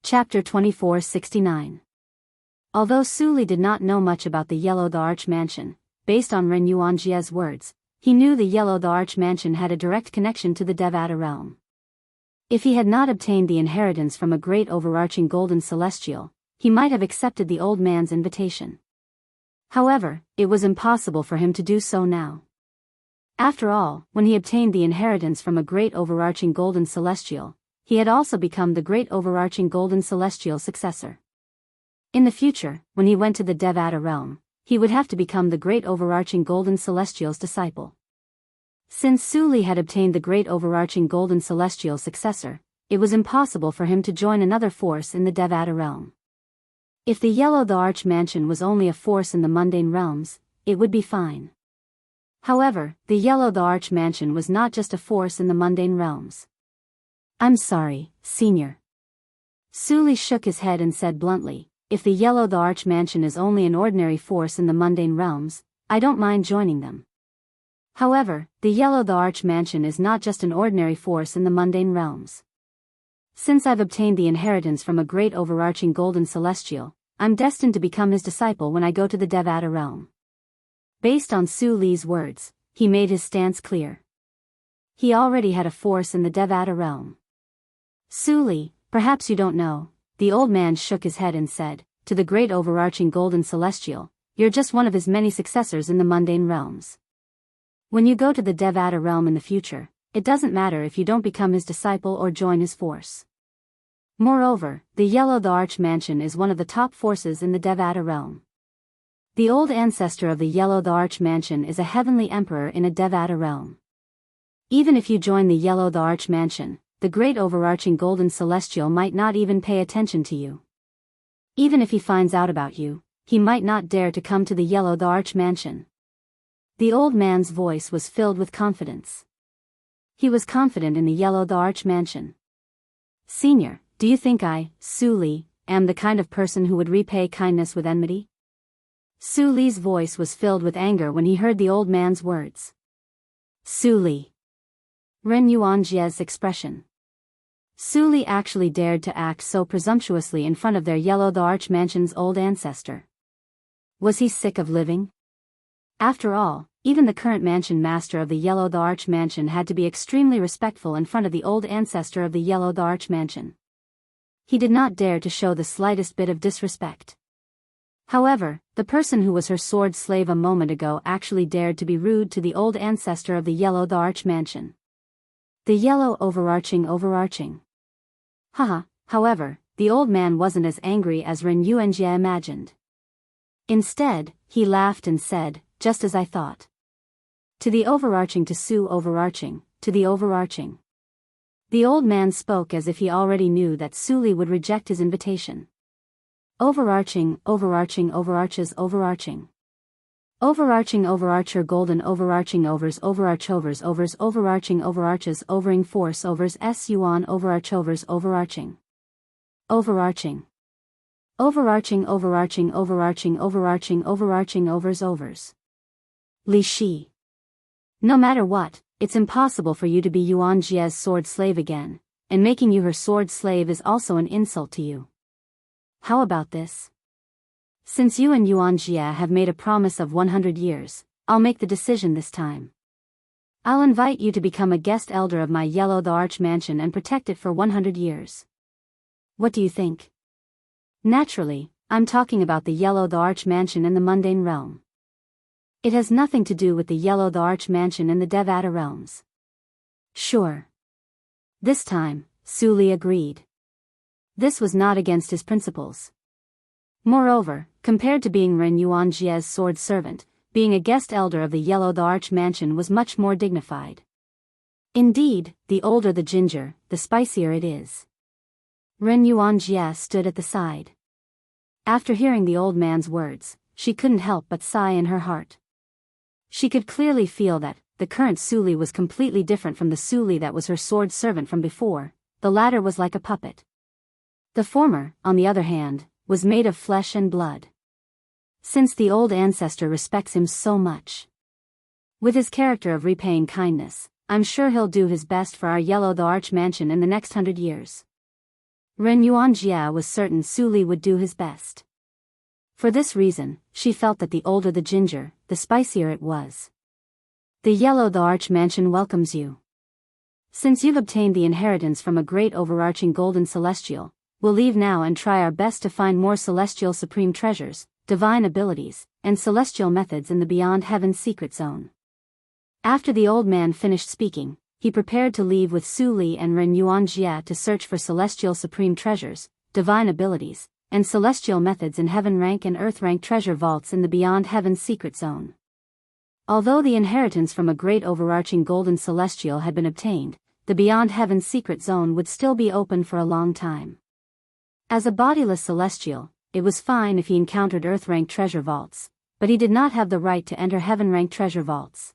Chapter 2469. Although Su Li did not know much about the Yellow the Arch Mansion, based on Ren Yuanjie's words, he knew the Yellow the Arch Mansion had a direct connection to the Devata realm. If he had not obtained the inheritance from a great overarching golden celestial, he might have accepted the old man's invitation. However, it was impossible for him to do so now. After all, when he obtained the inheritance from a great overarching golden celestial, he had also become the great overarching golden celestial successor. In the future, when he went to the Devata realm, he would have to become the great overarching golden celestial's disciple. Since Su Li had obtained the great overarching golden celestial successor, it was impossible for him to join another force in the Devata realm. If the Yellow the Arch Mansion was only a force in the mundane realms, it would be fine. However, the Yellow the Arch Mansion was not just a force in the mundane realms. "I'm sorry, Senior." Su Li shook his head and said bluntly, "If the Yellow the Arch Mansion is only an ordinary force in the mundane realms, I don't mind joining them. However, the Yellow the Arch Mansion is not just an ordinary force in the mundane realms. Since I've obtained the inheritance from a great overarching golden celestial, I'm destined to become his disciple when I go to the Devata realm." Based on Su Li's words, he made his stance clear. He already had a force in the Devata realm. "Su Li, perhaps you don't know," the old man shook his head and said, "to the great overarching golden celestial, you're just one of his many successors in the mundane realms. When you go to the Devata realm in the future, it doesn't matter if you don't become his disciple or join his force. Moreover, the Yellow the Arch Mansion is one of the top forces in the Devata realm. The old ancestor of the Yellow the Arch Mansion is a heavenly emperor in a Devata realm. Even if you join the Yellow the Arch Mansion, the great overarching golden celestial might not even pay attention to you. Even if he finds out about you, he might not dare to come to the Yellow the Arch Mansion." The old man's voice was filled with confidence. He was confident in the Yellow the Arch Mansion. "Senior, do you think I, Su Li, am the kind of person who would repay kindness with enmity?" Su Li's voice was filled with anger when he heard the old man's words. "Su Li." Ren Yuanjie's expression. Su Li actually dared to act so presumptuously in front of their Yellow the Arch Mansion's old ancestor. Was he sick of living? After all, even the current mansion master of the Yellow the Arch Mansion had to be extremely respectful in front of the old ancestor of the Yellow the Arch Mansion. He did not dare to show the slightest bit of disrespect. However, the person who was her sword slave a moment ago actually dared to be rude to the old ancestor of the Yellow the Arch Mansion. The Yellow overarching. Haha, however, the old man wasn't as angry as Ren Yuanjie imagined. Instead, he laughed and said, "Just as I thought. To the overarching, to Su overarching, to the overarching." The old man spoke as if he already knew that Su Li would reject his invitation. Overarching, overarches, overarching. Overarching, overarcher, golden overarching, overs, overarchovers, overs, overarching, overarches, overing force, overs, yuan, overarchovers, overarching. Overarching. Overarching, overarching, overarching, overarching, overarching, overs. Li Shi. No matter what, it's impossible for you to be Yuan Jie's sword slave again, and making you her sword slave is also an insult to you. How about this? Since you and Yuan Jie have made a promise of 100 years, I'll make the decision this time. I'll invite you to become a guest elder of my Yellow the Arch Mansion and protect it for 100 years. What do you think? Naturally, I'm talking about the Yellow the Arch Mansion in the mundane realm. It has nothing to do with the Yellow the Arch Mansion in the Devata realms. Sure. This time, Su Li agreed. This was not against his principles. Moreover, compared to being Ren Yuanjie's sword servant, being a guest elder of the Yellow the Arch Mansion was much more dignified. Indeed, the older the ginger, the spicier it is. Ren Yuanjie stood at the side. After hearing the old man's words, she couldn't help but sigh in her heart. She could clearly feel that the current Su Li was completely different from the Su Li that was her sword servant from before. The latter was like a puppet. The former, on the other hand, was made of flesh and blood. Since the old ancestor respects him so much. With his character of repaying kindness, I'm sure he'll do his best for our Yellow the Arch Mansion in the next 100 years. Ren Yuanjia was certain Su Li would do his best. For this reason, she felt that the older the ginger, the spicier it was. The yellow the arch mansion welcomes you. Since you've obtained the inheritance from a great overarching golden celestial, we'll leave now and try our best to find more celestial supreme treasures, divine abilities, and celestial methods in the beyond heaven's secret zone. After the old man finished speaking, he prepared to leave with Su Li and Ren Yuanjia to search for celestial supreme treasures, divine abilities, and celestial methods in heaven rank and earth rank treasure vaults in the beyond heaven's secret zone. Although the inheritance from a great overarching golden celestial had been obtained, the beyond heaven's secret zone would still be open for a long time. As a bodiless celestial, it was fine if he encountered earth rank treasure vaults, but he did not have the right to enter heaven rank treasure vaults.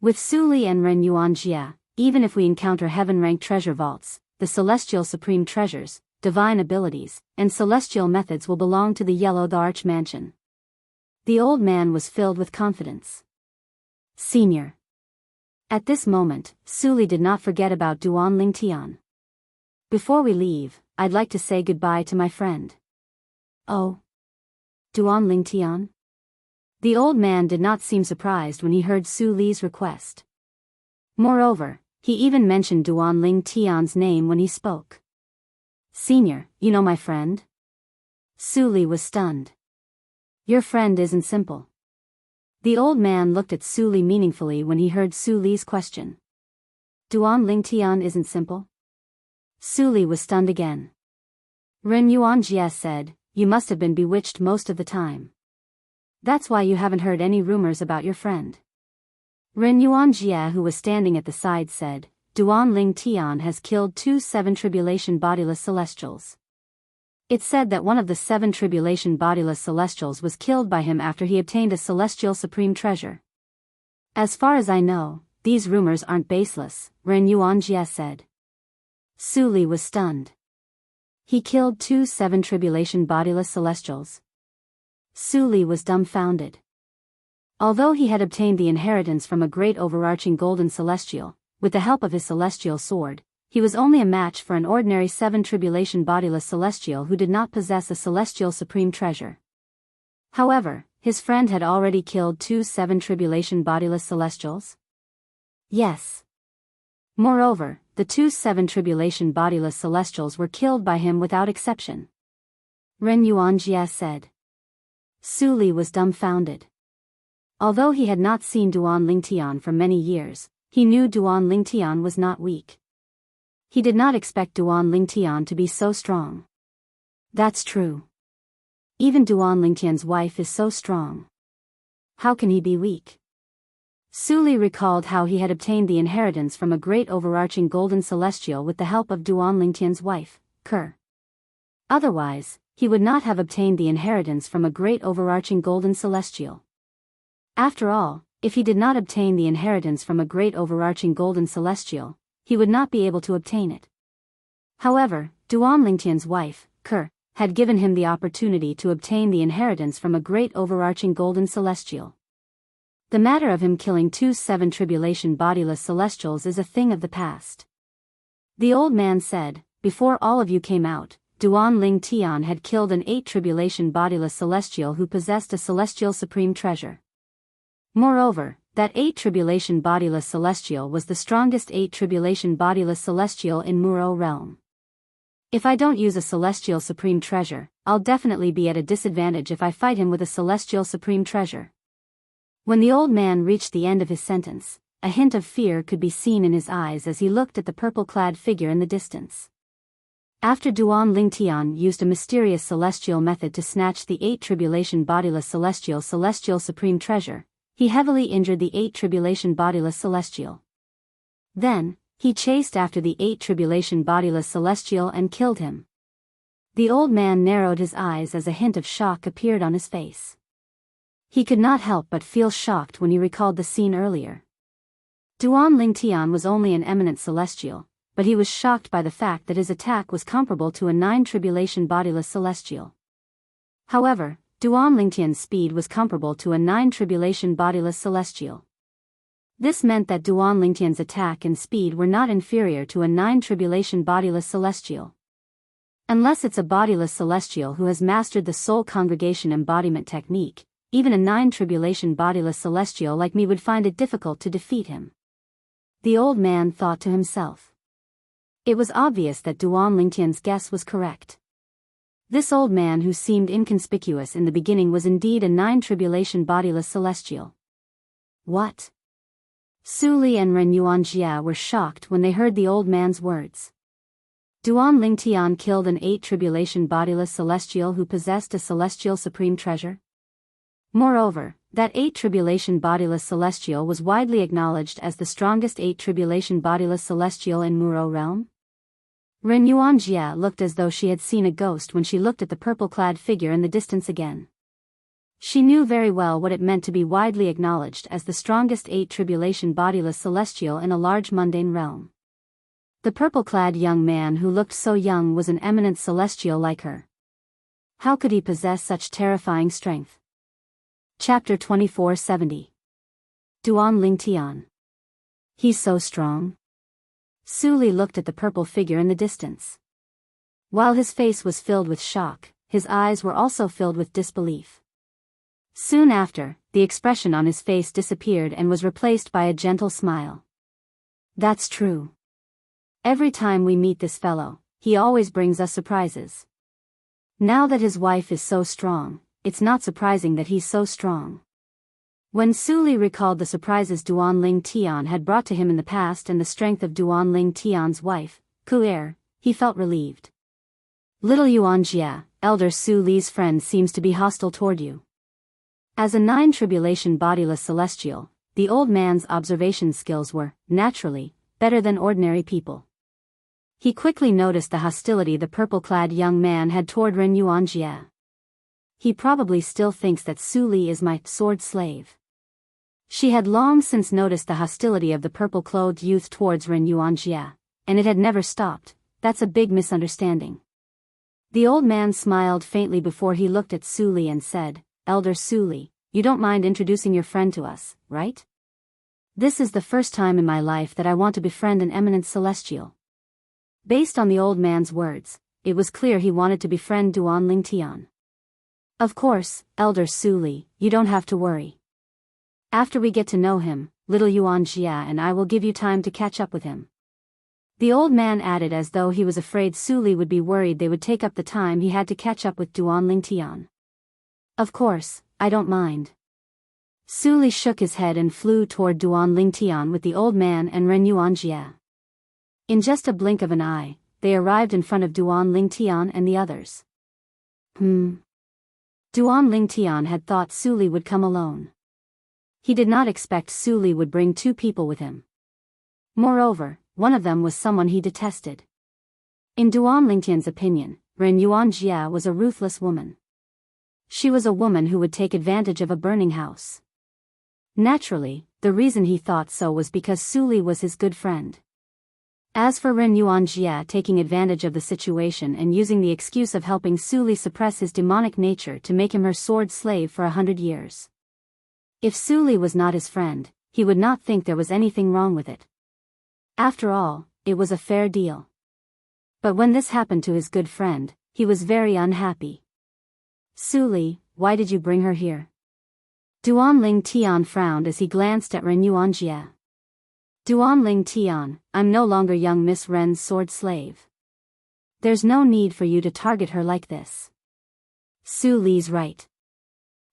With Su Li and Ren Yuanjia, even if we encounter heaven rank treasure vaults, the celestial supreme treasures, divine abilities, and celestial methods will belong to the yellow the arch mansion. The old man was filled with confidence. Senior. At this moment, Su Li did not forget about Duan Lingtian. Before we leave, I'd like to say goodbye to my friend. Oh. Duan Lingtian? The old man did not seem surprised when he heard Su Li's request. Moreover, he even mentioned Duan Lingtian's name when he spoke. Senior, you know my friend? Su Li was stunned. Your friend isn't simple. The old man looked at Su Li meaningfully when he heard Su Li's question. Duan Lingtian isn't simple? Su Li was stunned again. Ren Yuanjia said, you must have been bewitched most of the time. That's why you haven't heard any rumors about your friend. Ren Yuanjia, who was standing at the side, said, Duan Lingtian has killed 2 7 tribulation bodiless celestials. It's said that one of the 7 tribulation bodiless celestials was killed by him after he obtained a celestial supreme treasure. As far as I know, these rumors aren't baseless, Ren Yuanjia said. Su Li was stunned. He killed 2 7 tribulation bodiless celestials. Su Li was dumbfounded. Although he had obtained the inheritance from a great overarching golden celestial, with the help of his celestial sword, he was only a match for an ordinary 7 tribulation bodiless celestial who did not possess a celestial supreme treasure. However, his friend had already killed 2 7 tribulation bodiless celestials? Yes. Moreover, the 2 7 tribulation bodiless celestials were killed by him without exception. Ren Yuanjia said. Su Li was dumbfounded. Although he had not seen Duan Lingtian for many years, he knew Duan Lingtian was not weak. He did not expect Duan Lingtian to be so strong. That's true. Even Duan Lingtian's wife is so strong. How can he be weak? Su Li recalled how he had obtained the inheritance from a great overarching golden celestial with the help of Duan Lingtian's wife, Ker. Otherwise, he would not have obtained the inheritance from a great overarching golden celestial. After all, if he did not obtain the inheritance from a great overarching golden celestial, he would not be able to obtain it. However, Duan Lingtian's wife, Ker, had given him the opportunity to obtain the inheritance from a great overarching golden celestial. The matter of him killing 2 7 tribulation bodiless celestials is a thing of the past. The old man said, before all of you came out, Duan Lingtian had killed an 8 tribulation bodiless celestial who possessed a celestial supreme treasure. Moreover, that 8 tribulation bodiless celestial was the strongest 8 tribulation bodiless celestial in Muro realm. If I don't use a celestial supreme treasure, I'll definitely be at a disadvantage if I fight him with a celestial supreme treasure. When the old man reached the end of his sentence, a hint of fear could be seen in his eyes as he looked at the purple-clad figure in the distance. After Duan Lingtian used a mysterious celestial method to snatch the 8 tribulation bodiless celestial supreme treasure, he heavily injured the 8 tribulation bodiless celestial. Then, he chased after the 8 tribulation bodiless celestial and killed him. The old man narrowed his eyes as a hint of shock appeared on his face. He could not help but feel shocked when he recalled the scene earlier. Duan Lingtian was only an eminent celestial, but he was shocked by the fact that his attack was comparable to a 9 tribulation bodiless celestial. However, Duan Lingtian's speed was comparable to a 9 tribulation bodiless celestial. This meant that Duan Lingtian's attack and speed were not inferior to a 9 tribulation bodiless celestial. Unless it's a bodiless celestial who has mastered the soul congregation embodiment technique, even a 9 tribulation bodiless celestial like me would find it difficult to defeat him. The old man thought to himself. It was obvious that Duan Lingtian's guess was correct. This old man who seemed inconspicuous in the beginning was indeed a 9 tribulation bodiless celestial. What? Su Li and Ren Yuanjia were shocked when they heard the old man's words. Duan Lingtian killed an 8 tribulation bodiless celestial who possessed a celestial supreme treasure? Moreover, that 8 tribulation bodiless celestial was widely acknowledged as the strongest 8 tribulation bodiless celestial in Muro realm? Ren Yuanjia looked as though she had seen a ghost when she looked at the purple-clad figure in the distance again. She knew very well what it meant to be widely acknowledged as the strongest 8 tribulation bodiless celestial in a large mundane realm. The purple-clad young man who looked so young was an eminent celestial like her. How could he possess such terrifying strength? Chapter 2470. Duan Lingtian. He's so strong. Su Li looked at the purple figure in the distance. While his face was filled with shock, his eyes were also filled with disbelief. Soon after, the expression on his face disappeared and was replaced by a gentle smile. That's true. Every time we meet this fellow, he always brings us surprises. Now that his wife is so strong, it's not surprising that he's so strong. When Su Li recalled the surprises Duan Lingtian had brought to him in the past and the strength of Duan Lingtian's wife, Ku'er, he felt relieved. Little Yuanjia, elder Su Li's friend seems to be hostile toward you. As a 9 tribulation bodiless celestial, the old man's observation skills were, naturally, better than ordinary people. He quickly noticed the hostility the purple-clad young man had toward Ren Yuanjia. He probably still thinks that Su Li is my sword slave. She had long since noticed the hostility of the purple-clothed youth towards Ren Yuanjia, and it had never stopped. That's a big misunderstanding. The old man smiled faintly before he looked at Su Li and said, Elder Su Li, you don't mind introducing your friend to us, right? This is the first time in my life that I want to befriend an eminent celestial. Based on the old man's words, it was clear he wanted to befriend Duan Lingtian. Of course, Elder Su Li, you don't have to worry. After we get to know him, little Yuanjia and I will give you time to catch up with him. The old man added as though he was afraid Su Li would be worried they would take up the time he had to catch up with Duan Lingtian. Of course, I don't mind. Su Li shook his head and flew toward Duan Lingtian with the old man and Ren Yuanjia. In just a blink of an eye, they arrived in front of Duan Lingtian and the others. Duan Lingtian had thought Su Li would come alone. He did not expect Su Li would bring 2 people with him. Moreover, one of them was someone he detested. In Duan Lingtian's opinion, Ren Yuanjia was a ruthless woman. She was a woman who would take advantage of a burning house. Naturally, the reason he thought so was because Su Li was his good friend. As for Ren Yuanjia taking advantage of the situation and using the excuse of helping Su Li suppress his demonic nature to make him her sword slave for 100 years. If Su Li was not his friend, he would not think there was anything wrong with it. After all, it was a fair deal. But when this happened to his good friend, he was very unhappy. Su Li, why did you bring her here? Duan Lingtian frowned as he glanced at Ren Yuanjia. Duan Lingtian, I'm no longer young Miss Ren's sword slave. There's no need for you to target her like this. Su Li's right.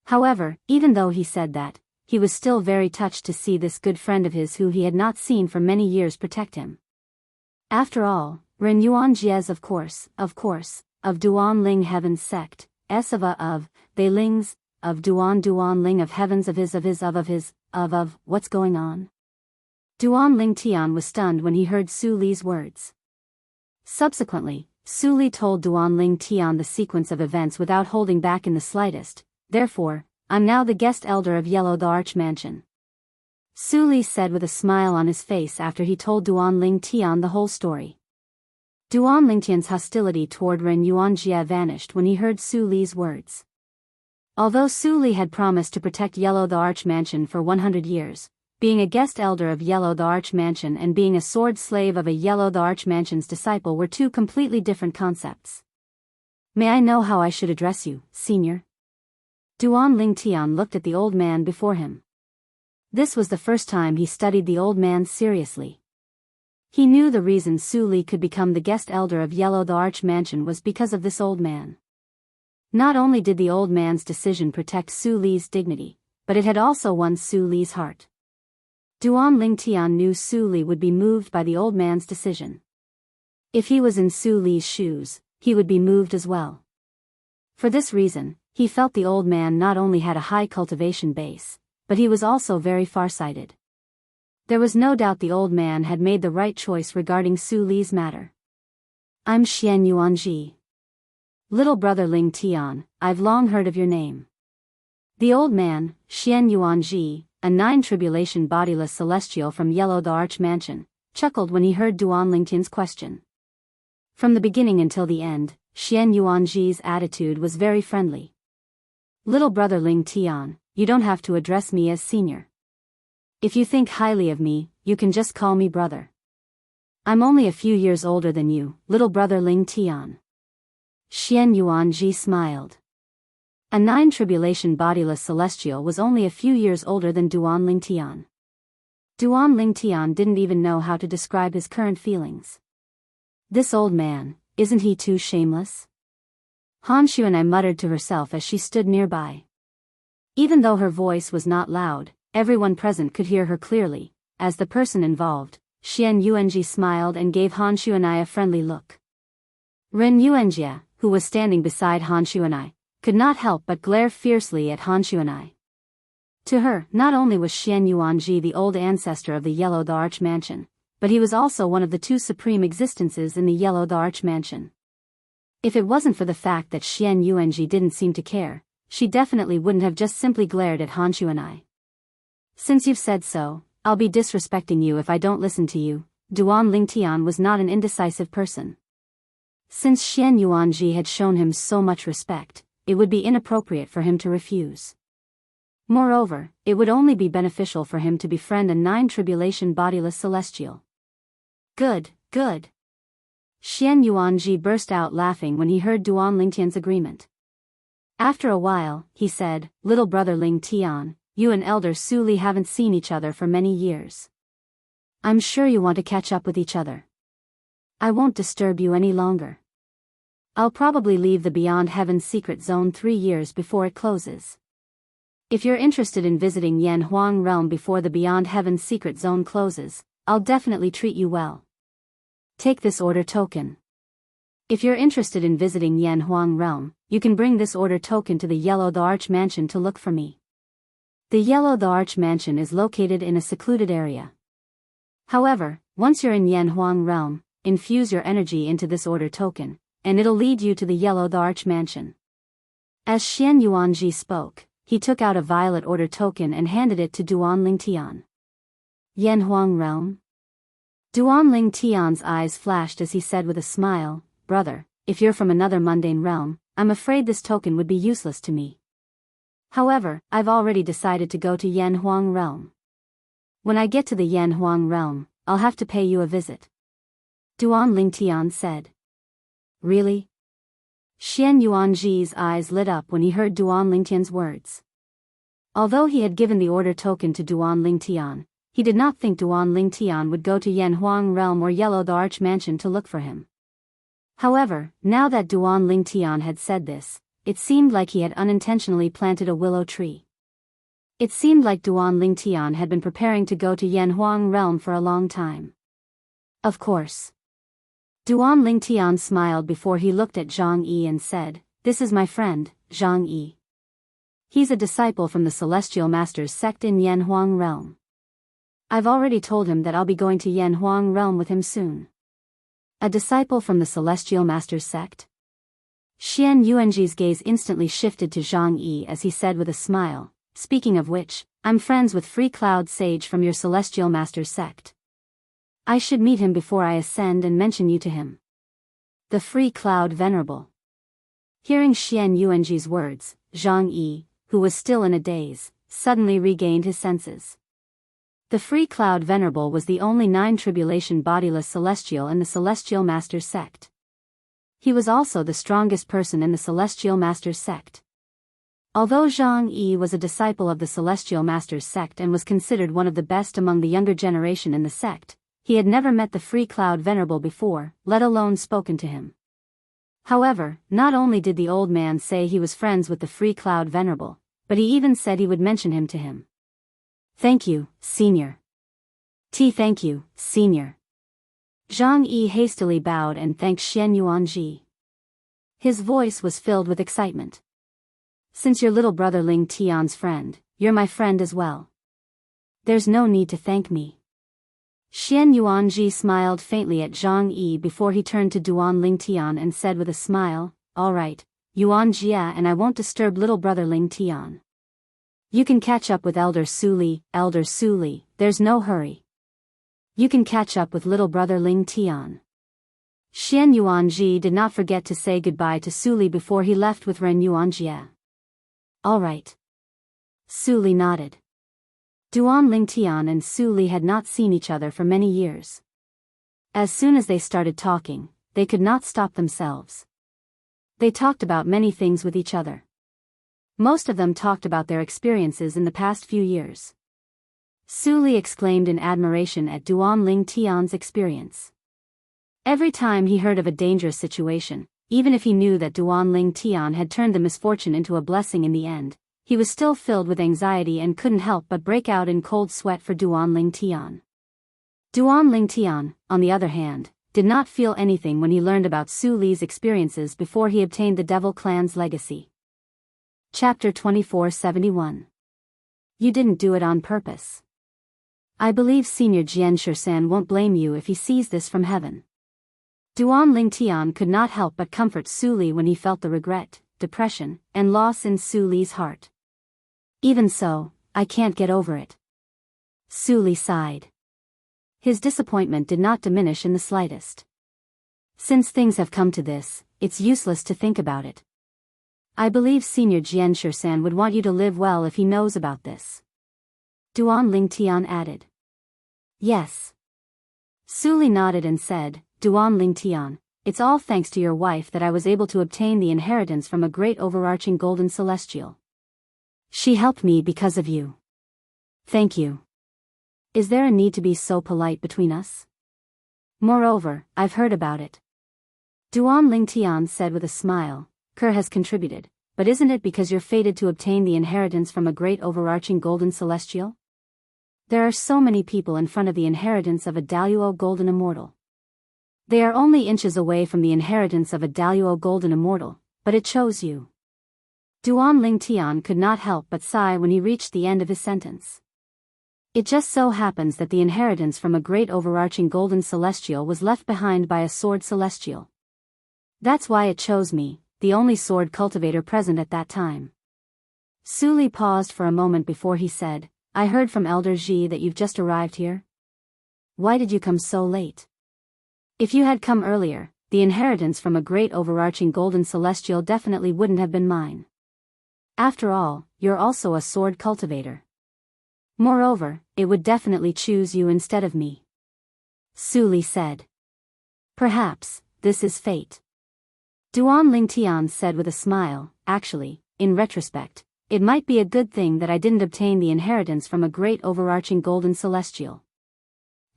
However, even though he said that, he was still very touched to see this good friend of his who he had not seen for many years protect him. After all, Ren Yuanjia's of course, of Duan Ling Heaven's sect, they Lings, of Duan Ling of Heavens of what's going on? Duan Lingtian was stunned when he heard Su Li's words. Subsequently, Su Li told Duan Lingtian the sequence of events without holding back in the slightest. Therefore, I'm now the guest elder of Yellow the Arch Mansion. Su Li said with a smile on his face after he told Duan Lingtian the whole story. Duan Lingtian's hostility toward Ren Yuanjia vanished when he heard Su Li's words. Although Su Li had promised to protect Yellow the Arch Mansion for 100 years, being a guest elder of Yellow the Arch Mansion and being a sword slave of a Yellow the Arch Mansion's disciple were 2 completely different concepts. May I know how I should address you, senior? Duan Lingtian looked at the old man before him. This was the first time he studied the old man seriously. He knew the reason Su Li could become the guest elder of Yellow the Arch Mansion was because of this old man. Not only did the old man's decision protect Su Li's dignity, but it had also won Su Li's heart. Duan Lingtian knew Su Li would be moved by the old man's decision. If he was in Su Li's shoes, he would be moved as well. For this reason, he felt the old man not only had a high cultivation base, but he was also very farsighted. There was no doubt the old man had made the right choice regarding Su Li's matter. I'm Xian Yuanji. Little brother Ling Tian, I've long heard of your name. The old man, Xian Yuanji, a nine-tribulation bodiless celestial from Yellow the Arch Mansion, chuckled when he heard Duan Lingtian's question. From the beginning until the end, Xian Yuanji's attitude was very friendly. Little brother Ling Tian, you don't have to address me as senior. If you think highly of me, you can just call me brother. I'm only a few years older than you, little brother Ling Tian. Xian Yuanji smiled. A nine-tribulation bodiless celestial was only a few years older than Duan Lingtian. Duan Lingtian didn't even know how to describe his current feelings. This old man, isn't he too shameless? Han Xuanai muttered to herself as she stood nearby. Even though her voice was not loud, everyone present could hear her clearly. As the person involved, Xian Yuanji smiled and gave Han Xuanai a friendly look. Ren Yuanjia, who was standing beside Han Xuanai, could not help but glare fiercely at Han Xuanai. To her, not only was Xian Yuanji the old ancestor of the Yellow the Arch Mansion, but he was also one of the two supreme existences in the Yellow the Arch Mansion. If it wasn't for the fact that Xian Yuanji didn't seem to care, she definitely wouldn't have just simply glared at Han Xuanai. Since you've said so, I'll be disrespecting you if I don't listen to you. Duan Lingtian was not an indecisive person. Since Xian Yuanji had shown him so much respect, it would be inappropriate for him to refuse. Moreover, it would only be beneficial for him to befriend a nine-tribulation bodiless celestial. Good, good. Xian Yuanji burst out laughing when he heard Duan Lingtian's agreement. After a while, he said, Little brother Ling Tian, you and Elder Su Li haven't seen each other for many years. I'm sure you want to catch up with each other. I won't disturb you any longer. I'll probably leave the Beyond Heaven's secret zone 3 years before it closes. If you're interested in visiting Yanhuang Realm before the Beyond Heaven's secret zone closes, I'll definitely treat you well. Take this order token. If you're interested in visiting Yanhuang Realm, you can bring this order token to the Yellow the Arch Mansion to look for me. The Yellow the Arch Mansion is located in a secluded area. However, once you're in Yanhuang Realm, infuse your energy into this order token, and it'll lead you to the Yellow the Arch Mansion. As Xian Yuanji spoke, he took out a violet order token and handed it to Duan Lingtian. Yanhuang Realm? Duan Lingtian's eyes flashed as he said with a smile, Brother, if you're from another mundane realm, I'm afraid this token would be useless to me. However, I've already decided to go to Yanhuang Realm. When I get to the Yanhuang Realm, I'll have to pay you a visit. Duan Lingtian said. Really? Xian Yuanji's eyes lit up when he heard Duan Lingtian's words. Although he had given the order token to Duan Lingtian, he did not think Duan Lingtian would go to Yanhuang Realm or Yellow the Arch Mansion to look for him. However, now that Duan Lingtian had said this, it seemed like he had unintentionally planted a willow tree. It seemed like Duan Lingtian had been preparing to go to Yanhuang Realm for a long time. Of course. Duan Lingtian smiled before he looked at Zhang Yi and said, This is my friend, Zhang Yi. He's a disciple from the Celestial Master's sect in Yanhuang Realm. I've already told him that I'll be going to Yanhuang Realm with him soon. A disciple from the Celestial Master's sect? Xian Yuanji's gaze instantly shifted to Zhang Yi as he said with a smile, Speaking of which, I'm friends with Free Cloud Sage from your Celestial Master's sect. I should meet him before I ascend and mention you to him. The Free Cloud Venerable. Hearing Xian Yuanji's words, Zhang Yi, who was still in a daze, suddenly regained his senses. The Free Cloud Venerable was the only nine-tribulation bodiless celestial in the Celestial Master's sect. He was also the strongest person in the Celestial Masters sect. Although Zhang Yi was a disciple of the Celestial Masters sect and was considered one of the best among the younger generation in the sect, he had never met the Free Cloud Venerable before, let alone spoken to him. However, not only did the old man say he was friends with the Free Cloud Venerable, but he even said he would mention him to him. "Thank you, Senior." Thank you, Senior." Zhang Yi hastily bowed and thanked Xian Yuanji. His voice was filled with excitement. "Since your little brother Ling Tian's friend, you're my friend as well. There's no need to thank me." Xian Yuanji smiled faintly at Zhang Yi before he turned to Duan Ling Tian and said with a smile, "All right, Yuan Jia, and I won't disturb little brother Ling Tian. You can catch up with Elder Su Li, there's no hurry. You can catch up with little brother Ling Tian." Xian Yuanji did not forget to say goodbye to Su Li before he left with Ren Yuanjia. "All right." Su Li nodded. Duan Ling Tian and Su Li had not seen each other for many years. As soon as they started talking, they could not stop themselves. They talked about many things with each other. Most of them talked about their experiences in the past few years. Su Li exclaimed in admiration at Duan Ling Tian's experience. Every time he heard of a dangerous situation, even if he knew that Duan Ling Tian had turned the misfortune into a blessing in the end, he was still filled with anxiety and couldn't help but break out in cold sweat for Duan Ling Tian. Duan Ling Tian, on the other hand, did not feel anything when he learned about Su Li's experiences before he obtained the Devil Clan's legacy. Chapter 2471. You didn't do it on purpose. I believe Senior Jian Shursan won't blame you if he sees this from heaven. Duan Ling Tian could not help but comfort Su Li when he felt the regret, depression, and loss in Su Li's heart. Even so, I can't get over it. Su Li sighed. His disappointment did not diminish in the slightest. Since things have come to this, it's useless to think about it. I believe Senior Jian Shursan would want you to live well if he knows about this. Duan Ling Tian added. Yes. Su Li nodded and said, Duan Ling Tian, it's all thanks to your wife that I was able to obtain the inheritance from a great overarching golden celestial. She helped me because of you. Thank you. Is there a need to be so polite between us? Moreover, I've heard about it. Duan Ling Tian said with a smile, Kerr has contributed, but isn't it because you're fated to obtain the inheritance from a great overarching golden celestial? There are so many people in front of the inheritance of a Daoist golden immortal. They are only inches away from the inheritance of a Daoist golden immortal, but it chose you. Duan Ling Tian could not help but sigh when he reached the end of his sentence. It just so happens that the inheritance from a great overarching golden celestial was left behind by a sword celestial. That's why it chose me, the only sword cultivator present at that time. Su Li paused for a moment before he said, I heard from Elder Ji that you've just arrived here. Why did you come so late? If you had come earlier, the inheritance from a great overarching golden celestial definitely wouldn't have been mine. After all, you're also a sword cultivator. Moreover, it would definitely choose you instead of me. Su Li said. Perhaps, this is fate. Duan Ling Tian said with a smile, actually, in retrospect, it might be a good thing that I didn't obtain the inheritance from a great overarching golden celestial.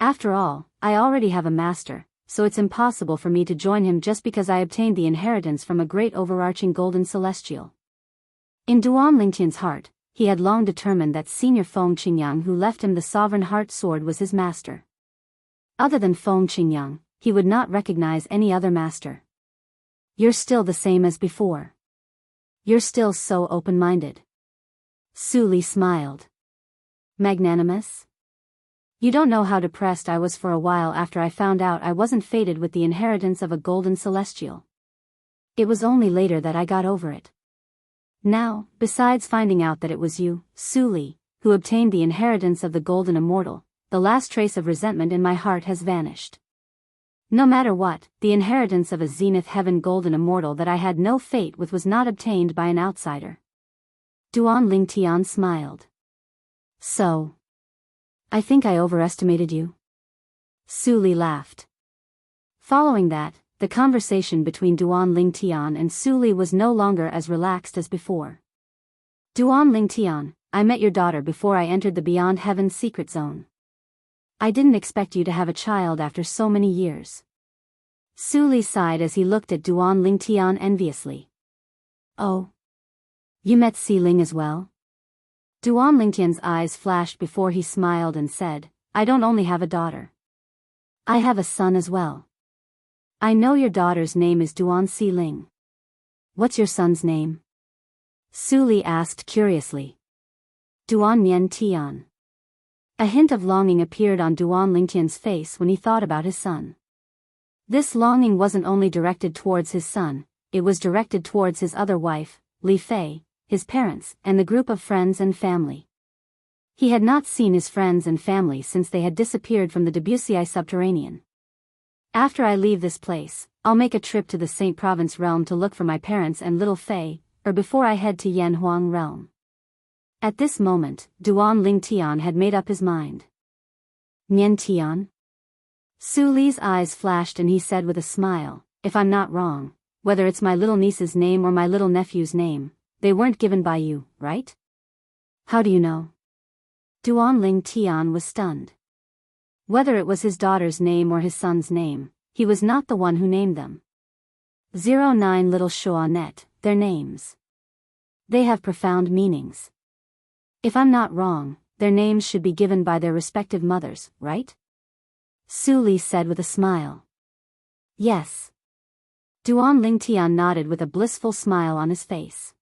After all, I already have a master, so it's impossible for me to join him just because I obtained the inheritance from a great overarching golden celestial. In Duan Ling Tian's heart, he had long determined that Senior Feng Qingyang who left him the Sovereign Heart Sword was his master. Other than Feng Qingyang, he would not recognize any other master. You're still the same as before. You're still so open-minded. Su Li smiled. Magnanimous? You don't know how depressed I was for a while after I found out I wasn't fated with the inheritance of a golden celestial. It was only later that I got over it. Now, besides finding out that it was you, Su Li, who obtained the inheritance of the golden immortal, the last trace of resentment in my heart has vanished. No matter what, the inheritance of a Zenith Heaven golden immortal that I had no fate with was not obtained by an outsider. Duan Ling Tian smiled. So. I think I overestimated you. Su Li laughed. Following that, the conversation between Duan Lingtian and Su Li was no longer as relaxed as before. Duan Lingtian, I met your daughter before I entered the Beyond Heaven's secret zone. I didn't expect you to have a child after so many years. Su Li sighed as he looked at Duan Lingtian enviously. Oh. You met Si Ling as well? Duan Lingtian's eyes flashed before he smiled and said, I don't only have a daughter. I have a son as well. I know your daughter's name is Duan Si Ling. What's your son's name? Su Li asked curiously. Duan Nian Tian. A hint of longing appeared on Duan Lingtian's face when he thought about his son. This longing wasn't only directed towards his son, it was directed towards his other wife, Li Fei, his parents, and the group of friends and family. He had not seen his friends and family since they had disappeared from the Debussy subterranean. After I leave this place, I'll make a trip to the Saint Province realm to look for my parents and little Fei, or before I head to Yanhuang realm. At this moment, Duan Lingtian had made up his mind. Nian Tian? Su Li's eyes flashed and he said with a smile, if I'm not wrong, whether it's my little niece's name or my little nephew's name, they weren't given by you, right? How do you know? Duan Lingtian was stunned. Whether it was his daughter's name or his son's name, he was not the one who named them. 09 Little Shua Net, their names. They have profound meanings. If I'm not wrong, their names should be given by their respective mothers, right? Su Li said with a smile. Yes. Duan Lingtian nodded with a blissful smile on his face.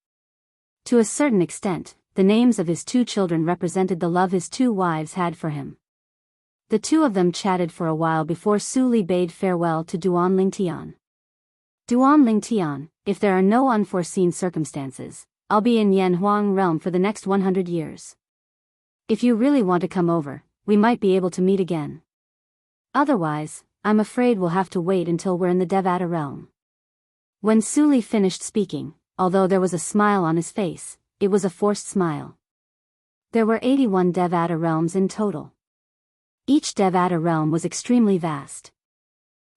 To a certain extent, the names of his two children represented the love his two wives had for him. The two of them chatted for a while before Su Li bade farewell to Duan Lingtian. Duan Lingtian, if there are no unforeseen circumstances, I'll be in Yanhuang realm for the next 100 years. If you really want to come over, we might be able to meet again. Otherwise, I'm afraid we'll have to wait until we're in the Devata realm. When Su Li finished speaking, although there was a smile on his face, it was a forced smile. There were 81 Devata realms in total. Each Devata realm was extremely vast.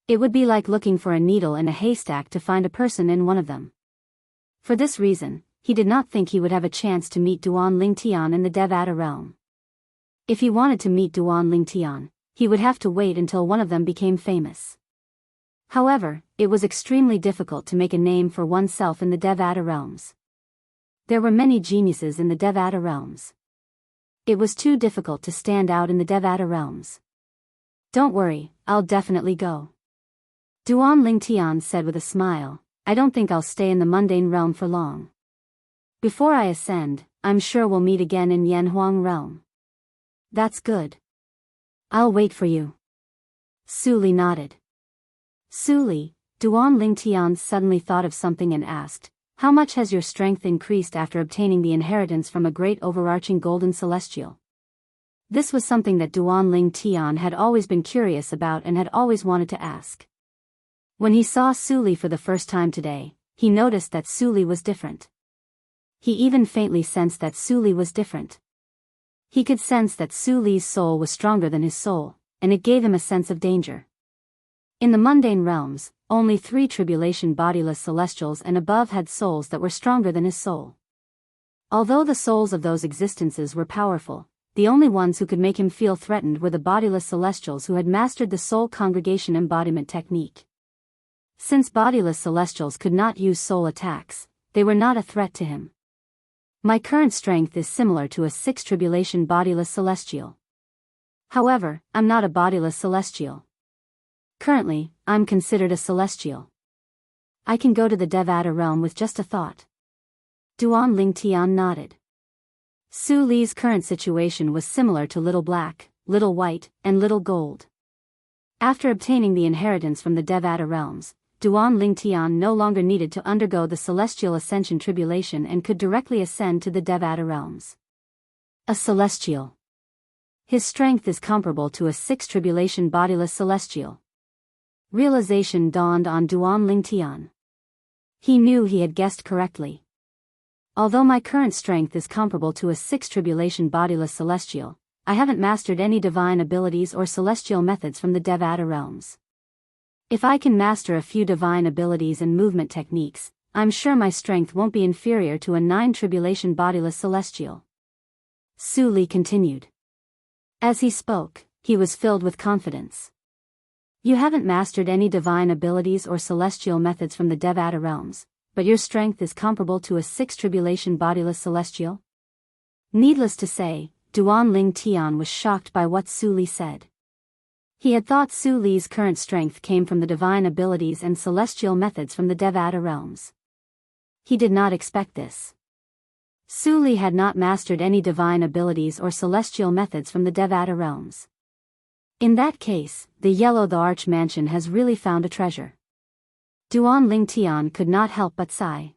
It would be like looking for a needle in a haystack to find a person in one of them. For this reason, he did not think he would have a chance to meet Duan Lingtian in the Devata realm. If he wanted to meet Duan Lingtian, he would have to wait until one of them became famous. However, it was extremely difficult to make a name for oneself in the Devata realms. There were many geniuses in the Devata realms. It was too difficult to stand out in the Devata realms. Don't worry, I'll definitely go. Duan Lingtian said with a smile, I don't think I'll stay in the mundane realm for long. Before I ascend, I'm sure we'll meet again in Yanhuang realm. That's good. I'll wait for you. Su Li nodded. Su Li, Duan Lingtian suddenly thought of something and asked, how much has your strength increased after obtaining the inheritance from a great overarching golden celestial? This was something that Duan Lingtian had always been curious about and had always wanted to ask. When he saw Su Li for the first time today, he noticed that Su Li was different. He even faintly sensed that Su Li was different. He could sense that Su Li's soul was stronger than his soul, and it gave him a sense of danger. In the mundane realms, only 3 tribulation bodiless celestials and above had souls that were stronger than his soul. Although the souls of those existences were powerful, the only ones who could make him feel threatened were the bodiless celestials who had mastered the soul congregation embodiment technique. Since bodiless celestials could not use soul attacks, they were not a threat to him. My current strength is similar to a 6 tribulation bodiless celestial. However, I'm not a bodiless celestial. Currently, I'm considered a celestial. I can go to the Devata realm with just a thought. Duan Lingtian nodded. Su Li's current situation was similar to Little Black, Little White, and Little Gold. After obtaining the inheritance from the Devata realms, Duan Lingtian no longer needed to undergo the celestial ascension tribulation and could directly ascend to the Devata realms. A celestial. His strength is comparable to a 6 tribulation bodiless celestial. Realization dawned on Duan Lingtian. He knew he had guessed correctly. Although my current strength is comparable to a 6 tribulation bodiless celestial, I haven't mastered any divine abilities or celestial methods from the Devata realms. If I can master a few divine abilities and movement techniques, I'm sure my strength won't be inferior to a 9 tribulation bodiless celestial. Su Li continued. As he spoke, he was filled with confidence. You haven't mastered any divine abilities or celestial methods from the Devata realms, but your strength is comparable to a 6 tribulation bodiless celestial? Needless to say, Duan Ling Tian was shocked by what Su Li said. He had thought Su Li's current strength came from the divine abilities and celestial methods from the Devata realms. He did not expect this. Su Li had not mastered any divine abilities or celestial methods from the Devata realms. In that case, the Arch Mansion has really found a treasure. Duan Ling Tian could not help but sigh.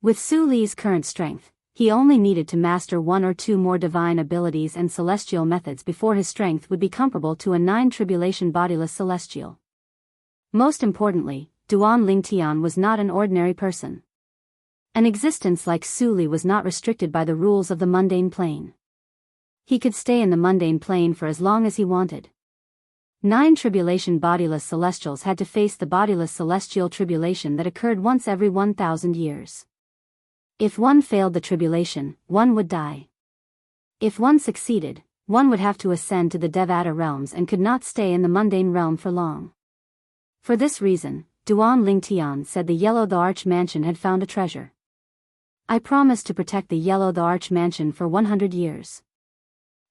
With Su Li's current strength, he only needed to master 1 or 2 more divine abilities and celestial methods before his strength would be comparable to a 9 tribulation bodiless celestial. Most importantly, Duan Ling Tian was not an ordinary person. An existence like Su Li was not restricted by the rules of the mundane plane. He could stay in the mundane plane for as long as he wanted. 9 tribulation bodiless celestials had to face the bodiless celestial tribulation that occurred once every 1,000 years. If one failed the tribulation, one would die. If one succeeded, one would have to ascend to the Devata realms and could not stay in the mundane realm for long. For this reason, Duan Ling Tian said the Arch Mansion had found a treasure. I promised to protect the Arch Mansion for 100 years.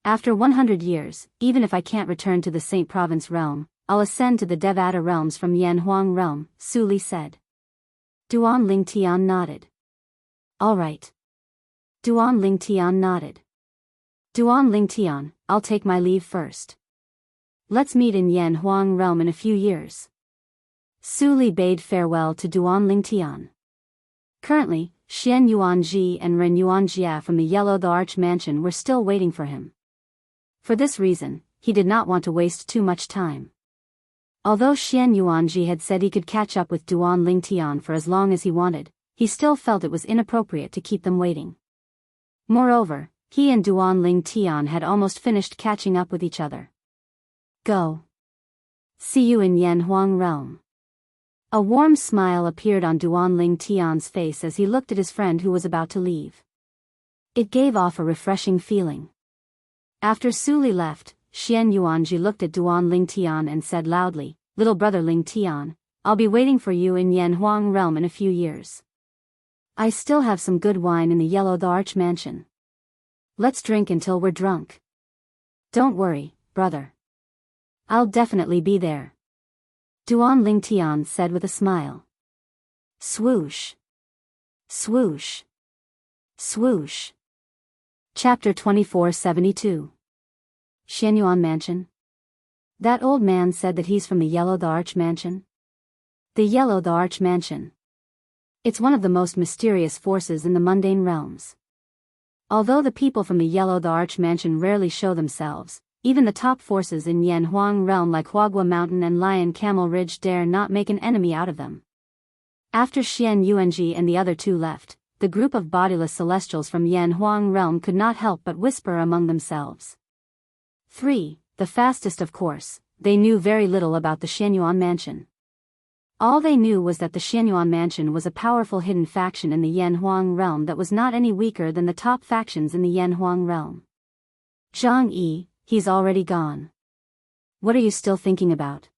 After 100 years, even if I can't return to the Saint Province realm, I'll ascend to the Devata realms from Yanhuang realm, Su Li said. Duan Ling Tian nodded. All right. Duan Ling Tian nodded. Duan Ling Tian, I'll take my leave first. Let's meet in Yanhuang realm in a few years. Su Li bade farewell to Duan Ling Tian. Currently, Xian Yuanji and Ren Yuanjia from the Arch Mansion were still waiting for him. For this reason, he did not want to waste too much time. Although Xian Yuanji had said he could catch up with Duan Ling Tian for as long as he wanted, he still felt it was inappropriate to keep them waiting. Moreover, he and Duan Ling Tian had almost finished catching up with each other. Go. See you in Yanhuang realm. A warm smile appeared on Duan Ling Tian's face as he looked at his friend who was about to leave. It gave off a refreshing feeling. After Su Li left, Xian Yuanji looked at Duan Ling Tian and said loudly, "Little brother Ling Tian, I'll be waiting for you in Yanhuang realm in a few years. I still have some good wine in the Arch Mansion. Let's drink until we're drunk. Don't worry, brother. I'll definitely be there." Duan Ling Tian said with a smile. Swoosh. Swoosh. Swoosh. Chapter 2472. Xianyuan Mansion. That old man said that he's from the Arch Mansion. The Arch Mansion. It's one of the most mysterious forces in the mundane realms. Although the people from the Arch Mansion rarely show themselves, even the top forces in Yanhuang realm like Huagua Mountain and Lion Camel Ridge dare not make an enemy out of them. After Xian Yuanji and the other 2 left, the group of bodiless celestials from Yanhuang realm could not help but whisper among themselves. 3. The fastest of course, they knew very little about the Xianyuan Mansion. All they knew was that the Xianyuan Mansion was a powerful hidden faction in the Yanhuang realm that was not any weaker than the top factions in the Yanhuang realm. Zhang Yi, he's already gone. What are you still thinking about?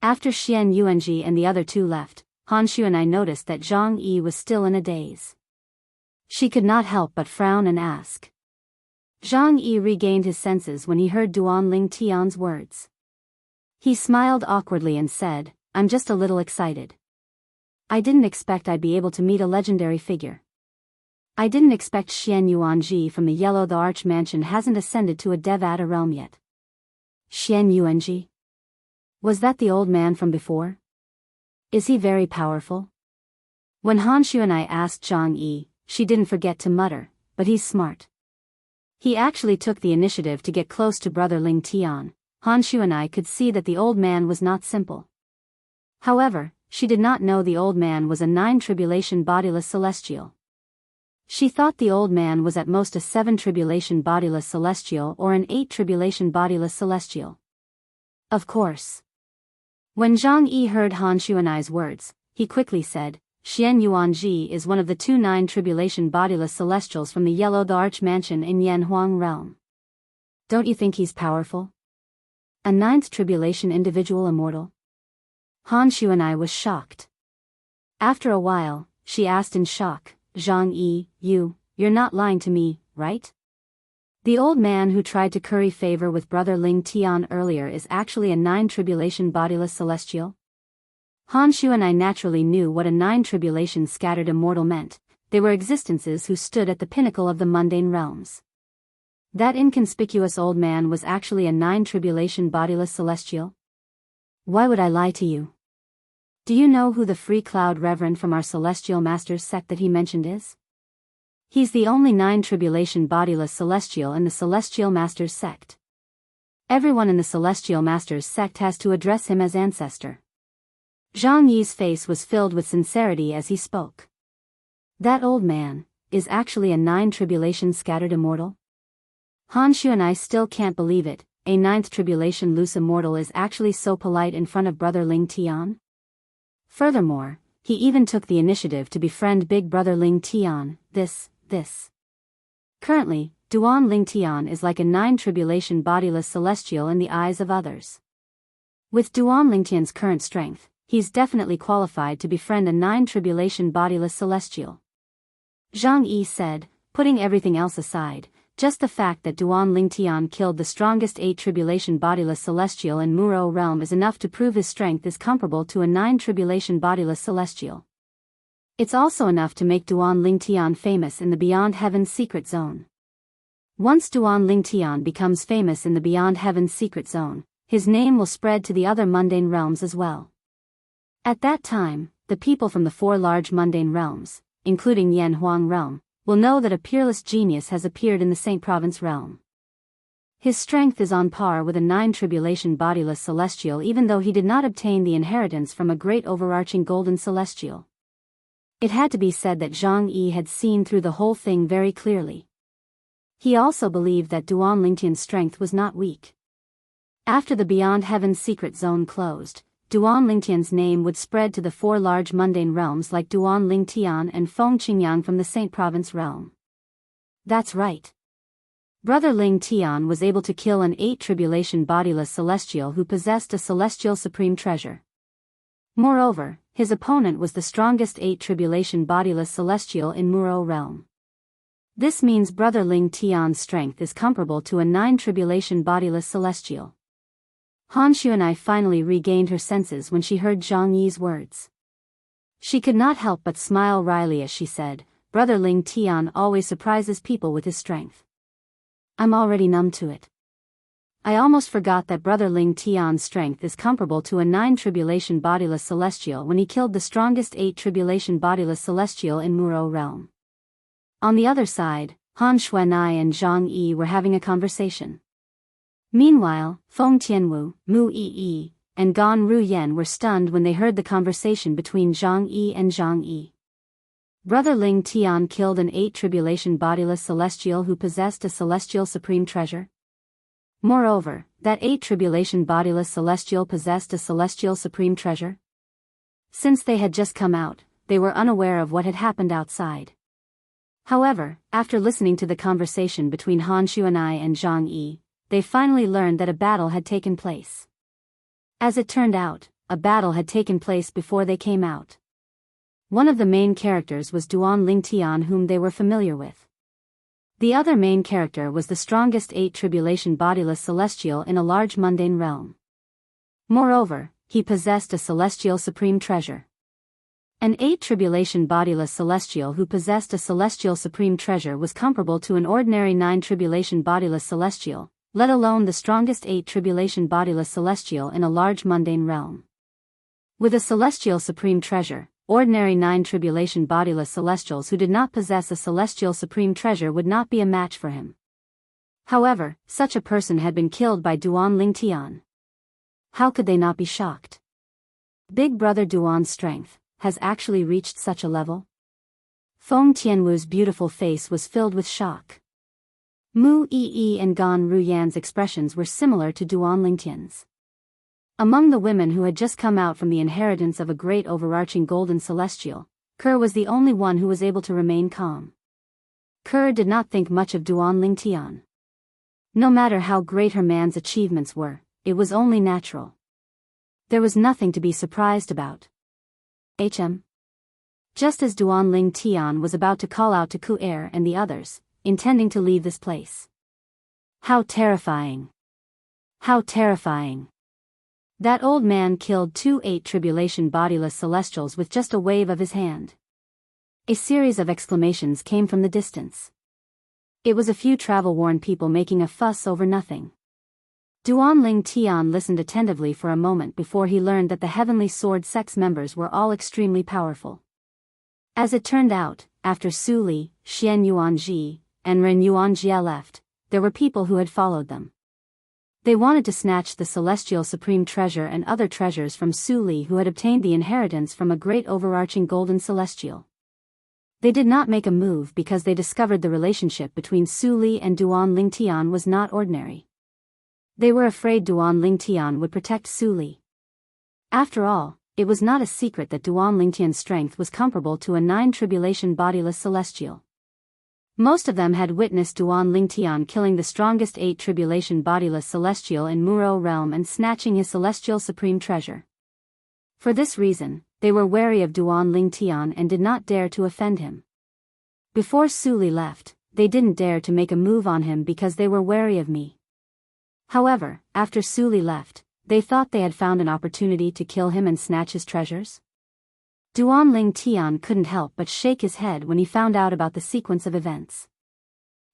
After Xian Yuanji and the other 2 left, Han Shu and I noticed that Zhang Yi was still in a daze. She could not help but frown and ask. Zhang Yi regained his senses when he heard Duan Ling Tian's words. He smiled awkwardly and said, "I'm just a little excited. I didn't expect I'd be able to meet a legendary figure. I didn't expect Xian Yuanji from the Arch Mansion hasn't ascended to a Devata realm yet." Xian Yuanji? Was that the old man from before? Is he very powerful? When Han Shu and I asked Zhang Yi, she didn't forget to mutter, "But he's smart." He actually took the initiative to get close to brother Ling Tian. Han Shu and I could see that the old man was not simple. However, she did not know the old man was a 9 tribulation bodiless celestial. She thought the old man was at most a 7 tribulation bodiless celestial or an 8 tribulation bodiless celestial. Of course. When Zhang Yi heard Han Xuanai's words, he quickly said, Xian Yuanji is one of the 2 9 tribulation bodiless celestials from the Yellow the Arch Mansion in Yanhuang realm. Don't you think he's powerful? A 9th tribulation individual immortal? Han Xuanai was shocked. After a while, she asked in shock, Zhang Yi, you're not lying to me, right? The old man who tried to curry favor with brother Ling Tian earlier is actually a 9 tribulation bodiless celestial? Han Xuanai naturally knew what a 9 tribulation scattered immortal meant. They were existences who stood at the pinnacle of the mundane realms. That inconspicuous old man was actually a 9 tribulation bodiless celestial? Why would I lie to you? Do you know who the Free Cloud Reverend from our Celestial Masters sect that he mentioned is? He's the only 9 tribulation bodiless celestial in the Celestial Masters sect. Everyone in the Celestial Masters sect has to address him as ancestor. Zhang Yi's face was filled with sincerity as he spoke. That old man is actually a 9 tribulation scattered immortal? Han Xuanai still can't believe it. A 9th tribulation loose immortal is actually so polite in front of brother Ling Tian? Furthermore, he even took the initiative to befriend big brother Ling Tian. This. Currently, Duan Ling Tian is like a 9 tribulation bodiless celestial in the eyes of others. With Duan Ling Tian's current strength, he's definitely qualified to befriend a 9 tribulation bodiless celestial. Zhang Yi said, putting everything else aside, just the fact that Duan Ling Tian killed the strongest 8 tribulation bodiless celestial in Muro realm is enough to prove his strength is comparable to a 9 tribulation bodiless celestial. It's also enough to make Duan Ling Tian famous in the Beyond Heaven's secret zone. Once Duan Ling Tian becomes famous in the Beyond Heaven's secret zone, his name will spread to the other mundane realms as well. At that time, the people from the 4 large mundane realms, including Yanhuang realm, will know that a peerless genius has appeared in the Saint Province realm. His strength is on par with a 9 tribulation bodiless celestial even though he did not obtain the inheritance from a great overarching golden celestial. It had to be said that Zhang Yi had seen through the whole thing very clearly. He also believed that Duan Lingtian's strength was not weak. After the Beyond Heaven's secret zone closed, Duan Lingtian's name would spread to the 4 large mundane realms like Duan Lingtian and Feng Qingyang from the Saint Province realm. That's right. Brother Ling Tian was able to kill an 8 tribulation bodiless celestial who possessed a celestial supreme treasure. Moreover, his opponent was the strongest 8 tribulation bodiless celestial in Muro realm. This means brother Ling Tian's strength is comparable to a 9 tribulation bodiless celestial. Han Xuanai finally regained her senses when she heard Zhang Yi's words. She could not help but smile wryly as she said, Brother Ling Tian always surprises people with his strength. I'm already numb to it. I almost forgot that Brother Ling Tian's strength is comparable to a 9 tribulation bodiless celestial when he killed the strongest 8 tribulation bodiless celestial in Muro realm. On the other side, Han Xuanai and Zhang Yi were having a conversation. Meanwhile, Feng Tianwu, Mu Yi, and Gan Ruyen were stunned when they heard the conversation between Zhang Yi and Zhang Yi. Brother Ling Tian killed an 8 tribulation bodiless celestial who possessed a celestial supreme treasure. Moreover, that 8 tribulation bodiless celestial possessed a celestial supreme treasure. Since they had just come out, they were unaware of what had happened outside. However, after listening to the conversation between Han Xuanai and Zhang Yi, they finally learned that a battle had taken place. As it turned out, a battle had taken place before they came out. One of the main characters was Duan Ling Tian, whom they were familiar with. The other main character was the strongest 8 tribulation bodiless celestial in a large mundane realm. Moreover, he possessed a celestial supreme treasure. An 8 tribulation bodiless celestial who possessed a celestial supreme treasure was comparable to an ordinary 9 tribulation bodiless celestial, let alone the strongest 8 tribulation bodiless celestial in a large mundane realm. With a celestial supreme treasure, ordinary 9 tribulation bodiless celestials who did not possess a celestial supreme treasure would not be a match for him. However, such a person had been killed by Duan Ling Tian. How could they not be shocked? Big brother Duan's strength has actually reached such a level? Feng Tianwu's beautiful face was filled with shock. Mu Yi and Gan Ruyan's expressions were similar to Duan Lingtian's. Among the women who had just come out from the inheritance of a great overarching golden celestial, Kerr was the only one who was able to remain calm. Kerr did not think much of Duan Tian. No matter how great her man's achievements were, it was only natural. There was nothing to be surprised about. Just as Duan Tian was about to call out to Ku Er and the others, intending to leave this place. How terrifying! How terrifying! That old man killed 2 8 bodiless celestials with just a wave of his hand. A series of exclamations came from the distance. It was a few travel-worn people making a fuss over nothing. Duan Tian listened attentively for a moment before he learned that the Heavenly Sword Sect's members were all extremely powerful. As it turned out, after Su Li, Xian Yuanji, and Ren Yuanjie left, there were people who had followed them. They wanted to snatch the celestial supreme treasure and other treasures from Su Li, who had obtained the inheritance from a great overarching golden celestial. They did not make a move because they discovered the relationship between Su Li and Duan Tian was not ordinary. They were afraid Duan Tian would protect Su Li. After all, it was not a secret that Duan Tian's strength was comparable to a 9 bodiless celestial. Most of them had witnessed Duan Tian killing the strongest 8 bodiless celestial in Muro realm and snatching his celestial supreme treasure. For this reason, they were wary of Duan Tian and did not dare to offend him. Before Su Li left, they didn't dare to make a move on him because they were wary of me. However, after Su Li left, they thought they had found an opportunity to kill him and snatch his treasures. Duan Tian couldn't help but shake his head when he found out about the sequence of events.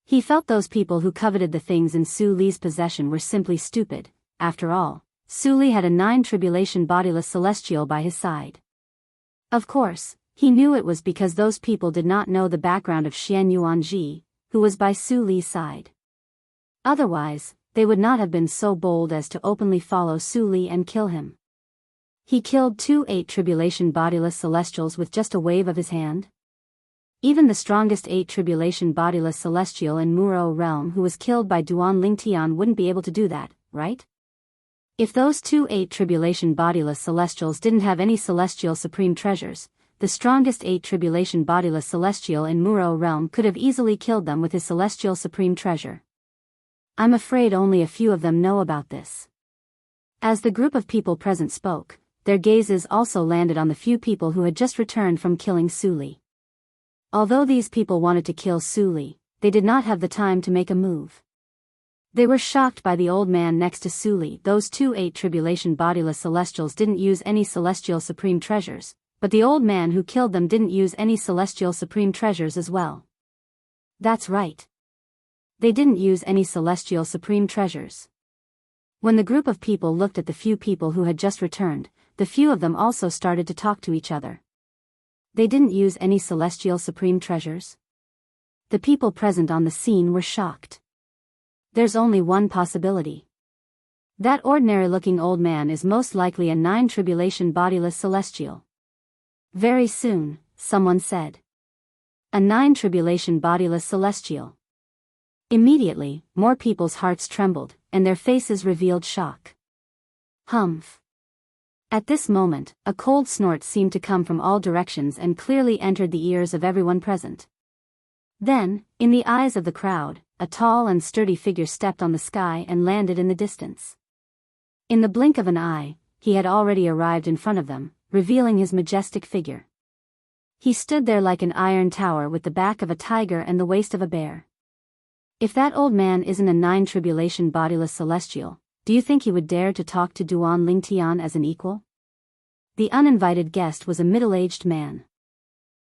He felt those people who coveted the things in Su Li's possession were simply stupid. After all, Su Li had a 9 bodiless celestial by his side. Of course, he knew it was because those people did not know the background of Xian Yuanji, who was by Su Li's side. Otherwise, they would not have been so bold as to openly follow Su Li and kill him. He killed 2 8 bodiless celestials with just a wave of his hand. Even the strongest 8 bodiless celestial in Muro realm who was killed by Duan Tian wouldn't be able to do that, right? If those 2 8 bodiless celestials didn't have any celestial supreme treasures, the strongest 8 bodiless celestial in Muro realm could have easily killed them with his celestial supreme treasure. I'm afraid only a few of them know about this. As the group of people present spoke, their gazes also landed on the few people who had just returned from killing Su Li. Although these people wanted to kill Su Li, they did not have the time to make a move. They were shocked by the old man next to Su Li. Those 2 8 bodiless celestials didn't use any celestial supreme treasures, but the old man who killed them didn't use any celestial supreme treasures as well. That's right. They didn't use any celestial supreme treasures. When the group of people looked at the few people who had just returned, the few of them also started to talk to each other. They didn't use any celestial supreme treasures? The people present on the scene were shocked. There's only one possibility. That ordinary-looking old man is most likely a 9 bodiless celestial. Very soon, someone said. A 9 bodiless celestial. Immediately, more people's hearts trembled, and their faces revealed shock. Humph. At this moment, a cold snort seemed to come from all directions and clearly entered the ears of everyone present. Then, in the eyes of the crowd, a tall and sturdy figure stepped on the sky and landed in the distance. In the blink of an eye, he had already arrived in front of them, revealing his majestic figure. He stood there like an iron tower with the back of a tiger and the waist of a bear. If that old man isn't a 9 bodiless celestial, do you think he would dare to talk to Duan Tian as an equal? The uninvited guest was a middle-aged man.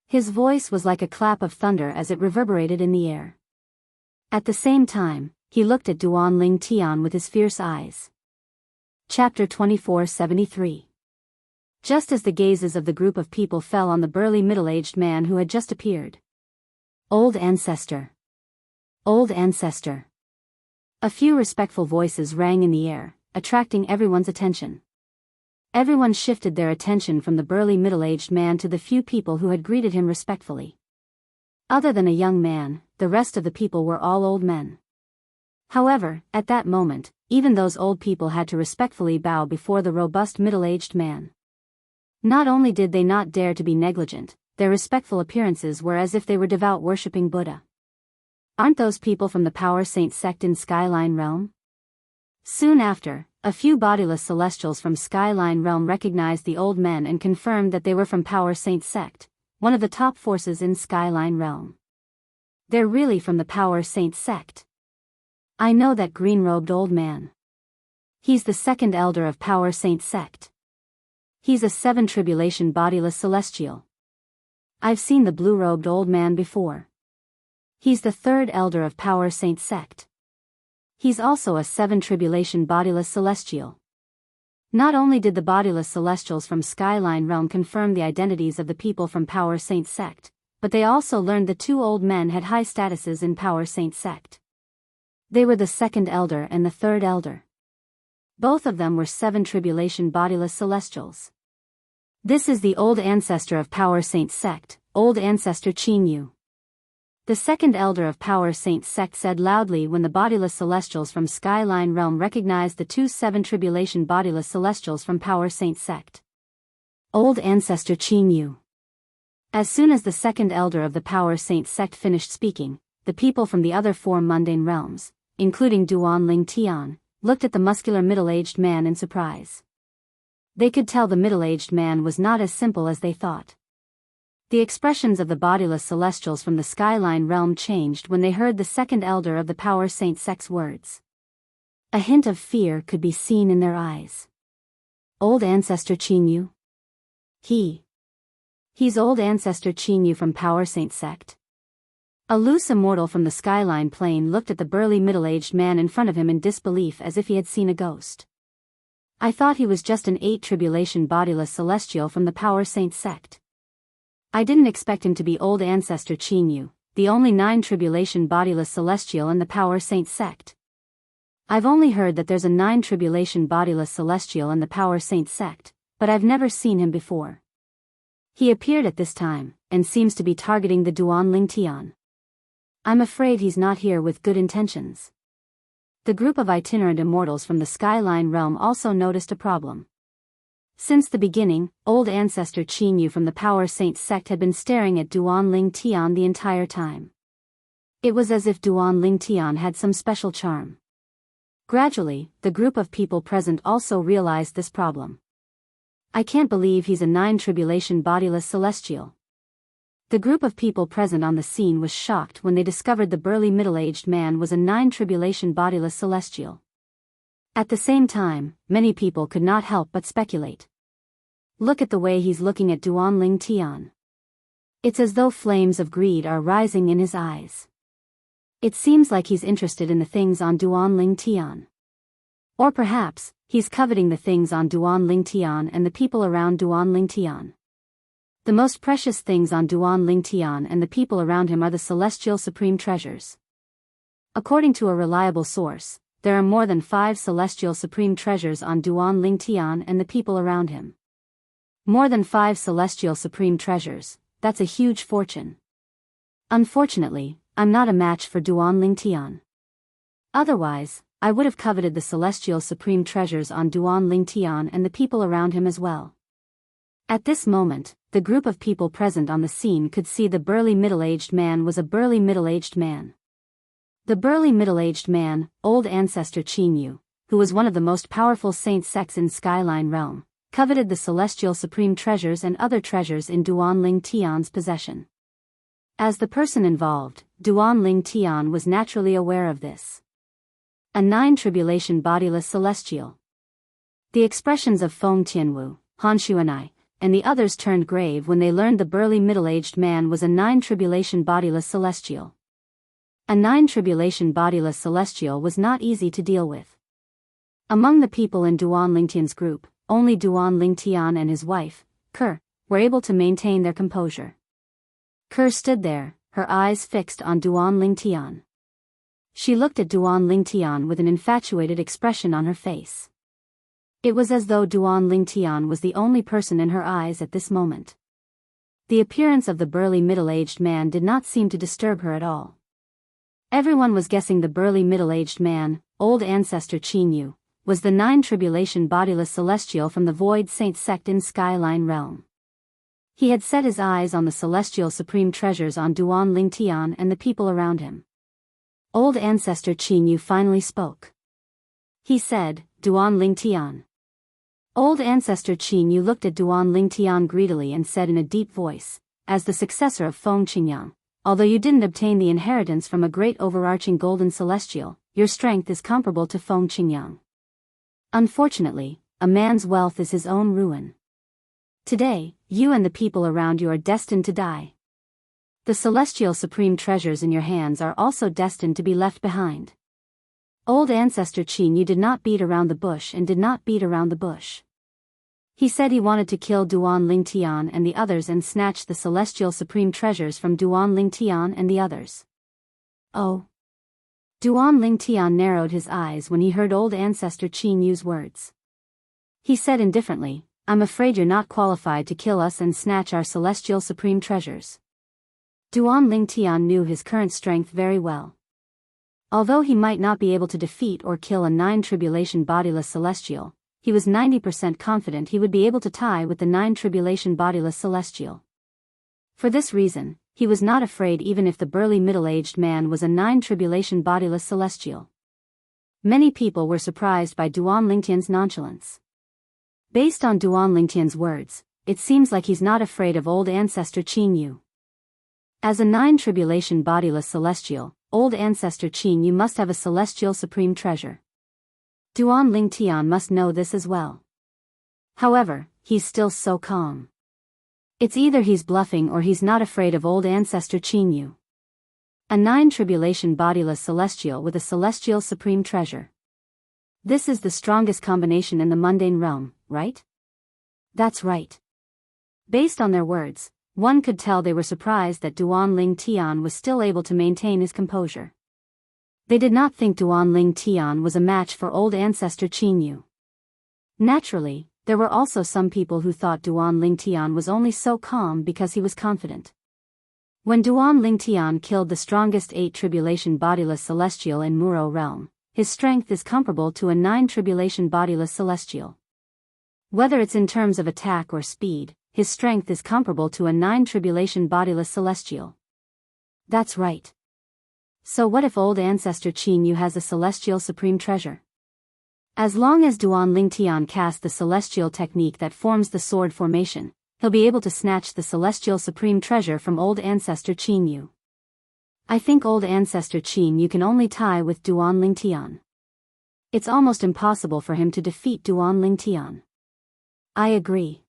His voice was like a clap of thunder as it reverberated in the air. At the same time, he looked at Duan Tian with his fierce eyes. Chapter 2473. Just as the gazes of the group of people fell on the burly middle-aged man who had just appeared. Old ancestor. Old ancestor. A few respectful voices rang in the air, attracting everyone's attention. Everyone shifted their attention from the burly middle-aged man to the few people who had greeted him respectfully. Other than a young man, the rest of the people were all old men. However, at that moment, even those old people had to respectfully bow before the robust middle-aged man. Not only did they not dare to be negligent, their respectful appearances were as if they were devout worshipping Buddha. Aren't those people from the Power Saint sect in Skyline Realm? Soon after, a few bodiless celestials from Skyline Realm recognized the old men and confirmed that they were from Power Saint sect, one of the top forces in Skyline Realm. They're really from the Power Saint sect. I know that green-robed old man. He's the second elder of Power Saint sect. He's a 7 tribulation bodiless celestial. I've seen the blue-robed old man before. He's the third elder of Power Saint sect. He's also a 7 tribulation bodiless celestial. Not only did the bodiless celestials from Skyline Realm confirm the identities of the people from Power Saint sect, but they also learned the 2 old men had high statuses in Power Saint sect. They were the second elder and the third elder. Both of them were 7 tribulation bodiless celestials. This is the old ancestor of Power Saint sect, old ancestor Jianghu. The second elder of Power Saint sect said loudly when the bodiless celestials from Skyline Realm recognized the 2 7 tribulation bodiless celestials from Power Saint sect. Old ancestor Jianghu. As soon as the second elder of the Power Saint sect finished speaking, the people from the other 4 mundane realms, including Duan Ling Tian, looked at the muscular middle-aged man in surprise. They could tell the middle-aged man was not as simple as they thought. The expressions of the bodiless celestials from the Skyline Realm changed when they heard the second elder of the Power Saint sect's words. A hint of fear could be seen in their eyes. Old ancestor Jianghu? He's old ancestor Jianghu from Power Saint sect. A loose immortal from the Skyline plane looked at the burly middle-aged man in front of him in disbelief as if he had seen a ghost. I thought he was just an 8 tribulation bodiless celestial from the Power Saint sect. I didn't expect him to be old ancestor Jianghu, the only 9 tribulation bodiless celestial in the Power Saint sect. I've only heard that there's a 9 tribulation bodiless celestial in the Power Saint sect, but I've never seen him before. He appeared at this time, and seems to be targeting the Duan Ling Tian. I'm afraid he's not here with good intentions. The group of itinerant immortals from the Skyline Realm also noticed a problem. Since the beginning, old ancestor Jianghu from the Power Saint sect had been staring at Duan Ling Tian the entire time. It was as if Duan Ling Tian had some special charm. Gradually, the group of people present also realized this problem. I can't believe he's a 9 tribulation bodiless celestial. The group of people present on the scene was shocked when they discovered the burly middle-aged man was a 9 tribulation bodiless celestial. At the same time, many people could not help but speculate. Look at the way he's looking at Duan Ling Tian. It's as though flames of greed are rising in his eyes. It seems like he's interested in the things on Duan Ling Tian. Or perhaps, he's coveting the things on Duan Ling Tian and the people around Duan Ling Tian. The most precious things on Duan Ling Tian and the people around him are the celestial supreme treasures. According to a reliable source, there are more than 5 celestial supreme treasures on Duan Ling Tian and the people around him. More than 5 celestial supreme treasures, that's a huge fortune. Unfortunately, I'm not a match for Duan Ling Tian. Otherwise, I would have coveted the celestial supreme treasures on Duan Ling Tian and the people around him as well. At this moment, the group of people present on the scene could see the burly middle-aged man was a burly middle-aged man. The burly middle-aged man, old ancestor Jianghu, who was one of the most powerful saint sects in Skyline Realm, coveted the celestial supreme treasures and other treasures in Duan Ling Tian's possession. As the person involved, Duan Ling Tian was naturally aware of this. A 9 tribulation bodiless celestial. The expressions of Feng Tianwu, Han Xuanai, and the others turned grave when they learned the burly middle-aged man was a 9 tribulation bodiless celestial. A 9 tribulation bodiless celestial was not easy to deal with. Among the people in Duan Ling Tian's group, only Duan Ling Tian and his wife, Ke, were able to maintain their composure. Ke stood there, her eyes fixed on Duan Ling Tian. She looked at Duan Ling Tian with an infatuated expression on her face. It was as though Duan Ling Tian was the only person in her eyes at this moment. The appearance of the burly middle-aged man did not seem to disturb her at all. Everyone was guessing the burly middle-aged man, old ancestor Jianghu, was the 9 tribulation bodiless celestial from the Void Saint sect in Skyline Realm. He had set his eyes on the celestial supreme treasures on Duan Lingtian and the people around him. Old ancestor Jianghu finally spoke. He said, "Duan Lingtian." Old ancestor Jianghu looked at Duan Lingtian greedily and said in a deep voice, "As the successor of Feng Qingyang, although you didn't obtain the inheritance from a great overarching golden celestial, your strength is comparable to Feng Qingyang. Unfortunately, a man's wealth is his own ruin. Today, you and the people around you are destined to die. The celestial supreme treasures in your hands are also destined to be left behind." Old ancestor Jianghu did not beat around the bush and did not beat around the bush. He said he wanted to kill Duan Lingtian and the others and snatch the celestial supreme treasures from Duan Lingtian and the others. Oh. Duan Lingtian narrowed his eyes when he heard old ancestor Jianghu's words. He said indifferently, "I'm afraid you're not qualified to kill us and snatch our celestial supreme treasures." Duan Lingtian knew his current strength very well. Although he might not be able to defeat or kill a 9 tribulation bodiless celestial, he was 90% confident he would be able to tie with the 9 tribulation bodiless celestial. For this reason, he was not afraid even if the burly middle-aged man was a 9 tribulation bodiless celestial. Many people were surprised by Duan Lingtian's nonchalance. Based on Duan Lingtian's words, it seems like he's not afraid of old ancestor Jianghu. As a 9 tribulation bodiless celestial, old ancestor Jianghu must have a celestial supreme treasure. Duan Lingtian must know this as well. However, he's still so calm. It's either he's bluffing or he's not afraid of old ancestor Jianghu. A 9 tribulation bodiless celestial with a celestial supreme treasure. This is the strongest combination in the mundane realm, right? That's right. Based on their words, one could tell they were surprised that Duan Lingtian was still able to maintain his composure. They did not think Duan Lingtian was a match for old ancestor Jianghu. Naturally, there were also some people who thought Duan Lingtian was only so calm because he was confident. When Duan Lingtian killed the strongest 8 tribulation bodiless celestial in Muro realm, his strength is comparable to a 9 tribulation bodiless celestial. Whether it's in terms of attack or speed, his strength is comparable to a 9 tribulation bodiless celestial. That's right. So what if old ancestor Jianghu has a celestial supreme treasure? As long as Duan Lingtian casts the celestial technique that forms the sword formation, he'll be able to snatch the celestial supreme treasure from old ancestor Jianghu. I think old ancestor Jianghu can only tie with Duan Lingtian. It's almost impossible for him to defeat Duan Lingtian. I agree.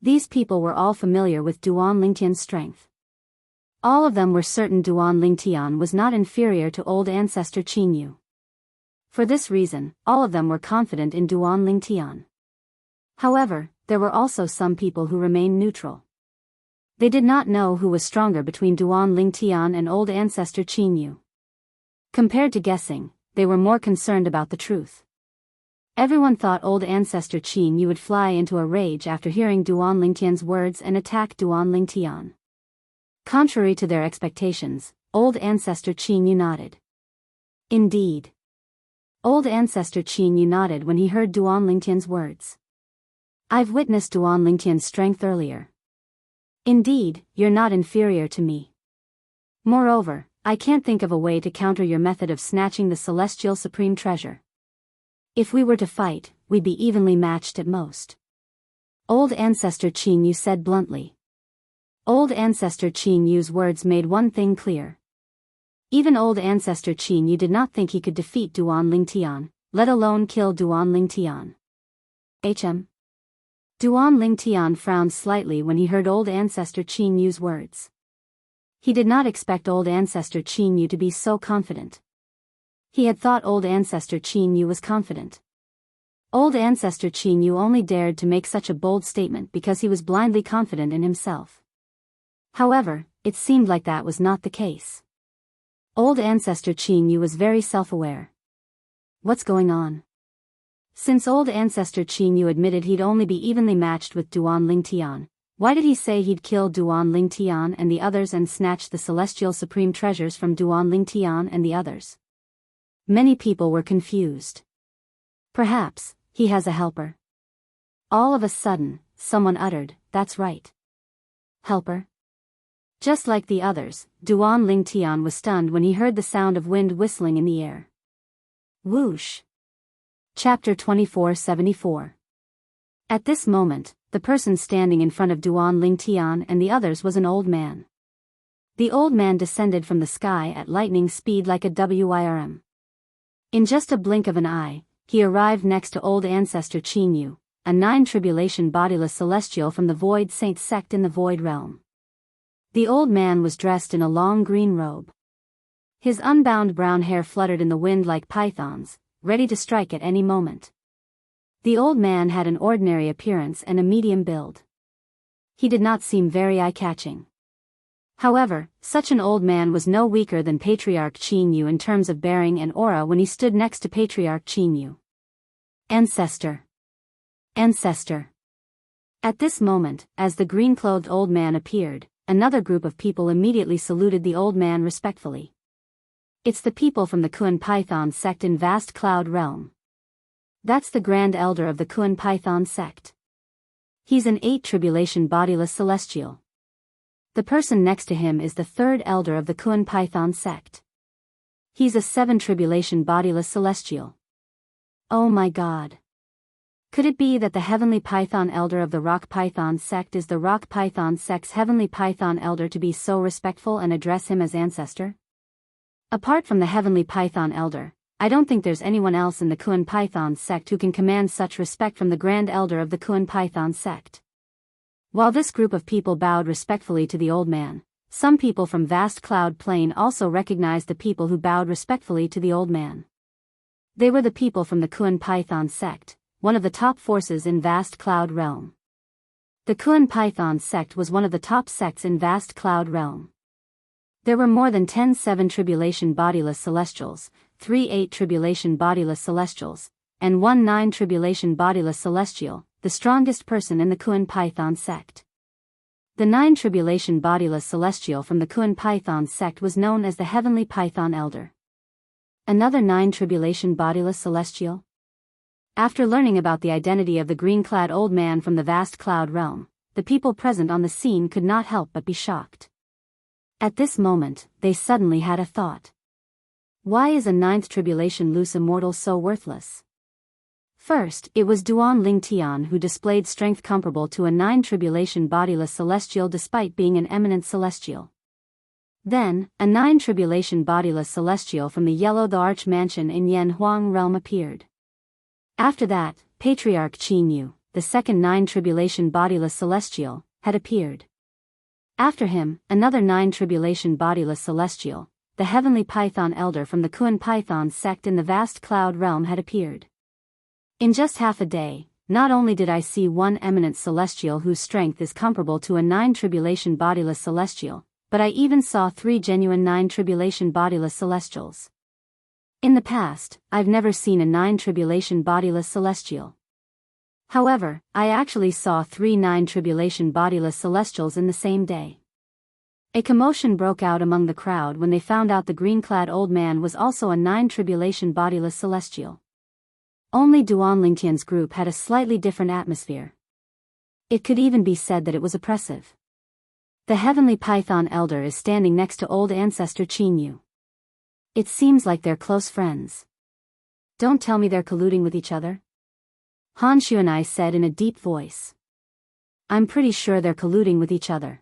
These people were all familiar with Duan Lingtian's strength. All of them were certain Duan Lingtian was not inferior to old ancestor Jianghu. For this reason, all of them were confident in Duan Lingtian. However, there were also some people who remained neutral. They did not know who was stronger between Duan Lingtian and old ancestor Jianghu. Compared to guessing, they were more concerned about the truth. Everyone thought old ancestor Jianghu would fly into a rage after hearing Duan Lingtian's words and attack Duan Lingtian. Contrary to their expectations, old ancestor Jianghu nodded. Indeed. Old ancestor Jianghu nodded when he heard Duan Lingtian's words. I've witnessed Duan Lingtian's strength earlier. Indeed, you're not inferior to me. Moreover, I can't think of a way to counter your method of snatching the celestial supreme treasure. If we were to fight, we'd be evenly matched at most. Old ancestor Jianghu said bluntly. Old ancestor Jianghu's words made one thing clear. Even old ancestor Jianghu did not think he could defeat Duan Lingtian, let alone kill Duan Lingtian. Duan Lingtian frowned slightly when he heard old ancestor Jianghu's words. He did not expect old ancestor Jianghu to be so confident. He had thought old ancestor Jianghu was confident. Old ancestor Jianghu only dared to make such a bold statement because he was blindly confident in himself. However, it seemed like that was not the case. Old ancestor Jianghu was very self-aware. What's going on? Since old ancestor Jianghu admitted he'd only be evenly matched with Duan Lingtian, Why did he say he'd kill Duan Ling Tian and the others and snatch the celestial supreme treasures from Duan Ling Tian and the others? Many people were confused. Perhaps he has a helper. All of a sudden, someone uttered, "That's right. Helper?" Just like the others, Duan Ling Tian was stunned when he heard the sound of wind whistling in the air. Whoosh. Chapter 2474. At this moment, the person standing in front of Duan Ling Tian and the others was an old man. The old man descended from the sky at lightning speed like a WIRM. In just a blink of an eye, he arrived next to old ancestor Jianghu, a nine-tribulation bodiless celestial from the Void Saint sect in the Void Realm. The old man was dressed in a long green robe. His unbound brown hair fluttered in the wind like pythons, ready to strike at any moment. The old man had an ordinary appearance and a medium build. He did not seem very eye-catching. However, such an old man was no weaker than Patriarch Jianghu in terms of bearing and aura when he stood next to Patriarch Jianghu. Ancestor. Ancestor. At this moment, as the green-clothed old man appeared, another group of people immediately saluted the old man respectfully. It's the people from the Kuan Python sect in Vast Cloud Realm. That's the Grand Elder of the Kuan Python sect. He's an 8-tribulation bodiless celestial. The person next to him is the 3rd Elder of the Kuan Python sect. He's a 7-tribulation bodiless celestial. Oh my God. Could it be that the Heavenly Python Elder of the Rock Python sect is the Rock Python sect's Heavenly Python Elder to be so respectful and address him as ancestor? Apart from the Heavenly Python Elder, I don't think there's anyone else in the Kuan Python sect who can command such respect from the Grand Elder of the Kuan Python sect. While this group of people bowed respectfully to the old man, some people from Vast Cloud Plain also recognized the people who bowed respectfully to the old man. They were the people from the Kuan Python sect, one of the top forces in Vast Cloud Realm. The Kuan Python sect was one of the top sects in Vast Cloud Realm. There were more than 10 7-tribulation bodiless celestials, 3 8-tribulation bodiless celestials, and 1 9-tribulation bodiless celestial, the strongest person in the Kuan Python sect. The 9-tribulation bodiless celestial from the Kuan Python sect was known as the Heavenly Python Elder. Another 9-tribulation bodiless celestial? After learning about the identity of the green-clad old man from the Vast Cloud Realm, the people present on the scene could not help but be shocked. At this moment, they suddenly had a thought. Why is a 9th tribulation loose immortal so worthless? First, it was Duan Ling Tian who displayed strength comparable to a 9-tribulation bodiless celestial despite being an eminent celestial. Then, a 9-tribulation bodiless celestial from the Yellow the Arch Mansion in Yanhuang Realm appeared. After that, Patriarch Jianghu, the 2nd 9-tribulation bodiless celestial, had appeared. After him, another 9-tribulation bodiless celestial, the Heavenly Python Elder from the Kuan Python sect in the Vast Cloud Realm had appeared. In just half a day, not only did I see one eminent celestial whose strength is comparable to a 9-tribulation bodiless celestial, but I even saw 3 genuine 9-tribulation bodiless celestials. In the past, I've never seen a 9-tribulation bodiless celestial. However, I actually saw 3 9-tribulation bodiless celestials in the same day. A commotion broke out among the crowd when they found out the green-clad old man was also a 9-tribulation bodiless celestial. Only Duan Lingtian's group had a slightly different atmosphere. It could even be said that it was oppressive. The Heavenly Python Elder is standing next to old ancestor Jianghu. It seems like they're close friends. Don't tell me they're colluding with each other? Han Xuanai said in a deep voice. I'm pretty sure they're colluding with each other.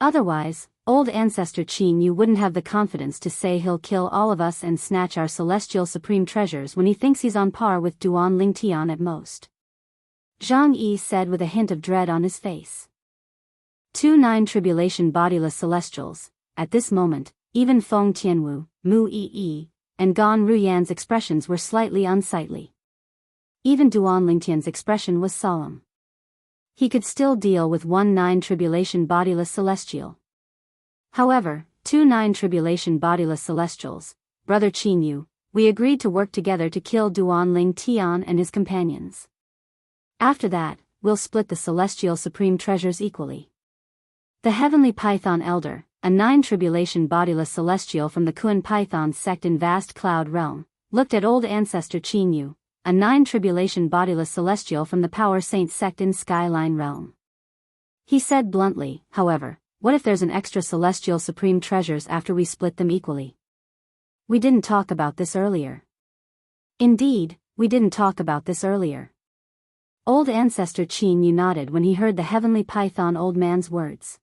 Otherwise, old ancestor Jianghu wouldn't have the confidence to say he'll kill all of us and snatch our celestial supreme treasures when he thinks he's on par with Duan Ling Tian at most. Zhang Yi said with a hint of dread on his face. 2 9-tribulation bodiless celestials. At this moment, even Feng Tianwu, Mu Yi, and Gan Ruyan's expressions were slightly unsightly. Even Duan Lingtian's expression was solemn. He could still deal with 1 9-tribulation bodiless celestial. However, 2 9-tribulation bodiless celestials, Brother Jianghu, we agreed to work together to kill Duan Ling Tian and his companions. After that, we'll split the celestial supreme treasures equally. The heavenly python elder, a 9 tribulation bodiless celestial from the Kun Python sect in vast cloud realm, looked at old ancestor Jianghu, a 9 tribulation bodiless celestial from the Power Saint sect in Skyline realm. He said bluntly, however, what if there's an extra celestial supreme treasures after we split them equally? We didn't talk about this earlier. Indeed, we didn't talk about this earlier. Old ancestor Jianghu nodded when he heard the heavenly python old man's words.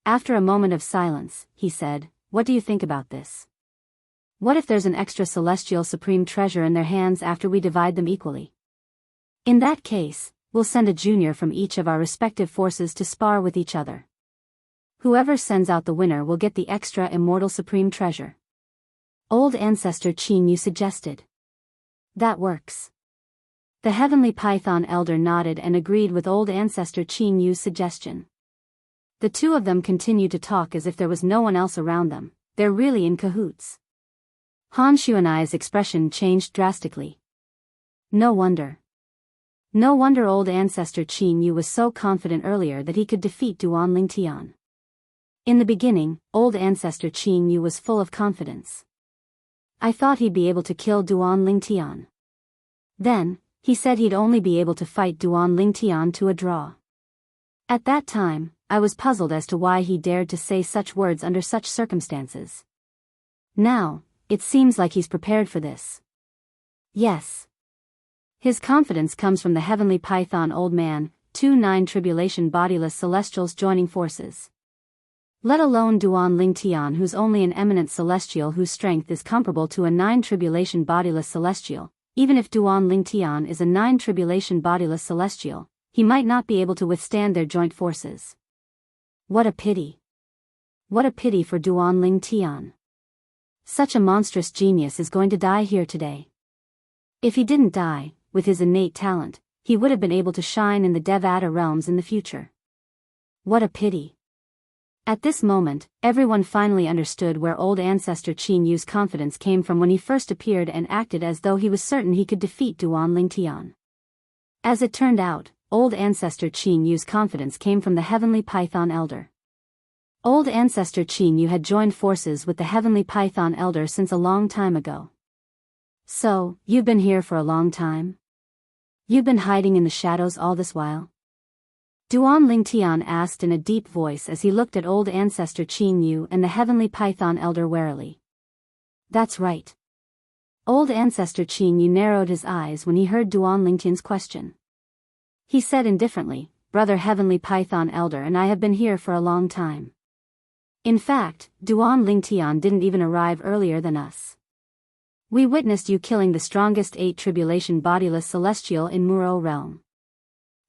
After a moment of silence, he said, what do you think about this? What if there's an extra celestial supreme treasure in their hands after we divide them equally? In that case, we'll send a junior from each of our respective forces to spar with each other. Whoever sends out the winner will get the extra immortal supreme treasure. Old ancestor Jianghu suggested. That works. The heavenly python elder nodded and agreed with old ancestor Jianghu's suggestion. The two of them continued to talk as if there was no one else around them. They're really in cahoots. Han Xuanai's expression changed drastically. No wonder. No wonder old ancestor Jianghu was so confident earlier that he could defeat Duan Lingtian. In the beginning, old ancestor Jianghu was full of confidence. I thought he'd be able to kill Duan Lingtian. Then, he said he'd only be able to fight Duan Lingtian to a draw. At that time, I was puzzled as to why he dared to say such words under such circumstances. Now, it seems like he's prepared for this. Yes. His confidence comes from the heavenly python old man, 2 9 tribulation bodiless celestials joining forces. Let alone Duan Lingtian, who's only an eminent celestial whose strength is comparable to a 9 tribulation bodiless celestial. Even if Duan Lingtian is a 9 tribulation bodiless celestial, he might not be able to withstand their joint forces. What a pity. What a pity for Duan Lingtian. Such a monstrous genius is going to die here today. If he didn't die, with his innate talent, he would have been able to shine in the Devata realms in the future. What a pity. At this moment, everyone finally understood where old ancestor Jianghu's confidence came from when he first appeared and acted as though he was certain he could defeat Duan Lingtian. As it turned out, old ancestor Jianghu's confidence came from the heavenly python elder. Old ancestor Jianghu had joined forces with the heavenly python elder since a long time ago. So, you've been here for a long time? You've been hiding in the shadows all this while? Duan Lingtian asked in a deep voice as he looked at old ancestor Jianghu and the heavenly python elder warily. That's right. Old ancestor Jianghu narrowed his eyes when he heard Duan Lingtian's question. He said indifferently, Brother heavenly python elder and I have been here for a long time. In fact, Duan Lingtian didn't even arrive earlier than us. We witnessed you killing the strongest 8 tribulation bodiless celestial in Muro realm.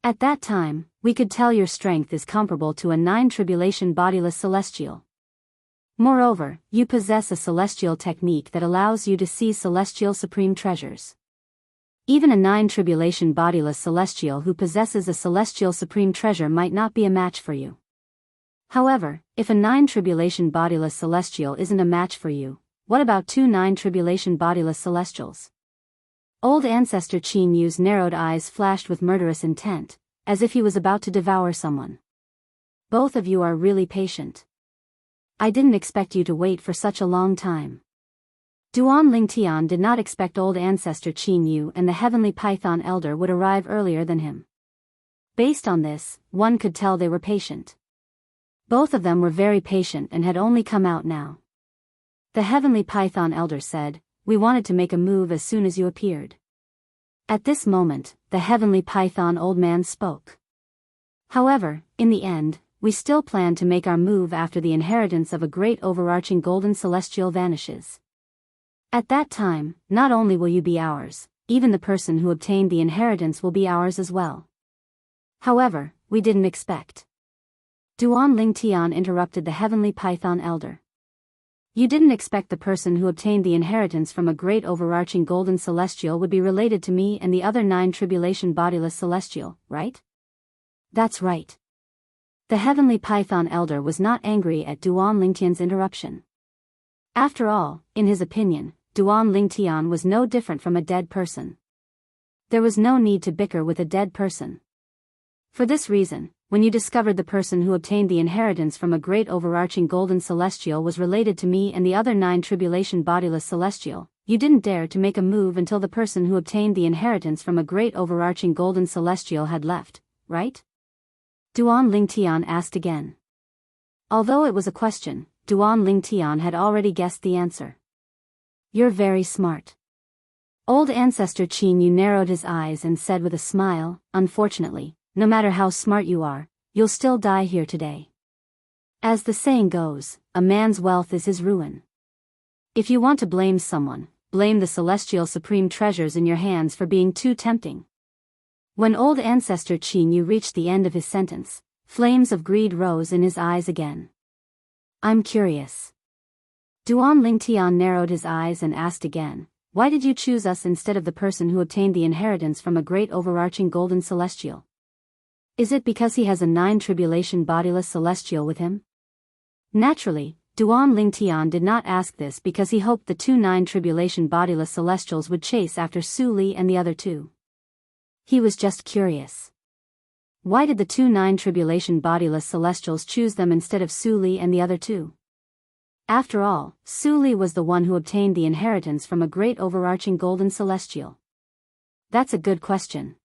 At that time, we could tell your strength is comparable to a 9 tribulation bodiless celestial. Moreover, you possess a celestial technique that allows you to see celestial supreme treasures. Even a 9 tribulation bodiless celestial who possesses a celestial supreme treasure might not be a match for you. However, if a 9 tribulation bodiless celestial isn't a match for you, what about 2 9 tribulation bodiless celestials? Old ancestor Jianghu's narrowed eyes flashed with murderous intent, as if he was about to devour someone. Both of you are really patient. I didn't expect you to wait for such a long time. Duan Lingtian did not expect old ancestor Jianghu and the heavenly python elder would arrive earlier than him. Based on this, one could tell they were patient. Both of them were very patient and had only come out now. The heavenly python elder said, we wanted to make a move as soon as you appeared. At this moment, the heavenly python old man spoke. However, in the end, we still plan to make our move after the inheritance of a great overarching golden celestial vanishes. At that time, not only will you be ours, even the person who obtained the inheritance will be ours as well. However, we didn't expect. Duan Lingtian interrupted the heavenly python elder. You didn't expect the person who obtained the inheritance from a great overarching golden celestial would be related to me and the other 9 tribulation bodiless celestial, right? That's right. The heavenly python elder was not angry at Duan Lingtian's interruption. After all, in his opinion, Duan Lingtian was no different from a dead person. There was no need to bicker with a dead person. For this reason, when you discovered the person who obtained the inheritance from a great overarching golden celestial was related to me and the other 9 tribulation bodiless celestial, you didn't dare to make a move until the person who obtained the inheritance from a great overarching golden celestial had left, right? Duan Lingtian asked again. Although it was a question, Duan Lingtian had already guessed the answer. You're very smart. Old Ancestor Qin Yu narrowed his eyes and said with a smile, unfortunately, no matter how smart you are, you'll still die here today. As the saying goes, a man's wealth is his ruin. If you want to blame someone, blame the celestial supreme treasures in your hands for being too tempting. When old Ancestor Qin Yu reached the end of his sentence, flames of greed rose in his eyes again. I'm curious. Duan Lingtian narrowed his eyes and asked again, why did you choose us instead of the person who obtained the inheritance from a great overarching golden celestial? Is it because he has a 9 tribulation bodiless celestial with him? Naturally, Duan Lingtian did not ask this because he hoped the 2 9 tribulation bodiless celestials would chase after Su Li and the other 2. He was just curious. Why did the 2 9 tribulation bodiless celestials choose them instead of Su Li and the other 2? After all, Su Li was the one who obtained the inheritance from a great overarching golden celestial. That's a good question.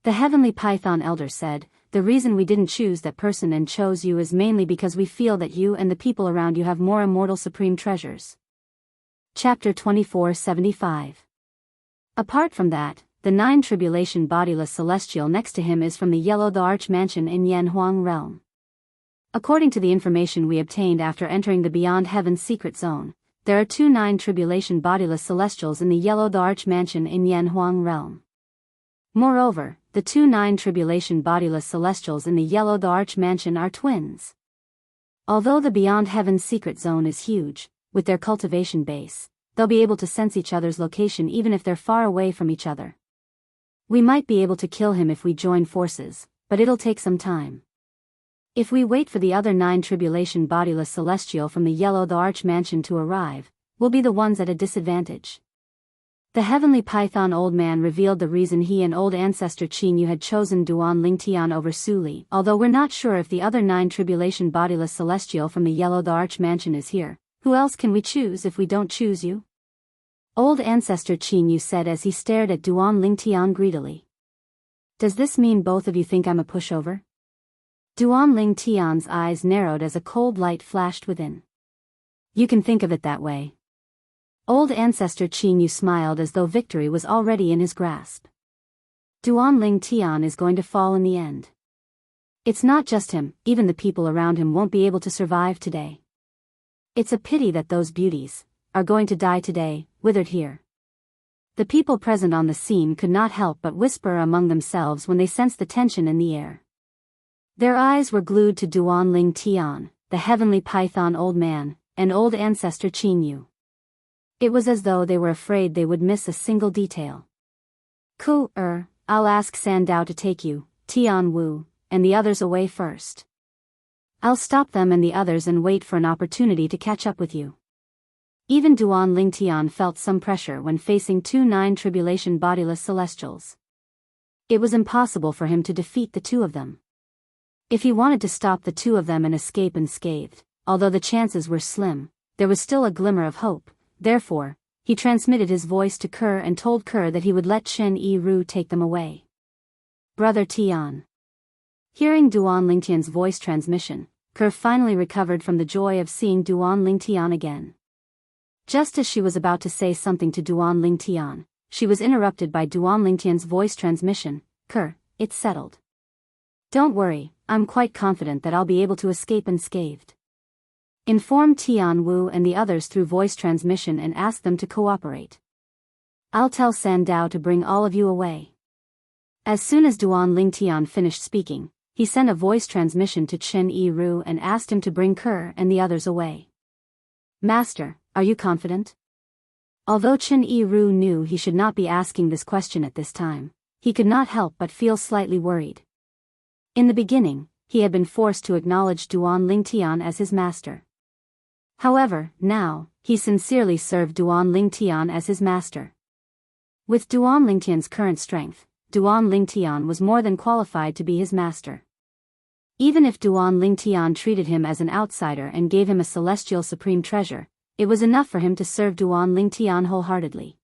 The Heavenly Python Elder said, the reason we didn't choose that person and chose you is mainly because we feel that you and the people around you have more immortal supreme treasures. Chapter 2475. Apart from that, the 9 tribulation bodiless celestial next to him is from the Yellow the Arch Mansion in Yanhuang realm. According to the information we obtained after entering the Beyond Heaven's secret zone, there are 2 9 tribulation bodiless celestials in the Yellow the Arch Mansion in Yanhuang realm. Moreover, the 2 9 tribulation bodiless celestials in the Yellow the Arch Mansion are twins. Although the Beyond Heaven's secret zone is huge, with their cultivation base, they'll be able to sense each other's location even if they're far away from each other. We might be able to kill him if we join forces, but it'll take some time. If we wait for the other 9 tribulation bodiless celestial from the Yellow the Arch Mansion to arrive, we'll be the ones at a disadvantage. The Heavenly Python Old Man revealed the reason he and Old Ancestor Qin Yu had chosen Duan Lingtian over Su Li, although we're not sure if the other 9 tribulation bodiless celestial from the Yellow the Arch Mansion is here. Who else can we choose if we don't choose you? Old Ancestor Qin Yu said as he stared at Duan Lingtian greedily. Does this mean both of you think I'm a pushover? Duan Lingtian's eyes narrowed as a cold light flashed within. You can think of it that way. Old Ancestor Qin Yu smiled as though victory was already in his grasp. Duan Lingtian is going to fall in the end. It's not just him, even the people around him won't be able to survive today. It's a pity that those beauties are going to die today, withered here. The people present on the scene could not help but whisper among themselves when they sensed the tension in the air. Their eyes were glued to Duan Lingtian, the Heavenly Python Old Man, and Old Ancestor Qin Yu. It was as though they were afraid they would miss a single detail. I'll ask Sandao to take you, Tian Wu, and the others away first. I'll stop them and the others and wait for an opportunity to catch up with you. Even Duan Lingtian felt some pressure when facing 2 9 tribulation bodiless celestials. It was impossible for him to defeat the 2 of them. If he wanted to stop the 2 of them and escape unscathed, although the chances were slim, there was still a glimmer of hope. Therefore, he transmitted his voice to Kerr and told Kerr that he would let Chen Yi-Ru take them away. Brother Tian. Hearing Duan Lingtian's voice transmission, Kerr finally recovered from the joy of seeing Duan Lingtian again. Just as she was about to say something to Duan Lingtian, she was interrupted by Duan Lingtian's voice transmission. Kerr, it's settled. Don't worry, I'm quite confident that I'll be able to escape unscathed. Inform Tian Wu and the others through voice transmission and ask them to cooperate. I'll tell Sandao to bring all of you away. As soon as Duan Lingtian finished speaking, he sent a voice transmission to Chen Yi-Ru and asked him to bring Kerr and the others away. Master, are you confident? Although Chen Yi-Ru knew he should not be asking this question at this time, he could not help but feel slightly worried. In the beginning, he had been forced to acknowledge Duan Lingtian as his master. However, now, he sincerely served Duan Lingtian as his master. With Duan Lingtian's current strength, Duan Lingtian was more than qualified to be his master. Even if Duan Lingtian treated him as an outsider and gave him a celestial supreme treasure, it was enough for him to serve Duan Lingtian wholeheartedly.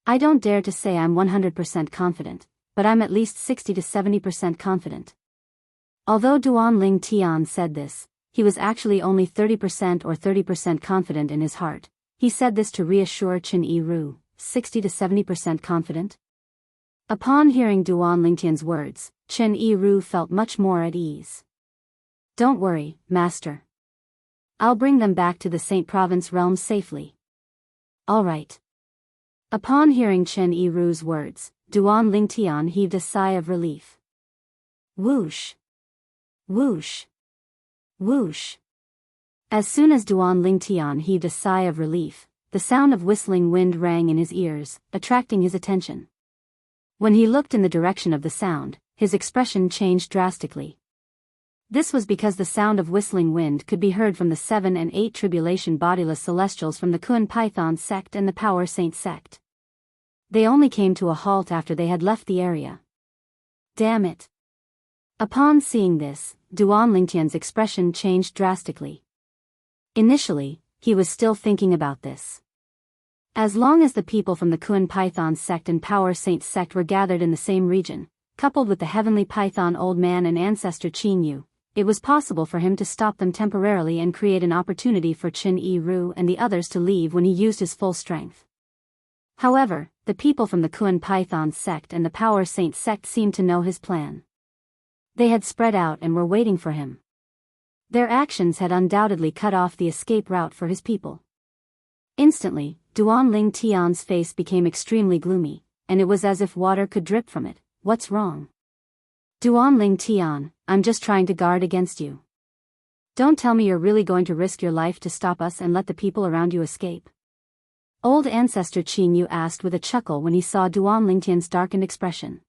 I don't dare to say I'm 100% confident, but I'm at least 60 to 70% confident. Although Duan Lingtian said this, he was actually only 30% or 30% confident in his heart. He said this to reassure Qin Yiru, 60 to 70% confident. Upon hearing Duan Lingtian's words, Qin Yiru felt much more at ease. Don't worry, master. I'll bring them back to the Saint Province realm safely. All right. Upon hearing Qin Yiru's words, Duan Lingtian heaved a sigh of relief. Whoosh! Whoosh! Whoosh! As soon as Duan Lingtian heaved a sigh of relief, the sound of whistling wind rang in his ears, attracting his attention. When he looked in the direction of the sound, his expression changed drastically. This was because the sound of whistling wind could be heard from the 7 and 8 tribulation bodiless celestials from the Kun Python sect and the Power Saint sect. They only came to a halt after they had left the area. Damn it! Upon seeing this, Duan Lingtian's expression changed drastically. Initially, he was still thinking about this. As long as the people from the Kun Python sect and Power Saint sect were gathered in the same region, coupled with the Heavenly Python Old Man and ancestor Qin Yu, it was possible for him to stop them temporarily and create an opportunity for Qin Yiru and the others to leave when he used his full strength. However, the people from the Kun Python sect and the Power Saint sect seemed to know his plan. They had spread out and were waiting for him. Their actions had undoubtedly cut off the escape route for his people. Instantly, Duan Lingtian's face became extremely gloomy, and it was as if water could drip from it. What's wrong? Duan Lingtian, I'm just trying to guard against you. Don't tell me you're really going to risk your life to stop us and let the people around you escape. Old ancestor Qin Yu asked with a chuckle when he saw Duan Lingtian's darkened expression.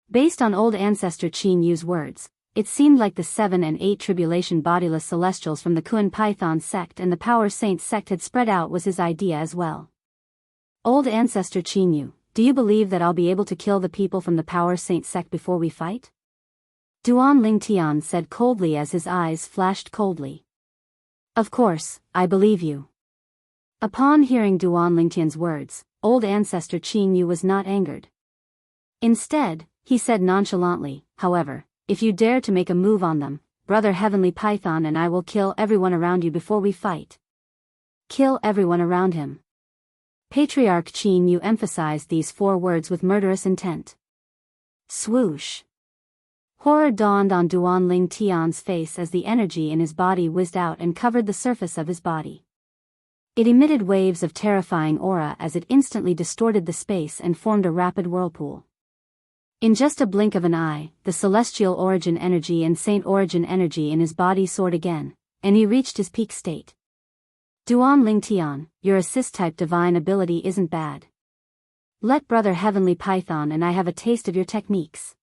Based on old ancestor Qin Yu's words, it seemed like the 7 and 8 tribulation bodiless celestials from the Kun Python sect and the Power Saint sect had spread out was his idea as well. Old ancestor Qin Yu, do you believe that I'll be able to kill the people from the Power Saint sect before we fight? Duan Lingtian said coldly as his eyes flashed coldly. Of course, I believe you. Upon hearing Duan Lingtian's words, old ancestor Qin Yu was not angered. Instead, he said nonchalantly, however, if you dare to make a move on them, Brother Heavenly Python and I will kill everyone around you before we fight. Kill everyone around him. Patriarch Qin Yu emphasized these 4 words with murderous intent. Swoosh. Horror dawned on Duan Lingtian's face as the energy in his body whizzed out and covered the surface of his body. It emitted waves of terrifying aura as it instantly distorted the space and formed a rapid whirlpool. In just a blink of an eye, the celestial origin energy and saint origin energy in his body soared again, and he reached his peak state. Duan Lingtian, your assist-type divine ability isn't bad. Let Brother Heavenly Python and I have a taste of your techniques.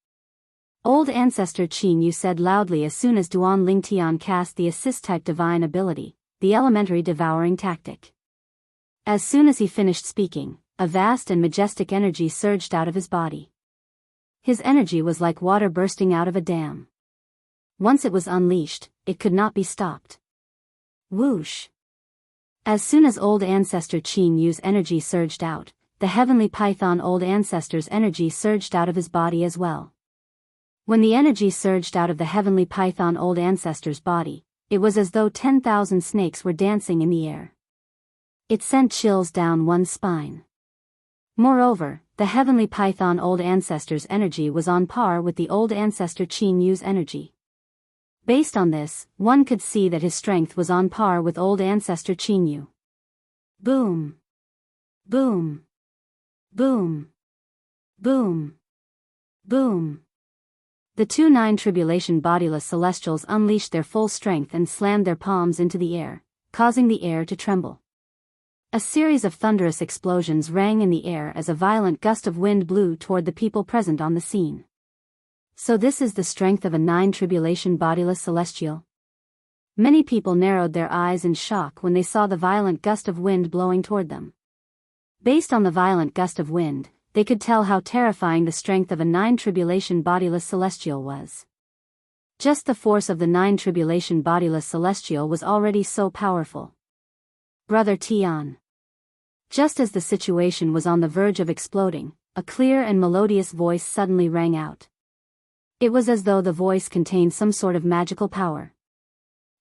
Old ancestor Qin Yu said loudly as soon as Duan Lingtian cast the assist-type divine ability, the elementary devouring tactic. As soon as he finished speaking, a vast and majestic energy surged out of his body. His energy was like water bursting out of a dam. Once it was unleashed, it could not be stopped. Whoosh! As soon as old ancestor Qin Yu's energy surged out, the Heavenly Python old ancestor's energy surged out of his body as well. When the energy surged out of the Heavenly Python old ancestor's body, it was as though 10,000 snakes were dancing in the air. It sent chills down one's spine. Moreover, the Heavenly Python old ancestor's energy was on par with the old ancestor Qin Yu's energy. Based on this, one could see that his strength was on par with old ancestor Qin Yu. Boom! Boom! Boom! Boom! Boom! The 2 9 tribulation bodiless celestials unleashed their full strength and slammed their palms into the air, causing the air to tremble. A series of thunderous explosions rang in the air as a violent gust of wind blew toward the people present on the scene. So this is the strength of a 9 tribulation bodiless celestial? Many people narrowed their eyes in shock when they saw the violent gust of wind blowing toward them. Based on the violent gust of wind, they could tell how terrifying the strength of a 9 tribulation bodiless celestial was. Just the force of the 9 tribulation bodiless celestial was already so powerful. Brother Tian. Just as the situation was on the verge of exploding, a clear and melodious voice suddenly rang out. It was as though the voice contained some sort of magical power.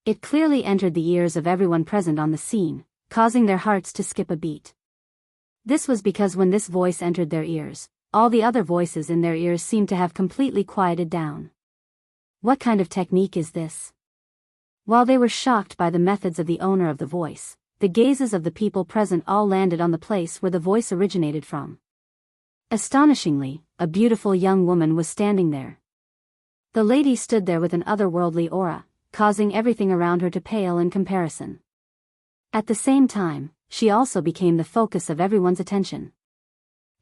It clearly entered the ears of everyone present on the scene, causing their hearts to skip a beat. This was because when this voice entered their ears, all the other voices in their ears seemed to have completely quieted down. What kind of technique is this? While they were shocked by the methods of the owner of the voice, the gazes of the people present all landed on the place where the voice originated from. Astonishingly, a beautiful young woman was standing there. The lady stood there with an otherworldly aura, causing everything around her to pale in comparison. At the same time, she also became the focus of everyone's attention.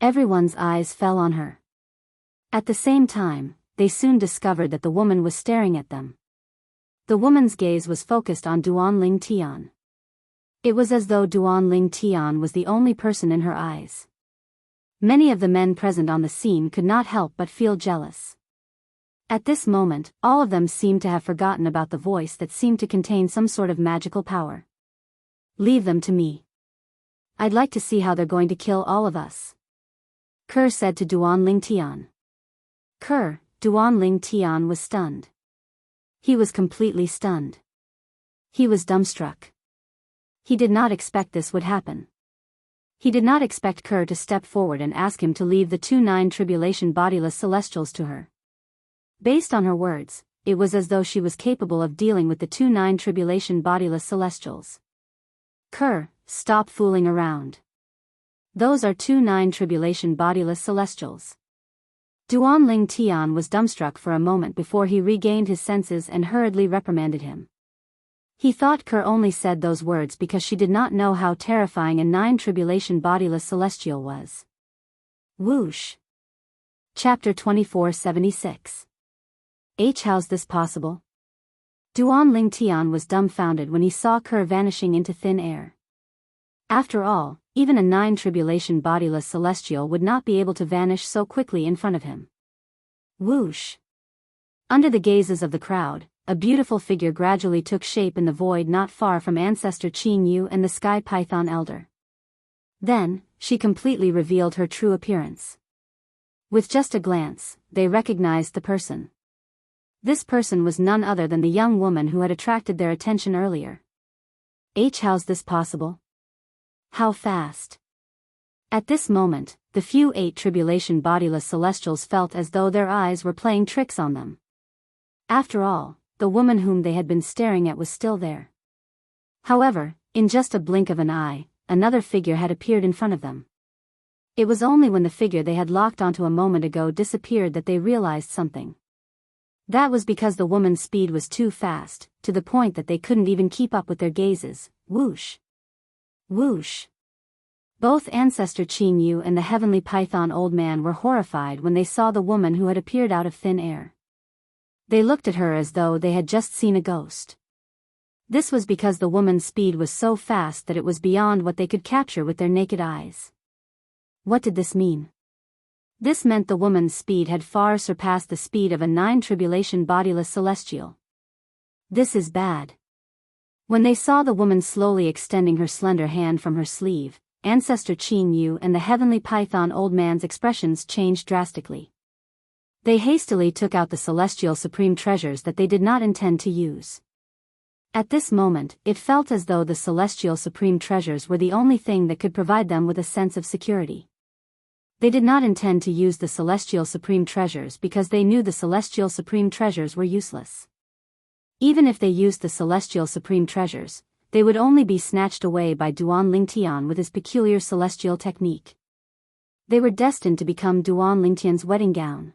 Everyone's eyes fell on her. At the same time, they soon discovered that the woman was staring at them. The woman's gaze was focused on Duanling Tian. It was as though Duanling Tian was the only person in her eyes. Many of the men present on the scene could not help but feel jealous. At this moment, all of them seemed to have forgotten about the voice that seemed to contain some sort of magical power. Leave them to me. I'd like to see how they're going to kill all of us. Kerr said to Duanling Tian. Duanling Tian was stunned. He was completely stunned. He was dumbstruck. He did not expect this would happen. He did not expect Kerr to step forward and ask him to leave the 2 9 tribulation bodiless celestials to her. Based on her words, it was as though she was capable of dealing with the 2 9 tribulation bodiless celestials. Kerr, stop fooling around. Those are 2 9 tribulation bodiless celestials. Duanling Tian was dumbstruck for a moment before he regained his senses and hurriedly reprimanded him. He thought Kerr only said those words because she did not know how terrifying a 9 tribulation bodiless celestial was. Whoosh. Chapter 2476. How's this possible? Duanling Tian was dumbfounded when he saw Kerr vanishing into thin air. After all, even a 9 tribulation bodiless celestial would not be able to vanish so quickly in front of him. Whoosh. Under the gazes of the crowd, a beautiful figure gradually took shape in the void not far from Ancestor Jianghu and the Sky Python Elder. Then, she completely revealed her true appearance. With just a glance, they recognized the person. This person was none other than the young woman who had attracted their attention earlier. How's this possible? How fast? At this moment, the few 8 tribulation bodiless celestials felt as though their eyes were playing tricks on them. After all, the woman whom they had been staring at was still there. However, in just a blink of an eye, another figure had appeared in front of them. It was only when the figure they had locked onto a moment ago disappeared that they realized something. That was because the woman's speed was too fast, to the point that they couldn't even keep up with their gazes. Whoosh. Whoosh. Both Ancestor Jianghu and the Heavenly Python Old Man were horrified when they saw the woman who had appeared out of thin air. They looked at her as though they had just seen a ghost. This was because the woman's speed was so fast that it was beyond what they could capture with their naked eyes. What did this mean? This meant the woman's speed had far surpassed the speed of a 9 tribulation bodiless celestial. This is bad. When they saw the woman slowly extending her slender hand from her sleeve, Ancestor Jianghu and the Heavenly Python Old Man's expressions changed drastically. They hastily took out the celestial supreme treasures that they did not intend to use. At this moment, it felt as though the celestial supreme treasures were the only thing that could provide them with a sense of security. They did not intend to use the celestial supreme treasures because they knew the celestial supreme treasures were useless. Even if they used the celestial supreme treasures, they would only be snatched away by Duanling Tian with his peculiar celestial technique. They were destined to become Duanling Tian's wedding gown.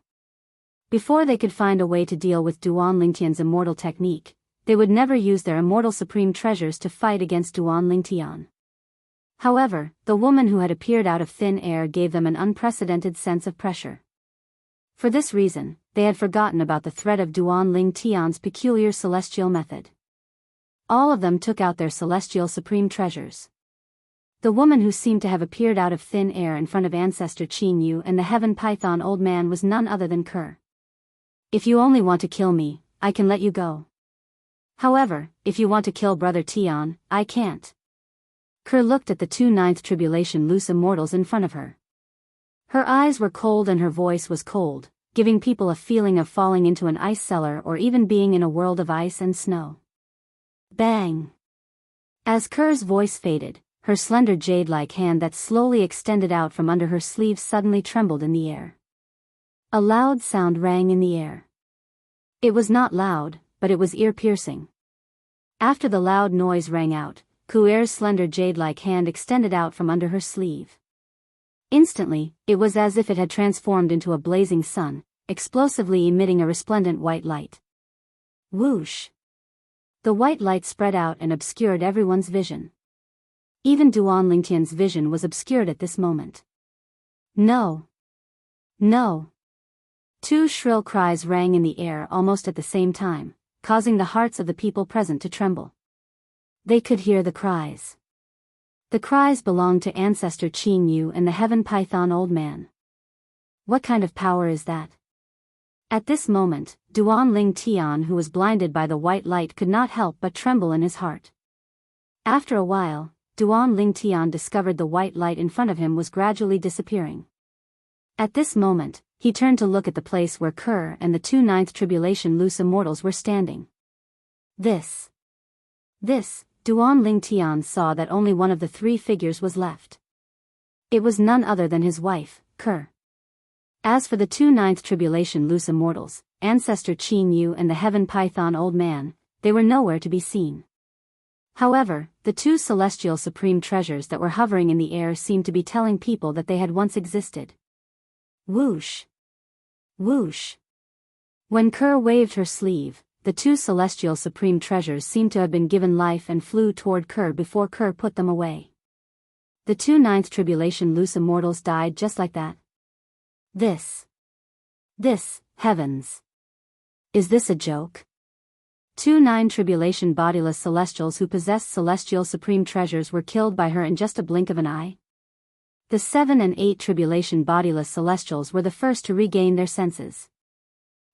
Before they could find a way to deal with Duanling Tian's immortal technique, they would never use their immortal supreme treasures to fight against Duanling Tian. However, the woman who had appeared out of thin air gave them an unprecedented sense of pressure. For this reason, they had forgotten about the threat of Duanling Tian's peculiar celestial method. All of them took out their celestial supreme treasures. The woman who seemed to have appeared out of thin air in front of Ancestor Qin Yu and the Heaven Python old man was none other than Kerr. If you only want to kill me, I can let you go. However, if you want to kill Brother Tian, I can't. Kerr looked at the two Ninth Tribulation loose immortals in front of her. Her eyes were cold and her voice was cold, giving people a feeling of falling into an ice cellar or even being in a world of ice and snow. Bang! As Kerr's voice faded, her slender jade-like hand that slowly extended out from under her sleeve suddenly trembled in the air. A loud sound rang in the air. It was not loud, but it was ear-piercing. After the loud noise rang out, Kuer's slender jade-like hand extended out from under her sleeve. Instantly, it was as if it had transformed into a blazing sun, explosively emitting a resplendent white light. Whoosh! The white light spread out and obscured everyone's vision. Even Duan Lingtian's vision was obscured at this moment. No! No! Two shrill cries rang in the air almost at the same time, causing the hearts of the people present to tremble. They could hear the cries. The cries belonged to Ancestor Qin Yu and the Heaven Python old man. What kind of power is that? At this moment, Duan Ling Tian, who was blinded by the white light, could not help but tremble in his heart. After a while, Duan Ling Tian discovered the white light in front of him was gradually disappearing. At this moment, he turned to look at the place where Kerr and the two Ninth Tribulation loose immortals were standing. This, Duan Ling Tian saw that only one of the three figures was left. It was none other than his wife, Kerr. As for the two Ninth Tribulation loose immortals, Ancestor Qin Yu and the Heaven Python old man, they were nowhere to be seen. However, the two celestial supreme treasures that were hovering in the air seemed to be telling people that they had once existed. Whoosh! Whoosh! When Kerr waved her sleeve, the two celestial supreme treasures seemed to have been given life and flew toward Kerr before Kerr put them away. The two Ninth Tribulation loose immortals died just like that. This, heavens! Is this a joke? Two Nine Tribulation bodiless celestials who possessed celestial supreme treasures were killed by her in just a blink of an eye? The 7 and 8 Tribulation bodiless celestials were the first to regain their senses.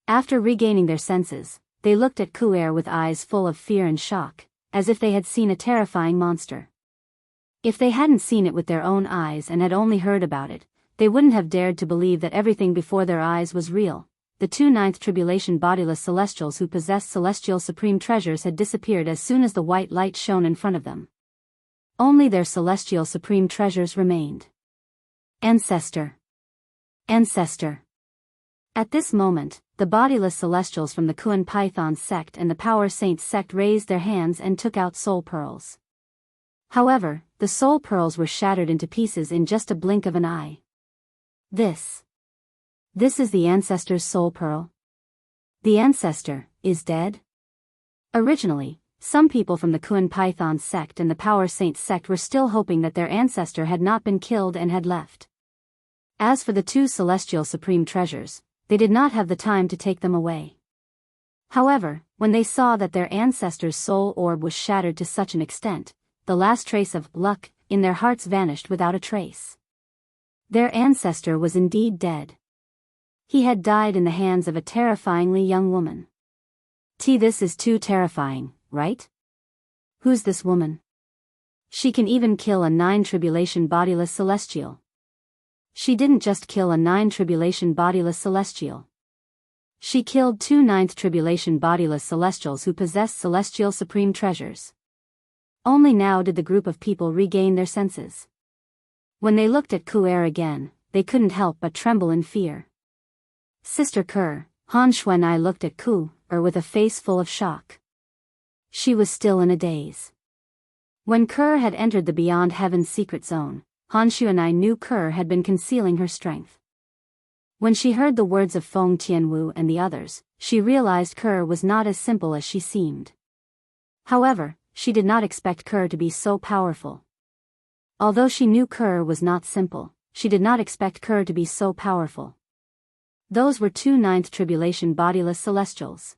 After regaining their senses, they looked at Kuer with eyes full of fear and shock, as if they had seen a terrifying monster. If they hadn't seen it with their own eyes and had only heard about it, they wouldn't have dared to believe that everything before their eyes was real. The two Ninth Tribulation bodiless celestials who possessed celestial supreme treasures had disappeared as soon as the white light shone in front of them. Only their celestial supreme treasures remained. Ancestor! Ancestor! At this moment, the bodiless celestials from the Kuan Python sect and the Power Saints sect raised their hands and took out soul pearls. However, the soul pearls were shattered into pieces in just a blink of an eye. This is the Ancestor's soul pearl? The Ancestor is dead? Originally, some people from the Kuan Python sect and the Power Saints sect were still hoping that their ancestor had not been killed and had left. As for the two celestial supreme treasures, they did not have the time to take them away. However, when they saw that their ancestor's soul orb was shattered to such an extent, the last trace of luck in their hearts vanished without a trace. Their ancestor was indeed dead. He had died in the hands of a terrifyingly young woman. This is too terrifying, right? Who's this woman? She can even kill a 9 Tribulation bodiless celestial. She didn't just kill a 9 Tribulation bodiless celestial. She killed 2 9th Tribulation bodiless celestials who possessed celestial supreme treasures. Only now did the group of people regain their senses. When they looked at Kuer again, they couldn't help but tremble in fear. Sister Kerr, Han Xuanai looked at Kuer with a face full of shock. She was still in a daze. When Kerr had entered the Beyond Heaven's secret zone, Han Xuanai knew Kerr had been concealing her strength. When she heard the words of Feng Tianwu and the others, she realized Kerr was not as simple as she seemed. However, she did not expect Kerr to be so powerful. Although she knew Kerr was not simple, she did not expect Kerr to be so powerful. Those were 2 9th Tribulation bodiless celestials.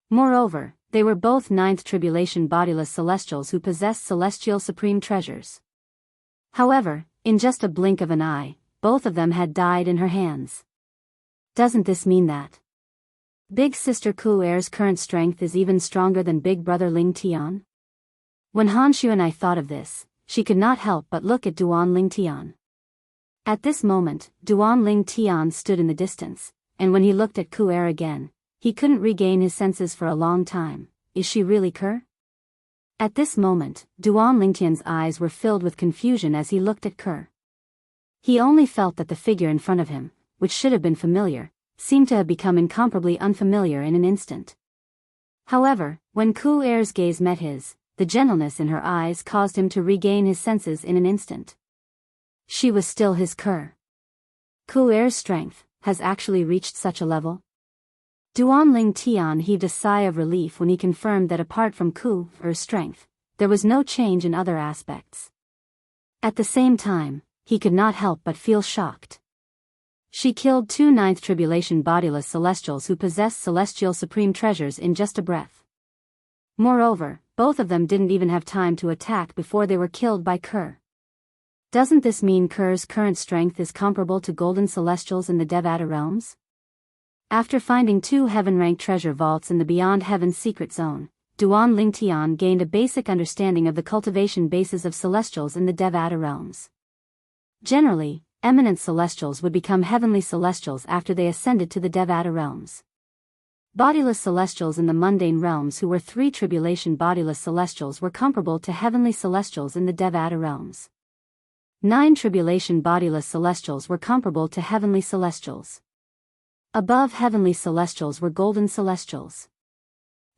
Moreover, they were both 9th Tribulation bodiless celestials who possessed celestial supreme treasures. However, in just a blink of an eye, both of them had died in her hands. Doesn't this mean that Big Sister Ku Er's current strength is even stronger than Big Brother Ling Tian? When Han Xuanai thought of this, she could not help but look at Duan Ling Tian. At this moment, Duan Ling Tian stood in the distance, and when he looked at Ku Er again, he couldn't regain his senses for a long time. Is she really Kerr? At this moment, Duan Ling Tian's eyes were filled with confusion as he looked at Kerr. He only felt that the figure in front of him, which should have been familiar, seemed to have become incomparably unfamiliar in an instant. However, when Ku Er's gaze met his, the gentleness in her eyes caused him to regain his senses in an instant. She was still his Kerr. Ku Er's strength has actually reached such a level? Duan Ling Tian heaved a sigh of relief when he confirmed that apart from Ku Er's strength, there was no change in other aspects. At the same time, he could not help but feel shocked. She killed 2 ninth tribulation bodiless celestials who possessed celestial supreme treasures in just a breath. Moreover, both of them didn't even have time to attack before they were killed by Kerr. Doesn't this mean Kerr's current strength is comparable to golden celestials in the Devata realms? After finding 2 heaven-ranked treasure vaults in the Beyond Heaven secret zone, Duan Ling Tian gained a basic understanding of the cultivation bases of celestials in the Devata realms. Generally, eminent celestials would become heavenly celestials after they ascended to the Devata realms. Bodiless celestials in the mundane realms who were 3 tribulation bodiless celestials were comparable to heavenly celestials in the Devata realms. 9 tribulation bodiless celestials were comparable to heavenly celestials. Above heavenly celestials were golden celestials.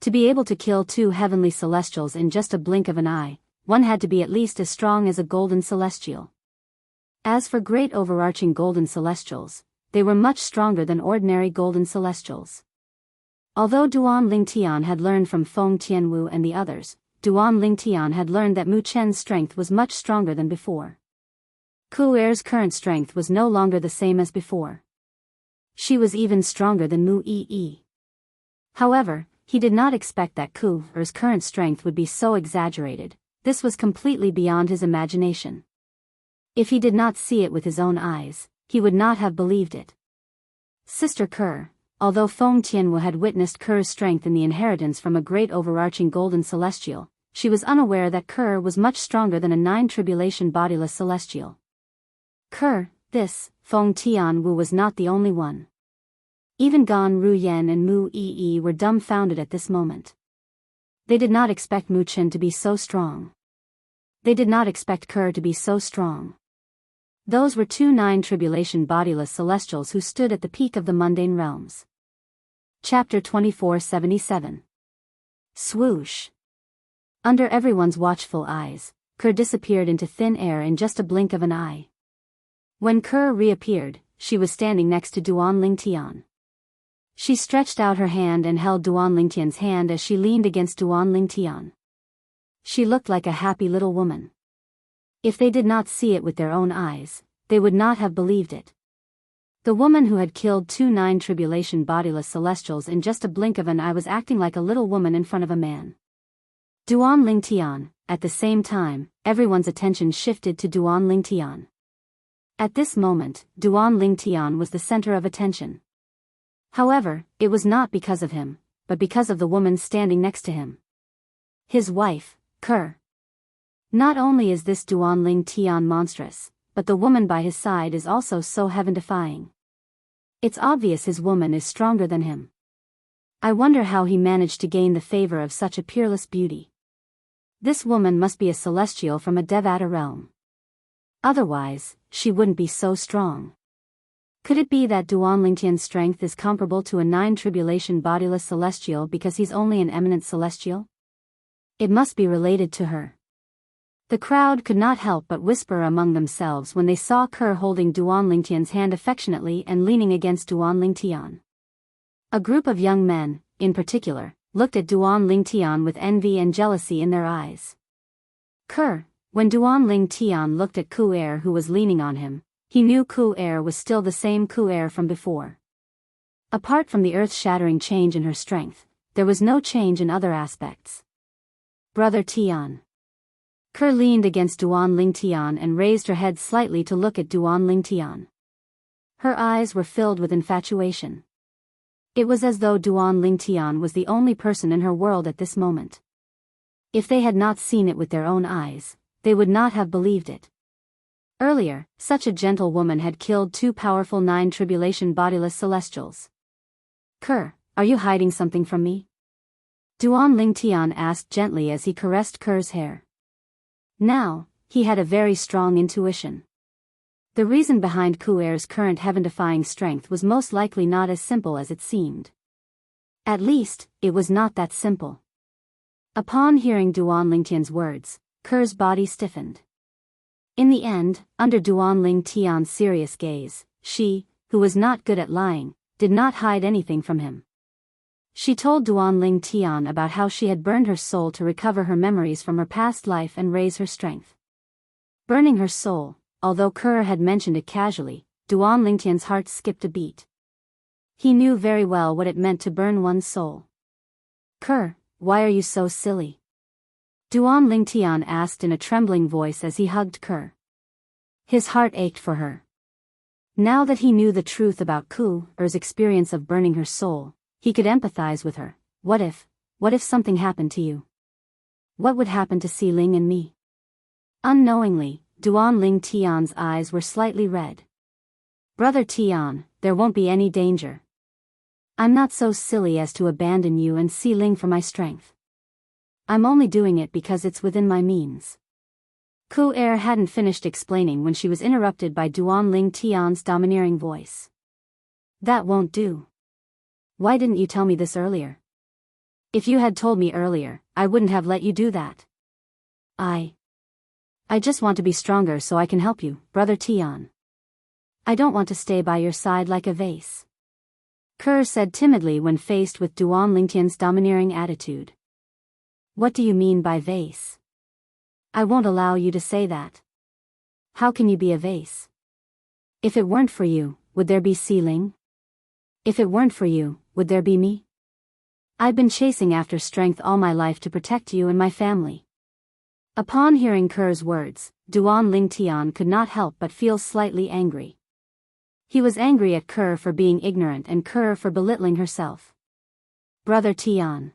To be able to kill 2 heavenly celestials in just a blink of an eye, one had to be at least as strong as a golden celestial. As for great overarching golden celestials, they were much stronger than ordinary golden celestials. Although Duan Ling Tian had learned from Feng Tianwu and the others, Duan Ling Tian had learned that Mu Chen's strength was much stronger than before. Ku Er's current strength was no longer the same as before. She was even stronger than Mu Yi. However, he did not expect that Ku Er's current strength would be so exaggerated. This was completely beyond his imagination. If he did not see it with his own eyes, he would not have believed it. Sister Kerr, although Feng Tianwu had witnessed Kerr's strength in the inheritance from a great overarching golden celestial, she was unaware that Kerr was much stronger than a 9 tribulation bodiless celestial. Kerr, this, Feng Tianwu was not the only one. Even Gan Ruyen and Mu Yi were dumbfounded at this moment. They did not expect Mu Chen to be so strong. They did not expect Kerr to be so strong. Those were 2 9 tribulation bodiless celestials who stood at the peak of the mundane realms. Chapter 2477. Swoosh. Under everyone's watchful eyes, Kerr disappeared into thin air in just a blink of an eye. When Kerr reappeared, she was standing next to Duan Ling Tian. She stretched out her hand and held Duan Ling Tian's hand as she leaned against Duan Ling Tian. She looked like a happy little woman. If they did not see it with their own eyes, they would not have believed it. The woman who had killed 2 9 tribulation bodiless celestials in just a blink of an eye was acting like a little woman in front of a man. Duan Ling Tian, at the same time, everyone's attention shifted to Duan Ling Tian. At this moment, Duan Ling Tian was the center of attention. However, it was not because of him, but because of the woman standing next to him. His wife, Kerr. Not only is this Duan Ling Tian monstrous, but the woman by his side is also so heaven-defying. It's obvious his woman is stronger than him. I wonder how he managed to gain the favor of such a peerless beauty. This woman must be a celestial from a Devata realm. Otherwise, she wouldn't be so strong. Could it be that Duan Ling Tian's strength is comparable to a 9 tribulation bodiless celestial because he's only an eminent celestial? It must be related to her. The crowd could not help but whisper among themselves when they saw Kerr holding Duan Ling Tian's hand affectionately and leaning against Duan Ling Tian. A group of young men, in particular, looked at Duan Ling Tian with envy and jealousy in their eyes. Kerr, when Duan Ling Tian looked at Ku Er who was leaning on him, he knew Ku Er was still the same Ku Er from before. Apart from the earth-shattering change in her strength, there was no change in other aspects. Brother Tian. Ke leaned against Duan Lingtian and raised her head slightly to look at Duan Lingtian. Her eyes were filled with infatuation. It was as though Duan Lingtian was the only person in her world at this moment. If they had not seen it with their own eyes, they would not have believed it. Earlier, such a gentle woman had killed 2 powerful 9 tribulation bodiless celestials. Ke, are you hiding something from me? Duan Lingtian asked gently as he caressed Ke's hair. Now, he had a very strong intuition. The reason behind Kuer's current heaven-defying strength was most likely not as simple as it seemed. At least, it was not that simple. Upon hearing Duan Lingtian's words, Ke's body stiffened. In the end, under Duan Lingtian's serious gaze, she, who was not good at lying, did not hide anything from him. She told Duan Lingtian about how she had burned her soul to recover her memories from her past life and raise her strength. Burning her soul, although Ke had mentioned it casually, Duan Lingtian's heart skipped a beat. He knew very well what it meant to burn one's soul. Ke, why are you so silly? Duan Lingtian asked in a trembling voice as he hugged Ke. His heart ached for her. Now that he knew the truth about Kuer's experience of burning her soul, he could empathize with her. What if something happened to you? What would happen to Ling and me? Unknowingly, Duan Lingtian's eyes were slightly red. Brother Tian, there won't be any danger. I'm not so silly as to abandon you and Ling for my strength. I'm only doing it because it's within my means. Kuer hadn't finished explaining when she was interrupted by Duan Lingtian's domineering voice. That won't do. Why didn't you tell me this earlier? If you had told me earlier, I wouldn't have let you do that. I just want to be stronger so I can help you, Brother Tian. I don't want to stay by your side like a vase. Ke said timidly when faced with Duan Lingtian's domineering attitude. What do you mean by vase? I won't allow you to say that. How can you be a vase? If it weren't for you, would there be Ling? If it weren't for you, would there be me? I've been chasing after strength all my life to protect you and my family. Upon hearing Ke's words, Duan Lingtian could not help but feel slightly angry. He was angry at Ke for being ignorant and Ke for belittling herself. Brother Tian.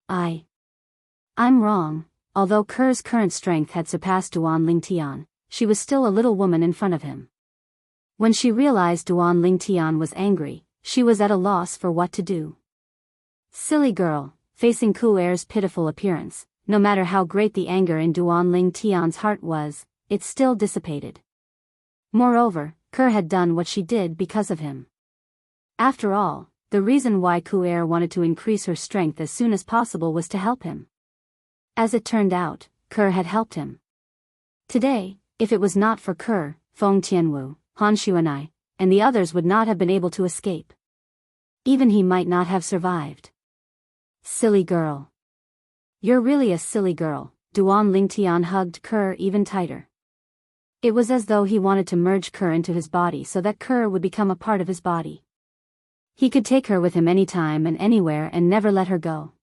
I'm wrong. Although Ke's current strength had surpassed Duan Lingtian, she was still a little woman in front of him. When she realized Duan Lingtian was angry, she was at a loss for what to do. Silly girl, facing Kuer's pitiful appearance, no matter how great the anger in Duan Lingtian's heart was, it still dissipated. Moreover, Ke had done what she did because of him. After all, the reason why Kuer wanted to increase her strength as soon as possible was to help him. As it turned out, Ke had helped him. Today, if it was not for Ke, Feng Tianwu, Han Xuanai, and the others would not have been able to escape. Even he might not have survived. Silly girl. You're really a silly girl, Duan Lingtian hugged Ke even tighter. It was as though he wanted to merge Ke into his body so that Ke would become a part of his body. He could take her with him anytime and anywhere and never let her go.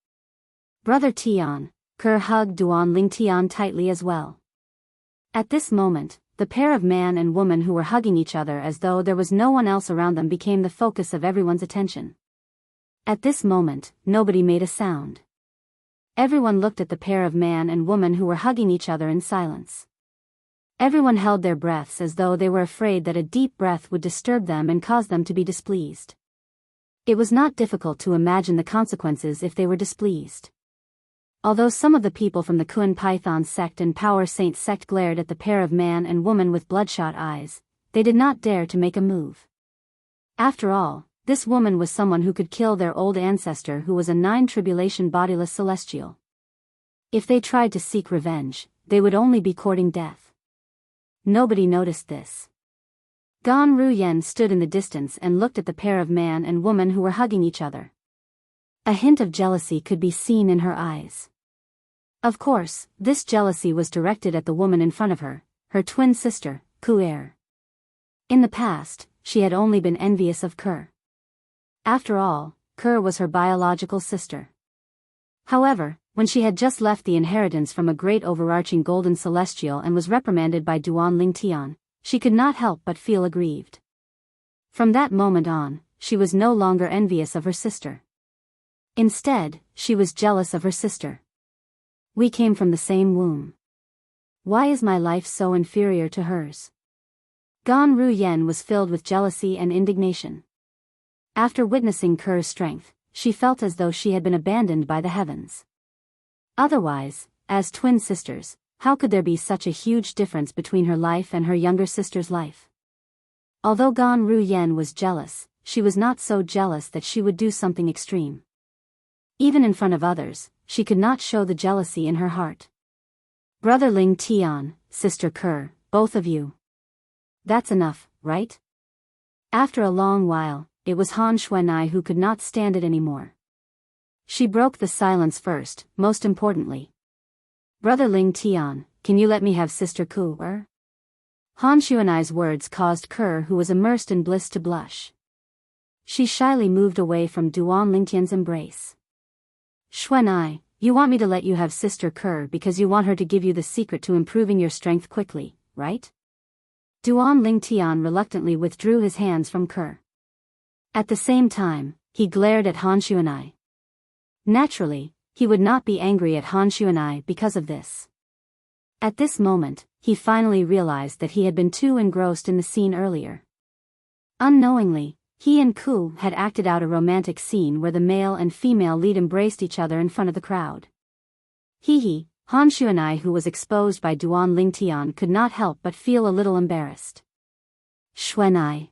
Brother Tian, Ke hugged Duan Lingtian tightly as well. At this moment, the pair of man and woman who were hugging each other as though there was no one else around them became the focus of everyone's attention. At this moment, nobody made a sound. Everyone looked at the pair of man and woman who were hugging each other in silence. Everyone held their breaths as though they were afraid that a deep breath would disturb them and cause them to be displeased. It was not difficult to imagine the consequences if they were displeased. Although some of the people from the Kun Python sect and Power Saint sect glared at the pair of man and woman with bloodshot eyes, they did not dare to make a move. After all, this woman was someone who could kill their old ancestor who was a 9 tribulation bodiless celestial. If they tried to seek revenge, they would only be courting death. Nobody noticed this. Gan Ruyen stood in the distance and looked at the pair of man and woman who were hugging each other. A hint of jealousy could be seen in her eyes. Of course, this jealousy was directed at the woman in front of her, her twin sister, Kuer. In the past, she had only been envious of Ke. After all, Ke was her biological sister. However, when she had just left the inheritance from a great overarching golden celestial and was reprimanded by Duan Lingtian, she could not help but feel aggrieved. From that moment on, she was no longer envious of her sister. Instead, she was jealous of her sister. We came from the same womb. Why is my life so inferior to hers? Gan Ruyen was filled with jealousy and indignation. After witnessing Ker's strength, she felt as though she had been abandoned by the heavens. Otherwise, as twin sisters, how could there be such a huge difference between her life and her younger sister's life? Although Gan Ruyen was jealous, she was not so jealous that she would do something extreme. Even in front of others, she could not show the jealousy in her heart. Brother Ling Tian, Sister Ker, both of you. That's enough, right? After a long while, it was Han Xuanai who could not stand it anymore. She broke the silence first, most importantly. Brother Ling Tian, can you let me have Sister Ker? Han Xuanai's words caused Ker, who was immersed in bliss, to blush. She shyly moved away from Duan Lingtian's embrace. Xuanai, you want me to let you have Sister Ker because you want her to give you the secret to improving your strength quickly, right? Duan Lingtian reluctantly withdrew his hands from Ker. At the same time, he glared at Han Xuanai. Naturally, he would not be angry at Han Xuanai because of this. At this moment, he finally realized that he had been too engrossed in the scene earlier. Unknowingly, he and Ku had acted out a romantic scene where the male and female lead embraced each other in front of the crowd. Han Xuanai, who was exposed by Duan Lingtian, could not help but feel a little embarrassed. Xuanai.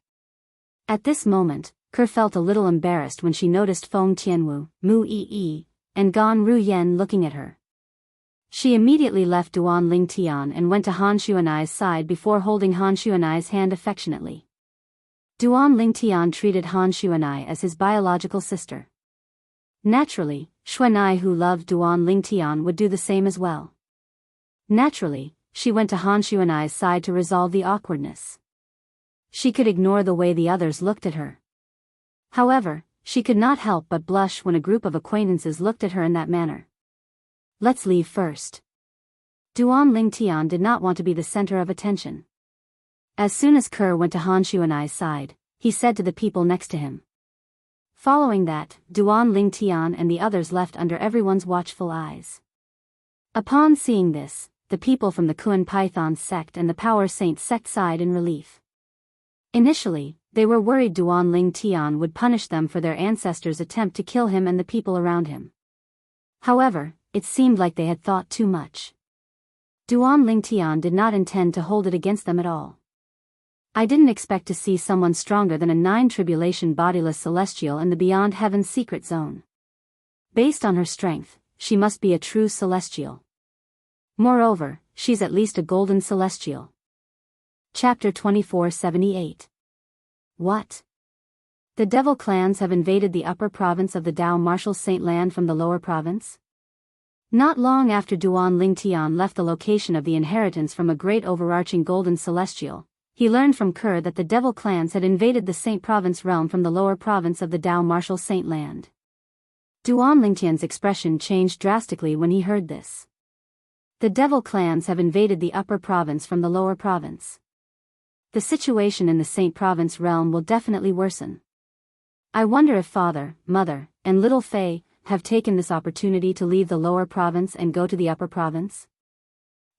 At this moment, Ker felt a little embarrassed when she noticed Feng Tianwu, Mu Yi, and Gan Ruyen looking at her. She immediately left Duan Lingtian and went to Han Xuanai's side before holding Han Xuanai's hand affectionately. Duan Lingtian treated Han Xuanai as his biological sister. Naturally, Xuanai, who loved Duan Lingtian, would do the same as well. Naturally, she went to Han Xuanai's side to resolve the awkwardness. She could ignore the way the others looked at her. However, she could not help but blush when a group of acquaintances looked at her in that manner. Let's leave first. Duan Lingtian did not want to be the center of attention. As soon as Ker went to Han Xuanai's side, he said to the people next to him. Following that, Duan Lingtian and the others left under everyone's watchful eyes. Upon seeing this, the people from the Kuan Python sect and the Power Saint sect sighed in relief. Initially, they were worried Duan Lingtian would punish them for their ancestors' attempt to kill him and the people around him. However, it seemed like they had thought too much. Duan Lingtian did not intend to hold it against them at all. I didn't expect to see someone stronger than a 9 tribulation bodiless celestial in the Beyond Heaven's secret zone. Based on her strength, she must be a true celestial. Moreover, she's at least a golden celestial. Chapter 2478. What? The devil clans have invaded the upper province of the Dao Martial Saint Land from the lower province? Not long after Duan Lingtian left the location of the inheritance from a great overarching golden celestial, he learned from Ker that the devil clans had invaded the Saint Province realm from the lower province of the Dao Martial Saint Land. Duan Lingtian's expression changed drastically when he heard this. The devil clans have invaded the upper province from the lower province. The situation in the Saint Province realm will definitely worsen. I wonder if Father, Mother, and Little Fei have taken this opportunity to leave the lower province and go to the upper province.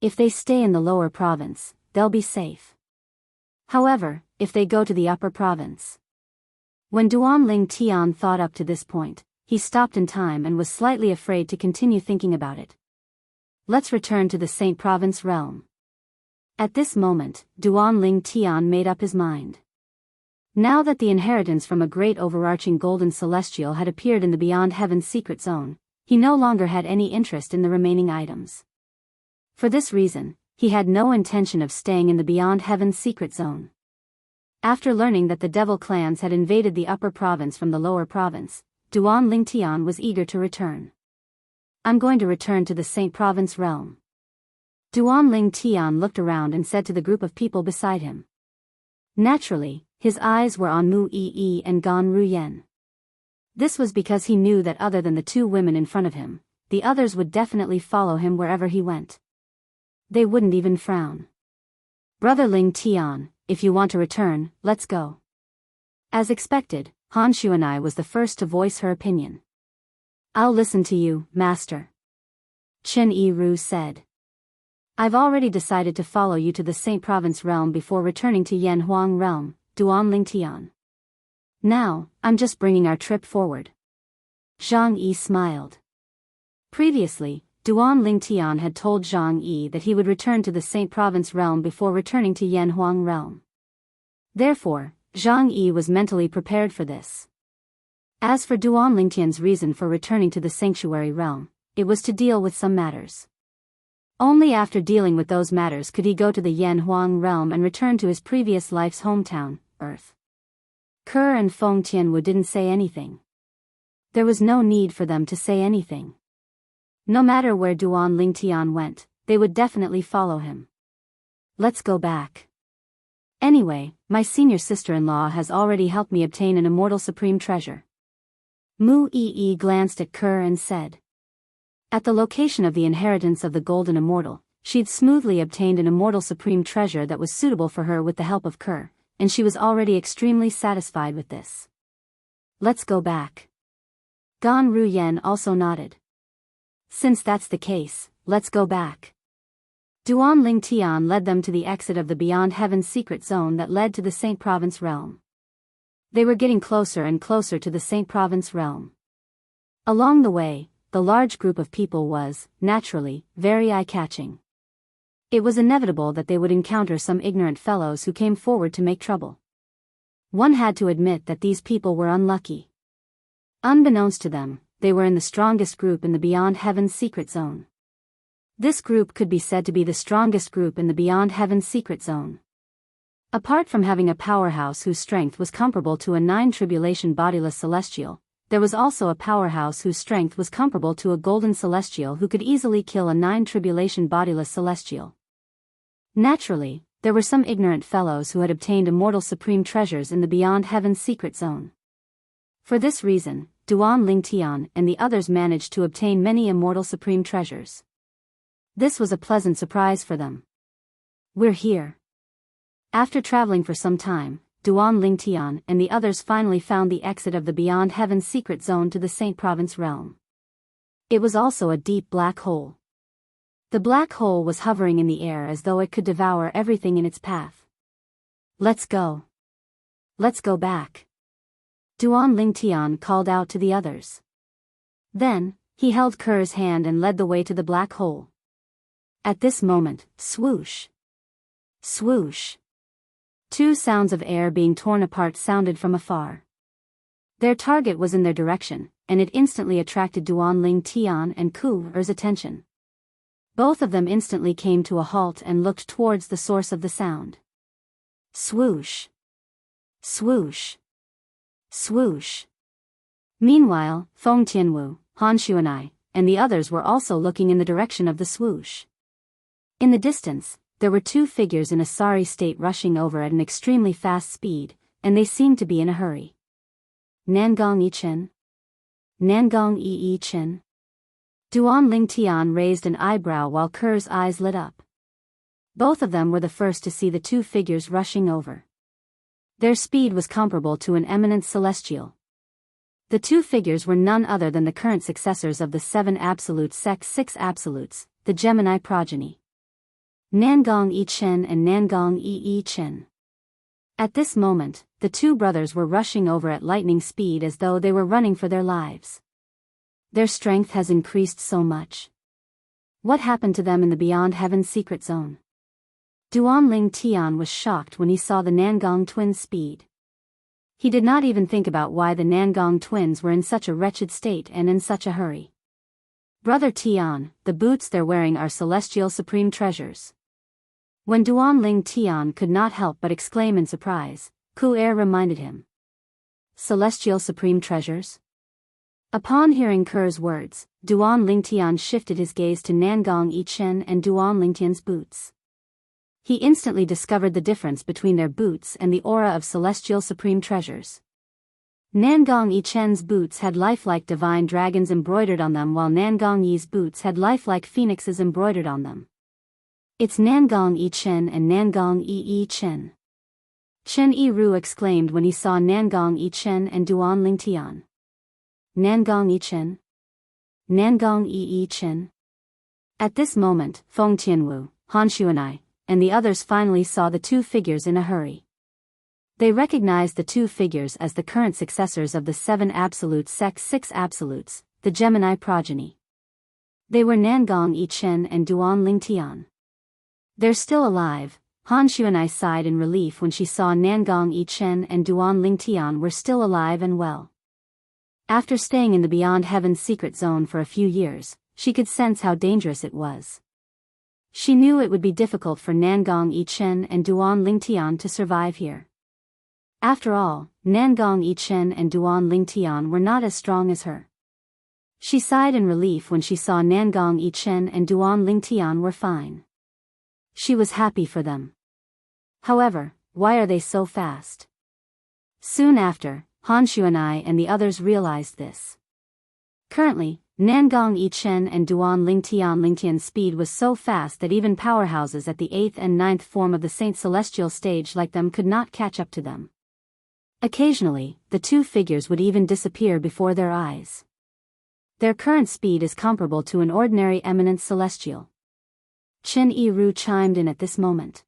If they stay in the lower province, they'll be safe. However, if they go to the upper province. When Duan Lingtian thought up to this point, he stopped in time and was slightly afraid to continue thinking about it. Let's return to the Saint Province realm. At this moment, Duan Lingtian made up his mind. Now that the inheritance from a great overarching golden celestial had appeared in the Beyond Heaven's secret zone, he no longer had any interest in the remaining items. For this reason, he had no intention of staying in the Beyond Heaven's secret zone. After learning that the devil clans had invaded the upper province from the lower province, Duan Lingtian was eager to return. I'm going to return to the Saint Province realm. Duan Lingtian looked around and said to the group of people beside him. Naturally, his eyes were on Mu Yi and Gan Ruyen. This was because he knew that other than the two women in front of him, the others would definitely follow him wherever he went. They wouldn't even frown. Brother Ling Tian, if you want to return, let's go. As expected, Han Xuanai was the first to voice her opinion. I'll listen to you, master. Chen Yiru said. I've already decided to follow you to the Saint Province realm before returning to Yanhuang realm, Duan Ling Tian. Now, I'm just bringing our trip forward. Zhang Yi smiled. Previously, Duan Ling Tian had told Zhang Yi that he would return to the Saint Province realm before returning to Yanhuang realm. Therefore, Zhang Yi was mentally prepared for this. As for Duan Ling Tian's reason for returning to the Sanctuary realm, it was to deal with some matters. Only after dealing with those matters could he go to the Yanhuang realm and return to his previous life's hometown, Earth. Ke and Feng Tianwu didn't say anything. There was no need for them to say anything. No matter where Duan Ling Tian went, they would definitely follow him. Let's go back. Anyway, my senior sister-in-law has already helped me obtain an immortal supreme treasure. Mu Yi glanced at Ke and said. At the location of the inheritance of the golden immortal, she'd smoothly obtained an immortal supreme treasure that was suitable for her with the help of Ke, and she was already extremely satisfied with this. Let's go back. Gan Ruyen also nodded. Since that's the case, let's go back. Duan Ling Tian led them to the exit of the Beyond Heaven's secret zone that led to the Saint Province realm. They were getting closer and closer to the Saint Province realm. Along the way, the large group of people was, naturally, very eye-catching. It was inevitable that they would encounter some ignorant fellows who came forward to make trouble. One had to admit that these people were unlucky. Unbeknownst to them, they were in the strongest group in the Beyond Heaven's secret zone. This group could be said to be the strongest group in the Beyond Heaven's secret zone. Apart from having a powerhouse whose strength was comparable to a 9 bodiless celestial, there was also a powerhouse whose strength was comparable to a golden celestial who could easily kill a 9 bodiless celestial. Naturally, there were some ignorant fellows who had obtained immortal supreme treasures in the Beyond Heaven's secret zone. For this reason, Duan Ling Tian and the others managed to obtain many immortal supreme treasures. This was a pleasant surprise for them. We're here. After traveling for some time, Duan Ling Tian and the others finally found the exit of the Beyond Heaven's secret zone to the Saint Province realm. It was also a deep black hole. The black hole was hovering in the air as though it could devour everything in its path. Let's go. Let's go back. Duan Ling Tian called out to the others. Then, he held Ke's hand and led the way to the black hole. At this moment, swoosh. Swoosh. 2 sounds of air being torn apart sounded from afar. Their target was in their direction, and it instantly attracted Duan Ling Tian and Ke's attention. Both of them instantly came to a halt and looked towards the source of the sound. Swoosh. Swoosh. Swoosh. Meanwhile, Feng Tianwu, Han Xuanai, and the others were also looking in the direction of the swoosh. In the distance, there were 2 figures in a sorry state rushing over at an extremely fast speed, and they seemed to be in a hurry. Nangong Yichen? Nangong Yi Chen? Duan Ling Tian raised an eyebrow while Ke's eyes lit up. Both of them were the first to see the 2 figures rushing over. Their speed was comparable to an eminent celestial. The 2 figures were none other than the current successors of the 7 absolute sect 6 absolutes, the Gemini progeny. Nangong Yi Chen and Nangong Yi Chen. At this moment, the 2 brothers were rushing over at lightning speed as though they were running for their lives. Their strength has increased so much. What happened to them in the Beyond Heaven's secret zone? Duan Ling Tian was shocked when he saw the Nangong twins' speed. He did not even think about why the Nangong twins were in such a wretched state and in such a hurry. Brother Tian, the boots they're wearing are celestial supreme treasures. When Duan Ling Tian could not help but exclaim in surprise, Ku reminded him. Celestial supreme treasures? Upon hearing Ke's words, Duan Ling Tian shifted his gaze to Nangong Yi Chen and Duan Ling Tian's boots. He instantly discovered the difference between their boots and the aura of celestial supreme treasures. Nangong Yichen's boots had lifelike divine dragons embroidered on them, while Nangong Yi's boots had lifelike phoenixes embroidered on them. It's Nangong Yichen and Nangong Yi Chen. Chen Yiru exclaimed when he saw Nangong Yichen and Duan Lingtian. Nangong Yichen? Nangong Yi Chen? At this moment, Feng Tianwu, Han Xuanai, and the others finally saw the two figures in a hurry. They recognized the two figures as the current successors of the 7 Absolutes Sect 6 Absolutes, the Gemini progeny. They were Nangong Yichen and Duan Lingtian. They're still alive. Han Xuanai sighed in relief when she saw Nangong Yichen and Duan Lingtian were still alive and well. After staying in the Beyond Heaven's secret zone for a few years, she could sense how dangerous it was. She knew it would be difficult for Nangong Yichen and Duan Lingtian to survive here. After all, Nangong Yichen and Duan Lingtian were not as strong as her. She sighed in relief when she saw Nangong Yichen and Duan Lingtian were fine. She was happy for them. However, why are they so fast? Soon after, Han Xuanai and the others realized this. Currently, Nangong Yichen and Duan Lingtian's speed was so fast that even powerhouses at the 8th and 9th form of the Saint Celestial stage like them could not catch up to them. Occasionally, the two figures would even disappear before their eyes. Their current speed is comparable to an ordinary eminent celestial. Chen Yiru chimed in at this moment.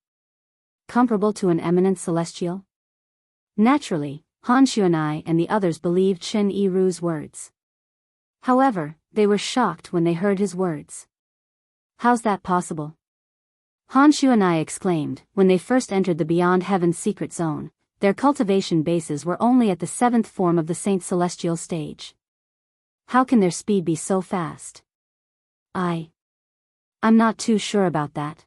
Comparable to an eminent celestial? Naturally, Han Xuanai and the others believed Chen Yiru's words. However, they were shocked when they heard his words. How's that possible? Han Xuanai exclaimed. When they first entered the Beyond Heaven's secret zone, their cultivation bases were only at the 7th form of the Saint Celestial stage. How can their speed be so fast? I'm not too sure about that.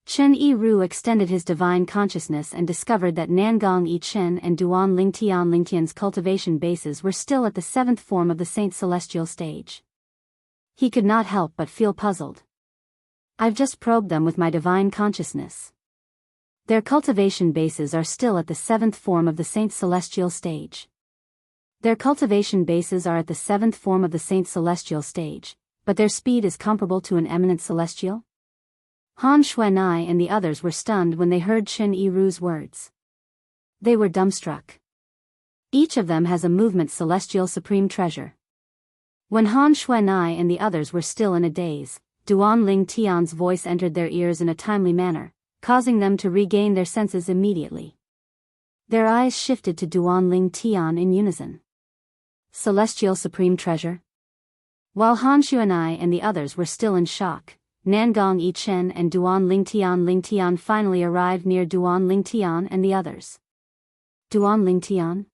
Chen Yiru extended his divine consciousness and discovered that Nangong Yichen and Duan Lingtian's cultivation bases were still at the 7th form of the Saint Celestial stage. He could not help but feel puzzled. I've just probed them with my divine consciousness. Their cultivation bases are still at the 7th form of the Saint Celestial stage. Their cultivation bases are at the 7th form of the Saint Celestial stage, but their speed is comparable to an eminent celestial? Han Xuanai and the others were stunned when they heard Chen Yiru's words. They were dumbstruck. Each of them has a movement celestial supreme treasure. When Han Xuanai and the others were still in a daze, Duan Lingtian's voice entered their ears in a timely manner, causing them to regain their senses immediately. Their eyes shifted to Duan Lingtian in unison. Celestial supreme treasure? While Han Xuanai and the others were still in shock, Nangong Yichen and Duan Lingtian finally arrived near Duan Lingtian and the others. Duan Lingtian?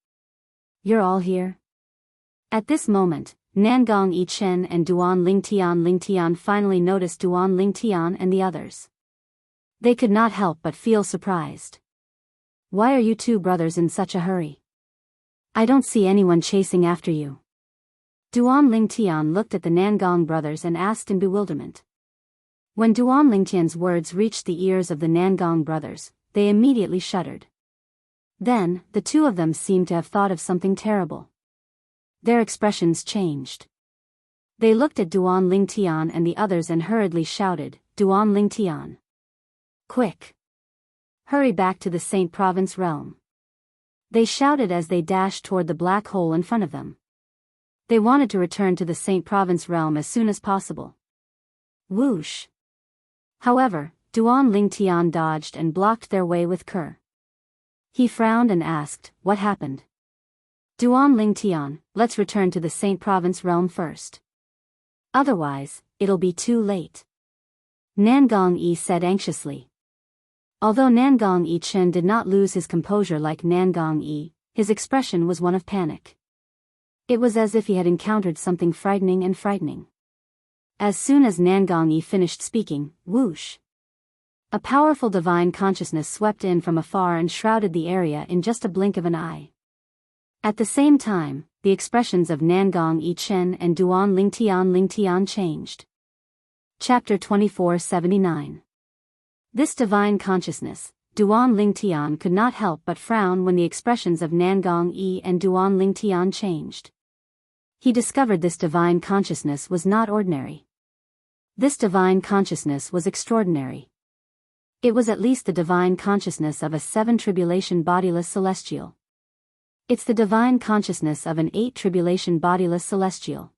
You're all here? At this moment, Nangong Yichen and Duan Lingtian finally noticed Duan Lingtian and the others. They could not help but feel surprised. Why are you two brothers in such a hurry? I don't see anyone chasing after you. Duan Lingtian looked at the Nangong brothers and asked in bewilderment. When Duan Lingtian's words reached the ears of the Nangong brothers, they immediately shuddered. Then, the two of them seemed to have thought of something terrible. Their expressions changed. They looked at Duan Lingtian and the others and hurriedly shouted, Duan Lingtian! Quick! Hurry back to the Saint Province realm! They shouted as they dashed toward the black hole in front of them. They wanted to return to the Saint Province realm as soon as possible. Whoosh! However, Duan Lingtian dodged and blocked their way with Ker. He frowned and asked, what happened? Duan Lingtian, let's return to the Saint Province realm first. Otherwise, it'll be too late. Nangong Yi said anxiously. Although Nangong Yichen did not lose his composure like Nangong Yi, his expression was one of panic. It was as if he had encountered something frightening. As soon as Nangong Yi finished speaking, whoosh! A powerful divine consciousness swept in from afar and shrouded the area in just a blink of an eye. At the same time, the expressions of Nangong Yichen and Duan Lingtian changed. Chapter 2479. This divine consciousness, Duan Lingtian could not help but frown when the expressions of Nangong Yi and Duan Lingtian changed. He discovered this divine consciousness was not ordinary. This divine consciousness was extraordinary. It was at least the divine consciousness of a 7 tribulation bodiless celestial. It's the divine consciousness of an 8 tribulation bodiless celestial.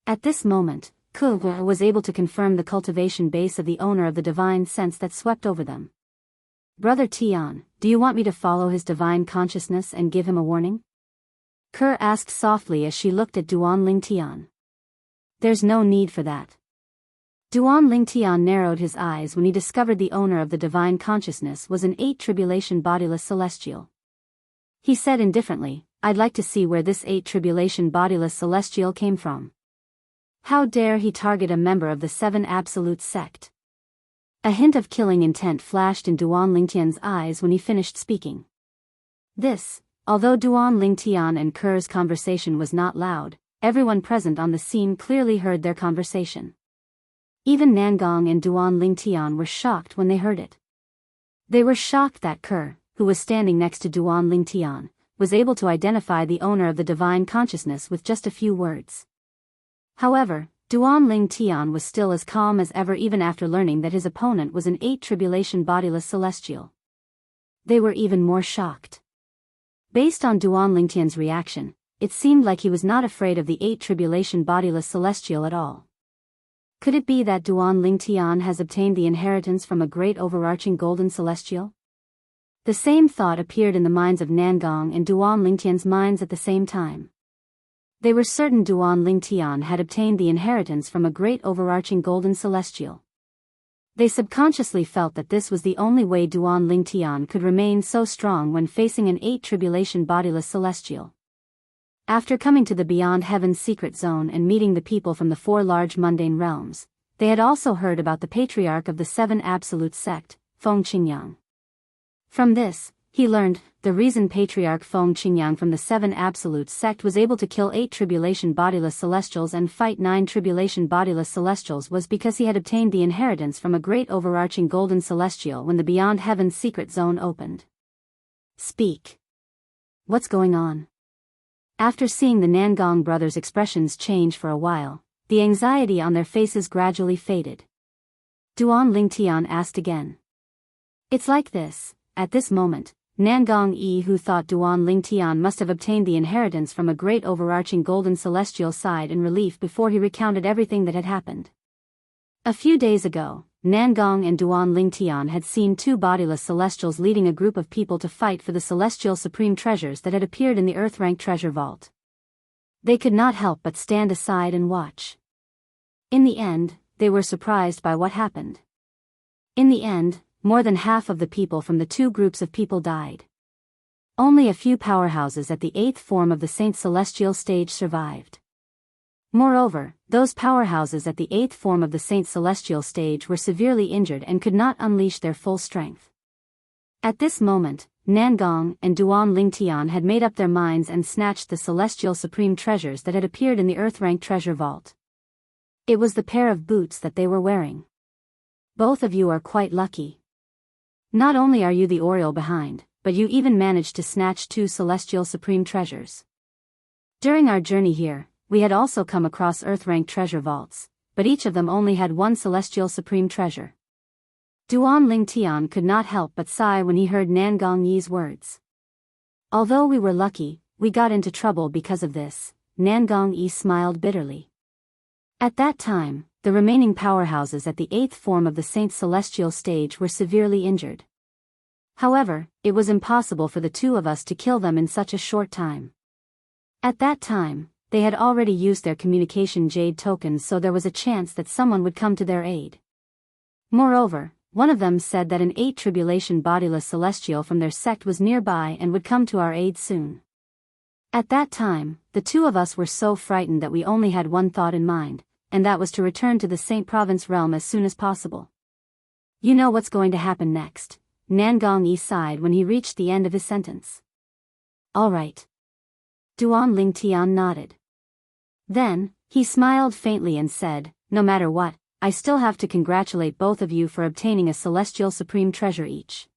At this moment, Ke was able to confirm the cultivation base of the owner of the divine sense that swept over them. Brother Tian, do you want me to follow his divine consciousness and give him a warning? Ke asked softly as she looked at Duan Lingtian. There's no need for that. Duan Lingtian narrowed his eyes when he discovered the owner of the divine consciousness was an 8 tribulation bodiless celestial. He said indifferently, I'd like to see where this 8 tribulation bodiless celestial came from. How dare he target a member of the 7 Absolute sect? A hint of killing intent flashed in Duan Lingtian's eyes when he finished speaking. Although Duan Lingtian and Ke's conversation was not loud, everyone present on the scene clearly heard their conversation. Even Nangong and Duan Lingtian were shocked when they heard it. They were shocked that Ke, who was standing next to Duan Lingtian, was able to identify the owner of the divine consciousness with just a few words. However, Duan Lingtian was still as calm as ever even after learning that his opponent was an 8 tribulation bodiless celestial. They were even more shocked. Based on Duan Lingtian's reaction, it seemed like he was not afraid of the 8 tribulation bodiless celestial at all. Could it be that Duan Lingtian has obtained the inheritance from a great overarching golden celestial? The same thought appeared in the minds of Nangong and Duan Lingtian's minds at the same time. They were certain Duan Lingtian had obtained the inheritance from a great overarching golden celestial. They subconsciously felt that this was the only way Duan Lingtian could remain so strong when facing an 8 tribulation bodiless celestial. After coming to the Beyond Heaven's secret zone and meeting the people from the 4 large mundane realms, they had also heard about the patriarch of the 7 Absolute sect, Feng Qingyang. From this, he learned, the reason Patriarch Feng Qingyang from the 7 Absolute sect was able to kill 8 tribulation bodiless celestials and fight 9 tribulation bodiless celestials was because he had obtained the inheritance from a great overarching golden celestial when the Beyond Heaven's secret zone opened. Speak. What's going on? After seeing the Nangong brothers' expressions change for a while, the anxiety on their faces gradually faded. Duan Lingtian asked again. It's like this. At this moment, Nangong Yi, who thought Duan Lingtian must have obtained the inheritance from a great overarching golden celestial, sighed in relief before he recounted everything that had happened. A few days ago, Nangong and Duan Lingtian had seen 2 bodiless celestials leading a group of people to fight for the celestial supreme treasures that had appeared in the Earth-rank treasure vault. They could not help but stand aside and watch. In the end, they were surprised by what happened. In the end, more than half of the people from the 2 groups of people died. Only a few powerhouses at the 8th form of the Saint Celestial stage survived. Moreover, those powerhouses at the 8th form of the Saint Celestial stage were severely injured and could not unleash their full strength. At this moment, Nangong and Duan Lingtian had made up their minds and snatched the celestial supreme treasures that had appeared in the Earth-rank treasure vault. It was the pair of boots that they were wearing. Both of you are quite lucky. Not only are you the Oriole behind, but you even managed to snatch 2 celestial supreme treasures. During our journey here, we had also come across Earth-rank treasure vaults, but each of them only had 1 celestial supreme treasure. Duan Lingtian could not help but sigh when he heard Nangong Yi's words. Although we were lucky, we got into trouble because of this, Nangong Yi smiled bitterly. At that time, the remaining powerhouses at the 8th form of the Saint Celestial stage were severely injured. However, it was impossible for the 2 of us to kill them in such a short time. At that time, they had already used their communication jade tokens, so there was a chance that someone would come to their aid. Moreover, one of them said that an 8 tribulation bodiless celestial from their sect was nearby and would come to our aid soon. At that time, the 2 of us were so frightened that we only had one thought in mind, and that was to return to the Saint Province realm as soon as possible. You know what's going to happen next, Nangong Yi sighed when he reached the end of his sentence. All right. Duan Lingtian nodded. Then, he smiled faintly and said, no matter what, I still have to congratulate both of you for obtaining a celestial supreme treasure each.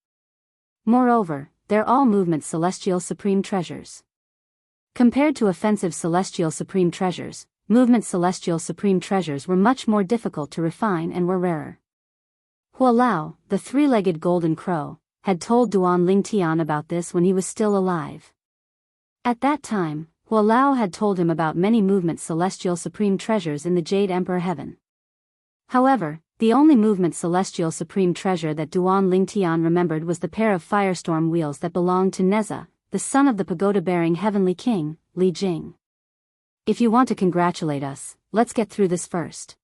Moreover, they're all movement celestial supreme treasures. Compared to offensive celestial supreme treasures, movement celestial supreme treasures were much more difficult to refine and were rarer. Hua Lao, the three-legged golden crow, had told Duan Lingtian about this when he was still alive. At that time, Hua Lao had told him about many movement celestial supreme treasures in the Jade Emperor Heaven. However, the only movement celestial supreme treasure that Duan Lingtian remembered was the pair of firestorm wheels that belonged to Neza, the son of the pagoda-bearing heavenly king, Li Jing. If you want to congratulate us, let's get through this first.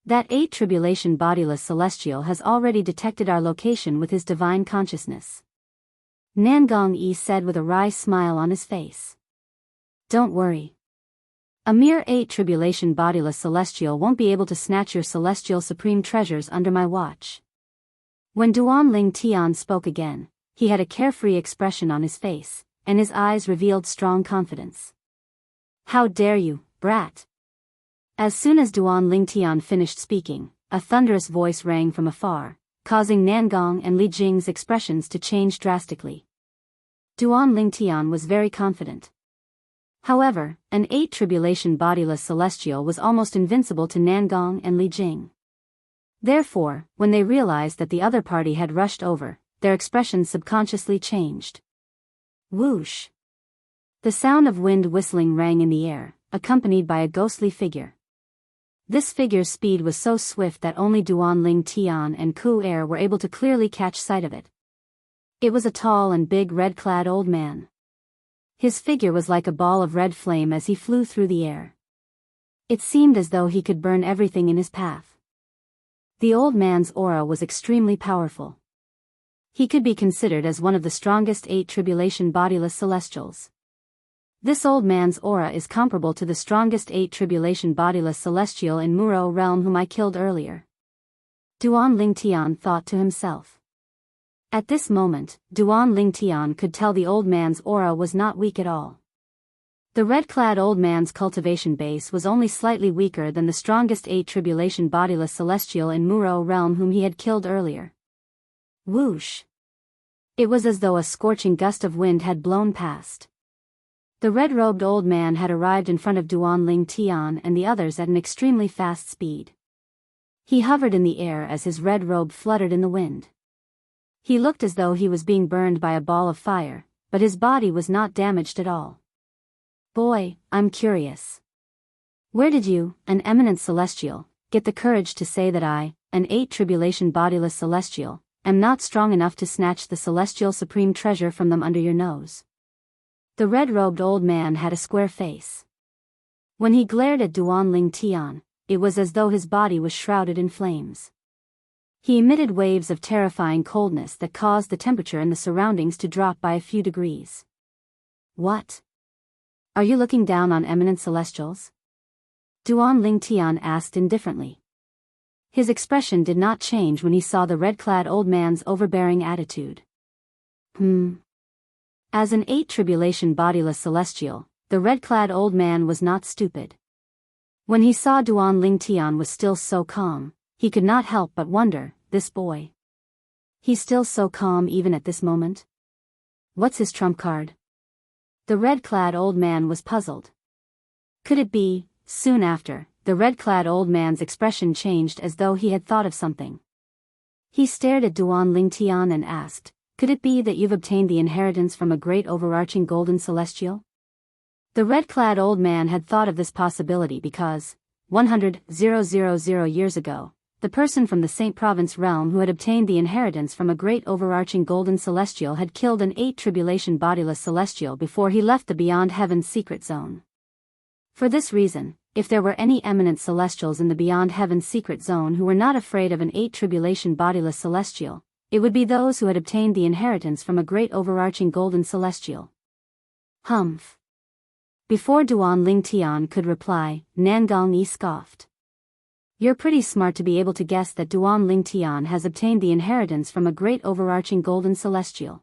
That 8 tribulation bodiless celestial has already detected our location with his divine consciousness. Nangong Yi said with a wry smile on his face. Don't worry. A mere 8 tribulation bodiless celestial won't be able to snatch your celestial supreme treasures under my watch. When Duan Lingtian spoke again, he had a carefree expression on his face, and his eyes revealed strong confidence. How dare you, brat! As soon as Duan Lingtian finished speaking, a thunderous voice rang from afar, causing Nangong and Li Jing's expressions to change drastically. Duan Lingtian was very confident. However, an 8 tribulation bodiless celestial was almost invincible to Nangong and Li Jing. Therefore, when they realized that the other party had rushed over, their expressions subconsciously changed. Whoosh! The sound of wind whistling rang in the air, accompanied by a ghostly figure. This figure's speed was so swift that only Duan Lingtian and Ku Er were able to clearly catch sight of it. It was a tall and big red-clad old man. His figure was like a ball of red flame as he flew through the air. It seemed as though he could burn everything in his path. The old man's aura was extremely powerful. He could be considered as one of the strongest 8 tribulation bodiless celestials. This old man's aura is comparable to the strongest 8 tribulation bodiless celestial in Muro realm whom I killed earlier. Duan Lingtian thought to himself. At this moment, Duan Lingtian could tell the old man's aura was not weak at all. The red-clad old man's cultivation base was only slightly weaker than the strongest 8 tribulation bodiless celestial in Muro realm whom he had killed earlier. Whoosh! It was as though a scorching gust of wind had blown past. The red-robed old man had arrived in front of Duan Lingtian and the others at an extremely fast speed. He hovered in the air as his red robe fluttered in the wind. He looked as though he was being burned by a ball of fire, but his body was not damaged at all. Boy, I'm curious. Where did you, an eminent celestial, get the courage to say that I, an 8 tribulation bodiless celestial, am not strong enough to snatch the celestial supreme treasure from them under your nose? The red-robed old man had a square face. When he glared at Duan Lingtian, it was as though his body was shrouded in flames. He emitted waves of terrifying coldness that caused the temperature in the surroundings to drop by a few degrees. What? Are you looking down on eminent celestials? Duan Lingtian asked indifferently. His expression did not change when he saw the red-clad old man's overbearing attitude. As an 8 tribulation bodiless celestial, the red-clad old man was not stupid. When he saw Duan Lingtian was still so calm, he could not help but wonder, this boy. He's still so calm even at this moment? What's his trump card? The red-clad old man was puzzled. Could it be, soon after, the red-clad old man's expression changed as though he had thought of something. He stared at Duan Lingtian and asked, could it be that you've obtained the inheritance from a great overarching golden celestial? The red-clad old man had thought of this possibility because, 100,000 years ago, the person from the Saint Province realm who had obtained the inheritance from a great overarching golden celestial had killed an 8 tribulation bodiless celestial before he left the Beyond Heaven's secret zone. For this reason, if there were any eminent celestials in the Beyond Heaven's secret zone who were not afraid of an 8 tribulation bodiless celestial, it would be those who had obtained the inheritance from a great overarching golden celestial. Humph. Before Duan Lingtian could reply, Nangong Yi scoffed. You're pretty smart to be able to guess that Duan Lingtian has obtained the inheritance from a great overarching golden celestial.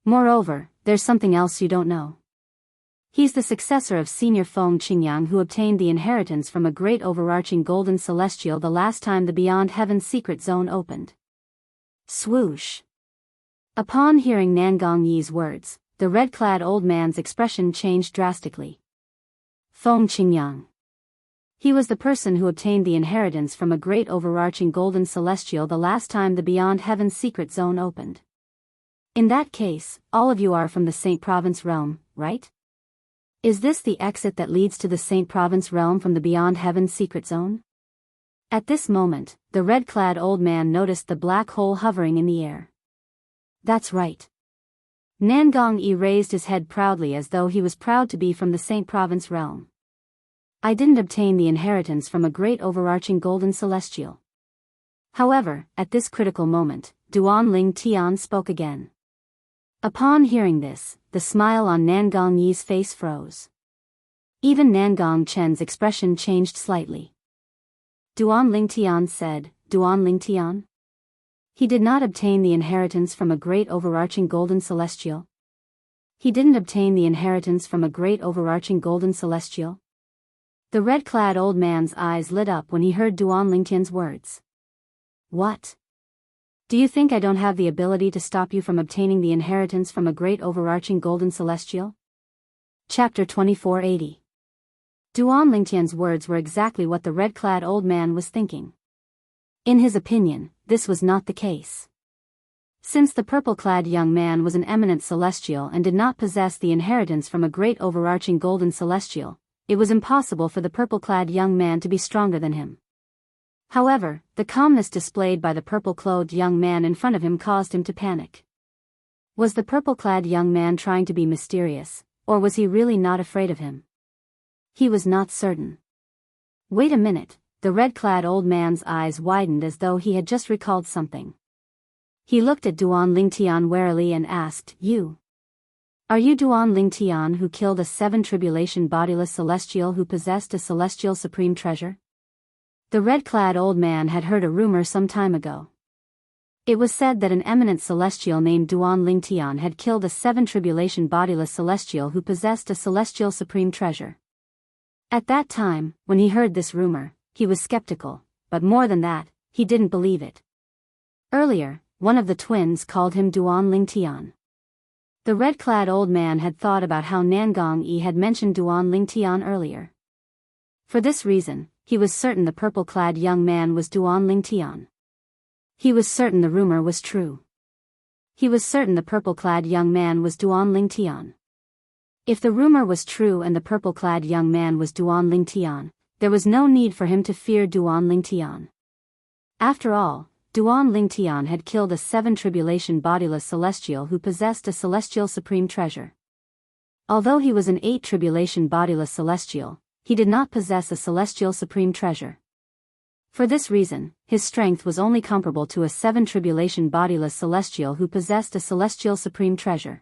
Moreover, there's something else you don't know. He's the successor of Senior Feng Qingyang who obtained the inheritance from a great overarching golden celestial the last time the Beyond Heaven's secret zone opened. Swoosh. Upon hearing Nangong Yi's words, the red-clad old man's expression changed drastically. Feng Qingyang. He was the person who obtained the inheritance from a great overarching golden celestial the last time the Beyond Heaven's secret zone opened. In that case, all of you are from the Saint Province realm, right? Is this the exit that leads to the Saint Province realm from the Beyond Heaven's secret zone? At this moment, the red-clad old man noticed the black hole hovering in the air. That's right. Nangong Yi raised his head proudly as though he was proud to be from the Saint Province realm. I didn't obtain the inheritance from a great overarching golden celestial. However, at this critical moment, Duan Ling Tian spoke again. Upon hearing this, the smile on Nangong Yi's face froze. Even Nangong Chen's expression changed slightly. Duan Ling Tian said, Duan Ling Tian? He did not obtain the inheritance from a great overarching golden celestial? He didn't obtain the inheritance from a great overarching golden celestial? The red-clad old man's eyes lit up when he heard Duan Ling Tian's words. What? Do you think I don't have the ability to stop you from obtaining the inheritance from a great overarching golden celestial? Chapter 2480. Duan Ling Tian's words were exactly what the red-clad old man was thinking. In his opinion, this was not the case. Since the purple-clad young man was an eminent celestial and did not possess the inheritance from a great overarching golden celestial, it was impossible for the purple-clad young man to be stronger than him. However, the calmness displayed by the purple-clothed young man in front of him caused him to panic. Was the purple-clad young man trying to be mysterious, or was he really not afraid of him? He was not certain. Wait a minute, the red-clad old man's eyes widened as though he had just recalled something. He looked at Duan Ling Tian warily and asked, You? Are you Duan Ling Tian who killed a 7 tribulation bodiless celestial who possessed a celestial supreme treasure? The red-clad old man had heard a rumor some time ago. It was said that an eminent celestial named Duan Ling Tian had killed a 7 tribulation bodiless celestial who possessed a celestial supreme treasure. At that time, when he heard this rumor, he was skeptical, but more than that, he didn't believe it. Earlier, one of the twins called him Duan Ling Tian. The red-clad old man had thought about how Nangong Yi had mentioned Duan Ling Tian earlier. For this reason, he was certain the purple-clad young man was Duan Ling Tian. He was certain the rumor was true. He was certain the purple-clad young man was Duan Ling Tian. If the rumor was true and the purple-clad young man was Duan Ling Tian, there was no need for him to fear Duan Ling Tian. After all, Duan Ling Tian had killed a 7 tribulation bodiless celestial who possessed a celestial supreme treasure. Although he was an 8 tribulation bodiless celestial, he did not possess a celestial supreme treasure. For this reason, his strength was only comparable to a 7 tribulation bodiless celestial who possessed a celestial supreme treasure.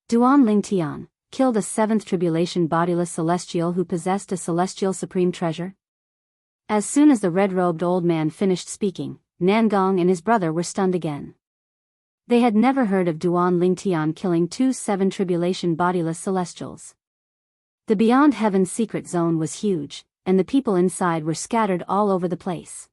Duan Ling Tian killed a 7th tribulation bodiless celestial who possessed a celestial supreme treasure? As soon as the red-robed old man finished speaking, Nangong and his brother were stunned again. They had never heard of Duan Ling Tian killing 2 7 tribulation bodiless celestials. The Beyond Heaven's secret zone was huge, and the people inside were scattered all over the place.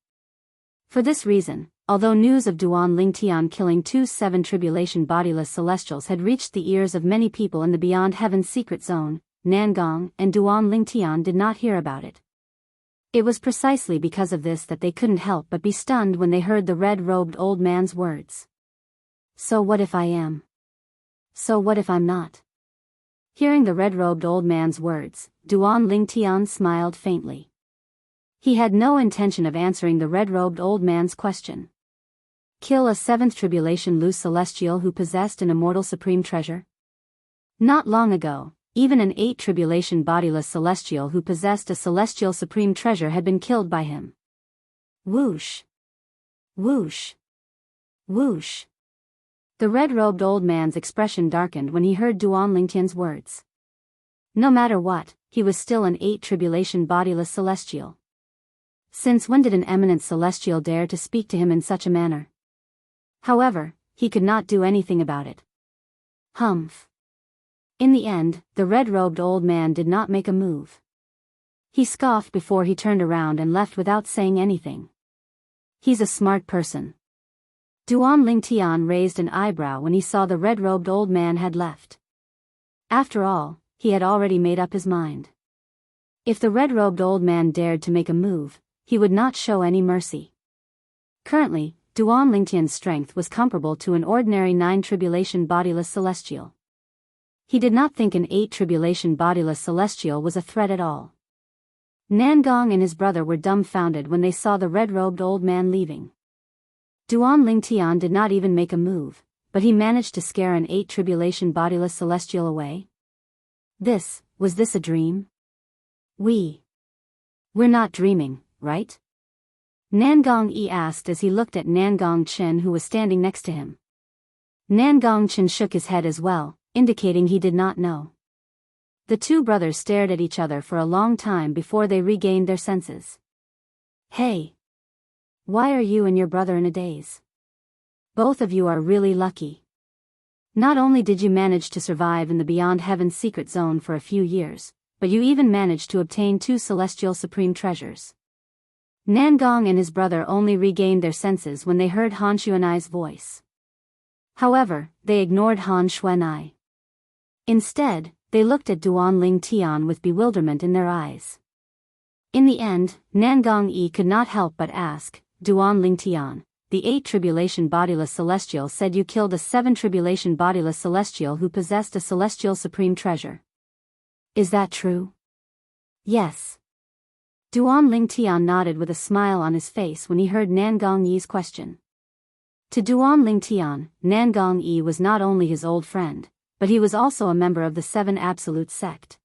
For this reason, although news of Duan Ling Tian killing 2 7 tribulation bodiless celestials had reached the ears of many people in the Beyond Heaven's secret zone, Nangong and Duan Ling Tian did not hear about it. It was precisely because of this that they couldn't help but be stunned when they heard the red-robed old man's words. So what if I am? So what if I'm not? Hearing the red-robed old man's words, Duan Ling Tian smiled faintly. He had no intention of answering the red-robed old man's question. Kill a 7th tribulation loose celestial who possessed an immortal supreme treasure? Not long ago, even an 8 tribulation bodiless celestial who possessed a celestial supreme treasure had been killed by him. Whoosh! Whoosh! Whoosh! The red-robed old man's expression darkened when he heard Duan Ling Tian's words. No matter what, he was still an 8 tribulation bodiless celestial. Since when did an eminent celestial dare to speak to him in such a manner? However, he could not do anything about it. Humph. In the end, the red-robed old man did not make a move. He scoffed before he turned around and left without saying anything. He's a smart person. Duan Lingtian raised an eyebrow when he saw the red-robed old man had left. After all, he had already made up his mind. If the red-robed old man dared to make a move, he would not show any mercy. Currently, Duan Lingtian's strength was comparable to an ordinary 9 tribulation bodiless celestial. He did not think an 8 tribulation bodiless celestial was a threat at all. Nangong and his brother were dumbfounded when they saw the red-robed old man leaving. Duan Lingtian did not even make a move, but he managed to scare an 8 tribulation bodiless celestial away. Was this a dream? We're not dreaming, right? Nangong Yi asked as he looked at Nangong Chen, who was standing next to him. Nangong Chen shook his head as well, indicating he did not know. The two brothers stared at each other for a long time before they regained their senses. Hey! Why are you and your brother in a daze? Both of you are really lucky. Not only did you manage to survive in the Beyond Heaven's secret zone for a few years, but you even managed to obtain 2 celestial supreme treasures. Nangong and his brother only regained their senses when they heard Han Xuanai's voice. However, they ignored Han Xuanai. Instead, they looked at Duan Lingtian with bewilderment in their eyes. In the end, Nangong Yi could not help but ask, Duan Lingtian, the 8 tribulation bodiless celestial said you killed a 7 tribulation bodiless celestial who possessed a celestial supreme treasure. Is that true? Yes. Duan Lingtian nodded with a smile on his face when he heard Nangong Yi's question. To Duan Lingtian, Nangong Yi was not only his old friend, but he was also a member of the 7 Absolute sect.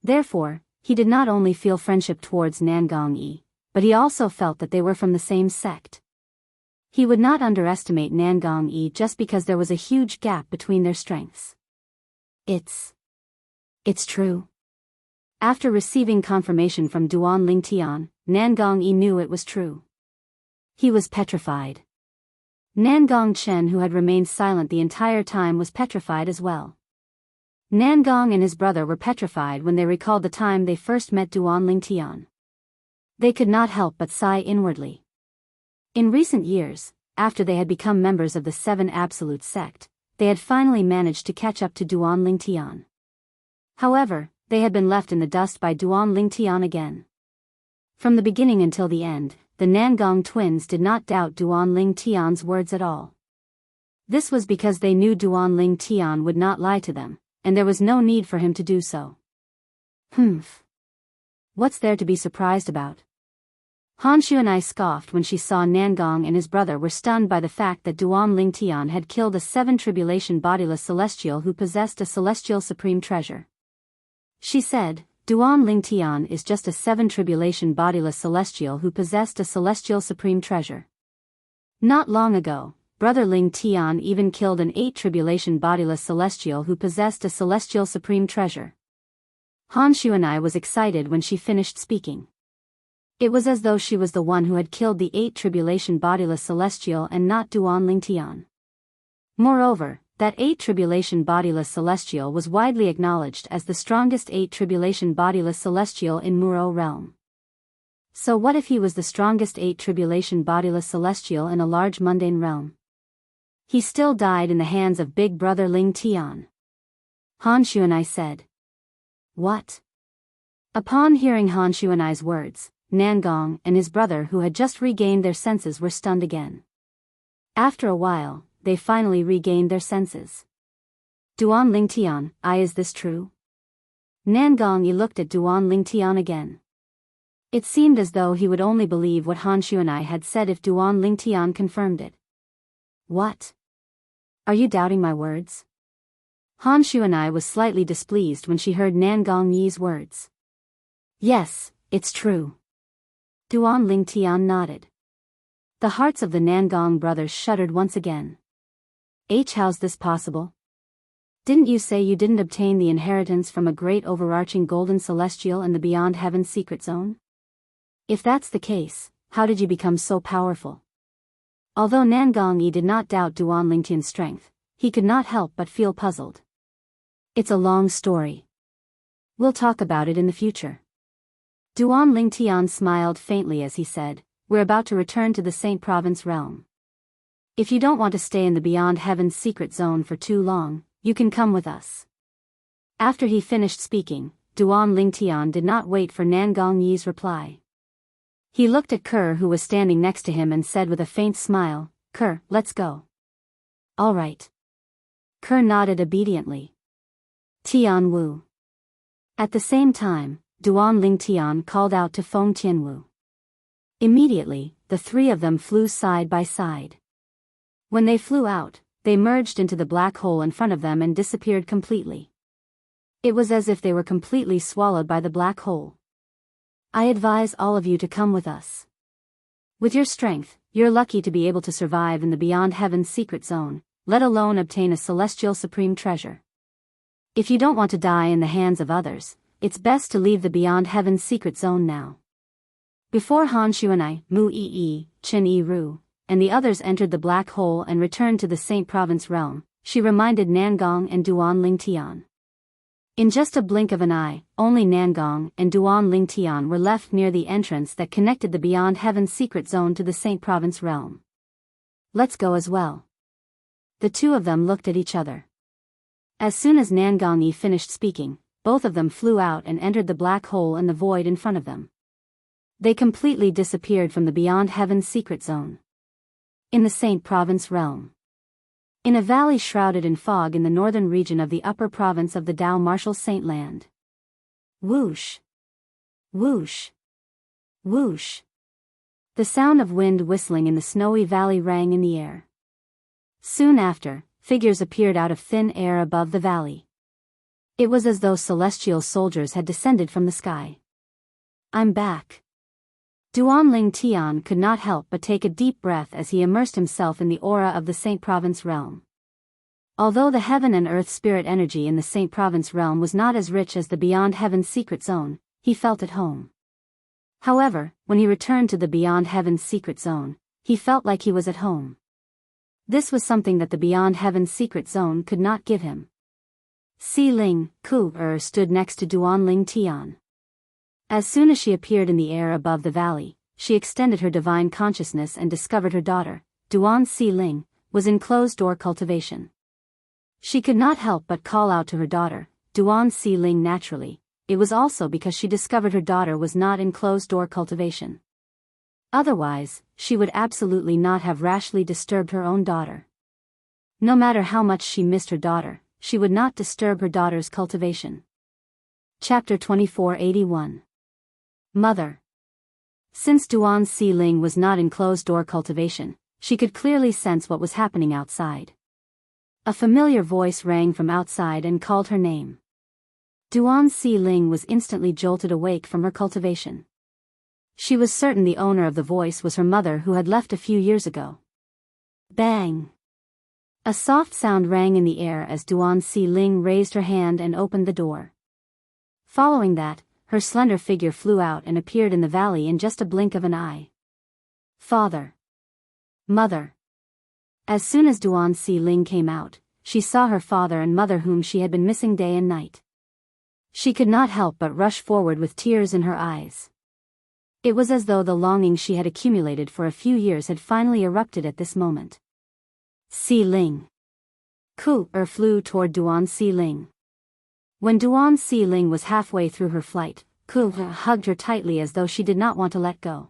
Therefore, he did not only feel friendship towards Nangong Yi, but he also felt that they were from the same sect. He would not underestimate Nangong Yi just because there was a huge gap between their strengths. It's true. After receiving confirmation from Duan Lingtian, Nangong Yi knew it was true. He was petrified. Nangong Chen, who had remained silent the entire time, was petrified as well. Nangong and his brother were petrified when they recalled the time they first met Duan Lingtian. They could not help but sigh inwardly. In recent years, after they had become members of the 7 Absolute sect, they had finally managed to catch up to Duan Lingtian. However, they had been left in the dust by Duan Lingtian again. From the beginning until the end, the Nangong twins did not doubt Duan Lingtian's words at all. This was because they knew Duan Lingtian would not lie to them, and there was no need for him to do so. What's there to be surprised about? Han Xuanai scoffed when she saw Nangong and his brother were stunned by the fact that Duan Lingtian had killed a 7 tribulation bodiless celestial who possessed a celestial supreme treasure. She said, Duan Lingtian is just a 7 tribulation bodiless celestial who possessed a celestial supreme treasure. Not long ago, brother Lingtian even killed an 8 tribulation bodiless celestial who possessed a celestial supreme treasure. Han Xuanai was excited when she finished speaking. It was as though she was the one who had killed the 8 tribulation bodiless celestial and not Duan Lingtian. Moreover, that 8 tribulation bodiless celestial was widely acknowledged as the strongest 8 tribulation bodiless celestial in Muro realm. So what if he was the strongest 8 tribulation bodiless celestial in a large mundane realm? He still died in the hands of big brother Lingtian. Han Xuanai said. What? Upon hearing Han Xuanai's words, Nangong and his brother, who had just regained their senses, were stunned again. After a while, they finally regained their senses. Duan Lingtian, is this true? Nangong Yi looked at Duan Lingtian again. It seemed as though he would only believe what Han Xuanai had said if Duan Lingtian confirmed it. What? Are you doubting my words? Han Xuanai was slightly displeased when she heard Nangong Yi's words. Yes, it's true. Duan Lingtian nodded. The hearts of the Nangong brothers shuddered once again. How's this possible? Didn't you say you didn't obtain the inheritance from a great overarching golden celestial in the Beyond Heaven's secret zone? If that's the case, how did you become so powerful? Although Nangong Yi did not doubt Duan Lingtian's strength, he could not help but feel puzzled. It's a long story. We'll talk about it in the future. Duan Lingtian smiled faintly as he said, We're about to return to the Saint Province realm. If you don't want to stay in the Beyond Heaven's secret zone for too long, you can come with us. After he finished speaking, Duan Lingtian did not wait for Nangong Yi's reply. He looked at Kerr, who was standing next to him, and said with a faint smile, "Kerr, let's go." "All right." Kerr nodded obediently. Tian Wu. At the same time, Duan Lingtian called out to Feng Tianwu. Immediately, the three of them flew side by side. When they flew out, they merged into the black hole in front of them and disappeared completely. It was as if they were completely swallowed by the black hole. "I advise all of you to come with us. With your strength, you're lucky to be able to survive in the Beyond Heaven's secret zone, let alone obtain a celestial supreme treasure. If you don't want to die in the hands of others, it's best to leave the Beyond Heaven's secret zone now." Before Han Xuanai, Mu Yi, Chen Yiru, and the others entered the black hole and returned to the Saint Province realm, she reminded Nangong and Duan Lingtian. In just a blink of an eye, only Nangong and Duan Lingtian were left near the entrance that connected the Beyond Heaven's secret zone to the Saint Province realm. "Let's go as well." The two of them looked at each other. As soon as Nangong Yi finished speaking, both of them flew out and entered the black hole and the void in front of them. They completely disappeared from the Beyond Heaven's secret zone. In the Saint Province realm. In a valley shrouded in fog in the northern region of the upper province of the Dao Martial Saint Land. Whoosh! Whoosh! Whoosh! The sound of wind whistling in the snowy valley rang in the air. Soon after, figures appeared out of thin air above the valley. It was as though celestial soldiers had descended from the sky. "I'm back." Duan Lingtian could not help but take a deep breath as he immersed himself in the aura of the Saint Province realm. Although the heaven and earth spirit energy in the Saint Province realm was not as rich as the Beyond Heaven's secret zone, he felt at home. However, when he returned to the Beyond Heaven's secret zone, he felt like he was at home. This was something that the Beyond Heaven's secret zone could not give him. Si Ling, Ku stood next to Duan Lingtian. As soon as she appeared in the air above the valley, she extended her divine consciousness and discovered her daughter, Duan Si Ling, was in closed-door cultivation. She could not help but call out to her daughter, Duan Si Ling naturally. It was also because she discovered her daughter was not in closed-door cultivation. Otherwise, she would absolutely not have rashly disturbed her own daughter. No matter how much she missed her daughter, she would not disturb her daughter's cultivation. Chapter 2481. Mother. Since Duan Si Ling was not in closed-door cultivation, she could clearly sense what was happening outside. A familiar voice rang from outside and called her name. Duan Si Ling was instantly jolted awake from her cultivation. She was certain the owner of the voice was her mother, who had left a few years ago. Bang! A soft sound rang in the air as Duan Si Ling raised her hand and opened the door. Following that, her slender figure flew out and appeared in the valley in just a blink of an eye. Father. Mother. As soon as Duan Si Ling came out, she saw her father and mother, whom she had been missing day and night. She could not help but rush forward with tears in her eyes. It was as though the longing she had accumulated for a few years had finally erupted at this moment. Si Ling. Ku flew toward Duan Si Ling. When Duan Si Ling was halfway through her flight, Ku hugged her tightly as though she did not want to let go.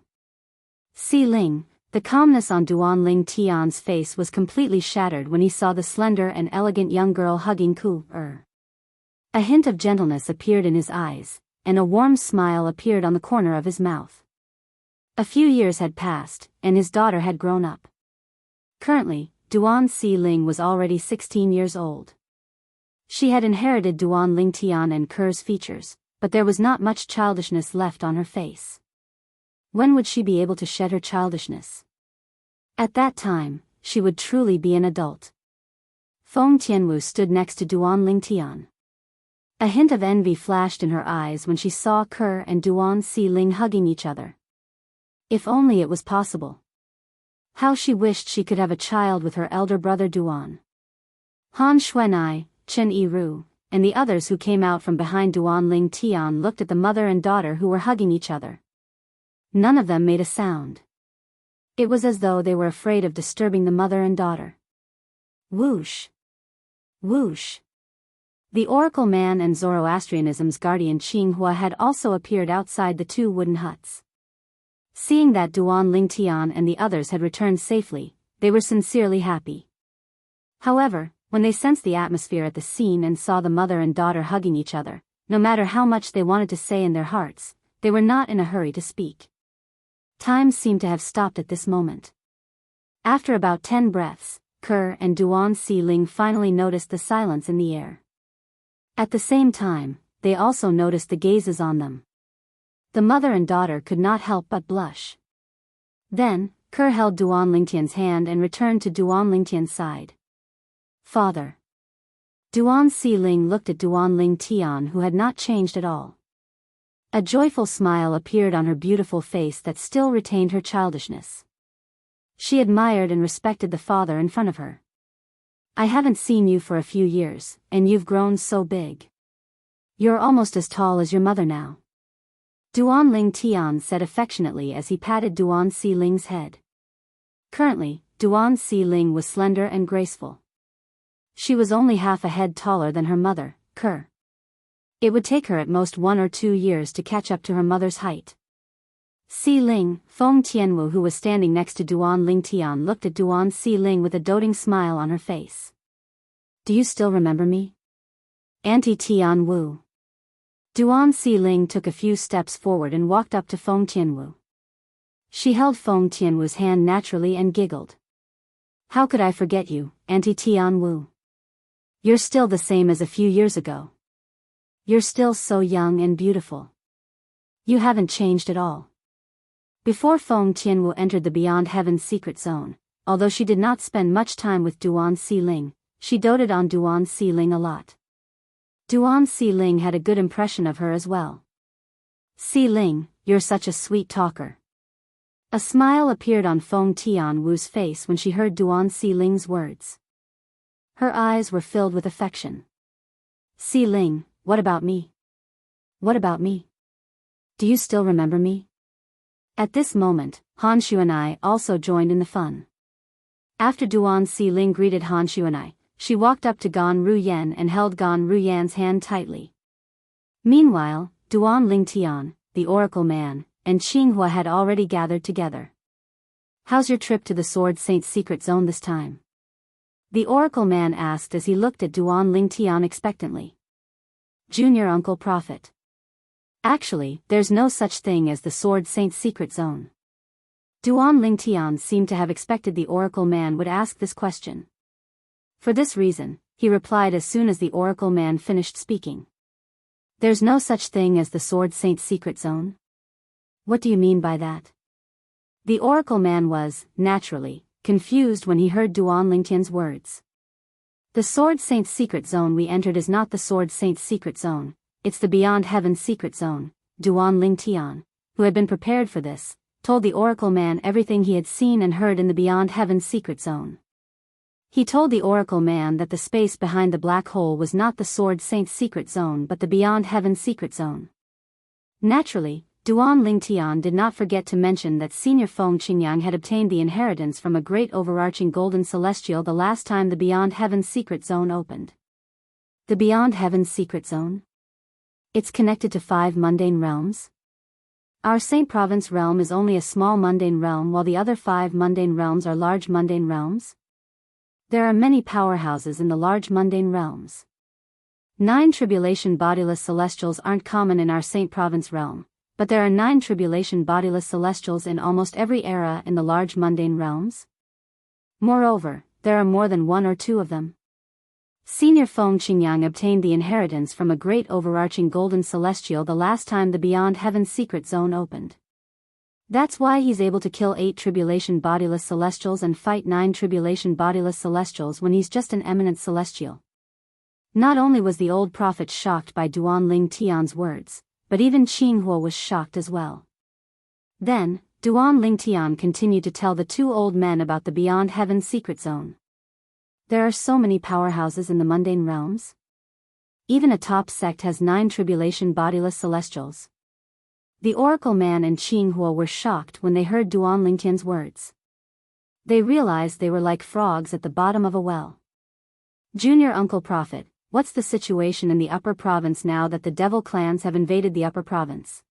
Si Ling, the calmness on Duan Lingtian's face was completely shattered when he saw the slender and elegant young girl hugging Ku. A hint of gentleness appeared in his eyes, and a warm smile appeared on the corner of his mouth. A few years had passed, and his daughter had grown up. Currently, Duan Si Ling was already 16 years old. She had inherited Duan Lingtian and Ker's features, but there was not much childishness left on her face. When would she be able to shed her childishness? At that time, she would truly be an adult. Feng Tianwu stood next to Duan Lingtian. A hint of envy flashed in her eyes when she saw Ker and Duan Si Ling hugging each other. If only it was possible. How she wished she could have a child with her elder brother Duan. Han Xuanai, Chen Yiru, and the others who came out from behind Duan Lingtian looked at the mother and daughter who were hugging each other. None of them made a sound. It was as though they were afraid of disturbing the mother and daughter. Whoosh! Whoosh! The Oracle Man and Zoroastrianism's guardian Qinghua had also appeared outside the two wooden huts. Seeing that Duan Lingtian and the others had returned safely, they were sincerely happy. However, when they sensed the atmosphere at the scene and saw the mother and daughter hugging each other, no matter how much they wanted to say in their hearts, they were not in a hurry to speak. Time seemed to have stopped at this moment. After about 10 breaths, Kerr and Duan Si-Ling finally noticed the silence in the air. At the same time, they also noticed the gazes on them. The mother and daughter could not help but blush. Then, Kerr held Duan Lingtian's hand and returned to Duan Lingtian's side. Father. Duan Si-Ling looked at Duan Lingtian, who had not changed at all. A joyful smile appeared on her beautiful face that still retained her childishness. She admired and respected the father in front of her. I haven't seen you for a few years, and you've grown so big. You're almost as tall as your mother now. Duan Lingtian said affectionately as he patted Duan Si-Ling's head. Currently, Duan Si-Ling was slender and graceful. She was only half a head taller than her mother, Kerr. It would take her at most 1 or 2 years to catch up to her mother's height. Si-Ling, Feng Tianwu, who was standing next to Duan Lingtian, looked at Duan Si-Ling with a doting smile on her face. Do you still remember me? Auntie Tianwu. Duan Si-Ling took a few steps forward and walked up to Feng Tianwu. She held Feng Tianwu's hand naturally and giggled. How could I forget you, Auntie Tianwu? You're still the same as a few years ago. You're still so young and beautiful. You haven't changed at all. Before Feng Tianwu entered the Beyond Heaven's secret zone, although she did not spend much time with Duan Si-Ling, she doted on Duan Si-Ling a lot. Duan Si-Ling had a good impression of her as well. Si-Ling, you're such a sweet talker. A smile appeared on Feng Tianwu's face when she heard Duan Si-Ling's words. Her eyes were filled with affection. Si-Ling, what about me? What about me? Do you still remember me? At this moment, Han Xuanai also joined in the fun. After Duan Si-Ling greeted Han Xuanai, she walked up to Gan Ruyan and held Gan Ruyan's hand tightly. Meanwhile, Duan Lingtian, the Oracle Man, and Qinghua had already gathered together. How's your trip to the Sword Saint's secret zone this time? The Oracle Man asked as he looked at Duan Lingtian expectantly. Junior Uncle Prophet. Actually, there's no such thing as the Sword Saint's secret zone. Duan Lingtian seemed to have expected the Oracle Man would ask this question. For this reason, he replied as soon as the Oracle Man finished speaking. There's no such thing as the Sword Saint's secret zone? What do you mean by that? The Oracle Man was, naturally, confused when he heard Duan Lingtian's words. The Sword Saint's secret zone we entered is not the Sword Saint's secret zone, it's the Beyond Heaven's secret zone. Duan Lingtian, who had been prepared for this, told the Oracle Man everything he had seen and heard in the Beyond Heaven's secret zone. He told the Oracle Man that the space behind the black hole was not the Sword Saint's secret zone but the Beyond Heaven's secret zone. Naturally, Duan Lingtian did not forget to mention that Senior Feng Qingyang had obtained the inheritance from a great overarching golden celestial the last time the Beyond Heaven's secret zone opened. The Beyond Heaven's secret zone? It's connected to 5 mundane realms? Our Saint Province realm is only a small mundane realm while the other 5 mundane realms are large mundane realms? There are many powerhouses in the large mundane realms. 9 tribulation bodiless celestials aren't common in our Saint Province realm, but there are 9 tribulation bodiless celestials in almost every era in the large mundane realms. Moreover, there are more than 1 or 2 of them. Senior Feng Qingyang obtained the inheritance from a great overarching golden celestial the last time the Beyond Heaven's secret zone opened. That's why he's able to kill 8 tribulation bodiless celestials and fight 9 tribulation bodiless celestials when he's just an eminent celestial. Not only was the old prophet shocked by Duan Lingtian's words, but even Qinghua was shocked as well. Then, Duan Lingtian continued to tell the 2 old men about the Beyond Heaven's secret zone. There are so many powerhouses in the mundane realms. Even a top sect has 9 tribulation bodiless celestials. The Oracle Man and Qinghua were shocked when they heard Duan Lingtian's words. They realized they were like frogs at the bottom of a well. Junior Uncle Prophet, what's the situation in the upper province now that the devil clans have invaded the upper province?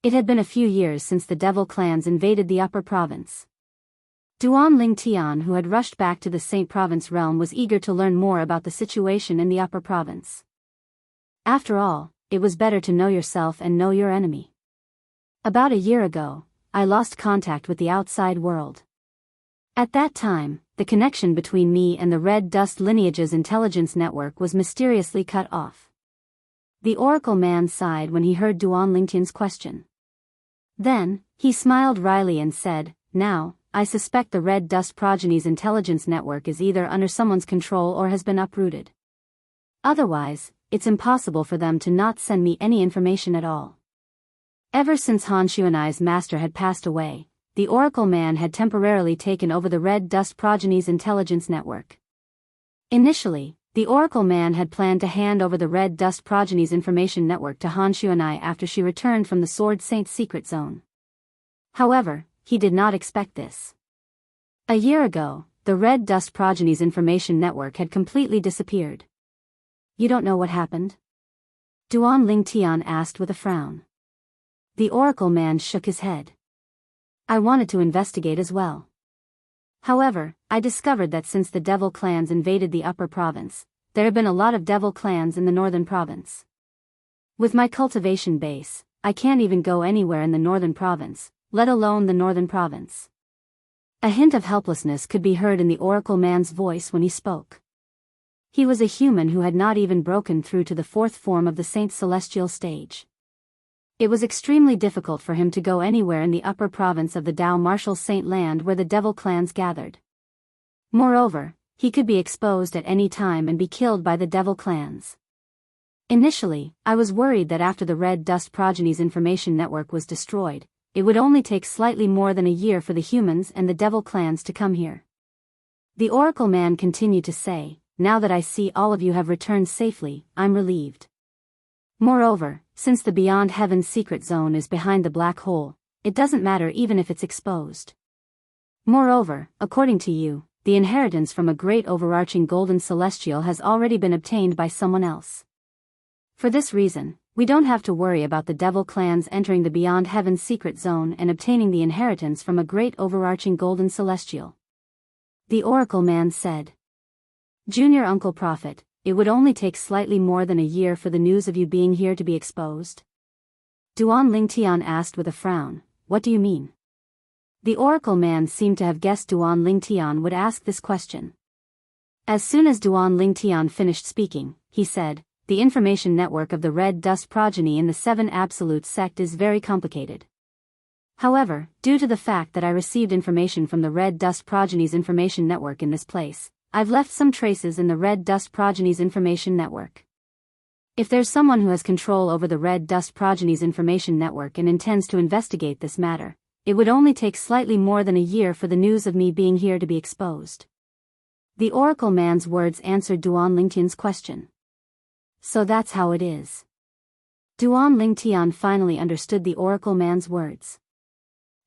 It had been a few years since the devil clans invaded the upper province. Duan Ling Tian, who had rushed back to the Saint Province realm, was eager to learn more about the situation in the upper province. After all, it was better to know yourself and know your enemy. About a year ago, I lost contact with the outside world. At that time, the connection between me and the Red Dust lineage's intelligence network was mysteriously cut off. The Oracle man sighed when he heard Duan Lingtian's question. Then, he smiled wryly and said, "Now, I suspect the Red Dust progeny's intelligence network is either under someone's control or has been uprooted. Otherwise, it's impossible for them to not send me any information at all." Ever since Han Xuanai's master had passed away, the Oracle man had temporarily taken over the Red Dust progeny's intelligence network. Initially, the Oracle man had planned to hand over the Red Dust progeny's information network to Han Xuanai after she returned from the Sword Saint's secret zone. However, he did not expect this. A year ago, the Red Dust progeny's information network had completely disappeared. "You don't know what happened?" Duan Ling Tian asked with a frown. The Oracle man shook his head. "I wanted to investigate as well. However, I discovered that since the devil clans invaded the upper province, there have been a lot of devil clans in the northern province. With my cultivation base, I can't even go anywhere in the northern province, let alone the northern province." A hint of helplessness could be heard in the Oracle man's voice when he spoke. He was a human who had not even broken through to the fourth form of the Saint's celestial stage. It was extremely difficult for him to go anywhere in the upper province of the Dao Martial Saint land where the devil clans gathered. Moreover, he could be exposed at any time and be killed by the devil clans. Initially, I was worried that after the Red Dust progeny's information network was destroyed, it would only take slightly more than a year for the humans and the devil clans to come here. The Oracle man continued to say, "Now that I see all of you have returned safely, I'm relieved. Moreover, since the Beyond Heaven's secret zone is behind the black hole, it doesn't matter even if it's exposed. Moreover, according to you, the inheritance from a great overarching golden celestial has already been obtained by someone else. For this reason, we don't have to worry about the devil clans entering the Beyond Heaven's secret zone and obtaining the inheritance from a great overarching golden celestial." The Oracle man said. "Junior Uncle Prophet, it would only take slightly more than a year for the news of you being here to be exposed?" Duan Ling Tian asked with a frown, "What do you mean?" The Oracle man seemed to have guessed Duan Ling Tian would ask this question. As soon as Duan Ling Tian finished speaking, he said, "The information network of the Red Dust progeny in the Seven Absolute sect is very complicated. However, due to the fact that I received information from the Red Dust progeny's information network in this place, I've left some traces in the Red Dust progeny's information network. If there's someone who has control over the Red Dust progeny's information network and intends to investigate this matter, it would only take slightly more than a year for the news of me being here to be exposed." The Oracle man's words answered Duan Lingtian's question. "So that's how it is." Duan Lingtian finally understood the Oracle man's words.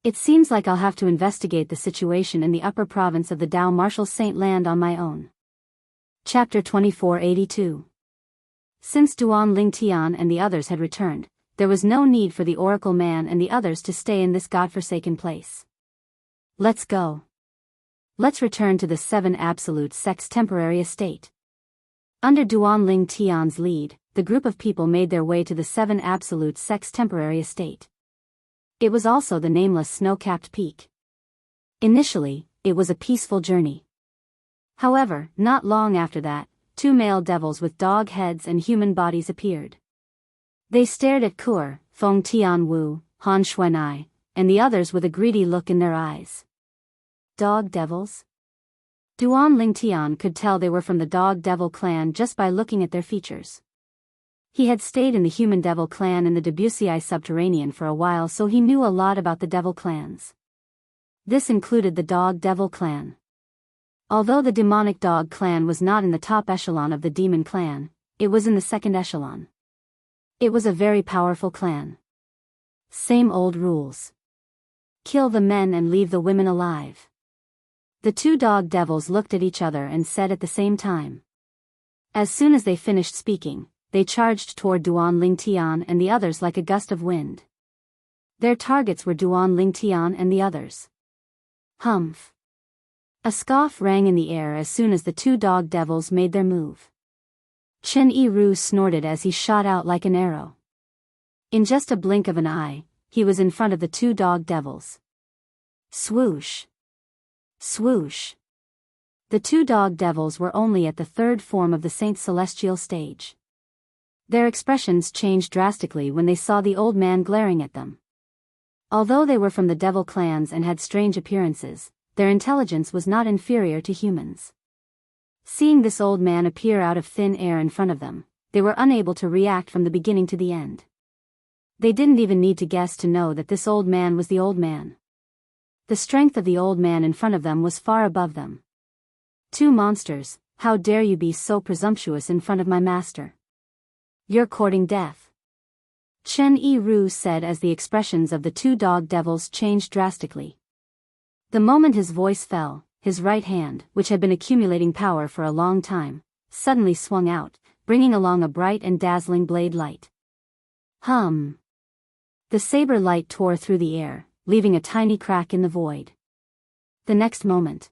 "It seems like I'll have to investigate the situation in the upper province of the Dao Martial Saint land on my own." Chapter 2482. Since Duan Ling Tian and the others had returned, there was no need for the Oracle man and the others to stay in this godforsaken place. "Let's go. Let's return to the Seven Absolute Sect's temporary estate." Under Duan Ling Tian's lead, the group of people made their way to the Seven Absolute Sect's temporary estate. It was also the nameless snow-capped peak. Initially, it was a peaceful journey. However, not long after that, two male devils with dog heads and human bodies appeared. They stared at Kur, Feng Tianwu, Han Xuanai, and the others with a greedy look in their eyes. Dog devils? Duan Ling Tian could tell they were from the Dog Devil clan just by looking at their features. He had stayed in the Human Devil clan in the Debussy subterranean for a while, so he knew a lot about the devil clans. This included the Dog Devil clan. Although the Demonic Dog clan was not in the top echelon of the Demon clan, it was in the second echelon. It was a very powerful clan. Same old rules. Kill the men and leave the women alive. The two dog devils looked at each other and said at the same time. As soon as they finished speaking, they charged toward Duan Lingtian and the others like a gust of wind. Their targets were Duan Lingtian and the others. Humph! A scoff rang in the air as soon as the two dog devils made their move. Chen Yiru snorted as he shot out like an arrow. In just a blink of an eye, he was in front of the two dog devils. Swoosh! Swoosh! The two dog devils were only at the third form of the Saint Celestial stage. Their expressions changed drastically when they saw the old man glaring at them. Although they were from the devil clans and had strange appearances, their intelligence was not inferior to humans. Seeing this old man appear out of thin air in front of them, they were unable to react from the beginning to the end. They didn't even need to guess to know that this old man was the old man. The strength of the old man in front of them was far above them. Two monsters, how dare you be so presumptuous in front of my master? You're courting death. Chen Yiru said as the expressions of the two dog devils changed drastically. The moment his voice fell, his right hand, which had been accumulating power for a long time, suddenly swung out, bringing along a bright and dazzling blade light. Hum! The saber light tore through the air, leaving a tiny crack in the void. The next moment.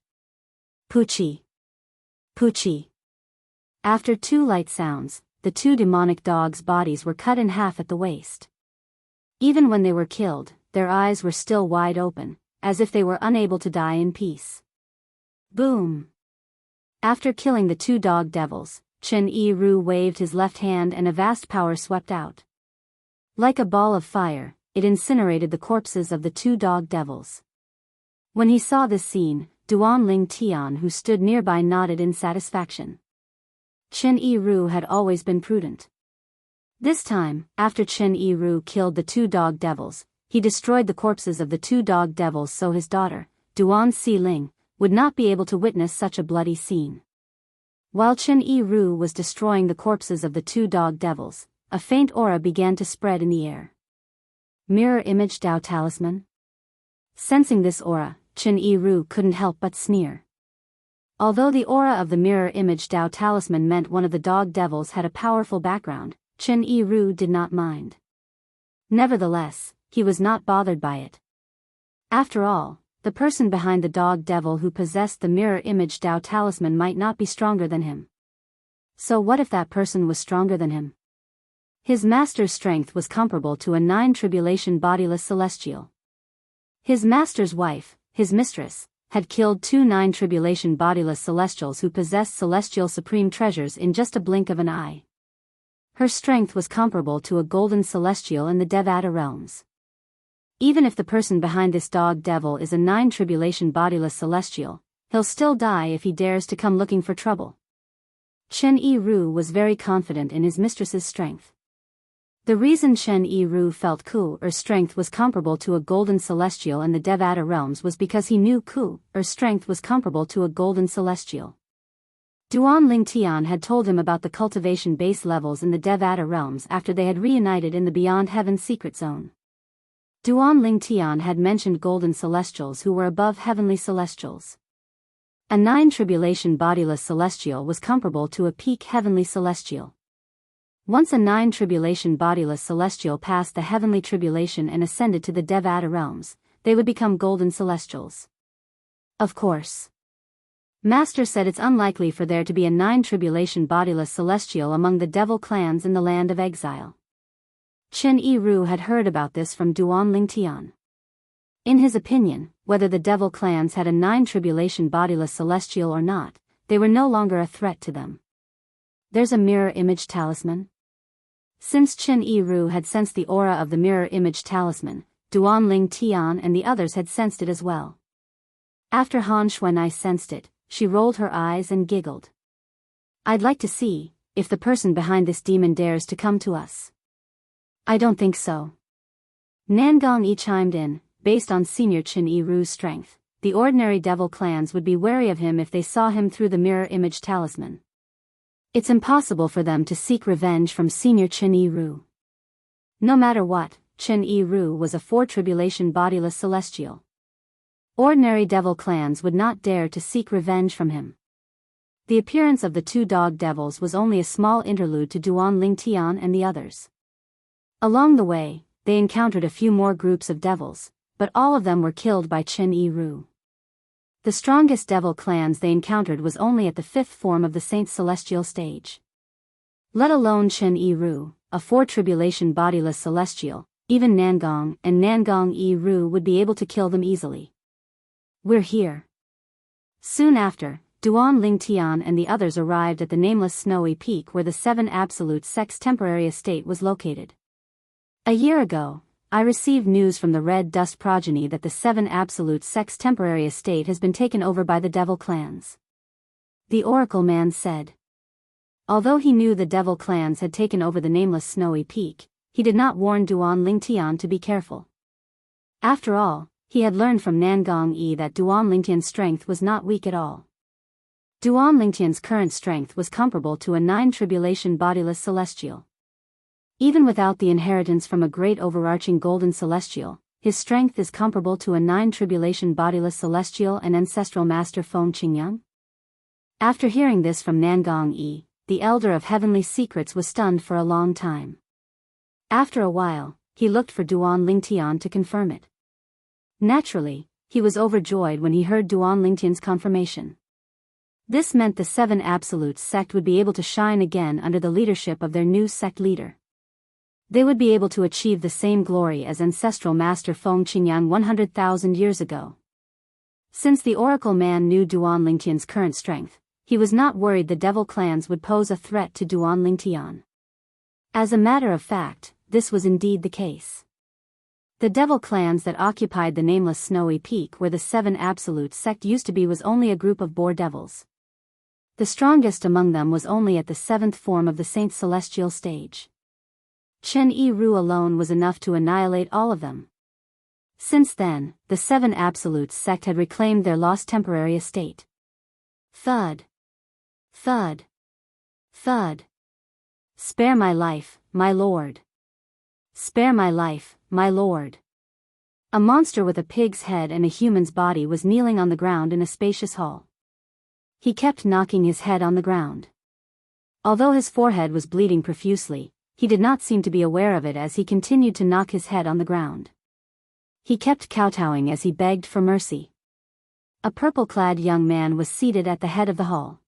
Poochie! Poochie! After two light sounds, the two demonic dogs' bodies were cut in half at the waist. Even when they were killed, their eyes were still wide open, as if they were unable to die in peace. Boom! After killing the two dog devils, Chen Yiru waved his left hand and a vast power swept out. Like a ball of fire, it incinerated the corpses of the two dog devils. When he saw this scene, Duan Ling Tian, who stood nearby, nodded in satisfaction. Chen Yiru had always been prudent. This time, after Chen Yiru killed the two dog devils, he destroyed the corpses of the two dog devils so his daughter, Duan Xiling, would not be able to witness such a bloody scene. While Chen Yiru was destroying the corpses of the two dog devils, a faint aura began to spread in the air. Mirror image Dao talisman? Sensing this aura, Chen Yiru couldn't help but sneer. Although the aura of the mirror image Dao talisman meant one of the dog devils had a powerful background, Chen Yiru did not mind. Nevertheless, he was not bothered by it. After all, the person behind the dog devil who possessed the mirror image Dao talisman might not be stronger than him. So what if that person was stronger than him? His master's strength was comparable to a 9 tribulation bodiless celestial. His master's wife, his mistress, had killed 2 9 tribulation bodiless celestials who possessed celestial supreme treasures in just a blink of an eye. Her strength was comparable to a golden celestial in the Devata realms. Even if the person behind this dog devil is a 9 tribulation bodiless celestial, he'll still die if he dares to come looking for trouble. Chen Yiru was very confident in his mistress's strength. The reason Chen Yiru felt Ku-Er's strength was comparable to a golden celestial in the Devata realms was because he knew Ku-Er's strength was comparable to a golden celestial. Duan Lingtian had told him about the cultivation base levels in the Devata realms after they had reunited in the Beyond Heaven secret zone. Duan Lingtian had mentioned golden celestials who were above heavenly celestials. A 9 tribulation bodiless celestial was comparable to a peak heavenly celestial. Once a 9 tribulation bodiless celestial passed the heavenly tribulation and ascended to the Devata realms, they would become golden celestials. Of course. Master said it's unlikely for there to be a 9 tribulation bodiless celestial among the devil clans in the land of exile. Chen Yiru had heard about this from Duan Lingtian. In his opinion, whether the devil clans had a 9 tribulation bodiless celestial or not, they were no longer a threat to them. There's a mirror image talisman? Since Chen Yiru had sensed the aura of the mirror image talisman, Duan Lingtian and the others had sensed it as well. After Han Xuanai sensed it, she rolled her eyes and giggled. I'd like to see if the person behind this demon dares to come to us. I don't think so. Nangong Yi chimed in, based on senior Chen Yiru's strength, the ordinary devil clans would be wary of him if they saw him through the mirror image talisman. It's impossible for them to seek revenge from senior Chen Yiru. No matter what, Chen Yiru was a 4 tribulation bodiless celestial. Ordinary devil clans would not dare to seek revenge from him. The appearance of the two dog devils was only a small interlude to Duan Lingtian and the others. Along the way, they encountered a few more groups of devils, but all of them were killed by Chen Yi-Ru. The strongest devil clans they encountered was only at the fifth form of the Saint's celestial stage. Let alone Chen Yi-Ru, a four-tribulation bodiless celestial, even Nangong and Nangong Yi-Ru would be able to kill them easily. We're here. Soon after, Duan Lingtian and the others arrived at the nameless snowy peak where the Seven Absolute Sect's temporary estate was located. A year ago, I received news from the Red Dust progeny that the Seven Absolute Sect's temporary estate has been taken over by the devil clans. The oracle man said. Although he knew the devil clans had taken over the nameless snowy peak, he did not warn Duan Lingtian to be careful. After all, he had learned from Nangong Yi that Duan Lingtian's strength was not weak at all. Duan Lingtian's current strength was comparable to a nine-tribulation bodiless celestial. Even without the inheritance from a great overarching golden celestial, his strength is comparable to a nine-tribulation bodiless celestial and ancestral master Feng Qingyang. After hearing this from Nangong Yi, the elder of heavenly secrets was stunned for a long time. After a while, he looked for Duan Lingtian to confirm it. Naturally, he was overjoyed when he heard Duan Lingtian's confirmation. This meant the Seven Absolute Sect would be able to shine again under the leadership of their new sect leader. They would be able to achieve the same glory as ancestral master Feng Qingyang 100,000 years ago. Since the oracle man knew Duan Lingtian's current strength, he was not worried the devil clans would pose a threat to Duan Lingtian. As a matter of fact, this was indeed the case. The devil clans that occupied the nameless snowy peak where the Seven Absolute Sect used to be was only a group of boar devils. The strongest among them was only at the seventh form of the Saint's celestial stage. Chen Yi-Ru alone was enough to annihilate all of them. Since then, the Seven Absolute Sect had reclaimed their lost temporary estate. Thud. Thud. Thud. Spare my life, my lord. Spare my life, my lord. A monster with a pig's head and a human's body was kneeling on the ground in a spacious hall. He kept knocking his head on the ground. Although his forehead was bleeding profusely, he did not seem to be aware of it as he continued to knock his head on the ground. He kept kowtowing as he begged for mercy. A purple-clad young man was seated at the head of the hall.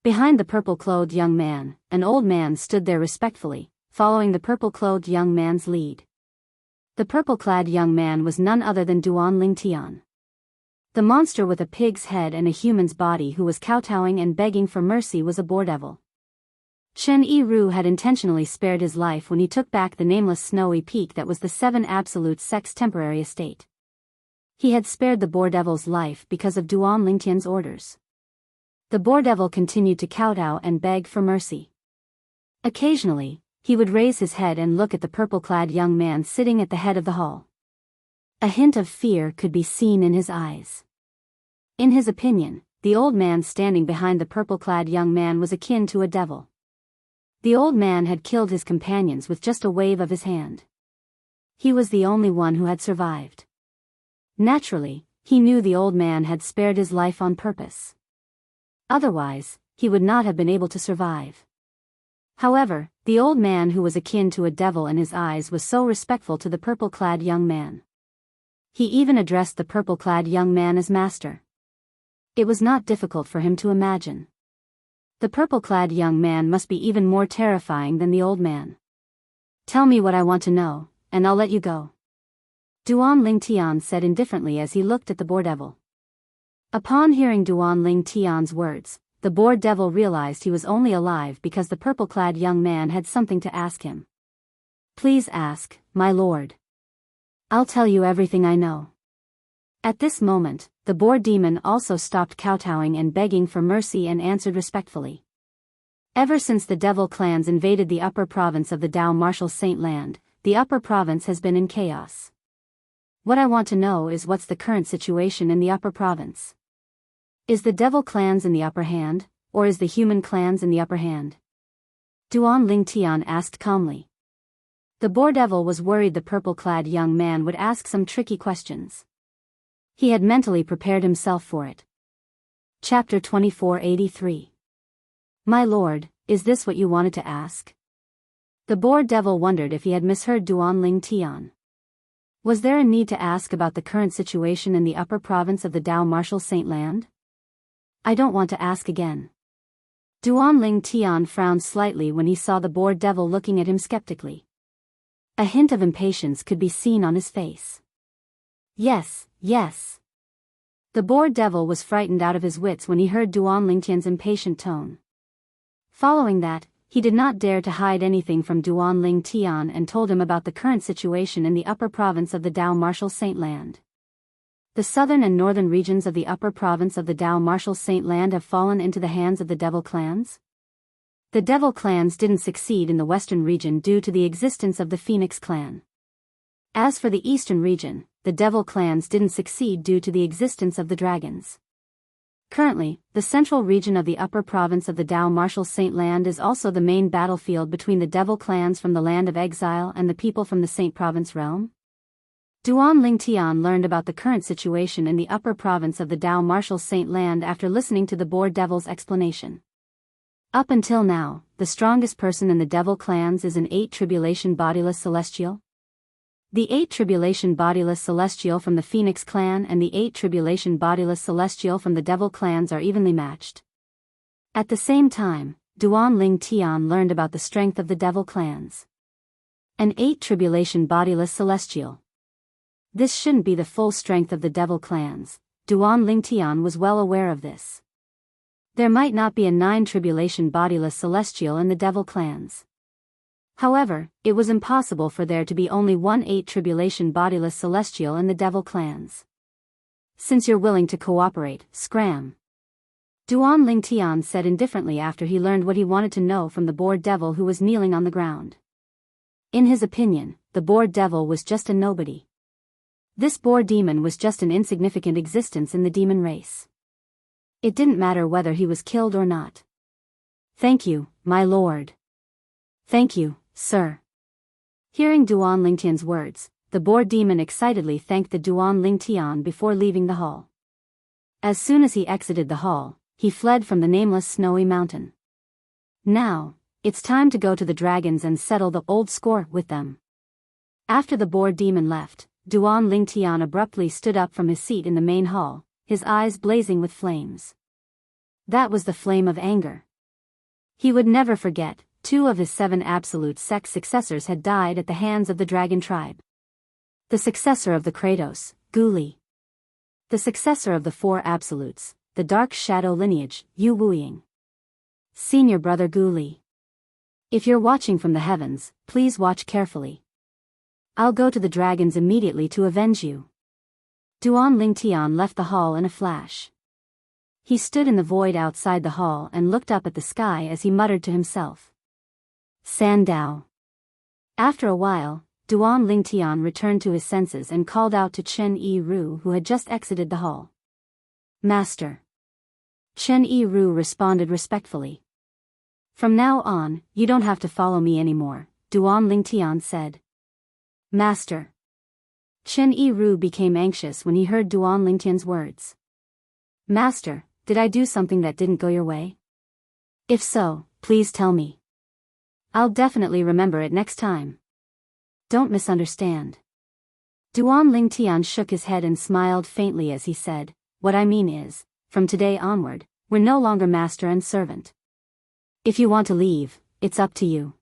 Behind the purple-clothed young man, an old man stood there respectfully, following the purple-clothed young man's lead. The purple-clad young man was none other than Duan Lingtian. The monster with a pig's head and a human's body who was kowtowing and begging for mercy was a boar devil. Chen Yi-Ru had intentionally spared his life when he took back the nameless snowy peak that was the Seven Absolute Sect's temporary estate. He had spared the boar devil's life because of Duan Lingtian's orders. The boar devil continued to kowtow and beg for mercy. Occasionally, he would raise his head and look at the purple-clad young man sitting at the head of the hall. A hint of fear could be seen in his eyes. In his opinion, the old man standing behind the purple-clad young man was akin to a devil. The old man had killed his companions with just a wave of his hand. He was the only one who had survived. Naturally, he knew the old man had spared his life on purpose. Otherwise, he would not have been able to survive. However, the old man who was akin to a devil in his eyes was so respectful to the purple-clad young man. He even addressed the purple-clad young man as master. It was not difficult for him to imagine. The purple-clad young man must be even more terrifying than the old man. Tell me what I want to know, and I'll let you go. Duan Lingtian said indifferently as he looked at the boar devil. Upon hearing Duan Lingtian's words, the boar devil realized he was only alive because the purple-clad young man had something to ask him. Please ask, my lord. I'll tell you everything I know. At this moment, the boar demon also stopped kowtowing and begging for mercy and answered respectfully. Ever since the devil clans invaded the upper province of the Dao Martial Saint Land, the upper province has been in chaos. What I want to know is what's the current situation in the upper province. Is the devil clans in the upper hand, or is the human clans in the upper hand? Duan Lingtian asked calmly. The boar devil was worried the purple-clad young man would ask some tricky questions. He had mentally prepared himself for it. Chapter 2483. My lord, is this what you wanted to ask? The bored devil wondered if he had misheard Duanling Tian. Was there a need to ask about the current situation in the upper province of the Dao Martial Saint Land? I don't want to ask again. Duanling Tian frowned slightly when he saw the bored devil looking at him skeptically. A hint of impatience could be seen on his face. Yes, yes. The bored devil was frightened out of his wits when he heard Duanling Tian's impatient tone. Following that, he did not dare to hide anything from Duanling Tian and told him about the current situation in the upper province of the Dao Martial Saint Land. The southern and northern regions of the upper province of the Dao Martial Saint Land have fallen into the hands of the devil clans. The devil clans didn't succeed in the western region due to the existence of the Phoenix clan. As for the eastern region, the devil clans didn't succeed due to the existence of the dragons. Currently, the central region of the upper province of the Dao Martial Saint Land is also the main battlefield between the devil clans from the land of exile and the people from the Saint Province realm. Duanling Tian learned about the current situation in the upper province of the Dao Martial Saint Land after listening to the bored devil's explanation. Up until now, the strongest person in the devil clans is an 8 tribulation bodiless celestial. The 8 tribulation bodiless celestial from the Phoenix clan and the 8 tribulation bodiless celestial from the devil clans are evenly matched. At the same time, Duanling Tian learned about the strength of the devil clans. An 8 tribulation bodiless celestial. This shouldn't be the full strength of the devil clans. Duanling Tian was well aware of this. There might not be a 9 tribulation bodiless celestial in the devil clans. However, it was impossible for there to be only one 8 tribulation bodiless celestial in the devil clans. Since you're willing to cooperate, scram. Duanling Tian said indifferently after he learned what he wanted to know from the bored devil who was kneeling on the ground. In his opinion, the bored devil was just a nobody. This bored demon was just an insignificant existence in the demon race. It didn't matter whether he was killed or not. Thank you, my lord. Thank you, sir. Hearing Duanling Tian's words, the bored demon excitedly thanked the Duanling Tian before leaving the hall. As soon as he exited the hall, he fled from the nameless snowy mountain. Now, it's time to go to the dragons and settle the old score with them. After the bored demon left, Duanling Tian abruptly stood up from his seat in the main hall, his eyes blazing with flames. That was the flame of anger. He would never forget. 2 of his 7 absolute sect successors had died at the hands of the dragon tribe. The successor of the Kratos, Guli. The successor of the 4 absolutes, the dark shadow lineage, Yu Wuying. Senior brother Guli. If you're watching from the heavens, please watch carefully. I'll go to the dragons immediately to avenge you. Duanling Tian left the hall in a flash. He stood in the void outside the hall and looked up at the sky as he muttered to himself. Sandao. After a while, Duanling Tian returned to his senses and called out to Chen Yiru who had just exited the hall. Master. Chen Yiru responded respectfully. From now on, you don't have to follow me anymore, Duanling Tian said. Master. Chen Yiru became anxious when he heard Duanling Tian's words. Master, did I do something that didn't go your way? If so, please tell me. I'll definitely remember it next time. Don't misunderstand. Duanling Tian shook his head and smiled faintly as he said, what I mean is, from today onward, we're no longer master and servant. If you want to leave, it's up to you.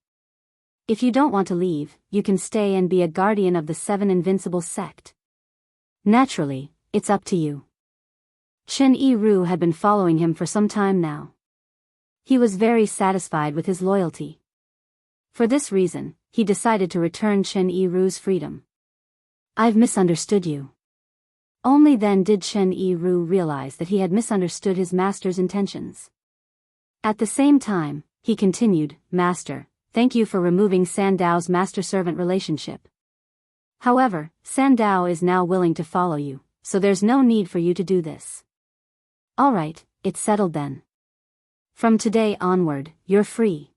If you don't want to leave, you can stay and be a guardian of the 7 invincible sect. Naturally, it's up to you. Chen Yiru had been following him for some time now. He was very satisfied with his loyalty. For this reason, he decided to return Chen Yiru's freedom. I've misunderstood you. Only then did Chen Yiru realize that he had misunderstood his master's intentions. At the same time, he continued, Master, thank you for removing Sandao's master-servant relationship. However, Sandao is now willing to follow you, so there's no need for you to do this. Alright, it's settled then. From today onward, you're free.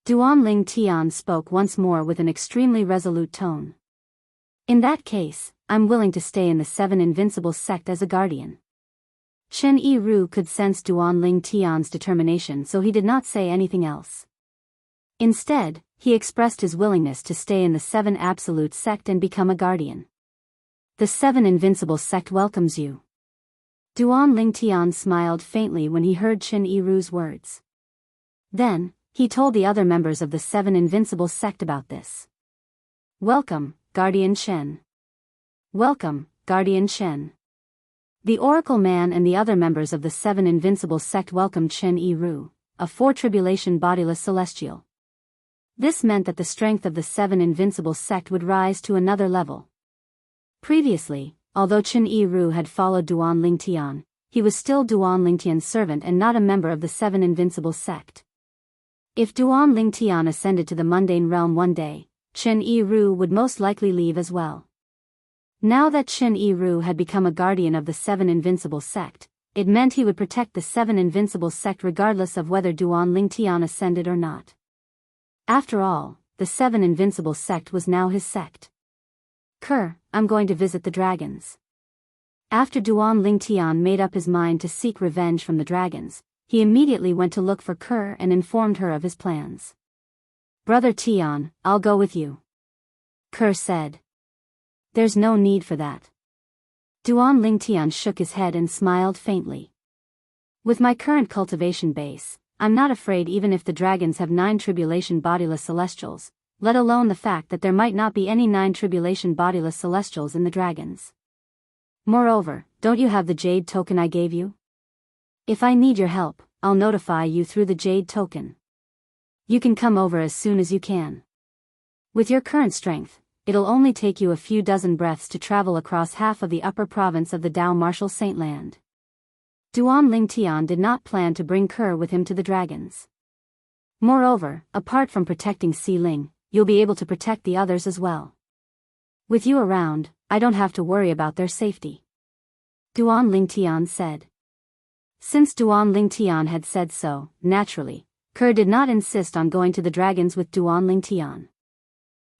Duanling Tian spoke once more with an extremely resolute tone. In that case, I'm willing to stay in the Seven Invincible sect as a guardian. Chen Yiru could sense Duanling Tian's determination, so he did not say anything else. Instead, he expressed his willingness to stay in the Seven Absolute sect and become a guardian. The Seven Invincible sect welcomes you. Duanling Tian smiled faintly when he heard Chen Yiru's words. Then, he told the other members of the Seven Invincible sect about this. Welcome, Guardian Chen. Welcome, Guardian Chen. The Oracle Man and the other members of the Seven Invincible sect welcomed Chen Yiru, a four-tribulation bodiless celestial. This meant that the strength of the Seven Invincible sect would rise to another level. Previously, although Chen Yiru had followed Duanling Tian, he was still Duanling Tian's servant and not a member of the Seven Invincible sect. If Duanling Tian ascended to the mundane realm one day, Chen Yiru would most likely leave as well. Now that Chen Yiru had become a guardian of the Seven Invincible sect, it meant he would protect the Seven Invincible sect regardless of whether Duanling Tian ascended or not. After all, the Seven Invincible sect was now his sect. I'm going to visit the dragons. After Duanling Tian made up his mind to seek revenge from the dragons, he immediately went to look for and informed her of his plans. Brother Tian, I'll go with you. Said. There's no need for that. Duanling Tian shook his head and smiled faintly. With my current cultivation base, I'm not afraid even if the dragons have 9 tribulation bodiless celestials, let alone the fact that there might not be any 9 tribulation bodiless celestials in the dragons. Moreover, don't you have the jade token I gave you? If I need your help, I'll notify you through the jade token. You can come over as soon as you can. With your current strength, it'll only take you a few dozen breaths to travel across half of the upper province of the Dao Martial Saint Land. Duanling Tian did not plan to bring with him to the dragons. Moreover, apart from protecting Si Ling, you'll be able to protect the others as well. With you around, I don't have to worry about their safety. Duanling Tian said. Since Duanling Tian had said so, naturally, did not insist on going to the dragons with Duanling Tian.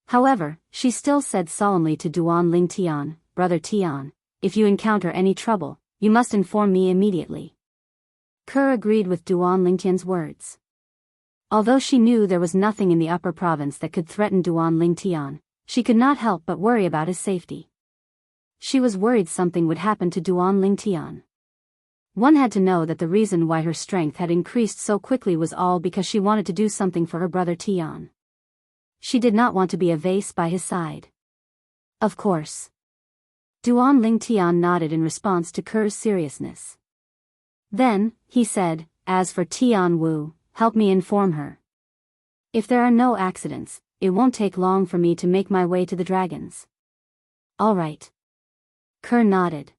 However, she still said solemnly to Duanling Tian, Brother Tian, if you encounter any trouble, you must inform me immediately. Agreed with Duanling Tian's words. Although she knew there was nothing in the upper province that could threaten Duanling Tian, she could not help but worry about his safety. She was worried something would happen to Duanling Tian. One had to know that the reason why her strength had increased so quickly was all because she wanted to do something for her brother Tian. She did not want to be a vase by his side. Of course. Duanling Tian nodded in response to seriousness. Then, he said, as for Tian Wu, help me inform her. If there are no accidents, it won't take long for me to make my way to the dragons. All right. Nodded.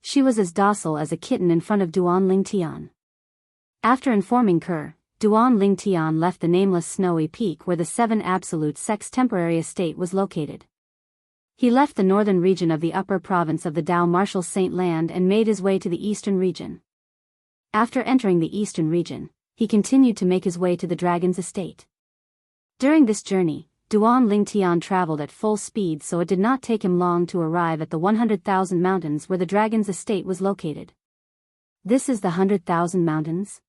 She was as docile as a kitten in front of Duanling Tian. After informing Duanling Tian left the nameless snowy peak where the Seven Absolute Sect's temporary estate was located. He left the northern region of the upper province of the Dao Martial Saint Land and made his way to the eastern region. After entering the eastern region, he continued to make his way to the dragon's estate. During this journey, Duanling Tian traveled at full speed, so it did not take him long to arrive at the 100,000 mountains where the dragon's estate was located. This is the 100,000 mountains?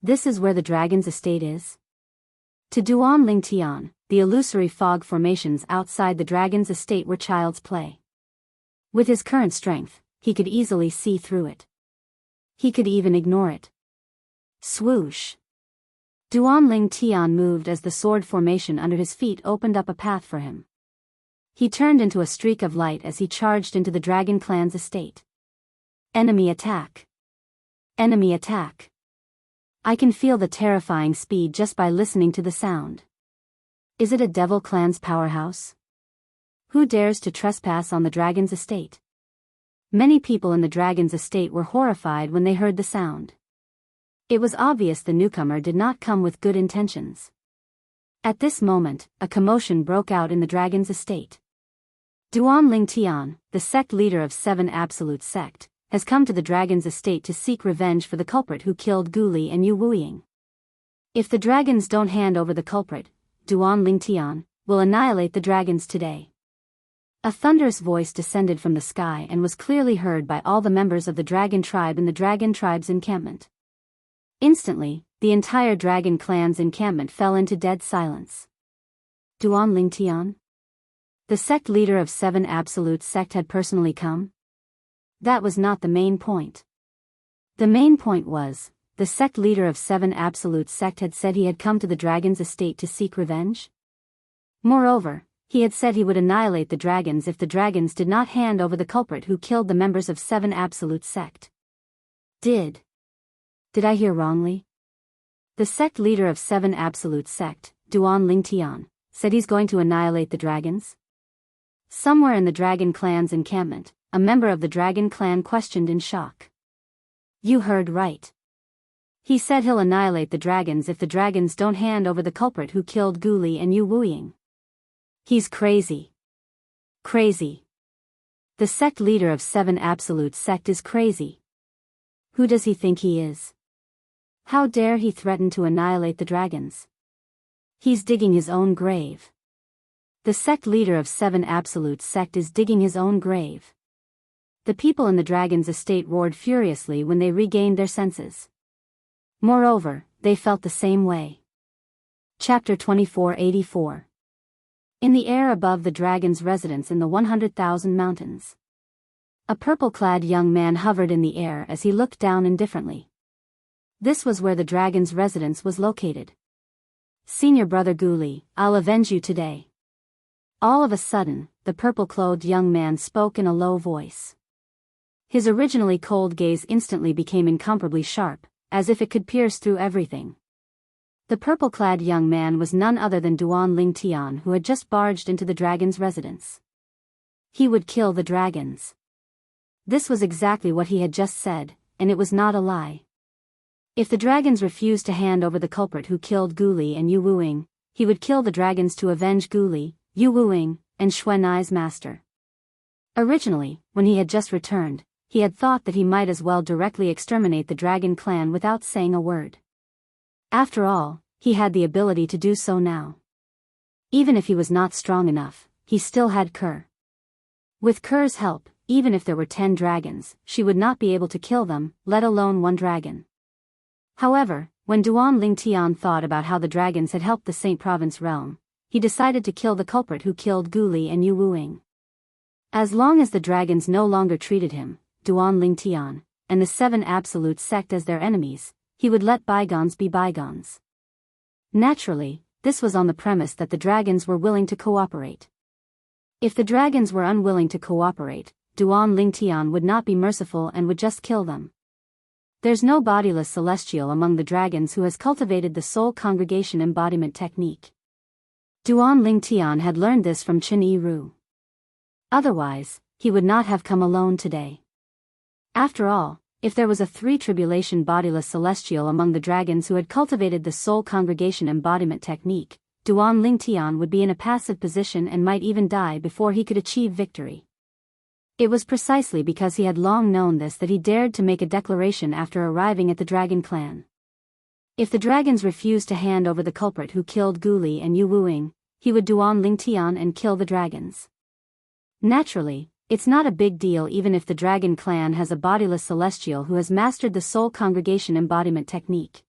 This is where the dragon's estate is? To Duanling Tian, the illusory fog formations outside the dragon's estate were child's play. With his current strength, he could easily see through it. He could even ignore it. Swoosh! Duanling Tian moved as the sword formation under his feet opened up a path for him. He turned into a streak of light as he charged into the Dragon Clan's estate. Enemy attack! Enemy attack! I can feel the terrifying speed just by listening to the sound. Is it a Devil Clan's powerhouse? Who dares to trespass on the dragon's estate? Many people in the dragon's estate were horrified when they heard the sound. It was obvious the newcomer did not come with good intentions. At this moment, a commotion broke out in the dragon's estate. Duanling Tian, the sect leader of Seven Absolute Sect, has come to the dragon's estate to seek revenge for the culprit who killed Gu Li and Yu Wuying. If the dragons don't hand over the culprit, Duanling Tian will annihilate the dragons today. A thunderous voice descended from the sky and was clearly heard by all the members of the dragon tribe in the dragon tribe's encampment. Instantly, the entire dragon clan's encampment fell into dead silence. Duan Lingtian? The sect leader of 7 Absolute sect had personally come? That was not the main point. The main point was, the sect leader of 7 Absolute sect had said he had come to the dragon's estate to seek revenge. Moreover, he had said he would annihilate the dragons if the dragons did not hand over the culprit who killed the members of 7 Absolute sect. Did I hear wrongly? The sect leader of 7 Absolute sect, Duan Lingtian, said he's going to annihilate the dragons? Somewhere in the dragon clan's encampment, a member of the dragon clan questioned in shock. You heard right. He said he'll annihilate the dragons if the dragons don't hand over the culprit who killed Gu Li and Yu Wuying. He's crazy. Crazy. The sect leader of 7 Absolute sect is crazy. Who does he think he is? How dare he threaten to annihilate the dragons? He's digging his own grave. The sect leader of 7 Absolute sect is digging his own grave. The people in the dragon's estate roared furiously when they regained their senses. Moreover, they felt the same way. Chapter 2484. In the air above the dragon's residence in the 100,000 mountains. A purple-clad young man hovered in the air as he looked down indifferently. This was where the dragon's residence was located. Senior brother Gu Li, I'll avenge you today. All of a sudden, the purple-clothed young man spoke in a low voice. His originally cold gaze instantly became incomparably sharp, as if it could pierce through everything. The purple-clad young man was none other than Duan Lingtian, who had just barged into the dragon's residence. He would kill the dragons. This was exactly what he had just said, and it was not a lie. If the dragons refused to hand over the culprit who killed Gu Li and Yu Wuying, he would kill the dragons to avenge Gu Li, Yu Wuying, and Xuanai's master. Originally, when he had just returned, he had thought that he might as well directly exterminate the dragon clan without saying a word. After all, he had the ability to do so now. Even if he was not strong enough, he still had Ker. With Ker's help, even if there were 10 dragons, she would not be able to kill them, let alone 1 dragon. However, when Duan Lingtian thought about how the dragons had helped the Saint Province realm, he decided to kill the culprit who killed Gu Li and Yu Wuying. As long as the dragons no longer treated him, Duan Lingtian, and the 7 Absolute sect as their enemies, he would let bygones be bygones. Naturally, this was on the premise that the dragons were willing to cooperate. If the dragons were unwilling to cooperate, Duan Lingtian would not be merciful and would just kill them. There's no bodiless celestial among the dragons who has cultivated the soul congregation embodiment technique. Duan Lingtian had learned this from Chen Yiru. Otherwise, he would not have come alone today. After all, if there was a 3-tribulation bodiless celestial among the dragons who had cultivated the soul congregation embodiment technique, Duan Lingtian would be in a passive position and might even die before he could achieve victory. It was precisely because he had long known this that he dared to make a declaration after arriving at the dragon clan. If the dragons refused to hand over the culprit who killed Gu Li and Yu Wuying, he would Duan Lingtian and kill the dragons. Naturally, it's not a big deal even if the dragon clan has a bodiless celestial who has mastered the soul congregation embodiment technique.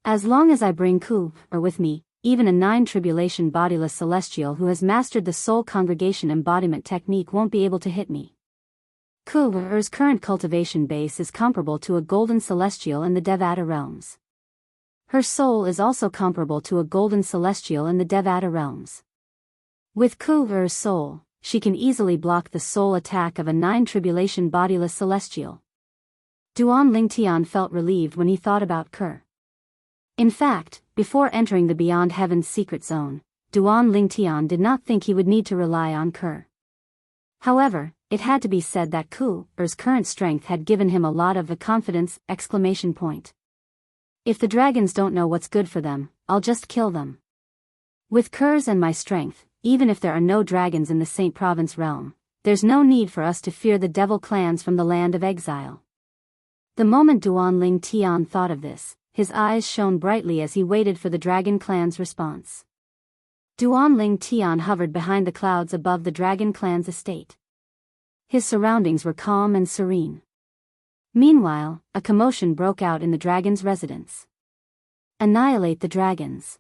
As long as I bring Ku, or with me, even a 9-tribulation bodiless celestial who has mastered the soul congregation embodiment technique won't be able to hit me. Ku-er's current cultivation base is comparable to a golden celestial in the Devata realms. Her soul is also comparable to a golden celestial in the Devata realms. With Ku-er's soul, she can easily block the soul attack of a 9-tribulation bodiless celestial. Duan Lingtian felt relieved when he thought about Ker. In fact, before entering the Beyond Heaven's secret zone, Duan Lingtian did not think he would need to rely on Ker. However, it had to be said that Ku-er's current strength had given him a lot of the confidence! If the dragons don't know what's good for them, I'll just kill them. With Ker's and my strength, even if there are no dragons in the Saint Province realm, there's no need for us to fear the devil clans from the land of exile. The moment Duan Lingtian thought of this, his eyes shone brightly as he waited for the dragon clan's response. Duan Ling Tian hovered behind the clouds above the dragon clan's estate. His surroundings were calm and serene. Meanwhile, a commotion broke out in the dragon's residence. Annihilate the dragons.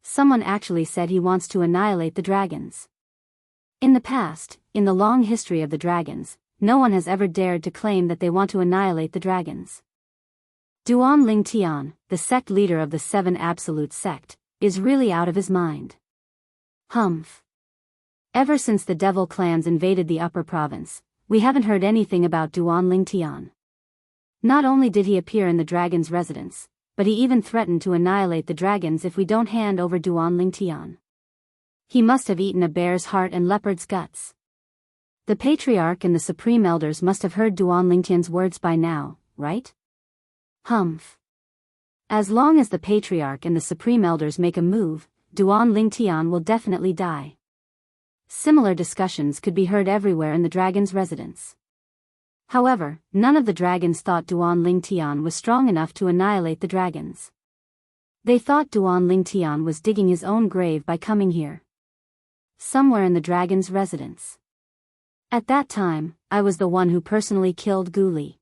Someone actually said he wants to annihilate the dragons. In the past, in the long history of the dragons, no one has ever dared to claim that they want to annihilate the dragons. Duan Ling Tian, the sect leader of the Seven Absolute Sect, is really out of his mind. Humph. Ever since the devil clans invaded the upper province, we haven't heard anything about Duan Ling Tian. Not only did he appear in the dragon's residence, but he even threatened to annihilate the dragons if we don't hand over Duan Ling Tian. He must have eaten a bear's heart and leopard's guts. The Patriarch and the Supreme Elders must have heard Duan Ling Tian's words by now, right? Humph. As long as the Patriarch and the Supreme Elders make a move, Duan Ling Tian will definitely die. Similar discussions could be heard everywhere in the dragon's residence. However, none of the dragons thought Duan Ling Tian was strong enough to annihilate the dragons. They thought Duan Ling Tian was digging his own grave by coming here. Somewhere in the dragon's residence. At that time, I was the one who personally killed Gu Li.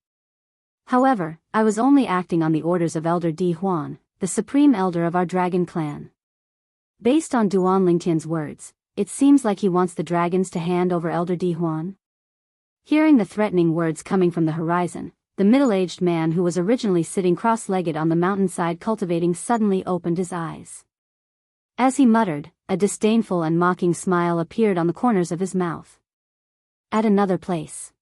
However, I was only acting on the orders of Elder Di Huan, the supreme elder of our dragon clan. Based on Duan Ling Tian's words, it seems like he wants the dragons to hand over Elder Di Huan. Hearing the threatening words coming from the horizon, the middle-aged man who was originally sitting cross-legged on the mountainside cultivating suddenly opened his eyes. As he muttered, a disdainful and mocking smile appeared on the corners of his mouth. At another place.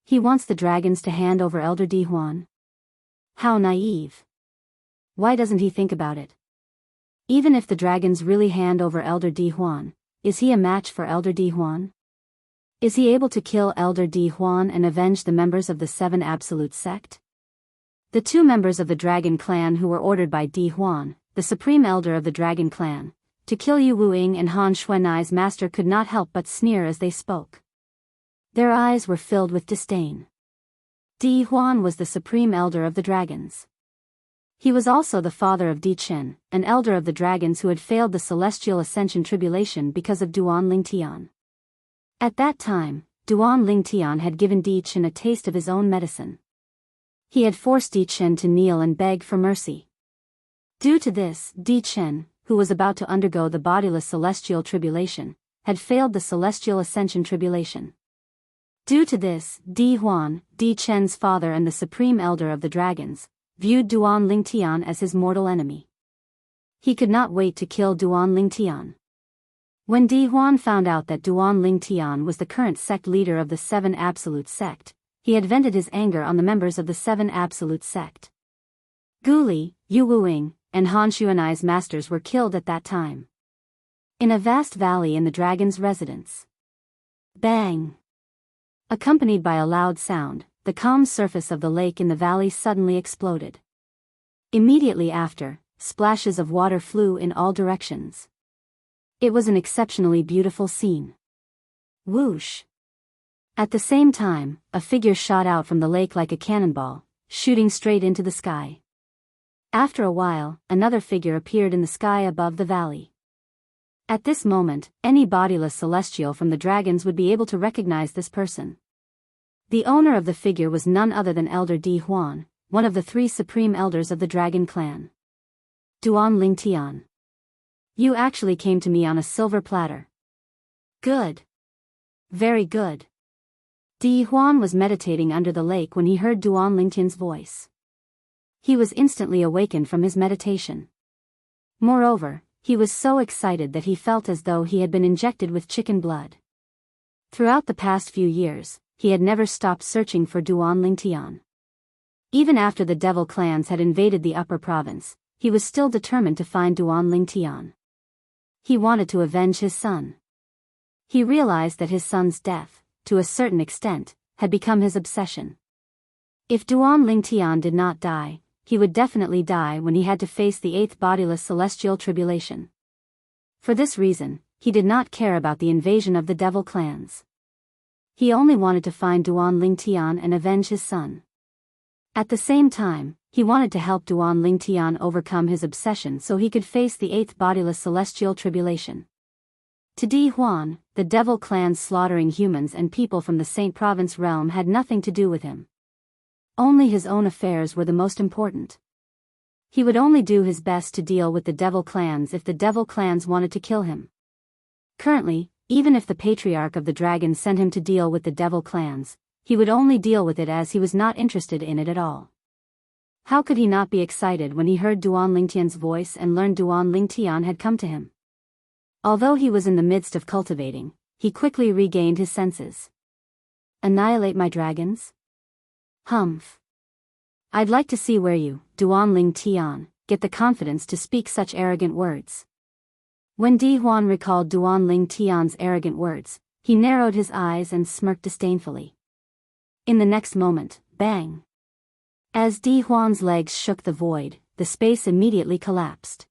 He wants the dragons to hand over Elder Di Huan. How naive. Why doesn't he think about it? Even if the dragons really hand over Elder Di Huan, is he a match for Elder Di Huan? Is he able to kill Elder Di Huan and avenge the members of the Seven Absolute Sect? The two members of the Dragon Clan who were ordered by Di Huan, the Supreme Elder of the Dragon Clan, to kill Yu Wuing and Han Xuanai's master could not help but sneer as they spoke. Their eyes were filled with disdain. Di Huan was the Supreme Elder of the Dragons. He was also the father of Di Chen, an elder of the dragons who had failed the Celestial Ascension Tribulation because of Duan Ling Tian. At that time, Duan Ling Tian had given Di Chen a taste of his own medicine. He had forced Di Chen to kneel and beg for mercy. Due to this, Di Chen, who was about to undergo the bodiless Celestial Tribulation, had failed the Celestial Ascension Tribulation. Due to this, Di Huan, Di Chen's father and the Supreme Elder of the Dragons, viewed Duan Ling Tian as his mortal enemy. He could not wait to kill Duan Ling Tian. When Di Huan found out that Duan Ling Tian was the current sect leader of the Seven Absolute Sect, he had vented his anger on the members of the Seven Absolute Sect. Gu Li, Yu Wuing, and Han Xuanai's masters were killed at that time. In a vast valley in the dragon's residence. Bang! Accompanied by a loud sound, the calm surface of the lake in the valley suddenly exploded. Immediately after, splashes of water flew in all directions. It was an exceptionally beautiful scene. Whoosh! At the same time, a figure shot out from the lake like a cannonball, shooting straight into the sky. After a while, another figure appeared in the sky above the valley. At this moment, any bodiless celestial from the dragons would be able to recognize this person. The owner of the figure was none other than Elder Di Huan, one of the three supreme elders of the dragon clan. Duan Ling Tian. You actually came to me on a silver platter. Good. Very good. Di Huan was meditating under the lake when he heard Duan Ling Tian's voice. He was instantly awakened from his meditation. Moreover, he was so excited that he felt as though he had been injected with chicken blood. Throughout the past few years, he had never stopped searching for Duan Ling Tian. Even after the devil clans had invaded the upper province, he was still determined to find Duan Ling Tian. He wanted to avenge his son. He realized that his son's death, to a certain extent, had become his obsession. If Duan Ling Tian did not die, he would definitely die when he had to face the eighth bodiless celestial tribulation. For this reason, he did not care about the invasion of the devil clans. He only wanted to find Duan Ling Tian and avenge his son. At the same time, he wanted to help Duan Lingtian overcome his obsession so he could face the 8th bodiless celestial tribulation. To Di Huan, the devil clans slaughtering humans and people from the Saint Province realm had nothing to do with him. Only his own affairs were the most important. He would only do his best to deal with the devil clans if the devil clans wanted to kill him. Currently, even if the Patriarch of the Dragons sent him to deal with the devil clans, he would only deal with it as he was not interested in it at all. How could he not be excited when he heard Duan Lingtian's voice and learned Duan Lingtian had come to him? Although he was in the midst of cultivating, he quickly regained his senses. Annihilate my dragons? Humph. I'd like to see where you, Duan Lingtian, get the confidence to speak such arrogant words. When Di Huan recalled Duan Lingtian's arrogant words, he narrowed his eyes and smirked disdainfully. In the next moment, bang! As Di Huan's legs shook the void, the space immediately collapsed.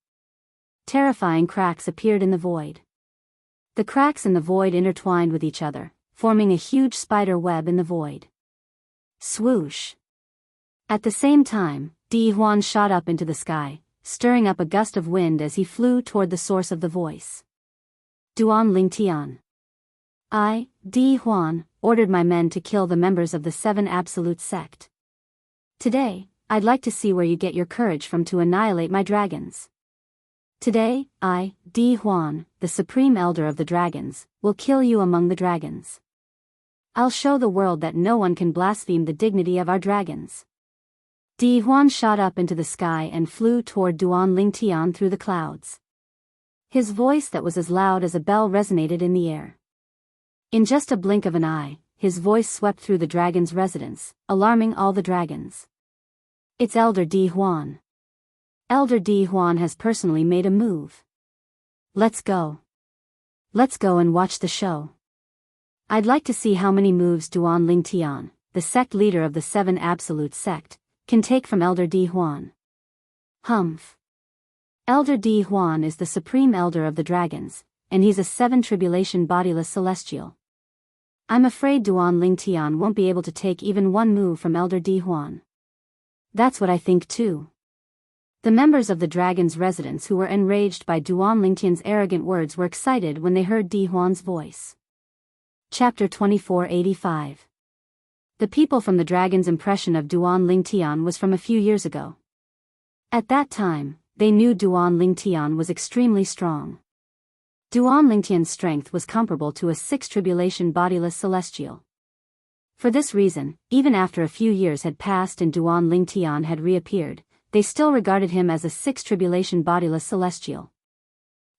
Terrifying cracks appeared in the void. The cracks in the void intertwined with each other, forming a huge spider web in the void. Swoosh! At the same time, Di Huan shot up into the sky, stirring up a gust of wind as he flew toward the source of the voice. Duan Lingtian. I, Di Huan, ordered my men to kill the members of the 7 Absolute Sect. Today, I'd like to see where you get your courage from to annihilate my dragons. Today, I, Di Huan, the Supreme Elder of the Dragons, will kill you among the dragons. I'll show the world that no one can blaspheme the dignity of our dragons. Di Huan shot up into the sky and flew toward Duan Lingtian through the clouds. His voice that was as loud as a bell resonated in the air. In just a blink of an eye, his voice swept through the dragon's residence, alarming all the dragons. It's Elder Di Huan. Elder Di Huan has personally made a move. Let's go. Let's go and watch the show. I'd like to see how many moves Duan Lingtian, the sect leader of the 7 Absolute Sect, can take from Elder Di Huan. Humph. Elder Di Huan is the Supreme Elder of the Dragons, and he's a 7 Tribulation bodiless celestial. I'm afraid Duan Lingtian won't be able to take even one move from Elder Di Huan. That's what I think too. The members of the Dragon's residence who were enraged by Duan Lingtian's arrogant words were excited when they heard Di Huan's voice. Chapter 2485. The people from the Dragon's impression of Duan Lingtian was from a few years ago. At that time, they knew Duan Lingtian was extremely strong. Duan Lingtian's strength was comparable to a 6 Tribulation bodiless celestial. For this reason, even after a few years had passed and Duan Lingtian had reappeared, they still regarded him as a 6 Tribulation bodiless celestial.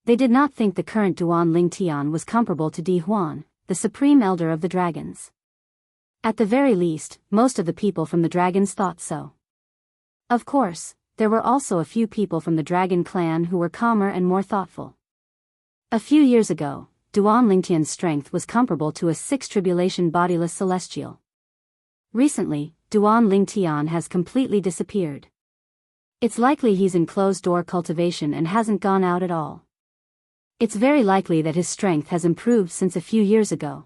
They did not think the current Duan Lingtian was comparable to Di Huan, the Supreme Elder of the Dragons. At the very least, most of the people from the dragons thought so. Of course, there were also a few people from the dragon clan who were calmer and more thoughtful. A few years ago, Duan Lingtian's strength was comparable to a 6 Tribulation bodiless celestial. Recently, Duan Lingtian has completely disappeared. It's likely he's in closed-door cultivation and hasn't gone out at all. It's very likely that his strength has improved since a few years ago.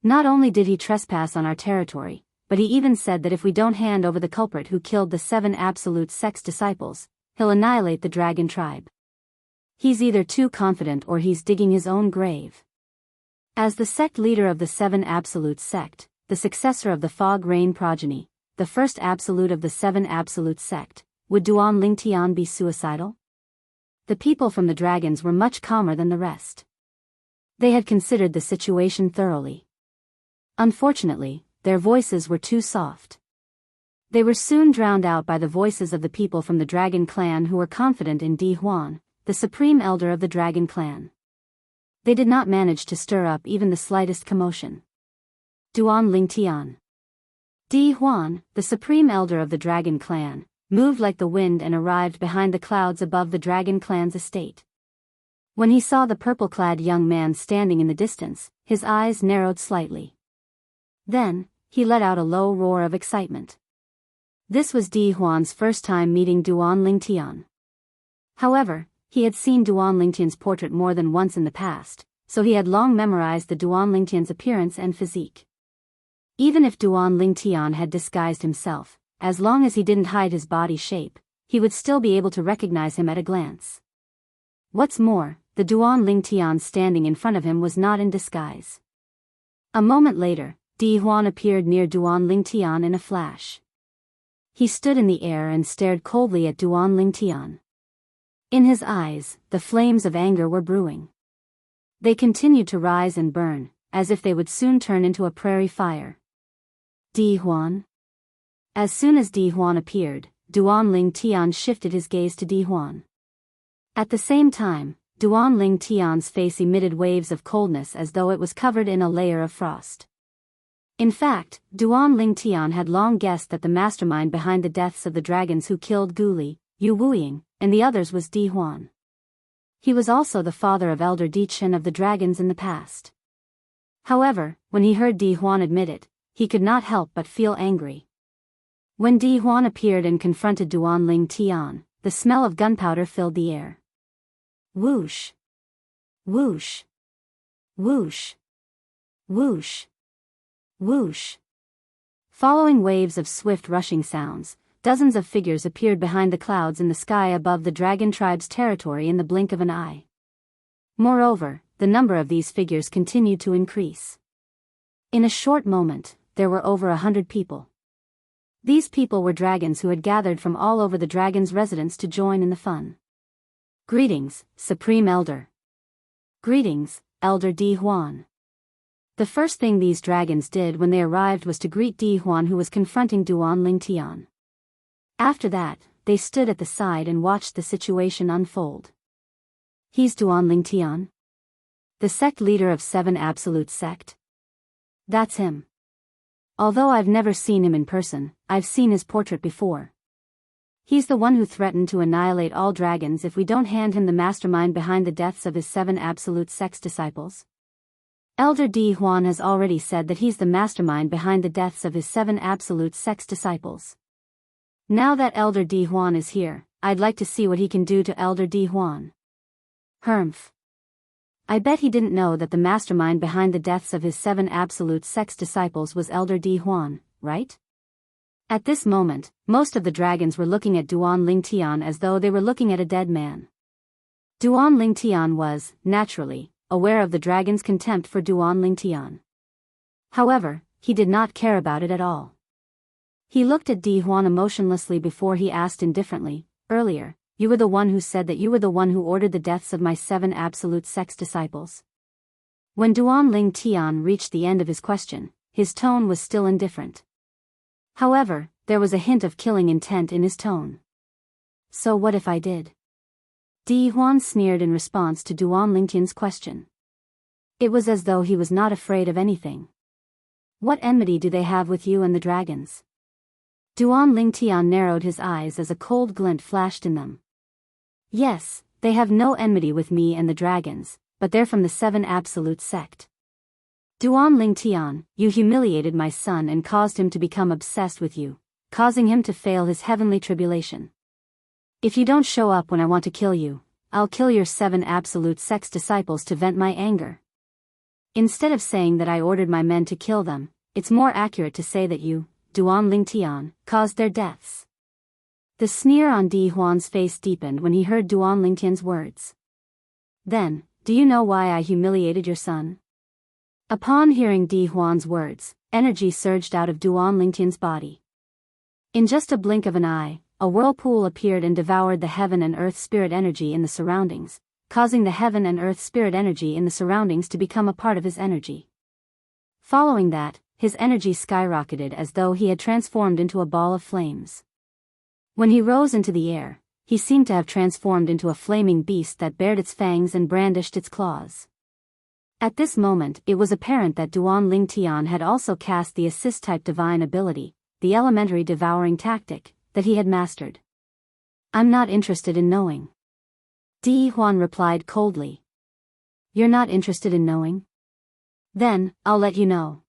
Not only did he trespass on our territory, but he even said that if we don't hand over the culprit who killed the 7 Absolute Sect's disciples, he'll annihilate the dragon tribe. He's either too confident or he's digging his own grave. As the sect leader of the 7 Absolute Sect, the successor of the Fog Rain progeny, the first absolute of the 7 Absolute Sect, would Duan Lingtian be suicidal? The people from the dragons were much calmer than the rest. They had considered the situation thoroughly. Unfortunately, their voices were too soft. They were soon drowned out by the voices of the people from the dragon clan who were confident in Di Huan, the Supreme Elder of the dragon clan. They did not manage to stir up even the slightest commotion. Duan Lingtian. Di Huan, the Supreme Elder of the dragon clan, moved like the wind and arrived behind the clouds above the dragon clan's estate. When he saw the purple-clad young man standing in the distance, his eyes narrowed slightly. Then, he let out a low roar of excitement. This was Di Huan's first time meeting Duan Lingtian. However, he had seen Duan Lingtian's portrait more than once in the past, so he had long memorized the Duan Lingtian's appearance and physique. Even if Duan Lingtian had disguised himself, as long as he didn't hide his body shape, he would still be able to recognize him at a glance. What's more, the Duan Ling Tian standing in front of him was not in disguise. A moment later, Di Huan appeared near Duan Ling Tian in a flash. He stood in the air and stared coldly at Duan Ling Tian. In his eyes, the flames of anger were brewing. They continued to rise and burn, as if they would soon turn into a prairie fire. Di Huan? As soon as Di Huan appeared, Duan Ling Tian shifted his gaze to Di Huan. At the same time, Duan Ling Tian's face emitted waves of coldness as though it was covered in a layer of frost. In fact, Duan Ling Tian had long guessed that the mastermind behind the deaths of the dragons who killed Gu Li, Yu Wuying, and the others was Di Huan. He was also the father of Elder Di Chen of the dragons in the past. However, when he heard Di Huan admit it, he could not help but feel angry. When Di Huan appeared and confronted Duan Ling Tian, the smell of gunpowder filled the air. Whoosh! Whoosh! Whoosh! Whoosh! Whoosh! Following waves of swift rushing sounds, dozens of figures appeared behind the clouds in the sky above the dragon tribe's territory in the blink of an eye. Moreover, the number of these figures continued to increase. In a short moment, there were over 100 people. These people were dragons who had gathered from all over the dragon's residence to join in the fun. Greetings, Supreme Elder. Greetings, Elder Di Huan. The first thing these dragons did when they arrived was to greet Di Huan, who was confronting Duan Ling Tian. After that, they stood at the side and watched the situation unfold. He's Duan Ling Tian? The sect leader of 7 Absolute Sect? That's him. Although I've never seen him in person, I've seen his portrait before. He's the one who threatened to annihilate all dragons if we don't hand him the mastermind behind the deaths of his 7 Absolute Sect's disciples. Elder Di Huan has already said that he's the mastermind behind the deaths of his 7 Absolute Sect's disciples. Now that Elder Di Huan is here, I'd like to see what he can do to Elder Di Huan. Humph. I bet he didn't know that the mastermind behind the deaths of his 7 Absolute Sect's disciples was Elder Di Huan, right? At this moment, most of the dragons were looking at Duan Ling Tian as though they were looking at a dead man. Duan Ling Tian was, naturally, aware of the dragon's contempt for Duan Ling Tian. However, he did not care about it at all. He looked at Di Huan emotionlessly before he asked indifferently, "Earlier, you were the one who said that you were the one who ordered the deaths of my 7 Absolute Sect's disciples?" When Duan Ling Tian reached the end of his question, his tone was still indifferent. However, there was a hint of killing intent in his tone. "So what if I did?" Di Huan sneered in response to Duan Ling Tian's question. It was as though he was not afraid of anything. "What enmity do they have with you and the dragons?" Duan Ling Tian narrowed his eyes as a cold glint flashed in them. "Yes, they have no enmity with me and the dragons, but they're from the 7 Absolute Sect. Duan Ling Tian, you humiliated my son and caused him to become obsessed with you, causing him to fail his heavenly tribulation. If you don't show up when I want to kill you, I'll kill your 7 Absolute Sect's disciples to vent my anger. Instead of saying that I ordered my men to kill them, it's more accurate to say that you, Duan Ling Tian, caused their deaths." The sneer on Di Huan's face deepened when he heard Duan Ling Tian's words. "Then, do you know why I humiliated your son?" Upon hearing Di Huan's words, energy surged out of Duan Ling Tian's body. In just a blink of an eye, a whirlpool appeared and devoured the heaven and earth spirit energy in the surroundings, causing the heaven and earth spirit energy in the surroundings to become a part of his energy. Following that, his energy skyrocketed as though he had transformed into a ball of flames. When he rose into the air, he seemed to have transformed into a flaming beast that bared its fangs and brandished its claws. At this moment, it was apparent that Duan Ling Tian had also cast the assist-type divine ability, the elementary devouring tactic, that he had mastered. "I'm not interested in knowing." Di Huan replied coldly. "You're not interested in knowing? Then, I'll let you know."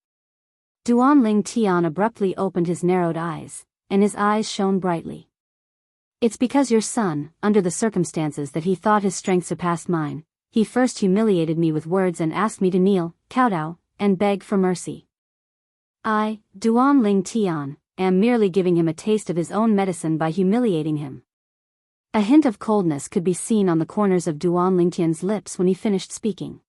Duan Ling Tian abruptly opened his narrowed eyes, and his eyes shone brightly. "It's because your son, under the circumstances that he thought his strength surpassed mine, he first humiliated me with words and asked me to kneel, kowtow, and beg for mercy. I, Duan Ling Tian, am merely giving him a taste of his own medicine by humiliating him." A hint of coldness could be seen on the corners of Duan Lingtian's lips when he finished speaking.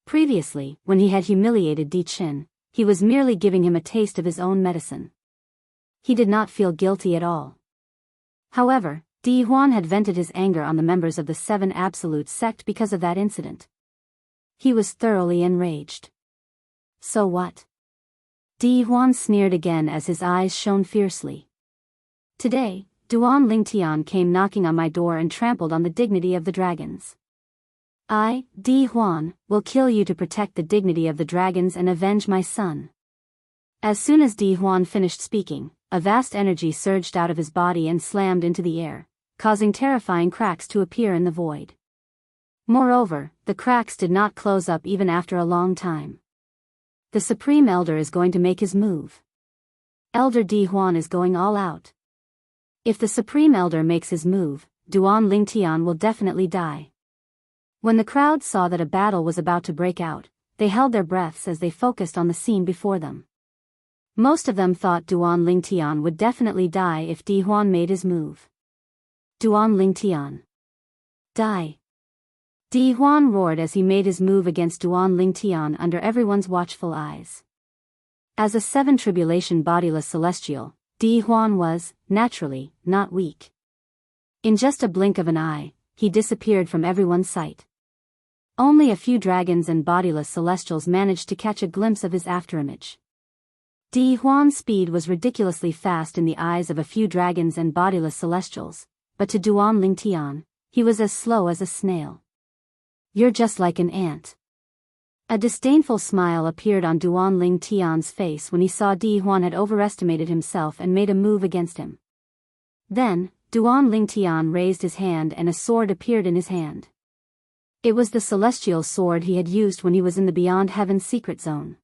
Previously, when he had humiliated Di Qin, he was merely giving him a taste of his own medicine. He did not feel guilty at all. However, Di Huan had vented his anger on the members of the Seven Absolute sect because of that incident. He was thoroughly enraged. So what? Di Huan sneered again as his eyes shone fiercely. "Today, Duan Lingtian came knocking on my door and trampled on the dignity of the dragons. I, Di Huan, will kill you to protect the dignity of the dragons and avenge my son." As soon as Di Huan finished speaking, a vast energy surged out of his body and slammed into the air, causing terrifying cracks to appear in the void. Moreover, the cracks did not close up even after a long time. The Supreme Elder is going to make his move. Elder Di Huan is going all out. If the Supreme Elder makes his move, Duan Lingtian will definitely die. When the crowd saw that a battle was about to break out, they held their breaths as they focused on the scene before them. Most of them thought Duan Lingtian would definitely die if Di Huan made his move. Duan Lingtian. Die. Di Huan roared as he made his move against Duan Lingtian under everyone's watchful eyes. As a seven tribulation bodiless celestial, Di Huan was, naturally, not weak. In just a blink of an eye, he disappeared from everyone's sight. Only a few dragons and bodiless celestials managed to catch a glimpse of his afterimage. Di Huan's speed was ridiculously fast in the eyes of a few dragons and bodiless celestials, but to Duan Lingtian, he was as slow as a snail. "You're just like an ant." A disdainful smile appeared on Duan Lingtian's face when he saw Di Huan had overestimated himself and made a move against him. Then, Duan Lingtian raised his hand and a sword appeared in his hand. It was the celestial sword he had used when he was in the Beyond Heaven's secret zone.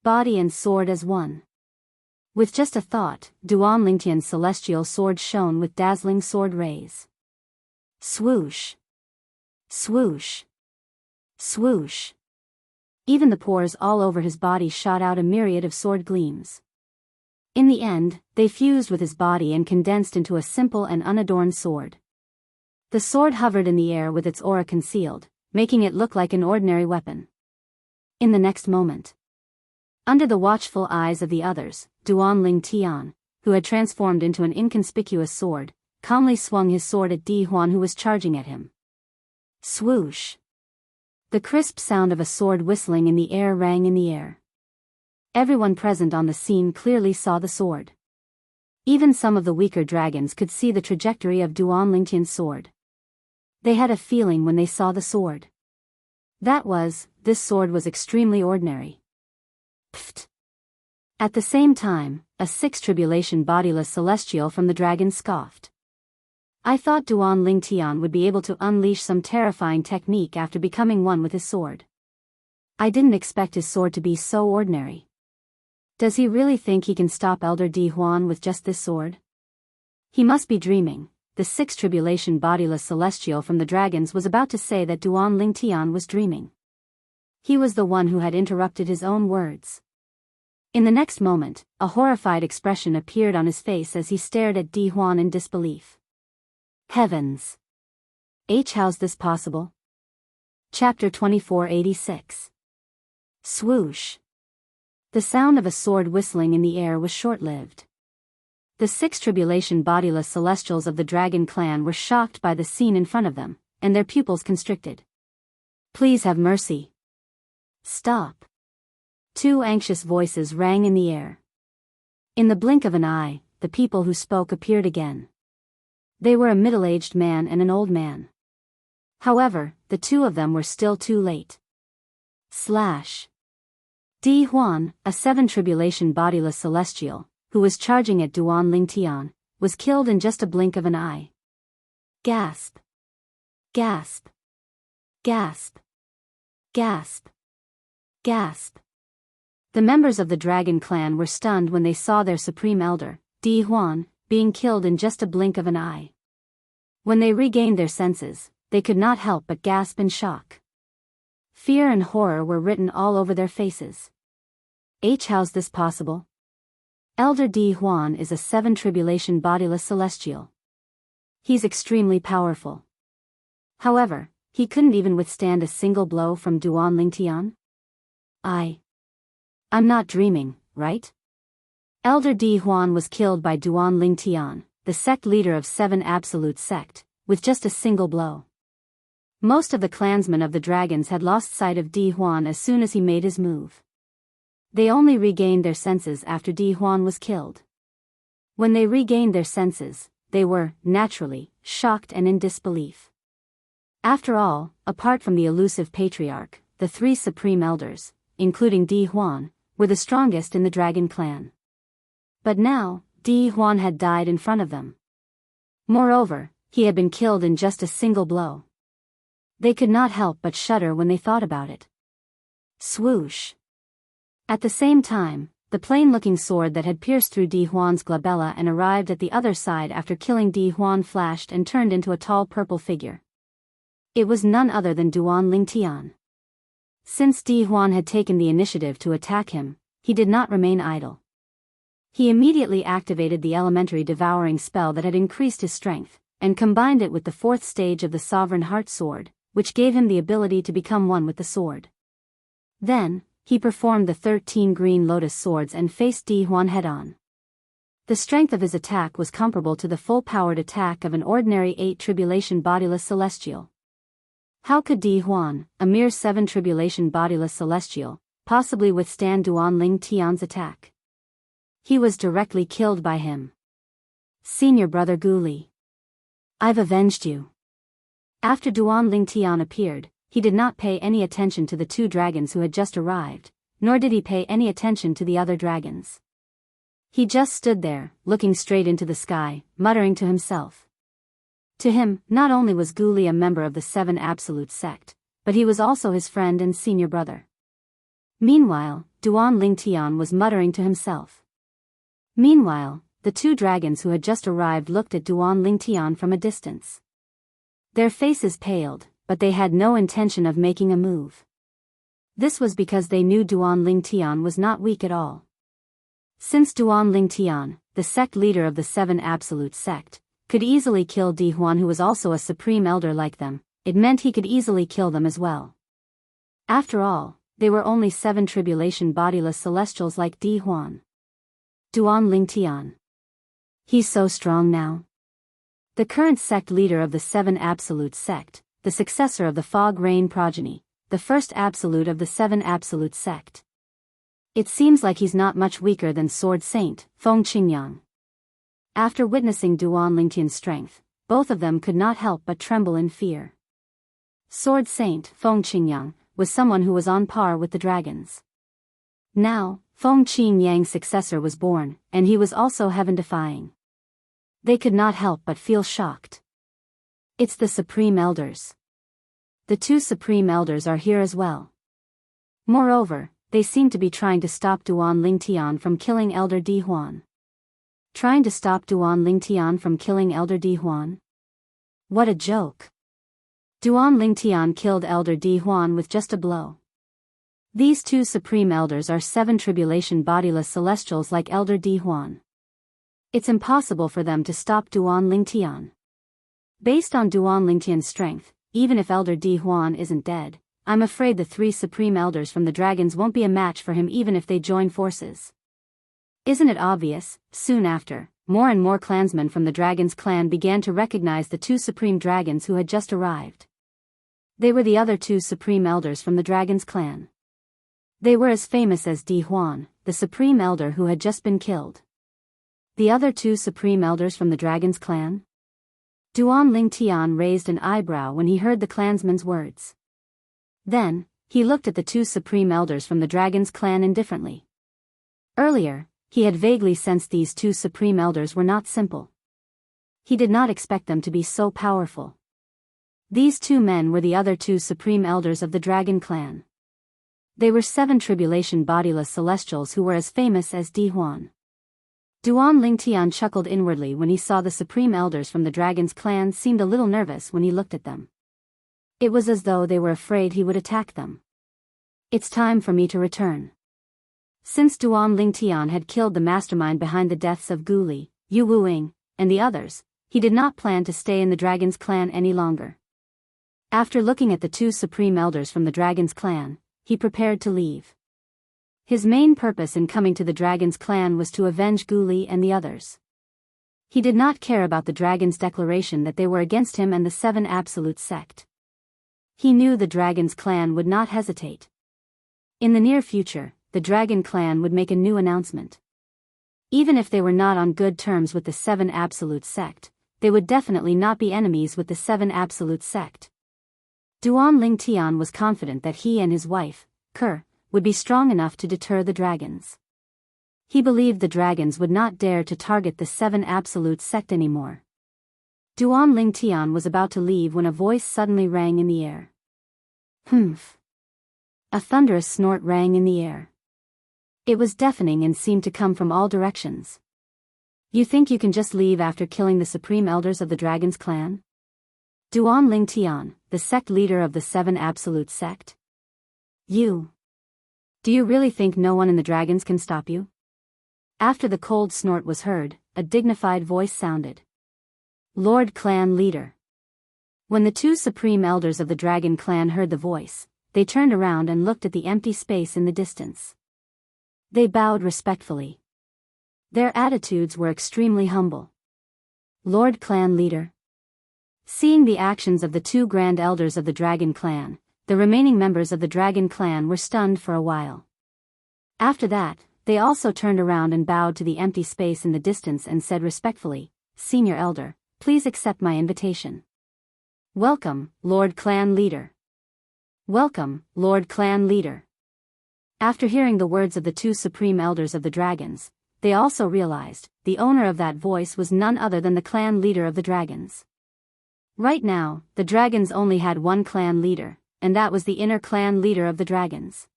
Body and sword as one. With just a thought, Duan Lingtian's celestial sword shone with dazzling sword rays. Swoosh. Swoosh. Swoosh. Even the pores all over his body shot out a myriad of sword gleams. In the end, they fused with his body and condensed into a simple and unadorned sword. The sword hovered in the air with its aura concealed, making it look like an ordinary weapon. In the next moment, under the watchful eyes of the others, Duan Lingtian, who had transformed into an inconspicuous sword, calmly swung his sword at Di Huan who was charging at him. Swoosh. The crisp sound of a sword whistling in the air rang in the air. Everyone present on the scene clearly saw the sword. Even some of the weaker dragons could see the trajectory of Duan Lingtian's sword. They had a feeling when they saw the sword. This sword was extremely ordinary. Pfft. At the same time, a sixth tribulation bodiless celestial from the dragon scoffed. "I thought Duan Lingtian would be able to unleash some terrifying technique after becoming one with his sword. I didn't expect his sword to be so ordinary. Does he really think he can stop Elder Di Huan with just this sword? He must be dreaming." The sixth tribulation bodiless celestial from the dragons was about to say that Duan Lingtian was dreaming. He was the one who had interrupted his own words. In the next moment, a horrified expression appeared on his face as he stared at Di Huan in disbelief. Heavens! How's this possible? Chapter 2486. Swoosh. The sound of a sword whistling in the air was short-lived. The six tribulation bodiless celestials of the dragon clan were shocked by the scene in front of them, and their pupils constricted. "Please have mercy. Stop." Two anxious voices rang in the air. In the blink of an eye, the people who spoke appeared again. They were a middle-aged man and an old man. However, the two of them were still too late. Slash. Di Huan, a seven tribulation bodiless celestial, who was charging at Duan Lingtian, was killed in just a blink of an eye. Gasp. Gasp. Gasp. Gasp. Gasp. The members of the dragon clan were stunned when they saw their supreme elder, Di Huan, being killed in just a blink of an eye. When they regained their senses, they could not help but gasp in shock. Fear and horror were written all over their faces. How's this possible? Elder Di Huan is a 7 tribulation bodiless celestial. He's extremely powerful. However, he couldn't even withstand a single blow from Duan Lingtian. I'm not dreaming, right? Elder Di Huan was killed by Duan Lingtian, the sect leader of 7 Absolute Sect, with just a single blow. Most of the clansmen of the dragons had lost sight of Di Huan as soon as he made his move. They only regained their senses after Di Huan was killed. When they regained their senses, they were, naturally, shocked and in disbelief. After all, apart from the elusive patriarch, the 3 supreme elders, including Di Huan, were the strongest in the dragon clan. But now, Di Huan had died in front of them. Moreover, he had been killed in just a single blow. They could not help but shudder when they thought about it. Swoosh! At the same time, the plain-looking sword that had pierced through Di Huan's glabella and arrived at the other side after killing Di Huan flashed and turned into a tall purple figure. It was none other than Duan Lingtian. Since Di Huan had taken the initiative to attack him, he did not remain idle. He immediately activated the elementary devouring spell that had increased his strength, and combined it with the 4th stage of the Sovereign Heart Sword, which gave him the ability to become one with the sword. Then, he performed the 13 green lotus swords and faced Di Huan head-on. The strength of his attack was comparable to the full-powered attack of an ordinary 8 tribulation bodiless celestial. How could Di Huan, a mere 7 tribulation bodiless celestial, possibly withstand Duan Lingtian's attack? He was directly killed by him. Senior brother Gu Li. I've avenged you. After Duan Lingtian appeared, he did not pay any attention to the 2 dragons who had just arrived, nor did he pay any attention to the other dragons. He just stood there, looking straight into the sky, muttering to himself. To him, not only was Gu Li a member of the 7 Absolute Sect, but he was also his friend and senior brother. Meanwhile, Duan Lingtian was muttering to himself. Meanwhile, the 2 dragons who had just arrived looked at Duan Lingtian from a distance. Their faces paled, but they had no intention of making a move. This was because they knew Duan Lingtian was not weak at all. Since Duan Lingtian, the sect leader of the 7 Absolute Sect, could easily kill Di Huan, who was also a supreme elder like them, it meant he could easily kill them as well. After all, they were only 7 tribulation bodiless celestials like Di Huan. Duan Lingtian. He's so strong now. The current sect leader of the 7 Absolute Sect, the successor of the Fog Rain progeny, the first absolute of the 7 Absolute Sect. It seems like he's not much weaker than Sword Saint, Feng Qingyang. After witnessing Duan Lingtian's strength, both of them could not help but tremble in fear. Sword Saint, Feng Qingyang, was someone who was on par with the dragons. Now, Feng Qingyang's successor was born, and he was also heaven-defying. They could not help but feel shocked. It's the Supreme Elders. The 2 Supreme Elders are here as well. Moreover, they seem to be trying to stop Duan Lingtian from killing Elder Di Huan. Trying to stop Duan Lingtian from killing Elder Di Huan? What a joke. Duan Lingtian killed Elder Di Huan with just a blow. These 2 Supreme Elders are 7 tribulation bodiless celestials like Elder Di Huan. It's impossible for them to stop Duan Lingtian. Based on Duan Lingtian's strength, even if Elder Di Huan isn't dead, I'm afraid the 3 Supreme Elders from the dragons won't be a match for him even if they join forces. Isn't it obvious? Soon after, more and more clansmen from the Dragon's clan began to recognize the 2 supreme dragons who had just arrived. They were the other 2 supreme elders from the Dragon's clan. They were as famous as Di Huan, the supreme elder who had just been killed. The other 2 supreme elders from the Dragon's clan? Duan Lingtian raised an eyebrow when he heard the clansman's words. Then, he looked at the 2 supreme elders from the Dragon's clan indifferently. Earlier, he had vaguely sensed these 2 supreme elders were not simple. He did not expect them to be so powerful. These 2 men were the other 2 supreme elders of the Dragon clan. They were 7 tribulation bodiless celestials who were as famous as Di Huan. Duan Lingtian chuckled inwardly when he saw the supreme elders from the Dragon's clan seemed a little nervous when he looked at them. It was as though they were afraid he would attack them. It's time for me to return. Since Duan Lingtian had killed the mastermind behind the deaths of Gu Li, Yu Wuing, and the others, he did not plan to stay in the Dragon's clan any longer. After looking at the two supreme elders from the Dragon's clan, he prepared to leave. His main purpose in coming to the Dragon's clan was to avenge Gu Li and the others. He did not care about the Dragon's declaration that they were against him and the Seven Absolute Sect. He knew the Dragon's clan would not hesitate. In the near future, the Dragon clan would make a new announcement. Even if they were not on good terms with the Seven Absolute Sect, they would definitely not be enemies with the Seven Absolute Sect. Duan Lingtian was confident that he and his wife, Ker, would be strong enough to deter the dragons. He believed the dragons would not dare to target the Seven Absolute Sect anymore. Duan Lingtian was about to leave when a voice suddenly rang in the air. Humph. A thunderous snort rang in the air. It was deafening and seemed to come from all directions. You think you can just leave after killing the supreme elders of the Dragon's clan? Duan Lingtian, the sect leader of the Seven Absolute Sect? You. Do you really think no one in the Dragons can stop you? After the cold snort was heard, a dignified voice sounded. Lord Clan Leader. When the two supreme elders of the Dragon clan heard the voice, they turned around and looked at the empty space in the distance. They bowed respectfully. Their attitudes were extremely humble. Lord Clan Leader. Seeing the actions of the two grand elders of the Dragon clan, the remaining members of the Dragon clan were stunned for a while. After that, they also turned around and bowed to the empty space in the distance and said respectfully, Senior Elder, please accept my invitation. Welcome, Lord Clan Leader. Welcome, Lord Clan Leader. After hearing the words of the two supreme elders of the dragons, they also realized, the owner of that voice was none other than the clan leader of the dragons. Right now, the dragons only had one clan leader, and that was the inner clan leader of the dragons.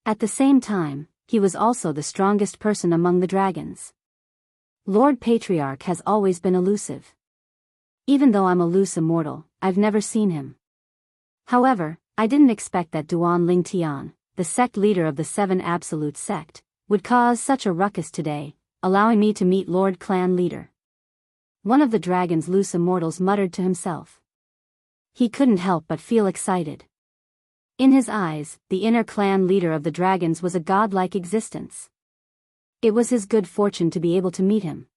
At the same time, he was also the strongest person among the dragons. Lord Patriarch has always been elusive. Even though I'm a loose immortal, I've never seen him. However, I didn't expect that Duan Lingtian, the sect leader of the Seven Absolute Sect, would cause such a ruckus today, allowing me to meet Lord Clan Leader. One of the dragon's loose immortals muttered to himself. He couldn't help but feel excited. In his eyes, the inner clan leader of the dragons was a godlike existence. It was his good fortune to be able to meet him.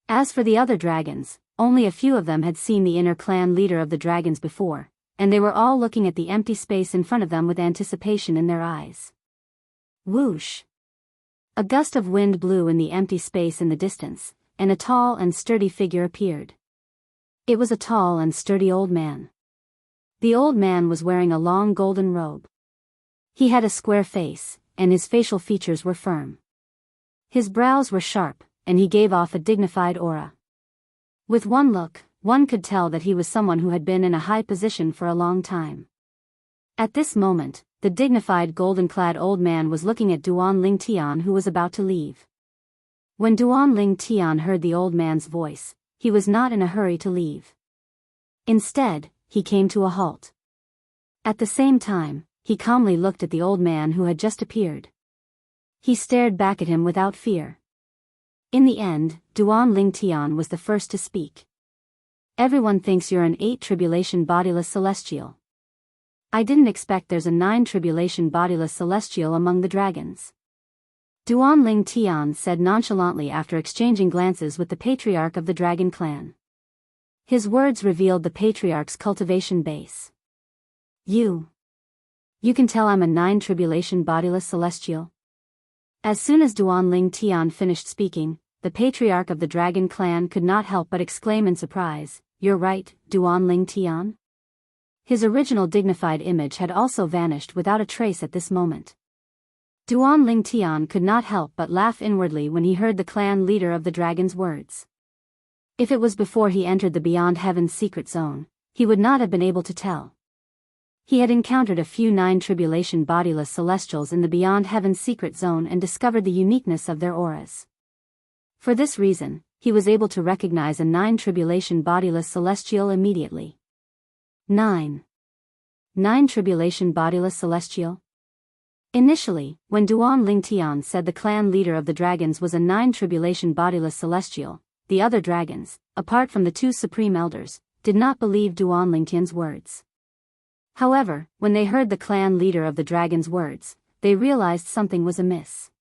As for the other dragons, only a few of them had seen the inner clan leader of the dragons before, and they were all looking at the empty space in front of them with anticipation in their eyes. Whoosh! A gust of wind blew in the empty space in the distance, and a tall and sturdy figure appeared. It was a tall and sturdy old man. The old man was wearing a long golden robe. He had a square face, and his facial features were firm. His brows were sharp, and he gave off a dignified aura. With one look, one could tell that he was someone who had been in a high position for a long time. At this moment, the dignified golden-clad old man was looking at Duan Lingtian, who was about to leave. When Duan Lingtian heard the old man's voice, he was not in a hurry to leave. Instead, he came to a halt. At the same time, he calmly looked at the old man who had just appeared. He stared back at him without fear. In the end, Duan Lingtian was the first to speak. Everyone thinks you're an 8 tribulation bodiless celestial. I didn't expect there's a 9 tribulation bodiless celestial among the dragons. Duan Lingtian said nonchalantly after exchanging glances with the patriarch of the dragon clan. His words revealed the patriarch's cultivation base. You can tell I'm a 9 tribulation bodiless celestial? As soon as Duan Lingtian finished speaking, the patriarch of the dragon clan could not help but exclaim in surprise, You're right, Duan Lingtian? His original dignified image had also vanished without a trace at this moment. Duan Lingtian could not help but laugh inwardly when he heard the clan leader of the dragon's words. If it was before he entered the Beyond Heaven's secret zone, he would not have been able to tell. He had encountered a few 9 tribulation bodiless celestials in the Beyond Heaven's secret zone and discovered the uniqueness of their auras. For this reason, he was able to recognize a 9 tribulation bodiless celestial immediately. 9 tribulation bodiless celestial? Initially, when Duan Lingtian said the clan leader of the dragons was a 9 tribulation bodiless celestial, the other dragons, apart from the 2 supreme elders, did not believe Duan Lingtian's words. However, when they heard the clan leader of the dragons' words, they realized something was amiss.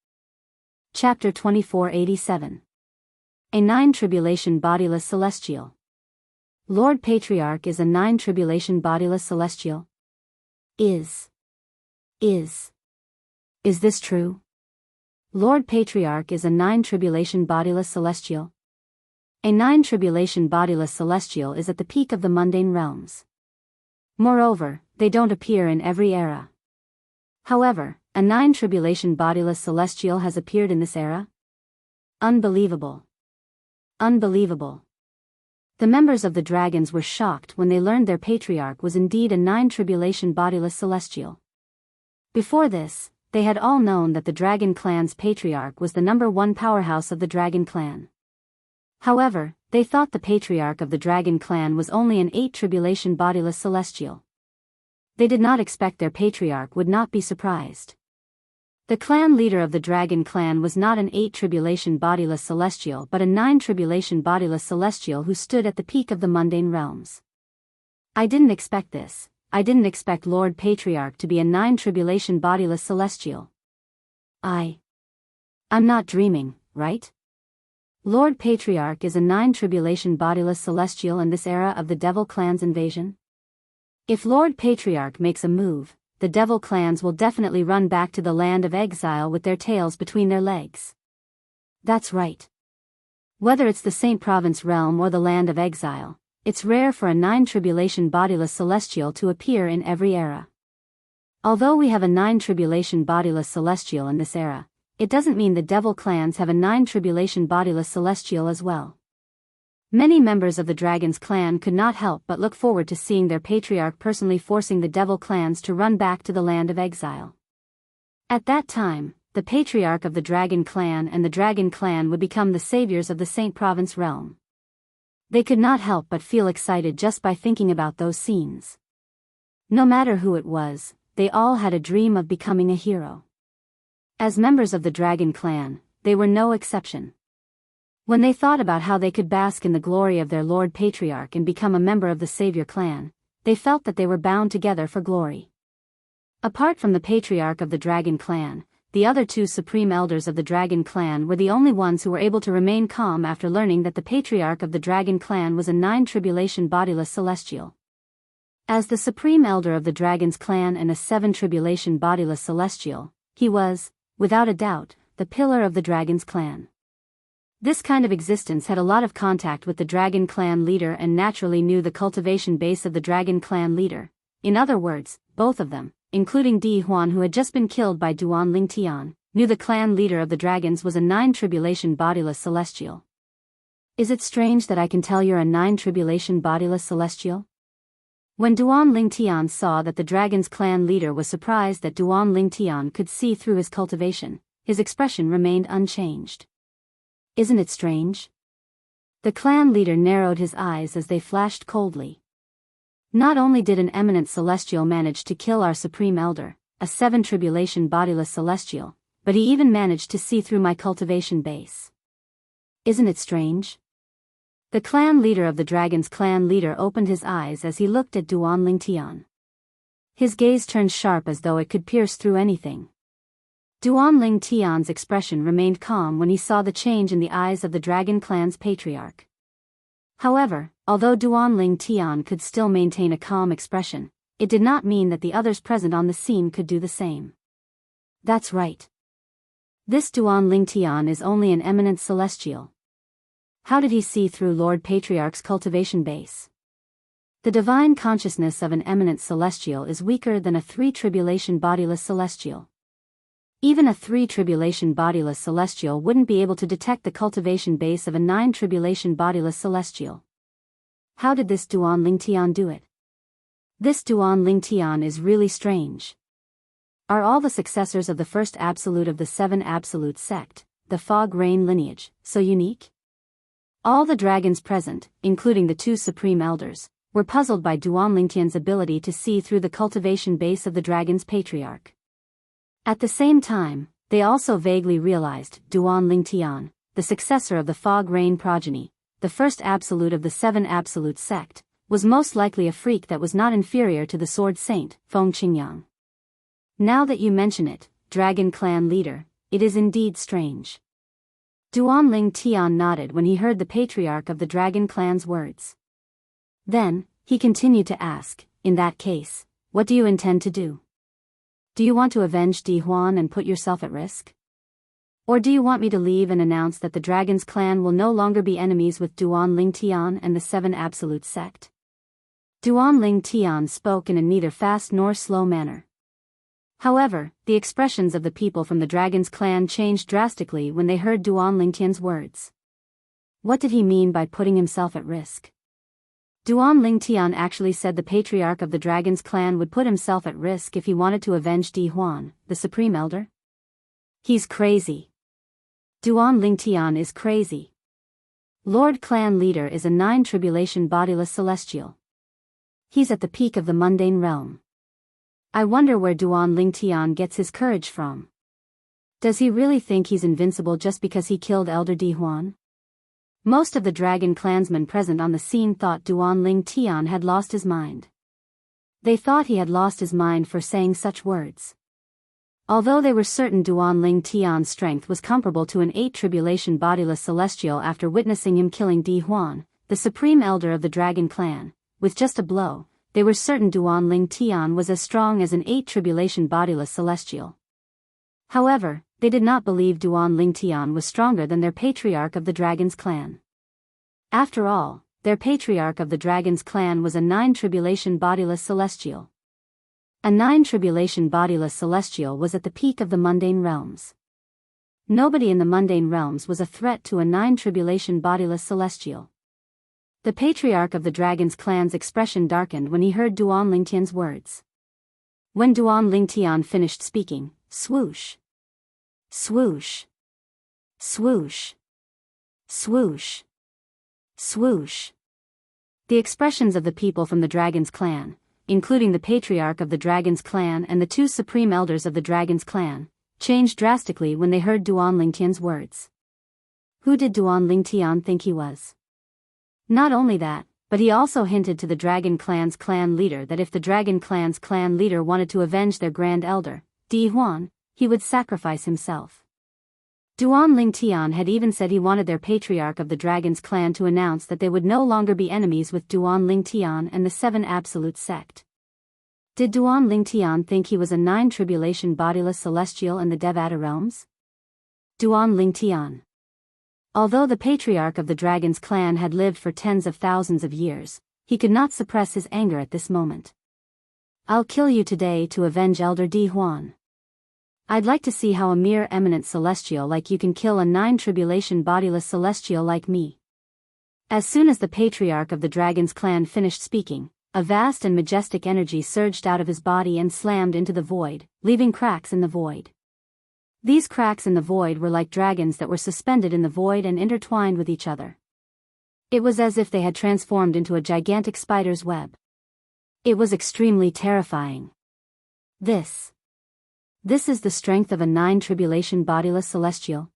Chapter 2487. A 9 tribulation bodiless celestial. Lord Patriarch is a 9 tribulation bodiless celestial? Is this true? Lord Patriarch is a 9 tribulation bodiless celestial? A 9 tribulation bodiless celestial is at the peak of the mundane realms. Moreover, they don't appear in every era. However, a 9 tribulation bodiless celestial has appeared in this era? Unbelievable. Unbelievable. The members of the dragons were shocked when they learned their patriarch was indeed a 9 tribulation bodiless celestial. Before this, they had all known that the dragon clan's patriarch was the #1 powerhouse of the dragon clan. However, they thought the patriarch of the dragon clan was only an 8 tribulation bodiless celestial. They did not expect their patriarch would not be surprised. The clan leader of the dragon clan was not an 8 tribulation bodiless celestial but a 9 tribulation bodiless celestial who stood at the peak of the mundane realms. I didn't expect this. I didn't expect Lord Patriarch to be a 9 tribulation bodiless celestial. I'm not dreaming, right? Lord Patriarch is a 9 tribulation bodiless celestial in this era of the Devil Clan's invasion? If Lord Patriarch makes a move, the Devil Clans will definitely run back to the land of exile with their tails between their legs. That's right. Whether it's the Saint Province realm or the land of exile, it's rare for a 9 tribulation bodiless celestial to appear in every era. Although we have a 9 tribulation bodiless celestial in this era, it doesn't mean the Devil Clans have a 9 tribulation bodiless celestial as well. Many members of the Dragon's clan could not help but look forward to seeing their patriarch personally forcing the Devil Clans to run back to the land of exile. At that time, the patriarch of the Dragon Clan and the Dragon Clan would become the saviors of the Saint Province realm. They could not help but feel excited just by thinking about those scenes. No matter who it was, they all had a dream of becoming a hero. As members of the Dragon Clan, they were no exception. When they thought about how they could bask in the glory of their Lord Patriarch and become a member of the Savior Clan, they felt that they were bound together for glory. Apart from the Patriarch of the Dragon Clan, the other 2 Supreme Elders of the Dragon Clan were the only ones who were able to remain calm after learning that the Patriarch of the Dragon Clan was a 9 tribulation bodiless celestial. As the Supreme Elder of the Dragon's Clan and a 7 tribulation bodiless celestial, he was, without a doubt, the pillar of the Dragon's Clan. This kind of existence had a lot of contact with the Dragon Clan leader and naturally knew the cultivation base of the Dragon Clan leader. In other words, both of them, including Di Huan who had just been killed by Duan Lingtian, knew the clan leader of the dragons was a 9 tribulation bodiless celestial. Is it strange that I can tell you're a 9 tribulation bodiless celestial? When Duan Lingtian saw that the dragon's clan leader was surprised that Duan Lingtian could see through his cultivation, his expression remained unchanged. Isn't it strange? The clan leader narrowed his eyes as they flashed coldly. Not only did an eminent celestial manage to kill our supreme elder, a 7 tribulation bodiless celestial, but he even managed to see through my cultivation base. Isn't it strange? The clan leader of the dragon's clan leader opened his eyes as he looked at Duan Lingtian. His gaze turned sharp as though it could pierce through anything. Duan Lingtian's expression remained calm when he saw the change in the eyes of the dragon clan's patriarch. However, although Duan Lingtian could still maintain a calm expression, it did not mean that the others present on the scene could do the same. That's right. This Duan Lingtian is only an eminent celestial. How did he see through Lord Patriarch's cultivation base? The divine consciousness of an eminent celestial is weaker than a 3 tribulation bodiless celestial. Even a 3 tribulation bodiless celestial wouldn't be able to detect the cultivation base of a 9 tribulation bodiless celestial. How did this Duan Lingtian do it? This Duan Lingtian is really strange. Are all the successors of the first absolute of the 7 absolute sect, the Fog Rain lineage, so unique? All the dragons present, including the 2 supreme elders, were puzzled by Duan Lingtian's ability to see through the cultivation base of the dragon's patriarch. At the same time, they also vaguely realized Duan Lingtian, the successor of the Fog Rain progeny, the first absolute of the Seven Absolute sect, was most likely a freak that was not inferior to the Sword Saint, Feng Qingyang. Now that you mention it, Dragon Clan leader, it is indeed strange. Duan Lingtian nodded when he heard the patriarch of the Dragon Clan's words. Then, he continued to ask, in that case, what do you intend to do? Do you want to avenge Di Huan and put yourself at risk? Or do you want me to leave and announce that the Dragon's clan will no longer be enemies with Duan Lingtian and the Seven Absolute sect? Duan Lingtian spoke in a neither fast nor slow manner. However, the expressions of the people from the Dragon's clan changed drastically when they heard Duan Lingtian's words. What did he mean by putting himself at risk? Duan Lingtian actually said the patriarch of the Dragon's clan would put himself at risk if he wanted to avenge Di Huan, the Supreme Elder? He's crazy. Duan Lingtian is crazy. Lord Clan Leader is a nine-tribulation bodiless celestial. He's at the peak of the mundane realm. I wonder where Duan Lingtian gets his courage from. Does he really think he's invincible just because he killed Elder Di Huan? Most of the Dragon clansmen present on the scene thought Duan Lingtian had lost his mind. They thought he had lost his mind for saying such words. Although they were certain Duan Lingtian's strength was comparable to an 8-tribulation bodiless celestial after witnessing him killing Di Huan, the supreme elder of the Dragon clan, with just a blow, they were certain Duan Lingtian was as strong as an 8-tribulation bodiless celestial. However, they did not believe Duan Lingtian was stronger than their patriarch of the Dragon's clan. After all, their patriarch of the Dragon's clan was a 9-tribulation bodiless celestial. A 9-tribulation bodiless celestial was at the peak of the mundane realms. Nobody in the mundane realms was a threat to a 9-tribulation bodiless celestial. The patriarch of the Dragon's clan's expression darkened when he heard Duan Lingtian's words. When Duan Lingtian finished speaking, swoosh. Swoosh. Swoosh. Swoosh. Swoosh. The expressions of the people from the Dragon's clan, including the patriarch of the Dragon's clan and the 2 supreme elders of the Dragon's clan, changed drastically when they heard Duan Lingtian's words. Who did Duan Lingtian think he was? Not only that, but he also hinted to the Dragon clan's clan leader that if the Dragon clan's clan leader wanted to avenge their grand elder, Di Huan, he would sacrifice himself. Duan Lingtian had even said he wanted their patriarch of the Dragon's clan to announce that they would no longer be enemies with Duan Lingtian and the Seven Absolute sect. Did Duan Lingtian think he was a 9-tribulation bodiless celestial in the Devata realms? Duan Lingtian. Although the patriarch of the Dragon's clan had lived for tens of thousands of years, he could not suppress his anger at this moment. I'll kill you today to avenge Elder Di Huan. I'd like to see how a mere eminent celestial like you can kill a 9-tribulation bodiless celestial like me. As soon as the patriarch of the Dragon's clan finished speaking, a vast and majestic energy surged out of his body and slammed into the void, leaving cracks in the void. These cracks in the void were like dragons that were suspended in the void and intertwined with each other. It was as if they had transformed into a gigantic spider's web. It was extremely terrifying. This is the strength of a 9-tribulation bodiless celestial.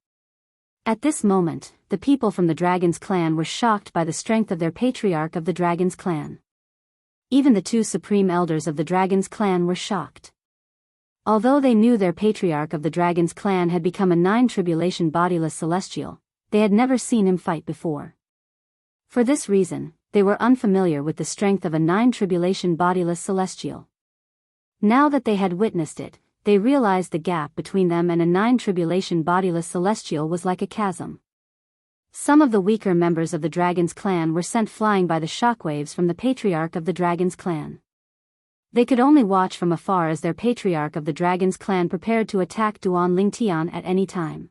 At this moment, the people from the Dragon's clan were shocked by the strength of their patriarch of the Dragon's clan. Even the 2 supreme elders of the Dragon's clan were shocked. Although they knew their patriarch of the Dragon's clan had become a 9-tribulation bodiless celestial, they had never seen him fight before. For this reason, they were unfamiliar with the strength of a 9-tribulation bodiless celestial. Now that they had witnessed it, they realized the gap between them and a 9-tribulation bodiless celestial was like a chasm. Some of the weaker members of the Dragon's clan were sent flying by the shockwaves from the patriarch of the Dragon's clan. They could only watch from afar as their patriarch of the Dragon's clan prepared to attack Duan Lingtian at any time.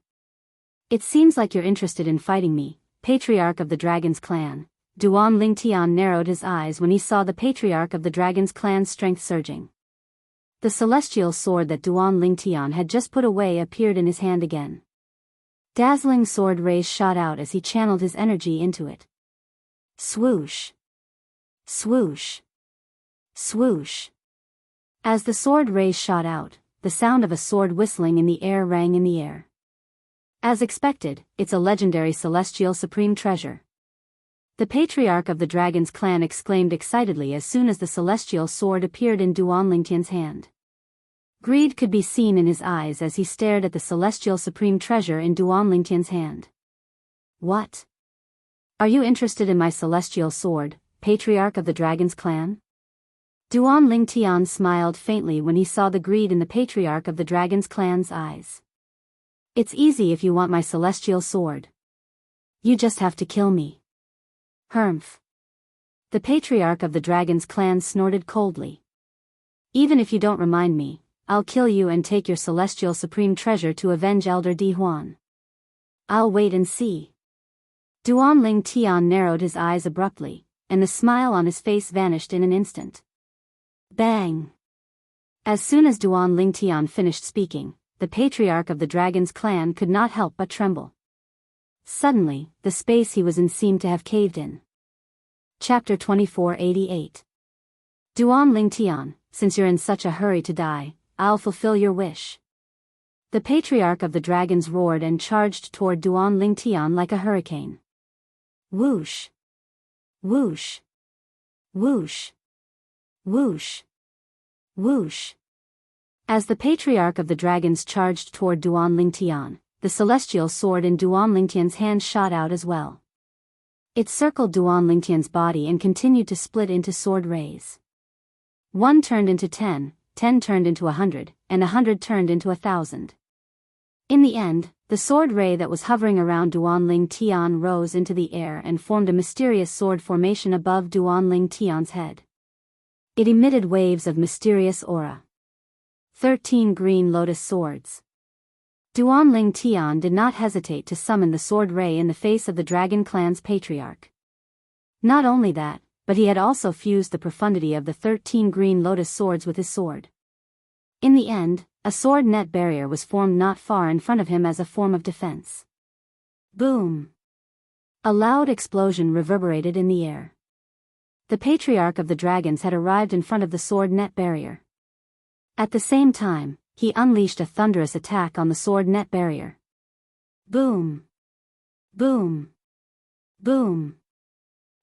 It seems like you're interested in fighting me, patriarch of the Dragon's clan. Duan Lingtian narrowed his eyes when he saw the patriarch of the Dragon's clan's strength surging. The celestial sword that Duan Lingtian had just put away appeared in his hand again. Dazzling sword rays shot out as he channeled his energy into it. Swoosh. Swoosh. Swoosh. As the sword rays shot out, the sound of a sword whistling in the air rang in the air. As expected, it's a legendary celestial supreme treasure. The patriarch of the Dragon's clan exclaimed excitedly as soon as the celestial sword appeared in Duan Lingtian's hand. Greed could be seen in his eyes as he stared at the celestial supreme treasure in Duan Lingtian's hand. What? Are you interested in my celestial sword, patriarch of the Dragon's clan? Duan Lingtian smiled faintly when he saw the greed in the patriarch of the Dragon's clan's eyes. It's easy if you want my celestial sword. You just have to kill me. Humph. The patriarch of the Dragon's clan snorted coldly. Even if you don't remind me, I'll kill you and take your celestial supreme treasure to avenge Elder Di Huan. I'll wait and see. Duan Lingtian narrowed his eyes abruptly, and the smile on his face vanished in an instant. Bang! As soon as Duan Lingtian finished speaking, the patriarch of the Dragon's clan could not help but tremble. Suddenly, the space he was in seemed to have caved in. Chapter 2488. Duan Lingtian, since you're in such a hurry to die, I'll fulfill your wish. The patriarch of the dragons roared and charged toward Duan Lingtian like a hurricane. Whoosh! Whoosh! Whoosh! Whoosh! Whoosh! As the patriarch of the dragons charged toward Duan Lingtian, the celestial sword in Duan Lingtian's hand shot out as well. It circled Duan Lingtian's body and continued to split into sword rays. 1 turned into 10, 10 turned into 100, and 100 turned into 1,000. In the end, the sword ray that was hovering around Duan Lingtian rose into the air and formed a mysterious sword formation above Duan Lingtian's head. It emitted waves of mysterious aura. 13 green lotus swords. Duan Lingtian did not hesitate to summon the sword ray in the face of the Dragon clan's patriarch. Not only that, but he had also fused the profundity of the 13 green lotus swords with his sword. In the end, a sword net barrier was formed not far in front of him as a form of defense. Boom! A loud explosion reverberated in the air. The patriarch of the dragons had arrived in front of the sword net barrier. At the same time, he unleashed a thunderous attack on the sword net barrier. Boom! Boom! Boom!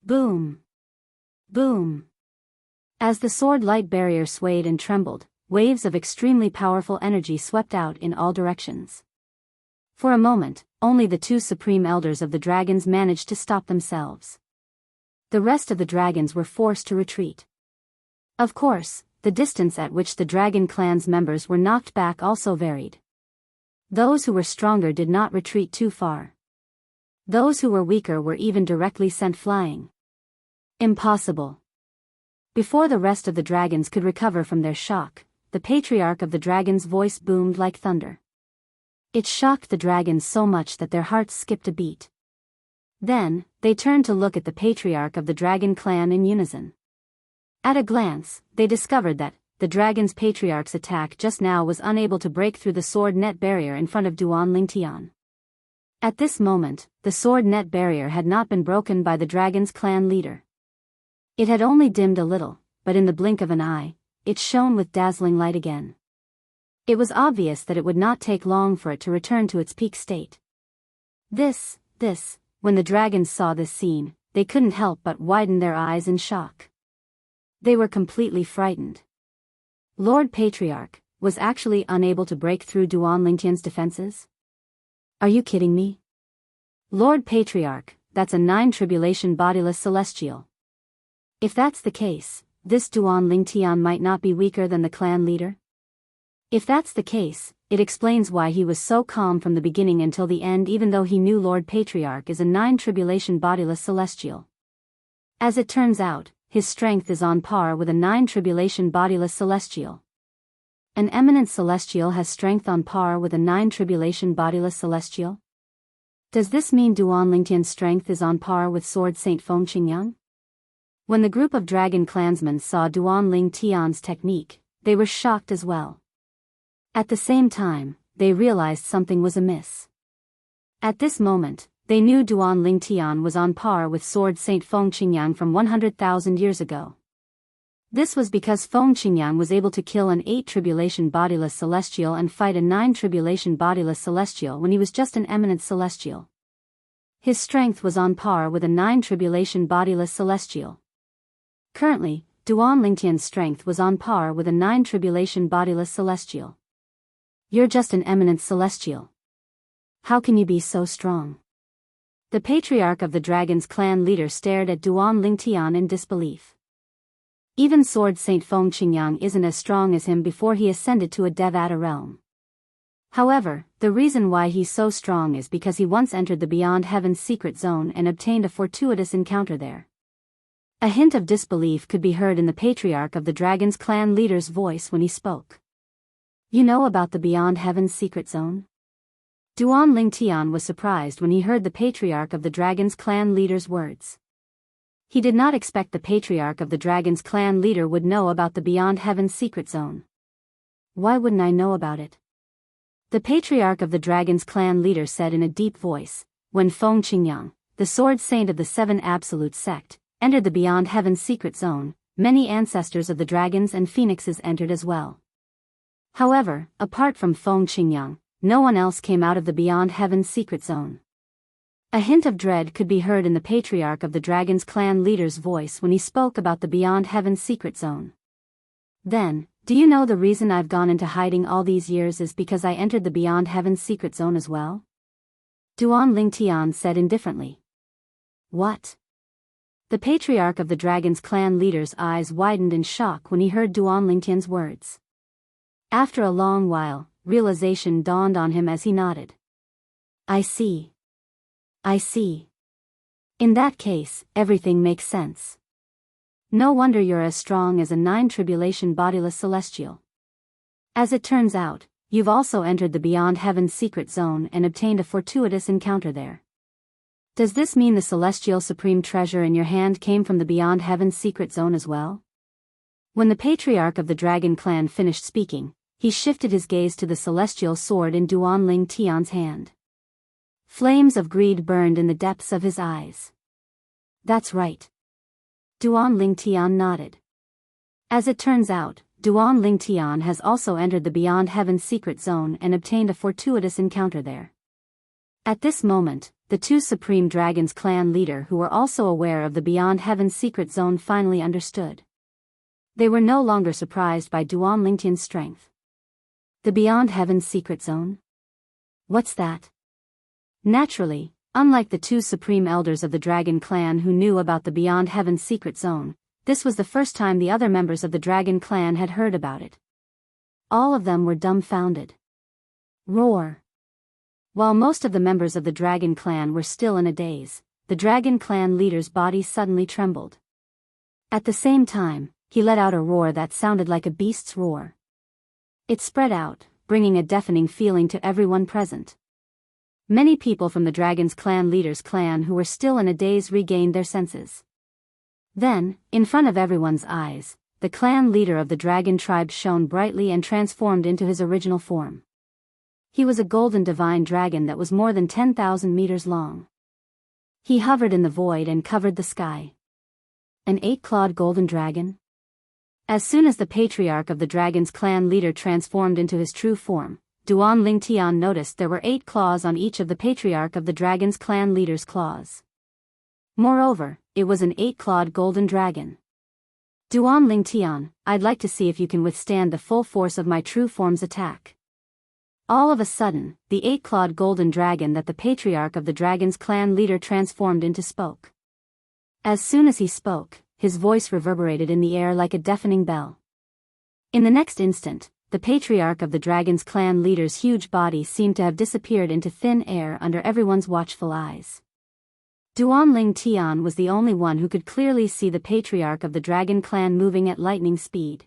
Boom! Boom! As the sword light barrier swayed and trembled, waves of extremely powerful energy swept out in all directions. For a moment, only the 2 supreme elders of the dragons managed to stop themselves. The rest of the dragons were forced to retreat. Of course, the distance at which the Dragon clan's members were knocked back also varied. Those who were stronger did not retreat too far. Those who were weaker were even directly sent flying. Impossible. Before the rest of the dragons could recover from their shock, the patriarch of the dragons' voice boomed like thunder. It shocked the dragons so much that their hearts skipped a beat. Then, they turned to look at the patriarch of the Dragon clan in unison. At a glance, they discovered that the dragon's patriarch's attack just now was unable to break through the sword net barrier in front of Duan Lingtian. At this moment, the sword net barrier had not been broken by the dragon's clan leader. It had only dimmed a little, but in the blink of an eye, it shone with dazzling light again. It was obvious that it would not take long for it to return to its peak state. When the dragons saw this scene, they couldn't help but widen their eyes in shock. They were completely frightened. Lord Patriarch was actually unable to break through Duan Lingtian's defenses? Are you kidding me? Lord Patriarch, that's a 9 tribulation bodiless celestial. If that's the case, this Duan Lingtian might not be weaker than the clan leader? If that's the case, it explains why he was so calm from the beginning until the end, even though he knew Lord Patriarch is a 9 tribulation bodiless celestial. As it turns out, his strength is on par with a 9 tribulation bodiless celestial. An eminent celestial has strength on par with a 9 tribulation bodiless celestial? Does this mean Duan Lingtian's strength is on par with Sword Saint Feng Qingyang? When the group of dragon clansmen saw Duan Lingtian's technique, they were shocked as well. At the same time, they realized something was amiss. At this moment, they knew Duan Lingtian was on par with Sword Saint Feng Qingyang from 100,000 years ago. This was because Feng Qingyang was able to kill an 8 tribulation bodiless celestial and fight a 9 tribulation bodiless celestial when he was just an eminent celestial. His strength was on par with a 9 tribulation bodiless celestial. Currently, Duan Lingtian's strength was on par with a 9 tribulation bodiless celestial. You're just an eminent celestial. How can you be so strong? The patriarch of the dragon's clan leader stared at Duan Lingtian in disbelief. Even Sword Saint Feng Qingyang isn't as strong as him before he ascended to a Devata realm. However, the reason why he's so strong is because he once entered the Beyond Heaven's secret zone and obtained a fortuitous encounter there. A hint of disbelief could be heard in the patriarch of the dragon's clan leader's voice when he spoke. You know about the Beyond Heaven's secret zone? Duan Lingtian was surprised when he heard the patriarch of the dragon's clan leader's words. He did not expect the patriarch of the dragon's clan leader would know about the Beyond Heaven's secret zone. Why wouldn't I know about it? The patriarch of the dragon's clan leader said in a deep voice, when Feng Qingyang, the sword saint of the 7 absolute sect, entered the Beyond Heaven's secret zone, many ancestors of the dragons and phoenixes entered as well. However, apart from Feng Qingyang, no one else came out of the Beyond Heaven's secret zone. A hint of dread could be heard in the patriarch of the dragon's clan leader's voice when he spoke about the Beyond Heaven's secret zone. Then, do you know the reason I've gone into hiding all these years is because I entered the Beyond Heaven's secret zone as well? Duan Lingtian said indifferently. What? The patriarch of the dragon's clan leader's eyes widened in shock when he heard Duan Lingtian's words. After a long while, realization dawned on him as he nodded. I see. I see. In that case, everything makes sense. No wonder you're as strong as a 9 tribulation bodiless celestial. As it turns out, you've also entered the Beyond Heaven's secret zone and obtained a fortuitous encounter there. Does this mean the celestial supreme treasure in your hand came from the Beyond Heaven's secret zone as well? When the patriarch of the dragon clan finished speaking, he shifted his gaze to the celestial sword in Duan Lingtian's hand. Flames of greed burned in the depths of his eyes. That's right. Duan Lingtian nodded. As it turns out, Duan Lingtian has also entered the Beyond Heaven's secret zone and obtained a fortuitous encounter there. At this moment, the 2 Supreme Dragons clan leader who were also aware of the Beyond Heaven's secret zone finally understood. They were no longer surprised by Duan Lingtian's strength. The Beyond Heaven's secret zone? What's that? Naturally, unlike the 2 supreme elders of the dragon clan who knew about the Beyond Heaven's secret zone, this was the first time the other members of the dragon clan had heard about it. All of them were dumbfounded. Roar! While most of the members of the dragon clan were still in a daze, the dragon clan leader's body suddenly trembled. At the same time, he let out a roar that sounded like a beast's roar. It spread out, bringing a deafening feeling to everyone present. Many people from the dragon's clan leader's clan who were still in a daze regained their senses. Then, in front of everyone's eyes, the clan leader of the dragon tribe shone brightly and transformed into his original form. He was a golden divine dragon that was more than 10,000 meters long. He hovered in the void and covered the sky. An 8-clawed golden dragon? As soon as the patriarch of the dragon's clan leader transformed into his true form, Duan Lingtian noticed there were 8 claws on each of the patriarch of the dragon's clan leader's claws. Moreover, it was an 8-clawed golden dragon. Duan Lingtian, I'd like to see if you can withstand the full force of my true form's attack. All of a sudden, the 8-clawed golden dragon that the patriarch of the dragon's clan leader transformed into spoke. As soon as he spoke, his voice reverberated in the air like a deafening bell. In the next instant, the patriarch of the dragon's clan leader's huge body seemed to have disappeared into thin air under everyone's watchful eyes. Duan Lingtian was the only one who could clearly see the patriarch of the dragon clan moving at lightning speed.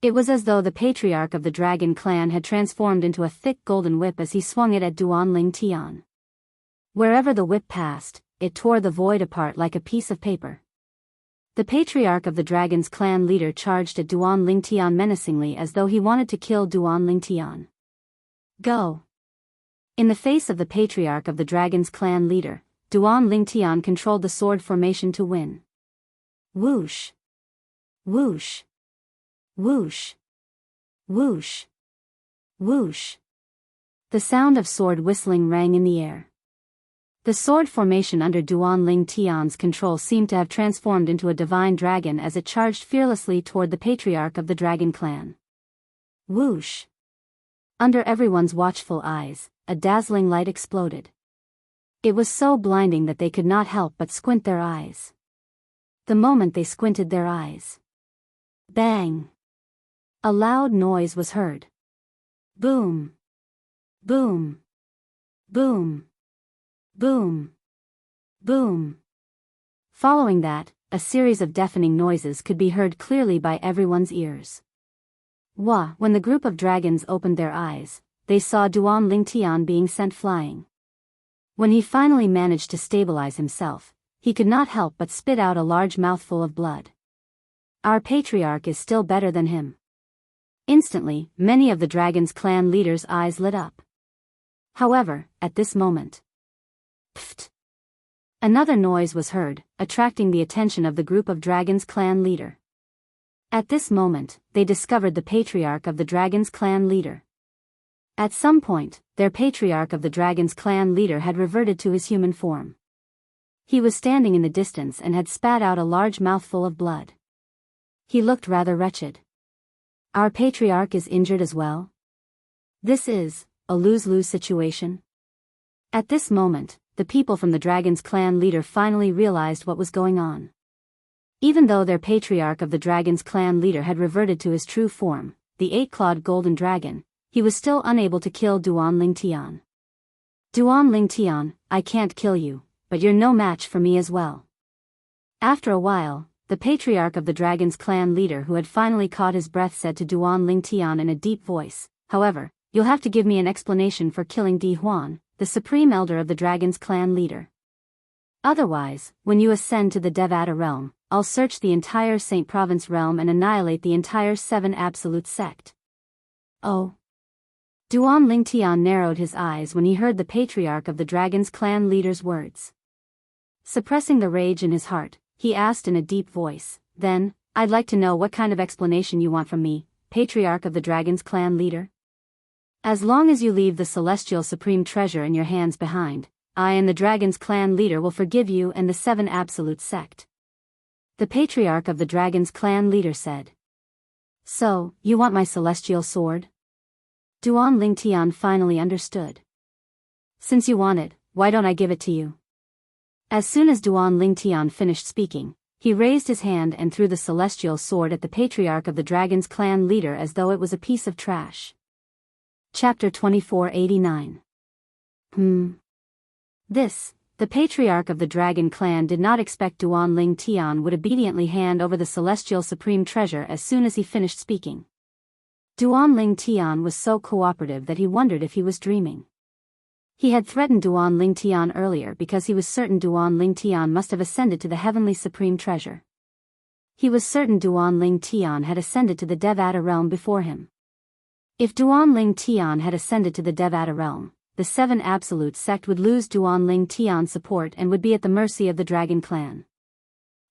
It was as though the patriarch of the dragon clan had transformed into a thick golden whip as he swung it at Duan Lingtian. Wherever the whip passed, it tore the void apart like a piece of paper. The patriarch of the dragon's clan leader charged at Duan Lingtian menacingly as though he wanted to kill Duan Lingtian. Go! In the face of the patriarch of the dragon's clan leader, Duan Lingtian controlled the sword formation to win. Whoosh! Whoosh. Whoosh. Whoosh. Whoosh. The sound of sword whistling rang in the air. The sword formation under Duan Ling Tian's control seemed to have transformed into a divine dragon as it charged fearlessly toward the patriarch of the dragon clan. Whoosh! Under everyone's watchful eyes, a dazzling light exploded. It was so blinding that they could not help but squint their eyes. The moment they squinted their eyes, bang! A loud noise was heard. Boom! Boom! Boom! Boom! Boom! Following that, a series of deafening noises could be heard clearly by everyone's ears. When the group of dragons opened their eyes, they saw Duan Lingtian being sent flying. When he finally managed to stabilize himself, he could not help but spit out a large mouthful of blood. Our patriarch is still better than him. Instantly, many of the dragon's clan leaders' eyes lit up. However, at this moment, pfft! Another noise was heard, attracting the attention of the group of dragon's clan leader. At this moment, they discovered the patriarch of the dragon's clan leader. At some point, their patriarch of the dragon's clan leader had reverted to his human form. He was standing in the distance and had spat out a large mouthful of blood. He looked rather wretched. Our patriarch is injured as well? This is a lose-lose situation. At this moment, the people from the dragon's clan leader finally realized what was going on. Even though their patriarch of the dragon's clan leader had reverted to his true form, the eight-clawed golden dragon, he was still unable to kill Duan Lingtian. Duan Lingtian, I can't kill you, but you're no match for me as well. After a while, the patriarch of the dragon's clan leader who had finally caught his breath said to Duan Lingtian in a deep voice, however, you'll have to give me an explanation for killing Di Huan, the supreme elder of the dragon's clan leader. Otherwise, when you ascend to the Devata realm, I'll search the entire Saint Province realm and annihilate the entire Seven Absolute sect. Oh. Duan Lingtian narrowed his eyes when he heard the patriarch of the dragon's clan leader's words. Suppressing the rage in his heart, he asked in a deep voice, then, I'd like to know what kind of explanation you want from me, patriarch of the dragon's clan leader? As long as you leave the celestial supreme treasure in your hands behind, I and the dragon's clan leader will forgive you and the Seven Absolute sect. The patriarch of the dragon's clan leader said. So, you want my celestial sword? Duan Lingtian finally understood. Since you want it, why don't I give it to you? As soon as Duan Lingtian finished speaking, he raised his hand and threw the celestial sword at the patriarch of the dragon's clan leader as though it was a piece of trash. Chapter 2489. The patriarch of the dragon clan did not expect Duan Lingtian would obediently hand over the celestial supreme treasure as soon as he finished speaking. Duan Lingtian was so cooperative that he wondered if he was dreaming. He had threatened Duan Lingtian earlier because he was certain Duan Lingtian must have ascended to the heavenly supreme treasure. He was certain Duan Lingtian had ascended to the Devata realm before him. If Duan Lingtian had ascended to the Devata realm, the Seven Absolute sect would lose Duan Lingtian's support and would be at the mercy of the dragon clan.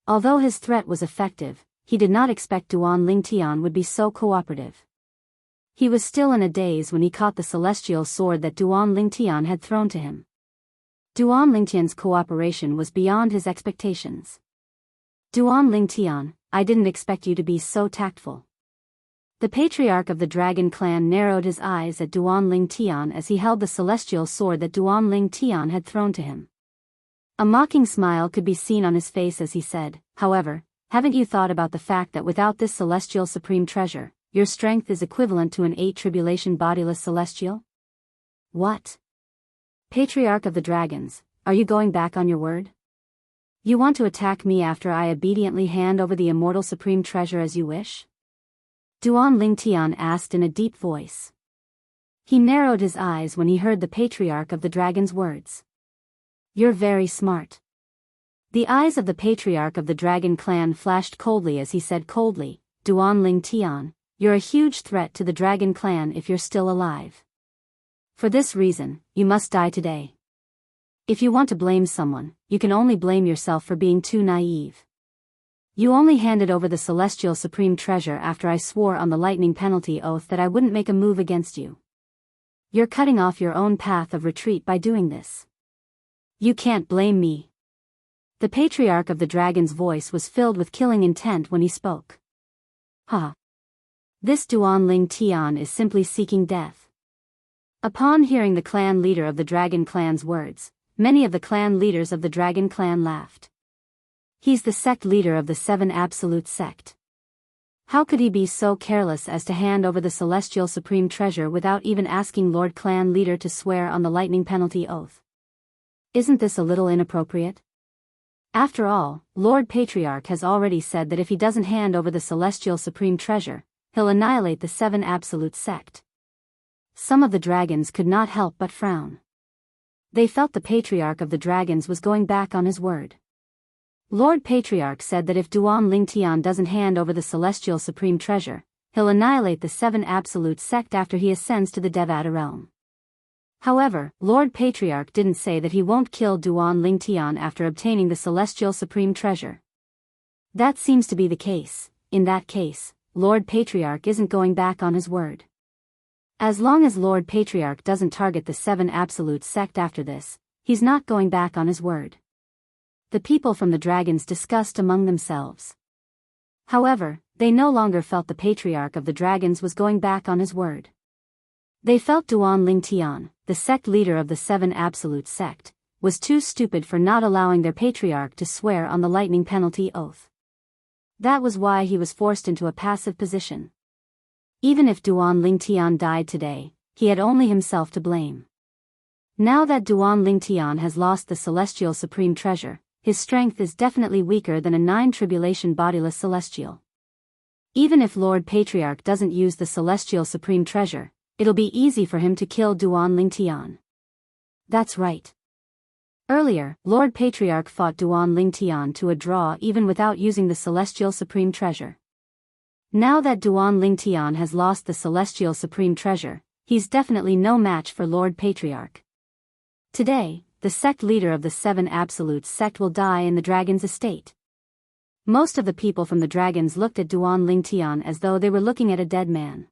Although his threat was effective, he did not expect Duan Lingtian would be so cooperative. He was still in a daze when he caught the celestial sword that Duan Lingtian had thrown to him. Duan Lingtian's cooperation was beyond his expectations. Duan Lingtian, I didn't expect you to be so tactful. The patriarch of the dragon clan narrowed his eyes at Duan Lingtian as he held the celestial sword that Duan Lingtian had thrown to him. A mocking smile could be seen on his face as he said, however, haven't you thought about the fact that without this celestial supreme treasure, your strength is equivalent to an 8 tribulation bodiless celestial? What? Patriarch of the dragons, are you going back on your word? You want to attack me after I obediently hand over the immortal supreme treasure as you wish? Duan Lingtian asked in a deep voice. He narrowed his eyes when he heard the patriarch of the dragon's words. You're very smart. The eyes of the patriarch of the dragon clan flashed coldly as he said coldly, Duan Lingtian, you're a huge threat to the dragon clan if you're still alive. For this reason, you must die today. If you want to blame someone, you can only blame yourself for being too naive. You only handed over the celestial supreme treasure after I swore on the lightning penalty oath that I wouldn't make a move against you. You're cutting off your own path of retreat by doing this. You can't blame me. The patriarch of the dragon's voice was filled with killing intent when he spoke. Ha! This Duan Ling Tian is simply seeking death. Upon hearing the clan leader of the dragon clan's words, many of the clan leaders of the dragon clan laughed. He's the sect leader of the 7 Absolute Sect. How could he be so careless as to hand over the celestial supreme treasure without even asking Lord Clan Leader to swear on the lightning penalty oath? Isn't this a little inappropriate? After all, Lord Patriarch has already said that if he doesn't hand over the celestial supreme treasure, he'll annihilate the 7 Absolute Sect. Some of the dragons could not help but frown. They felt the Patriarch of the dragons was going back on his word. Lord Patriarch said that if Duan Lingtian doesn't hand over the celestial supreme treasure, he'll annihilate the 7 Absolute Sect after he ascends to the Devata realm. However, Lord Patriarch didn't say that he won't kill Duan Lingtian after obtaining the celestial supreme treasure. That seems to be the case. In that case, Lord Patriarch isn't going back on his word. As long as Lord Patriarch doesn't target the 7 Absolute Sect after this, he's not going back on his word. The people from the dragons discussed among themselves. However, they no longer felt the Patriarch of the dragons was going back on his word. They felt Duan Lingtian, the sect leader of the 7 Absolute Sect, was too stupid for not allowing their Patriarch to swear on the lightning penalty oath. That was why he was forced into a passive position. Even if Duan Lingtian died today, he had only himself to blame. Now that Duan Lingtian has lost the celestial supreme treasure, his strength is definitely weaker than a 9 tribulation bodiless celestial. Even if Lord Patriarch doesn't use the celestial supreme treasure, it'll be easy for him to kill Duan Lingtian. That's right. Earlier, Lord Patriarch fought Duan Lingtian to a draw even without using the celestial supreme treasure. Now that Duan Lingtian has lost the celestial supreme treasure, he's definitely no match for Lord Patriarch. Today, the sect leader of the 7 Absolute Sect will die in the dragon's estate. Most of the people from the dragons looked at Duan Lingtian as though they were looking at a dead man.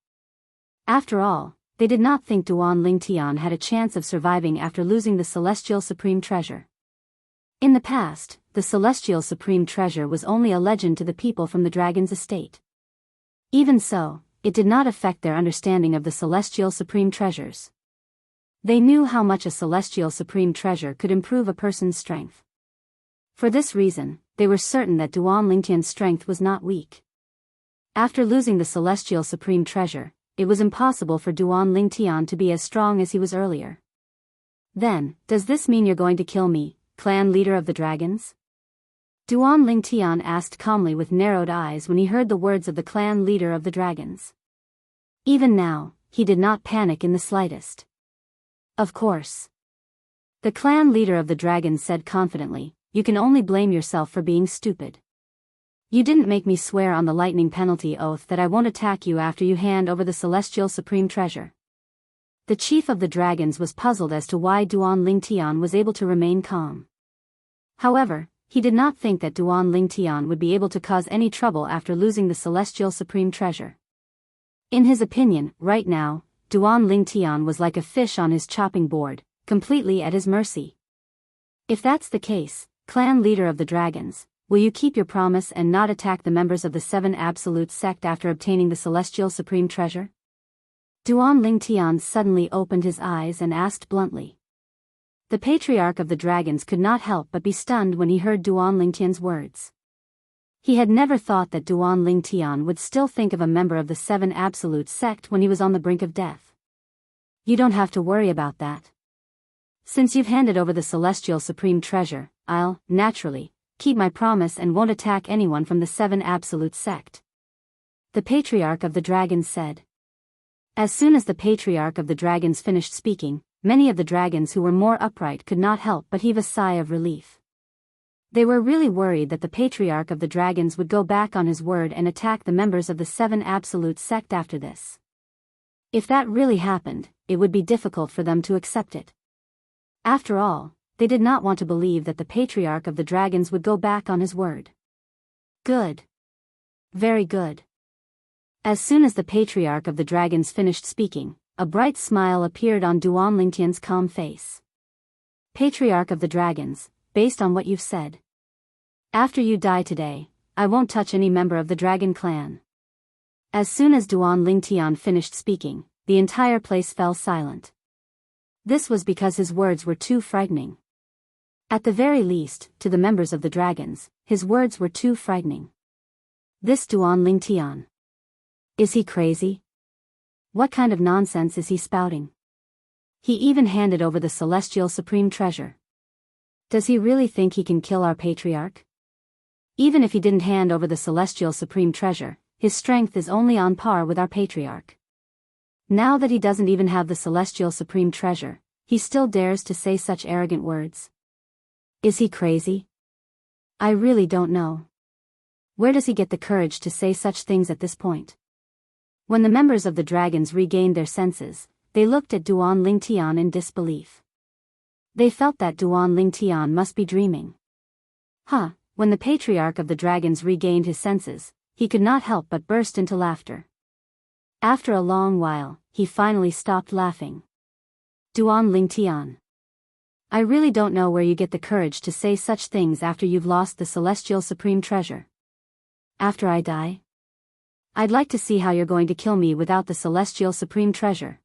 After all, they did not think Duan Lingtian had a chance of surviving after losing the celestial supreme treasure. In the past, the celestial supreme treasure was only a legend to the people from the dragon's estate. Even so, it did not affect their understanding of the celestial supreme treasures. They knew how much a celestial supreme treasure could improve a person's strength. For this reason, they were certain that Duan Lingtian's strength was not weak. After losing the celestial supreme treasure, it was impossible for Duan Lingtian to be as strong as he was earlier. Then, does this mean you're going to kill me, clan leader of the dragons? Duan Lingtian asked calmly with narrowed eyes when he heard the words of the clan leader of the dragons. Even now, he did not panic in the slightest. Of course. The clan leader of the dragons said confidently, you can only blame yourself for being stupid. You didn't make me swear on the lightning penalty oath that I won't attack you after you hand over the celestial supreme treasure. The chief of the dragons was puzzled as to why Duan Lingtian was able to remain calm. However, he did not think that Duan Lingtian would be able to cause any trouble after losing the celestial supreme treasure. In his opinion, right now, Duan Lingtian was like a fish on his chopping board, completely at his mercy. If that's the case, clan leader of the dragons, will you keep your promise and not attack the members of the 7 Absolute Sect after obtaining the celestial supreme treasure? Duan Lingtian suddenly opened his eyes and asked bluntly. The Patriarch of the dragons could not help but be stunned when he heard Duan Lingtian's words. He had never thought that Duan Lingtian would still think of a member of the 7 Absolute Sect when he was on the brink of death. You don't have to worry about that. Since you've handed over the celestial supreme treasure, I'll, naturally, keep my promise and won't attack anyone from the 7 Absolute Sect. The Patriarch of the dragons said. As soon as the Patriarch of the dragons finished speaking, many of the dragons who were more upright could not help but heave a sigh of relief. They were really worried that the Patriarch of the dragons would go back on his word and attack the members of the 7 Absolute Sect after this. If that really happened, it would be difficult for them to accept it. After all, they did not want to believe that the Patriarch of the dragons would go back on his word. Good. Very good. As soon as the Patriarch of the Dragons finished speaking, a bright smile appeared on Duan Lingtian's calm face. Patriarch of the Dragons, based on what you've said. After you die today, I won't touch any member of the Dragon Clan. As soon as Duan Lingtian finished speaking, the entire place fell silent. This was because his words were too frightening. At the very least, to the members of the dragons, his words were too frightening. This Duan Lingtian. Is he crazy? What kind of nonsense is he spouting? He even handed over the celestial supreme treasure. Does he really think he can kill our patriarch? Even if he didn't hand over the celestial supreme treasure, his strength is only on par with our patriarch. Now that he doesn't even have the celestial supreme treasure, he still dares to say such arrogant words. Is he crazy? I really don't know. Where does he get the courage to say such things at this point? When the members of the dragons regained their senses, they looked at Duan Lingtian in disbelief. They felt that Duan Lingtian must be dreaming. When the Patriarch of the Dragons regained his senses, he could not help but burst into laughter. After a long while, he finally stopped laughing. Duan Lingtian. I really don't know where you get the courage to say such things after you've lost the celestial supreme treasure. After I die? I'd like to see how you're going to kill me without the celestial supreme treasure.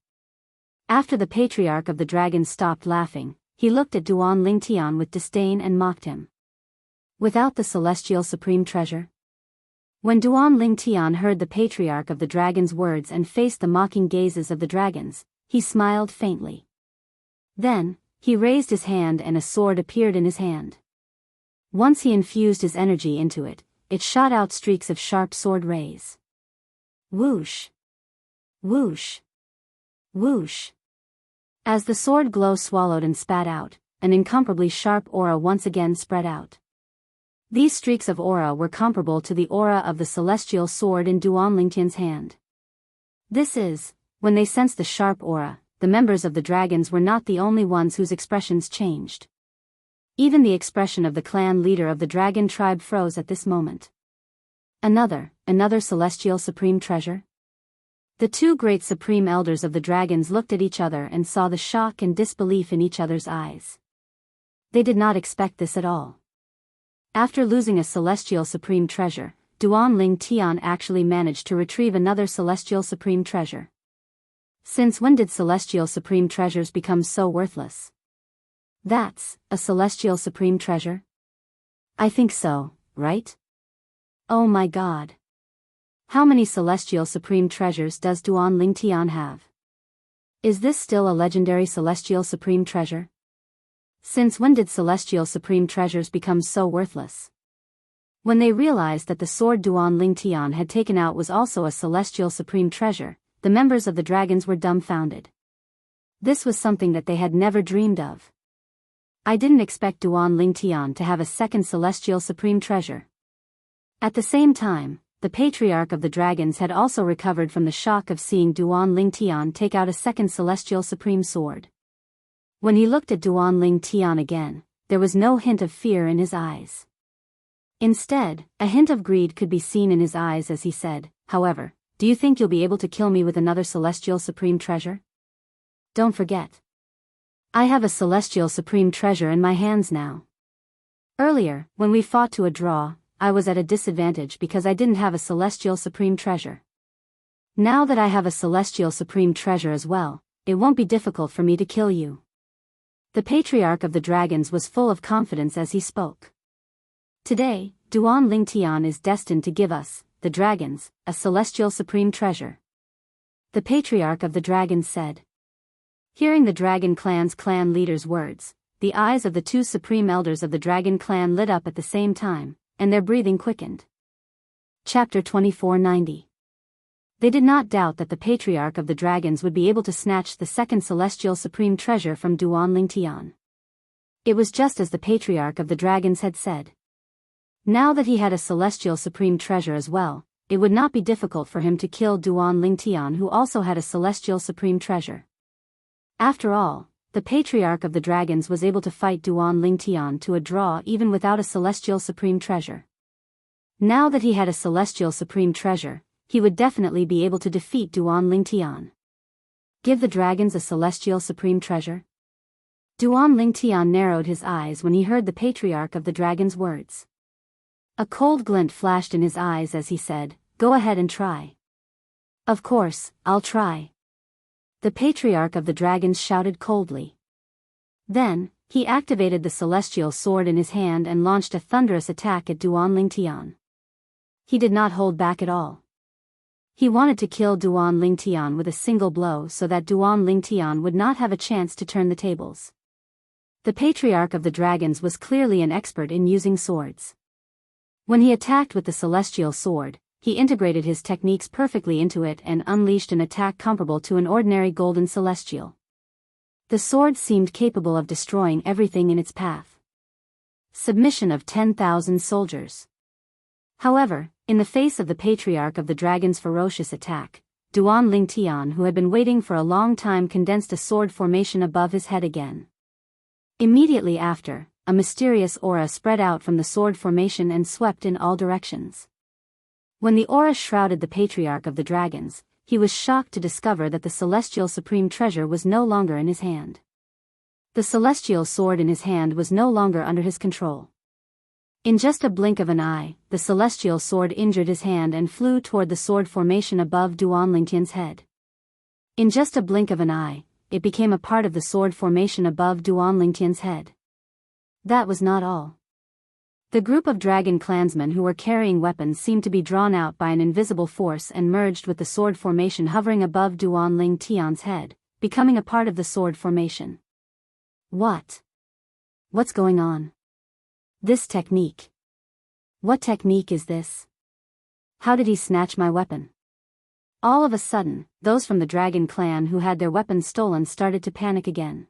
After the Patriarch of the Dragons stopped laughing, he looked at Duan Lingtian with disdain and mocked him. Without the celestial supreme treasure? When Duan Lingtian heard the Patriarch of the Dragons' words and faced the mocking gazes of the dragons, he smiled faintly. Then, he raised his hand and a sword appeared in his hand. Once he infused his energy into it, it shot out streaks of sharp sword rays. Whoosh! Whoosh! Whoosh! As the sword glow swallowed and spat out, an incomparably sharp aura once again spread out. These streaks of aura were comparable to the aura of the celestial sword in Duan Lingtian's hand. This is, when they sensed the sharp aura, the members of the dragons were not the only ones whose expressions changed. Even the expression of the clan leader of the dragon tribe froze at this moment. Another celestial supreme treasure? The two great supreme elders of the dragons looked at each other and saw the shock and disbelief in each other's eyes. They did not expect this at all. After losing a celestial supreme treasure, Duan Lingtian actually managed to retrieve another celestial supreme treasure. Since when did celestial supreme treasures become so worthless? That's a celestial supreme treasure? I think so, right? Oh my god. How many celestial supreme treasures does Duan Lingtian have? Is this still a legendary celestial supreme treasure? Since when did celestial supreme treasures become so worthless? When they realized that the sword Duan Lingtian had taken out was also a celestial supreme treasure, the members of the dragons were dumbfounded. This was something that they had never dreamed of. I didn't expect Duan Lingtian to have a second celestial supreme treasure. At the same time, the Patriarch of the Dragons had also recovered from the shock of seeing Duan Lingtian take out a second celestial supreme sword. When he looked at Duan Lingtian again, there was no hint of fear in his eyes. Instead, a hint of greed could be seen in his eyes as he said, "However, do you think you'll be able to kill me with another celestial supreme treasure? Don't forget. I have a celestial supreme treasure in my hands now. Earlier, when we fought to a draw, I was at a disadvantage because I didn't have a celestial supreme treasure. Now that I have a celestial supreme treasure as well, it won't be difficult for me to kill you." The Patriarch of the Dragons was full of confidence as he spoke. Today, Duan Lingtian is destined to give us, the dragons, a celestial supreme treasure. The Patriarch of the Dragons said. Hearing the Dragon Clan's clan leader's words, the eyes of the two supreme elders of the Dragon Clan lit up at the same time, and their breathing quickened. Chapter 2490. They did not doubt that the Patriarch of the Dragons would be able to snatch the second celestial supreme treasure from Duan Lingtian. It was just as the Patriarch of the Dragons had said. Now that he had a celestial supreme treasure as well, it would not be difficult for him to kill Duan Lingtian, who also had a celestial supreme treasure. After all, the Patriarch of the Dragons was able to fight Duan Lingtian to a draw even without a celestial supreme treasure. Now that he had a celestial supreme treasure, he would definitely be able to defeat Duan Lingtian. Give the dragons a celestial supreme treasure? Duan Lingtian narrowed his eyes when he heard the patriarch of the dragon's words. A cold glint flashed in his eyes as he said, "Go ahead and try." "Of course, I'll try." The patriarch of the dragons shouted coldly. Then, he activated the celestial sword in his hand and launched a thunderous attack at Duan Lingtian. He did not hold back at all. He wanted to kill Duan Lingtian with a single blow so that Duan Lingtian would not have a chance to turn the tables. The patriarch of the dragons was clearly an expert in using swords. When he attacked with the celestial sword, he integrated his techniques perfectly into it and unleashed an attack comparable to an ordinary golden celestial. The sword seemed capable of destroying everything in its path. Submission of 10,000 soldiers. However, in the face of the patriarch of the dragon's ferocious attack, Duan Lingtian, who had been waiting for a long time, condensed a sword formation above his head again. Immediately after, a mysterious aura spread out from the sword formation and swept in all directions. When the aura shrouded the patriarch of the dragons, he was shocked to discover that the celestial supreme treasure was no longer in his hand. The celestial sword in his hand was no longer under his control. In just a blink of an eye, the celestial sword injured his hand and flew toward the sword formation above Duan Lingtian's head. In just a blink of an eye, it became a part of the sword formation above Duan Lingtian's head. That was not all. The group of dragon clansmen who were carrying weapons seemed to be drawn out by an invisible force and merged with the sword formation hovering above Duan Lingtian's head, becoming a part of the sword formation. What? What's going on? This technique. What technique is this? How did he snatch my weapon? All of a sudden, those from the dragon clan who had their weapons stolen started to panic again.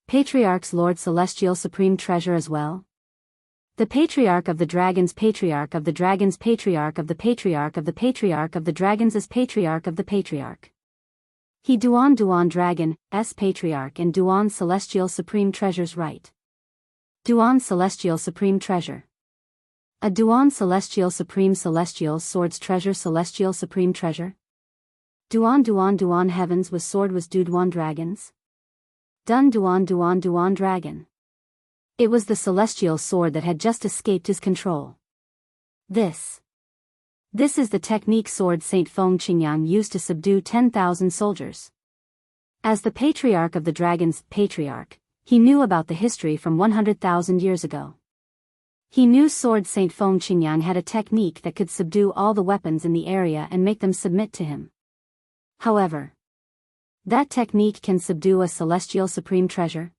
Patriarch's Lord Celestial Supreme Treasure as well? The patriarch of the dragons, patriarch of the dragons, patriarch of the patriarch of the patriarch of the dragons is patriarch of the patriarch. He Duan Dragon, S patriarch and Duan Celestial Supreme Treasure's right. Duan Celestial Supreme Treasure. A Duan Celestial Supreme Celestial Swords Treasure, Celestial Supreme Treasure. Duan Heavens with sword was Duan Dragons. Dun Duan Dragon. It was the celestial sword that had just escaped his control. This is the technique sword Saint Feng Qingyang used to subdue 10,000 soldiers. As the patriarch of the dragons, patriarch, he knew about the history from 100,000 years ago. He knew sword Saint Feng Qingyang had a technique that could subdue all the weapons in the area and make them submit to him. However, that technique can subdue a celestial supreme treasure?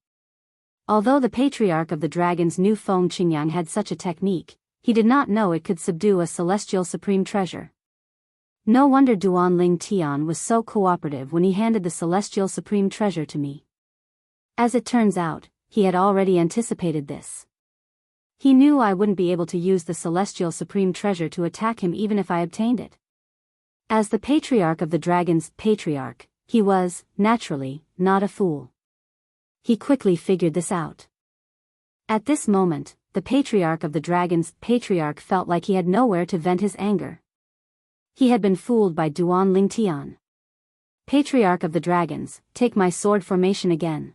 Although the patriarch of the dragons knew Feng Qingyang had such a technique, he did not know it could subdue a celestial supreme treasure. No wonder Duan Lingtian was so cooperative when he handed the celestial supreme treasure to me. As it turns out, he had already anticipated this. He knew I wouldn't be able to use the celestial supreme treasure to attack him even if I obtained it. As the patriarch of the dragons, patriarch, he was, naturally, not a fool. He quickly figured this out. At this moment, the patriarch of the dragons, patriarch, felt like he had nowhere to vent his anger. He had been fooled by Duan Lingtian. Patriarch of the dragons, take my sword formation again.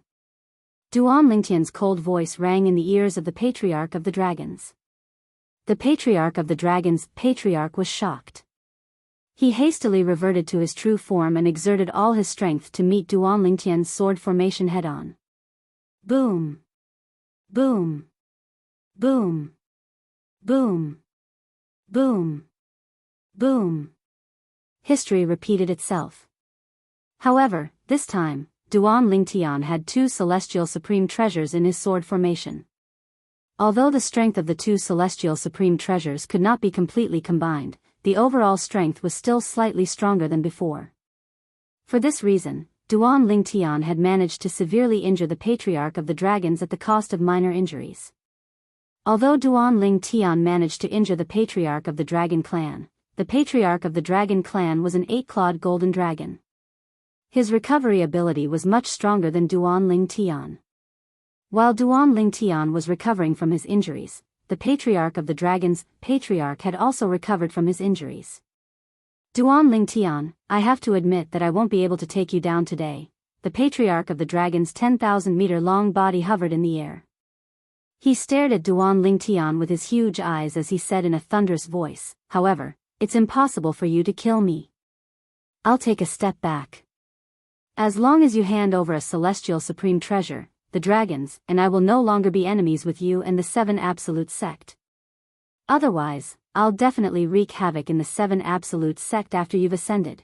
Duan Lingtian's cold voice rang in the ears of the patriarch of the dragons. The patriarch of the dragons, patriarch, was shocked. He hastily reverted to his true form and exerted all his strength to meet Duan Lingtian's sword formation head-on. Boom! Boom! Boom! Boom! Boom! Boom! History repeated itself. However, this time, Duan Lingtian had two celestial supreme treasures in his sword formation. Although the strength of the two celestial supreme treasures could not be completely combined, the overall strength was still slightly stronger than before. For this reason, Duan Lingtian had managed to severely injure the patriarch of the dragons at the cost of minor injuries. Although Duan Lingtian managed to injure the patriarch of the dragon clan, the patriarch of the dragon clan was an 8-clawed golden dragon. His recovery ability was much stronger than Duan Lingtian. While Duan Lingtian was recovering from his injuries, the patriarch of the dragons, patriarch had also recovered from his injuries. Duan Lingtian, I have to admit that I won't be able to take you down today. The patriarch of the dragon's 10,000-meter-long body hovered in the air. He stared at Duan Lingtian with his huge eyes as he said in a thunderous voice, however, it's impossible for you to kill me. I'll take a step back. As long as you hand over a celestial supreme treasure, the dragons, and I will no longer be enemies with you and the Seven Absolute Sect. Otherwise, I'll definitely wreak havoc in the Seven Absolute Sect after you've ascended.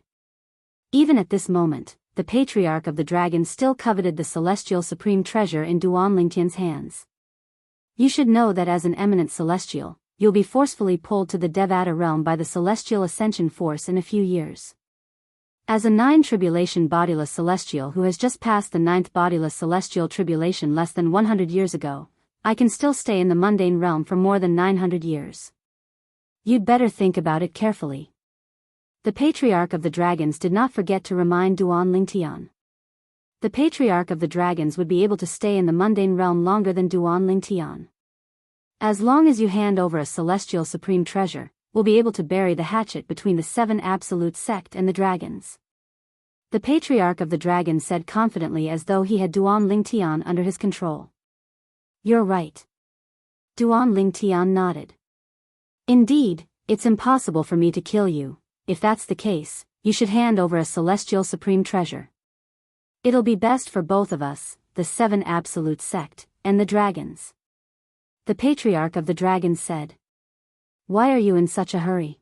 Even at this moment, the patriarch of the dragons still coveted the celestial supreme treasure in Duan Lingtian's hands. You should know that as an eminent celestial, you'll be forcefully pulled to the Devata realm by the celestial ascension force in a few years. As a 9 tribulation bodiless celestial who has just passed the 9th bodiless celestial tribulation less than 100 years ago, I can still stay in the mundane realm for more than 900 years. You'd better think about it carefully. The patriarch of the dragons did not forget to remind Duan Lingtian. The patriarch of the dragons would be able to stay in the mundane realm longer than Duan Lingtian. As long as you hand over a celestial supreme treasure, we'll be able to bury the hatchet between the Seven Absolute Sect and the dragons. The patriarch of the dragons said confidently as though he had Duan Lingtian under his control. You're right. Duan Lingtian nodded. Indeed, it's impossible for me to kill you. If that's the case, you should hand over a celestial supreme treasure. It'll be best for both of us, the Seven Absolute Sect, and the dragons. The patriarch of the dragons said. Why are you in such a hurry?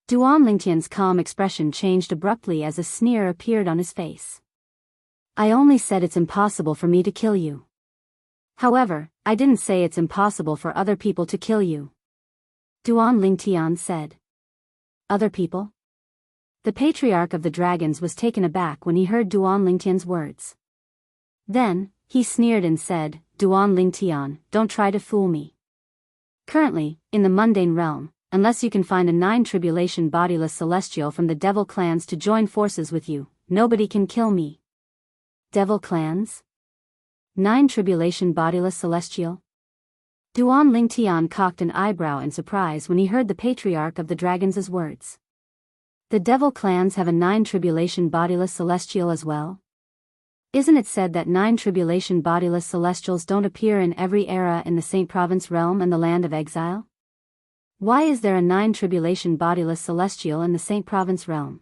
Duan Lingtian's calm expression changed abruptly as a sneer appeared on his face. I only said it's impossible for me to kill you. However, I didn't say it's impossible for other people to kill you. Duan Lingtian said. Other people? The patriarch of the dragons was taken aback when he heard Duan Lingtian's words. Then, he sneered and said, Duan Lingtian, don't try to fool me. Currently, in the mundane realm, unless you can find a 9 tribulation bodiless celestial from the devil clans to join forces with you, nobody can kill me. Devil clans? 9 tribulation bodiless celestial? Duan Lingtian cocked an eyebrow in surprise when he heard the patriarch of the dragons' words. The devil clans have a 9 tribulation bodiless celestial as well? Isn't it said that 9 tribulation bodiless celestials don't appear in every era in the Saint Province realm and the land of exile? Why is there a 9 tribulation bodiless celestial in the Saint Province realm?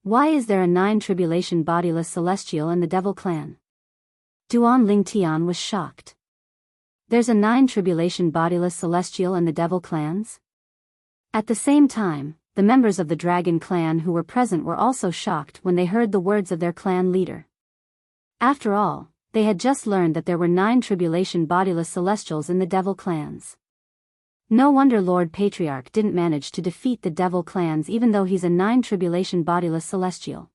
Why is there a 9 tribulation bodiless celestial in the devil clan? Duan Lingtian was shocked. There's a 9 tribulation bodiless celestial in the devil clans? At the same time, the members of the dragon clan who were present were also shocked when they heard the words of their clan leader. After all, they had just learned that there were 9 tribulation bodiless celestials in the devil clans. No wonder Lord Patriarch didn't manage to defeat the devil clans even though he's a 9 tribulation bodiless celestial.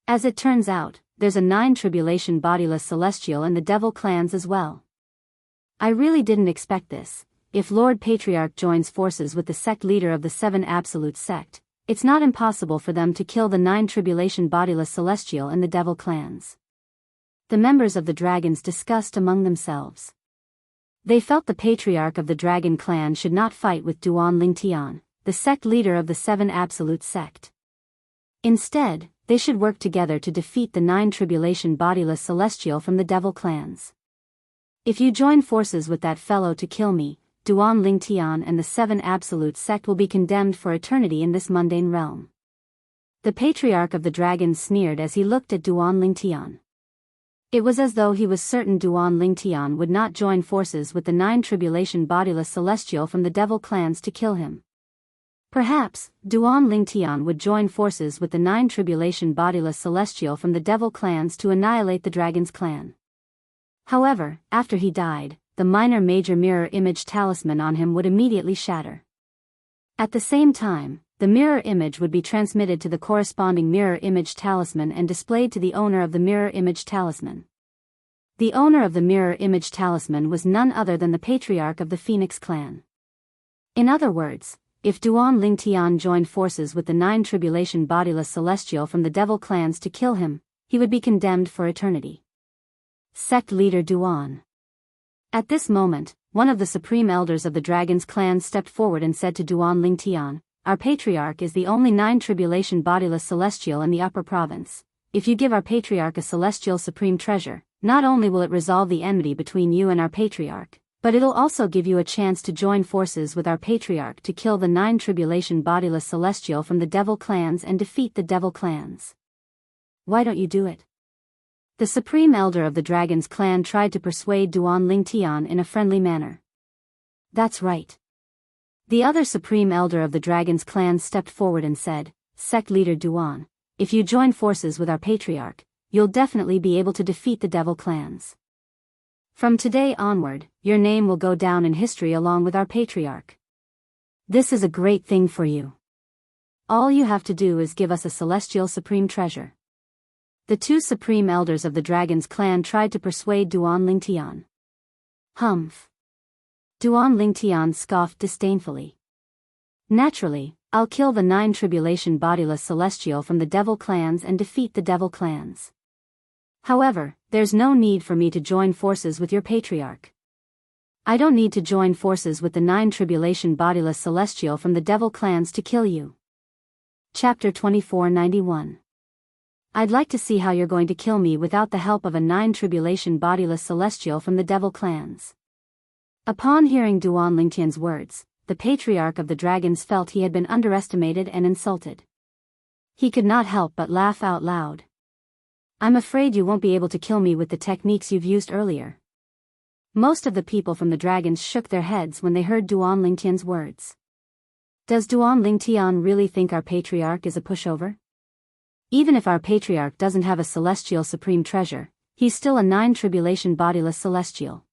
As it turns out, there's a 9 tribulation bodiless celestial in the devil clans as well. I really didn't expect this. If Lord Patriarch joins forces with the sect leader of the 7 Absolute Sect, it's not impossible for them to kill the 9 tribulation bodiless celestial in the devil clans. The members of the dragons discussed among themselves. They felt the patriarch of the dragon clan should not fight with Duan Lingtian, the sect leader of the 7 Absolute Sect. Instead, they should work together to defeat the 9 tribulation bodiless celestial from the devil clans. If you join forces with that fellow to kill me, Duan Lingtian and the 7 Absolute Sect will be condemned for eternity in this mundane realm. The patriarch of the dragons sneered as he looked at Duan Lingtian. It was as though he was certain Duan Lingtian would not join forces with the 9 tribulation bodiless celestial from the devil clans to kill him. Perhaps, Duan Lingtian would join forces with the 9 tribulation bodiless celestial from the devil clans to annihilate the dragon's clan. However, after he died, the minor major mirror image talisman on him would immediately shatter. At the same time, the mirror image would be transmitted to the corresponding mirror image talisman and displayed to the owner of the mirror image talisman. The owner of the mirror image talisman was none other than the patriarch of the Phoenix clan. In other words, if Duan Lingtian joined forces with the 9 tribulation bodiless celestial from the devil clans to kill him, he would be condemned for eternity. Sect leader Duan. At this moment, one of the supreme elders of the dragon's clan stepped forward and said to Duan Lingtian, "Our patriarch is the only 9 tribulation bodiless celestial in the upper province. If you give our patriarch a celestial supreme treasure, not only will it resolve the enmity between you and our patriarch, but it'll also give you a chance to join forces with our patriarch to kill the 9 tribulation bodiless celestial from the devil clans and defeat the devil clans. Why don't you do it?" The supreme elder of the dragon's clan tried to persuade Duan Lingtian in a friendly manner. "That's right." The other supreme elder of the dragon's clan stepped forward and said, "Sect leader Duan, if you join forces with our patriarch, you'll definitely be able to defeat the devil clans. From today onward, your name will go down in history along with our patriarch. This is a great thing for you. All you have to do is give us a celestial supreme treasure." The 2 supreme elders of the dragon's clan tried to persuade Duan Lingtian. "Humph." Duan Lingtian scoffed disdainfully. "Naturally, I'll kill the 9 tribulation bodiless celestial from the devil clans and defeat the devil clans. However, there's no need for me to join forces with your patriarch. I don't need to join forces with the 9 tribulation bodiless celestial from the devil clans to kill you." Chapter 2491. I'd like to see how you're going to kill me without the help of a 9 tribulation bodiless celestial from the devil clans. Upon hearing Duan Lingtian's words, the patriarch of the dragons felt he had been underestimated and insulted. He could not help but laugh out loud. "I'm afraid you won't be able to kill me with the techniques you've used earlier." Most of the people from the dragons shook their heads when they heard Duan Lingtian's words. Does Duan Lingtian really think our patriarch is a pushover? Even if our patriarch doesn't have a celestial supreme treasure, he's still a 9 tribulation bodiless celestial.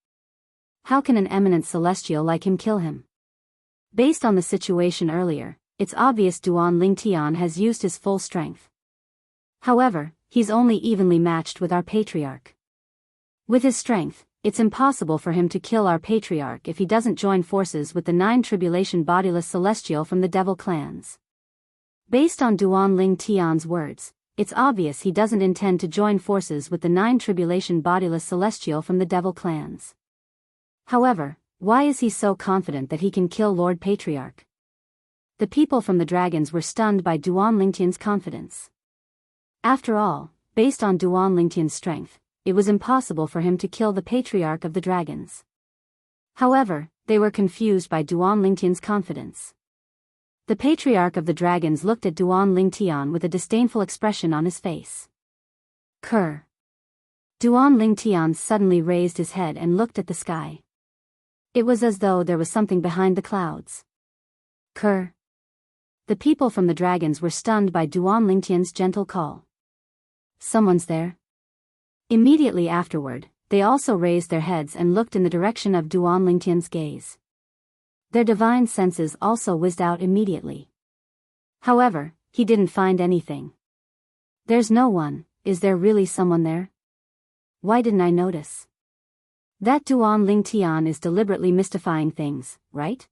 How can an eminent celestial like him kill him? Based on the situation earlier, it's obvious Duan Lingtian has used his full strength. However, he's only evenly matched with our patriarch. With his strength, it's impossible for him to kill our patriarch if he doesn't join forces with the 9 tribulation bodiless celestial from the devil clans. Based on Duan Lingtian's words, it's obvious he doesn't intend to join forces with the 9 tribulation bodiless celestial from the devil clans. However, why is he so confident that he can kill Lord Patriarch? The people from the dragons were stunned by Duan Lingtian's confidence. After all, based on Duan Lingtian's strength, it was impossible for him to kill the patriarch of the dragons. However, they were confused by Duan Lingtian's confidence. The patriarch of the dragons looked at Duan Lingtian with a disdainful expression on his face. Kerr. Duan Lingtian suddenly raised his head and looked at the sky. It was as though there was something behind the clouds. Kerr. The people from the dragons were stunned by Duan Lingtian's gentle call. Someone's there. Immediately afterward, they also raised their heads and looked in the direction of Duan Lingtian's gaze. Their divine senses also whizzed out immediately. However, he didn't find anything. There's no one. Is there really someone there? Why didn't I notice? That Duan Lingtian is deliberately mystifying things, right?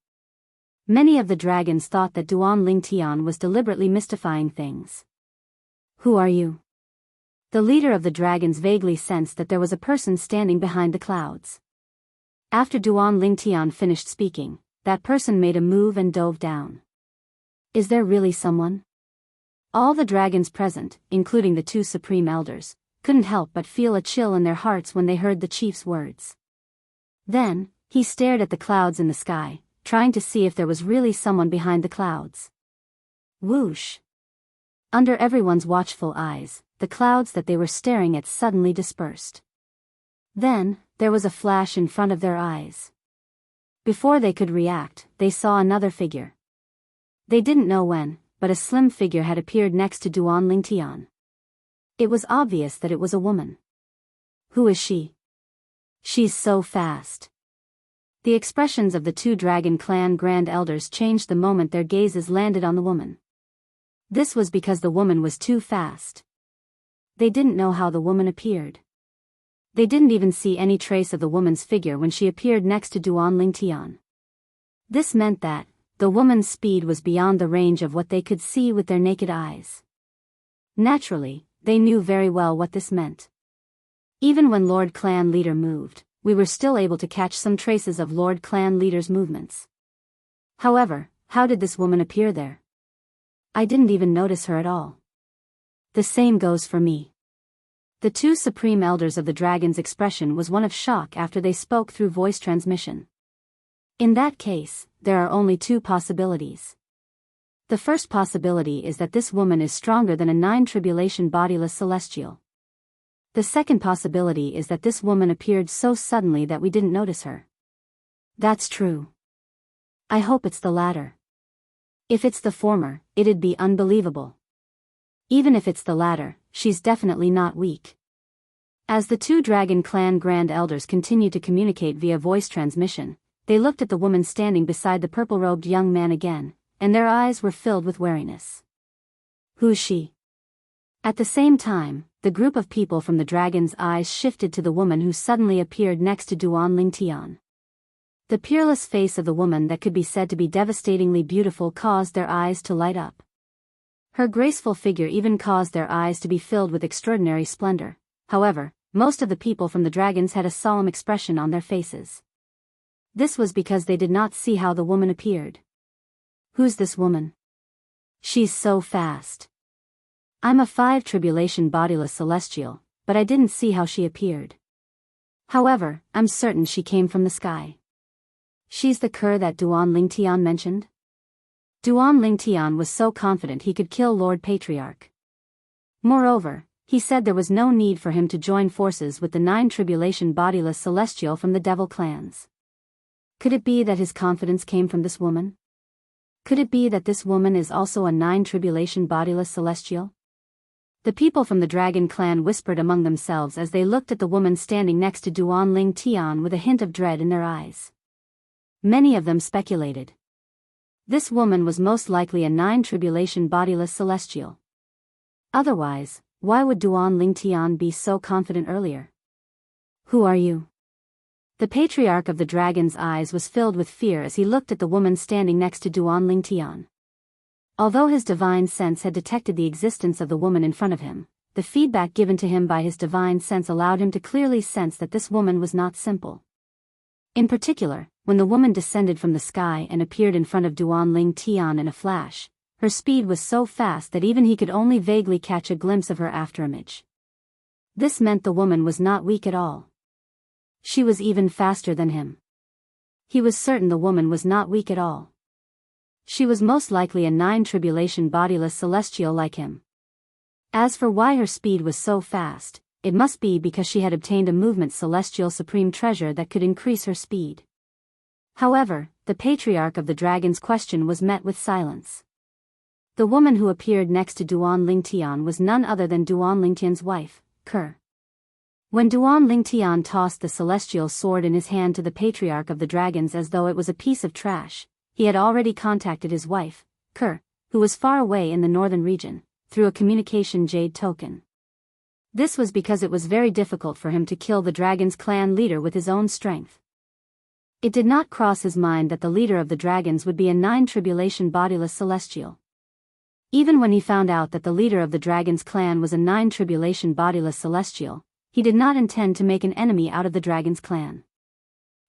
Many of the dragons thought that Duan Lingtian was deliberately mystifying things. Who are you? The leader of the dragons vaguely sensed that there was a person standing behind the clouds. After Duan Lingtian finished speaking, that person made a move and dove down. Is there really someone? All the dragons present, including the 2 supreme elders, couldn't help but feel a chill in their hearts when they heard the chief's words. Then, he stared at the clouds in the sky, trying to see if there was really someone behind the clouds. Whoosh! Under everyone's watchful eyes, the clouds that they were staring at suddenly dispersed. Then, there was a flash in front of their eyes. Before they could react, they saw another figure. They didn't know when, but a slim figure had appeared next to Duan Lingtian. It was obvious that it was a woman. Who is she? She's so fast. The expressions of the 2 dragon clan grand elders changed the moment their gazes landed on the woman. This was because the woman was too fast. They didn't know how the woman appeared. They didn't even see any trace of the woman's figure when she appeared next to Duan Lingtian. This meant that the woman's speed was beyond the range of what they could see with their naked eyes. Naturally, they knew very well what this meant. Even when Lord Clan Leader moved, we were still able to catch some traces of Lord Clan Leader's movements. However, how did this woman appear there? I didn't even notice her at all. The same goes for me. The two supreme elders of the dragon's expression was one of shock after they spoke through voice transmission. In that case, there are only two possibilities. The first possibility is that this woman is stronger than a 9 bodiless celestial. The second possibility is that this woman appeared so suddenly that we didn't notice her. That's true. I hope it's the latter. If it's the former, it'd be unbelievable. Even if it's the latter, she's definitely not weak. As the two Dragon Clan Grand Elders continued to communicate via voice transmission, they looked at the woman standing beside the purple-robed young man again, and their eyes were filled with wariness. Who's she? At the same time, the group of people from the dragon's eyes shifted to the woman who suddenly appeared next to Duan Lingtian. The peerless face of the woman that could be said to be devastatingly beautiful caused their eyes to light up. Her graceful figure even caused their eyes to be filled with extraordinary splendor. However, most of the people from the dragons had a solemn expression on their faces. This was because they did not see how the woman appeared. Who's this woman? She's so fast. I'm a 5 bodiless celestial, but I didn't see how she appeared. However, I'm certain she came from the sky. She's the Kerr that Duan Lingtian mentioned? Duan Lingtian was so confident he could kill Lord Patriarch. Moreover, he said there was no need for him to join forces with the 9 bodiless celestial from the devil clans. Could it be that his confidence came from this woman? Could it be that this woman is also a 9 bodiless celestial? The people from the dragon clan whispered among themselves as they looked at the woman standing next to Duan Lingtian with a hint of dread in their eyes. Many of them speculated. This woman was most likely a 9 bodiless celestial. Otherwise, why would Duan Lingtian be so confident earlier? Who are you? The patriarch of the dragon's eyes was filled with fear as he looked at the woman standing next to Duan Lingtian. Although his divine sense had detected the existence of the woman in front of him, the feedback given to him by his divine sense allowed him to clearly sense that this woman was not simple. In particular, when the woman descended from the sky and appeared in front of Duan Lingtian in a flash, her speed was so fast that even he could only vaguely catch a glimpse of her afterimage. This meant the woman was not weak at all. She was even faster than him. He was certain the woman was not weak at all. She was most likely a 9 bodiless celestial like him. As for why her speed was so fast, it must be because she had obtained a movement celestial supreme treasure that could increase her speed. However, the patriarch of the dragon's question was met with silence. The woman who appeared next to Duan Lingtian was none other than Duan Lingtian's wife, Kerr. When Duan Lingtian tossed the celestial sword in his hand to the patriarch of the dragons as though it was a piece of trash, he had already contacted his wife, Kerr, who was far away in the northern region, through a communication jade token. This was because it was very difficult for him to kill the dragon's clan leader with his own strength. It did not cross his mind that the leader of the dragons would be a 9 bodiless celestial. Even when he found out that the leader of the dragon's clan was a 9 bodiless celestial, he did not intend to make an enemy out of the dragon's clan.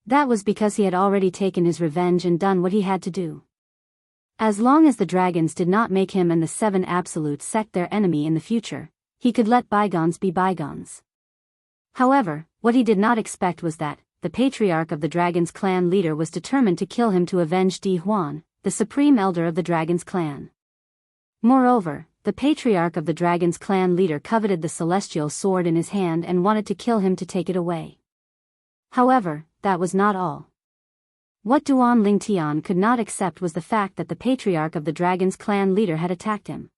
That was because he had already taken his revenge and done what he had to do. As long as the dragons did not make him and the 7 absolute sect their enemy in the future, he could let bygones be bygones. However, what he did not expect was that the patriarch of the dragon's clan leader was determined to kill him to avenge Di Huan, the supreme elder of the dragon's clan. Moreover, the patriarch of the dragon's clan leader coveted the celestial sword in his hand and wanted to kill him to take it away. However, that was not all. What Duan Lingtian could not accept was the fact that the patriarch of the dragon's clan leader had attacked him.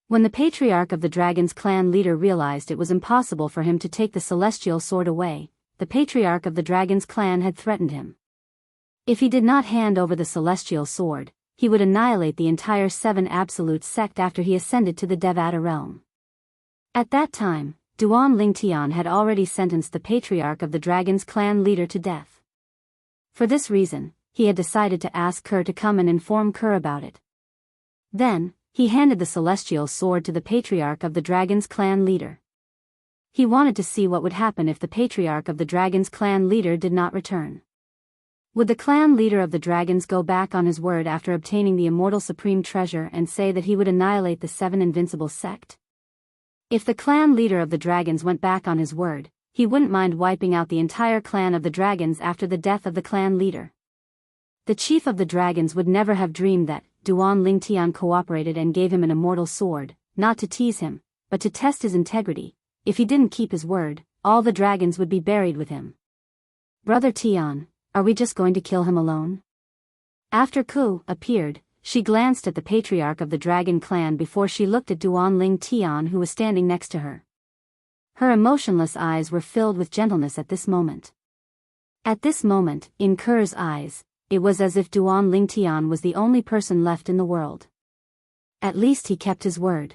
When the patriarch of the dragon's clan leader realized it was impossible for him to take the celestial sword away, the patriarch of the dragon's clan had threatened him. If he did not hand over the celestial sword, he would annihilate the entire 7 absolute sect after he ascended to the Devata realm. At that time, Duan Lingtian had already sentenced the patriarch of the dragon's clan leader to death. For this reason, he had decided to ask Kerr to come and inform Kerr about it. Then, he handed the celestial sword to the patriarch of the dragon's clan leader. He wanted to see what would happen if the patriarch of the dragon's clan leader did not return. Would the clan leader of the dragons go back on his word after obtaining the immortal supreme treasure and say that he would annihilate the 7 invincible sect? If the clan leader of the dragons went back on his word, he wouldn't mind wiping out the entire clan of the dragons after the death of the clan leader. The chief of the dragons would never have dreamed that Duan Lingtian cooperated and gave him an immortal sword, not to tease him, but to test his integrity. If he didn't keep his word, all the dragons would be buried with him. Brother Tian, are we just going to kill him alone? After Ku appeared, she glanced at the patriarch of the dragon clan before she looked at Duan Ling Tian who was standing next to her. Her emotionless eyes were filled with gentleness at this moment. At this moment, in Ker's eyes, it was as if Duan Ling Tian was the only person left in the world. At least he kept his word.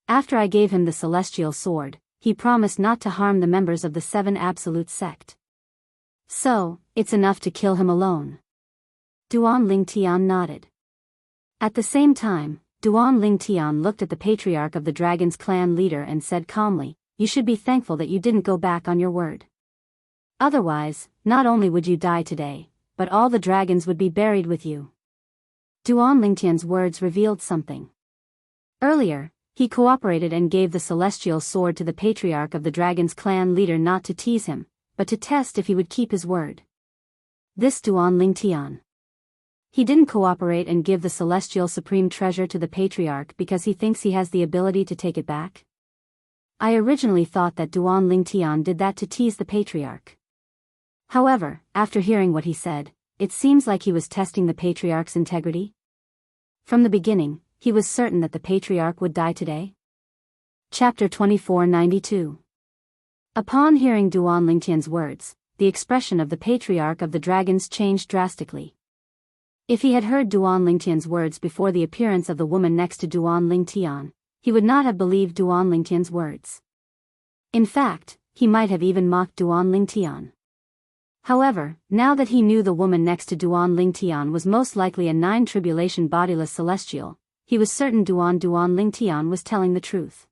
After I gave him the celestial sword, he promised not to harm the members of the 7 absolute sect. So, it's enough to kill him alone. Duan Lingtian nodded. At the same time, Duan Lingtian looked at the patriarch of the dragon's clan leader and said calmly, "You should be thankful that you didn't go back on your word. Otherwise, not only would you die today, but all the dragons would be buried with you." Duan Lingtian's words revealed something. Earlier, he cooperated and gave the celestial sword to the patriarch of the dragon's clan leader not to tease him, but to test if he would keep his word. This Duan Lingtian. He didn't cooperate and give the celestial supreme treasure to the patriarch because he thinks he has the ability to take it back. I originally thought that Duan Lingtian did that to tease the patriarch. However, after hearing what he said, it seems like he was testing the patriarch's integrity. From the beginning, he was certain that the patriarch would die today. Chapter 2492. Upon hearing Duan Lingtian's words, the expression of the patriarch of the dragons changed drastically. If he had heard Duan Lingtian's words before the appearance of the woman next to Duan Lingtian, he would not have believed Duan Lingtian's words. In fact, he might have even mocked Duan Lingtian. However, now that he knew the woman next to Duan Lingtian was most likely a 9 tribulation bodiless celestial, he was certain Duan Lingtian was telling the truth.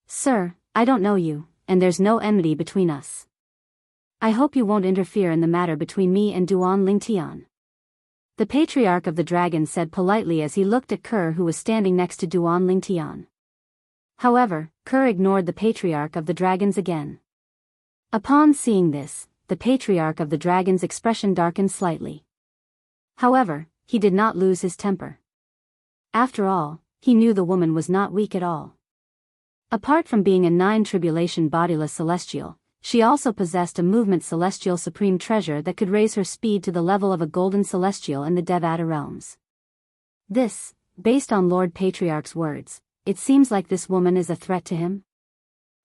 "Sir, I don't know you, and there's no enmity between us. I hope you won't interfere in the matter between me and Duan Lingtian," the patriarch of the dragon said politely as he looked at Ker who was standing next to Duan Lingtian. However, Ker ignored the patriarch of the dragons again. Upon seeing this, the patriarch of the dragon's expression darkened slightly. However, he did not lose his temper. After all, he knew the woman was not weak at all. Apart from being a 9 tribulation bodiless celestial, she also possessed a movement celestial supreme treasure that could raise her speed to the level of a golden celestial in the Devata realms. This, based on Lord Patriarch's words, it seems like this woman is a threat to him.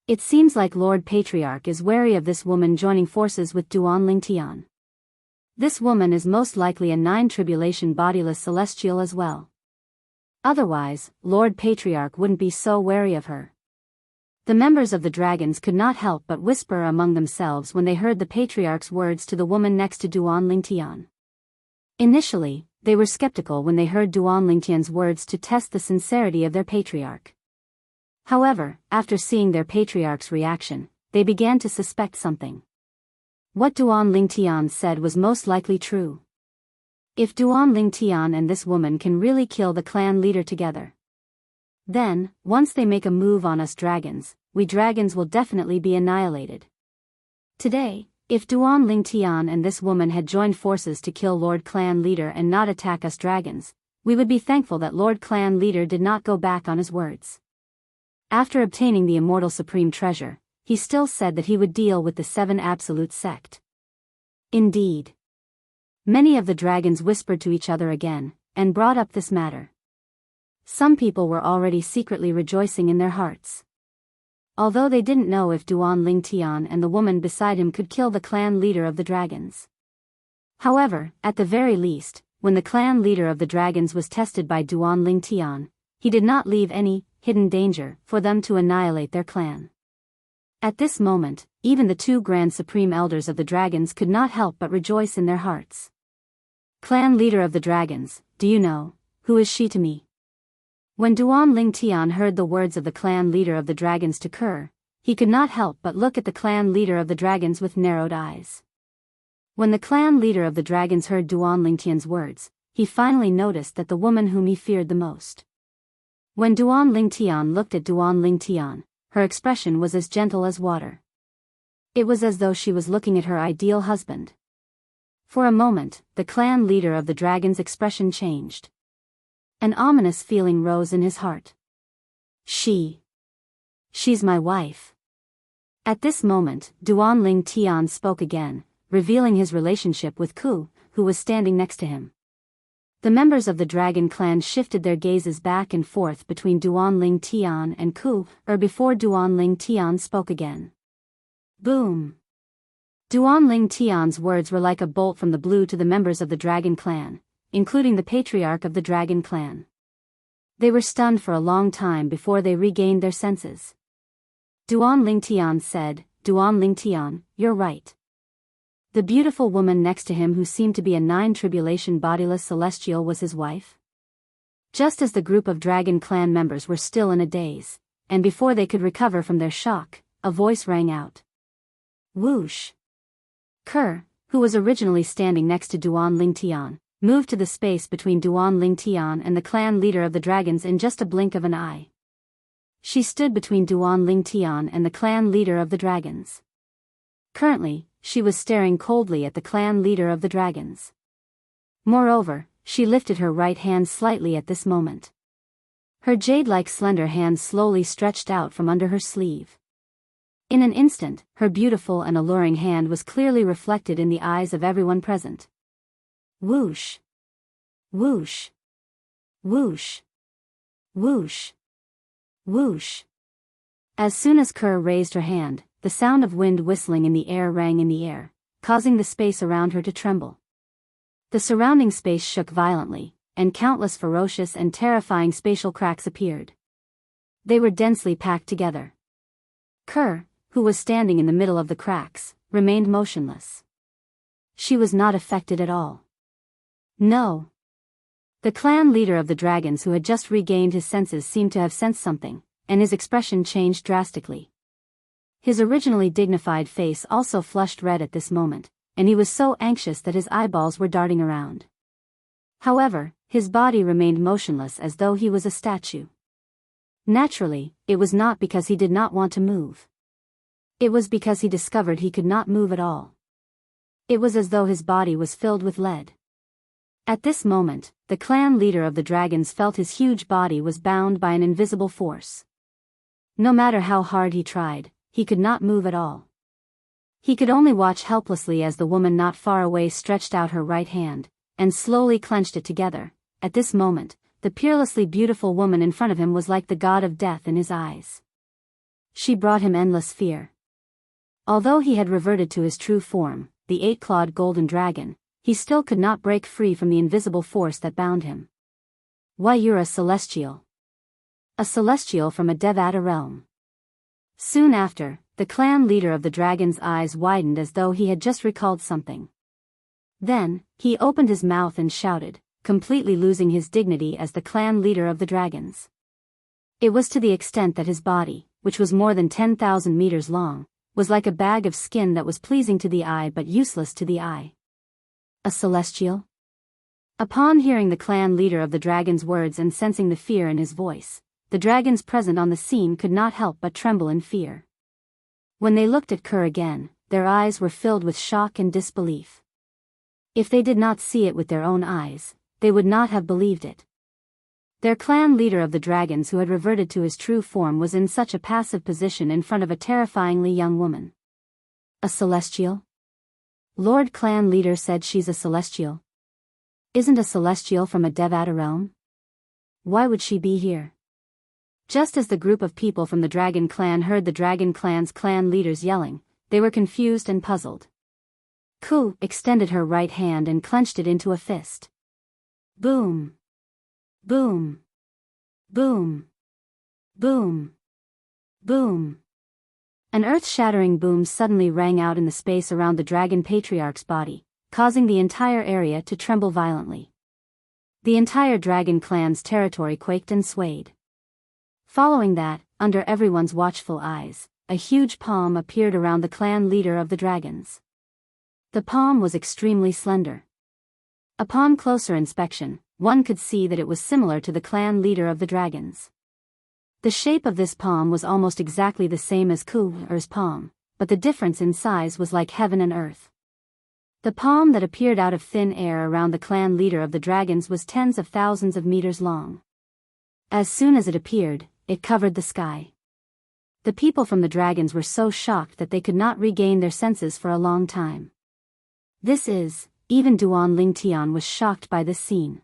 It seems like Lord Patriarch is wary of this woman joining forces with Duan Lingtian. This woman is most likely a 9 tribulation bodiless celestial as well. Otherwise, Lord Patriarch wouldn't be so wary of her. The members of the dragons could not help but whisper among themselves when they heard the patriarch's words to the woman next to Duan Lingtian. Initially, they were skeptical when they heard Duan Lingtian's words to test the sincerity of their patriarch. However, after seeing their patriarch's reaction, they began to suspect something. What Duan Lingtian said was most likely true. If Duan Lingtian and this woman can really kill the clan leader together, then, once they make a move on us dragons, we dragons will definitely be annihilated. Today, if Duan Lingtian and this woman had joined forces to kill Lord Clan Leader and not attack us dragons, we would be thankful that Lord Clan Leader did not go back on his words. After obtaining the immortal supreme treasure, he still said that he would deal with the 7 absolute sect. Indeed. Many of the dragons whispered to each other again, and brought up this matter. Some people were already secretly rejoicing in their hearts. Although they didn't know if Duan Lingtian and the woman beside him could kill the clan leader of the dragons. However, at the very least, when the clan leader of the dragons was tested by Duan Lingtian, he did not leave any hidden danger for them to annihilate their clan. At this moment, even the 2 grand supreme elders of the dragons could not help but rejoice in their hearts. "Clan leader of the dragons, do you know, who is she to me?" When Duan Lingtian heard the words of the clan leader of the dragons to Ker, he could not help but look at the clan leader of the dragons with narrowed eyes. When the clan leader of the dragons heard Duan Lingtian's words, he finally noticed that the woman whom he feared the most. When Duan Lingtian looked at Duan Lingtian, her expression was as gentle as water. It was as though she was looking at her ideal husband. For a moment, the clan leader of the dragon's expression changed. An ominous feeling rose in his heart. She's my wife. At this moment, Duan Lingtian spoke again, revealing his relationship with Ku, who was standing next to him. The members of the dragon clan shifted their gazes back and forth between Duan Lingtian and Ku, before Duan Lingtian spoke again. Boom! Duan Lingtian's words were like a bolt from the blue to the members of the dragon clan, including the patriarch of the dragon clan. They were stunned for a long time before they regained their senses. Duan Lingtian said, "Duan Lingtian, you're right." The beautiful woman next to him who seemed to be a nine-tribulation bodiless celestial was his wife? Just as the group of dragon clan members were still in a daze, and before they could recover from their shock, a voice rang out. Whoosh! Kerr, who was originally standing next to Duan Lingtian, moved to the space between Duan Lingtian and the clan leader of the dragons in just a blink of an eye. She stood between Duan Lingtian and the clan leader of the dragons. Currently, she was staring coldly at the clan leader of the dragons. Moreover, she lifted her right hand slightly at this moment. Her jade-like slender hand slowly stretched out from under her sleeve. In an instant, her beautiful and alluring hand was clearly reflected in the eyes of everyone present. Whoosh! Whoosh! Whoosh! Whoosh! Whoosh! As soon as Kerr raised her hand, the sound of wind whistling in the air rang in the air, causing the space around her to tremble. The surrounding space shook violently, and countless ferocious and terrifying spatial cracks appeared. They were densely packed together. Kerr, who was standing in the middle of the cracks, remained motionless. She was not affected at all. No. The clan leader of the dragons who had just regained his senses seemed to have sensed something, and his expression changed drastically. His originally dignified face also flushed red at this moment, and he was so anxious that his eyeballs were darting around. However, his body remained motionless as though he was a statue. Naturally, it was not because he did not want to move. It was because he discovered he could not move at all. It was as though his body was filled with lead. At this moment, the clan leader of the dragons felt his huge body was bound by an invisible force. No matter how hard he tried, he could not move at all. He could only watch helplessly as the woman not far away stretched out her right hand, and slowly clenched it together. At this moment, the peerlessly beautiful woman in front of him was like the god of death in his eyes. She brought him endless fear. Although he had reverted to his true form, the eight-clawed golden dragon, he still could not break free from the invisible force that bound him. Why, you're a celestial. A celestial from a Devata realm. Soon after, the clan leader of the dragon's eyes widened as though he had just recalled something. Then, he opened his mouth and shouted, completely losing his dignity as the clan leader of the dragons. It was to the extent that his body, which was more than 10,000 meters long, was like a bag of skin that was pleasing to the eye but useless to the eye. A celestial? Upon hearing the clan leader of the dragon's words and sensing the fear in his voice, the dragons present on the scene could not help but tremble in fear. When they looked at Kerr again, their eyes were filled with shock and disbelief. If they did not see it with their own eyes, they would not have believed it. Their clan leader of the dragons who had reverted to his true form was in such a passive position in front of a terrifyingly young woman. A celestial? Lord Clan Leader said she's a celestial. Isn't a celestial from a Devata realm? Why would she be here? Just as the group of people from the Dragon Clan heard the Dragon Clan's clan leaders yelling, they were confused and puzzled. Ku extended her right hand and clenched it into a fist. Boom! Boom! Boom! Boom! Boom! An earth-shattering boom suddenly rang out in the space around the Dragon Patriarch's body, causing the entire area to tremble violently. The entire Dragon Clan's territory quaked and swayed. Following that, under everyone's watchful eyes, a huge palm appeared around the clan leader of the dragons. The palm was extremely slender. Upon closer inspection, one could see that it was similar to the clan leader of the dragons. The shape of this palm was almost exactly the same as Ku's palm, but the difference in size was like heaven and earth. The palm that appeared out of thin air around the clan leader of the dragons was tens of thousands of meters long. As soon as it appeared, it covered the sky. The people from the dragons were so shocked that they could not regain their senses for a long time. Even Duan Lingtian was shocked by this scene.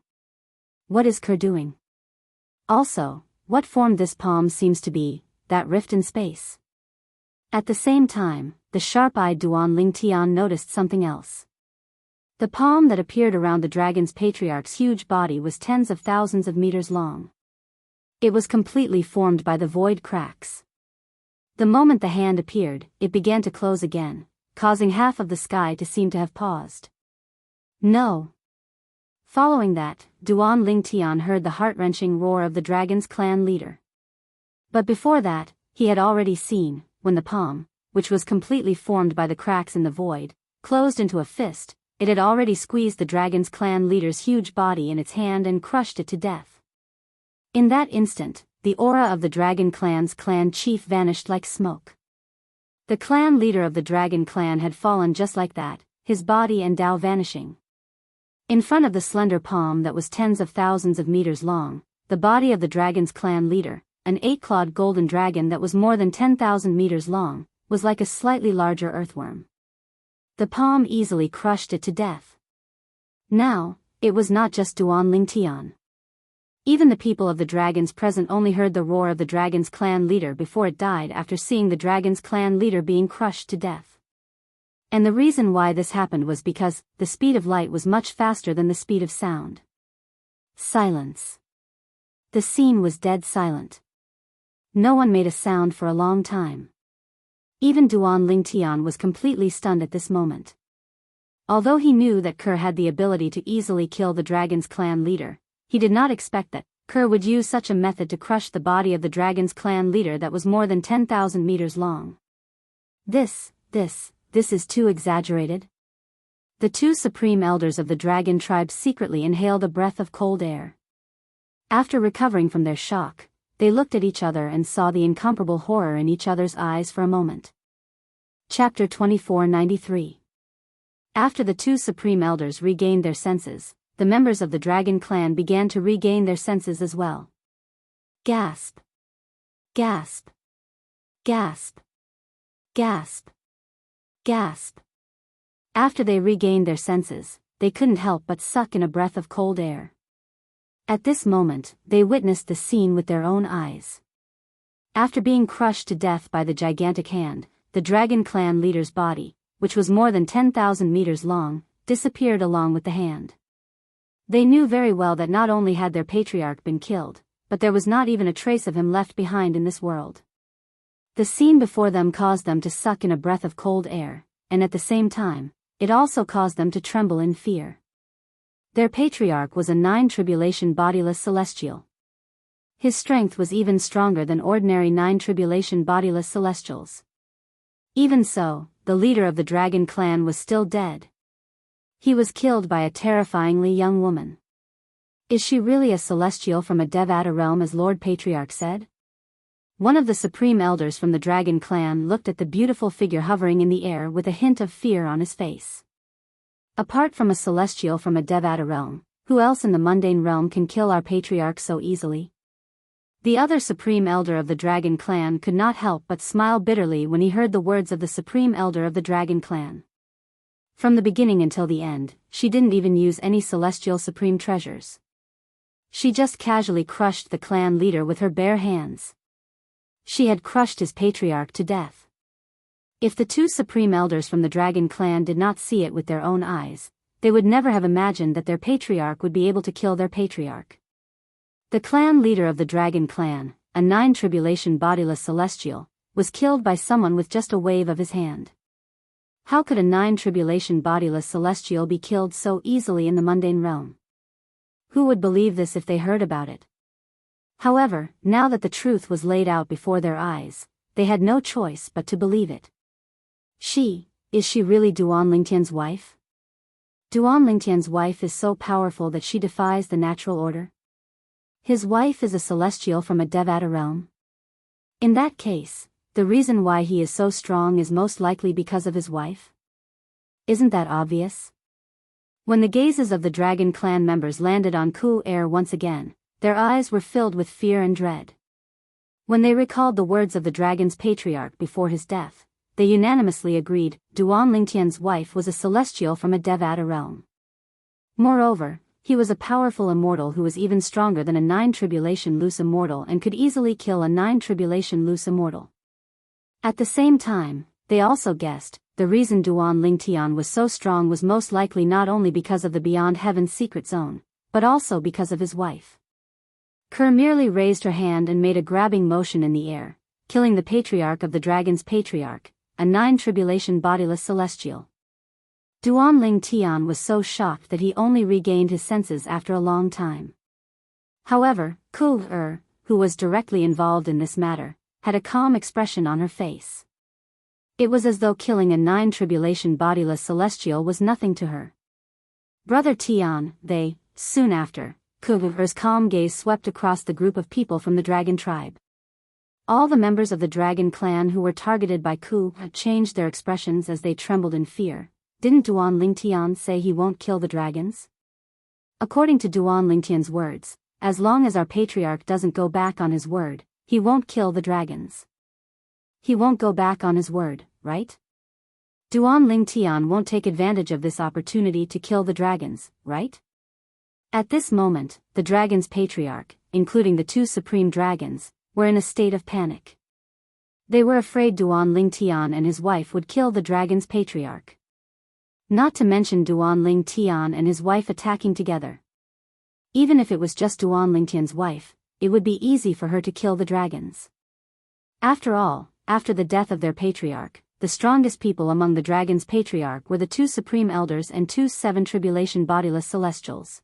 What is Ke doing? Also, what form this palm seems to be, that rift in space. At the same time, the sharp-eyed Duan Lingtian noticed something else. The palm that appeared around the dragon's patriarch's huge body was tens of thousands of meters long. It was completely formed by the void cracks. The moment the hand appeared, it began to close again, causing half of the sky to seem to have paused. No. Following that, Duan Lingtian heard the heart-wrenching roar of the dragon's clan leader. But before that, he had already seen, when the palm, which was completely formed by the cracks in the void, closed into a fist, it had already squeezed the dragon's clan leader's huge body in its hand and crushed it to death. In that instant, the aura of the dragon clan's clan chief vanished like smoke. The clan leader of the dragon clan had fallen just like that, his body and Dao vanishing. In front of the slender palm that was tens of thousands of meters long, the body of the dragon's clan leader, an 8-clawed golden dragon that was more than 10,000 meters long, was like a slightly larger earthworm. The palm easily crushed it to death. Now, it was not just Duan Lingtian. Even the people of the dragons present only heard the roar of the dragon's clan leader before it died after seeing the dragon's clan leader being crushed to death. And the reason why this happened was because the speed of light was much faster than the speed of sound. Silence. The scene was dead silent. No one made a sound for a long time. Even Duan Lingtian was completely stunned at this moment. Although he knew that Ke had the ability to easily kill the dragon's clan leader, he did not expect that Ke would use such a method to crush the body of the dragon's clan leader that was more than 10,000 meters long. This is too exaggerated. The two supreme elders of the dragon tribe secretly inhaled a breath of cold air. After recovering from their shock, they looked at each other and saw the incomparable horror in each other's eyes for a moment. Chapter 2493. After the two supreme elders regained their senses, the members of the dragon clan began to regain their senses as well. Gasp. Gasp. Gasp. Gasp. Gasp. After they regained their senses, they couldn't help but suck in a breath of cold air. At this moment, they witnessed the scene with their own eyes. After being crushed to death by the gigantic hand, the dragon clan leader's body, which was more than 10,000 meters long, disappeared along with the hand. They knew very well that not only had their patriarch been killed, but there was not even a trace of him left behind in this world. The scene before them caused them to suck in a breath of cold air, and at the same time, it also caused them to tremble in fear. Their patriarch was a 9-tribulation bodiless celestial. His strength was even stronger than ordinary 9-tribulation bodiless celestials. Even so, the leader of the dragon clan was still dead. He was killed by a terrifyingly young woman. Is she really a celestial from a Devata realm, as Lord Patriarch said? One of the supreme elders from the dragon clan looked at the beautiful figure hovering in the air with a hint of fear on his face. Apart from a celestial from a Devata realm, who else in the mundane realm can kill our patriarch so easily? The other supreme elder of the dragon clan could not help but smile bitterly when he heard the words of the supreme elder of the dragon clan. From the beginning until the end, she didn't even use any celestial supreme treasures. She just casually crushed the clan leader with her bare hands. She had crushed his patriarch to death. If the two supreme elders from the dragon clan did not see it with their own eyes, they would never have imagined that their patriarch would be able to kill their patriarch. The clan leader of the dragon clan, a 9-tribulation bodiless celestial, was killed by someone with just a wave of his hand. How could a 9-tribulation bodiless celestial be killed so easily in the mundane realm? Who would believe this if they heard about it? However, now that the truth was laid out before their eyes, they had no choice but to believe it. Is she really Duan Lingtian's wife? Duan Lingtian's wife is so powerful that she defies the natural order? His wife is a celestial from a Devata realm? In that case, the reason why he is so strong is most likely because of his wife? Isn't that obvious? When the gazes of the dragon clan members landed on Ku Air once again, their eyes were filled with fear and dread. When they recalled the words of the dragon's patriarch before his death, they unanimously agreed Duan Lingtian's wife was a celestial from a Devata realm. Moreover, he was a powerful immortal who was even stronger than a 9 tribulation loose immortal and could easily kill a 9 tribulation loose immortal. At the same time, they also guessed, the reason Duan Lingtian was so strong was most likely not only because of the Beyond Heaven's secret zone, but also because of his wife. Kerr merely raised her hand and made a grabbing motion in the air, killing the patriarch of the dragon's patriarch, a 9 tribulation bodiless celestial. Duan Lingtian was so shocked that he only regained his senses after a long time. However, Ku Er, who was directly involved in this matter, had a calm expression on her face. It was as though killing a 9 tribulation bodiless celestial was nothing to her. Brother Tian, soon after, Ku Er's calm gaze swept across the group of people from the dragon tribe. All the members of the dragon clan who were targeted by Ku had changed their expressions as they trembled in fear. Didn't Duan Lingtian say he won't kill the dragons? According to Duan Lingtian's words, as long as our patriarch doesn't go back on his word, he won't kill the dragons. He won't go back on his word, right? Duan Lingtian won't take advantage of this opportunity to kill the dragons, right? At this moment, the dragon's patriarch, including the 2 supreme dragons, were in a state of panic. They were afraid Duan Lingtian and his wife would kill the dragon's patriarch. Not to mention Duan Lingtian and his wife attacking together. Even if it was just Duan Lingtian's wife, it would be easy for her to kill the dragons. After all, after the death of their patriarch, the strongest people among the dragon's patriarch were the 2 supreme elders and 2 7 tribulation bodiless celestials.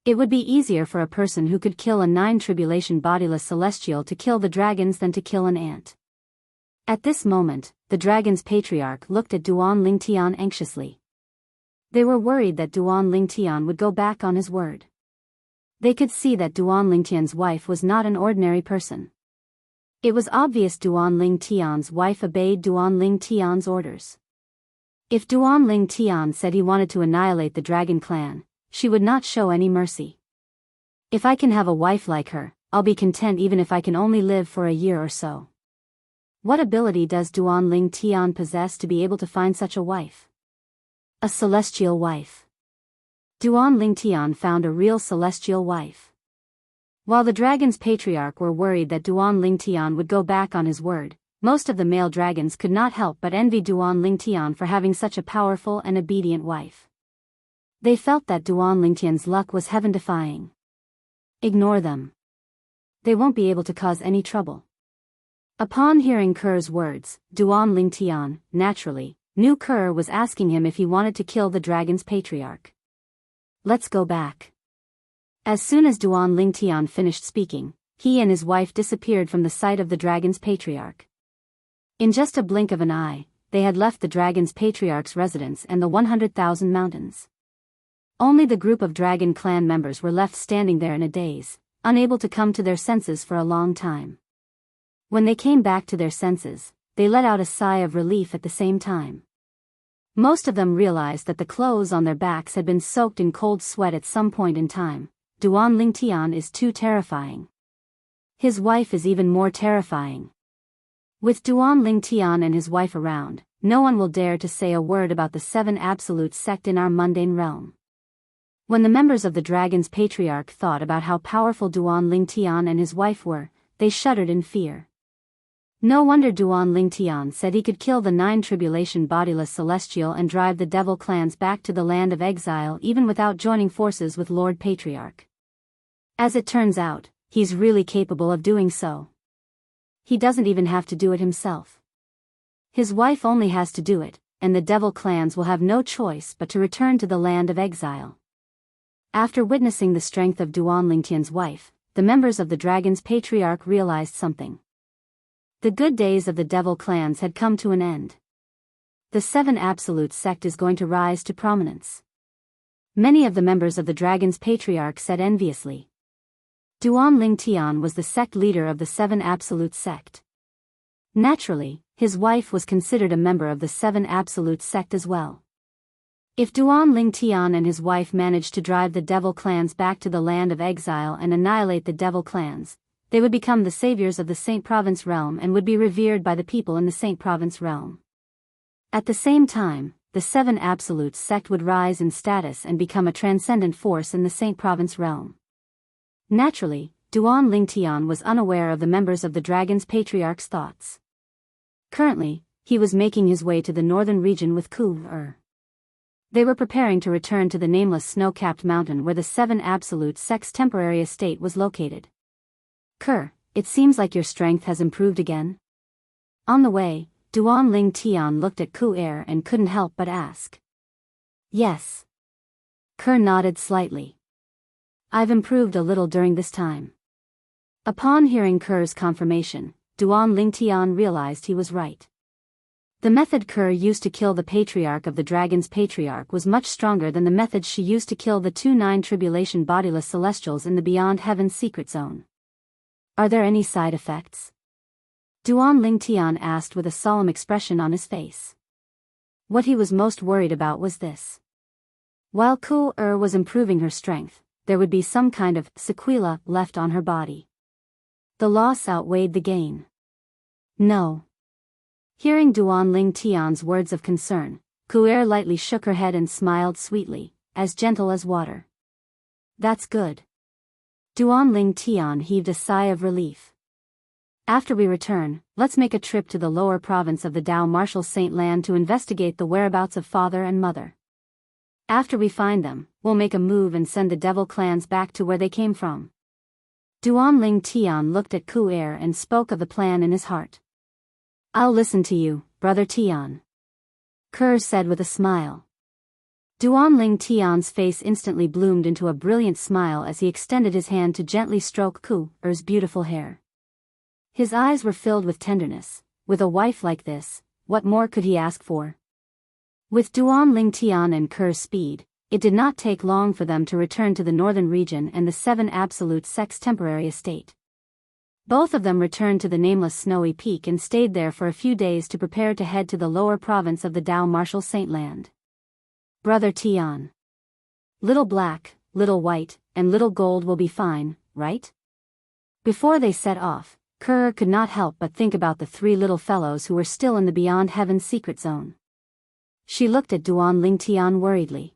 It would be easier for a person who could kill a 9 tribulation bodiless celestial to kill the dragons than to kill an ant. At this moment, the dragon's patriarch looked at Duan Lingtian anxiously. They were worried that Duan Lingtian would go back on his word. They could see that Duan Lingtian's wife was not an ordinary person. It was obvious Duan Lingtian's wife obeyed Duan Lingtian's orders. If Duan Lingtian said he wanted to annihilate the dragon clan, she would not show any mercy. If I can have a wife like her, I'll be content even if I can only live for a year or so. What ability does Duan Lingtian possess to be able to find such a wife? A celestial wife. Duan Lingtian found a real celestial wife. While the dragon's patriarch were worried that Duan Lingtian would go back on his word, most of the male dragons could not help but envy Duan Lingtian for having such a powerful and obedient wife. They felt that Duan Lingtian's luck was heaven-defying. Ignore them. They won't be able to cause any trouble. Upon hearing Kerr's words, Duan Lingtian, naturally, knew Kerr was asking him if he wanted to kill the dragon's patriarch. Let's go back. As soon as Duan Lingtian finished speaking, he and his wife disappeared from the sight of the dragon's patriarch. In just a blink of an eye, they had left the dragon's patriarch's residence and the 100,000 mountains. Only the group of dragon clan members were left standing there in a daze, unable to come to their senses for a long time. When they came back to their senses, they let out a sigh of relief at the same time. Most of them realized that the clothes on their backs had been soaked in cold sweat at some point in time. Duan Lingtian is too terrifying. His wife is even more terrifying. With Duan Lingtian and his wife around, no one will dare to say a word about the 7 absolute sect in our mundane realm. When the members of the dragon's patriarch thought about how powerful Duan Lingtian and his wife were, they shuddered in fear. No wonder Duan Lingtian said he could kill the 9 tribulation bodiless celestial and drive the devil clans back to the land of exile even without joining forces with Lord Patriarch. As it turns out, he's really capable of doing so. He doesn't even have to do it himself. His wife only has to do it, and the devil clans will have no choice but to return to the land of exile. After witnessing the strength of Duan Lingtian's wife, the members of the dragon's patriarch realized something. The good days of the devil clans had come to an end. The Seven Absolute sect is going to rise to prominence. Many of the members of the Dragon's Patriarch said enviously. Duan Lingtian was the sect leader of the Seven Absolute sect. Naturally, his wife was considered a member of the Seven Absolute sect as well. If Duan Lingtian and his wife managed to drive the devil clans back to the land of exile and annihilate the devil clans, they would become the saviors of the Saint Province realm and would be revered by the people in the Saint Province realm. At the same time, the Seven Absolute sect would rise in status and become a transcendent force in the Saint Province realm. Naturally, Duan Lingtian was unaware of the members of the Dragon's Patriarch's thoughts. Currently, he was making his way to the northern region with Ku. They were preparing to return to the nameless snow-capped mountain where the Seven Absolute sect's temporary estate was located. Kerr, it seems like your strength has improved again. On the way, Duan Lingtian looked at Ku and couldn't help but ask. Yes. Kerr nodded slightly. I've improved a little during this time. Upon hearing Kerr's confirmation, Duan Lingtian realized he was right. The method Kerr used to kill the Patriarch of the Dragon's Patriarch was much stronger than the methods she used to kill the 2-9 Tribulation bodiless Celestials in the Beyond Heaven's secret zone. Are there any side effects? Duan Lingtian asked with a solemn expression on his face. What he was most worried about was this. While Ku was improving her strength, there would be some kind of sequela left on her body. The loss outweighed the gain. No. Hearing Duan Lingtian's words of concern, Ku lightly shook her head and smiled sweetly, as gentle as water. That's good. Duan Lingtian heaved a sigh of relief. After we return, let's make a trip to the lower province of the Dao Martial Saint Land to investigate the whereabouts of father and mother. After we find them, we'll make a move and send the devil clans back to where they came from. Duan Lingtian looked at Ku and spoke of the plan in his heart. I'll listen to you, Brother Tian. Kerr said with a smile. Duan Lingtian's face instantly bloomed into a brilliant smile as he extended his hand to gently stroke Ku's beautiful hair. His eyes were filled with tenderness. With a wife like this, what more could he ask for? With Duan Lingtian and Kerr's speed, it did not take long for them to return to the northern region and the Seven Absolute sect's temporary estate. Both of them returned to the nameless snowy peak and stayed there for a few days to prepare to head to the lower province of the Dao Martial Saint Land. Brother Tian. Little Black, Little White, and Little Gold will be fine, right? Before they set off, Kerr could not help but think about the 3 little fellows who were still in the Beyond Heaven's secret zone. She looked at Duan Lingtian worriedly.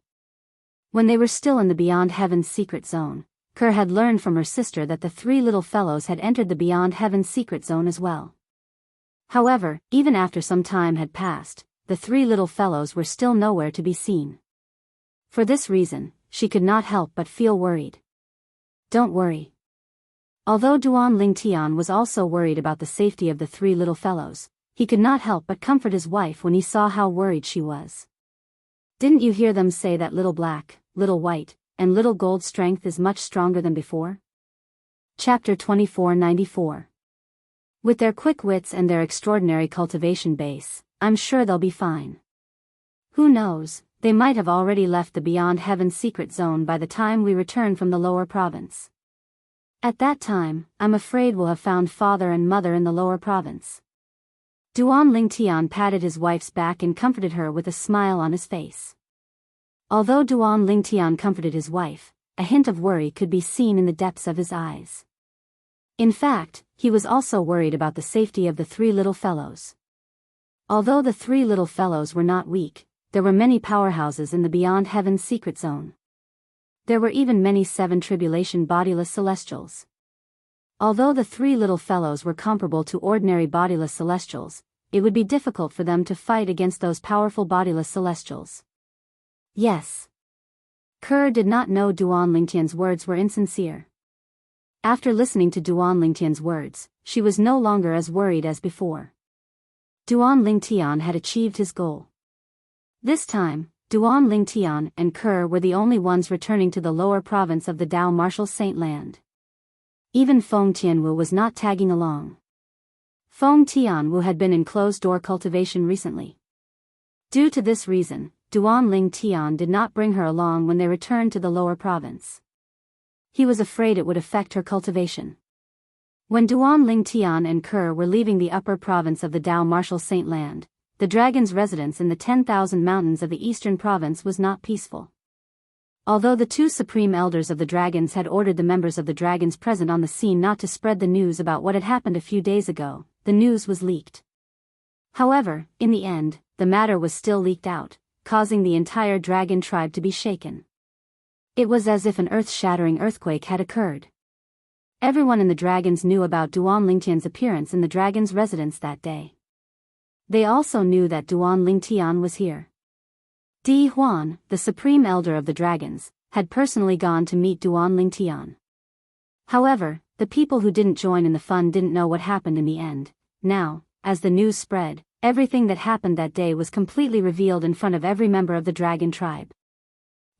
When they were still in the Beyond Heaven's secret zone, Kerr had learned from her sister that the 3 little fellows had entered the Beyond Heaven's secret zone as well. However, even after some time had passed, the 3 little fellows were still nowhere to be seen. For this reason, she could not help but feel worried. Don't worry. Although Duan Lingtian was also worried about the safety of the 3 little fellows, he could not help but comfort his wife when he saw how worried she was. Didn't you hear them say that Little Black, Little White, and Little Gold's strength is much stronger than before? Chapter 2494. With their quick wits and their extraordinary cultivation base, I'm sure they'll be fine. Who knows, they might have already left the Beyond Heaven's secret zone by the time we return from the lower province. At that time, I'm afraid we'll have found father and mother in the lower province. Duan Lingtian patted his wife's back and comforted her with a smile on his face. Although Duan Lingtian comforted his wife, a hint of worry could be seen in the depths of his eyes. In fact, he was also worried about the safety of the 3 little fellows. Although the 3 little fellows were not weak, there were many powerhouses in the Beyond Heaven's secret zone. There were even many 7 Tribulation bodiless Celestials. Although the 3 little fellows were comparable to ordinary bodiless Celestials, it would be difficult for them to fight against those powerful bodiless Celestials. Yes. Kerr did not know Duan Lingtian's words were insincere. After listening to Duan Lingtian's words, she was no longer as worried as before. Duan Lingtian had achieved his goal. This time, Duan Lingtian and Kerr were the only ones returning to the lower province of the Dao Martial Saint Land. Even Feng Tianwu was not tagging along. Feng Tianwu had been in closed-door cultivation recently. Due to this reason, Duan Ling Tian did not bring her along when they returned to the lower province. He was afraid it would affect her cultivation. When Duan Ling Tian and Kerr were leaving the upper province of the Dao Martial Saint Land, the dragon's residence in the 10,000 mountains of the eastern province was not peaceful. Although the two supreme elders of the dragons had ordered the members of the dragons present on the scene not to spread the news about what had happened a few days ago, the news was leaked. However, in the end, the matter was still leaked out, causing the entire dragon tribe to be shaken. It was as if an earth-shattering earthquake had occurred. Everyone in the dragons knew about Duan Lingtian's appearance in the dragon's residence that day. They also knew that Duan Lingtian was here. Di Huan, the supreme elder of the dragons, had personally gone to meet Duan Lingtian. However, the people who didn't join in the fun didn't know what happened in the end. Now, as the news spread, everything that happened that day was completely revealed in front of every member of the dragon tribe.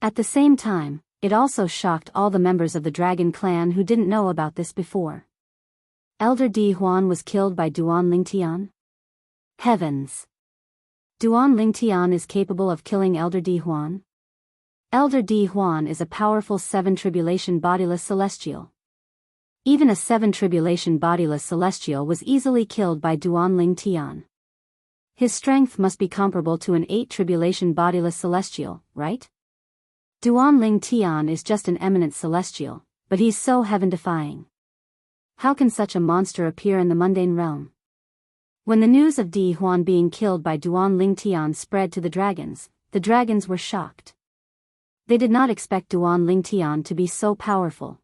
At the same time, it also shocked all the members of the dragon clan who didn't know about this before. Elder Di Huan was killed by Duan Lingtian? Heavens! Duan Lingtian is capable of killing Elder Di Huan? Elder Di Huan is a powerful 7 tribulation bodiless celestial. Even a 7 tribulation bodiless celestial was easily killed by Duan Lingtian. His strength must be comparable to an 8 tribulation bodiless celestial, right? Duan Lingtian is just an eminent celestial, but he's so heaven-defying. How can such a monster appear in the mundane realm? When the news of Di Huan being killed by Duan Lingtian spread to the dragons were shocked. They did not expect Duan Lingtian to be so powerful.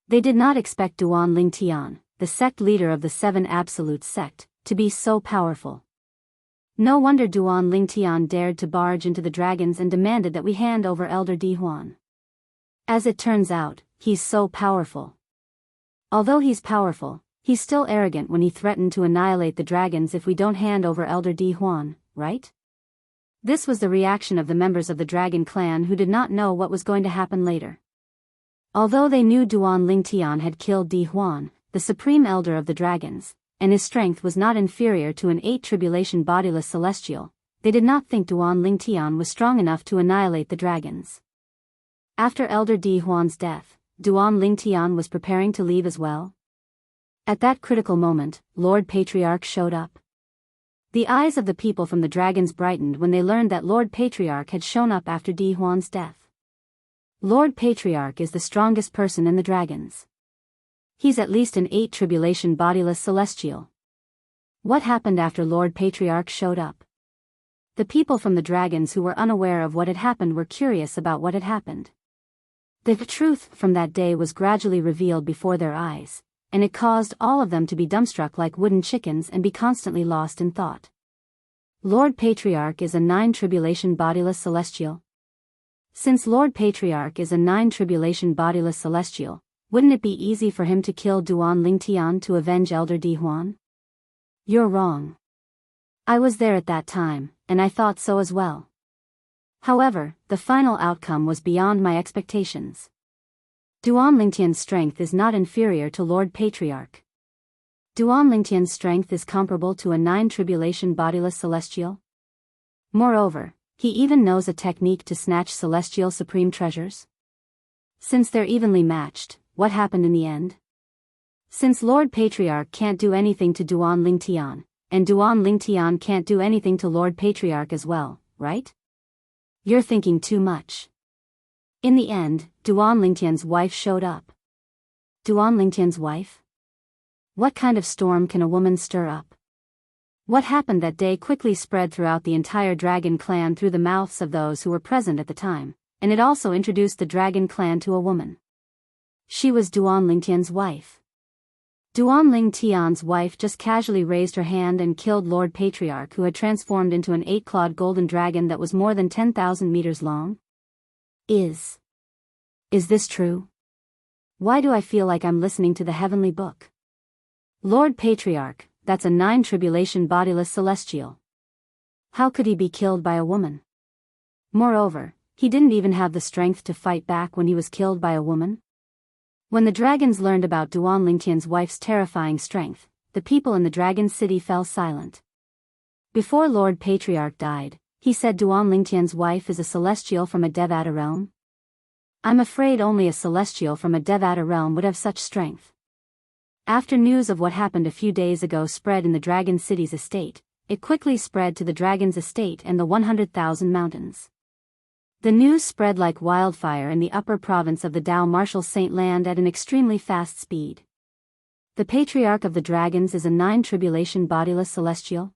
They did not expect Duan Lingtian, the sect leader of the 7 Absolute sect, to be so powerful. No wonder Duan Lingtian dared to barge into the dragons and demanded that we hand over Elder Di Huan. As it turns out, he's so powerful. Although he's powerful, he's still arrogant when he threatened to annihilate the dragons if we don't hand over Elder Di Huan, right? This was the reaction of the members of the dragon clan who did not know what was going to happen later. Although they knew Duan Lingtian had killed Di Huan, the supreme elder of the dragons, and his strength was not inferior to an 8 tribulation bodiless celestial, they did not think Duan Lingtian was strong enough to annihilate the dragons. After Elder Di Huan's death, Duan Lingtian was preparing to leave as well. At that critical moment, Lord Patriarch showed up. The eyes of the people from the dragons brightened when they learned that Lord Patriarch had shown up after Di Huan's death. Lord Patriarch is the strongest person in the dragons. He's at least an 8 tribulation bodiless celestial. What happened after Lord Patriarch showed up? The people from the dragons who were unaware of what had happened were curious about what had happened. The truth from that day was gradually revealed before their eyes, and it caused all of them to be dumbstruck like wooden chickens and be constantly lost in thought. Lord Patriarch is a 9 tribulation bodiless celestial. Since Lord Patriarch is a 9 tribulation bodiless celestial, wouldn't it be easy for him to kill Duan Lingtian to avenge Elder Di Huan? You're wrong. I was there at that time, and I thought so as well. However, the final outcome was beyond my expectations. Duan Lingtian's strength is not inferior to Lord Patriarch. Duan Lingtian's strength is comparable to a 9 tribulation bodiless celestial. Moreover, he even knows a technique to snatch celestial supreme treasures. Since they're evenly matched, what happened in the end? Since Lord Patriarch can't do anything to Duan Lingtian, and Duan Lingtian can't do anything to Lord Patriarch as well, right? You're thinking too much. In the end, Duan Lingtian's wife showed up. Duan Lingtian's wife? What kind of storm can a woman stir up? What happened that day quickly spread throughout the entire dragon clan through the mouths of those who were present at the time, and it also introduced the dragon clan to a woman. She was Duan Lingtian's wife. Duan Lingtian's wife just casually raised her hand and killed Lord Patriarch, who had transformed into an 8-clawed golden dragon that was more than 10,000 meters long. Is this true? Why do I feel like I'm listening to the heavenly book? Lord Patriarch, that's a 9 tribulation bodiless celestial. How could he be killed by a woman? Moreover, he didn't even have the strength to fight back when he was killed by a woman. When the dragons learned about Duan Lingtian's wife's terrifying strength, the people in the Dragon City fell silent. Before Lord Patriarch died, he said Duan Lingtian's wife is a celestial from a Devata realm. I'm afraid only a celestial from a Devata realm would have such strength. After news of what happened a few days ago spread in the Dragon City's estate, it quickly spread to the Dragon's estate and the 100,000 mountains. The news spread like wildfire in the upper province of the Dao Martial Saint Land at an extremely fast speed. The Patriarch of the Dragons is a 9 bodiless celestial.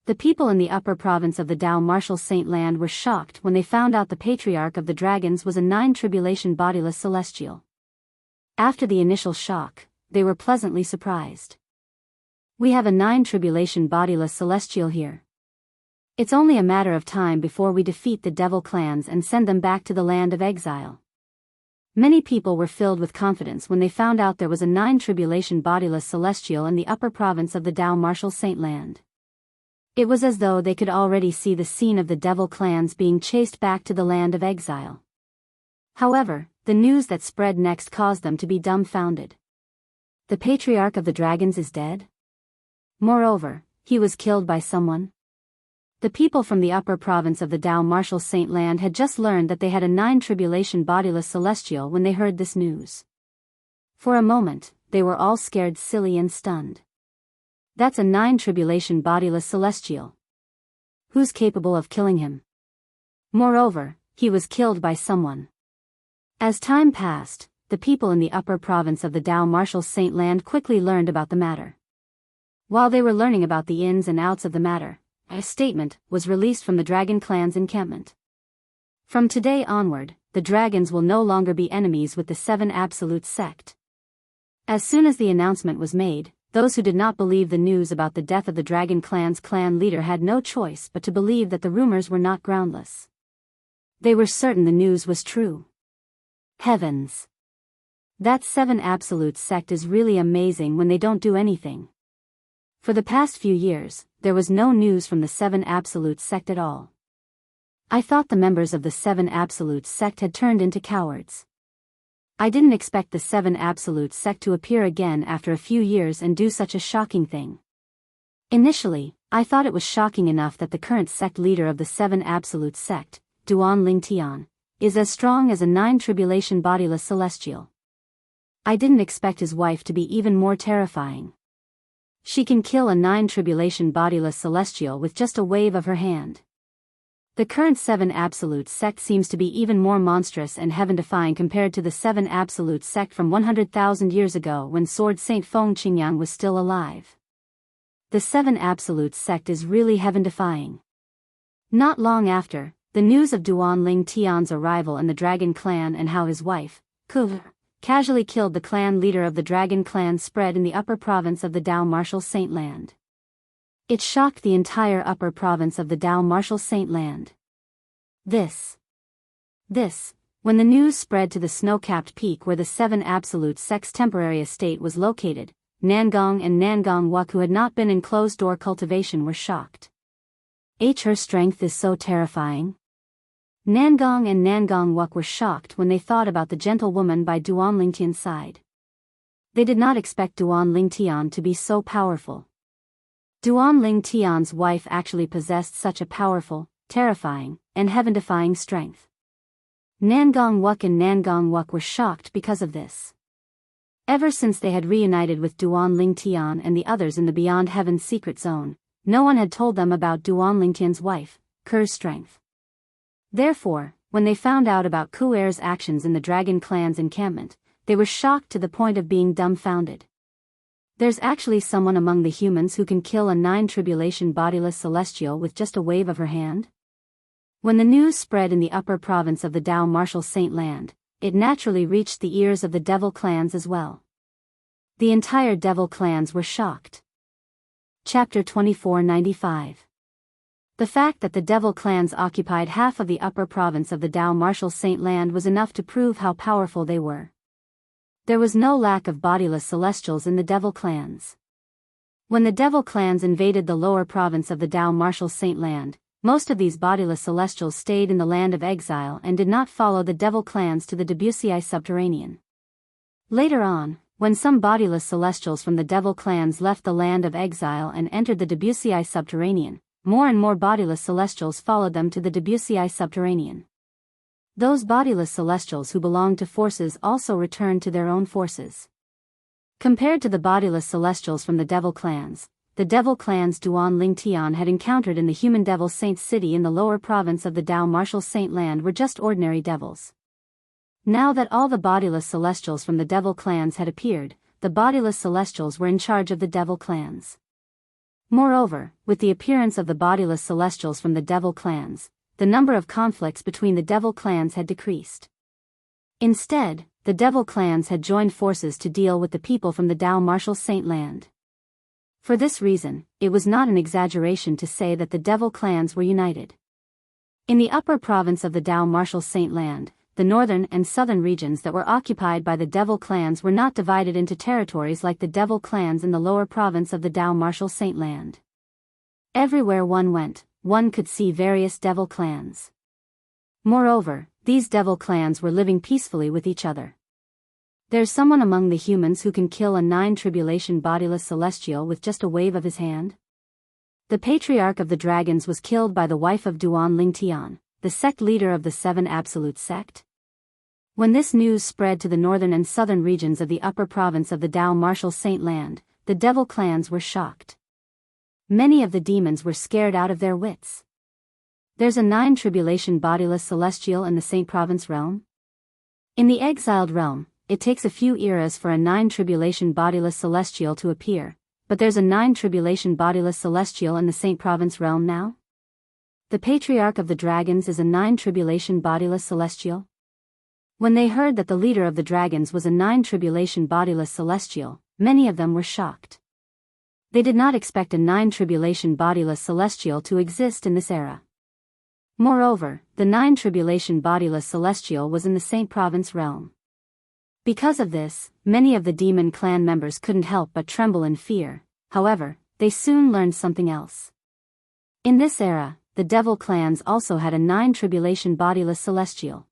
The people in the upper province of the Dao Martial Saint Land were shocked when they found out the Patriarch of the Dragons was a 9 bodiless celestial. After the initial shock, they were pleasantly surprised. We have a 9 bodiless celestial here. It's only a matter of time before we defeat the devil clans and send them back to the land of exile. Many people were filled with confidence when they found out there was a 9 bodiless celestial in the upper province of the Dao Martial Saint Land. It was as though they could already see the scene of the devil clans being chased back to the land of exile. However, the news that spread next caused them to be dumbfounded. The Patriarch of the Dragons is dead? Moreover, he was killed by someone. The people from the upper province of the Dao Martial Saint Land had just learned that they had a 9 bodiless celestial when they heard this news. For a moment, they were all scared silly and stunned. That's a 9 bodiless celestial. Who's capable of killing him? Moreover, he was killed by someone. As time passed, the people in the upper province of the Dao Martial Saint Land quickly learned about the matter. While they were learning about the ins and outs of the matter, a statement was released from the Dragon Clan's encampment. From today onward, the dragons will no longer be enemies with the 7 Absolute sect. As soon as the announcement was made, those who did not believe the news about the death of the Dragon Clan's clan leader had no choice but to believe that the rumors were not groundless. They were certain the news was true. Heavens! That 7 Absolute sect is really amazing when they don't do anything. For the past few years, there was no news from the 7 Absolute sect at all. I thought the members of the 7 Absolute sect had turned into cowards. I didn't expect the 7 Absolute sect to appear again after a few years and do such a shocking thing. Initially, I thought it was shocking enough that the current sect leader of the 7 Absolute sect, Duan Lingtian, is as strong as a 9 bodiless celestial. I didn't expect his wife to be even more terrifying. She can kill a 9 bodiless celestial with just a wave of her hand. The current 7 Absolute sect seems to be even more monstrous and heaven-defying compared to the 7 Absolute sect from 100,000 years ago when Sword Saint Feng Qingyang was still alive. The 7 Absolute sect is really heaven-defying. Not long after, the news of Duan Lingtian's arrival in the Dragon Clan and how his wife, Ku, casually killed the clan leader of the Dragon Clan spread in the upper province of the Dao Martial Saint Land. It shocked the entire upper province of the Dao Martial Saint Land. When the news spread to the snow-capped peak where the 7 Absolute sect's temporary estate was located, Nangong and Nangong Wuk, who had not been in closed-door cultivation, were shocked. Her strength is so terrifying. Nangong and Nangong Wuk were shocked when they thought about the gentlewoman by Duan Lingtian's side. They did not expect Duan Lingtian to be so powerful. Duan Lingtian's wife actually possessed such a powerful, terrifying, and heaven-defying strength. Nangong Wuk and Nangong Wuk were shocked because of this. Ever since they had reunited with Duan Lingtian and the others in the Beyond Heaven secret zone, no one had told them about Duan Lingtian's wife, Ker's strength. Therefore, when they found out about Ku Er's actions in the Dragon Clan's encampment, they were shocked to the point of being dumbfounded. There's actually someone among the humans who can kill a 9 bodiless celestial with just a wave of her hand? When the news spread in the upper province of the Dao Martial Saint Land, it naturally reached the ears of the devil clans as well. The entire devil clans were shocked. Chapter 2495. The fact that the devil clans occupied half of the upper province of the Dao Martial Saint Land was enough to prove how powerful they were. There was no lack of bodiless celestials in the devil clans. When the devil clans invaded the lower province of the Dao Martial Saint Land, most of these bodiless celestials stayed in the land of exile and did not follow the devil clans to the Debussy subterranean. Later on, when some bodiless celestials from the devil clans left the land of exile and entered the Wuxia subterranean, more and more bodiless celestials followed them to the Wuxia subterranean. Those bodiless celestials who belonged to forces also returned to their own forces. Compared to the bodiless celestials from the devil clans, the devil clans Duan Ling Tian had encountered in the human devil saint city in the lower province of the Dao Martial Saint land were just ordinary devils. Now that all the bodiless celestials from the devil clans had appeared, the bodiless celestials were in charge of the devil clans. Moreover, with the appearance of the bodiless celestials from the devil clans, the number of conflicts between the devil clans had decreased. Instead, the devil clans had joined forces to deal with the people from the Dao Martial Saint land. For this reason, it was not an exaggeration to say that the devil clans were united. In the upper province of the Dao Martial Saint land, the northern and southern regions that were occupied by the devil clans were not divided into territories like the devil clans in the lower province of the Dao Martial Saint land. Everywhere one went, one could see various devil clans. Moreover, these devil clans were living peacefully with each other. There's someone among the humans who can kill a 9 tribulation bodiless celestial with just a wave of his hand? The patriarch of the dragons was killed by the wife of Duan Ling Tian, the sect leader of the 7 Absolute sect. When this news spread to the northern and southern regions of the upper province of the Dao Martial Saint land, the devil clans were shocked. Many of the demons were scared out of their wits. There's a 9 tribulation bodiless celestial in the Saint Province realm? In the exiled realm, it takes a few eras for a 9 tribulation bodiless celestial to appear, but there's a 9 tribulation bodiless celestial in the Saint Province realm now? The patriarch of the dragons is a 9 tribulation bodiless celestial? When they heard that the leader of the dragons was a 9 tribulation bodiless celestial, many of them were shocked. They did not expect a 9 tribulation bodiless celestial to exist in this era. Moreover, the 9 tribulation bodiless celestial was in the Saint Province realm. Because of this, many of the demon clan members couldn't help but tremble in fear. However, they soon learned something else. In this era, the devil clans also had a 9 tribulation bodiless celestial.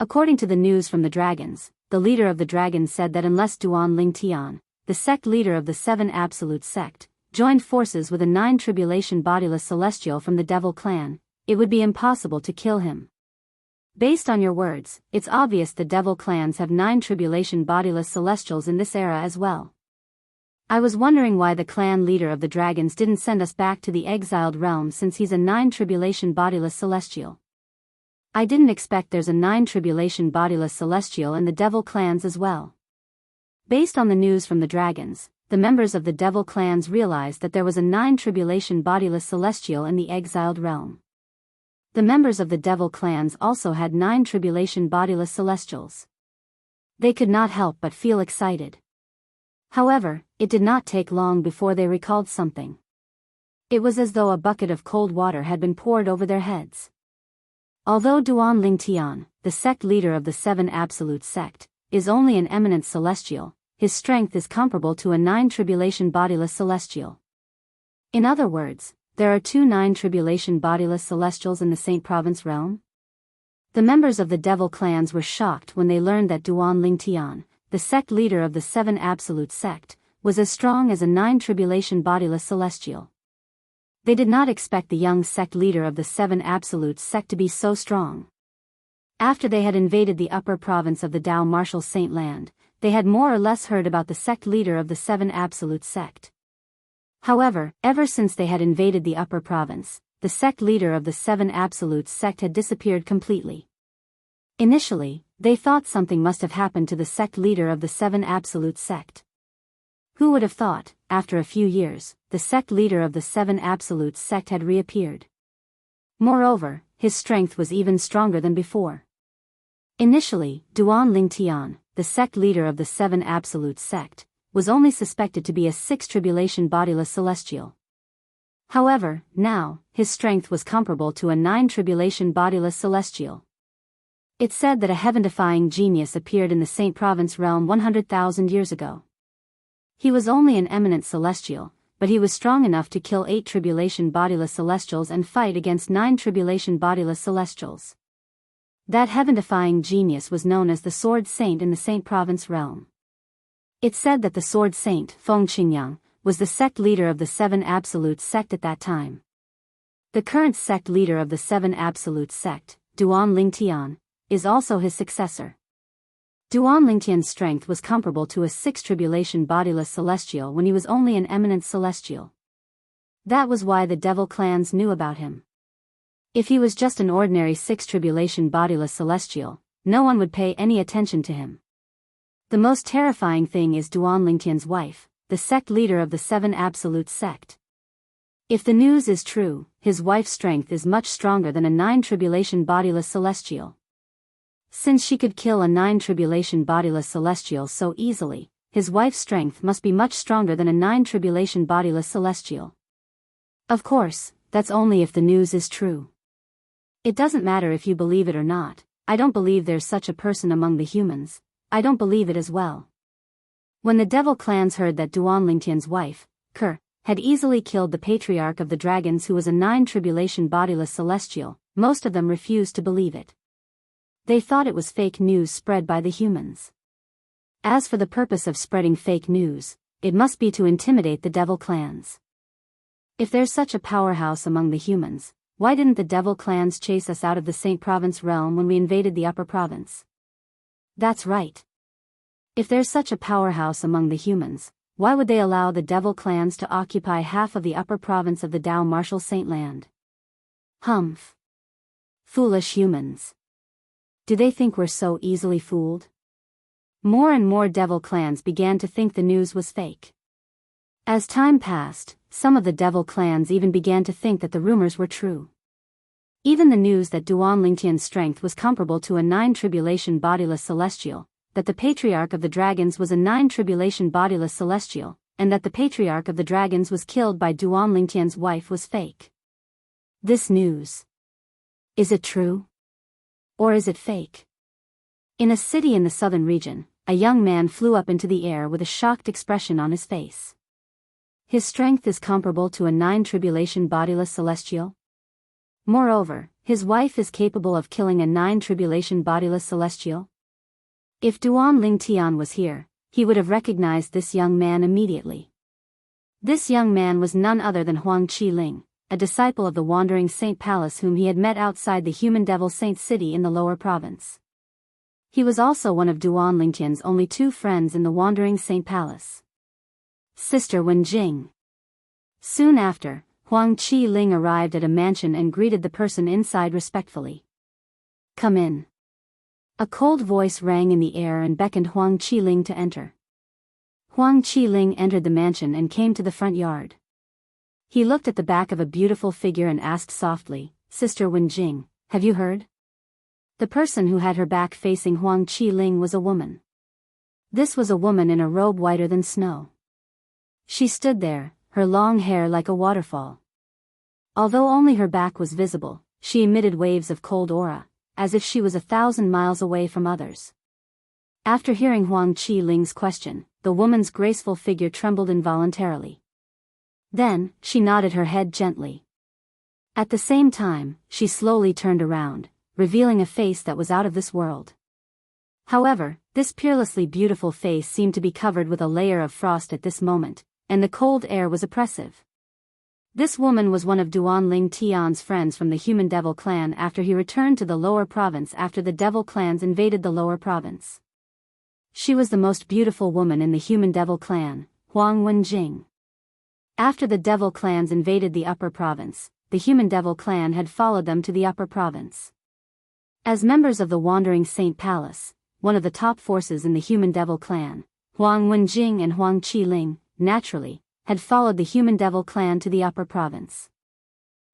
According to the news from the dragons, the leader of the dragons said that unless Duan Ling Tian, the sect leader of the 7 Absolute sect, joined forces with a 9 tribulation bodiless celestial from the devil clan, it would be impossible to kill him. Based on your words, it's obvious the devil clans have 9 tribulation bodiless celestials in this era as well. I was wondering why the clan leader of the dragons didn't send us back to the exiled realm since he's a 9 tribulation bodiless celestial. I didn't expect there's a 9 tribulation bodiless celestial in the devil clans as well. Based on the news from the dragons, the members of the devil clans realized that there was a 9 tribulation bodiless celestial in the exiled realm. The members of the devil clans also had 9 tribulation bodiless celestials. They could not help but feel excited. However, it did not take long before they recalled something. It was as though a bucket of cold water had been poured over their heads. Although Duan Ling Tian, the sect leader of the 7 Absolute sect, is only an eminent celestial, his strength is comparable to a 9 tribulation bodiless celestial. In other words, there are 2 9 tribulation bodiless celestials in the Saint Province realm? The members of the devil clans were shocked when they learned that Duan Ling Tian, the sect leader of the 7 Absolute sect, was as strong as a 9 tribulation bodiless celestial. They did not expect the young sect leader of the 7 Absolute sect to be so strong. After they had invaded the upper province of the Dao Martial Saint land, they had more or less heard about the sect leader of the 7 Absolute sect. However, ever since they had invaded the upper province, the sect leader of the 7 Absolute sect had disappeared completely. Initially, they thought something must have happened to the sect leader of the 7 Absolute sect. Who would have thought, after a few years, the sect leader of the 7 Absolute sect had reappeared? Moreover, his strength was even stronger than before. Initially, Duan Ling Tian, the sect leader of the 7 Absolute sect, was only suspected to be a 6 tribulation bodiless celestial. However, now, his strength was comparable to a 9 tribulation bodiless celestial. It said that a heaven-defying genius appeared in the Saint Province realm 100,000 years ago. He was only an eminent celestial, but he was strong enough to kill 8 tribulation bodiless celestials and fight against 9 tribulation bodiless celestials. That heaven-defying genius was known as the Sword Saint in the Saint Province realm. It said that the sword saint, Feng Qingyang, was the sect leader of the Seven Absolutes sect at that time. The current sect leader of the Seven Absolutes sect, Duan Lingtian, is also his successor. Duan Lingtian's strength was comparable to a sixth tribulation bodiless celestial when he was only an eminent celestial. That was why the devil clans knew about him. If he was just an ordinary sixth tribulation bodiless celestial, no one would pay any attention to him. The most terrifying thing is Duan Lingtian's wife, the sect leader of the Seven Absolute sect. If the news is true, his wife's strength is much stronger than a 9 tribulation bodiless celestial. Since she could kill a 9 tribulation bodiless celestial so easily, his wife's strength must be much stronger than a 9 tribulation bodiless celestial. Of course, that's only if the news is true. It doesn't matter if you believe it or not. I don't believe there's such a person among the humans. I don't believe it as well. When the devil clans heard that Duan Lingtian's wife, Ker, had easily killed the patriarch of the dragons who was a 9 tribulation bodiless celestial, most of them refused to believe it. They thought it was fake news spread by the humans. As for the purpose of spreading fake news, it must be to intimidate the devil clans. If there's such a powerhouse among the humans, why didn't the devil clans chase us out of the Saint Province realm when we invaded the Upper Province? That's right. If there's such a powerhouse among the humans, why would they allow the devil clans to occupy half of the Upper Province of the Dao Martial Saint Land? Humph. Foolish humans. Do they think we're so easily fooled? More and more devil clans began to think the news was fake. As time passed, some of the devil clans even began to think that the rumors were true. Even the news that Duan Lingtian's strength was comparable to a 9 tribulation bodiless celestial, that the patriarch of the dragons was a 9 tribulation bodiless celestial, and that the patriarch of the dragons was killed by Duan Lingtian's wife was fake. This news. Is it true? Or is it fake? In a city in the southern region, a young man flew up into the air with a shocked expression on his face. His strength is comparable to a 9 tribulation bodiless celestial. Moreover, his wife is capable of killing a 9 tribulation bodiless celestial. If Duan Lingtian was here, he would have recognized this young man immediately. This young man was none other than Huang Qiling, a disciple of the Wandering Saint Palace whom he had met outside the Human Devil Saint City in the lower province. He was also one of Duan Lingtian's only 2 friends in the Wandering Saint Palace. Sister Wenjing. Soon after, Huang Qiling arrived at a mansion and greeted the person inside respectfully. Come in. A cold voice rang in the air and beckoned Huang Qiling to enter. Huang Qiling entered the mansion and came to the front yard. He looked at the back of a beautiful figure and asked softly, Sister Wenjing, have you heard? The person who had her back facing Huang Qiling was a woman. This was a woman in a robe whiter than snow. She stood there, her long hair like a waterfall. Although only her back was visible, she emitted waves of cold aura, as if she was 1,000 miles away from others. After hearing Huang Qiling's question, the woman's graceful figure trembled involuntarily. Then, she nodded her head gently. At the same time, she slowly turned around, revealing a face that was out of this world. However, this peerlessly beautiful face seemed to be covered with a layer of frost at this moment, and the cold air was oppressive. This woman was one of Duan Lingtian's friends from the Human Devil clan after he returned to the lower province after the devil clans invaded the lower province. She was the most beautiful woman in the Human Devil clan, Huang Wenjing. After the devil clans invaded the upper province, the Human Devil clan had followed them to the upper province. As members of the Wandering Saint Palace, one of the top forces in the Human Devil clan, Huang Wenjing and Huang Qiling, naturally, had followed the Human Devil clan to the upper province.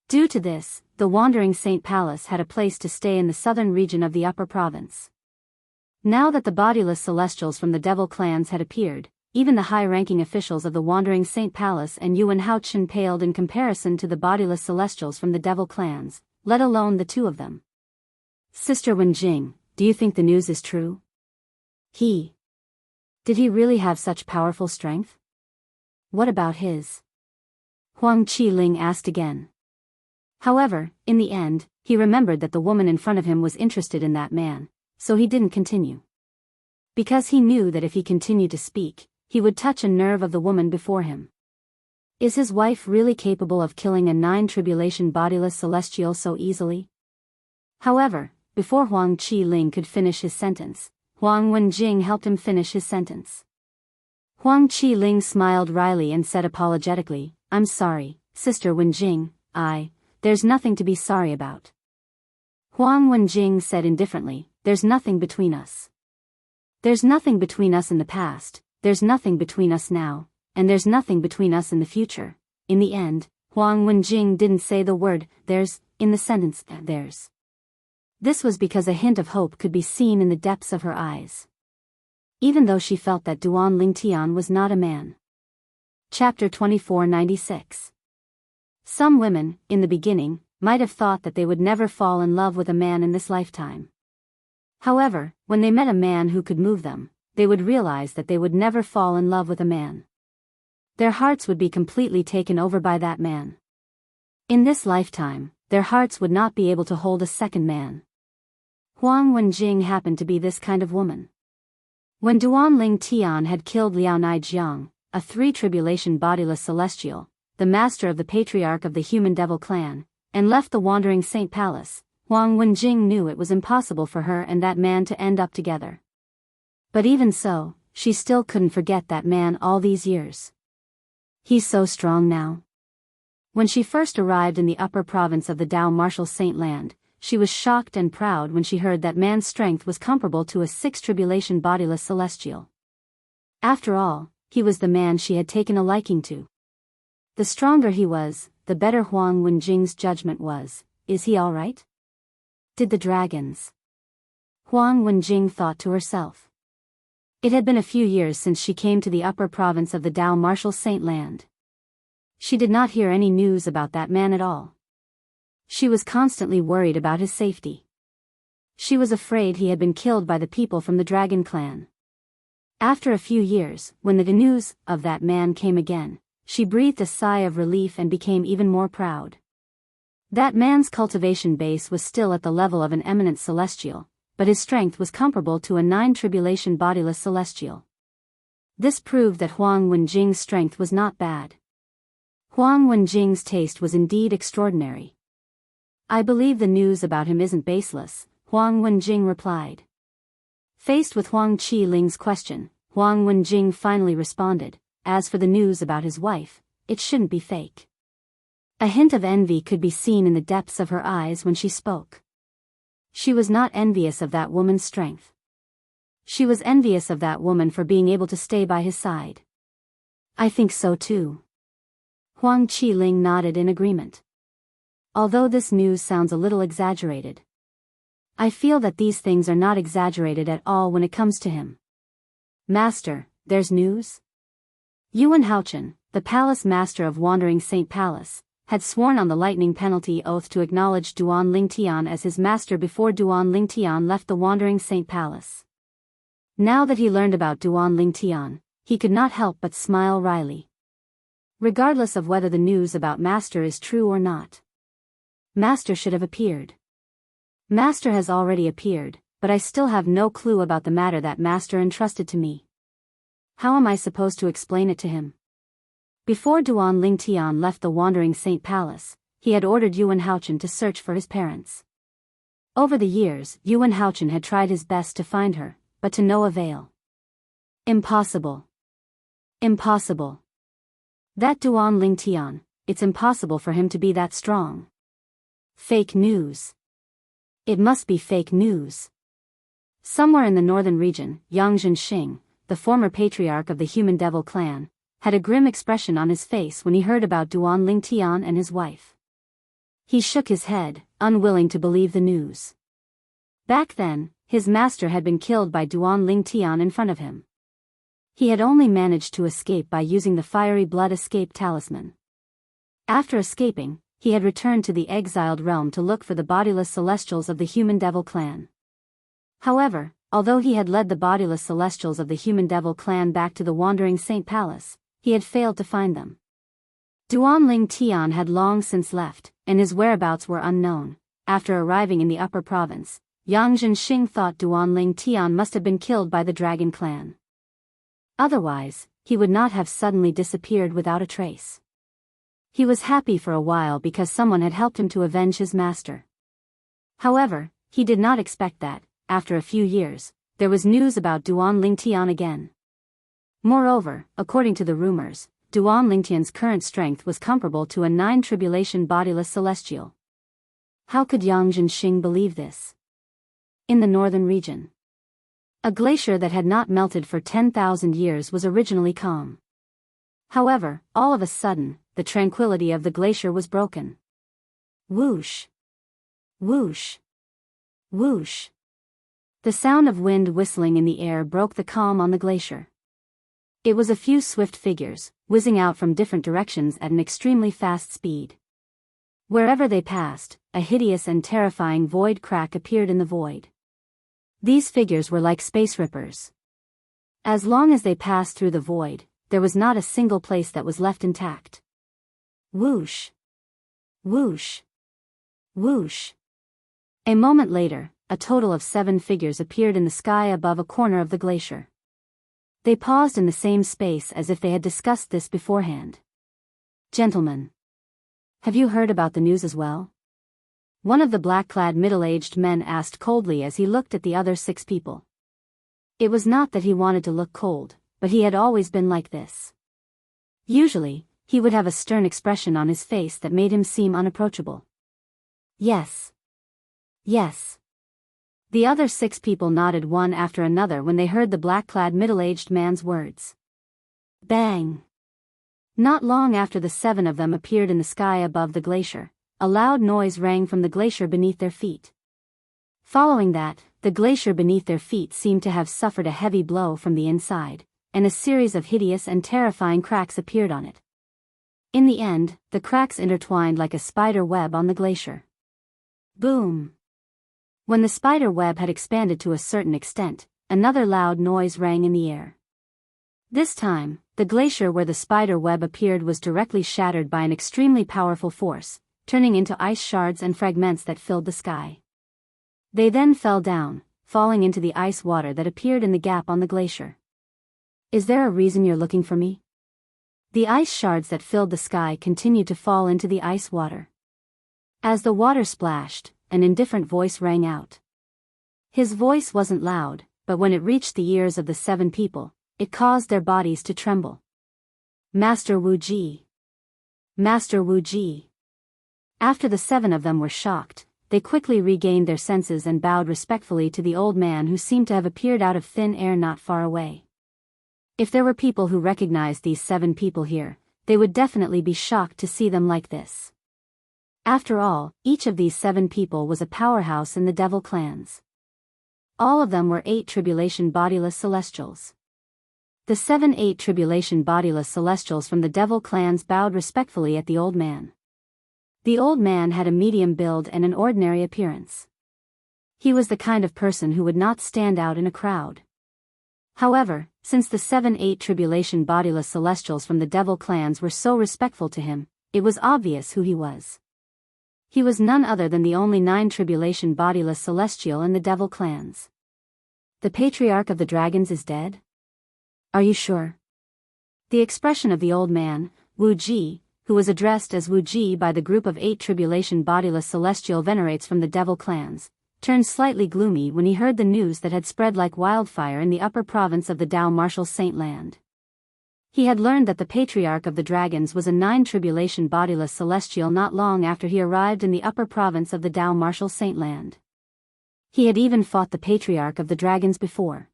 Due to this, the Wandering Saint Palace had a place to stay in the southern region of the upper province. Now that the bodiless celestials from the devil clans had appeared, even the high-ranking officials of the Wandering Saint Palace and Yuan Haochen paled in comparison to the bodiless celestials from the devil clans, let alone the 2 of them. Sister Wenjing, do you think the news is true? Did he really have such powerful strength? What about his? Huang Qiling asked again. However, in the end, he remembered that the woman in front of him was interested in that man, so he didn't continue. Because he knew that if he continued to speak, he would touch a nerve of the woman before him. Is his wife really capable of killing a 9 tribulation bodiless celestial so easily? However, before Huang Qi-ling could finish his sentence, Huang Wenjing helped him finish his sentence. Huang Qi-ling smiled wryly and said apologetically, "I'm sorry, Sister Wenjing, there's nothing to be sorry about." Huang Wenjing said indifferently, "There's nothing between us. There's nothing between us in the past, there's nothing between us now, and there's nothing between us in the future." In the end, Huang Wenjing didn't say the word "there's" in the sentence "there's." This was because a hint of hope could be seen in the depths of her eyes, even though she felt that Duan Lingtian was not a man. Chapter 2496. Some women, in the beginning, might have thought that they would never fall in love with a man in this lifetime. However, when they met a man who could move them, they would realize that they would never fall in love with a man. Their hearts would be completely taken over by that man. In this lifetime, their hearts would not be able to hold a second man. Huang Wenjing happened to be this kind of woman. When Duan Lingtian had killed Liao Naijiang, a 3 tribulation bodiless celestial, the master of the patriarch of the human devil clan, and left the wandering saint palace, Huang Wenjing knew it was impossible for her and that man to end up together. But even so, she still couldn't forget that man all these years. He's so strong now. When she first arrived in the upper province of the Dao Martial Saint Land, she was shocked and proud when she heard that man's strength was comparable to a 6 tribulation bodiless celestial. After all, he was the man she had taken a liking to. The stronger he was, the better Huang Wenjing's judgment was. Is he all right? Did the dragons? Huang Wenjing thought to herself. It had been a few years since she came to the upper province of the Dao Martial Saint Land. She did not hear any news about that man at all. She was constantly worried about his safety. She was afraid he had been killed by the people from the Dragon Clan. After a few years, when the news of that man came again, she breathed a sigh of relief and became even more proud. That man's cultivation base was still at the level of an eminent celestial, but his strength was comparable to a 9 tribulation bodiless celestial. This proved that Huang Wenjing's strength was not bad. Huang Wenjing's taste was indeed extraordinary. "I believe the news about him isn't baseless," Huang Wenjing replied. Faced with Huang Qi-ling's question, Huang Wenjing finally responded, "As for the news about his wife, it shouldn't be fake." A hint of envy could be seen in the depths of her eyes when she spoke. She was not envious of that woman's strength. She was envious of that woman for being able to stay by his side. "I think so too." Huang Qi-ling nodded in agreement. "Although this news sounds a little exaggerated, I feel that these things are not exaggerated at all when it comes to him." "Master, there's news?" Yuan Haochen, the palace master of Wandering Saint Palace, had sworn on the lightning penalty oath to acknowledge Duan Lingtian as his master before Duan Lingtian left the Wandering Saint Palace. Now that he learned about Duan Lingtian, he could not help but smile wryly. Regardless of whether the news about Master is true or not, Master should have appeared. Master has already appeared, but I still have no clue about the matter that Master entrusted to me. How am I supposed to explain it to him? Before Duan Lingtian left the Wandering Saint Palace, he had ordered Yuan Haochen to search for his parents. Over the years, Yuan Haochen had tried his best to find her, but to no avail. Impossible. Impossible. That Duan Lingtian, it's impossible for him to be that strong. Fake news. It must be fake news. Somewhere in the northern region, Yang Zhenxing, the former patriarch of the human devil clan, had a grim expression on his face when he heard about Duan Lingtian and his wife. He shook his head, unwilling to believe the news. Back then, his master had been killed by Duan Lingtian in front of him. He had only managed to escape by using the fiery blood escape talisman. After escaping, he had returned to the exiled realm to look for the bodiless celestials of the human devil clan. However, although he had led the bodiless celestials of the human devil clan back to the Wandering Saint Palace, he had failed to find them. Duan Lingtian had long since left, and his whereabouts were unknown. After arriving in the upper province, Yang Zhenxing thought Duan Lingtian must have been killed by the dragon clan. Otherwise, he would not have suddenly disappeared without a trace. He was happy for a while because someone had helped him to avenge his master. However, he did not expect that, after a few years, there was news about Duan Lingtian again. Moreover, according to the rumors, Duan Lingtian's current strength was comparable to a 9 bodiless celestial. How could Yang Zhenxing believe this? In the northern region, a glacier that had not melted for 10,000 years was originally calm. However, all of a sudden, the tranquility of the glacier was broken. Whoosh! Whoosh! Whoosh! The sound of wind whistling in the air broke the calm on the glacier. It was a few swift figures, whizzing out from different directions at an extremely fast speed. Wherever they passed, a hideous and terrifying void crack appeared in the void. These figures were like space rippers. As long as they passed through the void, there was not a single place that was left intact. Whoosh! Whoosh! Whoosh! A moment later, a total of 7 figures appeared in the sky above a corner of the glacier. They paused in the same space as if they had discussed this beforehand. Gentlemen, have you heard about the news as well? One of the black-clad middle-aged men asked coldly as he looked at the other 6 people. It was not that he wanted to look cold, but he had always been like this. Usually, he would have a stern expression on his face that made him seem unapproachable. Yes. Yes. The other 6 people nodded one after another when they heard the black-clad middle-aged man's words. Bang! Not long after the 7 of them appeared in the sky above the glacier, a loud noise rang from the glacier beneath their feet. Following that, the glacier beneath their feet seemed to have suffered a heavy blow from the inside, and a series of hideous and terrifying cracks appeared on it. In the end, the cracks intertwined like a spider web on the glacier. Boom! When the spider web had expanded to a certain extent, another loud noise rang in the air. This time, the glacier where the spider web appeared was directly shattered by an extremely powerful force, turning into ice shards and fragments that filled the sky. They then fell down, falling into the ice water that appeared in the gap on the glacier. Is there a reason you're looking for me? The ice shards that filled the sky continued to fall into the ice water. As the water splashed, an indifferent voice rang out. His voice wasn't loud, but when it reached the ears of the 7 people, it caused their bodies to tremble. Master Wu Ji! Master Wu Ji! After the 7 of them were shocked, they quickly regained their senses and bowed respectfully to the old man who seemed to have appeared out of thin air not far away. If there were people who recognized these 7 people here, they would definitely be shocked to see them like this. After all, each of these 7 people was a powerhouse in the devil clans. All of them were 8 tribulation bodiless celestials. The 8 tribulation bodiless celestials from the devil clans bowed respectfully at the old man. The old man had a medium build and an ordinary appearance. He was the kind of person who would not stand out in a crowd. However, since the 8 tribulation bodiless celestials from the devil clans were so respectful to him, it was obvious who he was. He was none other than the only 9 tribulation bodiless celestial in the devil clans. The patriarch of the dragons is dead? Are you sure? The expression of the old man, Wu Ji, who was addressed as Wu Ji by the group of 8 tribulation bodiless celestial venerates from the devil clans, turned slightly gloomy when he heard the news that had spread like wildfire in the upper province of the Dao Martial Saint Land. He had learned that the patriarch of the dragons was a 9 tribulation bodiless celestial not long after he arrived in the upper province of the Dao Martial Saint Land. He had even fought the patriarch of the dragons before.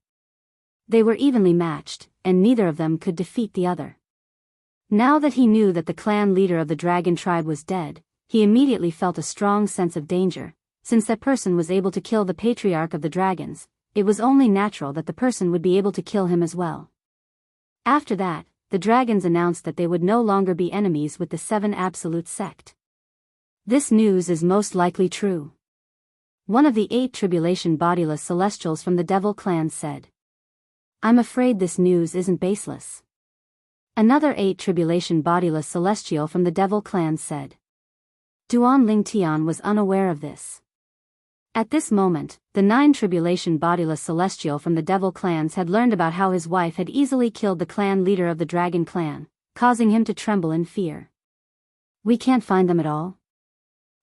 They were evenly matched, and neither of them could defeat the other. Now that he knew that the clan leader of the dragon tribe was dead, he immediately felt a strong sense of danger. Since that person was able to kill the patriarch of the dragons, it was only natural that the person would be able to kill him as well. After that, the dragons announced that they would no longer be enemies with the 7 Absolute sect. This news is most likely true. One of the 8 tribulation bodiless celestials from the devil clan said. I'm afraid this news isn't baseless. Another 8 tribulation bodiless celestial from the devil clan said. Duan Lingtian was unaware of this. At this moment, the 9 tribulation bodiless celestial from the devil clans had learned about how his wife had easily killed the clan leader of the dragon clan, causing him to tremble in fear. We can't find them at all?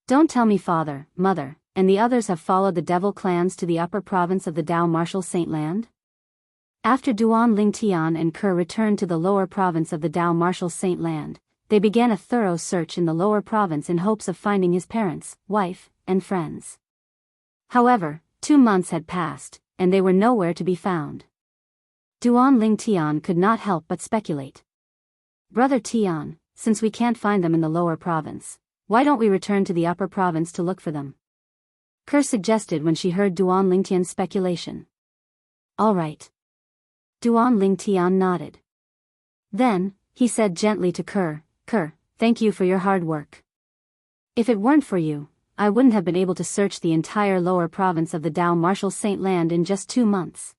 Don't tell me father, mother, and the others have followed the devil clans to the upper province of the Dao Martial Saint Land? After Duan Lingtian and Kerr returned to the lower province of the Dao Martial Saint Land, they began a thorough search in the lower province in hopes of finding his parents, wife, and friends. However, 2 months had passed, and they were nowhere to be found. Duan Lingtian could not help but speculate. Brother Tian, since we can't find them in the lower province, why don't we return to the upper province to look for them? Kerr suggested when she heard Duan Lingtian's speculation. All right. Duan Lingtian nodded. Then, he said gently to Kerr, Kerr, thank you for your hard work. If it weren't for you, I wouldn't have been able to search the entire lower province of the Dao Martial Saint Land in just 2 months.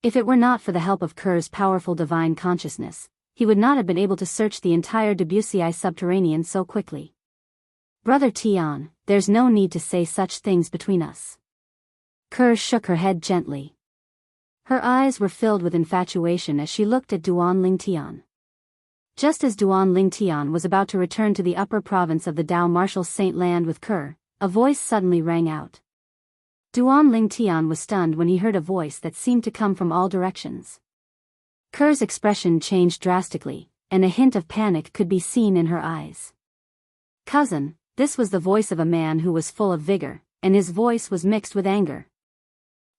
If it were not for the help of Kerr's powerful divine consciousness, he would not have been able to search the entire Debussy subterranean so quickly. Brother Tian, there's no need to say such things between us. Kerr shook her head gently. Her eyes were filled with infatuation as she looked at Duan Lingtian. Just as Duan Lingtian was about to return to the upper province of the Dao Martial Saint Land with Kerr, a voice suddenly rang out. Duan Lingtian was stunned when he heard a voice that seemed to come from all directions. Kerr's expression changed drastically, and a hint of panic could be seen in her eyes. Cousin, this was the voice of a man who was full of vigor, and his voice was mixed with anger.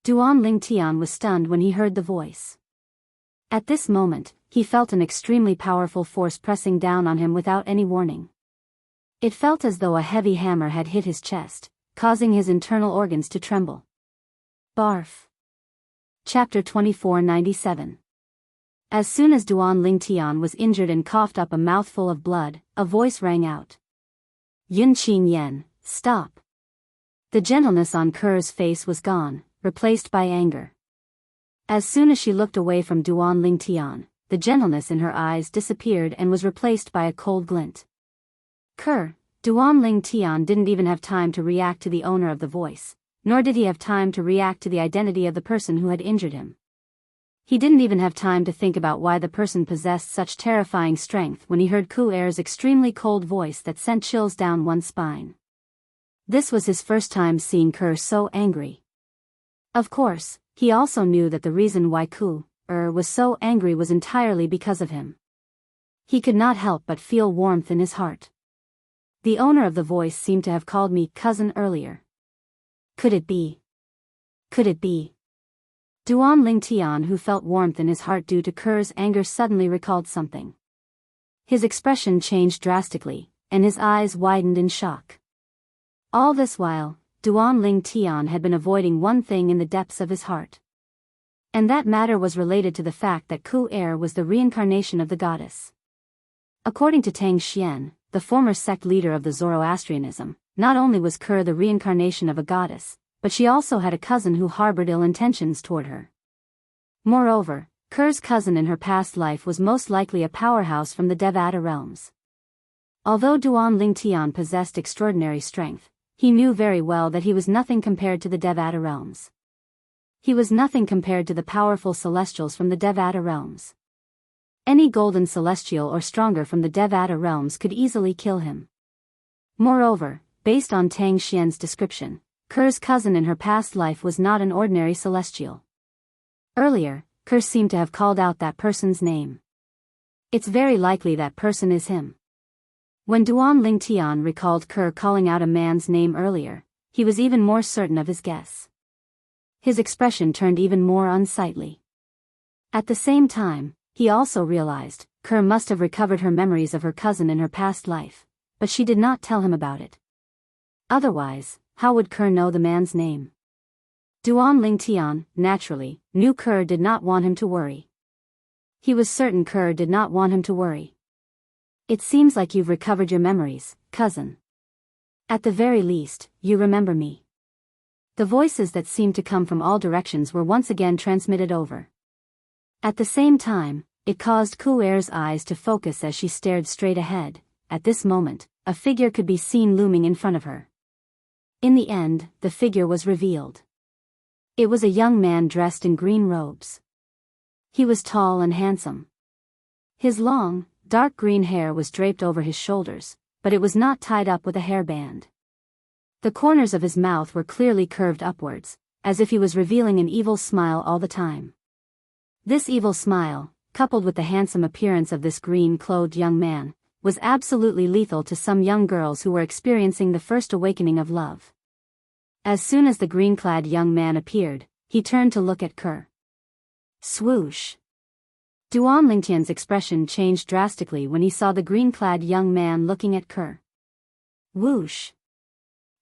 Duan Lingtian was stunned when he heard the voice. At this moment, he felt an extremely powerful force pressing down on him without any warning. It felt as though a heavy hammer had hit his chest, causing his internal organs to tremble. Barf. Chapter 2497. As soon as Duan Lingtian was injured and coughed up a mouthful of blood, a voice rang out. Yun Qin Yen, stop. The gentleness on Kerr's face was gone, replaced by anger. As soon as she looked away from Duan Lingtian, the gentleness in her eyes disappeared and was replaced by a cold glint. Kerr, Duan Lingtian didn't even have time to react to the owner of the voice, nor did he have time to react to the identity of the person who had injured him. He didn't even have time to think about why the person possessed such terrifying strength when he heard Ku Er's extremely cold voice that sent chills down one's spine. This was his first time seeing Kerr so angry. Of course, he also knew that the reason why Ku Er was so angry was entirely because of him. He could not help but feel warmth in his heart. The owner of the voice seemed to have called me cousin earlier. Could it be? Could it be? Duan Lingtian, who felt warmth in his heart due to Kerr's anger, suddenly recalled something. His expression changed drastically, and his eyes widened in shock. All this while, Duan Lingtian had been avoiding one thing in the depths of his heart. And that matter was related to the fact that Ku Er was the reincarnation of the goddess. According to Tang Xian, the former sect leader of the Zoroastrianism, not only was Kerr the reincarnation of a goddess, but she also had a cousin who harbored ill intentions toward her. Moreover, Kerr's cousin in her past life was most likely a powerhouse from the Devata realms. Although Duan Lingtian possessed extraordinary strength, he knew very well that he was nothing compared to the Devata realms. He was nothing compared to the powerful celestials from the Devata realms. Any golden celestial or stronger from the Devata realms could easily kill him. Moreover, based on Tang Xian's description, Kerr's cousin in her past life was not an ordinary celestial. Earlier, Kerr seemed to have called out that person's name. It's very likely that person is him. When Duan Lingtian recalled Kerr calling out a man's name earlier, he was even more certain of his guess. His expression turned even more unsightly. At the same time, he also realized Kerr must have recovered her memories of her cousin in her past life, but she did not tell him about it. Otherwise, how would Kerr know the man's name? Duan Lingtian, naturally, knew Kerr did not want him to worry. He was certain Kerr did not want him to worry. It seems like you've recovered your memories, cousin. At the very least, you remember me. The voices that seemed to come from all directions were once again transmitted over. At the same time, it caused Ku Er's eyes to focus as she stared straight ahead. At this moment, a figure could be seen looming in front of her. In the end, the figure was revealed. It was a young man dressed in green robes. He was tall and handsome. His long, dark green hair was draped over his shoulders, but it was not tied up with a hairband. The corners of his mouth were clearly curved upwards, as if he was revealing an evil smile all the time. This evil smile, coupled with the handsome appearance of this green-clothed young man, was absolutely lethal to some young girls who were experiencing the first awakening of love. As soon as the green-clad young man appeared, he turned to look at Kerr. Swoosh! Duan Lingtian's expression changed drastically when he saw the green-clad young man looking at Kerr. Whoosh!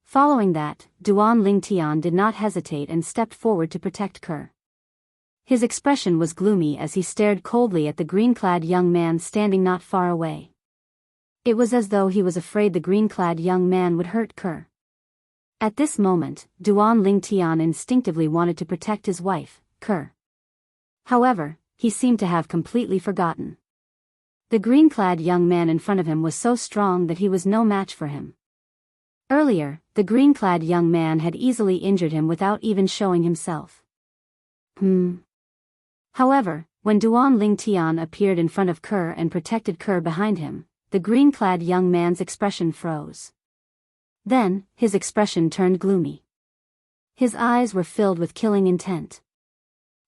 Following that, Duan Lingtian did not hesitate and stepped forward to protect Kerr. His expression was gloomy as he stared coldly at the green-clad young man standing not far away. It was as though he was afraid the green-clad young man would hurt Kerr. At this moment, Duan Lingtian instinctively wanted to protect his wife, Kerr. However, he seemed to have completely forgotten. The green-clad young man in front of him was so strong that he was no match for him. Earlier, the green-clad young man had easily injured him without even showing himself. However, when Duan Lingtian appeared in front of Kerr and protected Kerr behind him, the green-clad young man's expression froze. Then, his expression turned gloomy. His eyes were filled with killing intent.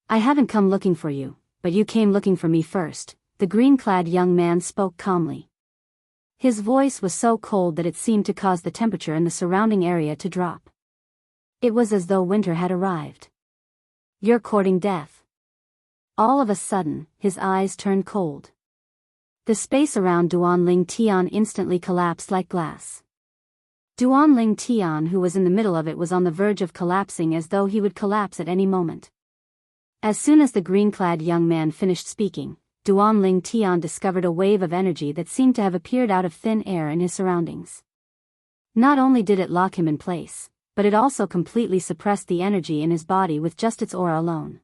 I haven't come looking for you, but you came looking for me first, the green-clad young man spoke calmly. His voice was so cold that it seemed to cause the temperature in the surrounding area to drop. It was as though winter had arrived. You're courting death. All of a sudden, his eyes turned cold. The space around Duan Lingtian instantly collapsed like glass. Duan Lingtian, who was in the middle of it, was on the verge of collapsing as though he would collapse at any moment. As soon as the green-clad young man finished speaking, Duan Lingtian discovered a wave of energy that seemed to have appeared out of thin air in his surroundings. Not only did it lock him in place, but it also completely suppressed the energy in his body with just its aura alone.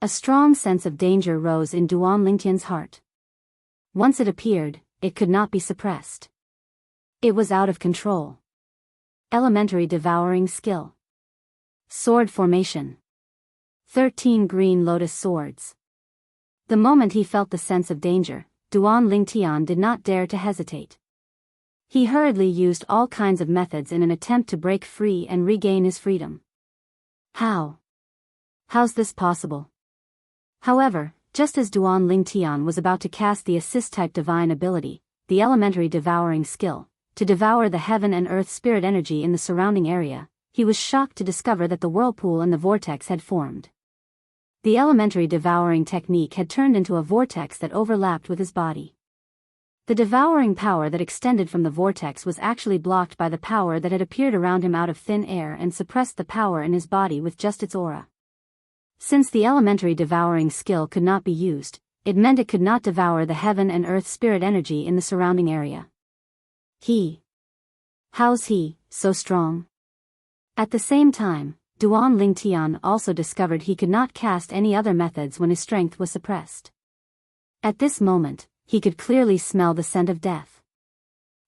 A strong sense of danger rose in Duan Lingtian's heart. Once it appeared, it could not be suppressed. It was out of control. Elementary devouring skill. Sword formation. 13 green lotus swords. The moment he felt the sense of danger, Duan Lingtian did not dare to hesitate. He hurriedly used all kinds of methods in an attempt to break free and regain his freedom. How's this possible? However, just as Duan Lingtian was about to cast the assist-type divine ability, the elementary devouring skill, to devour the heaven and earth spirit energy in the surrounding area, he was shocked to discover that the whirlpool and the vortex had formed. The elementary devouring technique had turned into a vortex that overlapped with his body. The devouring power that extended from the vortex was actually blocked by the power that had appeared around him out of thin air and suppressed the power in his body with just its aura. Since the elementary devouring skill could not be used, it meant it could not devour the heaven and earth spirit energy in the surrounding area. How's he so strong? At the same time, Duan Lingtian also discovered he could not cast any other methods when his strength was suppressed. At this moment, he could clearly smell the scent of death.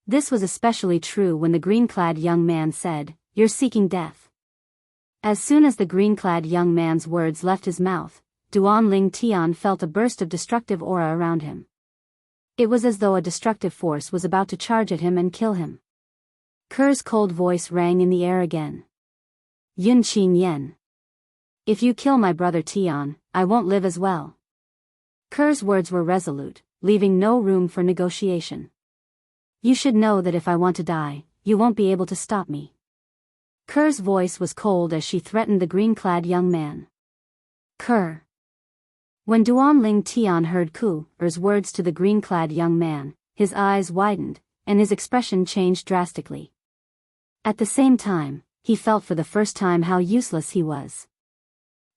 This was especially true when the green-clad young man said, "You're seeking death." As soon as the green-clad young man's words left his mouth, Duan Lingtian felt a burst of destructive aura around him. It was as though a destructive force was about to charge at him and kill him. Kerr's cold voice rang in the air again. Yun Qin Yen. If you kill my brother Tian, I won't live as well. Kerr's words were resolute, leaving no room for negotiation. You should know that if I want to die, you won't be able to stop me. Kerr's voice was cold as she threatened the green-clad young man. Kerr. When Duan Lingtian heard Kerr's words to the green-clad young man, his eyes widened, and his expression changed drastically. At the same time, he felt for the first time how useless he was.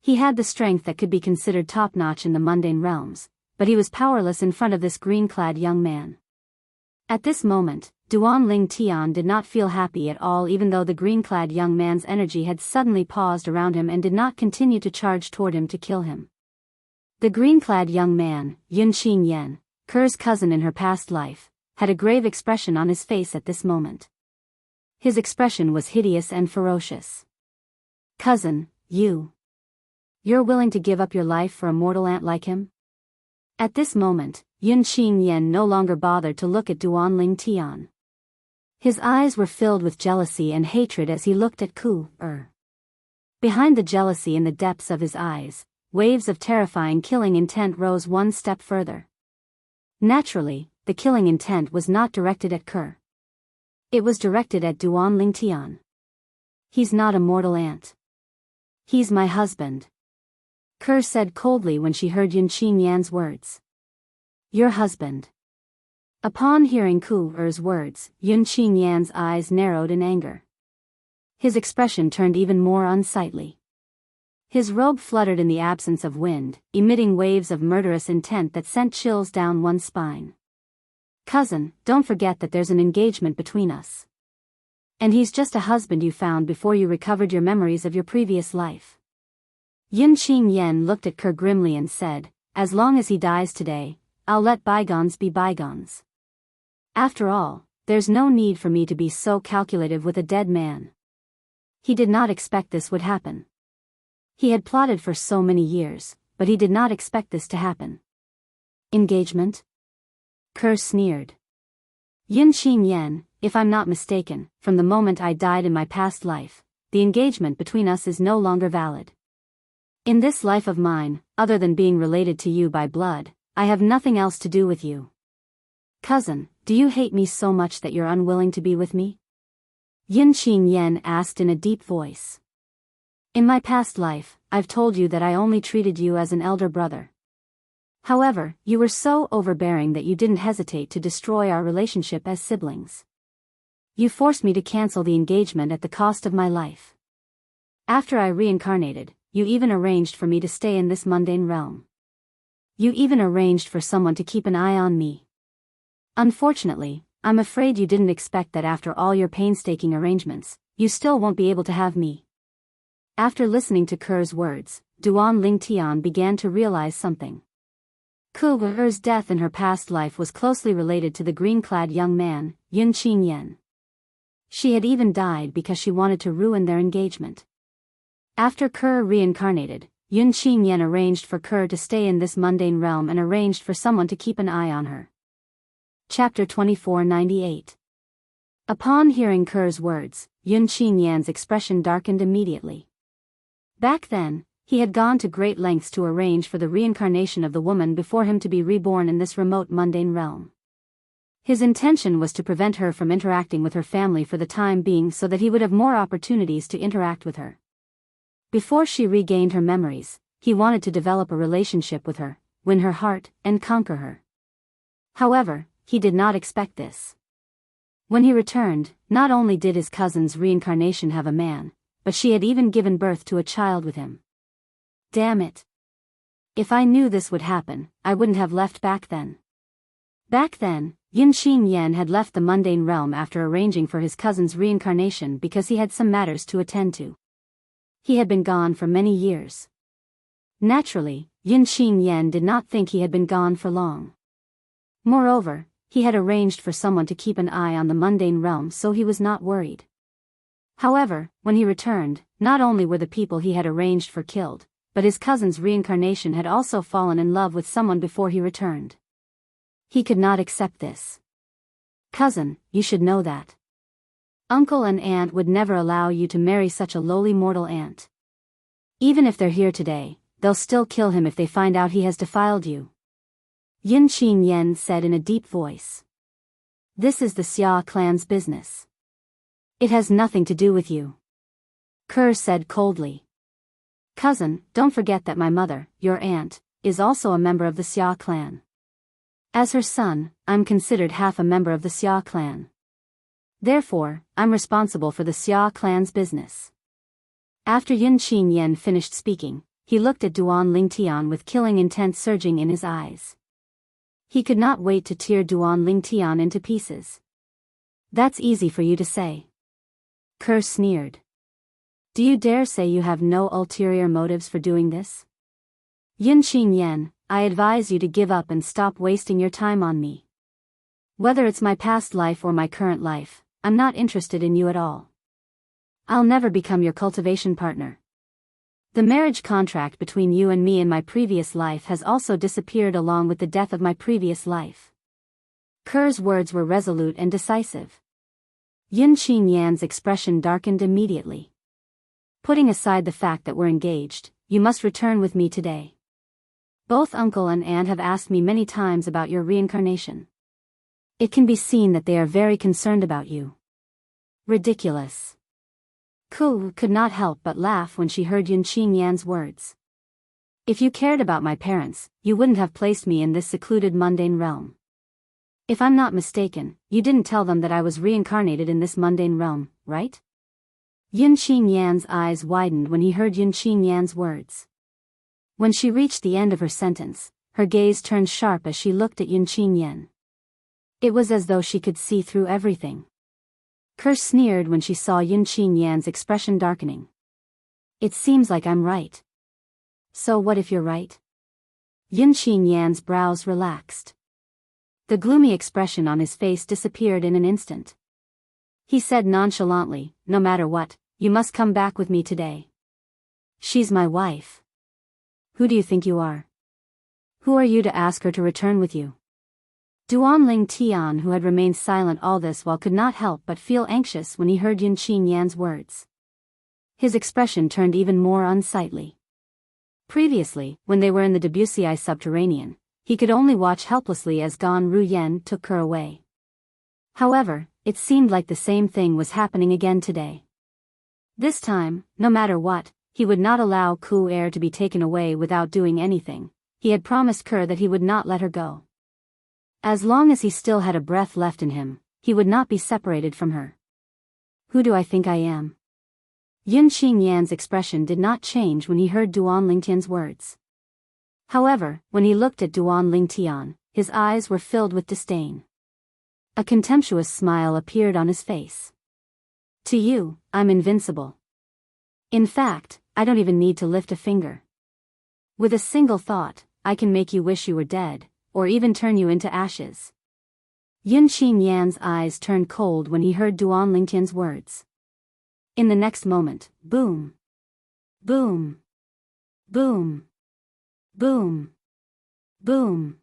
He had the strength that could be considered top-notch in the mundane realms, but he was powerless in front of this green-clad young man. At this moment, Duan Lingtian did not feel happy at all, even though the green-clad young man's energy had suddenly paused around him and did not continue to charge toward him to kill him. The green-clad young man, Yun Qin Yen, Kerr's cousin in her past life, had a grave expression on his face at this moment. His expression was hideous and ferocious. Cousin, You're willing to give up your life for a mortal ant like him? At this moment, Yun Qingyan no longer bothered to look at Duanling Tian. His eyes were filled with jealousy and hatred as he looked at Ku-er. Behind the jealousy in the depths of his eyes, waves of terrifying killing intent rose one step further. Naturally, the killing intent was not directed at Ke. It was directed at Duanling Tian. He's not a mortal ant. He's my husband. Ke said coldly when she heard Yun Qingyan's words. Your husband. Upon hearing Ku-er's words, Yun Qingyan's eyes narrowed in anger. His expression turned even more unsightly. His robe fluttered in the absence of wind, emitting waves of murderous intent that sent chills down one's spine. Cousin, don't forget that there's an engagement between us. And he's just a husband you found before you recovered your memories of your previous life. Yun Qingyan looked at Ke grimly and said, as long as he dies today, I'll let bygones be bygones. After all, there's no need for me to be so calculative with a dead man. He did not expect this would happen. He had plotted for so many years, but he did not expect this to happen. Engagement? Ke sneered. Yun Qingyan, if I'm not mistaken, from the moment I died in my past life, the engagement between us is no longer valid. In this life of mine, other than being related to you by blood, I have nothing else to do with you. Cousin, do you hate me so much that you're unwilling to be with me? Yun Qingyan asked in a deep voice. In my past life, I've told you that I only treated you as an elder brother. However, you were so overbearing that you didn't hesitate to destroy our relationship as siblings. You forced me to cancel the engagement at the cost of my life. After I reincarnated, you even arranged for me to stay in this mundane realm. You even arranged for someone to keep an eye on me. Unfortunately, I'm afraid you didn't expect that after all your painstaking arrangements, you still won't be able to have me. After listening to Ke's words, Duanling Tian began to realize something. Ku-er's death in her past life was closely related to the green-clad young man, Yun Qingyan. She had even died because she wanted to ruin their engagement. After Ke reincarnated, Yun Qingyan arranged for Ke to stay in this mundane realm and arranged for someone to keep an eye on her. Chapter 2498. Upon hearing Ke's words, Yun Qingyan's expression darkened immediately. Back then, he had gone to great lengths to arrange for the reincarnation of the woman before him to be reborn in this remote mundane realm. His intention was to prevent her from interacting with her family for the time being so that he would have more opportunities to interact with her. Before she regained her memories, he wanted to develop a relationship with her, win her heart, and conquer her. However, he did not expect this. When he returned, not only did his cousin's reincarnation have a man, but she had even given birth to a child with him. Damn it. If I knew this would happen, I wouldn't have left back then. Back then, Yun Qingyan had left the mundane realm after arranging for his cousin's reincarnation because he had some matters to attend to. He had been gone for many years. Naturally, Yun Qingyan did not think he had been gone for long. Moreover, he had arranged for someone to keep an eye on the mundane realm so he was not worried. However, when he returned, not only were the people he had arranged for killed, but his cousin's reincarnation had also fallen in love with someone before he returned. He could not accept this. Cousin, you should know that. Uncle and aunt would never allow you to marry such a lowly mortal ant. Even if they're here today, they'll still kill him if they find out he has defiled you. Yun Qingyan said in a deep voice. This is the Xia clan's business. It has nothing to do with you. Ke said coldly. Cousin, don't forget that my mother, your aunt, is also a member of the Xia clan. As her son, I'm considered half a member of the Xia clan. Therefore, I'm responsible for the Xia clan's business. After Yun Qingyan finished speaking, he looked at Duanling Tian with killing intent surging in his eyes. He could not wait to tear Duanling Tian into pieces. That's easy for you to say. Ke sneered. Do you dare say you have no ulterior motives for doing this? Yun Qingyan, I advise you to give up and stop wasting your time on me. Whether it's my past life or my current life, I'm not interested in you at all. I'll never become your cultivation partner. The marriage contract between you and me in my previous life has also disappeared along with the death of my previous life. Ker's words were resolute and decisive. Yun Qingyan's expression darkened immediately. Putting aside the fact that we're engaged, you must return with me today. Both uncle and aunt have asked me many times about your reincarnation. It can be seen that they are very concerned about you. Ridiculous. Ku could not help but laugh when she heard Yun Qingyan's words. If you cared about my parents, you wouldn't have placed me in this secluded mundane realm. If I'm not mistaken, you didn't tell them that I was reincarnated in this mundane realm, right? Yun Qingyan's eyes widened when he heard Yun Qingyan's words. When she reached the end of her sentence, her gaze turned sharp as she looked at Yun Qingyan. It was as though she could see through everything. Ke sneered when she saw Yun Qingyan's expression darkening. It seems like I'm right. So what if you're right? Yun Qingyan's brows relaxed. The gloomy expression on his face disappeared in an instant. He said nonchalantly, no matter what, you must come back with me today. She's my wife. Who do you think you are? Who are you to ask her to return with you? Duanling Tian, who had remained silent all this while, could not help but feel anxious when he heard Yun Qingyan's words. His expression turned even more unsightly. Previously, when they were in the Debussy subterranean, he could only watch helplessly as Gan Ruyen took her away. However, it seemed like the same thing was happening again today. This time, no matter what, he would not allow Ku Er to be taken away without doing anything. He had promised Ke that he would not let her go. As long as he still had a breath left in him, he would not be separated from her. Who do I think I am? Yun Qingyan's expression did not change when he heard Duanling Tian's words. However, when he looked at Duanling Tian, his eyes were filled with disdain. A contemptuous smile appeared on his face. To you, I'm invincible. In fact, I don't even need to lift a finger. With a single thought, I can make you wish you were dead, or even turn you into ashes. Yun Qingyan's eyes turned cold when he heard Duanling Tian's words. In the next moment, boom, boom, boom, boom, boom.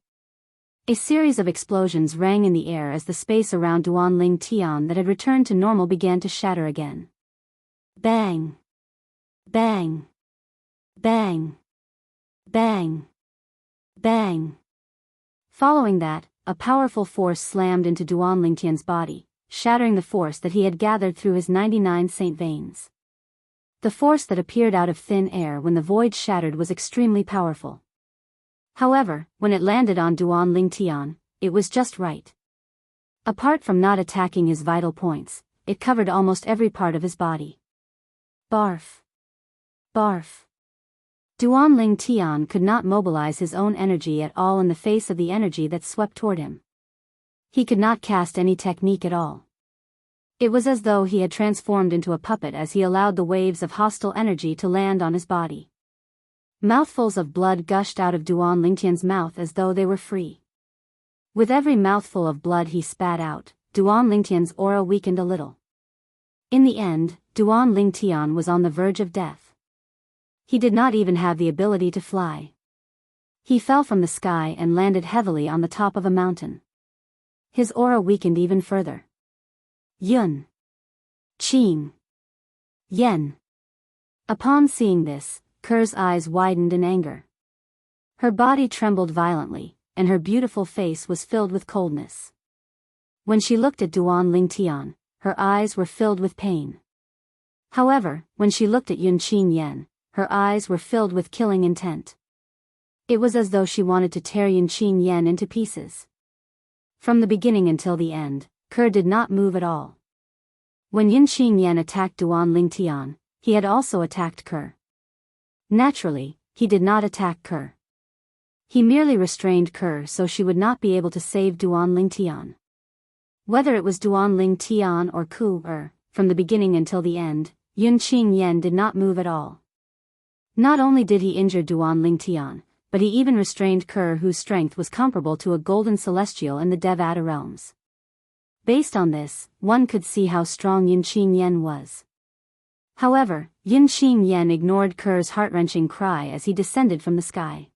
A series of explosions rang in the air as the space around Duanling Tian that had returned to normal began to shatter again. Bang! Bang! Bang! Bang! Bang! Following that, a powerful force slammed into Duanling Tian's body, shattering the force that he had gathered through his 99 saint veins. The force that appeared out of thin air when the void shattered was extremely powerful. However, when it landed on Duanling Tian, it was just right. Apart from not attacking his vital points, it covered almost every part of his body. Barf. Barf. Duanling Tian could not mobilize his own energy at all in the face of the energy that swept toward him. He could not cast any technique at all. It was as though he had transformed into a puppet as he allowed the waves of hostile energy to land on his body. Mouthfuls of blood gushed out of Duanling Tian's mouth as though they were free. With every mouthful of blood he spat out, Duanling Tian's aura weakened a little. In the end, Duanling Tian was on the verge of death. He did not even have the ability to fly. He fell from the sky and landed heavily on the top of a mountain. His aura weakened even further. Yun. Qing. Yen. Upon seeing this, Ke's eyes widened in anger. Her body trembled violently, and her beautiful face was filled with coldness. When she looked at Duanling Tian, her eyes were filled with pain. However, when she looked at Yun Qingyan, her eyes were filled with killing intent. It was as though she wanted to tear Yun Qingyan into pieces. From the beginning until the end, Ke did not move at all. When Yun Qingyan attacked Duanling Tian, he had also attacked Ke. Naturally, he did not attack Ke. He merely restrained Ke so she would not be able to save Duanling Tian. Whether it was Duanling Tian or Ku Er, from the beginning until the end, Yun Qingyan did not move at all. Not only did he injure Duanling Tian, but he even restrained Ke, whose strength was comparable to a golden celestial in the Devata realms. Based on this, one could see how strong Yin Qingyan was. However, Yin Qingyan ignored Ker's heart-wrenching cry as he descended from the sky.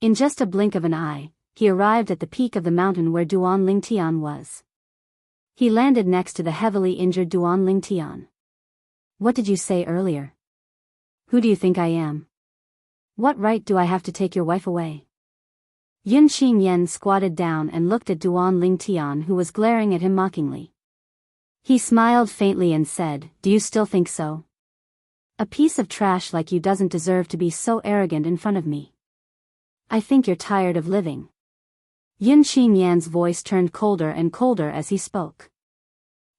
In just a blink of an eye, he arrived at the peak of the mountain where Duan Lingtian was. He landed next to the heavily injured Duan Lingtian. "What did you say earlier? Who do you think I am? What right do I have to take your wife away?" Yin Qingyan squatted down and looked at Duan Lingtian, who was glaring at him mockingly. He smiled faintly and said, "Do you still think so? A piece of trash like you doesn't deserve to be so arrogant in front of me. I think you're tired of living." Yin Qingyan's voice turned colder and colder as he spoke.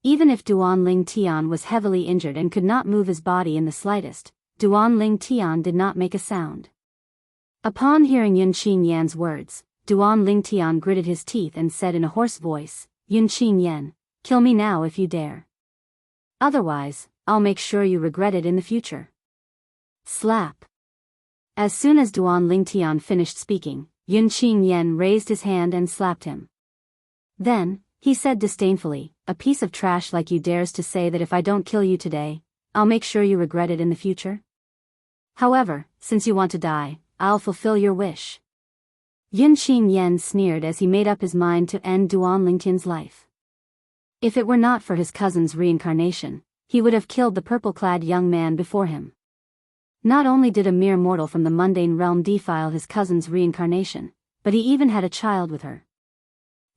Even if Duan Lingtian was heavily injured and could not move his body in the slightest, Duan Lingtian did not make a sound. Upon hearing Yin Qingyan's words, Duan Lingtian gritted his teeth and said in a hoarse voice, "Yin Qingyan, kill me now if you dare. Otherwise, I'll make sure you regret it in the future." Slap. As soon as Duan Lingtian finished speaking, Yin Qingyan raised his hand and slapped him. Then, he said disdainfully, "A piece of trash like you dares to say that if I don't kill you today, I'll make sure you regret it in the future? However, since you want to die, I'll fulfill your wish." Yin Qingyan sneered as he made up his mind to end Duan Lingtian's life. If it were not for his cousin's reincarnation, he would have killed the purple-clad young man before him. Not only did a mere mortal from the mundane realm defile his cousin's reincarnation, but he even had a child with her.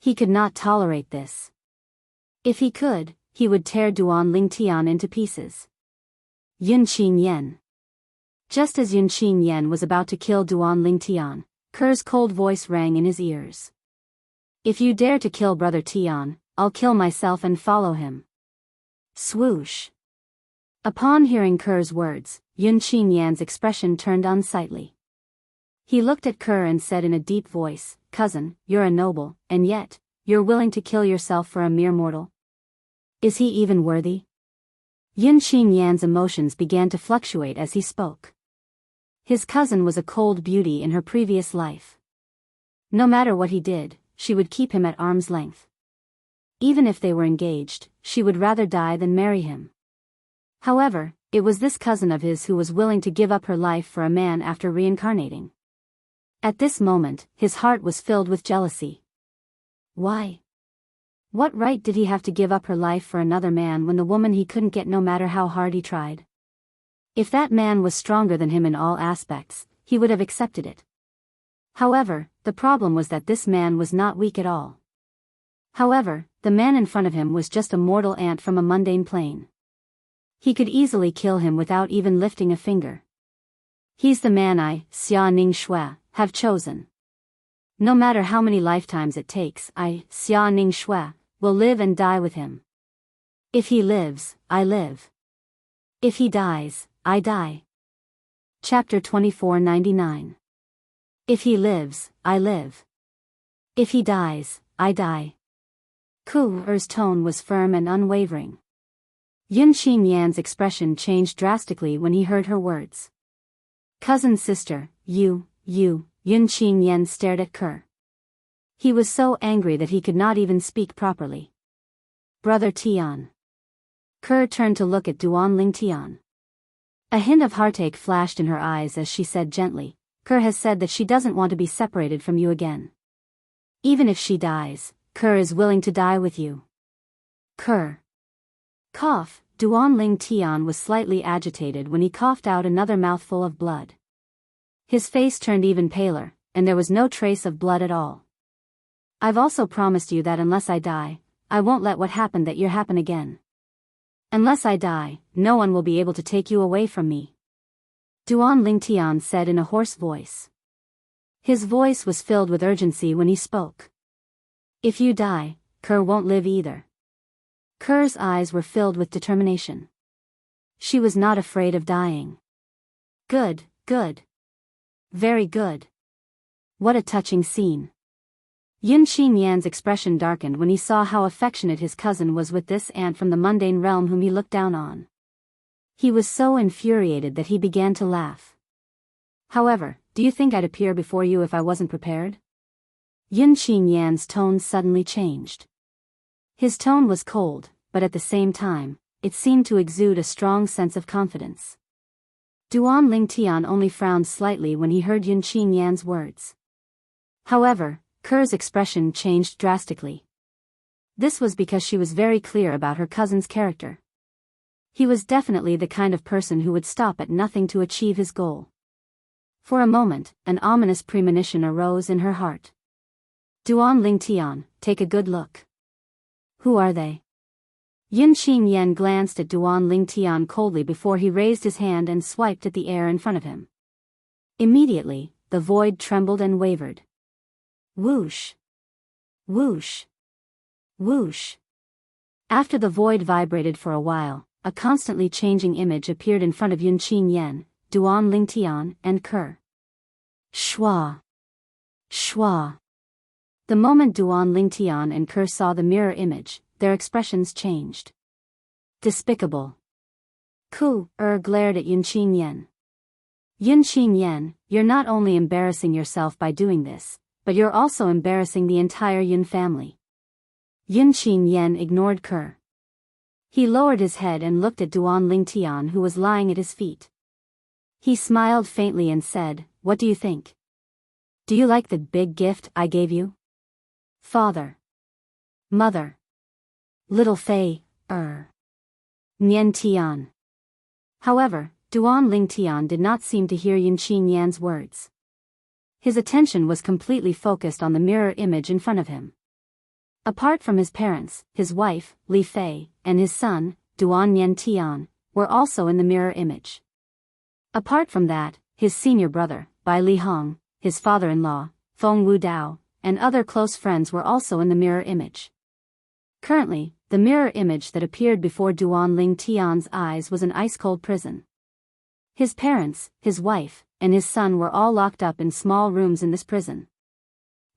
He could not tolerate this. If he could, he would tear Duan Lingtian into pieces. Yin Qingyan. Just as Yin Qingyan was about to kill Duan Lingtian, Ker's cold voice rang in his ears. "If you dare to kill Brother Tian, I'll kill myself and follow him." Swoosh. Upon hearing Ker's words, Yin Qingyan's expression turned unsightly. He looked at Ker and said in a deep voice, "Cousin, you're a noble, and yet, you're willing to kill yourself for a mere mortal? Is he even worthy?" Yin Qingyan's emotions began to fluctuate as he spoke. His cousin was a cold beauty in her previous life. No matter what he did, she would keep him at arm's length. Even if they were engaged, she would rather die than marry him. However, it was this cousin of his who was willing to give up her life for a man after reincarnating. At this moment, his heart was filled with jealousy. Why? What right did he have to give up her life for another man when the woman he couldn't get no matter how hard he tried? If that man was stronger than him in all aspects, he would have accepted it. However, the problem was that this man was not weak at all. However, the man in front of him was just a mortal ant from a mundane plane. He could easily kill him without even lifting a finger. He's the man I, Xia Ning Shui, have chosen. No matter how many lifetimes it takes, I, Xia Ning Shui, will live and die with him. If he lives, I live. If he dies, I die. Chapter 2499. If he lives, I live. If he dies, I die. Ku-er's tone was firm and unwavering. Yin Qingyan's expression changed drastically when he heard her words. "Cousin sister, Yin Qingyan stared at Ker. He was so angry that he could not even speak properly. "Brother Tian." Ker turned to look at Duan Lingtian. A hint of heartache flashed in her eyes as she said gently, "Ker has said that she doesn't want to be separated from you again. Even if she dies, Ker is willing to die with you." Ker. Cough. Duan Lingtian was slightly agitated when he coughed out another mouthful of blood. His face turned even paler, and there was no trace of blood at all. "I've also promised you that unless I die, I won't let what happened that year happen again. Unless I die, no one will be able to take you away from me," Duan Lingtian said in a hoarse voice. His voice was filled with urgency when he spoke. "If you die, Ker won't live either." Ker's eyes were filled with determination. She was not afraid of dying. Good, good. Very good. What a touching scene. Yin Qingyan's expression darkened when he saw how affectionate his cousin was with this ant from the mundane realm whom he looked down on. He was so infuriated that he began to laugh. "However, do you think I'd appear before you if I wasn't prepared?" Yin Qingyan's tone suddenly changed. His tone was cold, but at the same time, it seemed to exude a strong sense of confidence. Duan Lingtian only frowned slightly when he heard Yun Qinyan's words. However, Ker's expression changed drastically. This was because she was very clear about her cousin's character. He was definitely the kind of person who would stop at nothing to achieve his goal. For a moment, an ominous premonition arose in her heart. Duan Lingtian, take a good look. Who are they? Yun Qinyan glanced at Duan Lingtian coldly before he raised his hand and swiped at the air in front of him. Immediately, the void trembled and wavered. Whoosh! Whoosh! Whoosh! After the void vibrated for a while, a constantly changing image appeared in front of Yun Qinyan, Duan Lingtian, and Ker. Shwa! Shwa! The moment Duan Lingtian and Ker saw the mirror image, their expressions changed. Despicable! Glared at Yun Qinyan. Yun Qinyan, you're not only embarrassing yourself by doing this, but you're also embarrassing the entire Yun family. Yun Qinyan ignored Ker. He lowered his head and looked at Duan Lingtian, who was lying at his feet. He smiled faintly and said, "What do you think? Do you like the big gift I gave you? Father. Mother. Little Fei, Nian Tian." However, Duan Lingtian did not seem to hear Yun Qinyan's words. His attention was completely focused on the mirror image in front of him. Apart from his parents, his wife, Li Fei, and his son, Duan Nian Tian, were also in the mirror image. Apart from that, his senior brother, Bai Li Hong, his father-in-law, Feng Wu Dao, and other close friends were also in the mirror image. Currently, the mirror image that appeared before Duan Lingtian's eyes was an ice-cold prison. His parents, his wife, and his son were all locked up in small rooms in this prison.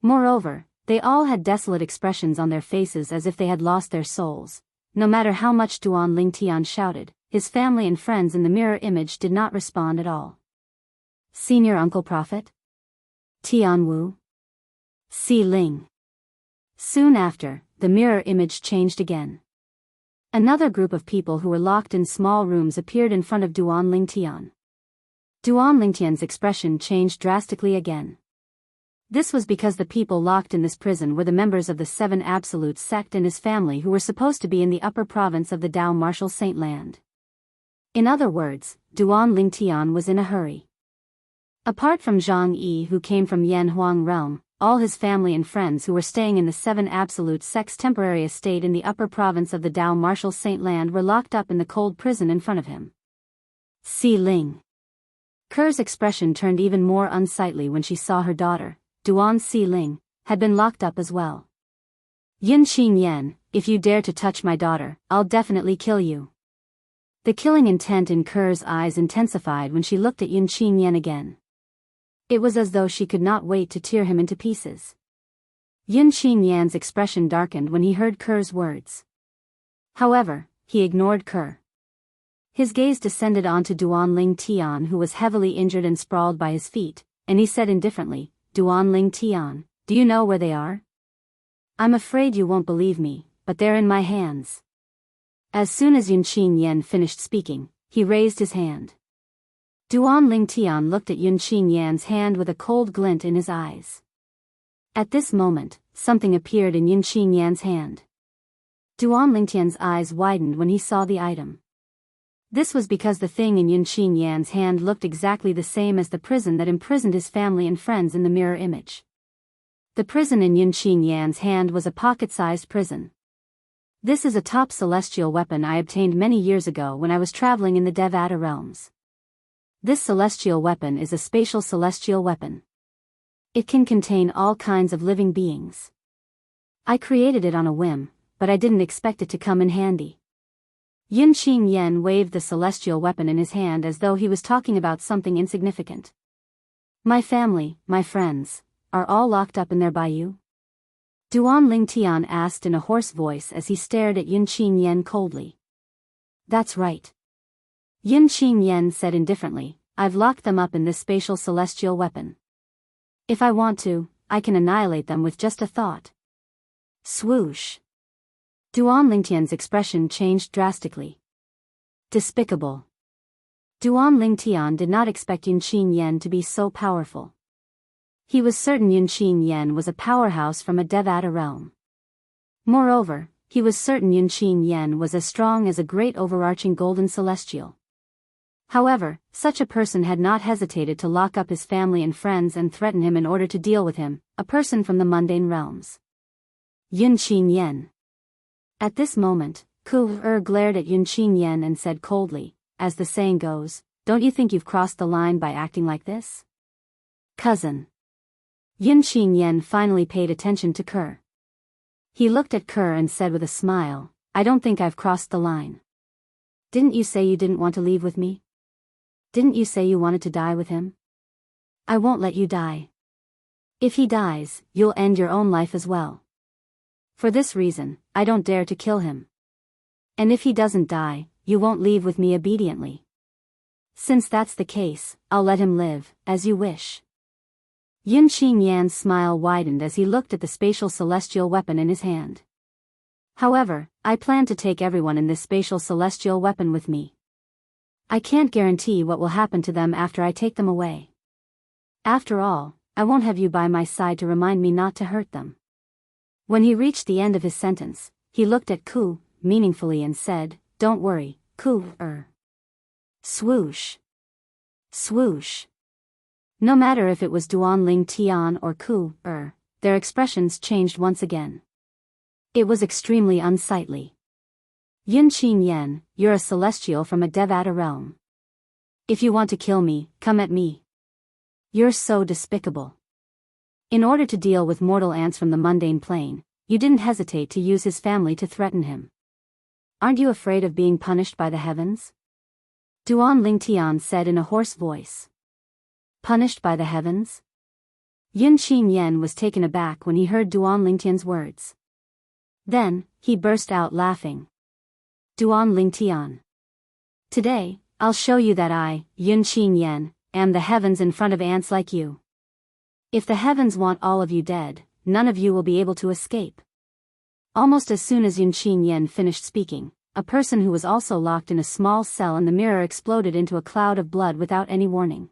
Moreover, they all had desolate expressions on their faces as if they had lost their souls. No matter how much Duan Lingtian shouted, his family and friends in the mirror image did not respond at all. Senior Uncle Prophet? Tianwu? Si Ling. Soon after, the mirror image changed again. Another group of people who were locked in small rooms appeared in front of Duan Lingtian. Duan Lingtian's expression changed drastically again. This was because the people locked in this prison were the members of the Seven Absolute sect and his family who were supposed to be in the upper province of the Dao Martial Saint Land. In other words, Duan Lingtian was in a hurry. Apart from Zhang Yi, who came from Yanhuang realm, all his family and friends who were staying in the Seven Absolute sect's temporary estate in the upper province of the Dao Martial Saint Land were locked up in the cold prison in front of him. Si Ling. Ker's expression turned even more unsightly when she saw her daughter, Duan Si Ling, had been locked up as well. Yun Qinyan, if you dare to touch my daughter, I'll definitely kill you. The killing intent in Ker's eyes intensified when she looked at Yun Qinyan again. It was as though she could not wait to tear him into pieces. Yun Qinyan's expression darkened when he heard Ker's words. However, he ignored Ker. His gaze descended onto Duan Lingtian, who was heavily injured and sprawled by his feet, and he said indifferently, "Duan Lingtian, do you know where they are? I'm afraid you won't believe me, but they're in my hands." As soon as Yun Qinyan finished speaking, he raised his hand. Duan Lingtian looked at Yun Qinyan's hand with a cold glint in his eyes. At this moment, something appeared in Yun Qinyan's hand. Duan Lingtian's eyes widened when he saw the item. This was because the thing in Yun Qinyan's hand looked exactly the same as the prison that imprisoned his family and friends in the mirror image. The prison in Yun Qinyan's hand was a pocket-sized prison. This is a top celestial weapon I obtained many years ago when I was traveling in the Devata realms. This celestial weapon is a spatial celestial weapon. It can contain all kinds of living beings. I created it on a whim, but I didn't expect it to come in handy. Yun Qinyan waved the celestial weapon in his hand as though he was talking about something insignificant. My family, my friends, are all locked up in their bayou? Duan Lingtian asked in a hoarse voice as he stared at Yun Qinyan coldly. That's right. Yun Qinyan said indifferently, I've locked them up in this spatial celestial weapon. If I want to, I can annihilate them with just a thought. Swoosh. Duan Lingtian's expression changed drastically. Despicable. Duan Lingtian did not expect Yun Qinyan to be so powerful. He was certain Yun Qinyan was a powerhouse from a Devata realm. Moreover, he was certain Yun Qinyan was as strong as a great overarching golden celestial. However, such a person had not hesitated to lock up his family and friends and threaten him in order to deal with him, a person from the mundane realms. Yun Qinyan. At this moment, Ku glared at Yun Qinyan and said coldly, as the saying goes, "Don't you think you've crossed the line by acting like this?" Cousin. Yun Qinyan finally paid attention to Ku. He looked at Ku and said with a smile, "I don't think I've crossed the line. Didn't you say you didn't want to leave with me? Didn't you say you wanted to die with him? I won't let you die. If he dies, you'll end your own life as well. For this reason, I don't dare to kill him. And if he doesn't die, you won't leave with me obediently. Since that's the case, I'll let him live, as you wish." Yun Qinyan's smile widened as he looked at the spatial celestial weapon in his hand. "However, I plan to take everyone in this spatial celestial weapon with me. I can't guarantee what will happen to them after I take them away. After all, I won't have you by my side to remind me not to hurt them." When he reached the end of his sentence, he looked at Ku meaningfully and said, "Don't worry, Ku." Swoosh. Swoosh. No matter if it was Duan Lingtian or Ku their expressions changed once again. It was extremely unsightly. "Yun Qinyan, you're a celestial from a Devata realm. If you want to kill me, come at me. You're so despicable. In order to deal with mortal ants from the mundane plane, you didn't hesitate to use his family to threaten him. Aren't you afraid of being punished by the heavens?" Duan Lingtian said in a hoarse voice. Punished by the heavens? Yun Qinyan was taken aback when he heard Duan Lingtian's words. Then, he burst out laughing. "Duan Lingtian. Today, I'll show you that I, Yun Qinyan, am the heavens in front of ants like you. If the heavens want all of you dead, none of you will be able to escape." Almost as soon as Yun Qinyan finished speaking, a person who was also locked in a small cell in the mirror exploded into a cloud of blood without any warning.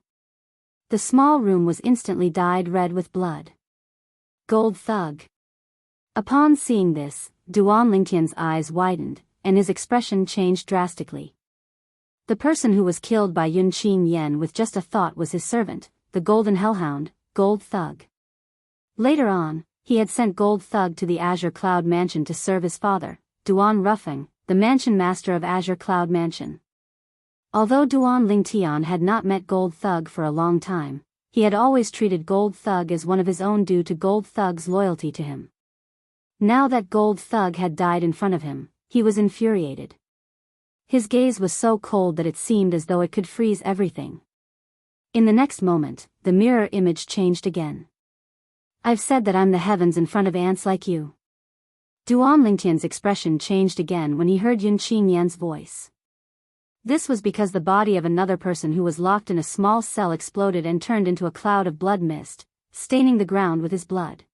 The small room was instantly dyed red with blood. Gold Thug. Upon seeing this, Duan Lingtian's eyes widened, and his expression changed drastically. The person who was killed by Yun Qinyan with just a thought was his servant, the Golden Hellhound, Gold Thug. Later on, he had sent Gold Thug to the Azure Cloud Mansion to serve his father, Duan Ruffing, the mansion master of Azure Cloud Mansion. Although Duan Lingtian had not met Gold Thug for a long time, he had always treated Gold Thug as one of his own due to Gold Thug's loyalty to him. Now that Gold Thug had died in front of him, he was infuriated. His gaze was so cold that it seemed as though it could freeze everything. In the next moment, the mirror image changed again. "I've said that I'm the heavens in front of ants like you." Duan Lingtian's expression changed again when he heard Yun Qinyan's voice. This was because the body of another person who was locked in a small cell exploded and turned into a cloud of blood mist, staining the ground with his blood.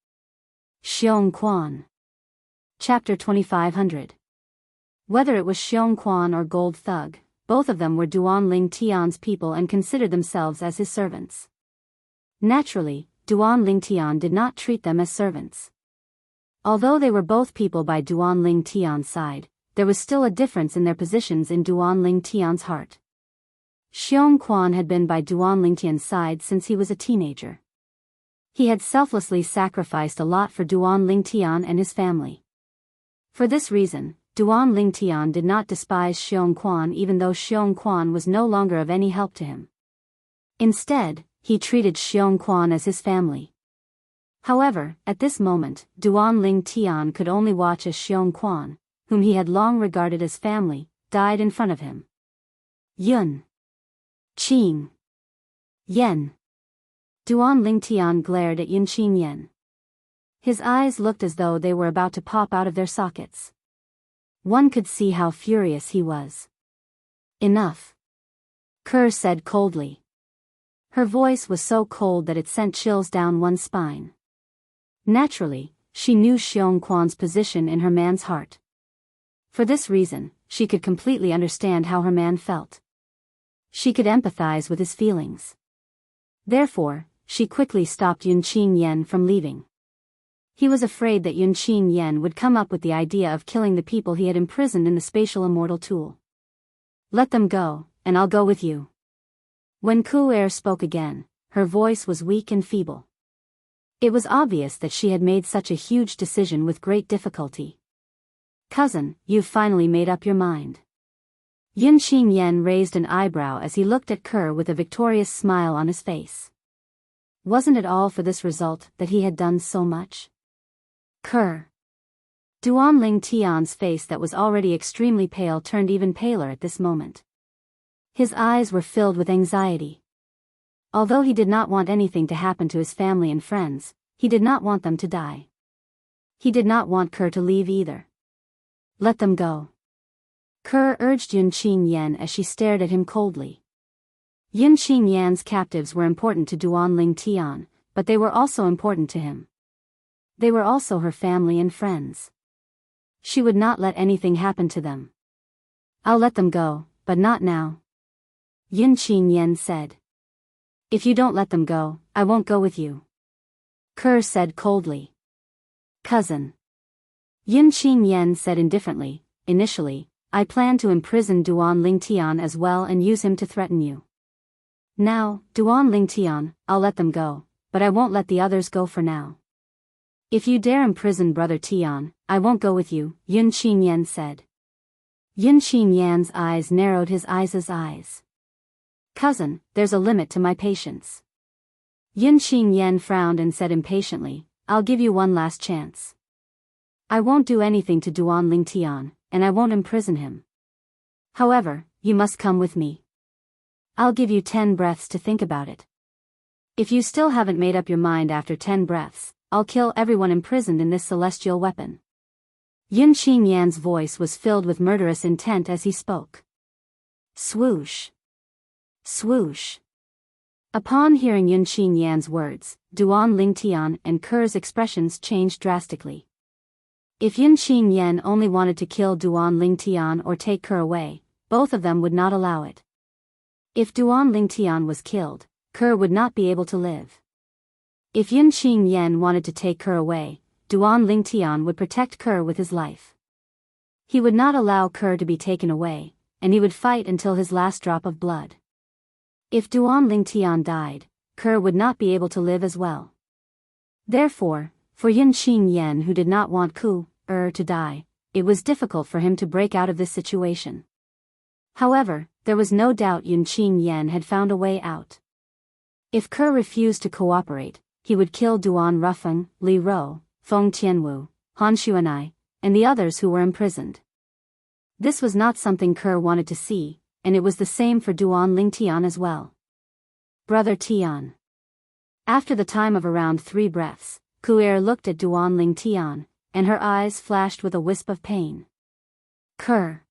Xiong Quan. Chapter 2500. Whether it was Xiong Quan or Gold Thug, both of them were Duan Lingtian's people and considered themselves as his servants. Naturally, Duan Lingtian did not treat them as servants. Although they were both people by Duan Lingtian's side, there was still a difference in their positions in Duan Lingtian's heart. Xiong Quan had been by Duan Lingtian's side since he was a teenager. He had selflessly sacrificed a lot for Duan Lingtian and his family. For this reason, Duan Lingtian did not despise Xiong Quan even though Xiong Quan was no longer of any help to him. Instead, he treated Xiong Quan as his family. However, at this moment, Duan Lingtian could only watch as Xiong Quan, whom he had long regarded as family, died in front of him. Yun. Qing. Yen. Duan Lingtian glared at Yun Qinyan. His eyes looked as though they were about to pop out of their sockets. One could see how furious he was. "Enough," Ku said coldly. Her voice was so cold that it sent chills down one's spine. Naturally, she knew Xiong Quan's position in her man's heart. For this reason, she could completely understand how her man felt. She could empathize with his feelings. Therefore, she quickly stopped Yun Qin from leaving. He was afraid that Yun Qin would come up with the idea of killing the people he had imprisoned in the spatial immortal tool. Let them go, and I'll go with you. When Ku'er spoke again, her voice was weak and feeble. It was obvious that she had made such a huge decision with great difficulty. Cousin, you've finally made up your mind. Yun Qin raised an eyebrow as he looked at Kerr with a victorious smile on his face. Wasn't it all for this result that he had done so much? Kerr. Duan Tian's face that was already extremely pale turned even paler at this moment. His eyes were filled with anxiety. Although he did not want anything to happen to his family and friends, he did not want them to die. He did not want Kerr to leave either. Let them go. Kerr urged Yun Qin as she stared at him coldly. Yun Qin's captives were important to Duan Tian, but they were also important to him. They were also her family and friends. She would not let anything happen to them. I'll let them go, but not now. Yun Qin said. If you don't let them go, I won't go with you. Kerr said coldly. Cousin. Yun Qin said indifferently, initially, I plan to imprison Duan Tian as well and use him to threaten you. Now, Duan Tian, I'll let them go, but I won't let the others go for now. If you dare imprison Brother Tian, I won't go with you, Yun Qin said. Yun Qin's eyes narrowed his eyes. Cousin, there's a limit to my patience. Yun Qin frowned and said impatiently, I'll give you one last chance. I won't do anything to Duan Tian, and I won't imprison him. However, you must come with me. I'll give you 10 breaths to think about it. If you still haven't made up your mind after 10 breaths, I'll kill everyone imprisoned in this celestial weapon. Yun Qin's voice was filled with murderous intent as he spoke. Swoosh. Swoosh. Upon hearing Yun Qin's words, Duan Tian and Kerr's expressions changed drastically. If Yun Qin only wanted to kill Duan Tian or take Kerr away, both of them would not allow it. If Duan Tian was killed, Kerr would not be able to live. If Yun Qin wanted to take Kerr away, Duan Tian would protect Kerr with his life. He would not allow Kerr to be taken away, and he would fight until his last drop of blood. If Duan Tian died, Kerr would not be able to live as well. Therefore, for Yun Qin who did not want Ku-er to die, it was difficult for him to break out of this situation. However, there was no doubt Yun Qin had found a way out. If Kerr refused to cooperate, he would kill Duan Rufeng, Li Ro, Feng Tianwu, Han Xuanai, and the others who were imprisoned. This was not something Kerr wanted to see, and it was the same for Duan Tian as well. Brother Tian. After the time of around 3 breaths, Ku'er looked at Duan Tian, and her eyes flashed with a wisp of pain. Kerr.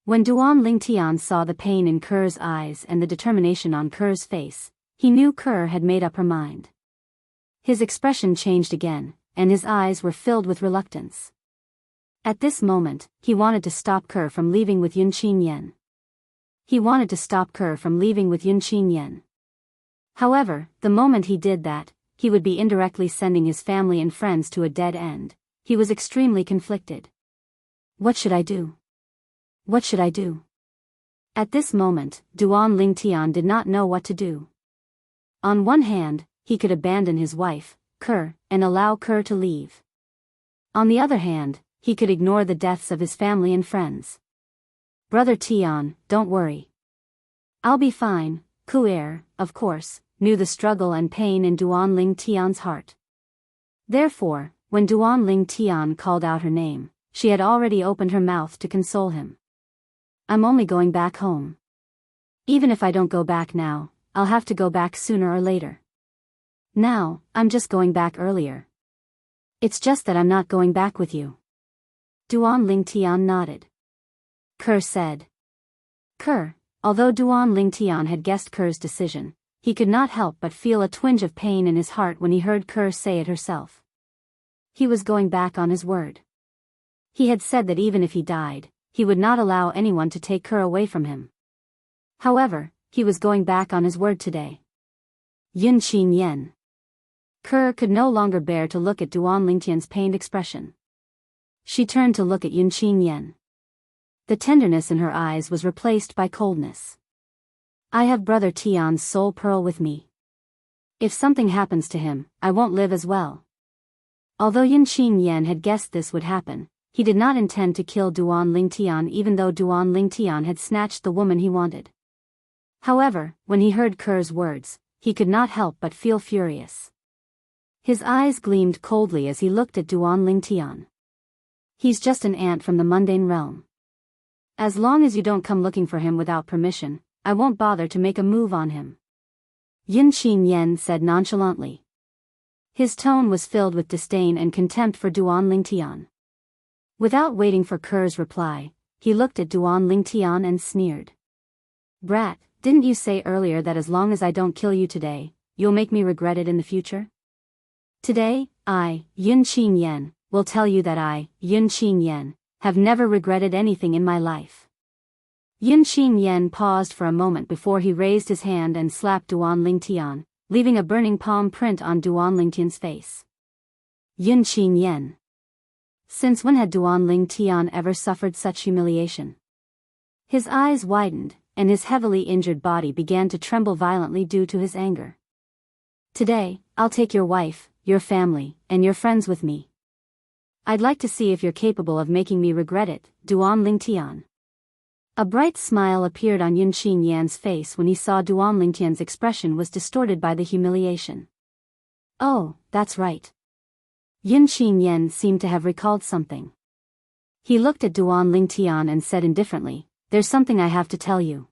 When Duan Tian saw the pain in Kerr's eyes and the determination on Kerr's face, he knew Kerr had made up her mind. His expression changed again, and his eyes were filled with reluctance. At this moment, he wanted to stop Kerr from leaving with Yun Qin. He wanted to stop Kerr from leaving with Yun Qin. However, the moment he did that, he would be indirectly sending his family and friends to a dead end. He was extremely conflicted. What should I do? What should I do? At this moment, Duan Tian did not know what to do. On one hand, he could abandon his wife, Kerr, and allow Kerr to leave. On the other hand, he could ignore the deaths of his family and friends. Brother Tian, don't worry. I'll be fine. Ku'er, of course, knew the struggle and pain in Duan Tian's heart. Therefore, when Duan Tian called out her name, she had already opened her mouth to console him. I'm only going back home. Even if I don't go back now, I'll have to go back sooner or later. Now, I'm just going back earlier. It's just that I'm not going back with you. Duan Tian nodded. Kerr said. Kerr, although Duan Tian had guessed Kerr's decision, he could not help but feel a twinge of pain in his heart when he heard Kerr say it herself. He was going back on his word. He had said that even if he died, he would not allow anyone to take her away from him. However, he was going back on his word today. Yun Qin Yen. Kerr could no longer bear to look at Duan Lingtian's pained expression. She turned to look at Yun Qin Yen. The tenderness in her eyes was replaced by coldness. I have Brother Tian's soul pearl with me. If something happens to him, I won't live as well. Although Yun Qin Yen had guessed this would happen, he did not intend to kill Duan Lingtian even though Duan Lingtian had snatched the woman he wanted. However, when he heard Kerr's words, he could not help but feel furious. His eyes gleamed coldly as he looked at Duan Lingtian. He's just an ant from the mundane realm. As long as you don't come looking for him without permission, I won't bother to make a move on him. Yun Qin Yen said nonchalantly. His tone was filled with disdain and contempt for Duan Lingtian. Without waiting for Kerr's reply, he looked at Duan Lingtian and sneered. Brat, didn't you say earlier that as long as I don't kill you today, you'll make me regret it in the future? Today, I, Yun Qin Yen, will tell you that I, Yun Qin Yen, have never regretted anything in my life. Yun Qin Yen paused for a moment before he raised his hand and slapped Duan Lingtian, leaving a burning palm print on Duan Lingtian's face. Yun Qin Yen. Since when had Duan Lingtian ever suffered such humiliation? His eyes widened, and his heavily injured body began to tremble violently due to his anger. Today, I'll take your wife, your family, and your friends with me. I'd like to see if you're capable of making me regret it, Duan Lingtian. A bright smile appeared on Yun Qin Yan's face when he saw Duan Lingtian's expression was distorted by the humiliation. Oh, that's right. Yun Qin Yan seemed to have recalled something. He looked at Duan Lingtian and said indifferently, "There's something I have to tell you.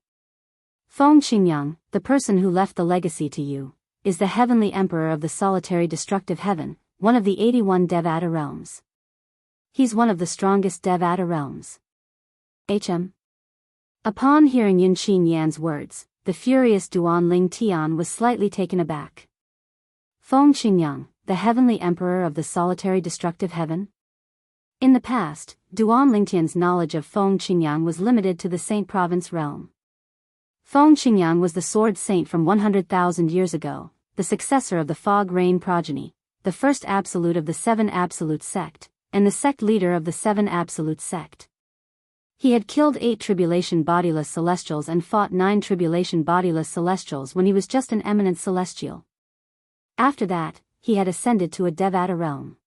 Feng Qingyang, the person who left the legacy to you, is the heavenly emperor of the solitary destructive heaven, one of the 81 Devata realms. He's one of the strongest Devata realms." Upon hearing Yun Qin Yan's words, the furious Duan Lingtian was slightly taken aback. Feng Qingyang, the heavenly emperor of the solitary destructive heaven? In the past, Duan Lingtian's knowledge of Feng Qingyang was limited to the Saint Province realm. Feng Qingyang was the sword saint from 100,000 years ago, the successor of the Fog Rain progeny, the first absolute of the Seven Absolute sect, and the sect leader of the Seven Absolute sect. He had killed 8 tribulation bodiless celestials and fought 9 tribulation bodiless celestials when he was just an eminent celestial. After that, he had ascended to a Devata realm.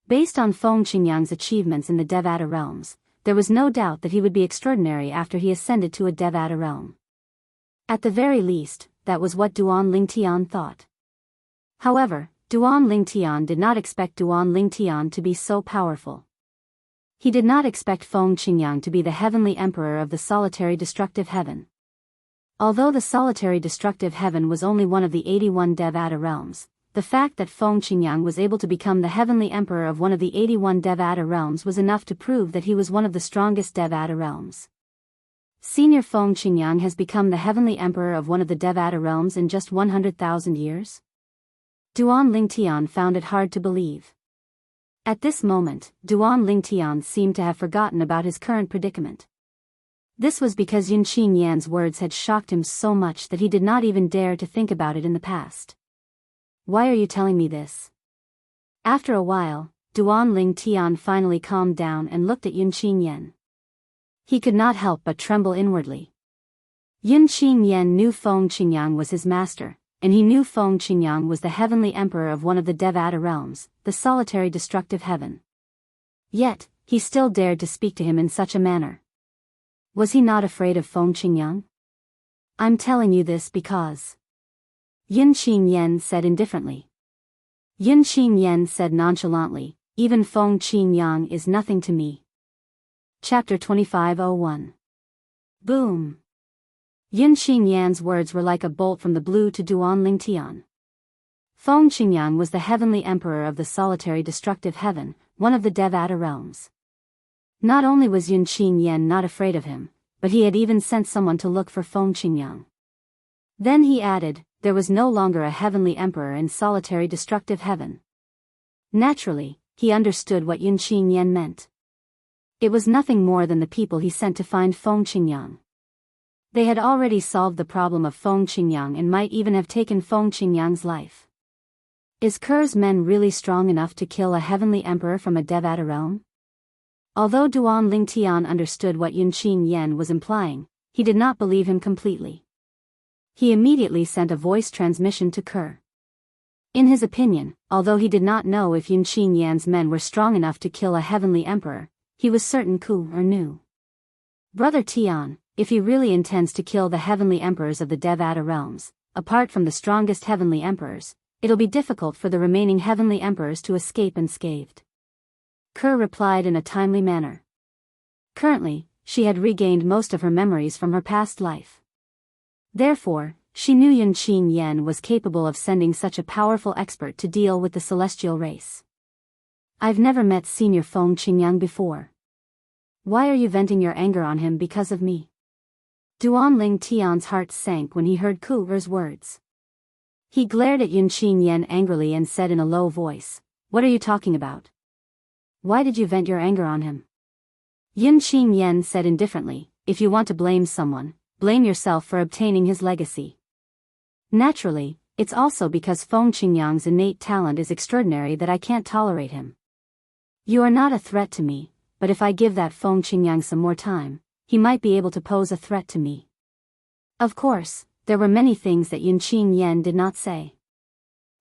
Based on Feng Qingyang's achievements in the Devata realms, there was no doubt that he would be extraordinary after he ascended to a Devata realm. At the very least, that was what Duan Lingtian thought. However, Duan Lingtian did not expect Duan Lingtian to be so powerful. He did not expect Feng Qingyang to be the heavenly emperor of the solitary destructive heaven. Although the solitary destructive heaven was only one of the 81 Devata realms, the fact that Feng Qingyang was able to become the heavenly emperor of one of the 81 Devata realms was enough to prove that he was one of the strongest Devata realms. Senior Feng Qingyang has become the heavenly emperor of one of the Devata realms in just 100,000 years? Duan Lingtian found it hard to believe. At this moment, Duan Lingtian seemed to have forgotten about his current predicament. This was because Yun Qin Yan's words had shocked him so much that he did not even dare to think about it in the past. Why are you telling me this? After a while, Duan Lingtian finally calmed down and looked at Yun Qin Yan. He could not help but tremble inwardly. Yun Qin Yan knew Feng Qingyang was his master, and he knew Feng Qingyang was the heavenly emperor of one of the Devata realms, the solitary destructive heaven. Yet, he still dared to speak to him in such a manner. Was he not afraid of Feng Qingyang? I'm telling you this because... Yun Qin Yan said indifferently. Yun Qin Yan said nonchalantly, even Feng Qingyang is nothing to me. Chapter 2501. Boom. Yun Qin Yan's words were like a bolt from the blue to Duan Lingtian. Feng Qingyang was the heavenly emperor of the solitary destructive heaven, one of the Devata realms. Not only was Yun Qin Yan not afraid of him, but he had even sent someone to look for Feng Qingyang. Then he added, there was no longer a heavenly emperor in solitary destructive heaven. Naturally, he understood what Yun Qin Yan meant. It was nothing more than the people he sent to find Feng Qingyang. They had already solved the problem of Feng Qingyang and might even have taken Feng Qingyang's life. Is Ker's men really strong enough to kill a heavenly emperor from a Devata realm? Although Duan Lingtian understood what Yunqin Yen was implying, he did not believe him completely. He immediately sent a voice transmission to Ker. In his opinion, although he did not know if Yunqin Yan's men were strong enough to kill a heavenly emperor, he was certain Ku knew. Brother Tian, if he really intends to kill the heavenly emperors of the Devata realms, apart from the strongest heavenly emperors, it'll be difficult for the remaining heavenly emperors to escape unscathed. Ker replied in a timely manner. Currently, she had regained most of her memories from her past life. Therefore, she knew Yunqin Yen was capable of sending such a powerful expert to deal with the celestial race. I've never met Senior Feng Qingyang before. Why are you venting your anger on him because of me? Duan Ling Tian's heart sank when he heard Ku Er's words. He glared at Yunqin Yen angrily and said in a low voice, "What are you talking about? Why did you vent your anger on him?" Yunqin Yen said indifferently, "If you want to blame someone, blame yourself for obtaining his legacy. Naturally, it's also because Feng Qingyang's innate talent is extraordinary that I can't tolerate him. You are not a threat to me, but if I give that Feng Qingyang some more time, he might be able to pose a threat to me." Of course, there were many things that Yunqin Yen did not say.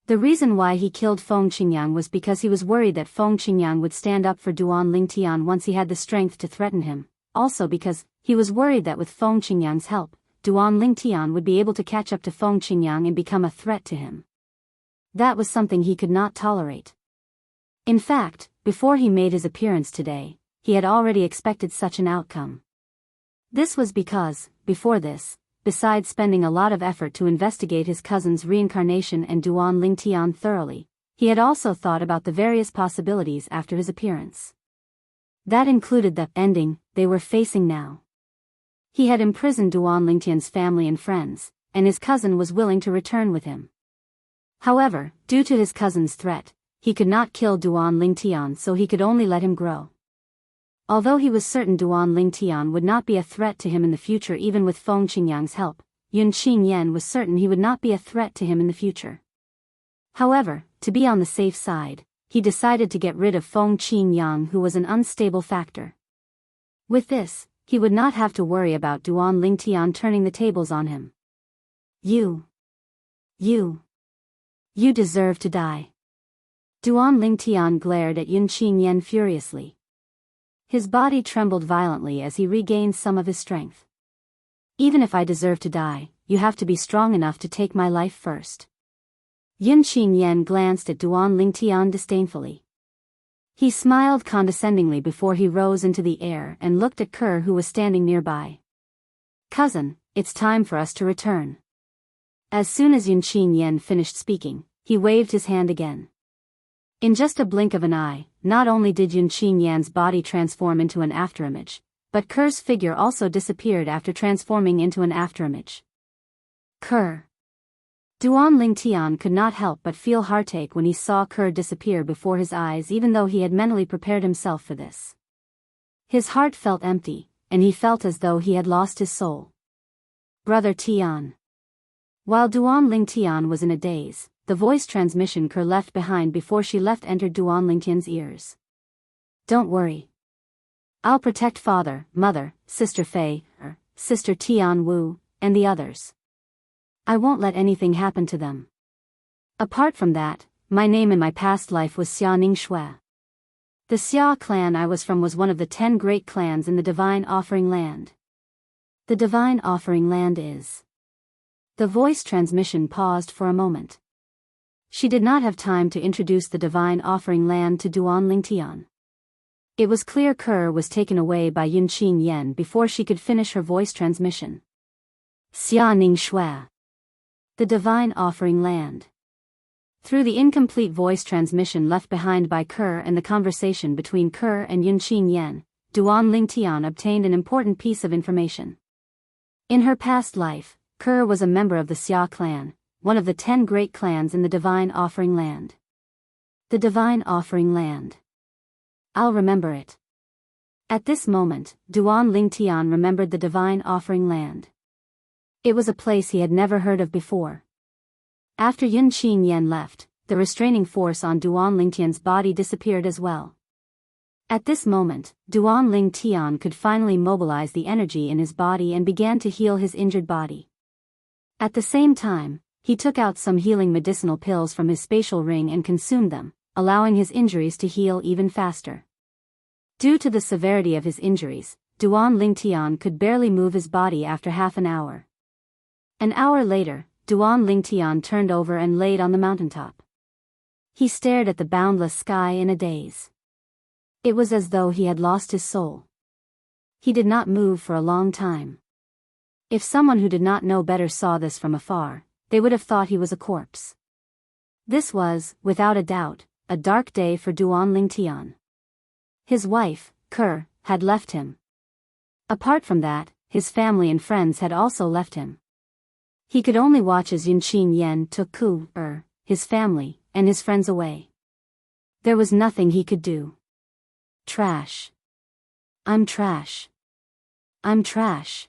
The reason why he killed Feng Qingyang was because he was worried that Feng Qingyang would stand up for Duan Lingtian once he had the strength to threaten him, also because he was worried that with Feng Qingyang's help, Duan Lingtian would be able to catch up to Feng Qingyang and become a threat to him. That was something he could not tolerate. In fact, before he made his appearance today, he had already expected such an outcome. This was because, before this, besides spending a lot of effort to investigate his cousin's reincarnation and Duan Lingtian thoroughly, he had also thought about the various possibilities after his appearance. That included the ending they were facing now. He had imprisoned Duan Lingtian's family and friends, and his cousin was willing to return with him. However, due to his cousin's threat, he could not kill Duan Lingtian, so he could only let him grow. Although he was certain Duan Lingtian would not be a threat to him in the future even with Feng Qingyang's help, Yunqin Yen was certain he would not be a threat to him in the future. However, to be on the safe side, he decided to get rid of Feng Qingyang, who was an unstable factor. With this, he would not have to worry about Duan Lingtian turning the tables on him. You deserve to die." Duan Lingtian glared at Yunqin Yen furiously. His body trembled violently as he regained some of his strength. "Even if I deserve to die, you have to be strong enough to take my life first." Yunqin Yen glanced at Duan Lingtian disdainfully. He smiled condescendingly before he rose into the air and looked at Ker, who was standing nearby. "Cousin, it's time for us to return." As soon as Yunqin Yen finished speaking, he waved his hand again. In just a blink of an eye, not only did Yunqin Yan's body transform into an afterimage, but Ker's figure also disappeared after transforming into an afterimage. Ker. Duan Lingtian could not help but feel heartache when he saw Ker disappear before his eyes, even though he had mentally prepared himself for this. His heart felt empty, and he felt as though he had lost his soul. Brother Tian. While Duan Lingtian was in a daze, the voice transmission Ker left behind before she left entered Duan Lingtian's ears. "Don't worry. I'll protect father, mother, sister Fei, sister Tian Wu, and the others. I won't let anything happen to them. Apart from that, my name in my past life was Xia Ningshui. The Xia clan I was from was one of the 10 great clans in the Divine Offering Land. The Divine Offering Land is..." The voice transmission paused for a moment. She did not have time to introduce the Divine Offering Land to Duan Lingtian. It was clear Ker was taken away by Yunqin Yen before she could finish her voice transmission. Xia Ningshui. The Divine Offering Land. Through the incomplete voice transmission left behind by Ker and the conversation between Ker and Yunqin Yen, Duan Lingtian obtained an important piece of information. In her past life, Ker was a member of the Xia clan, one of the 10 great clans in the Divine Offering Land. The Divine Offering Land. I'll remember it. At this moment, Duan Lingtian remembered the divine offering land. It was a place he had never heard of before. After Yun Qin Yen left, the restraining force on Duan Lingtian's body disappeared as well. At this moment, Duan Lingtian could finally mobilize the energy in his body and began to heal his injured body. At the same time, he took out some healing medicinal pills from his spatial ring and consumed them, allowing his injuries to heal even faster. Due to the severity of his injuries, Duan Lingtian could barely move his body after half an hour. An hour later, Duan Lingtian turned over and laid on the mountaintop. He stared at the boundless sky in a daze. It was as though he had lost his soul. He did not move for a long time. If someone who did not know better saw this from afar, they would have thought he was a corpse. This was, without a doubt, a dark day for Duan Lingtian. His wife, Ker, had left him. Apart from that, his family and friends had also left him. He could only watch as Yun Qin Yen took his family, and his friends away. There was nothing he could do. Trash. I'm trash. I'm trash.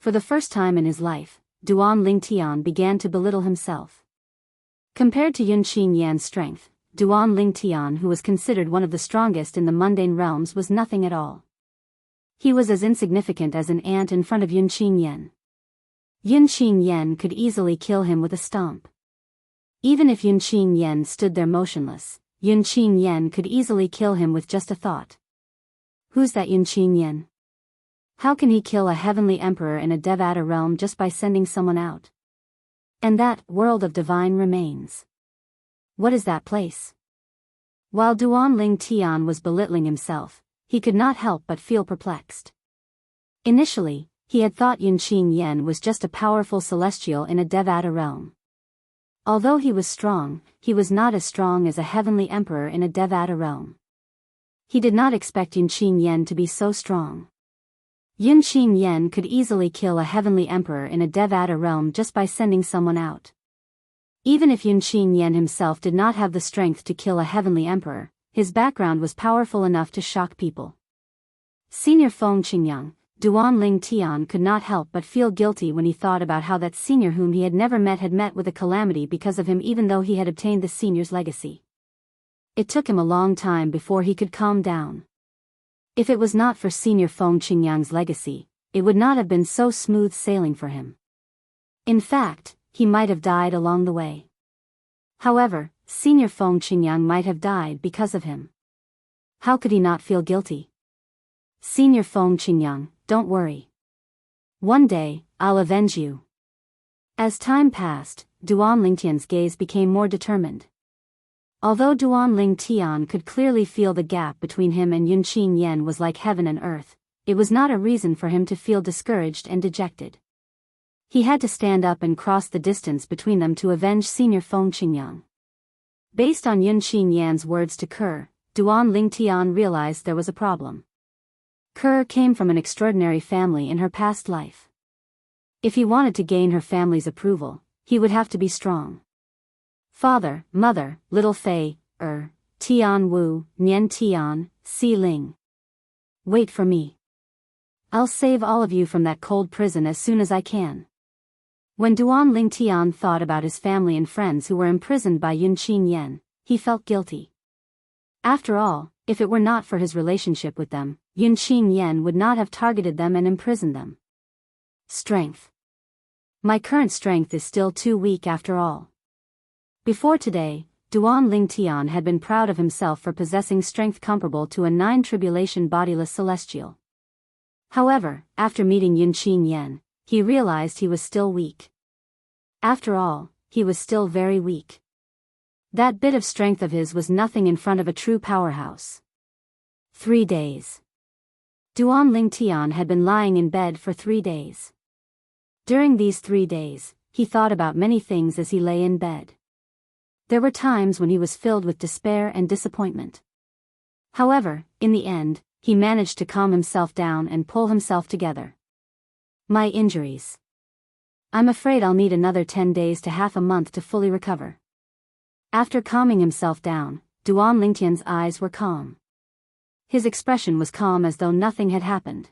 For the first time in his life, Duan Lingtian began to belittle himself. Compared to Yun Qin Yan's strength, Duan Lingtian, who was considered one of the strongest in the mundane realms, was nothing at all. He was as insignificant as an ant in front of Yun Qin Yen. Yun Qin Yen could easily kill him with a stomp. Even if Yun Qin Yen stood there motionless, Yun Qin Yen could easily kill him with just a thought. Who's that Yun Qin Yen? How can he kill a heavenly emperor in a Devata realm just by sending someone out? And that world of divine remains. What is that place? While Duan Lingtian was belittling himself, he could not help but feel perplexed. Initially, he had thought Yun Qin Yen was just a powerful celestial in a Devata realm. Although he was strong, he was not as strong as a heavenly emperor in a Devata realm. He did not expect Yun Qin Yen to be so strong. Yun Qin Yen could easily kill a heavenly emperor in a Devata realm just by sending someone out. Even if Yun Qin Yen himself did not have the strength to kill a heavenly emperor, his background was powerful enough to shock people. Senior Feng Qingyang, Duan Lingtian could not help but feel guilty when he thought about how that senior whom he had never met had met with a calamity because of him, even though he had obtained the senior's legacy. It took him a long time before he could calm down. If it was not for Senior Feng Qingyang's legacy, it would not have been so smooth sailing for him. In fact, he might have died along the way. However, Senior Feng Qingyang might have died because of him. How could he not feel guilty? Senior Feng Qingyang, don't worry. One day, I'll avenge you. As time passed, Duan Lingtian's gaze became more determined. Although Duan Lingtian could clearly feel the gap between him and Yun Qin Yen was like heaven and earth, it was not a reason for him to feel discouraged and dejected. He had to stand up and cross the distance between them to avenge Senior Feng Qingyang. Based on Yun Qin Yan's words to Ker, Duan Lingtian realized there was a problem. Ker came from an extraordinary family in her past life. If he wanted to gain her family's approval, he would have to be strong. Father, mother, little Fei, Tian Wu, Nian Tian, Si Ling. Wait for me. I'll save all of you from that cold prison as soon as I can. When Duan Lingtian thought about his family and friends who were imprisoned by Yun Qin Yen, he felt guilty. After all, if it were not for his relationship with them, Yun Qin Yen would not have targeted them and imprisoned them. Strength. My current strength is still too weak after all. Before today, Duan Lingtian had been proud of himself for possessing strength comparable to a 9 tribulation bodiless celestial. However, after meeting Yun Qin Yen, he realized he was still weak. After all, he was still very weak. That bit of strength of his was nothing in front of a true powerhouse. 3 days. Duan Lingtian had been lying in bed for 3 days. During these 3 days, he thought about many things as he lay in bed. There were times when he was filled with despair and disappointment. However, in the end, he managed to calm himself down and pull himself together. My injuries. I'm afraid I'll need another 10 days to half a month to fully recover. After calming himself down, Duan Lingtian's eyes were calm. His expression was calm as though nothing had happened.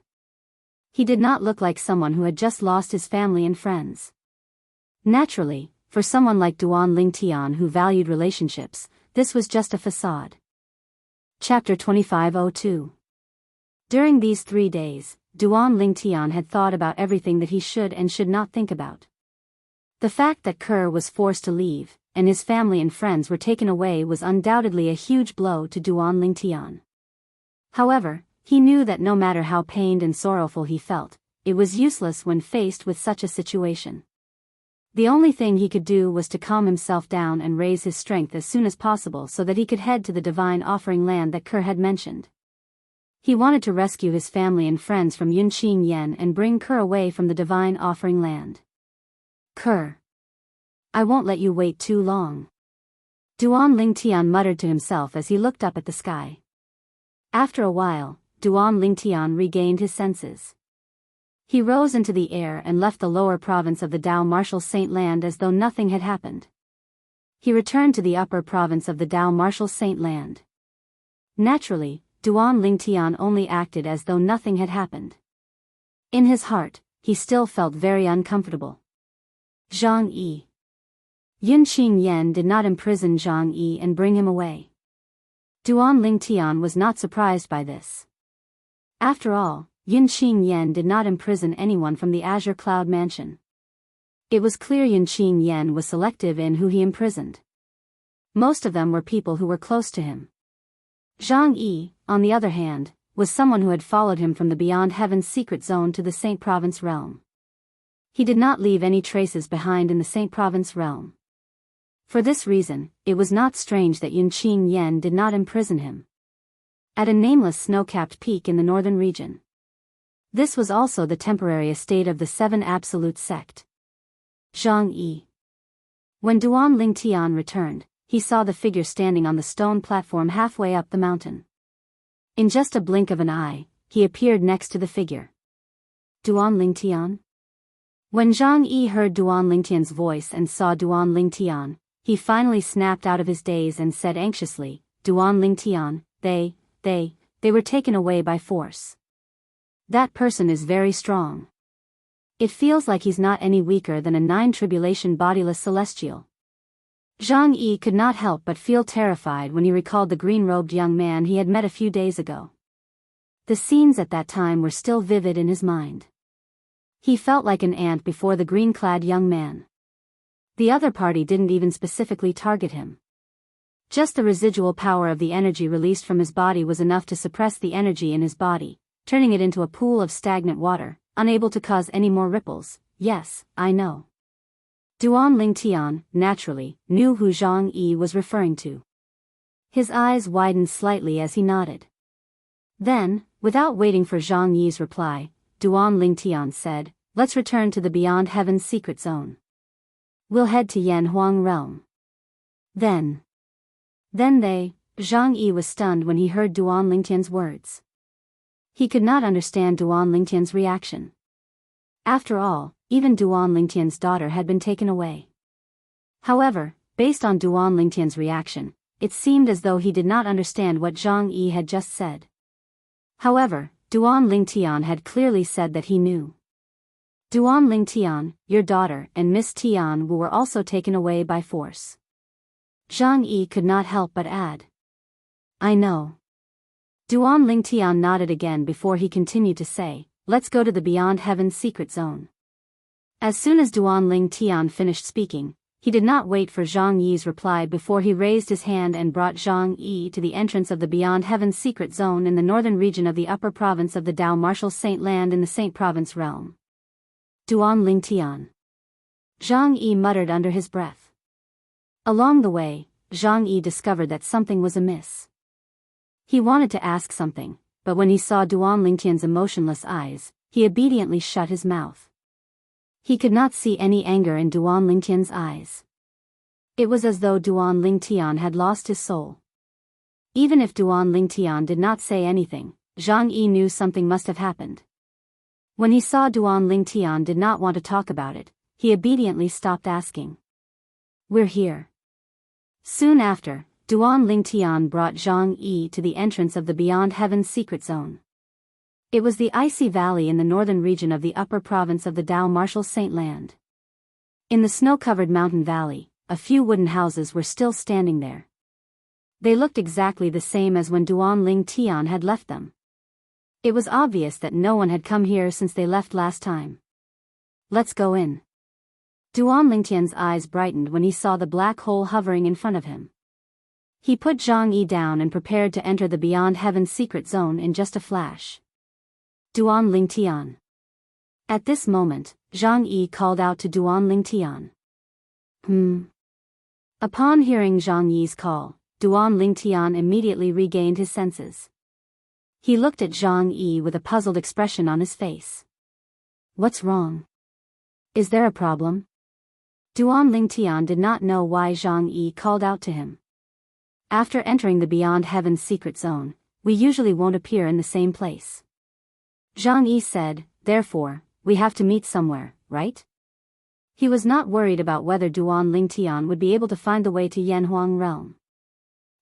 He did not look like someone who had just lost his family and friends. Naturally, for someone like Duan Lingtian who valued relationships, this was just a facade. Chapter 2502. During these 3 days, Duan Lingtian had thought about everything that he should and should not think about. The fact that Kerr was forced to leave, and his family and friends were taken away was undoubtedly a huge blow to Duan Lingtian. However, he knew that no matter how pained and sorrowful he felt, it was useless when faced with such a situation. The only thing he could do was to calm himself down and raise his strength as soon as possible so that he could head to the divine offering land that Kerr had mentioned. He wanted to rescue his family and friends from Yunqing Yen and bring Kerr away from the divine offering land. Kerr. I won't let you wait too long. Duan Lingtian muttered to himself as he looked up at the sky. After a while, Duan Lingtian regained his senses. He rose into the air and left the lower province of the Dao Martial Saint Land as though nothing had happened. He returned to the upper province of the Dao Martial Saint Land. Naturally, Duan Lingtian only acted as though nothing had happened. In his heart, he still felt very uncomfortable. Zhang Yi. Yunqing Yen did not imprison Zhang Yi and bring him away. Duan Lingtian was not surprised by this. After all, Yunqing Yen did not imprison anyone from the Azure Cloud Mansion. It was clear Yunqing Yen was selective in who he imprisoned. Most of them were people who were close to him. Zhang Yi, on the other hand, was someone who had followed him from the Beyond Heaven's secret zone to the Saint Province realm. He did not leave any traces behind in the Saint Province realm. For this reason, it was not strange that Yunqing Yen did not imprison him. At a nameless snow-capped peak in the northern region. This was also the temporary estate of the Seven Absolute Sect. Zhang Yi. When Duan Lingtian returned, he saw the figure standing on the stone platform halfway up the mountain. In just a blink of an eye, he appeared next to the figure. Duan Lingtian? When Zhang Yi heard Duan Lingtian's voice and saw Duan Lingtian, he finally snapped out of his daze and said anxiously, Duan Lingtian, they were taken away by force. That person is very strong. It feels like he's not any weaker than a 9 bodiless celestial. Zhang Yi could not help but feel terrified when he recalled the green-robed young man he had met a few days ago. The scenes at that time were still vivid in his mind. He felt like an ant before the green-clad young man. The other party didn't even specifically target him. Just the residual power of the energy released from his body was enough to suppress the energy in his body, turning it into a pool of stagnant water, unable to cause any more ripples. Yes, I know. Duan Lingtian, naturally, knew who Zhang Yi was referring to. His eyes widened slightly as he nodded. Then, without waiting for Zhang Yi's reply, Duan Lingtian said, let's return to the Beyond Heaven's secret zone. We'll head to Yanhuang realm. Then Zhang Yi was stunned when he heard Duan Lingtian's words. He could not understand Duan Lingtian's reaction. After all, even Duan Lingtian's daughter had been taken away. However, based on Duan Lingtian's reaction, it seemed as though he did not understand what Zhang Yi had just said. However, Duan Lingtian had clearly said that he knew. Duan Lingtian, your daughter and Miss Tian Wu were also taken away by force. Zhang Yi could not help but add. I know. Duan Lingtian nodded again before he continued to say, let's go to the Beyond Heaven's secret zone. As soon as Duan Lingtian finished speaking, he did not wait for Zhang Yi's reply before he raised his hand and brought Zhang Yi to the entrance of the Beyond Heaven's secret zone in the northern region of the upper province of the Dao Martial Saint Land in the Saint Province realm. Duan Lingtian. Zhang Yi muttered under his breath. Along the way, Zhang Yi discovered that something was amiss. He wanted to ask something, but when he saw Duan Lingtian's emotionless eyes, he obediently shut his mouth. He could not see any anger in Duan Lingtian's eyes. It was as though Duan Lingtian had lost his soul. Even if Duan Lingtian did not say anything, Zhang Yi knew something must have happened. When he saw Duan Lingtian did not want to talk about it, he obediently stopped asking. We're here. Soon after, Duan Lingtian brought Zhang Yi to the entrance of the Beyond Heaven's secret zone. It was the icy valley in the northern region of the upper province of the Dao Martial Saint Land. In the snow-covered mountain valley, a few wooden houses were still standing there. They looked exactly the same as when Duan Lingtian had left them. It was obvious that no one had come here since they left last time. Let's go in. Duan Lingtian's eyes brightened when he saw the black hole hovering in front of him. He put Zhang Yi down and prepared to enter the Beyond Heaven's secret zone in just a flash. Duan Lingtian. At this moment, Zhang Yi called out to Duan Lingtian. Upon hearing Zhang Yi's call, Duan Lingtian immediately regained his senses. He looked at Zhang Yi with a puzzled expression on his face. What's wrong? Is there a problem? Duan Lingtian did not know why Zhang Yi called out to him. After entering the Beyond Heaven's secret zone, we usually won't appear in the same place. Zhang Yi said, therefore, we have to meet somewhere, right? He was not worried about whether Duan Lingtian would be able to find the way to Yanhuang realm.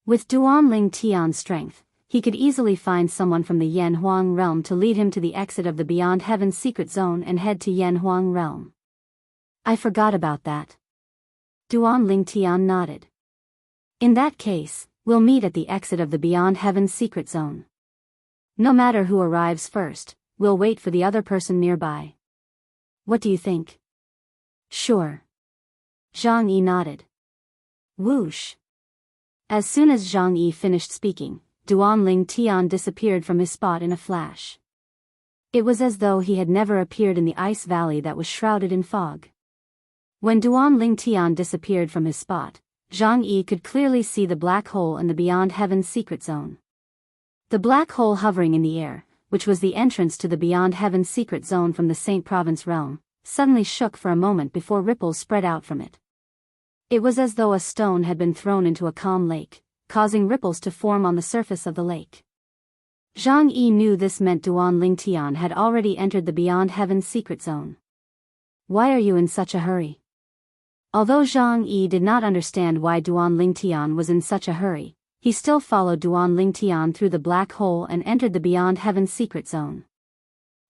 With Duan Lingtian's strength, he could easily find someone from the Yanhuang realm to lead him to the exit of the Beyond Heaven's secret zone and head to Yanhuang realm. I forgot about that. Duan Lingtian nodded. In that case, we'll meet at the exit of the Beyond Heaven's secret zone. No matter who arrives first, we'll wait for the other person nearby. What do you think? Sure. Zhang Yi nodded. Whoosh. As soon as Zhang Yi finished speaking, Duan Lingtian disappeared from his spot in a flash. It was as though he had never appeared in the ice valley that was shrouded in fog. When Duan Lingtian disappeared from his spot, Zhang Yi could clearly see the black hole in the Beyond Heaven's secret zone. The black hole hovering in the air, which was the entrance to the Beyond Heaven's secret zone from the Saint Province realm, suddenly shook for a moment before ripples spread out from it. It was as though a stone had been thrown into a calm lake, causing ripples to form on the surface of the lake. Zhang Yi knew this meant Duan Lingtian had already entered the Beyond Heaven's secret zone. Why are you in such a hurry? Although Zhang Yi did not understand why Duan Lingtian was in such a hurry, he still followed Duan Lingtian through the black hole and entered the Beyond Heaven's secret zone.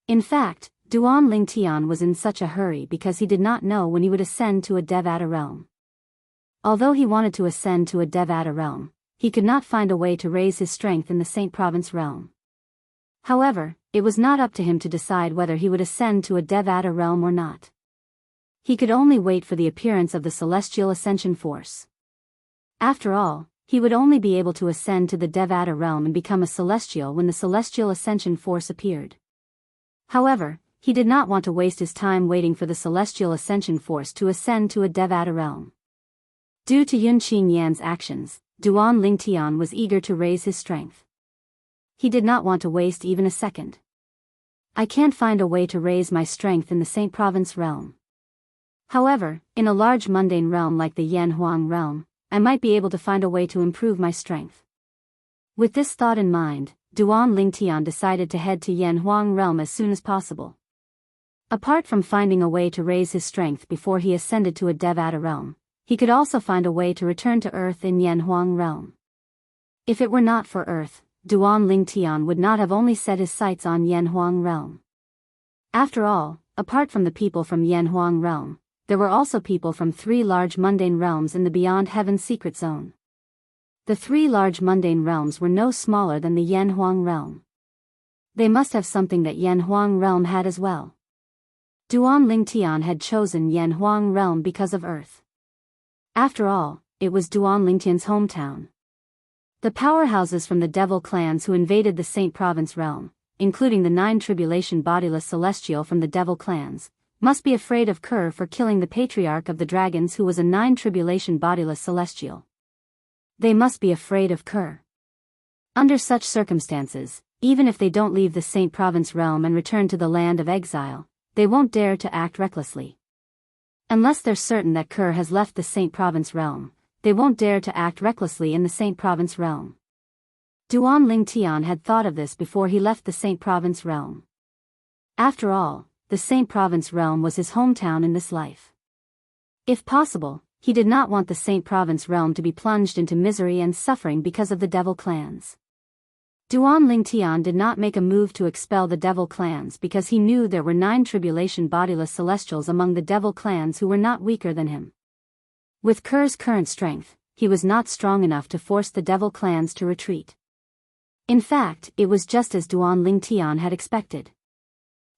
In fact, Duan Lingtian was in such a hurry because he did not know when he would ascend to a Devata realm. Although he wanted to ascend to a Devata realm, he could not find a way to raise his strength in the Saint Province realm. However, it was not up to him to decide whether he would ascend to a Devata realm or not. He could only wait for the appearance of the Celestial Ascension Force. After all, he would only be able to ascend to the Devata realm and become a Celestial when the Celestial Ascension Force appeared. However, he did not want to waste his time waiting for the Celestial Ascension Force to ascend to a Devata realm. Due to Yun Qingyan's actions, Duan Lingtian was eager to raise his strength. He did not want to waste even a second. I can't find a way to raise my strength in the Saint Province realm. However, in a large mundane realm like the Yanhuang realm, I might be able to find a way to improve my strength. With this thought in mind, Duan Lingtian decided to head to Yanhuang realm as soon as possible. Apart from finding a way to raise his strength before he ascended to a Devata realm, he could also find a way to return to Earth in Yanhuang realm. If it were not for Earth, Duan Lingtian would not have only set his sights on Yanhuang realm. After all, apart from the people from Yanhuang realm, there were also people from 3 large mundane realms in the Beyond Heaven's secret zone. The 3 large mundane realms were no smaller than the Yanhuang realm. They must have something that Yanhuang realm had as well. Duan Lingtian had chosen Yanhuang realm because of Earth. After all, it was Duan Lingtian's hometown. The powerhouses from the devil clans who invaded the Saint Province realm, including the 9 tribulation bodiless celestial from the devil clans, must be afraid of Kerr for killing the patriarch of the dragons who was a 9 tribulation bodiless celestial. They must be afraid of Kerr. Under such circumstances, even if they don't leave the Saint Province realm and return to the land of exile, they won't dare to act recklessly. Unless they're certain that Kerr has left the Saint Province realm, they won't dare to act recklessly in the Saint Province realm. Duan Lingtian had thought of this before he left the Saint Province realm. After all, the Saint Province realm was his hometown in this life. If possible, he did not want the Saint Province realm to be plunged into misery and suffering because of the devil clans. Duan Lingtian did not make a move to expel the devil clans because he knew there were 9 tribulation bodiless celestials among the devil clans who were not weaker than him. With Ker's current strength, he was not strong enough to force the devil clans to retreat. In fact, it was just as Duan Lingtian had expected.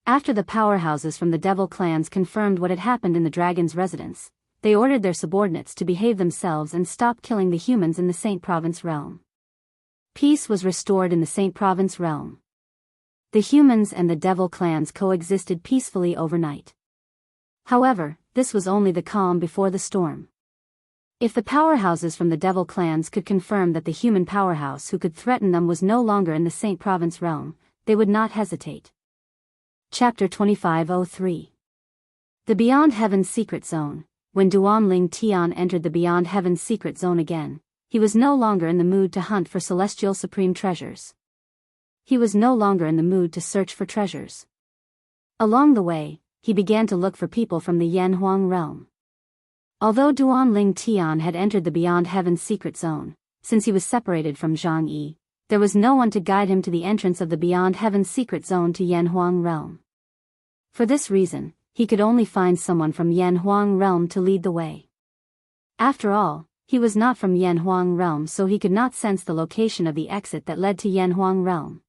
After the powerhouses from the devil clans confirmed what had happened in the dragon's residence, they ordered their subordinates to behave themselves and stop killing the humans in the Saint Province realm. Peace was restored in the Saint Province realm. The humans and the devil clans coexisted peacefully overnight. However, this was only the calm before the storm. If the powerhouses from the devil clans could confirm that the human powerhouse who could threaten them was no longer in the Saint Province realm, they would not hesitate. Chapter 2503. The Beyond Heaven's Secret Zone. When Duan Lingtian entered the Beyond Heaven's Secret Zone again, he was no longer in the mood to hunt for celestial supreme treasures. He was no longer in the mood to search for treasures. Along the way, he began to look for people from the Yanhuang realm. Although Duan Lingtian had entered the Beyond Heaven's Secret Zone, since he was separated from Jianghu, there was no one to guide him to the entrance of the Beyond Heaven's Secret Zone to Yanhuang realm. For this reason, he could only find someone from Yanhuang realm to lead the way. After all, he was not from Yanhuang realm, so he could not sense the location of the exit that led to Yanhuang realm.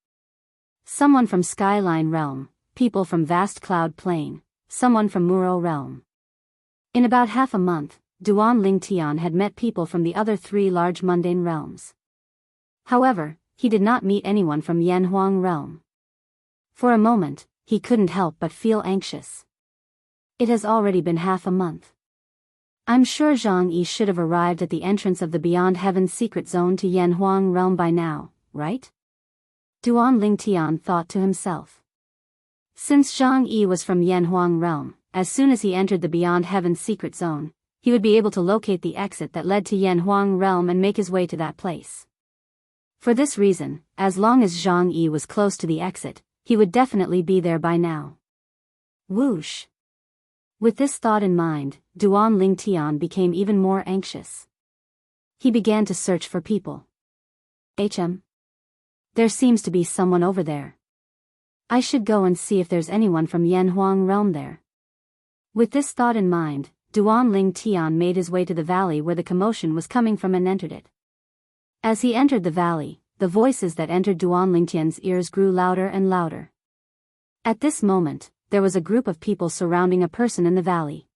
Someone from Skyline realm, people from Vast Cloud Plain, someone from Muro realm. In about half a month, Duan Lingtian had met people from the other 3 large mundane realms. However, he did not meet anyone from Yanhuang realm. For a moment, he couldn't help but feel anxious. It has already been half a month. I'm sure Zhang Yi should have arrived at the entrance of the Beyond Heaven's Secret Zone to Yanhuang realm by now, right? Duan Lingtian thought to himself. Since Zhang Yi was from Yanhuang realm, as soon as he entered the Beyond Heaven's Secret Zone, he would be able to locate the exit that led to Yanhuang realm and make his way to that place. For this reason, as long as Zhang Yi was close to the exit, he would definitely be there by now. Whoosh! With this thought in mind, Duan Lingtian became even more anxious. He began to search for people. There seems to be someone over there. I should go and see if there's anyone from Yanhuang realm there. With this thought in mind, Duan Lingtian made his way to the valley where the commotion was coming from and entered it. As he entered the valley, the voices that entered Duan Lingtian's ears grew louder and louder. At this moment, there was a group of people surrounding a person in the valley.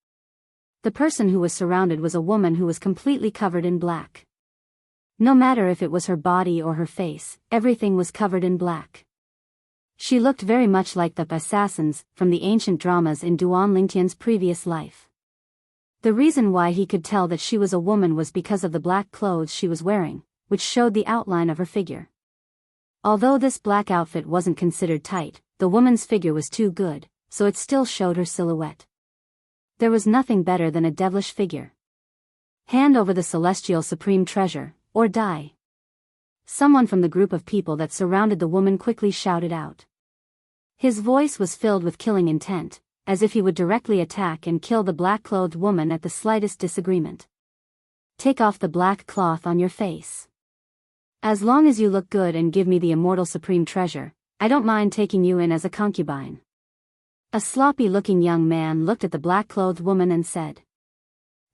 The person who was surrounded was a woman who was completely covered in black. No matter if it was her body or her face, everything was covered in black. She looked very much like the assassins from the ancient dramas in Duan Lingtian's previous life. The reason why he could tell that she was a woman was because of the black clothes she was wearing, which showed the outline of her figure. Although this black outfit wasn't considered tight, the woman's figure was too good, so it still showed her silhouette. There was nothing better than a devilish figure. Hand over the celestial supreme treasure, or die. Someone from the group of people that surrounded the woman quickly shouted out. His voice was filled with killing intent, as if he would directly attack and kill the black-clothed woman at the slightest disagreement. Take off the black cloth on your face. As long as you look good and give me the immortal supreme treasure, I don't mind taking you in as a concubine. A sloppy-looking young man looked at the black-clothed woman and said.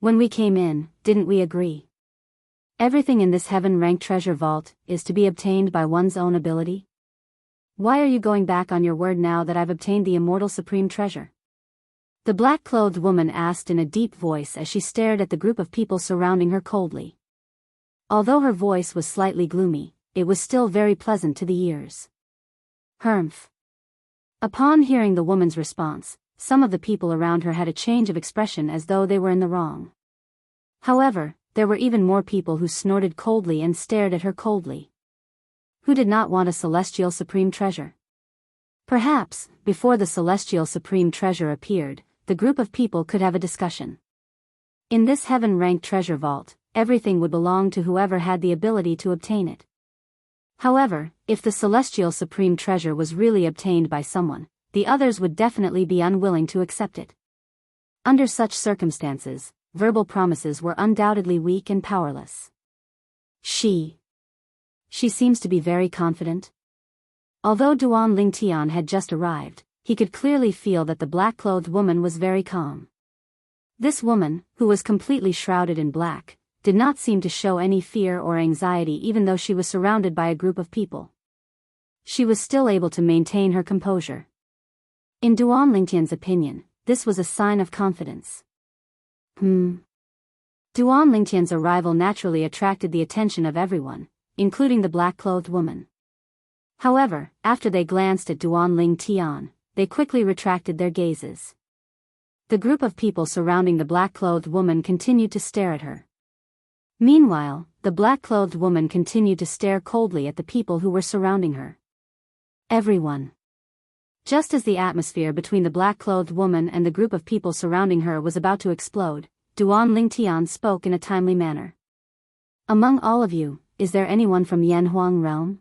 When we came in, didn't we agree? Everything in this heaven-ranked treasure vault is to be obtained by one's own ability? Why are you going back on your word now that I've obtained the immortal supreme treasure? The black-clothed woman asked in a deep voice as she stared at the group of people surrounding her coldly. Although her voice was slightly gloomy, it was still very pleasant to the ears. Humph. Upon hearing the woman's response, some of the people around her had a change of expression as though they were in the wrong. However, there were even more people who snorted coldly and stared at her coldly. Who did not want a celestial supreme treasure? Perhaps, before the celestial supreme treasure appeared, the group of people could have a discussion. In this heaven-ranked treasure vault, everything would belong to whoever had the ability to obtain it. However, if the celestial supreme treasure was really obtained by someone, the others would definitely be unwilling to accept it. Under such circumstances, verbal promises were undoubtedly weak and powerless. She seems to be very confident. Although Duan Lingtian had just arrived, he could clearly feel that the black-clothed woman was very calm. This woman, who was completely shrouded in black, did not seem to show any fear or anxiety even though she was surrounded by a group of people. She was still able to maintain her composure. In Duan Lingtian's opinion, this was a sign of confidence. Duan Lingtian's arrival naturally attracted the attention of everyone, including the black-clothed woman. However, after they glanced at Duan Lingtian, they quickly retracted their gazes. The group of people surrounding the black-clothed woman continued to stare at her. Meanwhile, the black-clothed woman continued to stare coldly at the people who were surrounding her. Everyone. Just as the atmosphere between the black-clothed woman and the group of people surrounding her was about to explode, Duan Lingtian spoke in a timely manner. Among all of you, is there anyone from Yanhuang realm?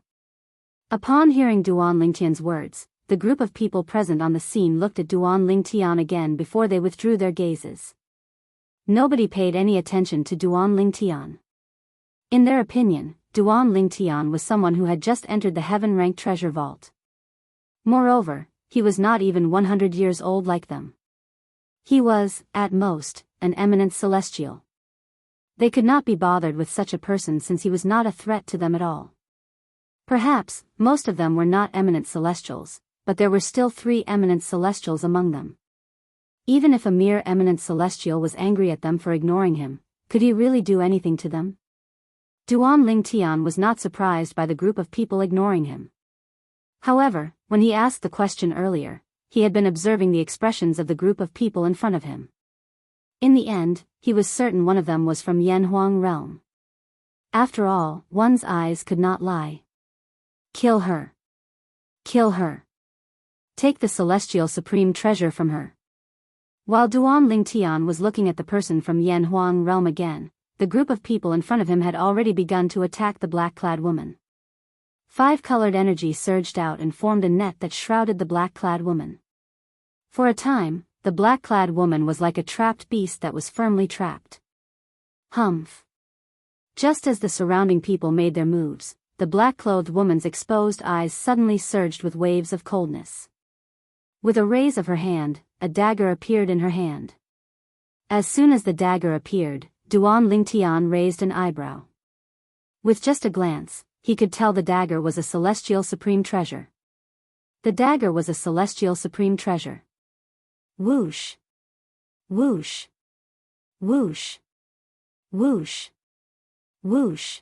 Upon hearing Duan Lingtian's words, the group of people present on the scene looked at Duan Lingtian again before they withdrew their gazes. Nobody paid any attention to Duan Lingtian. In their opinion, Duan Lingtian was someone who had just entered the heaven-ranked treasure vault. Moreover, he was not even 100 years old like them. He was, at most, an eminent celestial. They could not be bothered with such a person since he was not a threat to them at all. Perhaps, most of them were not eminent celestials, but there were still 3 eminent celestials among them. Even if a mere eminent celestial was angry at them for ignoring him, could he really do anything to them? Duan Lingtian was not surprised by the group of people ignoring him. However, when he asked the question earlier, he had been observing the expressions of the group of people in front of him. In the end, he was certain one of them was from Yanhuang realm. After all, one's eyes could not lie. Kill her. Kill her. Take the celestial supreme treasure from her. While Duan Lingtian was looking at the person from Yanhuang realm again, the group of people in front of him had already begun to attack the black-clad woman. 5-colored energy surged out and formed a net that shrouded the black-clad woman. For a time, the black-clad woman was like a trapped beast that was firmly trapped. Humph. Just as the surrounding people made their moves, the black-clothed woman's exposed eyes suddenly surged with waves of coldness. With a raise of her hand, a dagger appeared in her hand. As soon as the dagger appeared, Duan Lingtian raised an eyebrow. With just a glance, he could tell the dagger was a celestial supreme treasure. The dagger was a celestial supreme treasure. Whoosh. Whoosh. Whoosh. Whoosh. Whoosh.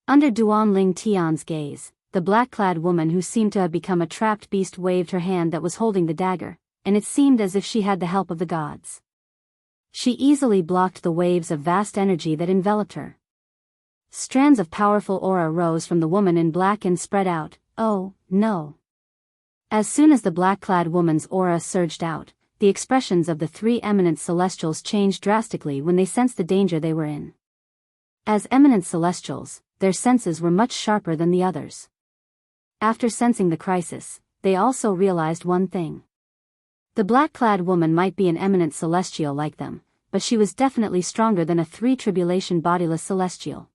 Under Duan Lingtian's gaze, the black-clad woman who seemed to have become a trapped beast waved her hand that was holding the dagger, and it seemed as if she had the help of the gods. She easily blocked the waves of vast energy that enveloped her. Strands of powerful aura rose from the woman in black and spread out. Oh, no. As soon as the black-clad woman's aura surged out, the expressions of the 3 eminent celestials changed drastically when they sensed the danger they were in. As eminent celestials, their senses were much sharper than the others. After sensing the crisis, they also realized one thing. The black-clad woman might be an eminent celestial like them, but she was definitely stronger than a 3-tribulation bodiless celestial.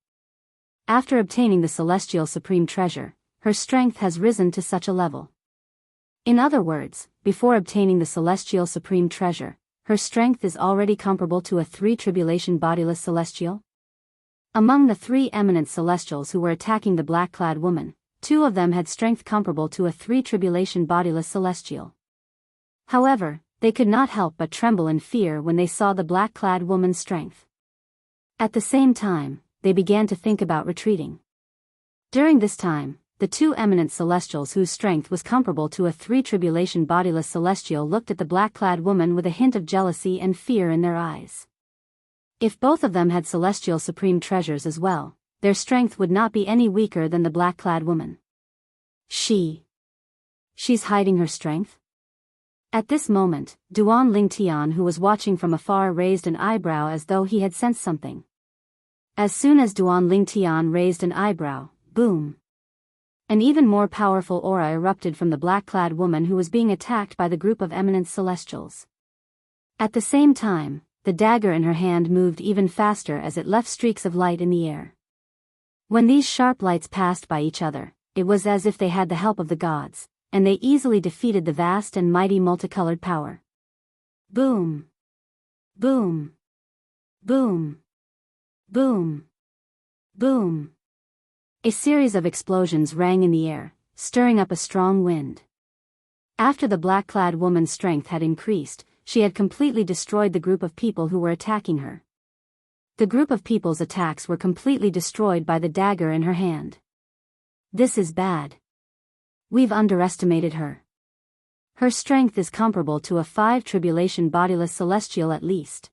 After obtaining the celestial supreme treasure, her strength has risen to such a level. In other words, before obtaining the celestial supreme treasure, her strength is already comparable to a 3-tribulation bodiless celestial. Among the 3 eminent celestials who were attacking the black-clad woman, 2 of them had strength comparable to a 3-tribulation bodiless celestial. However, they could not help but tremble in fear when they saw the black-clad woman's strength. At the same time, they began to think about retreating. During this time, the 2 eminent celestials whose strength was comparable to a 3-tribulation bodiless celestial looked at the black-clad woman with a hint of jealousy and fear in their eyes. If both of them had celestial supreme treasures as well, their strength would not be any weaker than the black-clad woman. She's hiding her strength? At this moment, Duan Lingtian, who was watching from afar, raised an eyebrow as though he had sensed something. As soon as Duan Lingtian raised an eyebrow, boom! An even more powerful aura erupted from the black-clad woman who was being attacked by the group of eminent celestials. At the same time, the dagger in her hand moved even faster as it left streaks of light in the air. When these sharp lights passed by each other, it was as if they had the help of the gods, and they easily defeated the vast and mighty multicolored power. Boom! Boom! Boom! Boom! Boom! A series of explosions rang in the air, stirring up a strong wind. After the black-clad woman's strength had increased, she had completely destroyed the group of people who were attacking her. The group of people's attacks were completely destroyed by the dagger in her hand. This is bad. We've underestimated her. Her strength is comparable to a 5 tribulation bodiless celestial at least.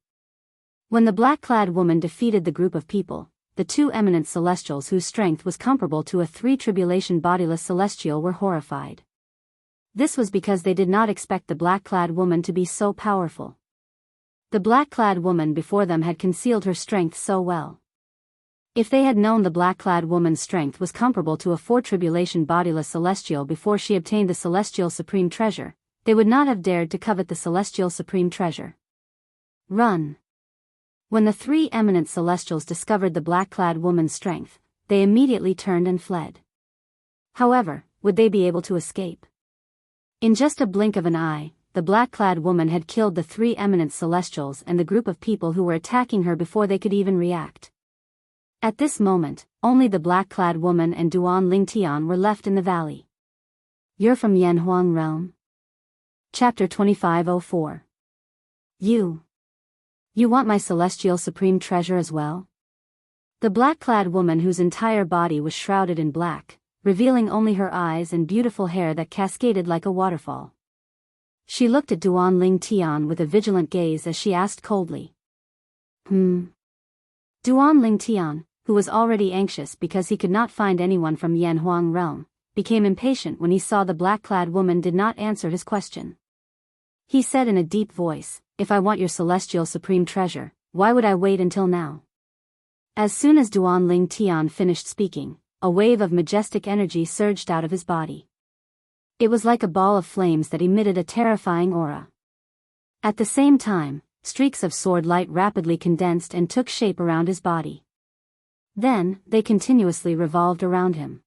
When the black-clad woman defeated the group of people, the 2 eminent celestials whose strength was comparable to a 3 tribulation bodiless celestial were horrified. This was because they did not expect the black-clad woman to be so powerful. The black-clad woman before them had concealed her strength so well. If they had known the black-clad woman's strength was comparable to a 4 tribulation bodiless celestial before she obtained the celestial supreme treasure, they would not have dared to covet the celestial supreme treasure. Run! When the 3 eminent celestials discovered the black-clad woman's strength, they immediately turned and fled. However, would they be able to escape? In just a blink of an eye, the black-clad woman had killed the 3 eminent celestials and the group of people who were attacking her before they could even react. At this moment, only the black-clad woman and Duan Lingtian were left in the valley. You're from Yanhuang realm? Chapter 2504. You want my celestial supreme treasure as well? The black-clad woman whose entire body was shrouded in black, revealing only her eyes and beautiful hair that cascaded like a waterfall. She looked at Duan Lingtian with a vigilant gaze as she asked coldly. Duan Lingtian, who was already anxious because he could not find anyone from Yanhuang realm, became impatient when he saw the black-clad woman did not answer his question. He said in a deep voice, "If I want your celestial supreme treasure, why would I wait until now?" As soon as Duan Lingtian finished speaking, a wave of majestic energy surged out of his body. It was like a ball of flames that emitted a terrifying aura. At the same time, streaks of sword light rapidly condensed and took shape around his body. Then, they continuously revolved around him.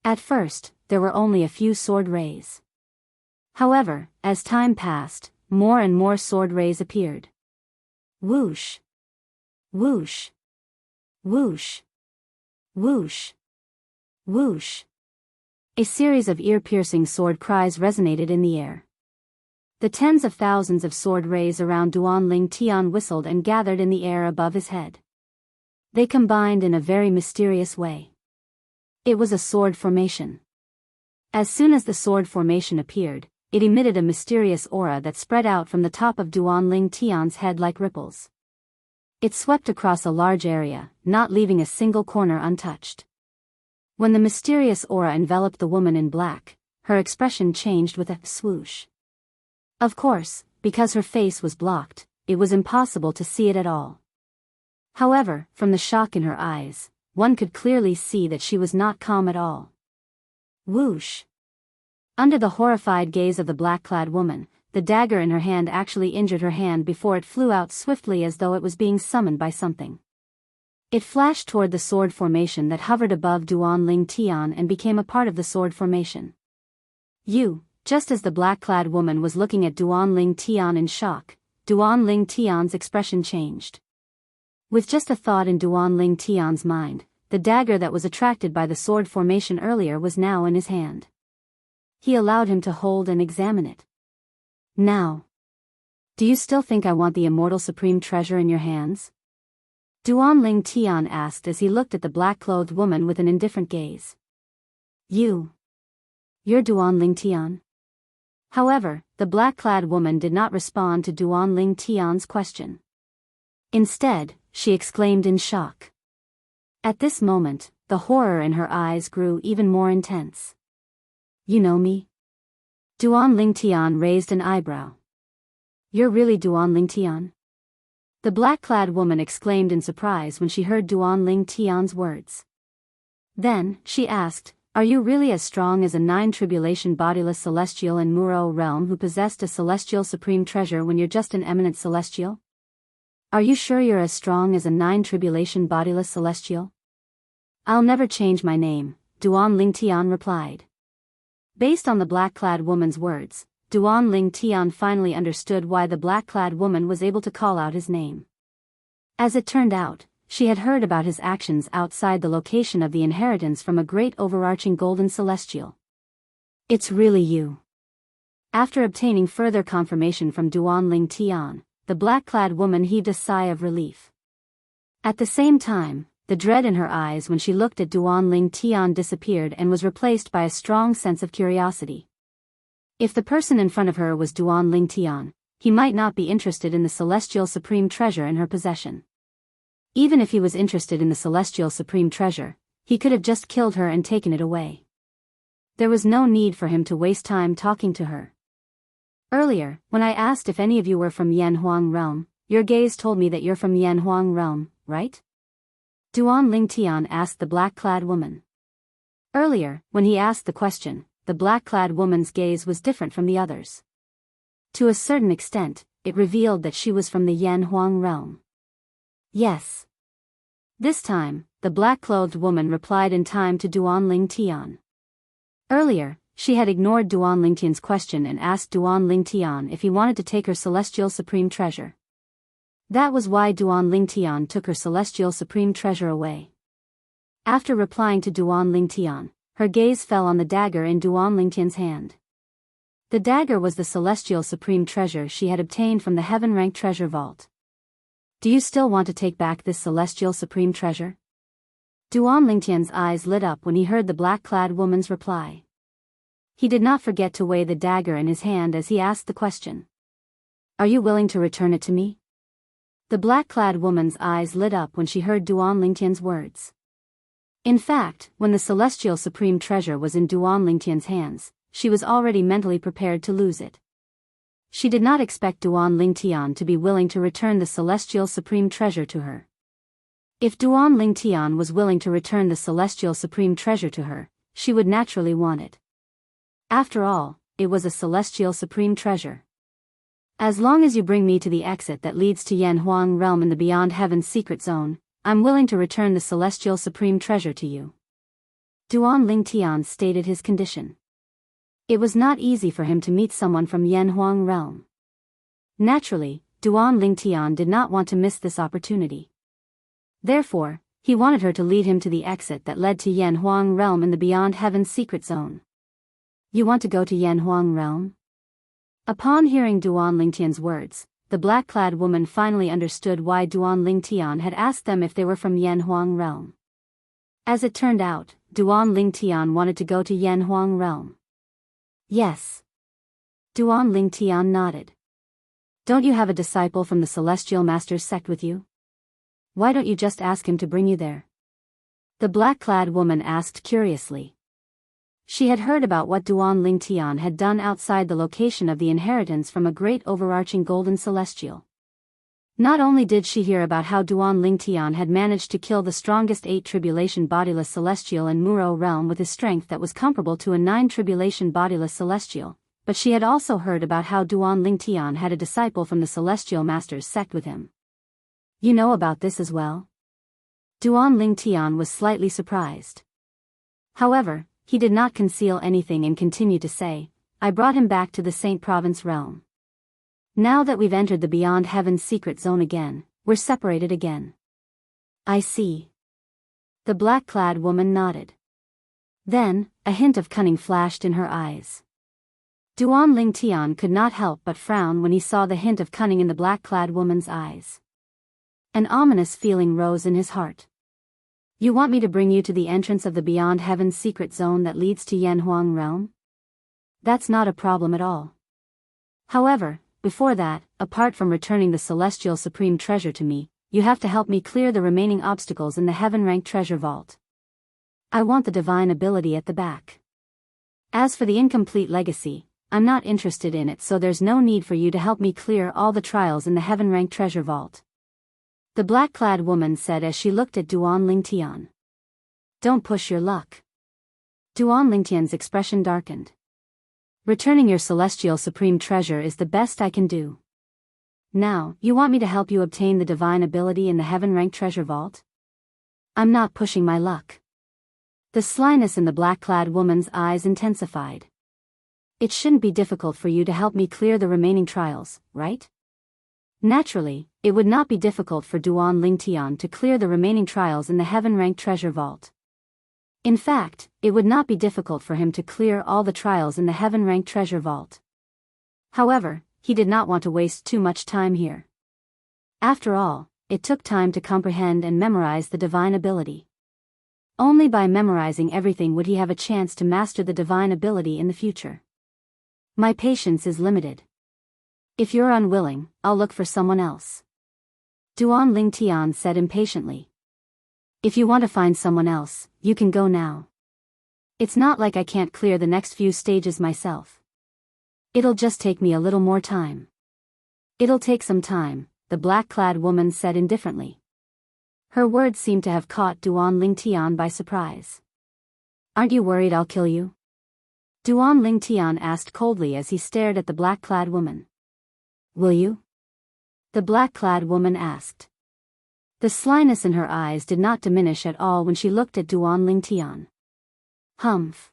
At first, there were only a few sword rays. However, as time passed, more and more sword rays appeared. Whoosh! Whoosh! Whoosh! Whoosh! Whoosh! A series of ear-piercing sword cries resonated in the air. The tens of thousands of sword rays around Duan Lingtian whistled and gathered in the air above his head. They combined in a very mysterious way. It was a sword formation. As soon as the sword formation appeared, it emitted a mysterious aura that spread out from the top of Duan Lingtian's head like ripples. It swept across a large area, not leaving a single corner untouched. When the mysterious aura enveloped the woman in black, her expression changed with a swoosh. Of course, because her face was blocked, it was impossible to see it at all. However, from the shock in her eyes, one could clearly see that she was not calm at all. Whoosh! Under the horrified gaze of the black-clad woman, the dagger in her hand actually injured her hand before it flew out swiftly as though it was being summoned by something. It flashed toward the sword formation that hovered above Duan Lingtian and became a part of the sword formation. Just as the black-clad woman was looking at Duan Lingtian in shock, Duan Lingtian's expression changed. With just a thought in Duan Lingtian's mind, the dagger that was attracted by the sword formation earlier was now in his hand. He allowed him to hold and examine it. Now, do you still think I want the immortal supreme treasure in your hands? Duan Lingtian asked as he looked at the black-clothed woman with an indifferent gaze. You're Duan Lingtian? However, the black-clad woman did not respond to Duan Lingtian's question. Instead, she exclaimed in shock. At this moment, the horror in her eyes grew even more intense. You know me? Duan Lingtian raised an eyebrow. You're really Duan Lingtian? The black-clad woman exclaimed in surprise when she heard Duan Lingtian's words. Then, she asked, Are you really as strong as a 9 tribulation bodiless celestial in Muro realm who possessed a celestial supreme treasure when you're just an eminent celestial? Are you sure you're as strong as a 9 tribulation bodiless celestial? I'll never change my name, Duan Ling Tian replied. Based on the black-clad woman's words, Duan Ling Tian finally understood why the black-clad woman was able to call out his name. As it turned out, she had heard about his actions outside the location of the inheritance from a great overarching golden celestial. It's really you. After obtaining further confirmation from Duan Ling Tian, the black-clad woman heaved a sigh of relief. At the same time, the dread in her eyes when she looked at Duan Ling Tian disappeared and was replaced by a strong sense of curiosity. If the person in front of her was Duan Ling Tian, he might not be interested in the celestial supreme treasure in her possession. Even if he was interested in the celestial supreme treasure, he could have just killed her and taken it away. There was no need for him to waste time talking to her. Earlier, when I asked if any of you were from Yanhuang realm, your gaze told me that you're from Yanhuang realm, right? Duan Ling Tian asked the black-clad woman. Earlier, when he asked the question, the black-clad woman's gaze was different from the others. To a certain extent, it revealed that she was from the Yanhuang realm. Yes. This time, the black-clothed woman replied in time to Duan Ling Tian. Earlier, she had ignored Duan Ling Tian's question and asked Duan Ling Tian if he wanted to take her celestial supreme treasure. That was why Duan Ling Tian took her celestial supreme treasure away. After replying to Duan Ling Tian, her gaze fell on the dagger in Duan Ling Tian's hand. The dagger was the celestial supreme treasure she had obtained from the heaven-ranked treasure vault. Do you still want to take back this celestial supreme treasure? Duan Ling Tian's eyes lit up when he heard the black-clad woman's reply. He did not forget to weigh the dagger in his hand as he asked the question. Are you willing to return it to me? The black-clad woman's eyes lit up when she heard Duan Ling Tian's words. In fact, when the celestial supreme treasure was in Duan Ling Tian's hands, she was already mentally prepared to lose it. She did not expect Duan Ling Tian to be willing to return the celestial supreme treasure to her. If Duan Ling Tian was willing to return the celestial supreme treasure to her, she would naturally want it. After all, it was a celestial supreme treasure. As long as you bring me to the exit that leads to Yanhuang realm in the Beyond Heaven's secret zone, I'm willing to return the celestial supreme treasure to you. Duan Ling Tian stated his condition. It was not easy for him to meet someone from Yanhuang realm. Naturally, Duan Ling Tian did not want to miss this opportunity. Therefore, he wanted her to lead him to the exit that led to Yanhuang realm in the Beyond Heaven's secret zone. You want to go to Yanhuang realm? Upon hearing Duan Ling Tian's words, the black-clad woman finally understood why Duan Ling Tian had asked them if they were from Yanhuang realm. As it turned out, Duan Ling Tian wanted to go to Yanhuang realm. Yes. Duan Ling Tian nodded. Don't you have a disciple from the Celestial Master's sect with you? Why don't you just ask him to bring you there? The black-clad woman asked curiously. She had heard about what Duan Ling Tian had done outside the location of the inheritance from a great overarching golden celestial. Not only did she hear about how Duan Ling Tian had managed to kill the strongest 8 tribulation bodiless celestial in Muro realm with his strength that was comparable to a 9 tribulation bodiless celestial, but she had also heard about how Duan Ling Tian had a disciple from the Celestial Master's sect with him. You know about this as well? Duan Ling Tian was slightly surprised. However, he did not conceal anything and continued to say, I brought him back to the Saint Province realm. Now that we've entered the Beyond Heaven's secret zone again, we're separated again. I see. The black-clad woman nodded. Then, a hint of cunning flashed in her eyes. Duan Ling Tian could not help but frown when he saw the hint of cunning in the black-clad woman's eyes. An ominous feeling rose in his heart. You want me to bring you to the entrance of the Beyond Heaven's secret zone that leads to Yanhuang realm? That's not a problem at all. However, before that, apart from returning the celestial supreme treasure to me, you have to help me clear the remaining obstacles in the heaven-ranked treasure vault. I want the divine ability at the back. As for the incomplete legacy, I'm not interested in it, so there's no need for you to help me clear all the trials in the heaven-ranked treasure vault. The black-clad woman said as she looked at Duan Ling Tian. Don't push your luck. Duan Ling Tian's expression darkened. Returning your celestial supreme treasure is the best I can do. Now, you want me to help you obtain the divine ability in the heaven-ranked treasure vault? I'm not pushing my luck. The slyness in the black-clad woman's eyes intensified. It shouldn't be difficult for you to help me clear the remaining trials, right? Naturally, it would not be difficult for Duan Lingtian to clear the remaining trials in the heaven-ranked treasure vault. In fact, it would not be difficult for him to clear all the trials in the heaven-ranked treasure vault. However, he did not want to waste too much time here. After all, it took time to comprehend and memorize the divine ability. Only by memorizing everything would he have a chance to master the divine ability in the future. My patience is limited. If you're unwilling, I'll look for someone else. Duan Lingtian said impatiently. If you want to find someone else, you can go now. It's not like I can't clear the next few stages myself. It'll just take me a little more time. It'll take some time, the black-clad woman said indifferently. Her words seemed to have caught Duan Lingtian by surprise. Aren't you worried I'll kill you? Duan Lingtian asked coldly as he stared at the black-clad woman. Will you? The black-clad woman asked. The slyness in her eyes did not diminish at all when she looked at Duan Lingtian. Humph.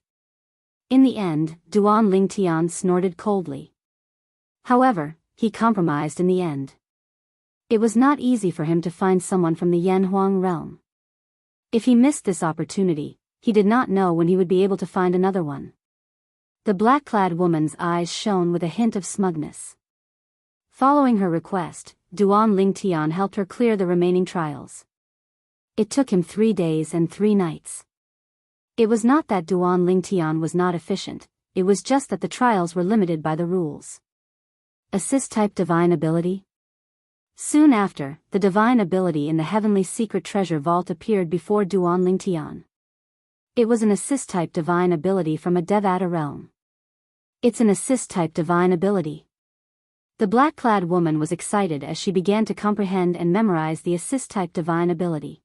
In the end, Duan Lingtian snorted coldly. However, he compromised in the end. It was not easy for him to find someone from the Yanhuang realm. If he missed this opportunity, he did not know when he would be able to find another one. The black-clad woman's eyes shone with a hint of smugness. Following her request, Duan Lingtian helped her clear the remaining trials. It took him 3 days and 3 nights. It was not that Duan Lingtian was not efficient, it was just that the trials were limited by the rules. Assist-type divine ability? Soon after, the divine ability in the heavenly secret treasure vault appeared before Duan Lingtian. It was an assist-type divine ability from a Devata realm. It's an assist-type divine ability. The black-clad woman was excited as she began to comprehend and memorize the assist-type divine ability.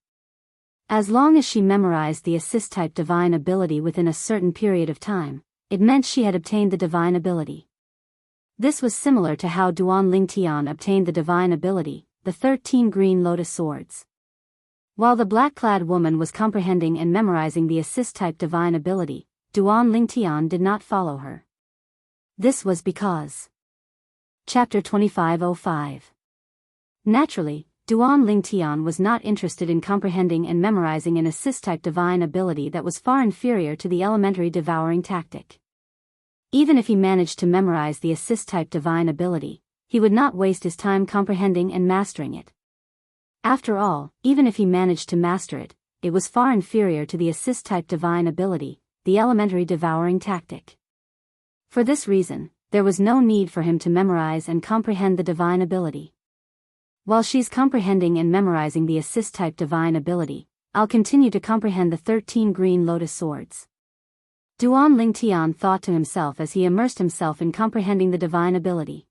As long as she memorized the assist-type divine ability within a certain period of time, it meant she had obtained the divine ability. This was similar to how Duan Lingtian obtained the divine ability, the 13 green lotus swords. While the black-clad woman was comprehending and memorizing the assist-type divine ability, Duan Lingtian did not follow her. This was because Chapter 2505. Naturally, Duan Lingtian was not interested in comprehending and memorizing an assist-type divine ability that was far inferior to the elementary devouring tactic. Even if he managed to memorize the assist-type divine ability, he would not waste his time comprehending and mastering it. After all, even if he managed to master it, it was far inferior to the assist-type divine ability, the elementary devouring tactic. For this reason, there was no need for him to memorize and comprehend the divine ability. While she's comprehending and memorizing the assist-type divine ability, I'll continue to comprehend the 13 green lotus swords. Duan Lingtian thought to himself as he immersed himself in comprehending the divine ability.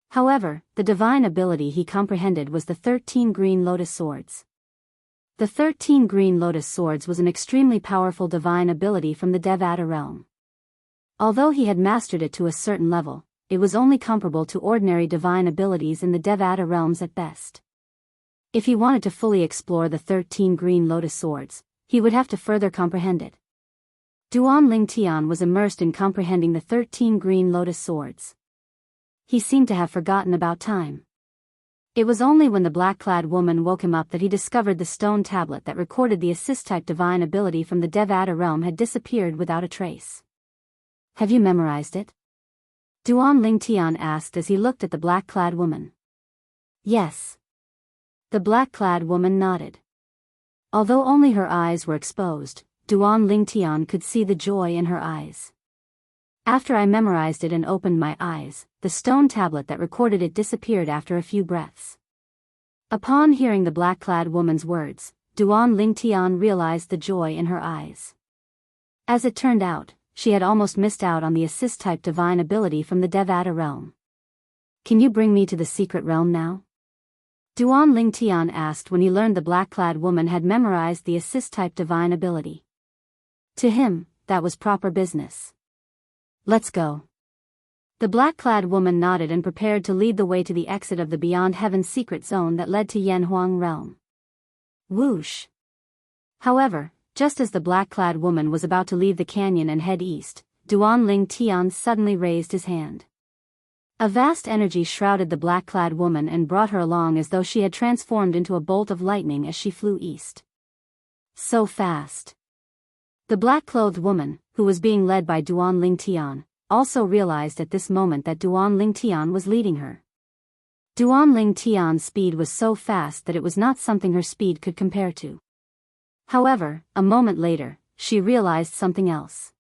However, the divine ability he comprehended was the 13 green lotus swords. The 13 green lotus swords was an extremely powerful divine ability from the Devata realm. Although he had mastered it to a certain level, it was only comparable to ordinary divine abilities in the Devata realms at best. If he wanted to fully explore the 13 green lotus swords, he would have to further comprehend it. Duan Lingtian was immersed in comprehending the 13 green lotus swords. He seemed to have forgotten about time. It was only when the black-clad woman woke him up that he discovered the stone tablet that recorded the assist-type divine ability from the Devata realm had disappeared without a trace. Have you memorized it? Duan Lingtian asked as he looked at the black-clad woman. Yes. The black-clad woman nodded. Although only her eyes were exposed, Duan Lingtian could see the joy in her eyes. After I memorized it and opened my eyes, the stone tablet that recorded it disappeared after a few breaths. Upon hearing the black-clad woman's words, Duan Lingtian realized the joy in her eyes. As it turned out, she had almost missed out on the assist-type divine ability from the Devata realm. Can you bring me to the secret realm now? Duan Lingtian asked when he learned the black-clad woman had memorized the assist-type divine ability. To him, that was proper business. Let's go. The black-clad woman nodded and prepared to lead the way to the exit of the Beyond Heaven secret zone that led to Yanhuang realm. Whoosh! However, just as the black-clad woman was about to leave the canyon and head east, Duanling Tian suddenly raised his hand. A vast energy shrouded the black-clad woman and brought her along as though she had transformed into a bolt of lightning as she flew east. So fast. The black-clothed woman, who was being led by Duanling Tian, also realized at this moment that Duanling Tian was leading her. Duanling Tian's speed was so fast that it was not something her speed could compare to. However, a moment later, she realized something else.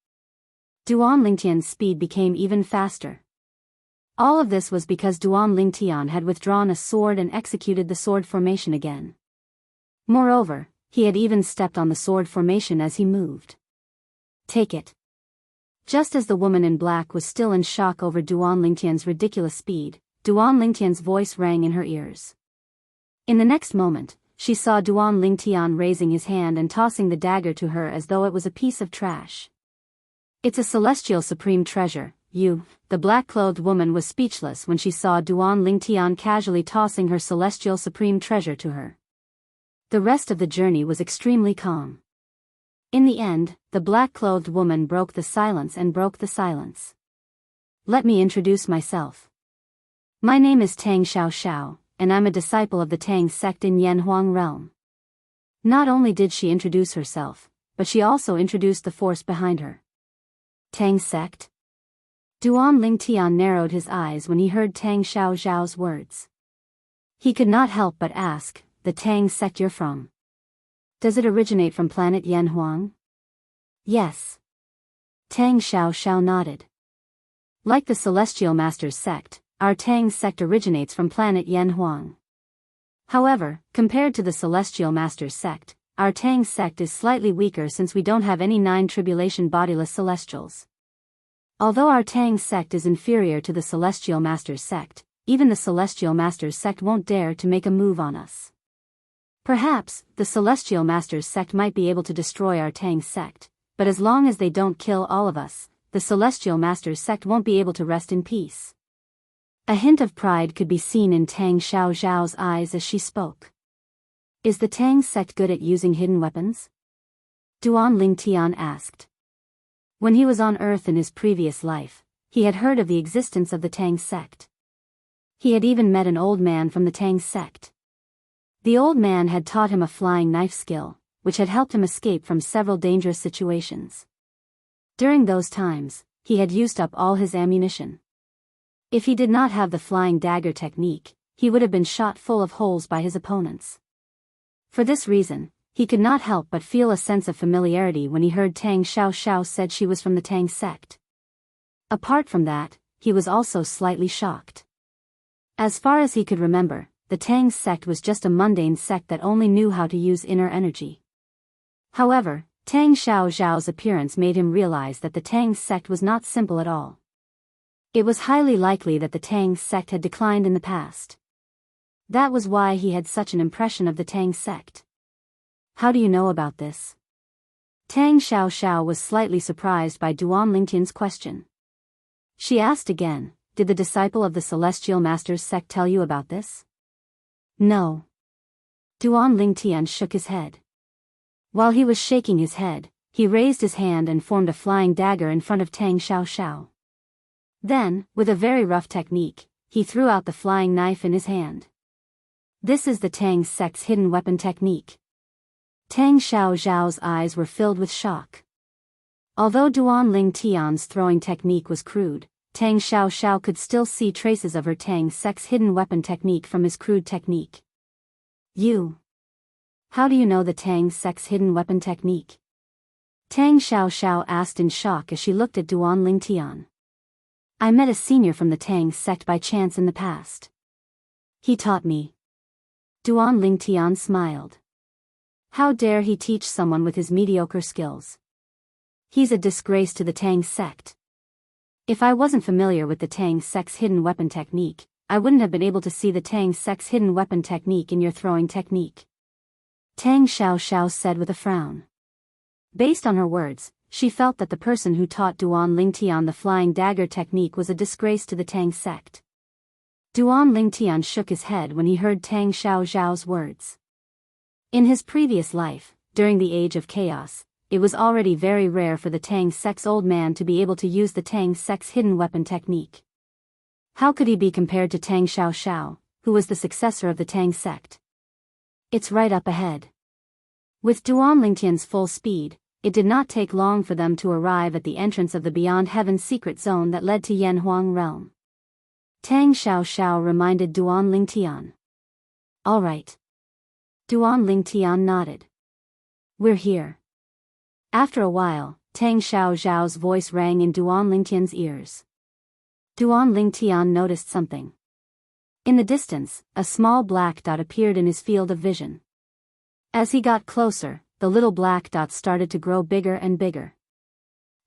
Duanling Tian's speed became even faster. All of this was because Duanling Tian had withdrawn a sword and executed the sword formation again. Moreover, he had even stepped on the sword formation as he moved. Take it. Just as the woman in black was still in shock over Duanling Tian's ridiculous speed, Duanling Tian's voice rang in her ears. In the next moment, she saw Duanling Tian raising his hand and tossing the dagger to her as though it was a piece of trash. It's a celestial supreme treasure, you. The black-clothed woman was speechless when she saw Duanling Tian casually tossing her celestial supreme treasure to her. The rest of the journey was extremely calm. In the end, the black-clothed woman broke the silence and broke the silence. Let me introduce myself. My name is Tang Xiao, and I'm a disciple of the Tang sect in Yanhuang realm. Not only did she introduce herself, but she also introduced the force behind her. Tang sect? Duanling Tian narrowed his eyes when he heard Tang Xiao's words. He could not help but ask, the Tang sect you're from? Does it originate from planet Yanhuang? Yes. Tang Xiao nodded. Like the Celestial Masters sect, our Tang sect originates from planet Yanhuang. However, compared to the Celestial Masters sect, our Tang sect is slightly weaker since we don't have any 9 tribulation bodiless celestials. Although our Tang sect is inferior to the Celestial Masters sect, even the Celestial Masters sect won't dare to make a move on us. Perhaps, the Celestial Masters sect might be able to destroy our Tang sect, but as long as they don't kill all of us, the Celestial Masters sect won't be able to rest in peace. A hint of pride could be seen in Tang Xiao's eyes as she spoke. Is the Tang sect good at using hidden weapons? Duanling Tian asked. When he was on Earth in his previous life, he had heard of the existence of the Tang sect. He had even met an old man from the Tang sect. The old man had taught him a flying knife skill, which had helped him escape from several dangerous situations. During those times, he had used up all his ammunition. If he did not have the flying dagger technique, he would have been shot full of holes by his opponents. For this reason, he could not help but feel a sense of familiarity when he heard Tang Xiao said she was from the Tang sect. Apart from that, he was also slightly shocked. As far as he could remember, the Tang sect was just a mundane sect that only knew how to use inner energy. However, Tang Xiao's appearance made him realize that the Tang sect was not simple at all. It was highly likely that the Tang sect had declined in the past. That was why he had such an impression of the Tang sect. How do you know about this? Tang Xiao was slightly surprised by Duanling Tian's question. She asked again, did the disciple of the Celestial Masters sect tell you about this? No. Duanling Tian shook his head. While he was shaking his head, he raised his hand and formed a flying dagger in front of Tang Xiao. Then, with a very rough technique, he threw out the flying knife in his hand. This is the Tang sect's hidden weapon technique. Tang Xiao's eyes were filled with shock. Although Duanling Tian's throwing technique was crude, Tang Xiao could still see traces of her Tang sect's hidden weapon technique from his crude technique. You. How do you know the Tang sect's hidden weapon technique? Tang Xiao asked in shock as she looked at Duanling Tian. I met a senior from the Tang sect by chance in the past. He taught me. Duanling Tian smiled. How dare he teach someone with his mediocre skills? He's a disgrace to the Tang sect. If I wasn't familiar with the Tang sect's hidden weapon technique, I wouldn't have been able to see the Tang sect's hidden weapon technique in your throwing technique. Tang Xiao said with a frown. Based on her words, she felt that the person who taught Duan Lingtian the flying dagger technique was a disgrace to the Tang sect. Duan Lingtian shook his head when he heard Tang Xiaoxiao's words. In his previous life, during the Age of Chaos, it was already very rare for the Tang sect's old man to be able to use the Tang sect's hidden weapon technique. How could he be compared to Tang Xiaoxiao, who was the successor of the Tang sect? It's right up ahead. With Duan Lingtian's full speed, it did not take long for them to arrive at the entrance of the Beyond Heaven's secret zone that led to Yanhuang realm. Tang Xiaoxiao reminded Duan Lingtian. All right. Duan Lingtian nodded. We're here. After a while, Tang Xiaoxiao's voice rang in Duan Lingtian's ears. Duan Lingtian noticed something. In the distance, a small black dot appeared in his field of vision. As he got closer, the little black dot started to grow bigger and bigger.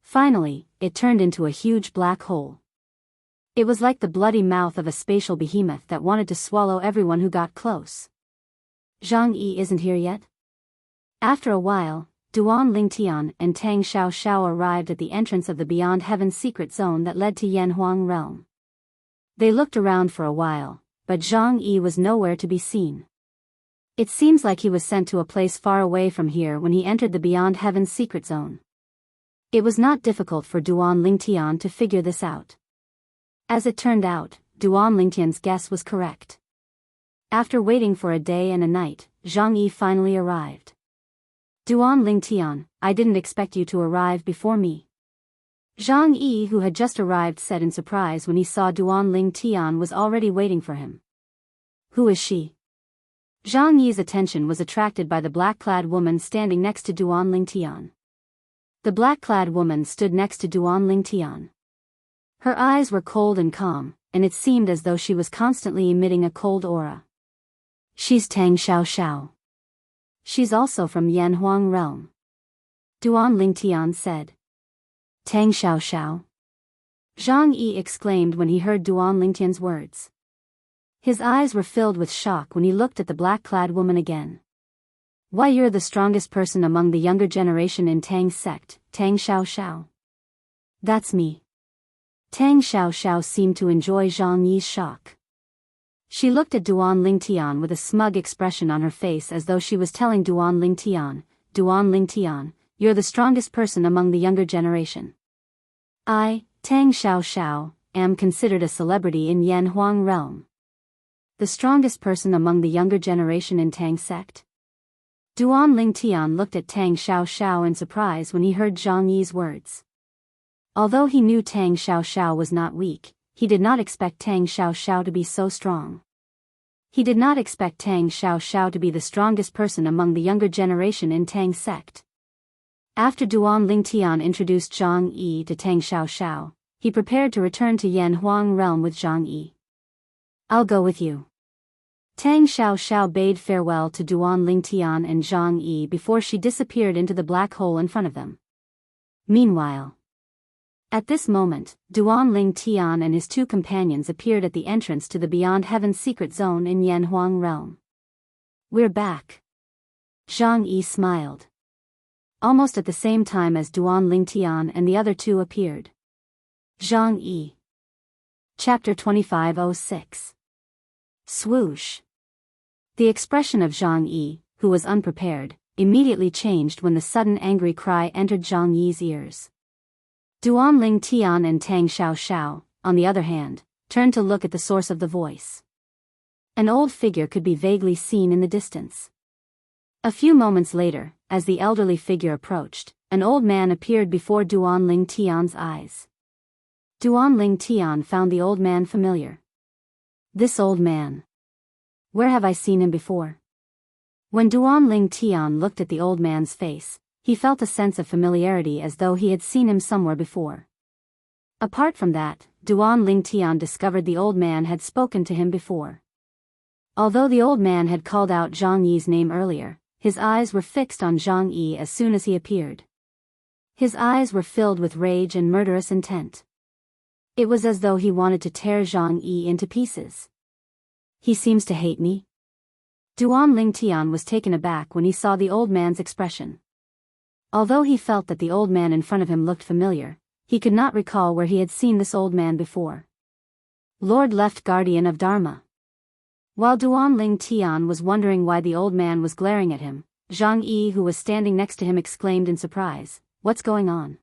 Finally, it turned into a huge black hole. It was like the bloody mouth of a spatial behemoth that wanted to swallow everyone who got close. Zhang Yi isn't here yet? After a while, Duan Lingtian and Tang Xiaoxiao arrived at the entrance of the Beyond Heaven's secret zone that led to Yanhuang realm. They looked around for a while, but Zhang Yi was nowhere to be seen. It seems like he was sent to a place far away from here when he entered the Beyond Heaven's secret zone. It was not difficult for Duan Lingtian to figure this out. As it turned out, Duan Lingtian's guess was correct. After waiting for a day and a night, Zhang Yi finally arrived. Duan Lingtian, I didn't expect you to arrive before me. Zhang Yi, who had just arrived, said in surprise when he saw Duan Lingtian was already waiting for him. Who is she? Zhang Yi's attention was attracted by the black-clad woman standing next to Duan Lingtian. The black-clad woman stood next to Duan Lingtian. Her eyes were cold and calm, and it seemed as though she was constantly emitting a cold aura. She's Tang Xiaoxiao. She's also from Yanhuang realm. Duan Lingtian said. Tang Xiaoxiao? Zhang Yi exclaimed when he heard Duan Lingtian's words. His eyes were filled with shock when he looked at the black-clad woman again. Why, you're the strongest person among the younger generation in Tang's sect, Tang Xiaoxiao. That's me. Tang Xiaoxiao seemed to enjoy Zhang Yi's shock. She looked at Duan Lingtian with a smug expression on her face as though she was telling Duan Lingtian, you're the strongest person among the younger generation. I, Tang Xiaoxiao, am considered a celebrity in Yanhuang realm. The strongest person among the younger generation in Tang sect? Duan Lingtian looked at Tang Xiaoxiao in surprise when he heard Zhang Yi's words. Although he knew Tang Xiaoxiao was not weak, he did not expect Tang Xiaoxiao to be so strong. He did not expect Tang Xiaoxiao to be the strongest person among the younger generation in Tang sect. After Duan Lingtian introduced Zhang Yi to Tang Xiaoxiao, he prepared to return to Yanhuang realm with Zhang Yi. I'll go with you. Tang Xiaoxiao bade farewell to Duan Lingtian and Zhang Yi before she disappeared into the black hole in front of them. Meanwhile, at this moment, Duan Lingtian and his two companions appeared at the entrance to the Beyond Heaven's secret zone in Yanhuang realm. We're back. Zhang Yi smiled. Almost at the same time as Duan Lingtian and the other two appeared. Zhang Yi. Chapter 2506. Swoosh. The expression of Zhang Yi, who was unprepared, immediately changed when the sudden angry cry entered Zhang Yi's ears. Duan Lingtian and Tang Xiaoxiao, on the other hand, turned to look at the source of the voice. An old figure could be vaguely seen in the distance. A few moments later, as the elderly figure approached, an old man appeared before Duan Lingtian's eyes. Duan Lingtian found the old man familiar. This old man. Where have I seen him before? When Duan Lingtian looked at the old man's face, he felt a sense of familiarity as though he had seen him somewhere before. Apart from that, Duan Lingtian discovered the old man had spoken to him before. Although the old man had called out Zhang Yi's name earlier, his eyes were fixed on Zhang Yi as soon as he appeared. His eyes were filled with rage and murderous intent. It was as though he wanted to tear Zhang Yi into pieces. He seems to hate me. Duan Lingtian was taken aback when he saw the old man's expression. Although he felt that the old man in front of him looked familiar, he could not recall where he had seen this old man before. Lord Left Guardian of Dharma. While Duanling Tian was wondering why the old man was glaring at him, Zhang Yi, who was standing next to him, exclaimed in surprise, "What's going on?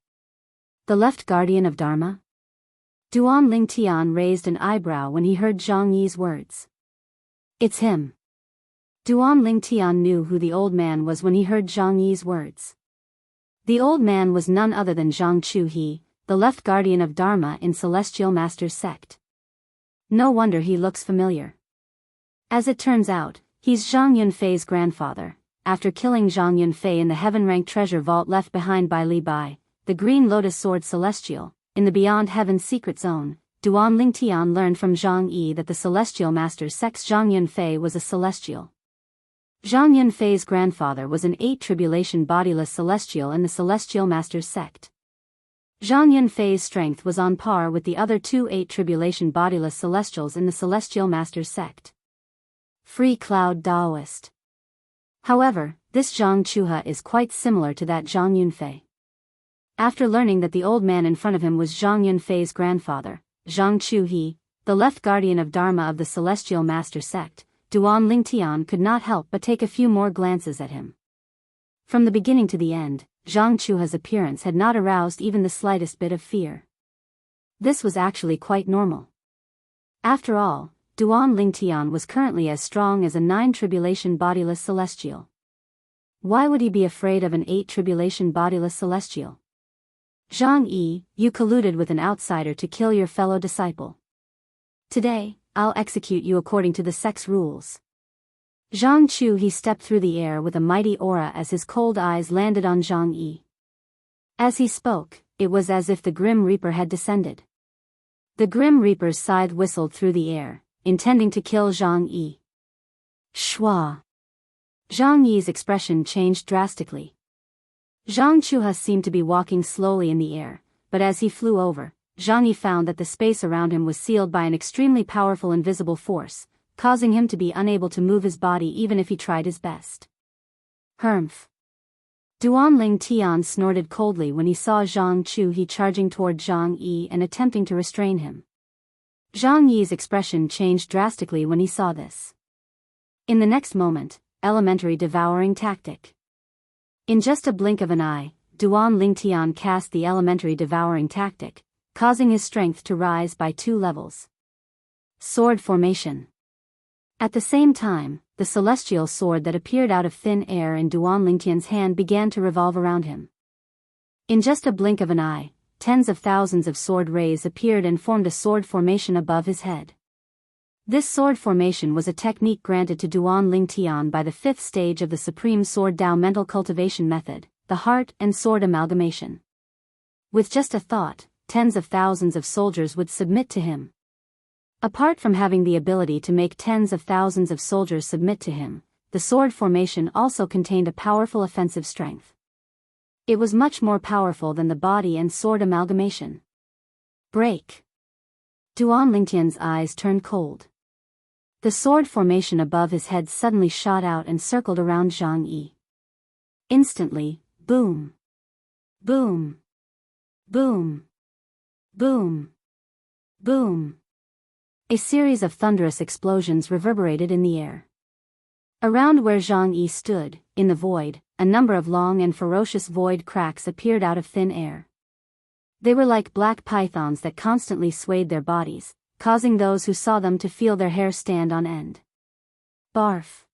The Left Guardian of Dharma?" Duanling Tian raised an eyebrow when he heard Zhang Yi's words. "It's him." Duanling Tian knew who the old man was when he heard Zhang Yi's words. The old man was none other than Zhang Chuhe, the Left Guardian of Dharma in Celestial Master's sect. No wonder he looks familiar. As it turns out, he's Zhang Yunfei's grandfather. After killing Zhang Yunfei in the heaven-ranked treasure vault left behind by Li Bai, the Green Lotus Sword Celestial, in the Beyond Heaven secret zone, Duanling Tian learned from Zhang Yi that the Celestial Master's sect's Zhang Yunfei was a celestial. Zhang Yunfei's grandfather was an 8 tribulation bodiless celestial in the Celestial Master's sect. Zhang Yunfei's strength was on par with the other 2 8 tribulation bodiless celestials in the Celestial Master's sect. Free Cloud Daoist. However, this Zhang Chuhe is quite similar to that Zhang Yunfei. After learning that the old man in front of him was Zhang Yunfei's grandfather, Zhang Chuhe, the Left Guardian of Dharma of the Celestial Master sect, Duanling Tian could not help but take a few more glances at him. From the beginning to the end, Zhang Chuhe's appearance had not aroused even the slightest bit of fear. This was actually quite normal. After all, Duanling Tian was currently as strong as a 9 tribulation bodiless celestial. Why would he be afraid of an 8 tribulation bodiless celestial? Zhang Yi, you colluded with an outsider to kill your fellow disciple. Today, I'll execute you according to the sect's rules. Zhang Chuhe stepped through the air with a mighty aura as his cold eyes landed on Zhang Yi. As he spoke, it was as if the Grim Reaper had descended. The Grim Reaper's scythe whistled through the air, intending to kill Zhang Yi. Shwa! Zhang Yi's expression changed drastically. Zhang Chuhe seemed to be walking slowly in the air, but as he flew over, Zhang Yi found that the space around him was sealed by an extremely powerful invisible force, causing him to be unable to move his body even if he tried his best. Humph! Duanling Tian snorted coldly when he saw Zhang Chuhe charging toward Zhang Yi and attempting to restrain him. Zhang Yi's expression changed drastically when he saw this. In the next moment, elementary devouring tactic. In just a blink of an eye, Duanling Tian cast the elementary devouring tactic, causing his strength to rise by 2 levels. Sword formation. At the same time, the celestial sword that appeared out of thin air in Duanling Tian's hand began to revolve around him. In just a blink of an eye, tens of thousands of sword rays appeared and formed a sword formation above his head. This sword formation was a technique granted to Duanling Tian by the 5th stage of the Supreme Sword Dao mental cultivation method, the heart and sword amalgamation. With just a thought, tens of thousands of soldiers would submit to him. Apart from having the ability to make tens of thousands of soldiers submit to him, the sword formation also contained a powerful offensive strength. It was much more powerful than the body and sword amalgamation. Break! Duanling Tian's eyes turned cold. The sword formation above his head suddenly shot out and circled around Zhang Yi. Instantly, boom! Boom! Boom! Boom! Boom! A series of thunderous explosions reverberated in the air. Around where Zhang Yi stood, in the void, a number of long and ferocious void cracks appeared out of thin air. They were like black pythons that constantly swayed their bodies, causing those who saw them to feel their hair stand on end. Barf!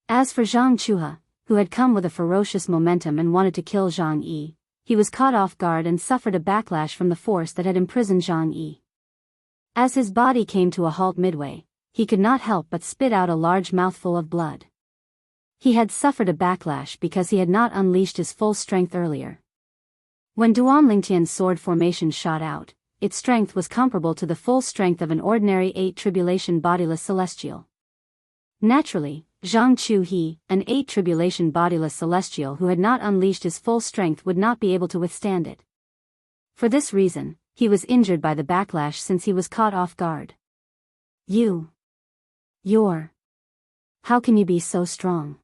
As for Zhang Chuhe, who had come with a ferocious momentum and wanted to kill Zhang Yi, he was caught off guard and suffered a backlash from the force that had imprisoned Zhang Yi. As his body came to a halt midway, he could not help but spit out a large mouthful of blood. He had suffered a backlash because he had not unleashed his full strength earlier. When Duanling Tian's sword formation shot out, its strength was comparable to the full strength of an ordinary 8 tribulation bodiless celestial. Naturally, Zhang Chuhe, an 8 tribulation bodiless celestial who had not unleashed his full strength, would not be able to withstand it. For this reason, he was injured by the backlash since he was caught off guard. How can you be so strong?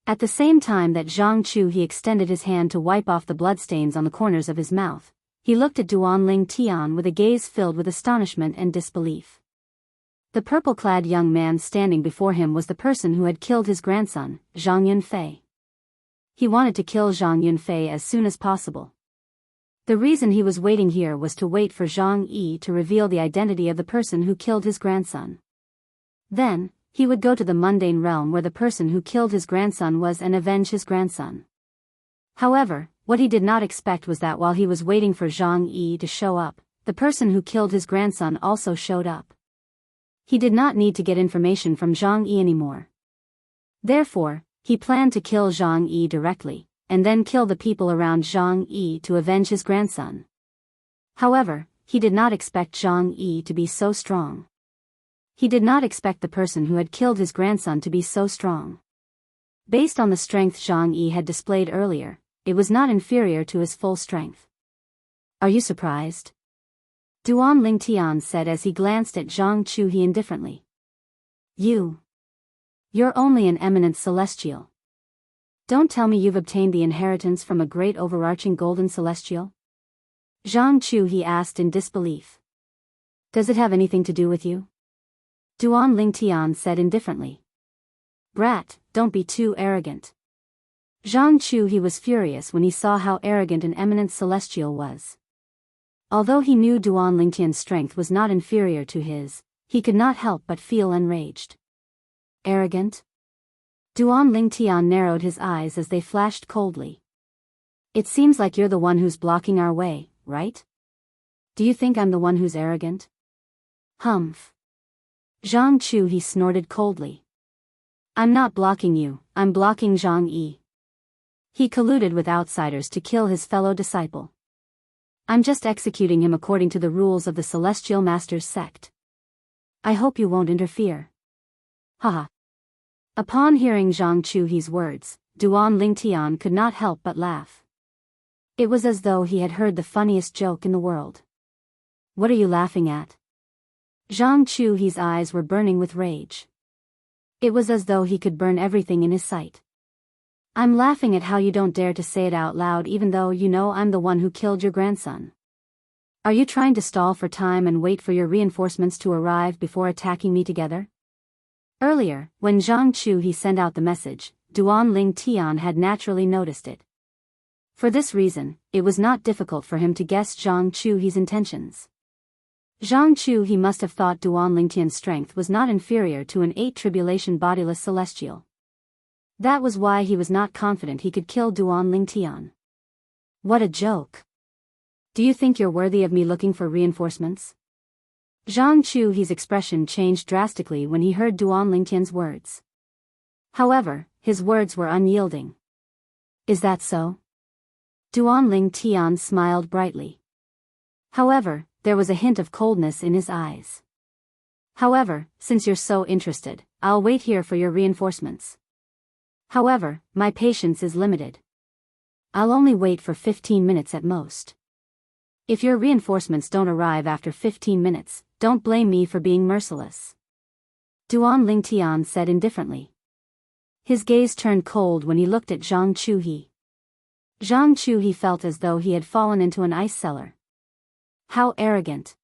At the same time that Zhang Chu he extended his hand to wipe off the bloodstains on the corners of his mouth, he looked at Duanling Tian with a gaze filled with astonishment and disbelief. The purple-clad young man standing before him was the person who had killed his grandson, Zhang Yunfei. He wanted to kill Zhang Yunfei as soon as possible. The reason he was waiting here was to wait for Zhang Yi to reveal the identity of the person who killed his grandson. Then, he would go to the mundane realm where the person who killed his grandson was and avenge his grandson. However, what he did not expect was that while he was waiting for Zhang Yi to show up, the person who killed his grandson also showed up. He did not need to get information from Zhang Yi anymore. Therefore, he planned to kill Zhang Yi directly, and then kill the people around Zhang Yi to avenge his grandson. However, he did not expect Zhang Yi to be so strong. He did not expect the person who had killed his grandson to be so strong. Based on the strength Zhang Yi had displayed earlier, it was not inferior to his full strength. Are you surprised? Duanling Tian said as he glanced at Zhang Chu he indifferently. You're only an eminent celestial. Don't tell me you've obtained the inheritance from a great overarching golden celestial? Zhang Chu he asked in disbelief. Does it have anything to do with you? Duanling Tian said indifferently. Brat, don't be too arrogant. Zhang Chu he was furious when he saw how arrogant an eminent celestial was. Although he knew Duanling Tian's strength was not inferior to his, he could not help but feel enraged. Arrogant? Duanling Tian narrowed his eyes as they flashed coldly. It seems like you're the one who's blocking our way, right? Do you think I'm the one who's arrogant? Humph. Zhang Chu he snorted coldly. I'm not blocking you, I'm blocking Zhang Yi. He colluded with outsiders to kill his fellow disciple. I'm just executing him according to the rules of the Celestial Masters sect. I hope you won't interfere. Haha. Upon hearing Zhang Chuhi's words, Duanling Tian could not help but laugh. It was as though he had heard the funniest joke in the world. What are you laughing at? Zhang Chuhi's eyes were burning with rage. It was as though he could burn everything in his sight. I'm laughing at how you don't dare to say it out loud even though you know I'm the one who killed your grandson. Are you trying to stall for time and wait for your reinforcements to arrive before attacking me together? Earlier, when Zhang Chuhi sent out the message, Duanling Tian had naturally noticed it. For this reason, it was not difficult for him to guess Zhang Chuhi's intentions. Zhang Chuhi must have thought Duanling Tian's strength was not inferior to an 8 tribulation bodiless celestial. That was why he was not confident he could kill Duanling Tian. What a joke. Do you think you're worthy of me looking for reinforcements? Zhang Chuhi's expression changed drastically when he heard Duanling Tian's words. However, his words were unyielding. Is that so? Duanling Tian smiled brightly. However, there was a hint of coldness in his eyes. However, since you're so interested, I'll wait here for your reinforcements. However, my patience is limited. I'll only wait for 15 minutes at most. If your reinforcements don't arrive after 15 minutes, don't blame me for being merciless. Duanling Tian said indifferently. His gaze turned cold when he looked at Zhang Chuhi. Zhang Chuhi felt as though he had fallen into an ice cellar. How arrogant.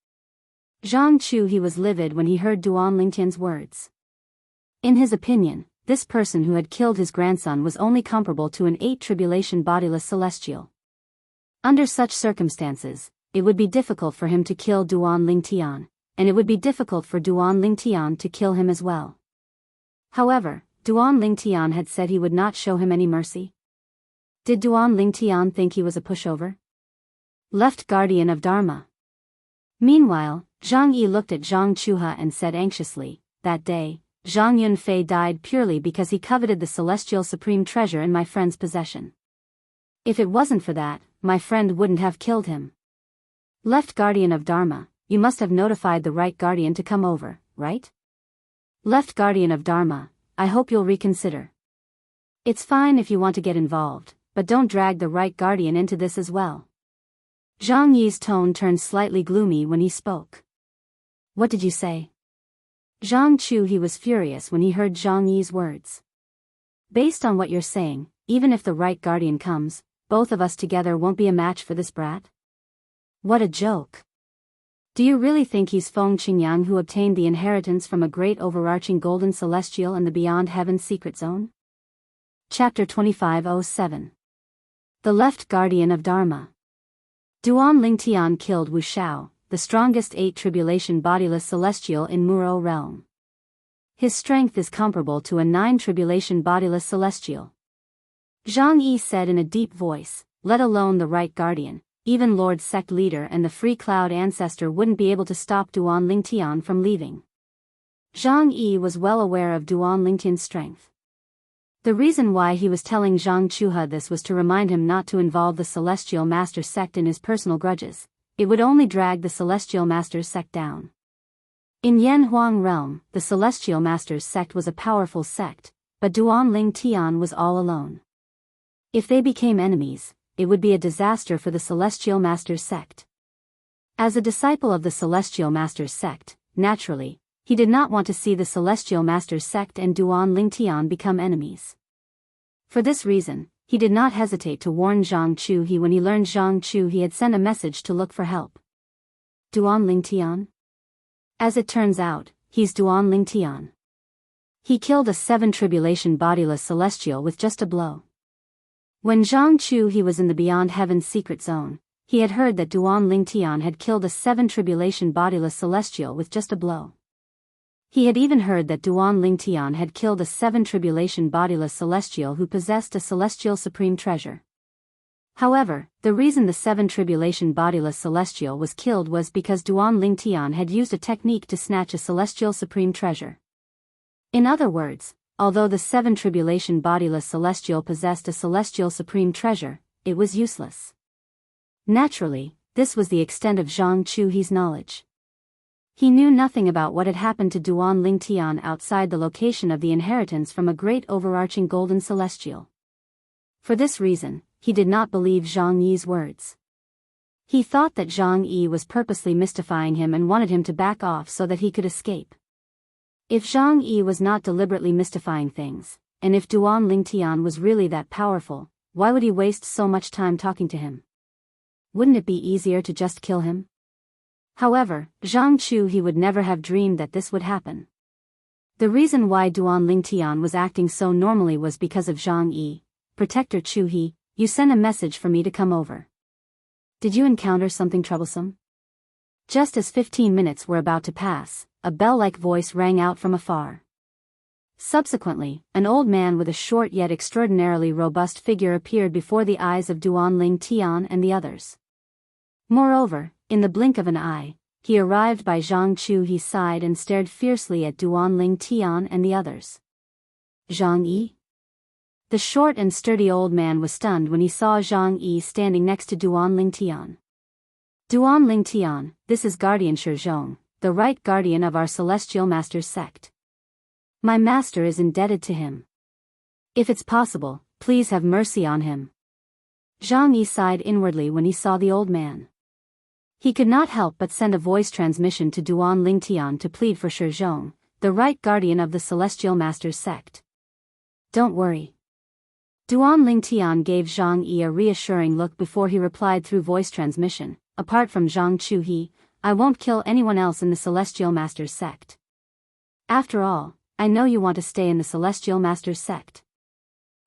Zhang Chuhi was livid when he heard Duanling Tian's words. In his opinion, this person who had killed his grandson was only comparable to an 8 tribulation bodiless celestial. Under such circumstances, it would be difficult for him to kill Duanling Tian, and it would be difficult for Duanling Tian to kill him as well. However, Duanling Tian had said he would not show him any mercy. Did Duanling Tian think he was a pushover? Left guardian of Dharma. Meanwhile, Zhang Yi looked at Zhang Chuha and said anxiously, that day, Zhang Yunfei died purely because he coveted the celestial supreme treasure in my friend's possession. If it wasn't for that, my friend wouldn't have killed him. Left guardian of Dharma, you must have notified the right guardian to come over, right? Left guardian of Dharma, I hope you'll reconsider. It's fine if you want to get involved, but don't drag the right guardian into this as well. Zhang Yi's tone turned slightly gloomy when he spoke. What did you say? Zhang Chuhi was furious when he heard Zhang Yi's words. Based on what you're saying, even if the right guardian comes, both of us together won't be a match for this brat? What a joke. Do you really think he's Feng Qingyang who obtained the inheritance from a great overarching golden celestial in the beyond heaven's secret zone? Chapter 2507. The Left Guardian of Dharma. Duan Lingtian killed Wu Shao, the strongest 8 tribulation bodiless celestial in Muro realm. His strength is comparable to a 9 tribulation bodiless celestial. Zhang Yi said in a deep voice, let alone the right guardian, even Lord Sect leader and the Free Cloud ancestor wouldn't be able to stop Duan Lingtian from leaving. Zhang Yi was well aware of Duan Lingtian's strength. The reason why he was telling Zhang Chuhe this was to remind him not to involve the Celestial Master sect in his personal grudges. It would only drag the Celestial Master's sect down. In Yanhuang realm, the Celestial Master's sect was a powerful sect, but Duan Lingtian was all alone. If they became enemies, it would be a disaster for the Celestial Master's sect. As a disciple of the Celestial Master's sect, naturally, he did not want to see the Celestial Master's sect and Duan Lingtian become enemies. For this reason, he did not hesitate to warn Zhang Chuhe when he learned Zhang Chuhe had sent a message to look for help. Duan Lingtian? As it turns out, he's Duan Lingtian. He killed a 7 tribulation bodiless celestial with just a blow. When Zhang Chuhe was in the Beyond Heaven's secret zone, he had heard that Duan Lingtian had killed a 7 tribulation bodiless celestial with just a blow. He had even heard that Duan Lingtian had killed a 7 tribulation bodiless celestial who possessed a celestial supreme treasure. However, the reason the 7 tribulation bodiless celestial was killed was because Duan Lingtian had used a technique to snatch a celestial supreme treasure. In other words, although the 7 tribulation bodiless celestial possessed a celestial supreme treasure, it was useless. Naturally, this was the extent of Zhang Chuhe's knowledge. He knew nothing about what had happened to Duan Lingtian outside the location of the inheritance from a great overarching golden celestial. For this reason, he did not believe Zhang Yi's words. He thought that Zhang Yi was purposely mystifying him and wanted him to back off so that he could escape. If Zhang Yi was not deliberately mystifying things, and if Duan Lingtian was really that powerful, why would he waste so much time talking to him? Wouldn't it be easier to just kill him? However, Zhang Chuhe would never have dreamed that this would happen. The reason why Duan Lingtian was acting so normally was because of Zhang Yi. Protector Chuhe, you sent a message for me to come over. Did you encounter something troublesome? Just as 15 minutes were about to pass, a bell-like voice rang out from afar. Subsequently, an old man with a short yet extraordinarily robust figure appeared before the eyes of Duan Lingtian and the others. Moreover, in the blink of an eye, he arrived by Zhang Chuhe's side and stared fiercely at Duan Lingtian and the others. Zhang Yi? The short and sturdy old man was stunned when he saw Zhang Yi standing next to Duan Lingtian. Duan Lingtian, this is Guardian Shizhong, the right guardian of our Celestial Master's sect. My master is indebted to him. If it's possible, please have mercy on him. Zhang Yi sighed inwardly when he saw the old man. He could not help but send a voice transmission to Duan Lingtian to plead for Shizhong, the right guardian of the Celestial Master's sect. Don't worry. Duan Lingtian gave Zhang Yi a reassuring look before he replied through voice transmission, apart from Zhang Chuhe, I won't kill anyone else in the Celestial Master's sect. After all, I know you want to stay in the Celestial Master's sect.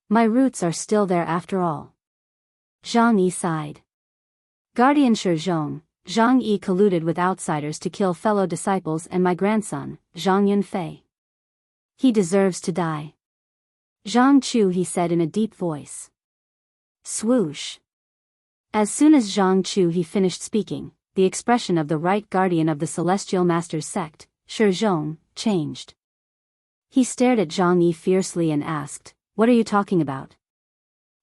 My roots are still there after all. Zhang Yi sighed. Guardian Shizhong, Zhang Yi colluded with outsiders to kill fellow disciples and my grandson, Zhang Yunfei. He deserves to die. Zhang Chuhe said in a deep voice. Swoosh. As soon as Zhang Chuhe finished speaking, the expression of the right guardian of the Celestial Master's sect, Shizhong, changed. He stared at Zhang Yi fiercely and asked, what are you talking about?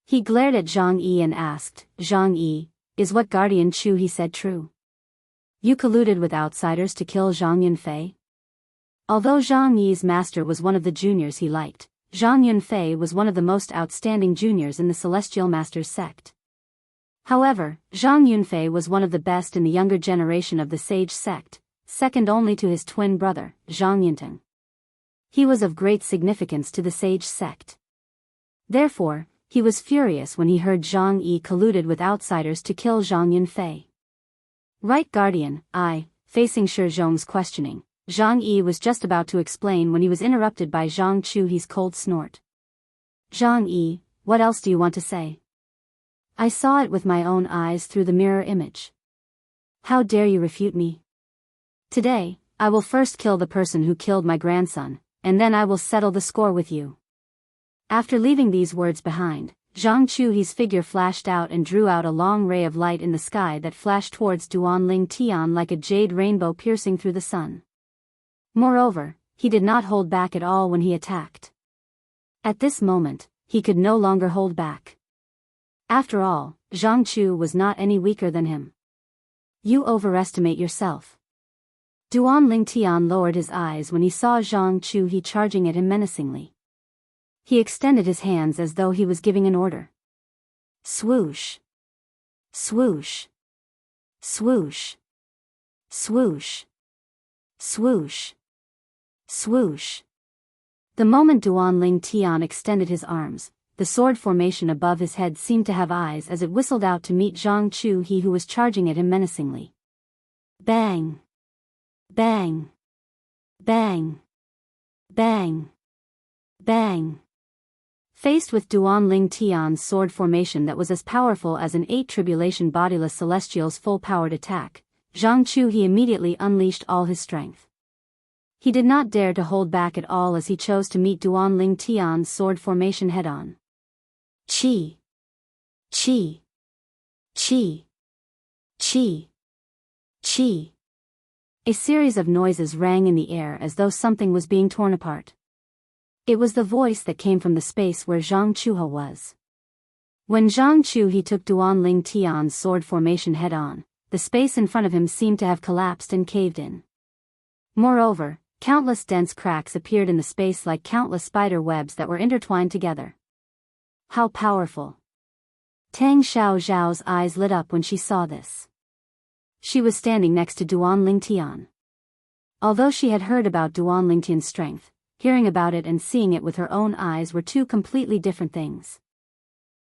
He glared at Zhang Yi and asked, Zhang Yi, is what Guardian Chuhe said true? You colluded with outsiders to kill Zhang Yunfei? Although Zhang Yi's master was one of the juniors he liked, Zhang Yunfei was one of the most outstanding juniors in the Celestial Master's sect. However, Zhang Yunfei was one of the best in the younger generation of the Sage sect, second only to his twin brother, Zhang Yinteng. He was of great significance to the Sage sect. Therefore, he was furious when he heard Zhang Yi colluded with outsiders to kill Zhang Yunfei. Right, Guardian, facing Shi Zhong's questioning, Zhang Yi was just about to explain when he was interrupted by Zhang Chuhi's cold snort. Zhang Yi, what else do you want to say? I saw it with my own eyes through the mirror image. How dare you refute me? Today, I will first kill the person who killed my grandson, and then I will settle the score with you. After leaving these words behind, Zhang Chuhi's figure flashed out and drew out a long ray of light in the sky that flashed towards Duanling Tian like a jade rainbow piercing through the sun. Moreover, he did not hold back at all when he attacked. At this moment, he could no longer hold back. After all, Zhang Chu was not any weaker than him. You overestimate yourself. Duanling Tian lowered his eyes when he saw Zhang Chu charging at him menacingly. He extended his hands as though he was giving an order. Swoosh. Swoosh. Swoosh. Swoosh. Swoosh. Swoosh. The moment Duanling Tian extended his arms, the sword formation above his head seemed to have eyes as it whistled out to meet Zhang Chu who was charging at him menacingly. Bang! Bang! Bang! Bang! Bang! Faced with Duanling Tian's sword formation that was as powerful as an 8 Tribulation Bodiless Celestial's full-powered attack, Zhang Chu immediately unleashed all his strength. He did not dare to hold back at all as he chose to meet Duanling Tian's sword formation head-on. Chi! Chi! Chi! Chi! Chi! A series of noises rang in the air as though something was being torn apart. It was the voice that came from the space where Zhang Chuha was. When Zhang Chu took Duanling Tian's sword formation head-on, the space in front of him seemed to have collapsed and caved in. Moreover, countless dense cracks appeared in the space like countless spider webs that were intertwined together. How powerful! Tang Xiao's eyes lit up when she saw this. She was standing next to Duanling Tian. Although she had heard about Duanling Tian's strength, hearing about it and seeing it with her own eyes were two completely different things.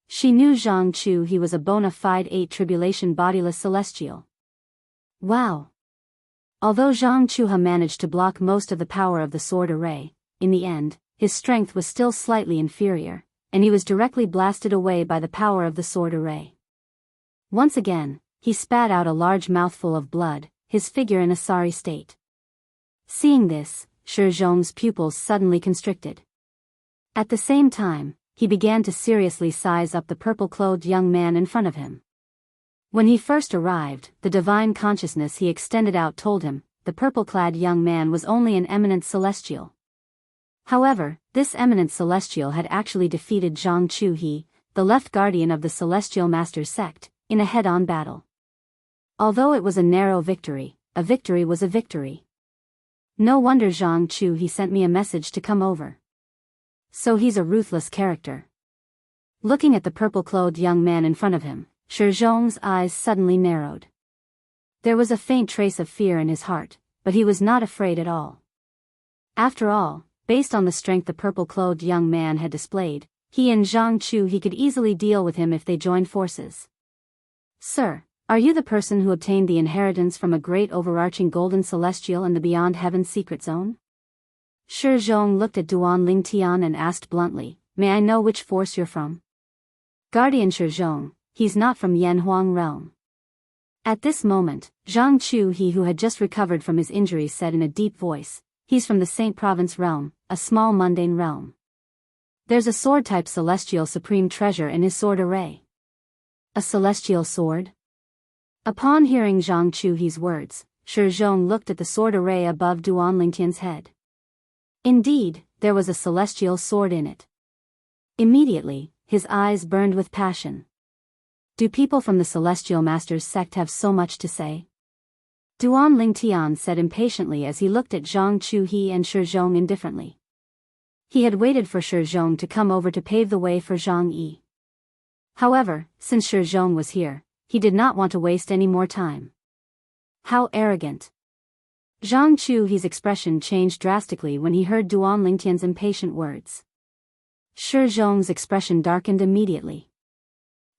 She knew Zhang Chu was a bona fide 8 Tribulation Bodiless Celestial. Wow! Although Zhang Chu managed to block most of the power of the sword array, in the end, his strength was still slightly inferior, and he was directly blasted away by the power of the sword array. Once again, he spat out a large mouthful of blood, his figure in a sorry state. Seeing this, Shi Zhong's pupils suddenly constricted. At the same time, he began to seriously size up the purple-clothed young man in front of him. When he first arrived, the divine consciousness he extended out told him, the purple-clad young man was only an eminent celestial. However, this eminent celestial had actually defeated Zhang Chu the left guardian of the Celestial Master's sect, in a head-on battle. Although it was a narrow victory, a victory was a victory. No wonder Zhang Chu sent me a message to come over. So he's a ruthless character. Looking at the purple-clothed young man in front of him, Shi Zhong's eyes suddenly narrowed. There was a faint trace of fear in his heart, but he was not afraid at all. After all, based on the strength the purple-clothed young man had displayed, he and Zhang Chu could easily deal with him if they joined forces. Sir, are you the person who obtained the inheritance from a great overarching golden celestial in the Beyond Heaven's secret zone? Shi Zhong looked at Duanling Tian and asked bluntly, may I know which force you're from? Guardian Shi Zhong, he's not from Yanhuang realm. At this moment, Zhang Chu who had just recovered from his injuries said in a deep voice, he's from the Saint Province realm, a small mundane realm. There's a sword-type celestial supreme treasure in his sword array. A celestial sword? Upon hearing Zhang Chu's words, Shi Zhong looked at the sword array above Duanling Tian's head. Indeed, there was a celestial sword in it. Immediately, his eyes burned with passion. Do people from the Celestial Master's sect have so much to say? Duanling Tian said impatiently as he looked at Zhang Chu and Shi Zhong indifferently. He had waited for Shi Zhong to come over to pave the way for Zhang Yi. However, since Shi Zhong was here, he did not want to waste any more time. How arrogant! Zhang Chu's expression changed drastically when he heard Duanling Tian's impatient words. Shi Zhong's expression darkened immediately.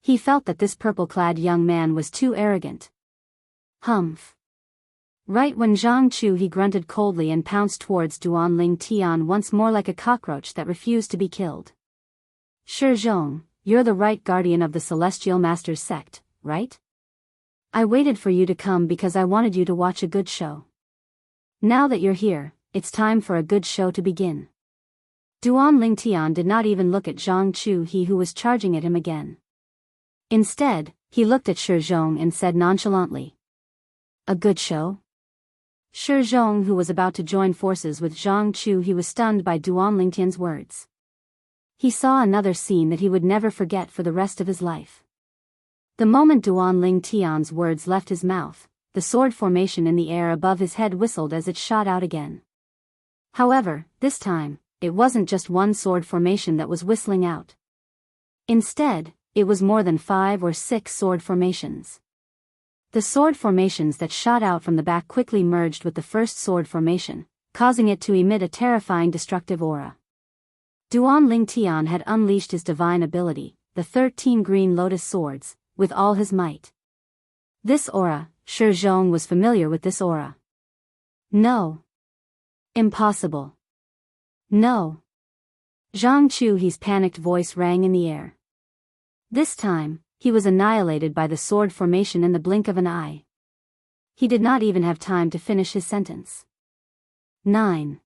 He felt that this purple-clad young man was too arrogant. Humph. Right when Zhang Chu he grunted coldly and pounced towards Duanling Tian once more like a cockroach that refused to be killed. Shi Zhong, you're the right guardian of the Celestial Masters sect, right? I waited for you to come because I wanted you to watch a good show. Now that you're here, it's time for a good show to begin. Duanling Tian did not even look at Zhang Chu he who was charging at him again. Instead, he looked at Shi Zhong and said nonchalantly. A good show? Shi Zhong who was about to join forces with Zhang Chu he was stunned by Duanling Tian's words. He saw another scene that he would never forget for the rest of his life. The moment Duanling Tian's words left his mouth, the sword formation in the air above his head whistled as it shot out again. However, this time, it wasn't just one sword formation that was whistling out. Instead, it was more than 5 or 6 sword formations. The sword formations that shot out from the back quickly merged with the first sword formation, causing it to emit a terrifying destructive aura. Duanling Tian had unleashed his divine ability, the 13 green lotus swords, with all his might. This aura, Shi Zhong was familiar with this aura. No. Impossible. No. Zhang Chu he's panicked voice rang in the air. This time, he was annihilated by the sword formation in the blink of an eye. He did not even have time to finish his sentence. 9.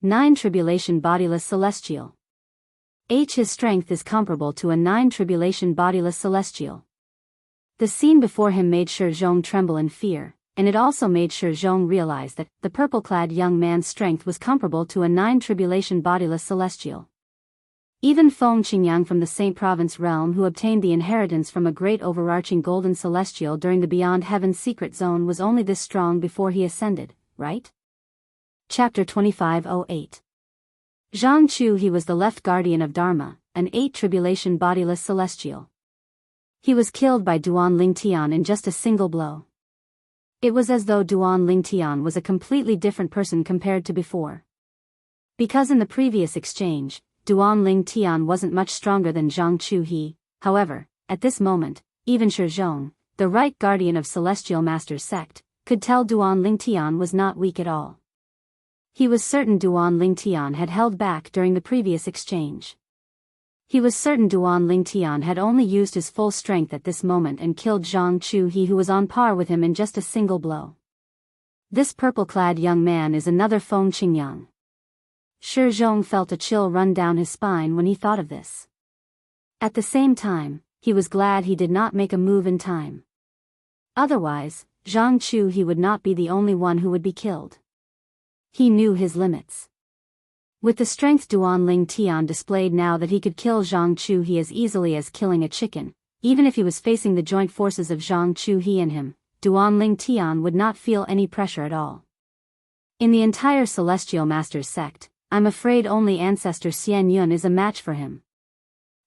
9 Tribulation Bodiless Celestial. His strength is comparable to a 9 Tribulation Bodiless Celestial. The scene before him made Shi Zhong tremble in fear, and it also made Shi Zhong realize that the purple-clad young man's strength was comparable to a 9 Tribulation Bodiless Celestial. Even Feng Qingyang from the Saint Province realm who obtained the inheritance from a great overarching golden celestial during the Beyond Heaven secret zone was only this strong before he ascended, right? Chapter 2508. Zhang Chu he was the left guardian of Dharma, an 8 Tribulation Bodiless Celestial. He was killed by Duanling Tian in just a single blow. It was as though Duanling Tian was a completely different person compared to before. Because in the previous exchange, Duanling Tian wasn't much stronger than Zhang Chu he, however, at this moment, even Shi Zhong, the right guardian of Celestial Masters sect, could tell Duanling Tian was not weak at all. He was certain Duanling Tian had held back during the previous exchange. He was certain Duanling Tian had only used his full strength at this moment and killed Zhang Chu he who was on par with him in just a single blow. This purple-clad young man is another Feng Qingyang. Shi Zhong felt a chill run down his spine when he thought of this. At the same time, he was glad he did not make a move in time. Otherwise, Zhang Chu he would not be the only one who would be killed. He knew his limits. With the strength Duanling Tian displayed now that he could kill Zhang Chu he as easily as killing a chicken, even if he was facing the joint forces of Zhang Chu he and him, Duanling Tian would not feel any pressure at all. In the entire Celestial Masters sect, I'm afraid only Ancestor Xian Yun is a match for him.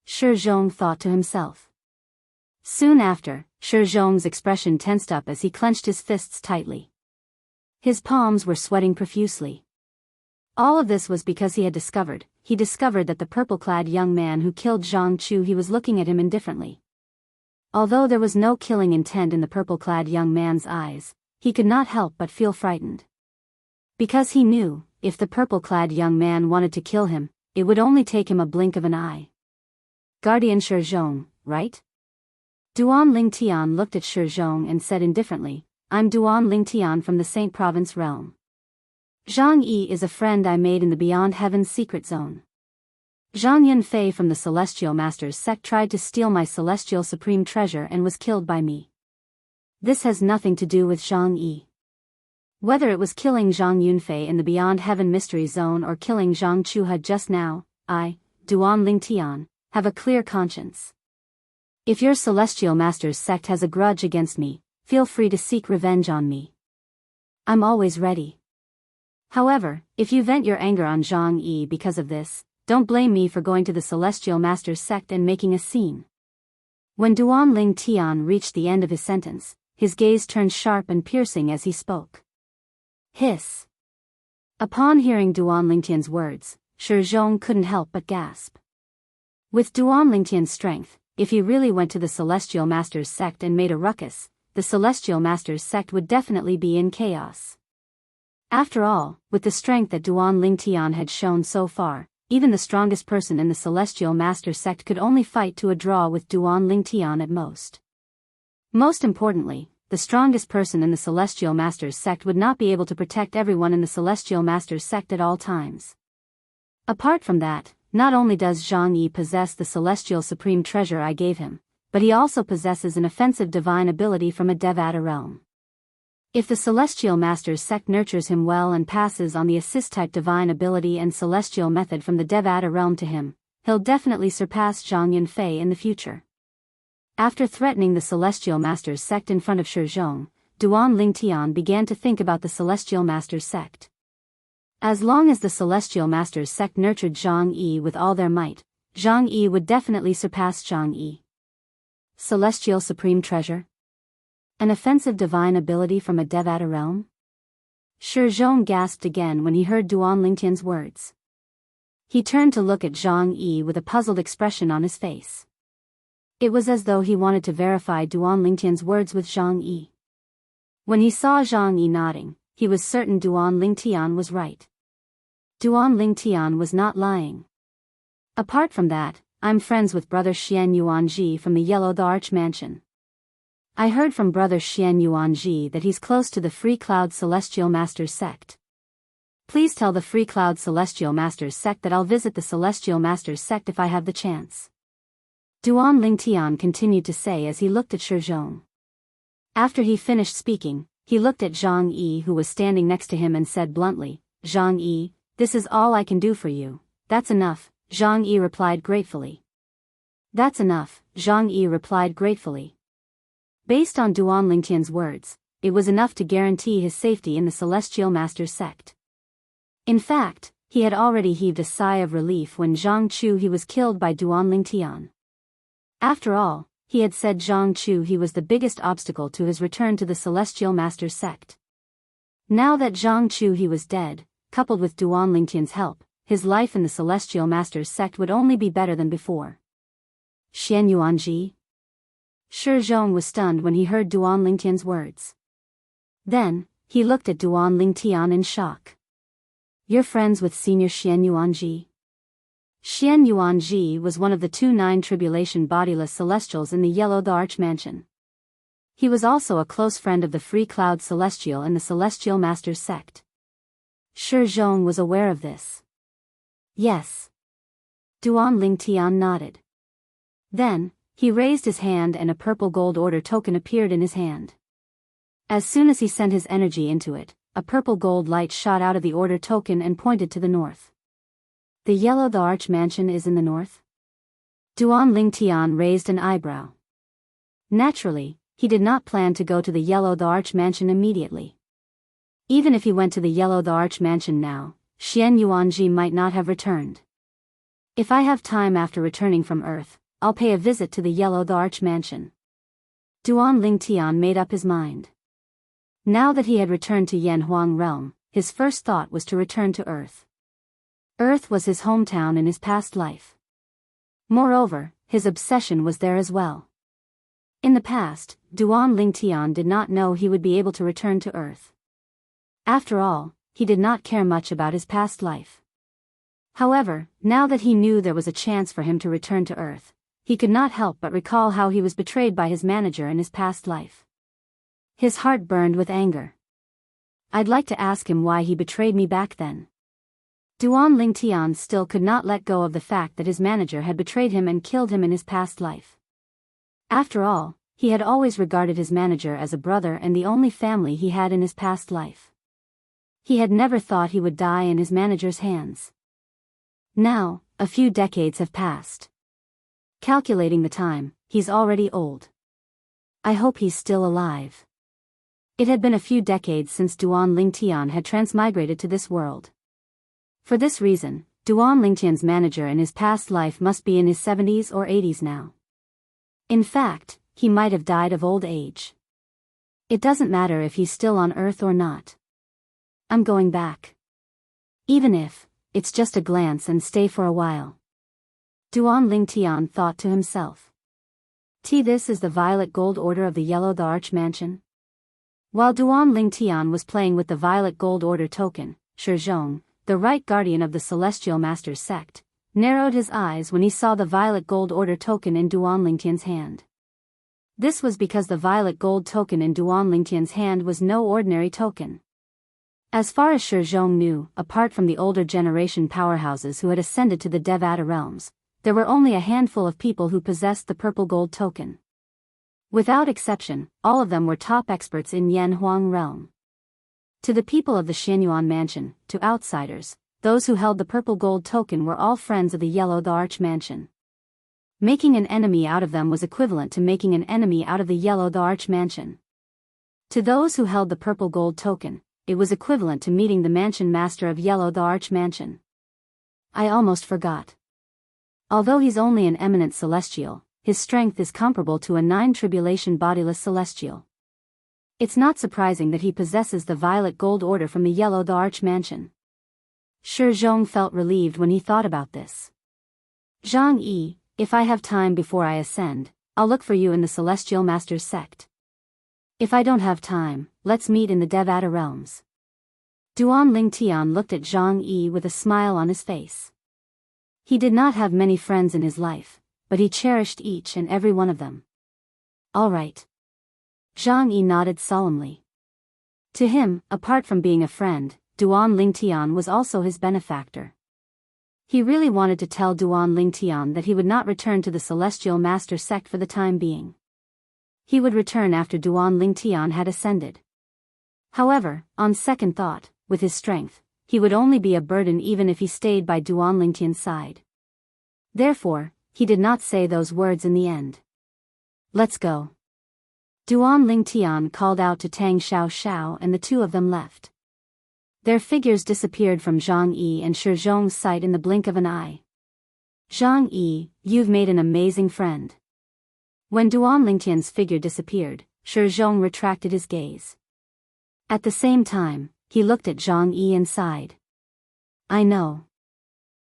Shi Zhong thought to himself. Soon after, Shi Zhong's expression tensed up as he clenched his fists tightly. His palms were sweating profusely. All of this was because he discovered that the purple-clad young man who killed Zhang Chu he was looking at him indifferently. Although there was no killing intent in the purple-clad young man's eyes, he could not help but feel frightened. Because he knew, if the purple-clad young man wanted to kill him, it would only take him a blink of an eye. Guardian Shi Zhong, right? Duanling Tian looked at Shi Zhong and said indifferently, I'm Duanling Tian from the Saint Province realm. Zhang Yi is a friend I made in the Beyond Heaven secret zone. Zhang Yunfei from the Celestial Masters sect tried to steal my celestial supreme treasure and was killed by me. This has nothing to do with Zhang Yi. Whether it was killing Zhang Yunfei in the Beyond Heaven mystery zone or killing Zhang Chuha just now, I, Duanling Tian, have a clear conscience. If your Celestial Masters sect has a grudge against me, feel free to seek revenge on me. I'm always ready. However, if you vent your anger on Zhang Yi because of this, don't blame me for going to the Celestial Masters sect and making a scene. When Duanling Tian reached the end of his sentence, his gaze turned sharp and piercing as he spoke. Hiss. Upon hearing Duanling Tian's words, Shi Zhong couldn't help but gasp. With Duan Lingtian's strength, if he really went to the Celestial Masters sect and made a ruckus, the Celestial Masters sect would definitely be in chaos. After all, with the strength that Duan Lingtian had shown so far, even the strongest person in the Celestial Masters sect could only fight to a draw with Duan Lingtian at most. Most importantly, the strongest person in the Celestial Masters sect would not be able to protect everyone in the Celestial Masters sect at all times. Apart from that, not only does Zhang Yi possess the Celestial Supreme Treasure I gave him, but he also possesses an offensive divine ability from a Devata realm. If the Celestial Masters sect nurtures him well and passes on the assist-type divine ability and celestial method from the Devata realm to him, he'll definitely surpass Zhang Yunfei in the future. After threatening the Celestial Masters sect in front of Shizhong, Duan Lingtian began to think about the Celestial Masters sect. As long as the Celestial Masters sect nurtured Zhang Yi with all their might, Zhang Yi would definitely surpass Zhang Yi. Celestial Supreme Treasure? An offensive divine ability from a Devata realm? Shizhong gasped again when he heard Duan Lingtian's words. He turned to look at Zhang Yi with a puzzled expression on his face. It was as though he wanted to verify Duan Lingtian's words with Zhang Yi. When he saw Zhang Yi nodding, he was certain Duan Lingtian was right. Duan Lingtian was not lying. Apart from that, I'm friends with Brother Xian Yuanji from the Yellow the Arch Mansion. I heard from Brother Xian Yuanji that he's close to the Free Cloud Celestial Masters sect. Please tell the Free Cloud Celestial Masters sect that I'll visit the Celestial Masters sect if I have the chance. Duan Lingtian continued to say as he looked at Shizhong. After he finished speaking, he looked at Zhang Yi who was standing next to him and said bluntly, Zhang Yi, this is all I can do for you. That's enough, Zhang Yi replied gratefully. That's enough, Zhang Yi replied gratefully. Based on Duan Lingtian's words, it was enough to guarantee his safety in the Celestial Masters sect. In fact, he had already heaved a sigh of relief when Zhang Chu he was killed by Duan Lingtian. After all, he had said Zhang Chu he was the biggest obstacle to his return to the Celestial Masters sect. Now that Zhang Chu he was dead, coupled with Duan Lingtian's help, his life in the Celestial Masters sect would only be better than before. Xian Yuanji? Shizhong was stunned when he heard Duan Lingtian's words. Then, he looked at Duan Lingtian in shock. You're friends with Senior Xian Yuanji? Xian Yuanji was one of the 2 9-tribulation bodiless celestials in the Yellow the Arch Mansion. He was also a close friend of the Free Cloud Celestial in the Celestial Masters sect. Shizhong was aware of this. Yes. Duan Lingtian nodded. Then, he raised his hand and a purple gold order token appeared in his hand. As soon as he sent his energy into it, a purple gold light shot out of the order token and pointed to the north. The Yellow the Arch Mansion is in the north? Duan Lingtian raised an eyebrow. Naturally, he did not plan to go to the Yellow the Arch Mansion immediately. Even if he went to the Yellow the Arch Mansion now, Xian Yuanji might not have returned. If I have time after returning from Earth, I'll pay a visit to the Yellow the Arch Mansion. Duan Lingtian made up his mind. Now that he had returned to Yanhuang realm, his first thought was to return to Earth. Earth was his hometown in his past life. Moreover, his obsession was there as well. In the past, Duan Lingtian did not know he would be able to return to Earth. After all, he did not care much about his past life. However, now that he knew there was a chance for him to return to Earth, he could not help but recall how he was betrayed by his manager in his past life. His heart burned with anger. I'd like to ask him why he betrayed me back then. Duan Lingtian still could not let go of the fact that his manager had betrayed him and killed him in his past life. After all, he had always regarded his manager as a brother and the only family he had in his past life. He had never thought he would die in his manager's hands. Now, a few decades have passed. Calculating the time, he's already old. I hope he's still alive. It had been a few decades since Duan Lingtian had transmigrated to this world. For this reason, Duan Lingtian's manager in his past life must be in his 70s or 80s now. In fact, he might have died of old age. It doesn't matter if he's still on Earth or not. I'm going back. Even if it's just a glance and stay for a while. Duan Lingtian thought to himself. This is the violet gold order of the Yellow the Arch Mansion? While Duan Lingtian was playing with the violet gold order token, Shizhong, the right guardian of the Celestial Masters sect, narrowed his eyes when he saw the violet gold order token in Duan Lingtian's hand. This was because the violet gold token in Duan Lingtian's hand was no ordinary token. As far as Shizhong knew, apart from the older generation powerhouses who had ascended to the Devata realms, there were only a handful of people who possessed the purple gold token. Without exception, all of them were top experts in Yan Huang realm. To the people of the Xianyuan mansion, to outsiders, those who held the purple gold token were all friends of the Yellow the Arch Mansion. Making an enemy out of them was equivalent to making an enemy out of the Yellow the Arch Mansion. To those who held the purple gold token, it was equivalent to meeting the mansion master of Yellow the Arch Mansion. I almost forgot. Although he's only an eminent celestial, his strength is comparable to a 9 bodiless celestial. It's not surprising that he possesses the violet gold order from the Yellow the Arch Mansion. Shizhong felt relieved when he thought about this. Zhang Yi, if I have time before I ascend, I'll look for you in the Celestial Masters sect. If I don't have time, let's meet in the Devata realms. Duan Lingtian looked at Zhang Yi with a smile on his face. He did not have many friends in his life, but he cherished each and every one of them. All right. Zhang Yi nodded solemnly. To him, apart from being a friend, Duan Lingtian was also his benefactor. He really wanted to tell Duan Lingtian that he would not return to the Celestial Master sect for the time being. He would return after Duan Lingtian had ascended. However, on second thought, with his strength, he would only be a burden even if he stayed by Duan Lingtian's side. Therefore, he did not say those words in the end. Let's go. Duan Lingtian called out to Tang Xiao and the two of them left. Their figures disappeared from Zhang Yi and Shizhong's sight in the blink of an eye. Zhang Yi, you've made an amazing friend. When Duan Lingtian's figure disappeared, Shizhong retracted his gaze. At the same time, he looked at Zhang Yi and sighed. I know.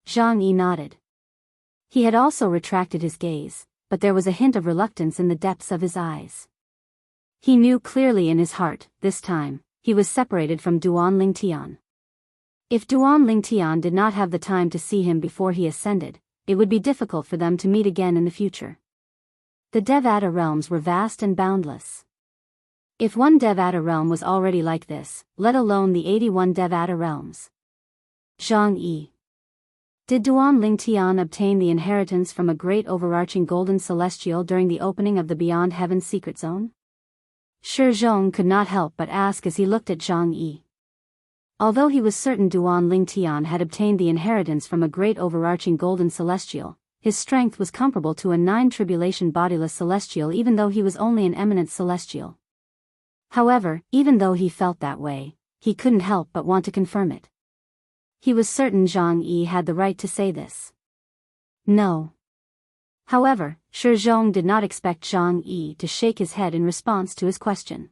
Zhang Yi nodded. He had also retracted his gaze, but there was a hint of reluctance in the depths of his eyes. He knew clearly in his heart, this time, he was separated from Duan Lingtian. If Duan Lingtian did not have the time to see him before he ascended, it would be difficult for them to meet again in the future. The Devata realms were vast and boundless. If one Devata realm was already like this, let alone the 81 Devata realms. Zhang Yi. Did Duan Lingtian obtain the inheritance from a great overarching golden celestial during the opening of the Beyond Heaven secret zone? Shizhong could not help but ask as he looked at Zhang Yi. Although he was certain Duan Lingtian had obtained the inheritance from a great overarching golden celestial, his strength was comparable to a 9 bodiless celestial even though he was only an eminent celestial. However, even though he felt that way, he couldn't help but want to confirm it. He was certain Zhang Yi had the right to say this. No. However, Shizhong did not expect Zhang Yi to shake his head in response to his question.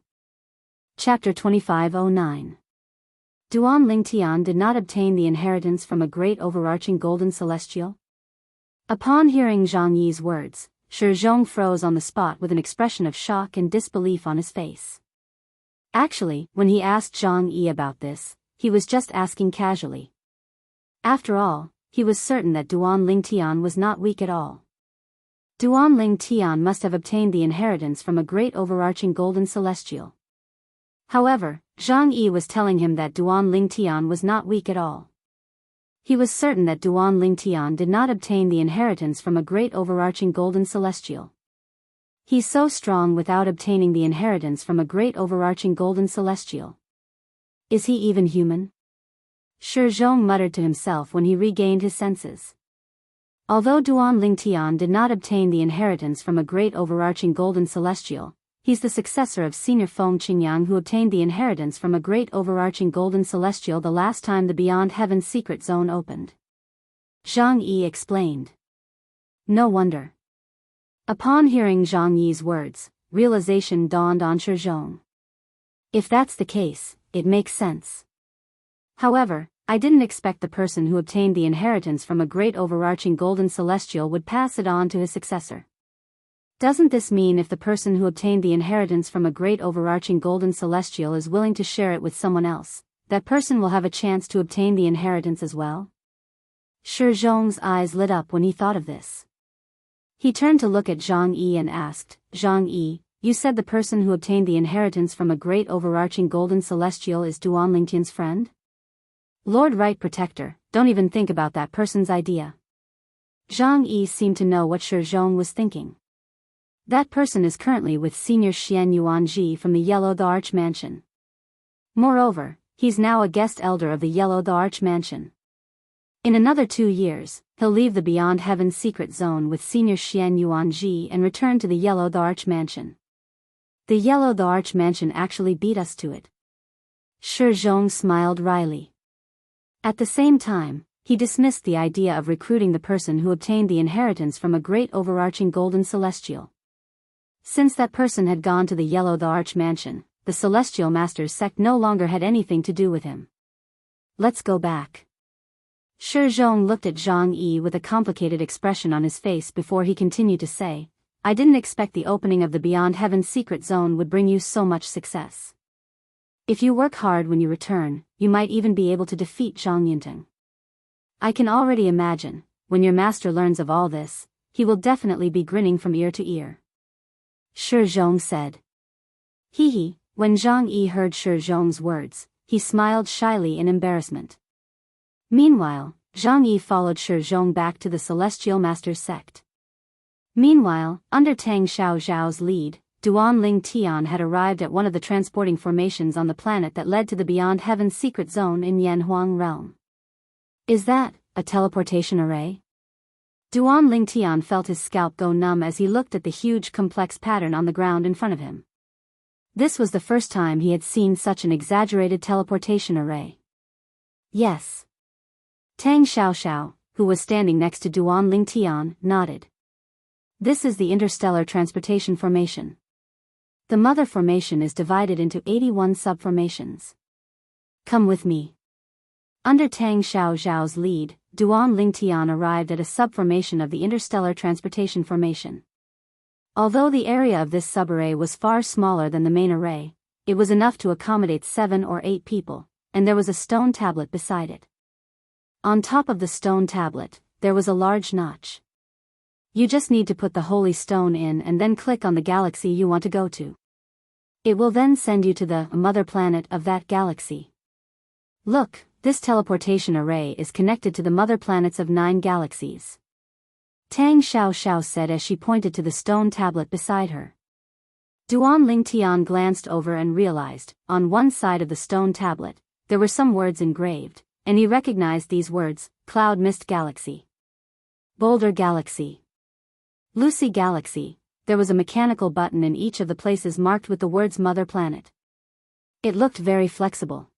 Chapter 2509. Duan Lingtian did not obtain the inheritance from a great overarching golden celestial? Upon hearing Zhang Yi's words, Shizhong froze on the spot with an expression of shock and disbelief on his face. Actually, when he asked Zhang Yi about this, he was just asking casually. After all, he was certain that Duan Lingtian was not weak at all. Duan Lingtian must have obtained the inheritance from a great overarching golden celestial. However, Zhang Yi was telling him that Duan Lingtian was not weak at all. He was certain that Duan Lingtian did not obtain the inheritance from a great overarching golden celestial. He's so strong without obtaining the inheritance from a great overarching golden celestial. Is he even human? Shizhong muttered to himself when he regained his senses. Although Duan Lingtian did not obtain the inheritance from a great overarching golden celestial, he's the successor of Senior Feng Qingyang who obtained the inheritance from a great overarching golden celestial the last time the Beyond Heaven secret zone opened. Zhang Yi explained. No wonder. Upon hearing Zhang Yi's words, realization dawned on Shizhong. If that's the case, it makes sense. However, I didn't expect the person who obtained the inheritance from a great overarching golden celestial would pass it on to his successor. Doesn't this mean if the person who obtained the inheritance from a great overarching golden celestial is willing to share it with someone else, that person will have a chance to obtain the inheritance as well? Shi Zhong's eyes lit up when he thought of this. He turned to look at Zhang Yi and asked, Zhang Yi, you said the person who obtained the inheritance from a great overarching golden celestial is Duan Lingtian's friend? Lord Right Protector, don't even think about that person's idea. Zhang Yi seemed to know what Shi Zhong was thinking. That person is currently with Senior Xian Yuanji from the Yellow the Arch Mansion. Moreover, he's now a guest elder of the Yellow the Arch Mansion. In another 2 years, he'll leave the Beyond Heaven secret zone with Senior Xian Yuanji and return to the Yellow the Arch Mansion. The Yellow the Arch Mansion actually beat us to it. Shi Zhong smiled wryly. At the same time, he dismissed the idea of recruiting the person who obtained the inheritance from a great overarching golden celestial. Since that person had gone to the Yellow the Arch Mansion, the Celestial Master's sect no longer had anything to do with him. Let's go back. Shi Zhong looked at Zhang Yi with a complicated expression on his face before he continued to say, I didn't expect the opening of the Beyond Heaven secret zone would bring you so much success. If you work hard when you return, you might even be able to defeat Zhang Yinteng. I can already imagine, when your master learns of all this, he will definitely be grinning from ear to ear. Shi Zhong said. Hee. When Zhang Yi heard Shi Zhong's words, he smiled shyly in embarrassment. Meanwhile, Zhang Yi followed Shi Zhong back to the Celestial Master's sect. Meanwhile, under Tang Xiaoxiao's lead, Duan Ling Tian had arrived at one of the transporting formations on the planet that led to the Beyond Heaven secret zone in Yanhuang realm. Is that a teleportation array? Duan Ling Tian felt his scalp go numb as he looked at the huge complex pattern on the ground in front of him. This was the first time he had seen such an exaggerated teleportation array. Yes. Tang Xiaoxiao, who was standing next to Duan Ling Tian, nodded. This is the interstellar transportation formation. The mother formation is divided into 81 subformations. Come with me. Under Tang Xiaoxiao's lead, Duan Ling Tian arrived at a subformation of the interstellar transportation formation. Although the area of this subarray was far smaller than the main array, it was enough to accommodate 7 or 8 people, and there was a stone tablet beside it. On top of the stone tablet, there was a large notch. You just need to put the holy stone in and then click on the galaxy you want to go to. It will then send you to the mother planet of that galaxy. Look, this teleportation array is connected to the mother planets of 9 galaxies. Tang Xiaoxiao said as she pointed to the stone tablet beside her. Duan Ling Tian glanced over and realized, on one side of the stone tablet, there were some words engraved, and he recognized these words: Cloud Mist Galaxy, Boulder Galaxy, Lucy Galaxy. There was a mechanical button in each of the places marked with the words Mother Planet. It looked very flexible.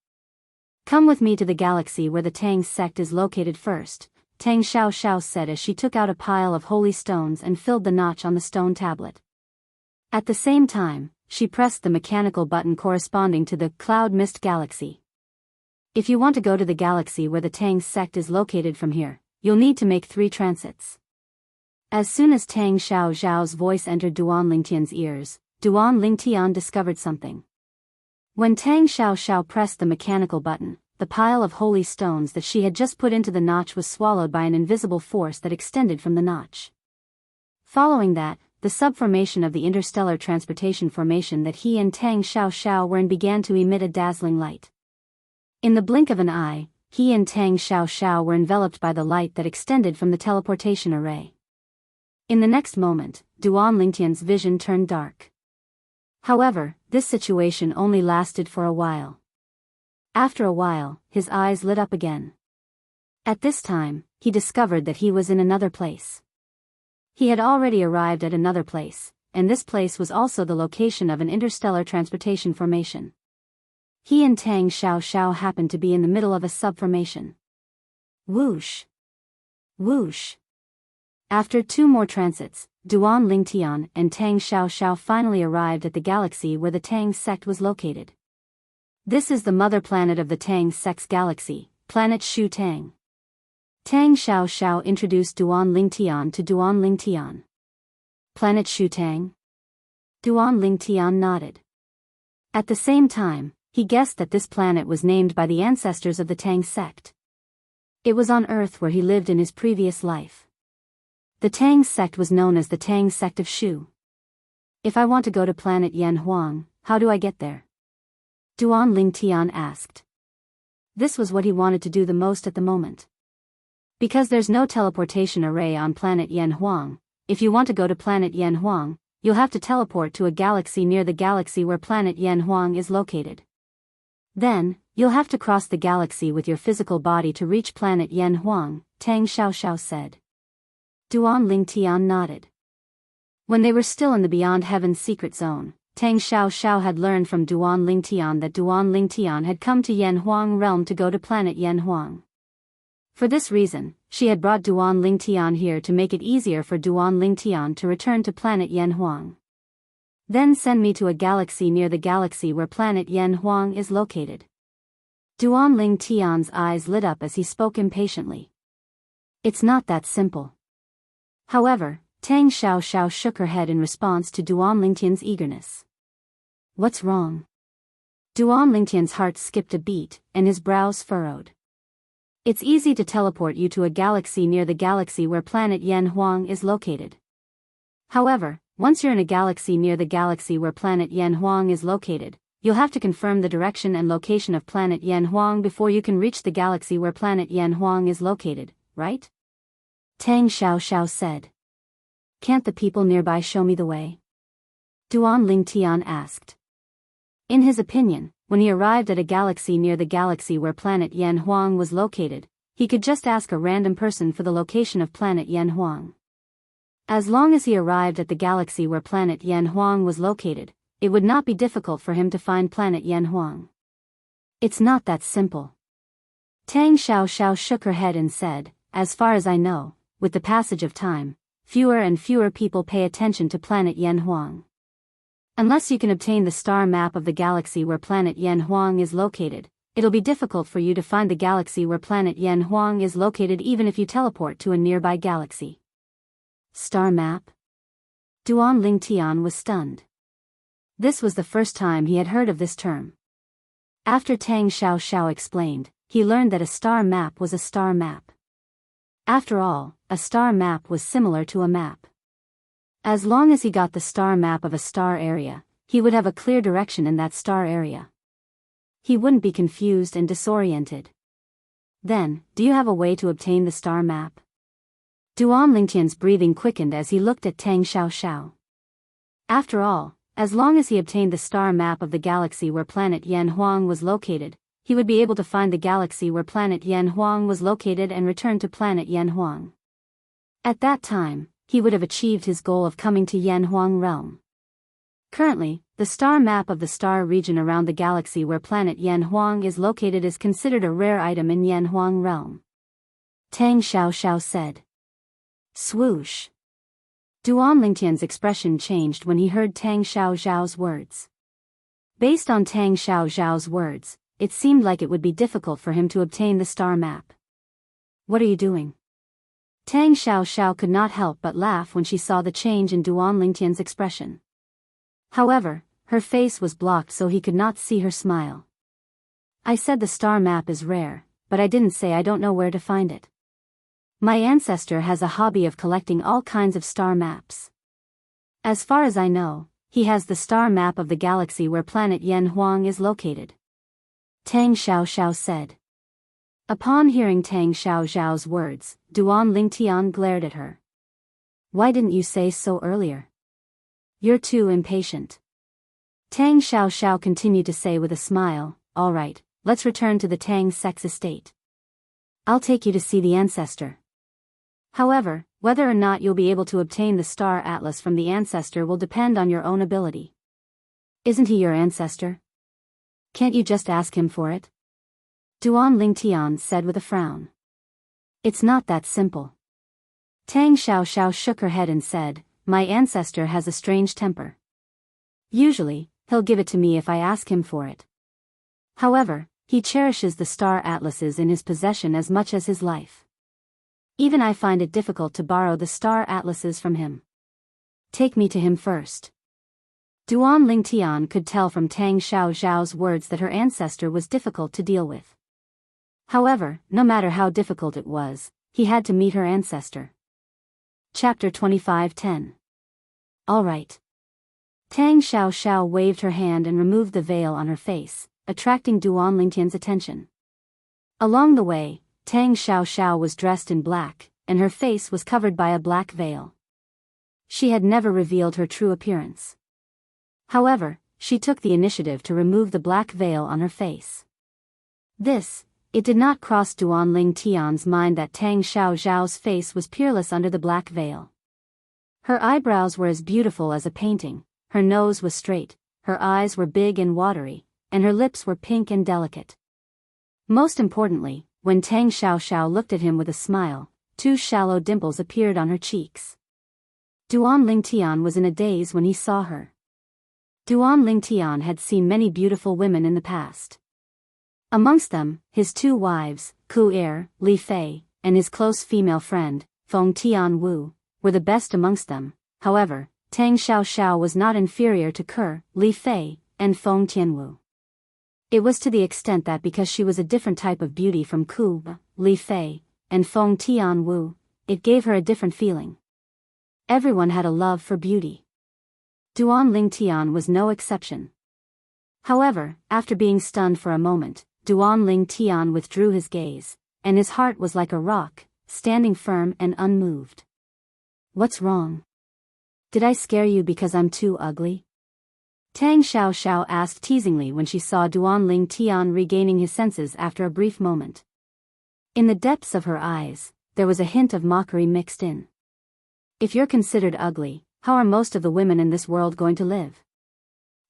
Come with me to the galaxy where the Tang sect is located first, Tang Xiaoxiao said as she took out a pile of holy stones and filled the notch on the stone tablet. At the same time, she pressed the mechanical button corresponding to the Cloud Mist Galaxy. If you want to go to the galaxy where the Tang sect is located from here, you'll need to make 3 transits. As soon as Tang Xiaoxiao's voice entered Duan Lingtian's ears, Duan Lingtian discovered something. When Tang Xiaoxiao pressed the mechanical button, the pile of holy stones that she had just put into the notch was swallowed by an invisible force that extended from the notch. Following that, the subformation of the interstellar transportation formation that he and Tang Xiaoxiao were in began to emit a dazzling light. In the blink of an eye, he and Tang Xiaoxiao were enveloped by the light that extended from the teleportation array. In the next moment, Duan Lingtian's vision turned dark. However, this situation only lasted for a while. After a while, his eyes lit up again. At this time, he discovered that he was in another place. He had already arrived at another place, and this place was also the location of an interstellar transportation formation. He and Tang Xiaoxiao happened to be in the middle of a subformation. Whoosh! Whoosh! After 2 more transits, Duan Lingtian and Tang Xiaoxiao finally arrived at the galaxy where the Tang sect was located. This is the mother planet of the Tang sect's galaxy, Planet Shu Tang. Tang Xiao introduced Duan Lingtian to Duan Lingtian. Planet Shu Tang? Duan Lingtian nodded. At the same time, he guessed that this planet was named by the ancestors of the Tang sect. It was on Earth where he lived in his previous life. The Tang sect was known as the Tang sect of Shu. If I want to go to planet Yanhuang, how do I get there? Duan Lingtian asked. This was what he wanted to do the most at the moment. Because there's no teleportation array on planet Yanhuang, if you want to go to planet Yanhuang, you'll have to teleport to a galaxy near the galaxy where planet Yanhuang is located. Then, you'll have to cross the galaxy with your physical body to reach planet Yanhuang, Tang Xiao said. Duan Lingtian nodded. When they were still in the Beyond Heaven's secret zone, Tang Xiao had learned from Duan Lingtian that Duan Lingtian had come to Yanhuang realm to go to planet Yanhuang. For this reason, she had brought Duan Lingtian here to make it easier for Duan Lingtian to return to planet Yanhuang. Then send me to a galaxy near the galaxy where planet Yanhuang is located. Duan Lingtian's eyes lit up as he spoke impatiently. It's not that simple. However, Tang Xiao shook her head in response to Duan Lingtian's eagerness. What's wrong? Duan Lingtian's heart skipped a beat, and his brows furrowed. It's easy to teleport you to a galaxy near the galaxy where planet Yanhuang is located. However, once you're in a galaxy near the galaxy where planet Yanhuang is located, you'll have to confirm the direction and location of planet Yanhuang before you can reach the galaxy where planet Yanhuang is located, right? Tang Xiao said. Can't the people nearby show me the way? Duan Lingtian asked. In his opinion, when he arrived at a galaxy near the galaxy where planet Yanhuang was located, he could just ask a random person for the location of planet Yanhuang. As long as he arrived at the galaxy where planet Yanhuang was located, it would not be difficult for him to find planet Yanhuang. It's not that simple. Tang Xiao shook her head and said, as far as I know, with the passage of time, fewer and fewer people pay attention to planet Yanhuang. Unless you can obtain the star map of the galaxy where planet Yanhuang is located, it'll be difficult for you to find the galaxy where planet Yanhuang is located even if you teleport to a nearby galaxy. Star map? Duan Lingtian was stunned. This was the first time he had heard of this term. After Tang Xiao explained, he learned that a star map was a star map. After all, a star map was similar to a map. As long as he got the star map of a star area, he would have a clear direction in that star area. He wouldn't be confused and disoriented. Then, do you have a way to obtain the star map? Duan Lingtian's breathing quickened as he looked at Tang Xiao. After all, as long as he obtained the star map of the galaxy where planet Yanhuang was located, he would be able to find the galaxy where planet Yanhuang was located and return to planet Yanhuang. At that time, he would have achieved his goal of coming to Yanhuang realm. Currently, the star map of the star region around the galaxy where planet Yanhuang is located is considered a rare item in Yanhuang realm. Tang Xiao said. Swoosh. Duan Lingtian's expression changed when he heard Tang Xiao's words. Based on Tang Xiao's words, it seemed like it would be difficult for him to obtain the star map. What are you doing? Tang Xiao could not help but laugh when she saw the change in Duan Lingtian's expression. However, her face was blocked so he could not see her smile. I said the star map is rare, but I didn't say I don't know where to find it. My ancestor has a hobby of collecting all kinds of star maps. As far as I know, he has the star map of the galaxy where planet Yanhuang is located. Tang Xiao said. Upon hearing Tang Xiao's words, Duan Lingtian glared at her. Why didn't you say so earlier? You're too impatient. Tang Xiao continued to say with a smile, all right, let's return to the Tang sect's estate. I'll take you to see the ancestor. However, whether or not you'll be able to obtain the star atlas from the ancestor will depend on your own ability. Isn't he your ancestor? Can't you just ask him for it? Duan Lingtian said with a frown. It's not that simple. Tang Xiao shook her head and said, my ancestor has a strange temper. Usually, he'll give it to me if I ask him for it. However, He cherishes the star atlases in his possession as much as his life. Even I find it difficult to borrow the star atlases from him. Take me to him first. Duan Lingtian could tell from Tang Xiaoxiao's words that her ancestor was difficult to deal with. However, no matter how difficult it was, he had to meet her ancestor. Chapter 25:10. All right. Tang Xiaoxiao waved her hand and removed the veil on her face, attracting Duan Lingtian's attention. Along the way, Tang Xiaoxiao was dressed in black, and her face was covered by a black veil. She had never revealed her true appearance. However, she took the initiative to remove the black veil on her face. It did not cross Duan Lingtian's mind that Tang Xiaoxiao's face was peerless under the black veil. Her eyebrows were as beautiful as a painting, her nose was straight, her eyes were big and watery, and her lips were pink and delicate. Most importantly, when Tang Xiaoxiao looked at him with a smile, two shallow dimples appeared on her cheeks. Duan Lingtian was in a daze when he saw her. Duan Lingtian had seen many beautiful women in the past. Amongst them, his two wives, Ku Er, Li Fei, and his close female friend, Feng Tianwu, were the best amongst them. However, Tang Xiaoxiao was not inferior to Ke, Li Fei, and Feng Tianwu. It was to the extent that because she was a different type of beauty from Ku, Li Fei, and Feng Tianwu, it gave her a different feeling. Everyone had a love for beauty. Duan Lingtian was no exception. However, after being stunned for a moment, Duan Lingtian withdrew his gaze, and his heart was like a rock, standing firm and unmoved. What's wrong? Did I scare you because I'm too ugly? Tang Xiaoxiao asked teasingly when she saw Duan Lingtian regaining his senses after a brief moment. In the depths of her eyes, there was a hint of mockery mixed in. If you're considered ugly, how are most of the women in this world going to live?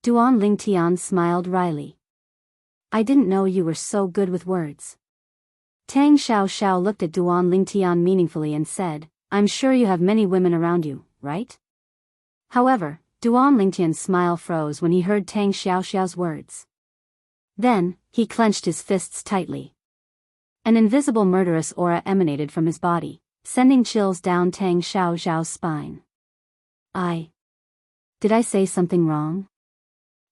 Duan Lingtian smiled wryly. I didn't know you were so good with words. Tang Xiaoxiao looked at Duan Lingtian meaningfully and said, I'm sure you have many women around you, right? However, Duan Lingtian's smile froze when he heard Tang Xiaoxiao's words. Then, he clenched his fists tightly. An invisible murderous aura emanated from his body, sending chills down Tang Xiaoxiao's spine. Did I say something wrong?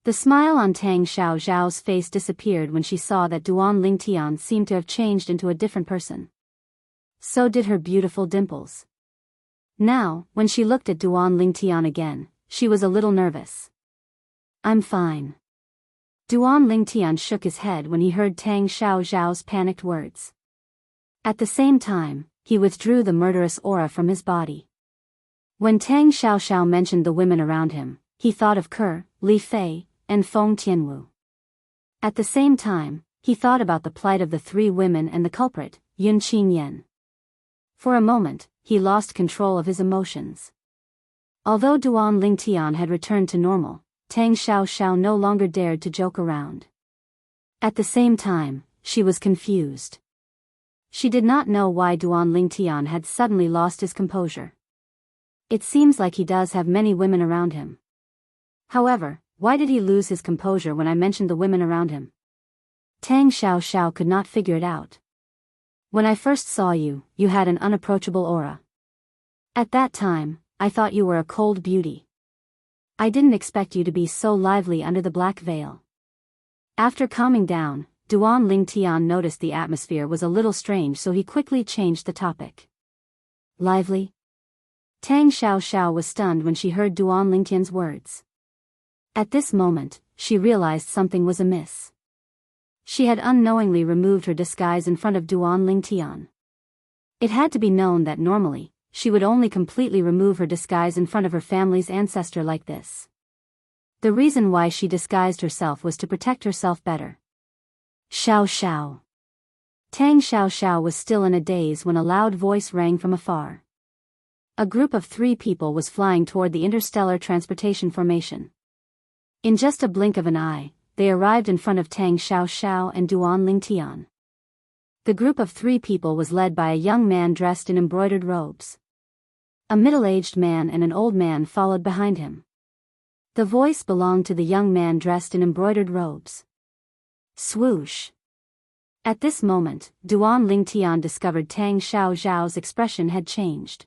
The smile on Tang Xiaoxiao's face disappeared when she saw that Duan Lingtian seemed to have changed into a different person. So did her beautiful dimples. Now, when she looked at Duan Lingtian again, she was a little nervous. I'm fine. Duan Lingtian shook his head when he heard Tang Xiaoxiao's panicked words. At the same time, he withdrew the murderous aura from his body. When Tang Xiaoxiao mentioned the women around him, he thought of Ke, Li Fei, and Feng Tianwu. At the same time, he thought about the plight of the three women and the culprit, Yun Qingyan. For a moment, he lost control of his emotions. Although Duan Lingtian had returned to normal, Tang Xiaoxiao no longer dared to joke around. At the same time, she was confused. She did not know why Duan Lingtian had suddenly lost his composure. It seems like he does have many women around him. However, why did he lose his composure when I mentioned the women around him? Tang Xiaoxiao could not figure it out. When I first saw you, you had an unapproachable aura. At that time, I thought you were a cold beauty. I didn't expect you to be so lively under the black veil. After calming down, Duan Lingtian noticed the atmosphere was a little strange, so he quickly changed the topic. Lively? Tang Xiaoxiao was stunned when she heard Duan Lingtian's words. At this moment, she realized something was amiss. She had unknowingly removed her disguise in front of Duan Lingtian. It had to be known that normally, she would only completely remove her disguise in front of her family's ancestor like this. The reason why she disguised herself was to protect herself better. Xiao. Tang Xiaoxiao was still in a daze when a loud voice rang from afar. A group of 3 people was flying toward the interstellar transportation formation. In just a blink of an eye, they arrived in front of Tang Xiaoxiao and Duan Lingtian. The group of 3 people was led by a young man dressed in embroidered robes. A middle-aged man and an old man followed behind him. The voice belonged to the young man dressed in embroidered robes. Swoosh! At this moment, Duan Lingtian discovered Tang Xiaoxiao's expression had changed.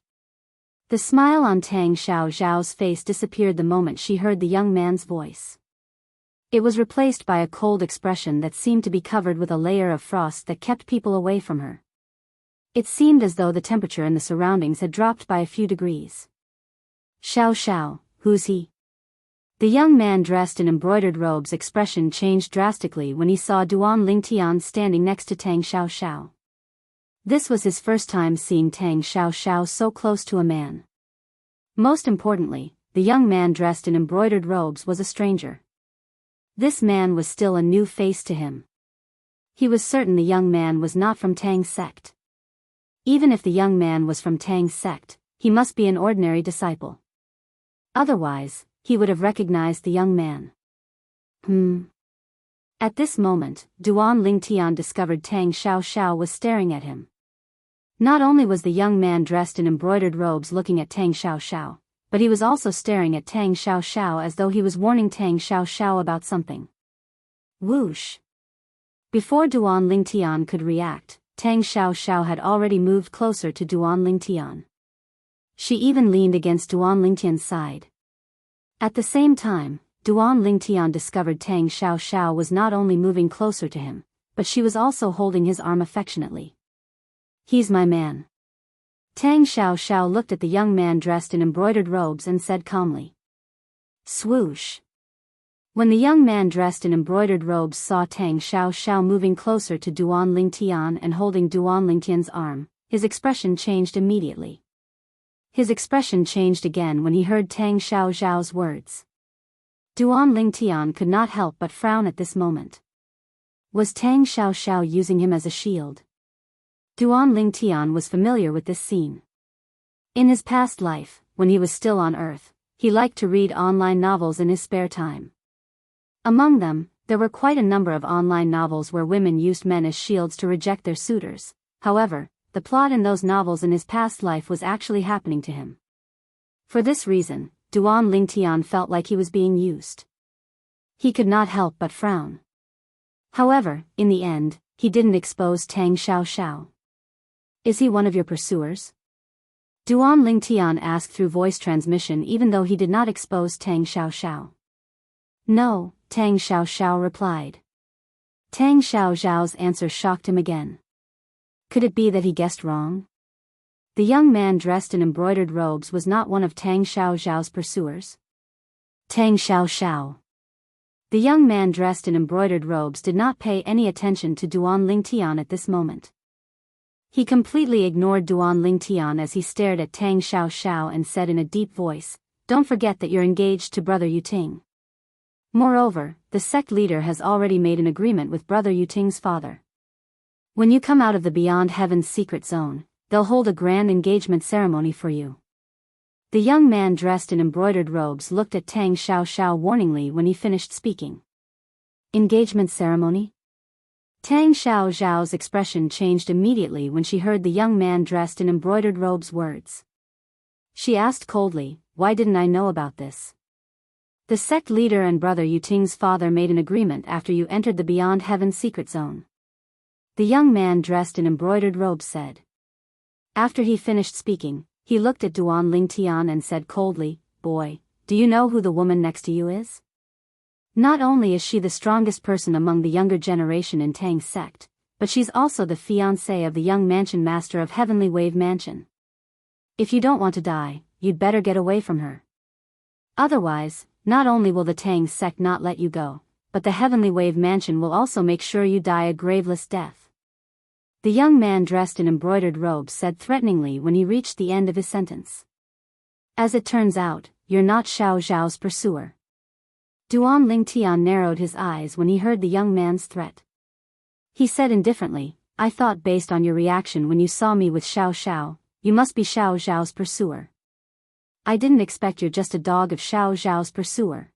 The smile on Tang Xiaoxiao's face disappeared the moment she heard the young man's voice. It was replaced by a cold expression that seemed to be covered with a layer of frost that kept people away from her. It seemed as though the temperature in the surroundings had dropped by a few degrees. Xiao Xiao, who's he? The young man dressed in embroidered robes' expression changed drastically when he saw Duan Lingtian standing next to Tang Xiaoxiao. This was his first time seeing Tang Xiaoxiao so close to a man. Most importantly, the young man dressed in embroidered robes was a stranger. This man was still a new face to him. He was certain the young man was not from Tang's sect. Even if the young man was from Tang's sect, he must be an ordinary disciple. Otherwise, he would have recognized the young man. At this moment, Duan Lingtian discovered Tang Xiaoxiao was staring at him. Not only was the young man dressed in embroidered robes looking at Tang Xiaoxiao, but he was also staring at Tang Xiaoxiao as though he was warning Tang Xiaoxiao about something. Whoosh! Before Duan Lingtian could react, Tang Xiaoxiao had already moved closer to Duan Lingtian. She even leaned against Duan Lingtian's side. At the same time, Duan Lingtian discovered Tang Xiaoxiao was not only moving closer to him, but she was also holding his arm affectionately. He's my man. Tang Xiaoxiao looked at the young man dressed in embroidered robes and said calmly. Swoosh. When the young man dressed in embroidered robes saw Tang Xiaoxiao moving closer to Duan Lingtian and holding Duan Lingtian's arm, his expression changed immediately. His expression changed again when he heard Tang Xiaoxiao's words. Duan Lingtian could not help but frown at this moment. Was Tang Xiaoxiao using him as a shield? Duan Lingtian was familiar with this scene. In his past life, when he was still on Earth, he liked to read online novels in his spare time. Among them, there were quite a number of online novels where women used men as shields to reject their suitors. However, the plot in those novels in his past life was actually happening to him. For this reason, Duan Lingtian felt like he was being used. He could not help but frown. However, in the end, he didn't expose Tang Xiaoxiao. Is he one of your pursuers? Duan Lingtian asked through voice transmission even though he did not expose Tang Xiaoxiao. No, Tang Xiaoxiao replied. Tang Xiaoxiao's answer shocked him again. Could it be that he guessed wrong? The young man dressed in embroidered robes was not one of Tang Xiaoxiao's pursuers. Tang Xiaoxiao. The young man dressed in embroidered robes did not pay any attention to Duan Lingtian at this moment. He completely ignored Duan Lingtian as he stared at Tang Xiaoxiao and said in a deep voice, "Don't forget that you're engaged to Brother Yuting. Moreover, the sect leader has already made an agreement with Brother Yuting's father. When you come out of the Beyond Heaven's secret zone, they'll hold a grand engagement ceremony for you." The young man dressed in embroidered robes looked at Tang Xiaoxiao warningly when he finished speaking. Engagement ceremony? Tang Xiaoxiao's expression changed immediately when she heard the young man dressed in embroidered robes' words. She asked coldly, "Why didn't I know about this?" The sect leader and Brother Yuting's father made an agreement after you entered the Beyond Heaven secret zone. The young man dressed in embroidered robes said. After he finished speaking, he looked at Duan Lingtian and said coldly, "Boy, do you know who the woman next to you is? Not only is she the strongest person among the younger generation in Tang's sect, but she's also the fiancée of the young mansion master of Heavenly Wave Mansion. If you don't want to die, you'd better get away from her. Otherwise, not only will the Tang sect not let you go, but the Heavenly Wave Mansion will also make sure you die a graveless death." The young man dressed in embroidered robes said threateningly when he reached the end of his sentence. "As it turns out, you're not Xiao Zhao's pursuer." Duan Lingtian narrowed his eyes when he heard the young man's threat. He said indifferently, "I thought based on your reaction when you saw me with Xiao Xiao, you must be Xiao Zhao's pursuer. I didn't expect you're just a dog of Xiao Zhao's pursuer."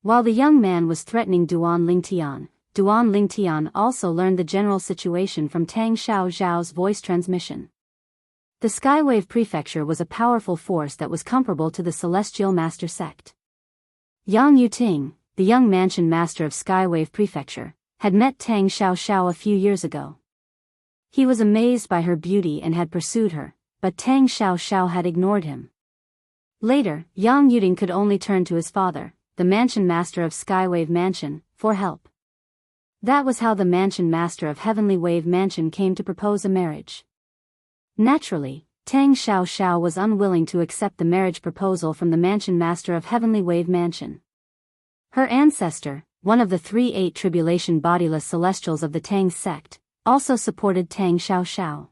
While the young man was threatening Duan Lingtian also learned the general situation from Tang Xiaoxiao's voice transmission. The Skywave Prefecture was a powerful force that was comparable to the Celestial Master sect. Yang Yuting, the young mansion master of Skywave Prefecture, had met Tang Xiaoxiao a few years ago. He was amazed by her beauty and had pursued her, but Tang Xiaoxiao had ignored him. Later, Yang Yuding could only turn to his father, the mansion master of Skywave Mansion, for help. That was how the mansion master of Heavenly Wave Mansion came to propose a marriage. Naturally, Tang Xiaoxiao was unwilling to accept the marriage proposal from the mansion master of Heavenly Wave Mansion. Her ancestor, one of the 3 tribulation bodiless celestials of the Tang sect, also supported Tang Xiaoxiao.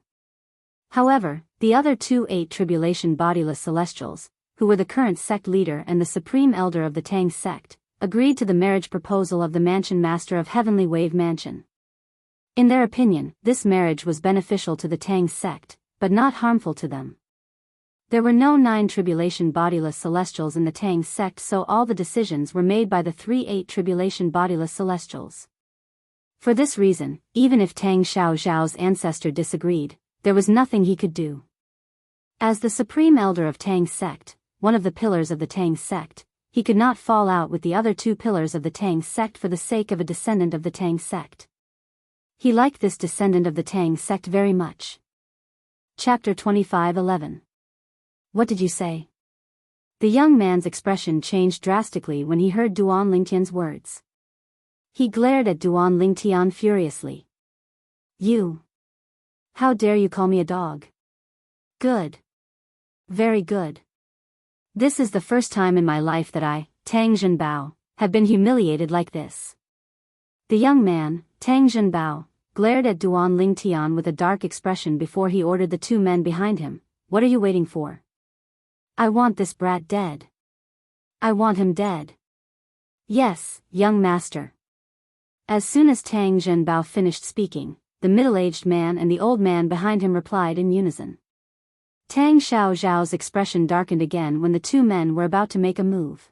However, the other 2 tribulation bodiless celestials, who were the current sect leader and the supreme elder of the Tang sect, agreed to the marriage proposal of the mansion master of Heavenly Wave Mansion. In their opinion, this marriage was beneficial to the Tang sect, but not harmful to them. There were no 9 tribulation bodiless celestials in the Tang sect, so all the decisions were made by the 3 tribulation bodiless celestials. For this reason, even if Tang Xiaoxiao's ancestor disagreed, there was nothing he could do. As the supreme elder of Tang sect, one of the pillars of the Tang sect, he could not fall out with the other 2 pillars of the Tang sect for the sake of a descendant of the Tang sect. He liked this descendant of the Tang sect very much. Chapter 25:11. What did you say? The young man's expression changed drastically when he heard Duan Lingtian's words. He glared at Duan Lingtian furiously. You! How dare you call me a dog? Good. Very good. This is the first time in my life that I, Tang Zhenbao, have been humiliated like this. The young man, Tang Zhenbao, glared at Duan Lingtian with a dark expression before he ordered the 2 men behind him. What are you waiting for? I want this brat dead. I want him dead. Yes, young master. As soon as Tang Zhenbao finished speaking, the middle-aged man and the old man behind him replied in unison. Tang Xiaoxiao's expression darkened again when the 2 men were about to make a move.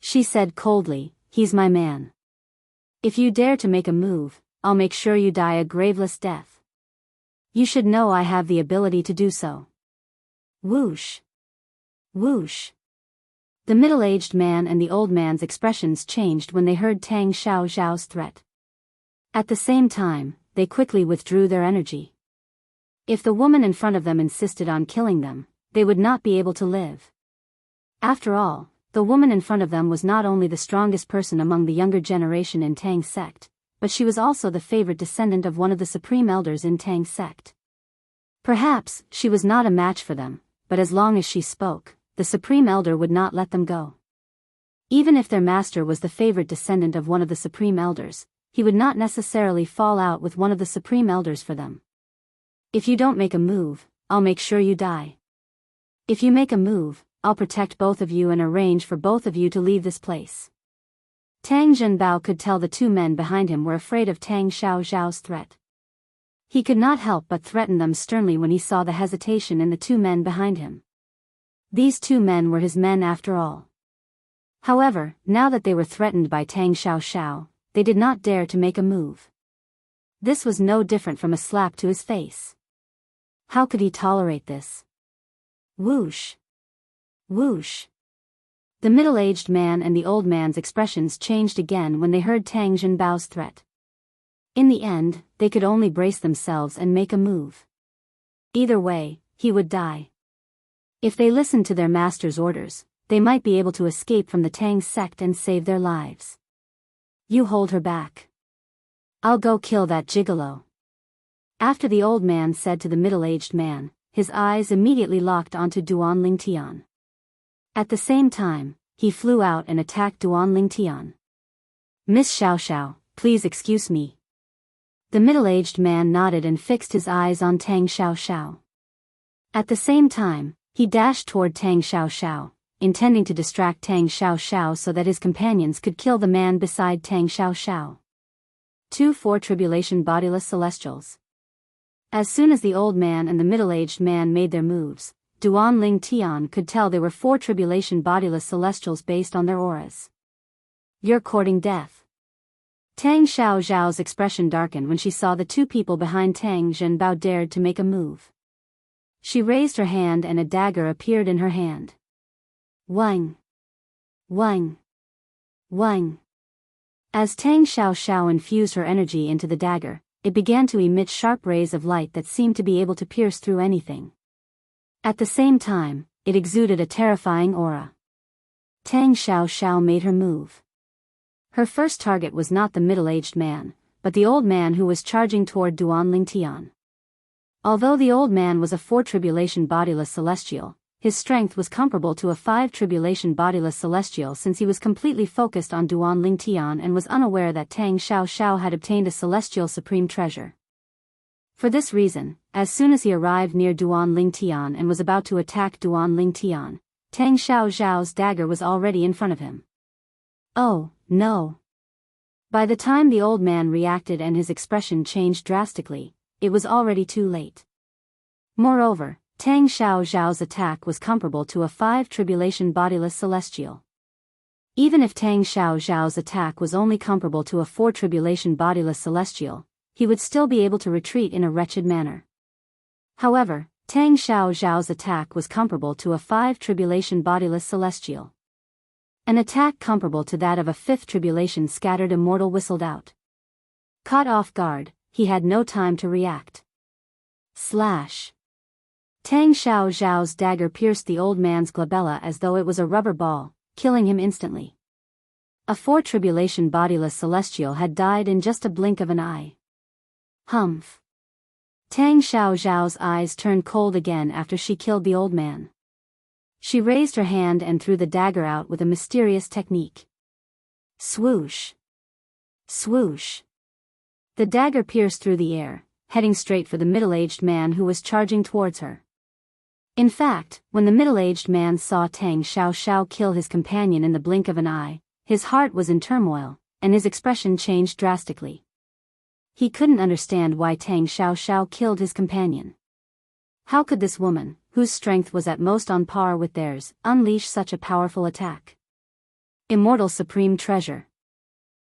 She said coldly, "He's my man. If you dare to make a move, I'll make sure you die a graveless death. You should know I have the ability to do so." Whoosh! Whoosh! The middle-aged man and the old man's expressions changed when they heard Tang Xiaoxiao's threat. At the same time, they quickly withdrew their energy. If the woman in front of them insisted on killing them, they would not be able to live. After all, the woman in front of them was not only the strongest person among the younger generation in Tang sect, but she was also the favorite descendant of one of the supreme elders in Tang sect. Perhaps she was not a match for them, but as long as she spoke, the supreme elder would not let them go. Even if their master was the favorite descendant of one of the supreme elders, he would not necessarily fall out with one of the supreme elders for them. If you don't make a move, I'll make sure you die. If you make a move, I'll protect both of you and arrange for both of you to leave this place. Tang Zhenbao could tell the 2 men behind him were afraid of Tang Xiaoxiao's threat. He could not help but threaten them sternly when he saw the hesitation in the 2 men behind him. These 2 men were his men after all. However, now that they were threatened by Tang Xiaoxiao, they did not dare to make a move. This was no different from a slap to his face. How could he tolerate this? Whoosh! Whoosh! The middle-aged man and the old man's expressions changed again when they heard Tang Zhenbao's threat. In the end, they could only brace themselves and make a move. Either way, he would die. If they listened to their master's orders, they might be able to escape from the Tang sect and save their lives. You hold her back. I'll go kill that gigolo. After the old man said to the middle-aged man, his eyes immediately locked onto Duan Lingtian. At the same time, he flew out and attacked Duan Lingtian. Miss Xiaoxiao, please excuse me. The middle-aged man nodded and fixed his eyes on Tang Xiaoxiao. At the same time, he dashed toward Tang Xiaoxiao, intending to distract Tang Xiaoxiao so that his companions could kill the man beside Tang Xiaoxiao. 4 Tribulation Bodiless Celestials. As soon as the old man and the middle-aged man made their moves, Duan Lingtian could tell they were 4 Tribulation Bodiless Celestials based on their auras. You're courting death. Tang Xiaoxiao's expression darkened when she saw the 2 people behind Tang Zhenbao dared to make a move. She raised her hand and a dagger appeared in her hand. Wang! Wang! Wang! As Tang Xiaoxiao infused her energy into the dagger, it began to emit sharp rays of light that seemed to be able to pierce through anything. At the same time, it exuded a terrifying aura. Tang Xiaoxiao made her move. Her first target was not the middle-aged man, but the old man who was charging toward Duan Lingtian. Although the old man was a 4-tribulation bodiless celestial, his strength was comparable to a 5-tribulation bodiless celestial since he was completely focused on Duan Lingtian and was unaware that Tang Xiaoxiao had obtained a celestial supreme treasure. For this reason, as soon as he arrived near Duan Lingtian and was about to attack Duan Lingtian, Tang Xiaoxiao's dagger was already in front of him. Oh, no. By the time the old man reacted and his expression changed drastically, it was already too late. Moreover, Tang Xiaoxiao's attack was comparable to a 5-tribulation bodiless celestial. Even if Tang Xiaoxiao's attack was only comparable to a 4-tribulation bodiless celestial, he would still be able to retreat in a wretched manner. However, Tang Xiaoxiao's attack was comparable to a 5-tribulation bodiless celestial. An attack comparable to that of a 5th tribulation scattered immortal whistled out. Caught off guard, he had no time to react. Slash. Tang Xiaoxiao's dagger pierced the old man's glabella as though it was a rubber ball, killing him instantly. A 4-tribulation bodiless celestial had died in just a blink of an eye. Humph. Tang Xiaoxiao's eyes turned cold again after she killed the old man. She raised her hand and threw the dagger out with a mysterious technique. Swoosh. Swoosh. The dagger pierced through the air, heading straight for the middle-aged man who was charging towards her. In fact, when the middle-aged man saw Tang Xiaoxiao kill his companion in the blink of an eye, his heart was in turmoil, and his expression changed drastically. He couldn't understand why Tang Xiaoxiao killed his companion. How could this woman, whose strength was at most on par with theirs, unleash such a powerful attack? Immortal supreme treasure.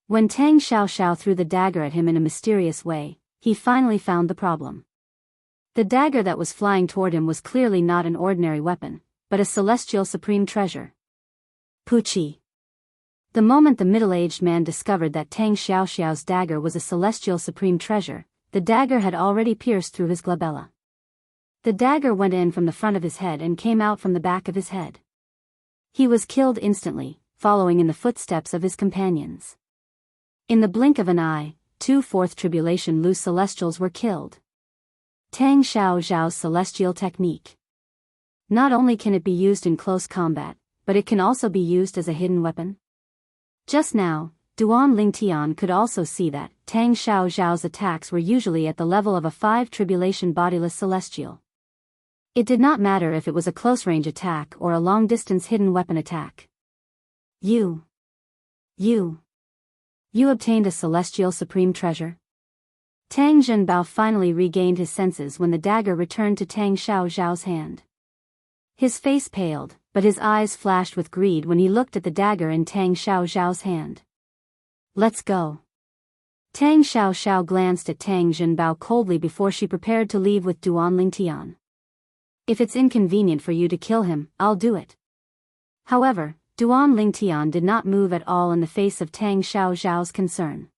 When Tang Xiaoxiao threw the dagger at him in a mysterious way, he finally found the problem. The dagger that was flying toward him was clearly not an ordinary weapon, but a celestial supreme treasure. Puchi. The moment the middle-aged man discovered that Tang Xiaoxiao's dagger was a celestial supreme treasure, the dagger had already pierced through his glabella. The dagger went in from the front of his head and came out from the back of his head. He was killed instantly, following in the footsteps of his companions. In the blink of an eye, 2 4th tribulation loose celestials were killed. Tang Xiaoxiao's celestial technique. Not only can it be used in close combat, but it can also be used as a hidden weapon. Just now, Duan Lingtian could also see that Tang Xiaoxiao's attacks were usually at the level of a 5-tribulation bodiless celestial. It did not matter if it was a close-range attack or a long-distance hidden weapon attack. You obtained a celestial supreme treasure? Tang Zhenbao finally regained his senses when the dagger returned to Tang Xiaoxiao's hand. His face paled, but his eyes flashed with greed when he looked at the dagger in Tang Xiaoxiao's hand. Let's go. Tang Xiaoxiao glanced at Tang Zhenbao coldly before she prepared to leave with Duan Lingtian. If it's inconvenient for you to kill him, I'll do it. However, Duan Lingtian did not move at all in the face of Tang Xiaoxiao's concern.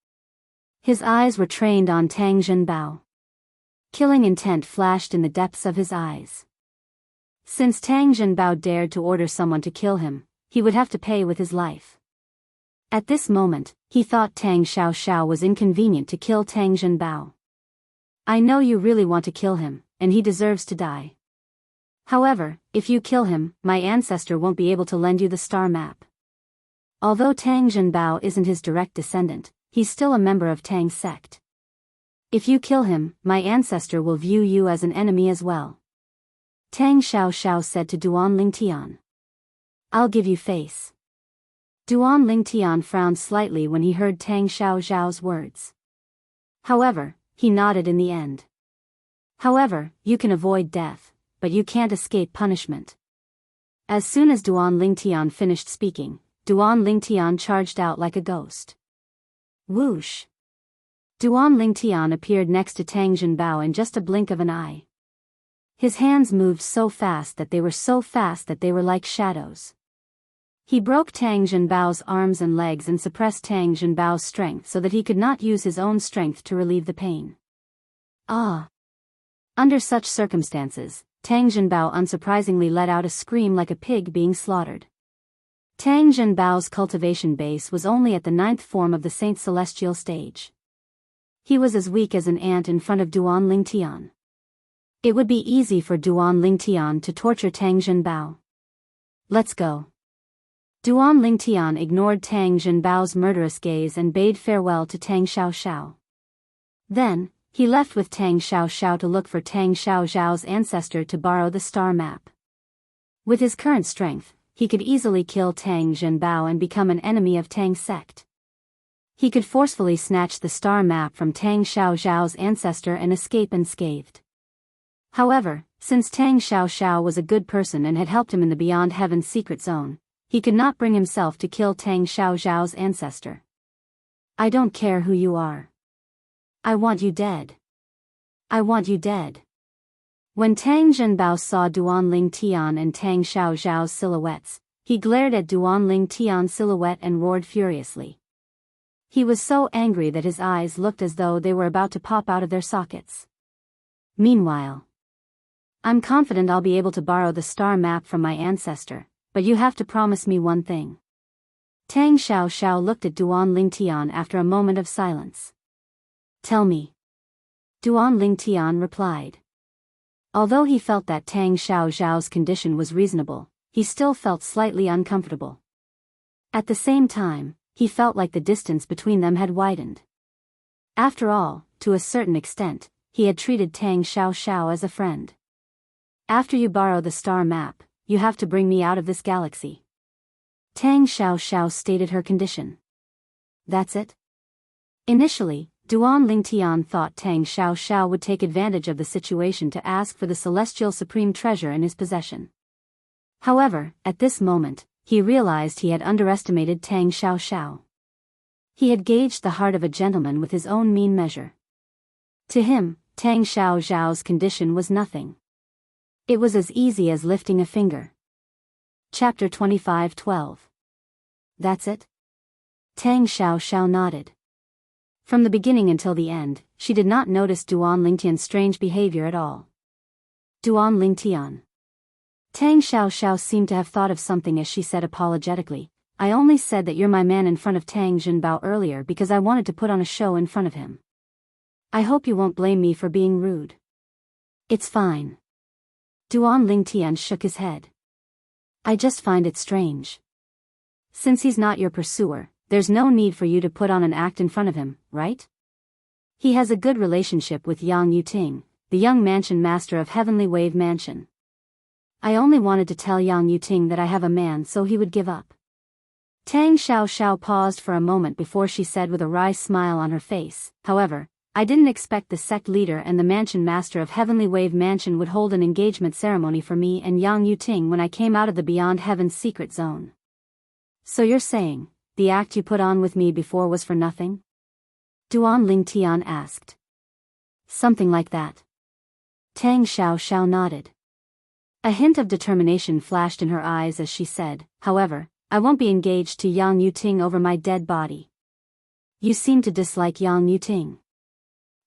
His eyes were trained on Tang Zhenbao. Killing intent flashed in the depths of his eyes. Since Tang Zhenbao dared to order someone to kill him, he would have to pay with his life. At this moment, he thought Tang Xiaoxiao was inconvenient to kill Tang Zhenbao. I know you really want to kill him, and he deserves to die. However, if you kill him, my ancestor won't be able to lend you the star map. Although Tang Zhenbao isn't his direct descendant, he's still a member of Tang's sect. If you kill him, my ancestor will view you as an enemy as well. Tang Xiaoxiao said to Duan Lingtian. I'll give you face. Duan Lingtian frowned slightly when he heard Tang Xiaoxiao's words. However, he nodded in the end. However, you can avoid death, but you can't escape punishment. As soon as Duan Lingtian finished speaking, Duan Lingtian charged out like a ghost. Whoosh! Duan Lingtian appeared next to Tang Zhenbao in just a blink of an eye. His hands moved so fast that they were like shadows. He broke Tang Jinbao's arms and legs and suppressed Tang Jinbao's strength so that he could not use his own strength to relieve the pain. Ah! Under such circumstances, Tang Jinbao unsurprisingly let out a scream like a pig being slaughtered. Tang Jinbao's cultivation base was only at the 9th form of the Saint Celestial stage. He was as weak as an ant in front of Duan Lingtian. It would be easy for Duan Lingtian to torture Tang Jinbao. Let's go. Duan Lingtian ignored Tang Jinbao's murderous gaze and bade farewell to Tang Xiaoxiao. Then, he left with Tang Xiaoxiao to look for Tang Xiaoxiao's ancestor to borrow the star map. With his current strength, he could easily kill Tang Jinbao and become an enemy of Tang's sect. He could forcefully snatch the star map from Tang Xiaoxiao's ancestor and escape unscathed. However, since Tang Xiaoxiao was a good person and had helped him in the Beyond Heaven's secret zone, he could not bring himself to kill Tang Xiaoxiao's ancestor. I don't care who you are. I want you dead. I want you dead. When Tang Jinbao saw Duan Lingtian and Tang Xiaoxiao's silhouettes, he glared at Duan Lingtian's silhouette and roared furiously. He was so angry that his eyes looked as though they were about to pop out of their sockets. Meanwhile, I'm confident I'll be able to borrow the star map from my ancestor, but you have to promise me one thing. Tang Xiaoxiao looked at Duan Lingtian after a moment of silence. Tell me. Duan Lingtian replied. Although he felt that Tang Xiaoxiao's condition was reasonable, he still felt slightly uncomfortable. At the same time, he felt like the distance between them had widened. After all, to a certain extent, he had treated Tang Xiaoxiao as a friend. After you borrow the star map, you have to bring me out of this galaxy. Tang Xiaoxiao stated her condition. That's it? Initially, Duan Lingtian thought Tang Xiaoxiao would take advantage of the situation to ask for the celestial supreme treasure in his possession. However, at this moment, he realized he had underestimated Tang Xiaoxiao. He had gauged the heart of a gentleman with his own mean measure. To him, Tang Xiaoxiao's condition was nothing. It was as easy as lifting a finger. Chapter 25:12. That's it? Tang Xiaoxiao nodded. From the beginning until the end, she did not notice Duan Lingtian's strange behavior at all. Duan Lingtian. Tang Xiaoxiao seemed to have thought of something as she said apologetically, I only said that you're my man in front of Tang Jinbao earlier because I wanted to put on a show in front of him. I hope you won't blame me for being rude. It's fine. Duan Lingtian shook his head. I just find it strange. Since he's not your pursuer, there's no need for you to put on an act in front of him, right? He has a good relationship with Yang Yuting, the young mansion master of Heavenly Wave Mansion. I only wanted to tell Yang Yuting that I have a man so he would give up. Tang Xiaoxiao paused for a moment before she said with a wry smile on her face, however, I didn't expect the sect leader and the mansion master of Heavenly Wave Mansion would hold an engagement ceremony for me and Yang Yuting when I came out of the Beyond Heaven's secret zone. So you're saying, the act you put on with me before was for nothing? Duan Lingtian asked. Something like that. Tang Xiaoxiao nodded. A hint of determination flashed in her eyes as she said, however, I won't be engaged to Yang Yuting over my dead body. You seem to dislike Yang Yuting.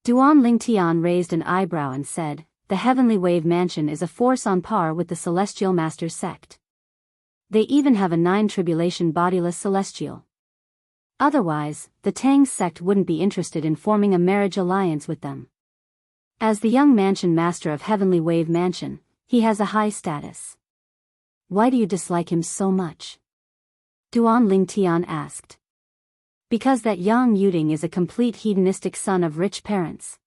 Duan Lingtian raised an eyebrow and said, the Heavenly Wave Mansion is a force on par with the Celestial Master's sect. They even have a 9 tribulation bodiless celestial. Otherwise, the Tang sect wouldn't be interested in forming a marriage alliance with them. As the young mansion master of Heavenly Wave Mansion, he has a high status. Why do you dislike him so much? Duan Lingtian asked. Because that Yang Yuting is a complete hedonistic son of rich parents.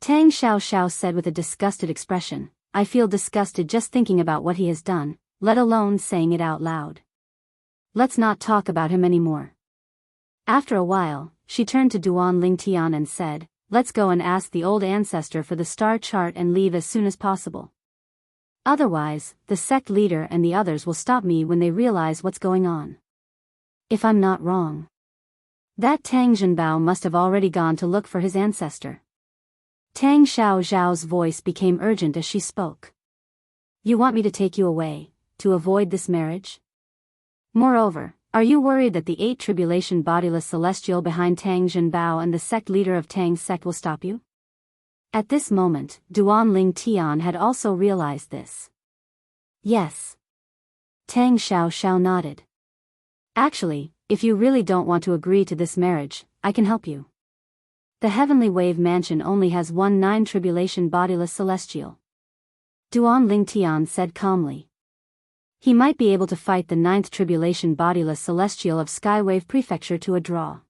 Tang Xiaoxiao said with a disgusted expression, I feel disgusted just thinking about what he has done, let alone saying it out loud. Let's not talk about him anymore. After a while, she turned to Duan Lingtian and said, let's go and ask the old ancestor for the star chart and leave as soon as possible. Otherwise, the sect leader and the others will stop me when they realize what's going on. If I'm not wrong, that Tang Jinbao must have already gone to look for his ancestor. Tang Xiaoxiao's voice became urgent as she spoke. You want me to take you away, to avoid this marriage? Moreover, are you worried that the 8 tribulation bodiless celestial behind Tang Zhenbao and the sect leader of Tang's sect will stop you? At this moment, Duan Ling Tian had also realized this. Yes. Tang Xiao nodded. Actually, if you really don't want to agree to this marriage, I can help you. The Heavenly Wave Mansion only has 1 9 tribulation bodiless celestial. Duan Ling Tian said calmly. He might be able to fight the 9th tribulation bodiless celestial of Skywave Prefecture to a draw.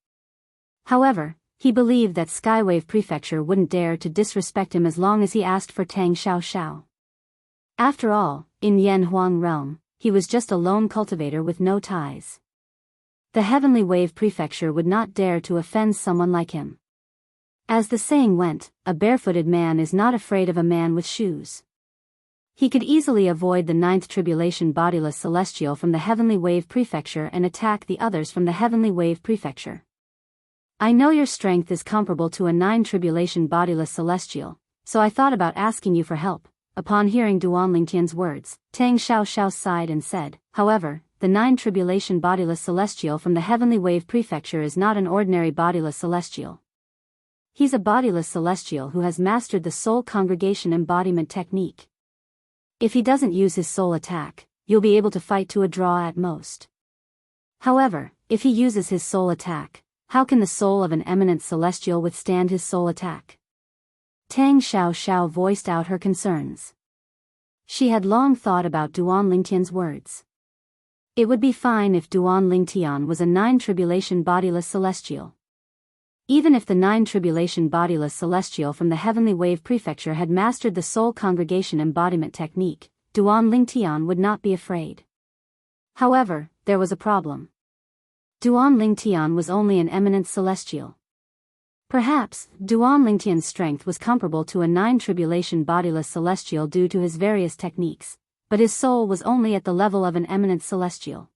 However, he believed that Skywave Prefecture wouldn't dare to disrespect him as long as he asked for Tang Xiao. After all, in Yanhuang realm, he was just a lone cultivator with no ties. The Heavenly Wave Prefecture would not dare to offend someone like him. As the saying went, a barefooted man is not afraid of a man with shoes. He could easily avoid the 9th tribulation bodiless celestial from the Heavenly Wave Prefecture and attack the others from the Heavenly Wave Prefecture. I know your strength is comparable to a 9 tribulation bodiless celestial, so I thought about asking you for help. Upon hearing Duan Lingtian's words, Tang Xiao sighed and said, however, the 9 tribulation bodiless celestial from the Heavenly Wave Prefecture is not an ordinary bodiless celestial. He's a bodiless celestial who has mastered the soul congregation embodiment technique. If he doesn't use his soul attack, you'll be able to fight to a draw at most. However, if he uses his soul attack, how can the soul of an eminent celestial withstand his soul attack? Tang Xiao voiced out her concerns. She had long thought about Duan Lingtian's words. It would be fine if Duan Lingtian was a 9 tribulation bodiless celestial. Even if the 9 tribulation bodiless celestial from the Heavenly Wave Prefecture had mastered the soul congregation embodiment technique, Duan Lingtian would not be afraid. However, there was a problem. Duan Lingtian was only an eminent celestial. Perhaps, Duan Lingtian's strength was comparable to a 9 tribulation bodiless celestial due to his various techniques, but his soul was only at the level of an eminent celestial.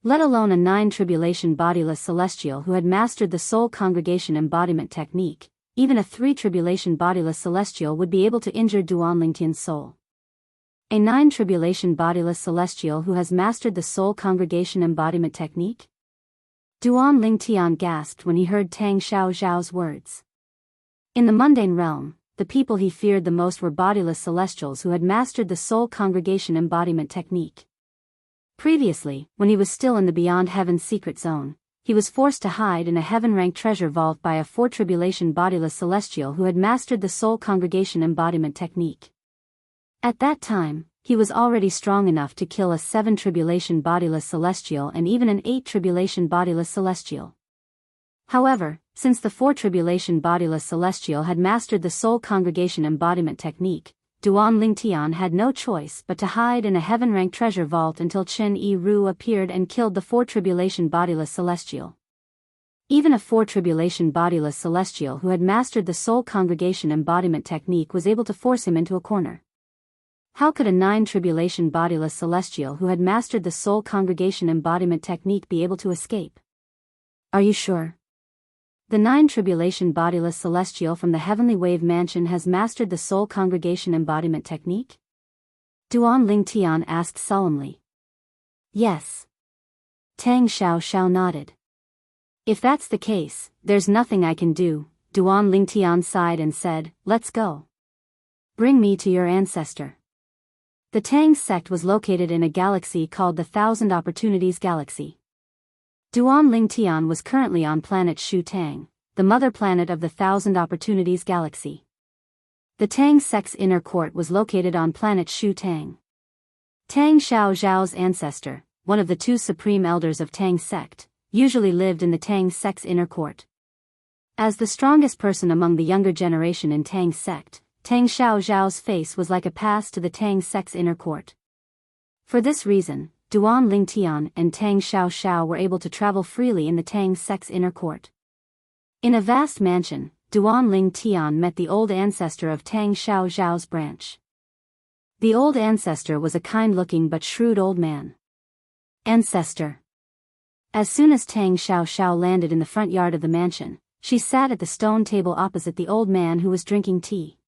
Let alone a 9 tribulation bodiless celestial who had mastered the soul congregation embodiment technique, even a 3 tribulation bodiless celestial would be able to injure Duan Lingtian's soul. A 9 tribulation bodiless celestial who has mastered the soul congregation embodiment technique? Duan Lingtian gasped when he heard Tang Xiao's words. In the mundane realm, the people he feared the most were bodiless celestials who had mastered the soul congregation embodiment technique. Previously, when he was still in the Beyond Heaven's secret zone, he was forced to hide in a heaven-ranked treasure vault by a 4 tribulation bodiless celestial who had mastered the soul congregation embodiment technique. At that time, he was already strong enough to kill a 7 tribulation bodiless celestial and even an 8 tribulation bodiless celestial. However, since the 4 tribulation bodiless celestial had mastered the soul congregation embodiment technique, Duan Lingtian had no choice but to hide in a heaven-ranked treasure vault until Chen Yi Ru appeared and killed the 4 tribulation bodiless celestial. Even a 4 tribulation bodiless celestial who had mastered the soul congregation embodiment technique was able to force him into a corner. How could a 9 tribulation bodiless celestial who had mastered the soul congregation embodiment technique be able to escape? Are you sure? The 9 tribulation bodiless celestial from the Heavenly Wave Mansion has mastered the soul congregation embodiment technique? Duan Lingtian asked solemnly. Yes. Tang Xiao nodded. If that's the case, there's nothing I can do, Duan Lingtian sighed and said, let's go. Bring me to your ancestor. The Tang sect was located in a galaxy called the Thousand Opportunities Galaxy. Duan Lingtian was currently on planet Shu Tang, the mother planet of the Thousand Opportunities Galaxy. The Tang sect's inner court was located on planet Shu Tang. Tang Xiao's ancestor, one of the 2 supreme elders of Tang sect, usually lived in the Tang sect's inner court. As the strongest person among the younger generation in Tang sect, Tang Xiao's face was like a pass to the Tang sect's inner court. For this reason, Duan Lingtian and Tang Xiao were able to travel freely in the Tang sect's inner court. In a vast mansion, Duan Lingtian met the old ancestor of Tang Xiao's branch. The old ancestor was a kind-looking but shrewd old man. Ancestor. As soon as Tang Xiao landed in the front yard of the mansion, she sat at the stone table opposite the old man who was drinking tea.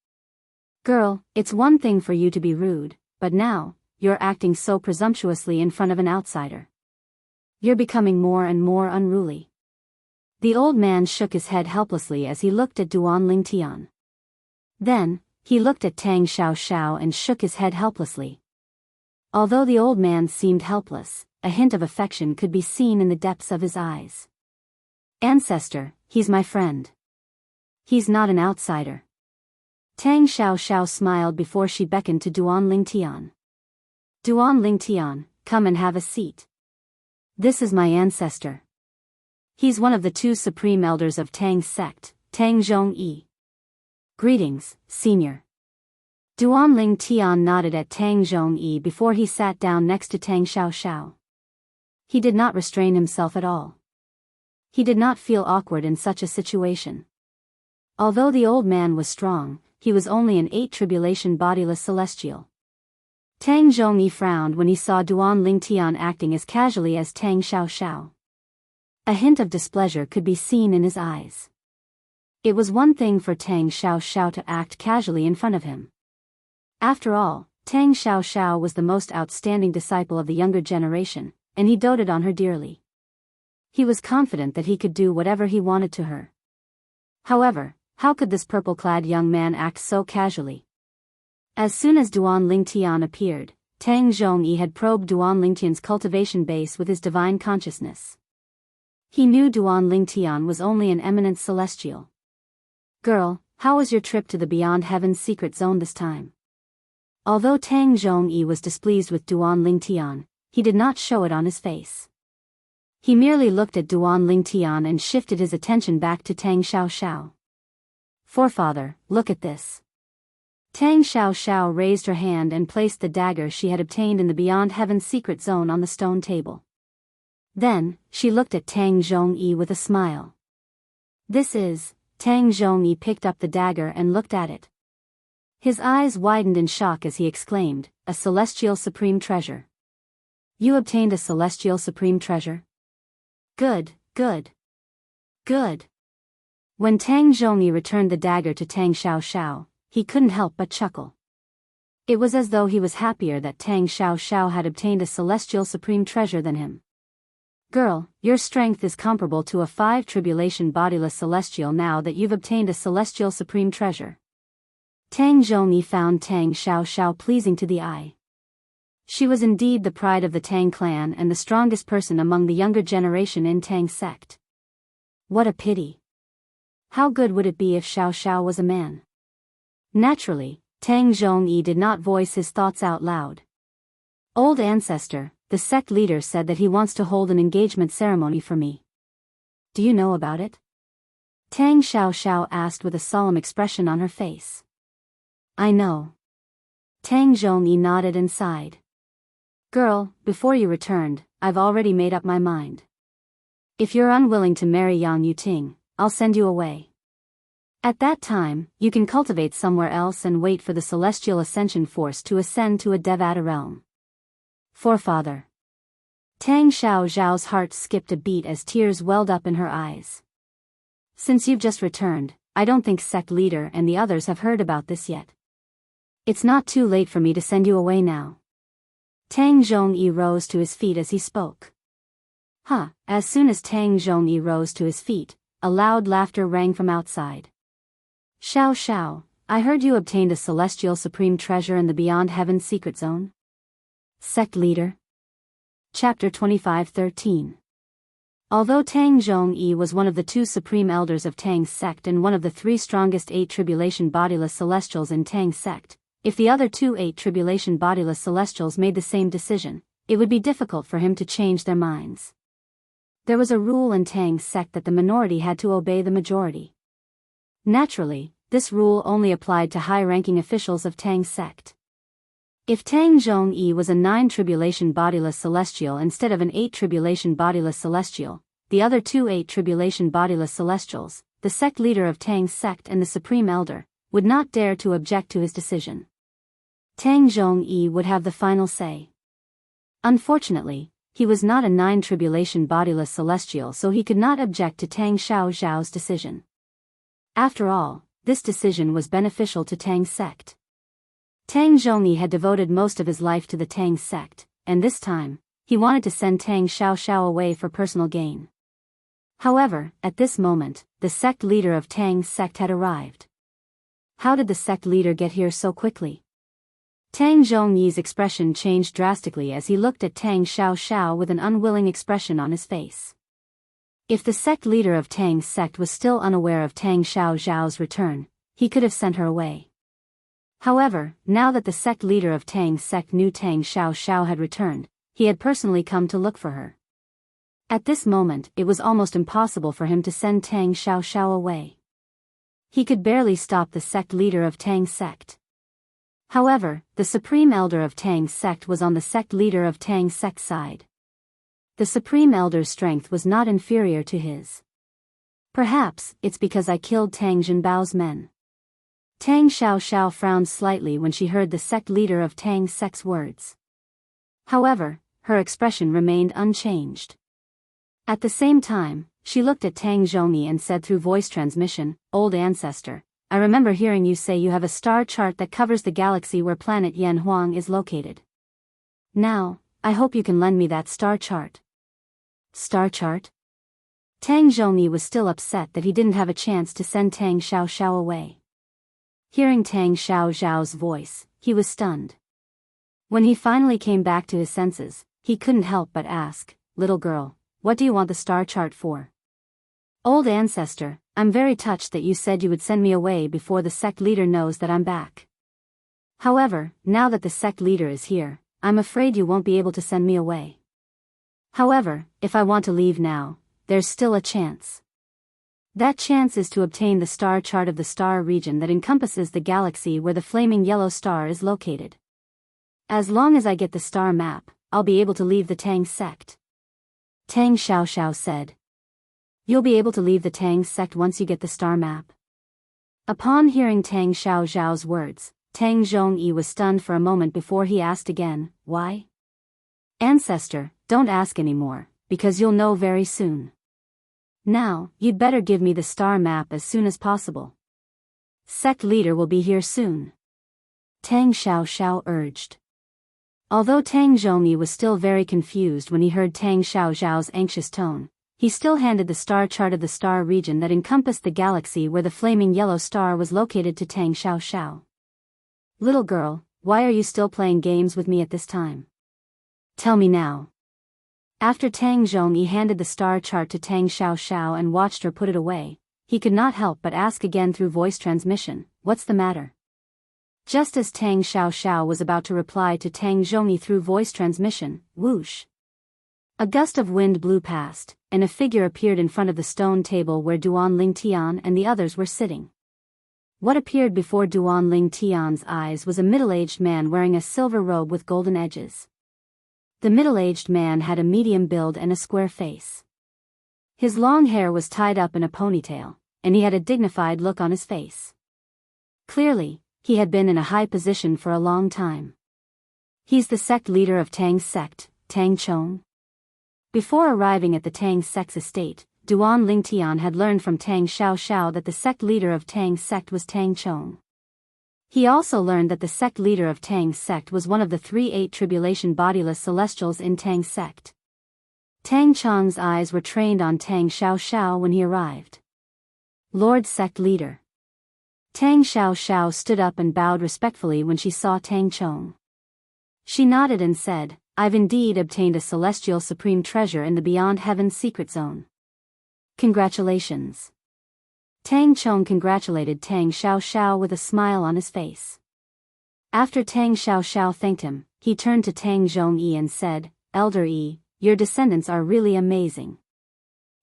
Girl, it's one thing for you to be rude, but now, you're acting so presumptuously in front of an outsider. You're becoming more and more unruly. The old man shook his head helplessly as he looked at Duan Lingtian. Then, he looked at Tang Xiaoxiao and shook his head helplessly. Although the old man seemed helpless, a hint of affection could be seen in the depths of his eyes. Ancestor, he's my friend. He's not an outsider. Tang Xiaoxiao smiled before she beckoned to Duan Lingtian. Duan Lingtian, come and have a seat. This is my ancestor. He's one of the two supreme elders of Tang's sect, Tang Zhongyi. Greetings, senior. Duan Lingtian nodded at Tang Zhongyi before he sat down next to Tang Xiaoxiao. He did not restrain himself at all. He did not feel awkward in such a situation. Although the old man was strong, he was only an 8 tribulation bodiless celestial. Tang Zhongyi frowned when he saw Duan Lingtian acting as casually as Tang Xiaoxiao. A hint of displeasure could be seen in his eyes. It was one thing for Tang Xiaoxiao to act casually in front of him. After all, Tang Xiaoxiao was the most outstanding disciple of the younger generation, and he doted on her dearly. He was confident that he could do whatever he wanted to her. However, how could this purple-clad young man act so casually? As soon as Duan Lingtian appeared, Tang Zhongyi had probed Duan Lingtian's cultivation base with his divine consciousness. He knew Duan Lingtian was only an eminent celestial. Girl, how was your trip to the Beyond Heaven's secret zone this time? Although Tang Zhongyi was displeased with Duan Lingtian, he did not show it on his face. He merely looked at Duan Lingtian and shifted his attention back to Tang Xiaoxiao. Forefather, look at this. Tang Xiaoxiao raised her hand and placed the dagger she had obtained in the Beyond Heaven's secret zone on the stone table. Then, she looked at Tang Zhongyi with a smile. This is... Tang Zhongyi picked up the dagger and looked at it. His eyes widened in shock as he exclaimed, a celestial supreme treasure. You obtained a celestial supreme treasure? Good, good. Good. When Tang Zhongyi returned the dagger to Tang Xiaoxiao, he couldn't help but chuckle. It was as though he was happier that Tang Xiaoxiao had obtained a celestial supreme treasure than him. Girl, your strength is comparable to a 5 tribulation bodiless celestial now that you've obtained a celestial supreme treasure. Tang Zhongyi found Tang Xiaoxiao pleasing to the eye. She was indeed the pride of the Tang clan and the strongest person among the younger generation in Tang sect. What a pity. How good would it be if Xiaoxiao was a man? Naturally, Tang Zhongyi did not voice his thoughts out loud. Old ancestor, the sect leader said that he wants to hold an engagement ceremony for me. Do you know about it? Tang Xiaoxiao asked with a solemn expression on her face. I know. Tang Zhongyi nodded and sighed. Girl, before you returned, I've already made up my mind. If you're unwilling to marry Yang Yuting, I'll send you away. At that time, you can cultivate somewhere else and wait for the celestial ascension force to ascend to a Devata realm. Forefather. Tang Xiaoxiao's heart skipped a beat as tears welled up in her eyes. Since you've just returned, I don't think sect leader and the others have heard about this yet. It's not too late for me to send you away now. Tang Zhongyi rose to his feet as he spoke. As soon as Tang Zhongyi rose to his feet, a loud laughter rang from outside. Xiao, I heard you obtained a celestial supreme treasure in the Beyond Heaven's secret zone? Sect leader. Chapter 25:13. Although Tang Zhongyi was one of the 2 supreme elders of Tang's sect and one of the 3 strongest 8 tribulation bodiless celestials in Tang's sect, if the other 2 8 tribulation bodiless celestials made the same decision, it would be difficult for him to change their minds. There was a rule in Tang's sect that the minority had to obey the majority. Naturally, this rule only applied to high-ranking officials of Tang's sect. If Tang Zhongyi was a 9 tribulation bodiless celestial instead of an 8 tribulation bodiless celestial, the other 2 8 tribulation bodiless celestials, the sect leader of Tang's sect and the supreme elder, would not dare to object to his decision. Tang Zhongyi would have the final say. Unfortunately, he was not a 9 tribulation bodiless celestial, so he could not object to Tang Xiaoxiao's decision. After all, this decision was beneficial to Tang's sect. Tang Zhongyi had devoted most of his life to the Tang sect, and this time, he wanted to send Tang Xiaoxiao away for personal gain. However, at this moment, the sect leader of Tang's sect had arrived. How did the sect leader get here so quickly? Tang Zhongyi's expression changed drastically as he looked at Tang Xiaoxiao with an unwilling expression on his face. If the sect leader of Tang's sect was still unaware of Tang Xiaoxiao's return, he could have sent her away. However, now that the sect leader of Tang's sect knew Tang Xiaoxiao had returned, he had personally come to look for her. At this moment, it was almost impossible for him to send Tang Xiaoxiao away. He could barely stop the sect leader of Tang's sect. However, the supreme elder of Tang's sect was on the sect leader of Tang's sect's side. The supreme elder's strength was not inferior to his. Perhaps, it's because I killed Tang Jinbao's men. Tang Xiaoxiao frowned slightly when she heard the sect leader of Tang's sect's words. However, her expression remained unchanged. At the same time, she looked at Tang Zhongyi and said through voice transmission, "Old ancestor, I remember hearing you say you have a star chart that covers the galaxy where planet Yanhuang is located. Now, I hope you can lend me that star chart." Star chart? Tang Zhongyi was still upset that he didn't have a chance to send Tang Xiaoxiao away. Hearing Tang Xiaoxiao's voice, he was stunned. When he finally came back to his senses, he couldn't help but ask, "Little girl, what do you want the star chart for?" "Old ancestor, I'm very touched that you said you would send me away before the sect leader knows that I'm back. However, now that the sect leader is here, I'm afraid you won't be able to send me away. However, if I want to leave now, there's still a chance. That chance is to obtain the star chart of the star region that encompasses the galaxy where the flaming yellow star is located. As long as I get the star map, I'll be able to leave the Tang sect." Tang Xiaoxiao said. "You'll be able to leave the Tang sect once you get the star map?" Upon hearing Tang Xiaoxiao's words, Tang Zhongyi was stunned for a moment before he asked again, "Why?" "Ancestor, don't ask anymore, because you'll know very soon. Now, you'd better give me the star map as soon as possible. Sect leader will be here soon," Tang Xiaoxiao urged. Although Tang Zhongyi was still very confused when he heard Tang Xiaoxiao's anxious tone, he still handed the star chart of the star region that encompassed the galaxy where the flaming yellow star was located to Tang Xiaoxiao. "Little girl, why are you still playing games with me at this time? Tell me now." After Tang Zhongyi handed the star chart to Tang Xiaoxiao and watched her put it away, he could not help but ask again through voice transmission, "What's the matter?" Just as Tang Xiaoxiao was about to reply to Tang Zhongyi through voice transmission, whoosh! A gust of wind blew past, and a figure appeared in front of the stone table where Duan Lingtian and the others were sitting. What appeared before Duan Lingtian's eyes was a middle-aged man wearing a silver robe with golden edges. The middle-aged man had a medium build and a square face. His long hair was tied up in a ponytail, and he had a dignified look on his face. Clearly, he had been in a high position for a long time. He's the sect leader of Tang's sect, Tang Chong. Before arriving at the Tang sect's estate, Duan Lingtian had learned from Tang Xiaoxiao that the sect leader of Tang's sect was Tang Chong. He also learned that the sect leader of Tang's sect was one of the 3 tribulation bodiless celestials in Tang's sect. Tang Chong's eyes were trained on Tang Xiaoxiao when he arrived. "Lord Sect Leader." Tang Xiaoxiao stood up and bowed respectfully when she saw Tang Chong. She nodded and said, "I've indeed obtained a celestial supreme treasure in the Beyond Heaven's secret zone. Congratulations." Tang Chong congratulated Tang Xiaoxiao with a smile on his face. After Tang Xiaoxiao thanked him, he turned to Tang Zhongyi and said, "Elder Yi, your descendants are really amazing.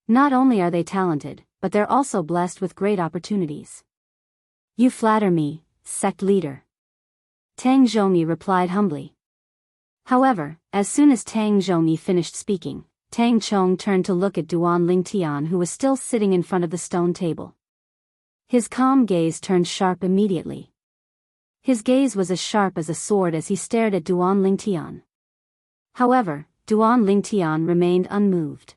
Not only are they talented, but they're also blessed with great opportunities." "You flatter me, sect leader," Tang Zhongyi replied humbly. However, as soon as Tang Zhongyi finished speaking, Tang Chong turned to look at Duan Lingtian, who was still sitting in front of the stone table. His calm gaze turned sharp immediately. His gaze was as sharp as a sword as he stared at Duan Lingtian. However, Duan Lingtian remained unmoved.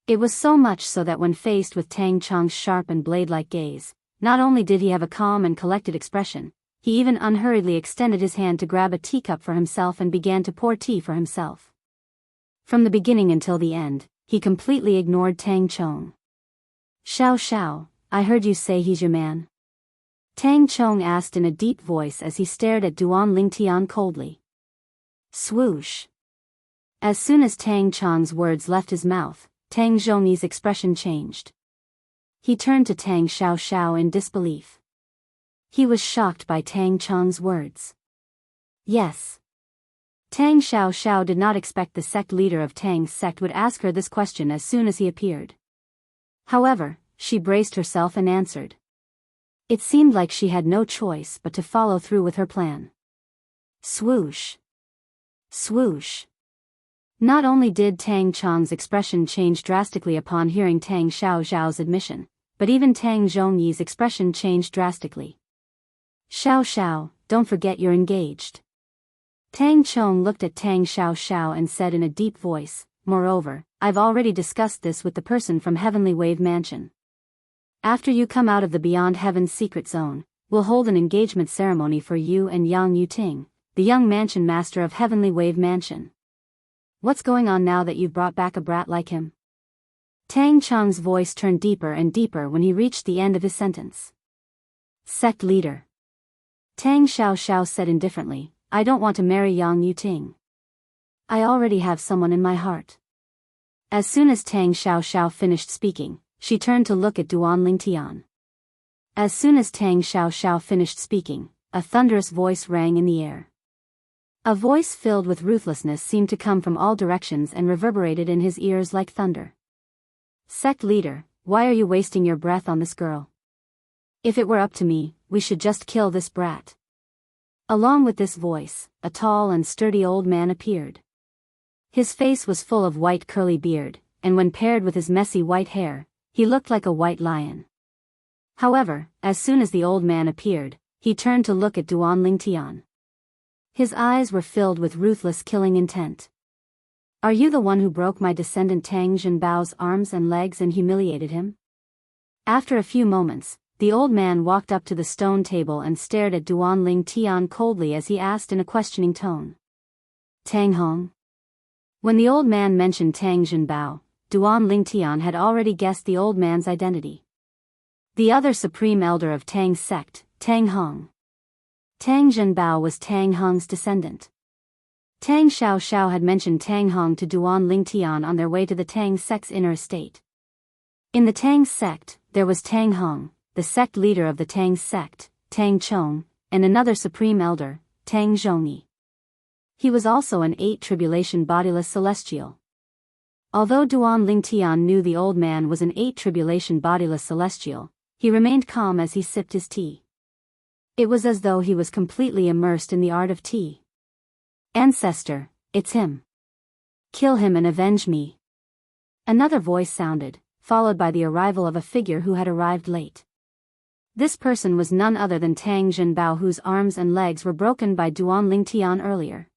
It was so much so that when faced with Tang Chong's sharp and blade-like gaze, not only did he have a calm and collected expression, he even unhurriedly extended his hand to grab a teacup for himself and began to pour tea for himself. From the beginning until the end, he completely ignored Tang Chong. "Xiao Xiao, I heard you say he's your man?" Tang Chong asked in a deep voice as he stared at Duan Lingtian coldly. Swoosh. As soon as Tang Chong's words left his mouth, Tang Zhongyi's expression changed. He turned to Tang Xiao Xiao in disbelief. He was shocked by Tang Chong's words. Yes. Tang Xiao Xiao did not expect the sect leader of Tang's sect would ask her this question as soon as he appeared. However, she braced herself and answered. It seemed like she had no choice but to follow through with her plan. Swoosh. Swoosh. Not only did Tang Chong's expression change drastically upon hearing Tang Xiao Xiao's admission, but even Tang Zhongyi's expression changed drastically. Xiao Xiao, don't forget you're engaged. Tang Chong looked at Tang Xiao Xiao and said in a deep voice, moreover, I've already discussed this with the person from Heavenly Wave Mansion. After you come out of the Beyond Heaven's secret zone, we'll hold an engagement ceremony for you and Yang Yuting, the young mansion master of Heavenly Wave Mansion. What's going on now that you've brought back a brat like him? Tang Chong's voice turned deeper and deeper when he reached the end of his sentence. Sect leader. Tang Xiao Xiao said indifferently, I don't want to marry Yang Yuting. I already have someone in my heart. As soon as Tang Xiao Xiao finished speaking, she turned to look at Duan Lingtian. As soon as Tang Xiao Xiao finished speaking, a thunderous voice rang in the air. A voice filled with ruthlessness seemed to come from all directions and reverberated in his ears like thunder. Sect leader, why are you wasting your breath on this girl? If it were up to me, we should just kill this brat. Along with this voice, a tall and sturdy old man appeared. His face was full of white curly beard, and when paired with his messy white hair, he looked like a white lion. However, as soon as the old man appeared, he turned to look at Duan Lingtian. His eyes were filled with ruthless killing intent. Are you the one who broke my descendant Tang Zhenbao's arms and legs and humiliated him? After a few moments, the old man walked up to the stone table and stared at Duan Lingtian coldly as he asked in a questioning tone. Tang Hong? When the old man mentioned Tang Zhenbao, Duan Lingtian had already guessed the old man's identity. The other supreme elder of Tang's sect, Tang Hong. Tang Zhenbao was Tang Hong's descendant. Tang Xiao Xiao had mentioned Tang Hong to Duan Lingtian on their way to the Tang sect's inner estate. In the Tang sect, there was Tang Hong, the sect leader of the Tang sect, Tang Chong, and another supreme elder, Tang Zhongyi. He was also an 8 tribulation bodiless celestial. Although Duan Lingtian knew the old man was an 8 tribulation bodiless celestial, he remained calm as he sipped his tea. It was as though he was completely immersed in the art of tea. Ancestor, it's him. Kill him and avenge me. Another voice sounded, followed by the arrival of a figure who had arrived late. This person was none other than Tang Zhenbao, whose arms and legs were broken by Duan Lingtian earlier.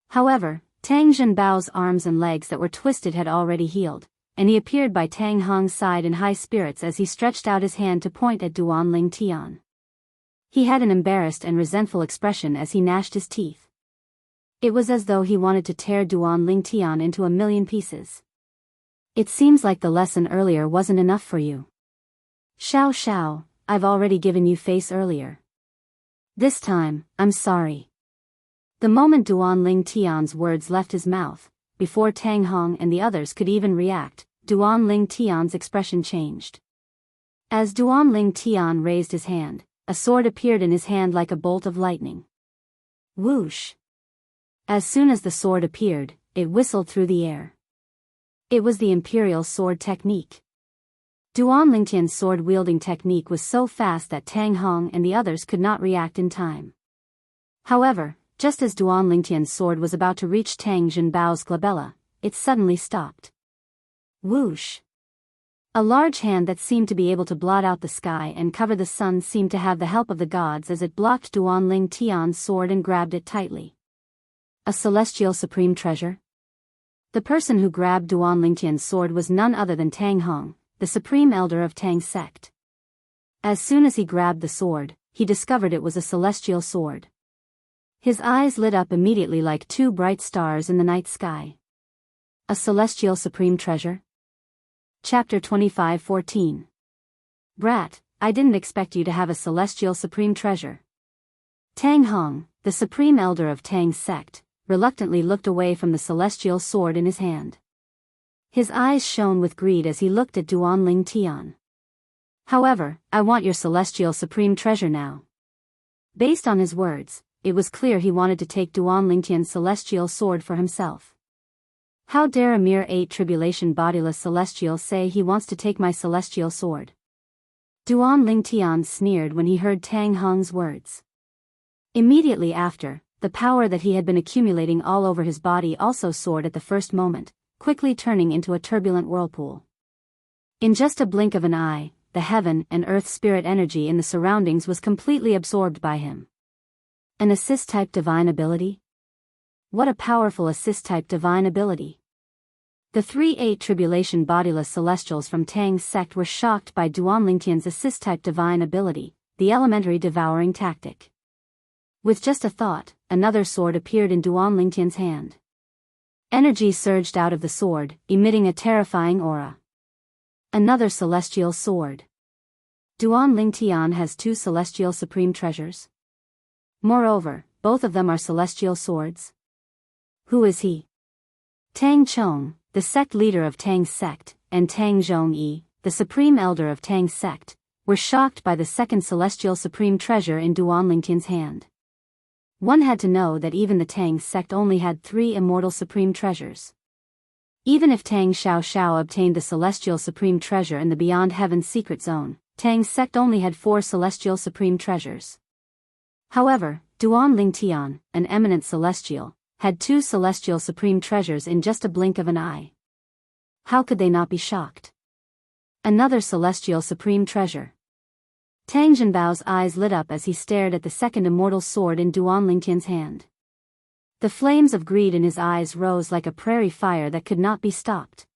However, Tang Zhenbao's arms and legs that were twisted had already healed, and he appeared by Tang Hong's side in high spirits as he stretched out his hand to point at Duan Lingtian. He had an embarrassed and resentful expression as he gnashed his teeth. It was as though he wanted to tear Duan Lingtian into a million pieces. It seems like the lesson earlier wasn't enough for you. Xiao Xiao, I've already given you face earlier. This time, I'm sorry. The moment Duan Lingtian's words left his mouth, before Tang Hong and the others could even react, Duan Lingtian's expression changed. As Duan Lingtian raised his hand, a sword appeared in his hand like a bolt of lightning. Whoosh! As soon as the sword appeared, it whistled through the air. It was the Imperial sword technique. Duan Lingtian's sword-wielding technique was so fast that Tang Hong and the others could not react in time. However, just as Duan Lingtian's sword was about to reach Tang Zhenbao's glabella, it suddenly stopped. Whoosh! A large hand that seemed to be able to blot out the sky and cover the sun seemed to have the help of the gods as it blocked Duan Lingtian's sword and grabbed it tightly. A celestial supreme treasure? The person who grabbed Duan Lingtian's sword was none other than Tang Hong, the supreme elder of Tang's sect. As soon as he grabbed the sword, he discovered it was a celestial sword. His eyes lit up immediately like 2 bright stars in the night sky. A celestial supreme treasure? Chapter 25:14. Brat, I didn't expect you to have a celestial supreme treasure. Tang Hong, the supreme elder of Tang's sect, reluctantly looked away from the celestial sword in his hand. His eyes shone with greed as he looked at Duanling Tian. However, I want your celestial supreme treasure now. Based on his words, it was clear he wanted to take Duanling Tian's celestial sword for himself. How dare a mere 8 tribulation bodiless celestial say he wants to take my celestial sword? Duanling Tian sneered when he heard Tang Hong's words. Immediately after, the power that he had been accumulating all over his body also soared at the first moment, quickly turning into a turbulent whirlpool. In just a blink of an eye, the heaven and earth spirit energy in the surroundings was completely absorbed by him. An assist-type divine ability? What a powerful assist-type divine ability. The 3-8 tribulation bodiless celestials from Tang's sect were shocked by Duanling Tian's assist-type divine ability, the elementary devouring tactic. With just a thought, another sword appeared in Duanling Tian's hand. Energy surged out of the sword, emitting a terrifying aura. Another celestial sword. Duanling Tian has 2 celestial supreme treasures. Moreover, both of them are celestial swords. Who is he? Tang Chong, the sect leader of Tang's sect, and Tang Zhongyi, the supreme elder of Tang's sect, were shocked by the second celestial supreme treasure in Duanling Tian's hand. One had to know that even the Tang sect only had 3 immortal supreme treasures. Even if Tang Xiao obtained the celestial supreme treasure in the Beyond Heaven's secret zone, Tang's sect only had 4 celestial supreme treasures. However, Duanling Tian, an eminent celestial, had 2 celestial supreme treasures in just a blink of an eye. How could they not be shocked? Another celestial supreme treasure. Tang Zhenbao's eyes lit up as he stared at the second immortal sword in Duanling Tian's hand. The flames of greed in his eyes rose like a prairie fire that could not be stopped.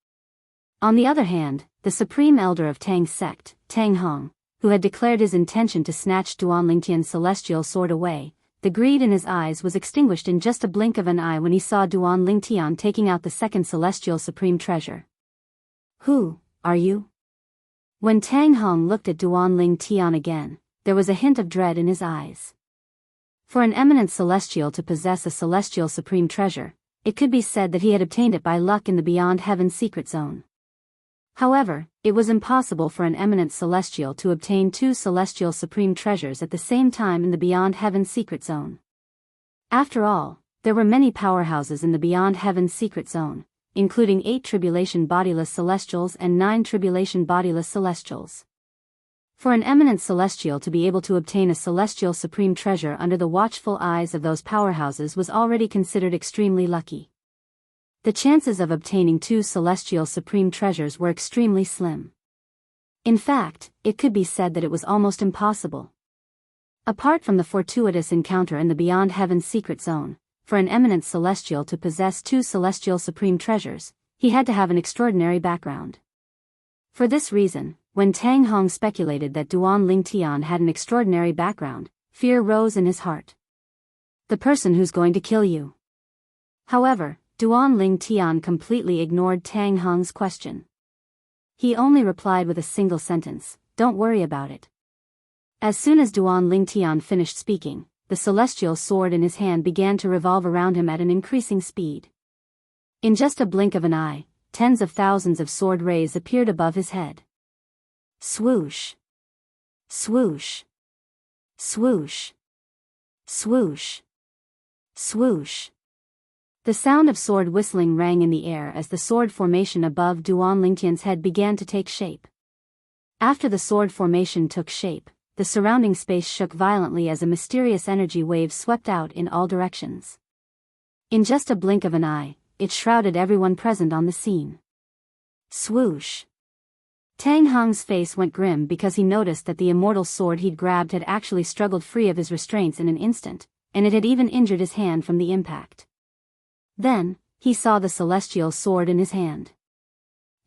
On the other hand, the supreme elder of Tang's sect, Tang Hong, who had declared his intention to snatch Duanling Tian's celestial sword away, the greed in his eyes was extinguished in just a blink of an eye when he saw Duanling Tian taking out the second celestial supreme treasure. Who are you? When Tang Hong looked at Duanling Tian again, there was a hint of dread in his eyes. For an eminent celestial to possess a celestial supreme treasure, it could be said that he had obtained it by luck in the Beyond Heaven's secret zone. However, it was impossible for an eminent celestial to obtain 2 celestial supreme treasures at the same time in the Beyond Heaven's secret zone. After all, there were many powerhouses in the Beyond Heaven's secret zone, including 8 tribulation bodiless celestials and 9 tribulation bodiless celestials. For an eminent celestial to be able to obtain a celestial supreme treasure under the watchful eyes of those powerhouses was already considered extremely lucky. The chances of obtaining 2 celestial supreme treasures were extremely slim. In fact, it could be said that it was almost impossible. Apart from the fortuitous encounter in the Beyond Heaven's secret zone, for an eminent celestial to possess 2 celestial supreme treasures, he had to have an extraordinary background. For this reason, when Tang Hong speculated that Duanling Tian had an extraordinary background, fear rose in his heart. The person who's going to kill you. However, Duanling Tian completely ignored Tang Hong's question. He only replied with a single sentence, "Don't worry about it." As soon as Duanling Tian finished speaking, the celestial sword in his hand began to revolve around him at an increasing speed. In just a blink of an eye, tens of thousands of sword rays appeared above his head. Swoosh! Swoosh! Swoosh! Swoosh! Swoosh! The sound of sword whistling rang in the air as the sword formation above Duanling Tian's head began to take shape. After the sword formation took shape, the surrounding space shook violently as a mysterious energy wave swept out in all directions. In just a blink of an eye, it shrouded everyone present on the scene. Swoosh! Tang Hong's face went grim because he noticed that the immortal sword he'd grabbed had actually struggled free of his restraints in an instant, and it had even injured his hand from the impact. Then, he saw the celestial sword in his hand.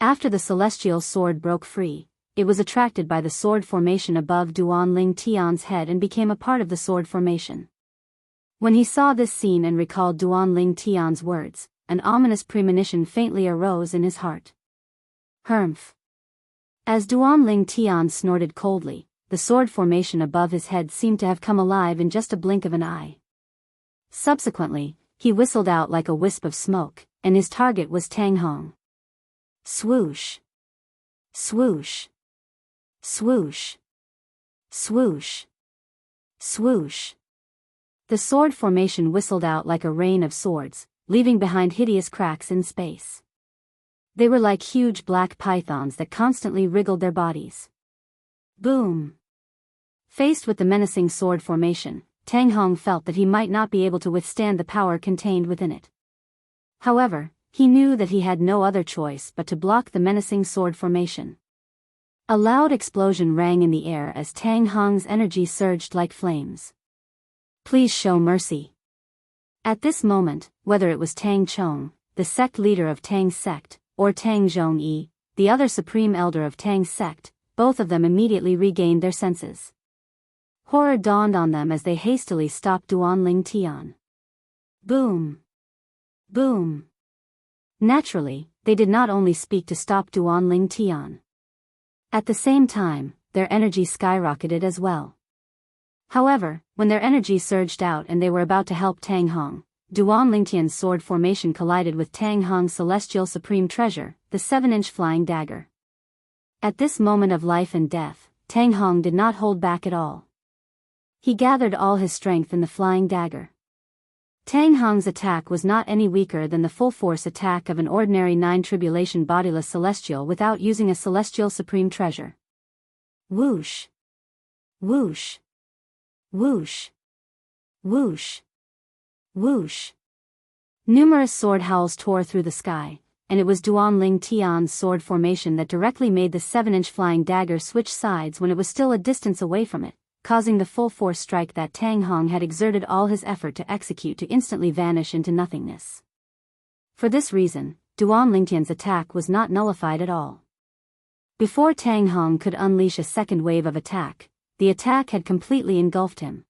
After the celestial sword broke free, it was attracted by the sword formation above Duanling Tian's head and became a part of the sword formation. When he saw this scene and recalled Duanling Tian's words, an ominous premonition faintly arose in his heart. Humph. As Duan Ling Tian snorted coldly, the sword formation above his head seemed to have come alive in just a blink of an eye. Subsequently, he whistled out like a wisp of smoke, and his target was Tang Hong. Swoosh. Swoosh. Swoosh. Swoosh. Swoosh. The sword formation whistled out like a rain of swords, leaving behind hideous cracks in space. They were like huge black pythons that constantly wriggled their bodies. Boom! Faced with the menacing sword formation, Tang Hong felt that he might not be able to withstand the power contained within it. However, he knew that he had no other choice but to block the menacing sword formation. A loud explosion rang in the air as Tang Hong's energy surged like flames. Please show mercy. At this moment, whether it was Tang Chong, the sect leader of Tang's sect, or Tang Zhongyi, the other supreme elder of Tang's sect, both of them immediately regained their senses. Horror dawned on them as they hastily stopped Duan Ling Tian. Boom! Boom! Naturally, they did not only speak to stop Duan Ling Tian. At the same time, their energy skyrocketed as well. However, when their energy surged out and they were about to help Tang Hong, Duan Lingtian's sword formation collided with Tang Hong's celestial supreme treasure, the 7-inch flying dagger. At this moment of life and death, Tang Hong did not hold back at all. He gathered all his strength in the flying dagger. Tang Hong's attack was not any weaker than the full-force attack of an ordinary 9 bodiless celestial without using a celestial supreme treasure. Whoosh! Whoosh! Whoosh! Whoosh! Whoosh! Numerous sword howls tore through the sky, and it was Duan Ling Tian's sword formation that directly made the 7-inch flying dagger switch sides when it was still a distance away from it, causing the full-force strike that Tang Hong had exerted all his effort to execute to instantly vanish into nothingness. For this reason, Duan Lingtian's attack was not nullified at all. Before Tang Hong could unleash a second wave of attack, the attack had completely engulfed him.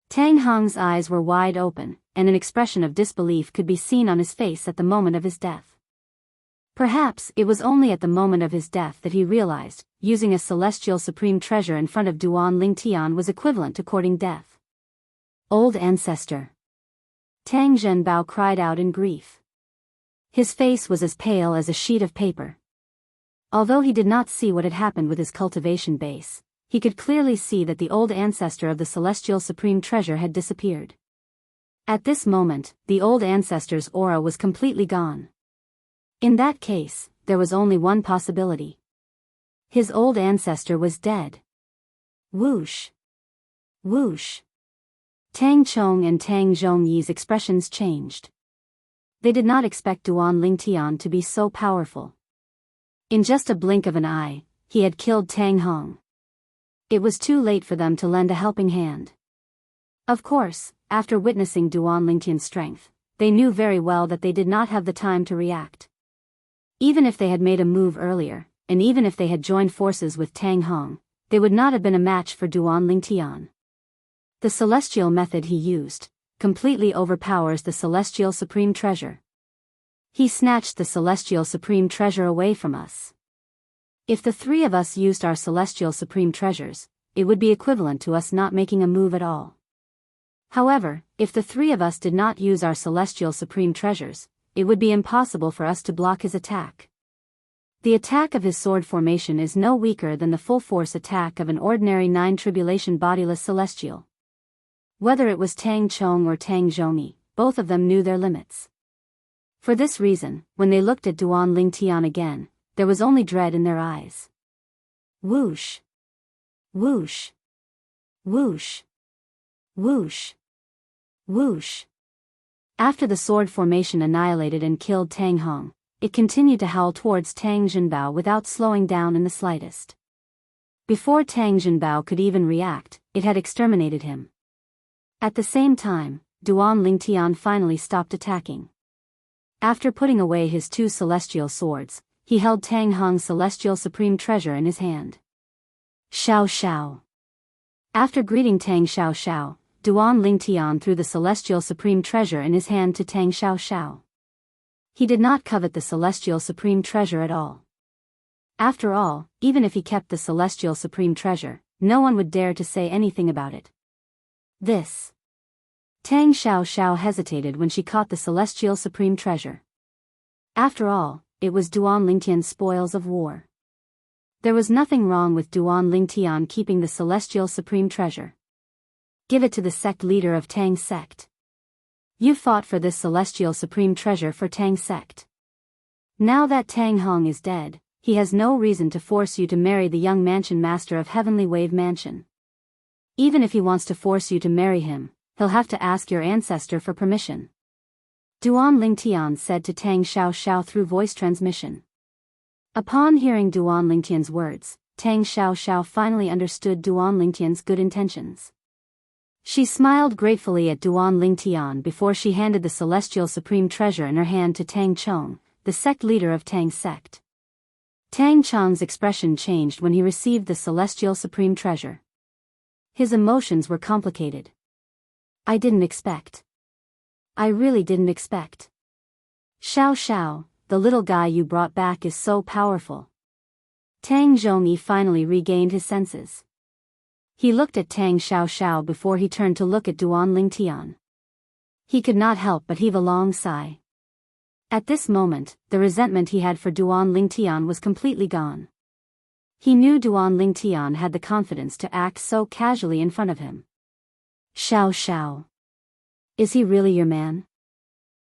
Tang Hong's eyes were wide open, and an expression of disbelief could be seen on his face at the moment of his death. Perhaps it was only at the moment of his death that he realized, using a celestial supreme treasure in front of Duan Ling Tian was equivalent to courting death. Old ancestor! Tang Zhenbao cried out in grief. His face was as pale as a sheet of paper. Although he did not see what had happened with his cultivation base, he could clearly see that the old ancestor of the celestial supreme treasure had disappeared. At this moment, the old ancestor's aura was completely gone. In that case, there was only one possibility. His old ancestor was dead. Whoosh! Whoosh! Tang Chong and Tang Zhongyi's expressions changed. They did not expect Duan Ling Tian to be so powerful. In just a blink of an eye, he had killed Tang Hong. It was too late for them to lend a helping hand. Of course, after witnessing Duan Ling Tian's strength, they knew very well that they did not have the time to react. Even if they had made a move earlier, and even if they had joined forces with Tang Hong, they would not have been a match for Duan Ling Tian. The celestial method he used completely overpowers the celestial supreme treasure. He snatched the celestial supreme treasure away from us. If the three of us used our celestial supreme treasures, it would be equivalent to us not making a move at all. However, if the three of us did not use our celestial supreme treasures, it would be impossible for us to block his attack. The attack of his sword formation is no weaker than the full-force attack of an ordinary 9 bodiless celestial. Whether it was Tang Chong or Tang Zhongyi, both of them knew their limits. For this reason, when they looked at Duan Ling Tian again, there was only dread in their eyes. Whoosh! Whoosh! Whoosh! Whoosh! Whoosh! After the sword formation annihilated and killed Tang Hong, it continued to howl towards Tang Zhenbao without slowing down in the slightest. Before Tang Zhenbao could even react, it had exterminated him. At the same time, Duan Ling Tian finally stopped attacking. After putting away his 2 celestial swords, he held Tang Hong's celestial supreme treasure in his hand. Xiao Xiao! After greeting Tang Xiao Xiao, Duan Ling Tian threw the celestial supreme treasure in his hand to Tang Xiao Xiao. He did not covet the celestial supreme treasure at all. After all, even if he kept the celestial supreme treasure, no one would dare to say anything about it. This. Tang Xiaoxiao hesitated when she caught the celestial supreme treasure. After all, it was Duan Lingtian's spoils of war. There was nothing wrong with Duan Lingtian keeping the celestial supreme treasure. Give it to the sect leader of Tang's sect. You fought for this celestial supreme treasure for Tang's sect. Now that Tang Hong is dead, he has no reason to force you to marry the young mansion master of Heavenly Wave Mansion. Even if he wants to force you to marry him, he'll have to ask your ancestor for permission. Duan Lingtian said to Tang Xiaoxiao through voice transmission. Upon hearing Duan Lingtian's words, Tang Xiaoxiao finally understood Duan Lingtian's good intentions. She smiled gratefully at Duan Lingtian before she handed the celestial supreme treasure in her hand to Tang Chong, the sect leader of Tang's sect. Tang Chong's expression changed when he received the celestial supreme treasure. His emotions were complicated. I didn't expect. I really didn't expect. Xiao, the little guy you brought back is so powerful. Tang Zhongyi finally regained his senses. He looked at Tang Xiao before he turned to look at Duan Lingtian. He could not help but heave a long sigh. At this moment, the resentment he had for Duan Lingtian was completely gone. He knew Duan Lingtian had the confidence to act so casually in front of him. Xiao. Is he really your man?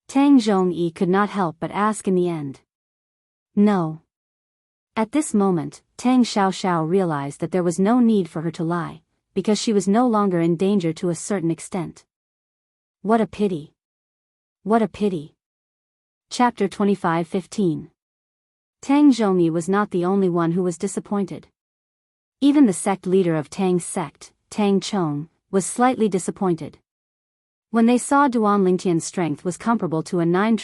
Tang Zhongyi could not help but ask in the end. No. At this moment, Tang Xiao realized that there was no need for her to lie, because she was no longer in danger to a certain extent. What a pity. What a pity. Chapter 25:15. Tang Zhongyi was not the only one who was disappointed. Even the sect leader of Tang's sect, Tang Chong, was slightly disappointed. When they saw Duan Lingtian's strength was comparable to a 9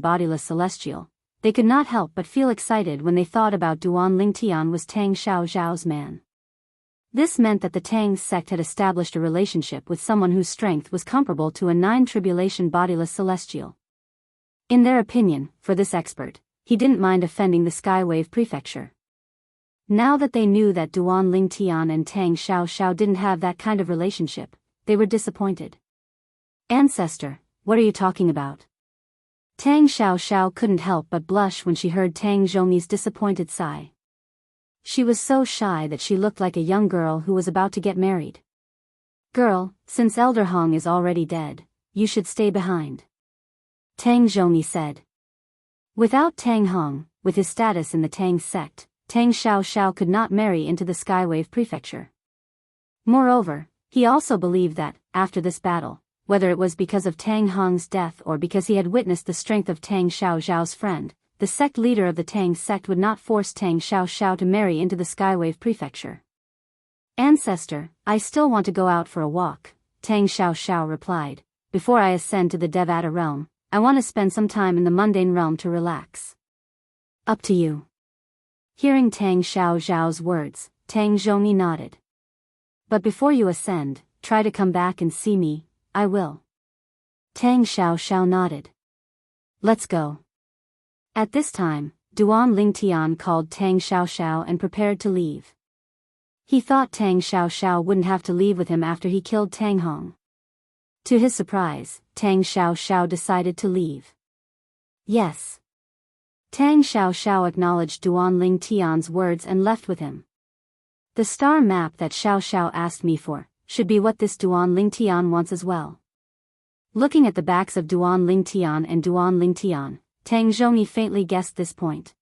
bodiless celestial, they could not help but feel excited when they thought about Duan Lingtian was Tang Xiaoxiao's man. This meant that the Tang sect had established a relationship with someone whose strength was comparable to a 9 bodiless celestial. In their opinion, for this expert, he didn't mind offending the Skywave Prefecture. Now that they knew that Duan Lingtian and Tang Xiaoxiao didn't have that kind of relationship, they were disappointed. Ancestor, what are you talking about? Tang Xiaoxiao couldn't help but blush when she heard Tang Zhongyi's disappointed sigh. She was so shy that she looked like a young girl who was about to get married. Girl, since Elder Hong is already dead, you should stay behind. Tang Zhongyi said. Without Tang Hong, with his status in the Tang sect, Tang Xiaoxiao could not marry into the Skywave Prefecture. Moreover, he also believed that, after this battle, whether it was because of Tang Hong's death or because he had witnessed the strength of Tang Xiaoxiao's friend, the sect leader of the Tang sect would not force Tang Xiaoxiao to marry into the Skywave Prefecture. Ancestor, I still want to go out for a walk, Tang Xiaoxiao replied. Before I ascend to the Devata realm, I want to spend some time in the mundane realm to relax. Up to you. Hearing Tang Xiaoxiao's words, Tang Zhongyi nodded. But before you ascend, try to come back and see me, I will. Tang Xiaoxiao nodded. Let's go. At this time, Duan Lingtian called Tang Xiaoxiao and prepared to leave. He thought Tang Xiaoxiao wouldn't have to leave with him after he killed Tang Hong. To his surprise, Tang Xiaoxiao decided to leave. Yes. Tang Xiaoxiao acknowledged Duan Lingtian's words and left with him. The star map that Xiaoxiao asked me for should be what this Duan Lingtian wants as well. Looking at the backs of Duan Lingtian and Duan Lingtian, Tang Zhongyi faintly guessed this point.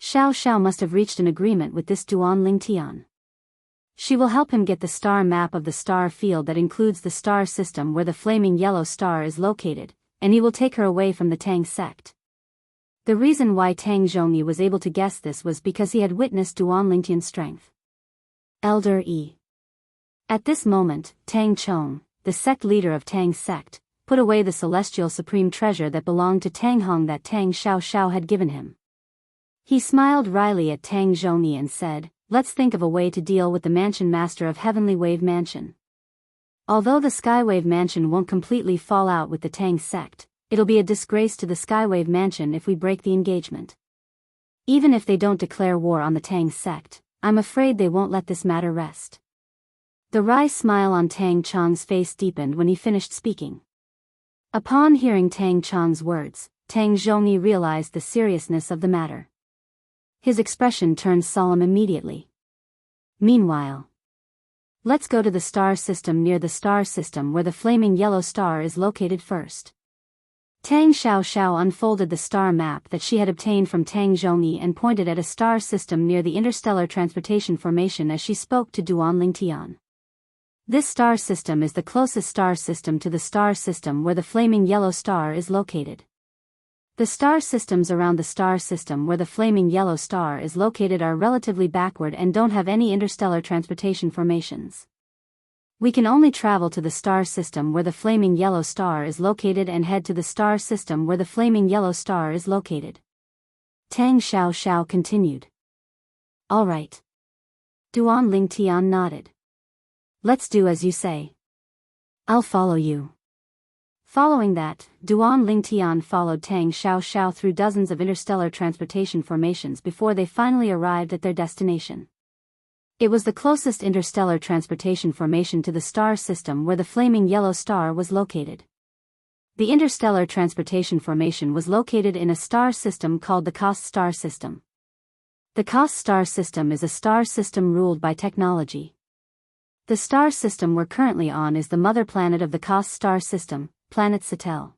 Xiaoxiao must have reached an agreement with this Duan Lingtian. She will help him get the star map of the star field that includes the star system where the flaming yellow star is located, and he will take her away from the Tang sect. The reason why Tang Zhongyi was able to guess this was because he had witnessed Duan Lingtian's strength. Elder E. At this moment, Tang Chong, the sect leader of Tang's sect, put away the celestial supreme treasure that belonged to Tang Hong that Tang Xiaoxiao had given him. He smiled wryly at Tang Zhongyi and said, let's think of a way to deal with the mansion master of Heavenly Wave Mansion. Although the Skywave Mansion won't completely fall out with the Tang sect, It'll be a disgrace to the Skywave Mansion if we break the engagement. Even if they don't declare war on the Tang sect, I'm afraid they won't let this matter rest. The wry smile on Tang Chong's face deepened when he finished speaking. Upon hearing Tang Chong's words, Tang Zhongyi realized the seriousness of the matter. His expression turned solemn immediately. Meanwhile, let's go to the star system near the star system where the flaming yellow star is located first. Tang Xiaoxiao unfolded the star map that she had obtained from Tang Zhongyi and pointed at a star system near the interstellar transportation formation as she spoke to Duan Lingtian. This star system is the closest star system to the star system where the flaming yellow star is located. The star systems around the star system where the flaming yellow star is located are relatively backward and don't have any interstellar transportation formations. We can only travel to the star system where the flaming yellow star is located and head to the star system where the flaming yellow star is located. Tang Xiaoxiao continued. All right. Duan Lingtian nodded. Let's do as you say. I'll follow you. Following that, Duan Lingtian followed Tang Xiaoxiao through dozens of interstellar transportation formations before they finally arrived at their destination. It was the closest interstellar transportation formation to the star system where the flaming yellow star was located. The interstellar transportation formation was located in a star system called the Kost star system. The Kost star system is a star system ruled by technology. The star system we're currently on is the mother planet of the Kost star system, planet Satel.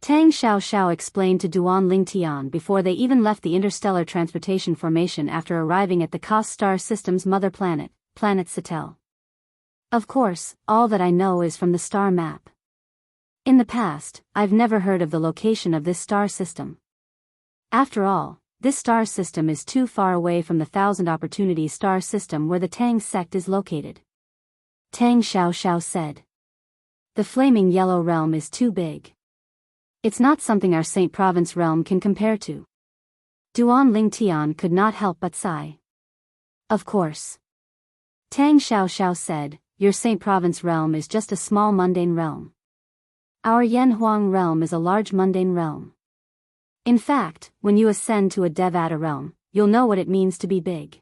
Tang Xiaoxiao explained to Duan Lingtian before they even left the interstellar transportation formation after arriving at the Kost star system's mother planet, planet Satel. Of course, all that I know is from the star map. In the past, I've never heard of the location of this star system. After all, this star system is too far away from the Thousand Opportunities star system where the Tang sect is located. Tang Xiaoxiao said. The flaming yellow realm is too big. It's not something our Saint Province realm can compare to. Duan Lingtian could not help but sigh. Of course. Tang Xiaoxiao said, your Saint Province realm is just a small mundane realm. Our Yanhuang realm is a large mundane realm. In fact, when you ascend to a Devata realm, you'll know what it means to be big.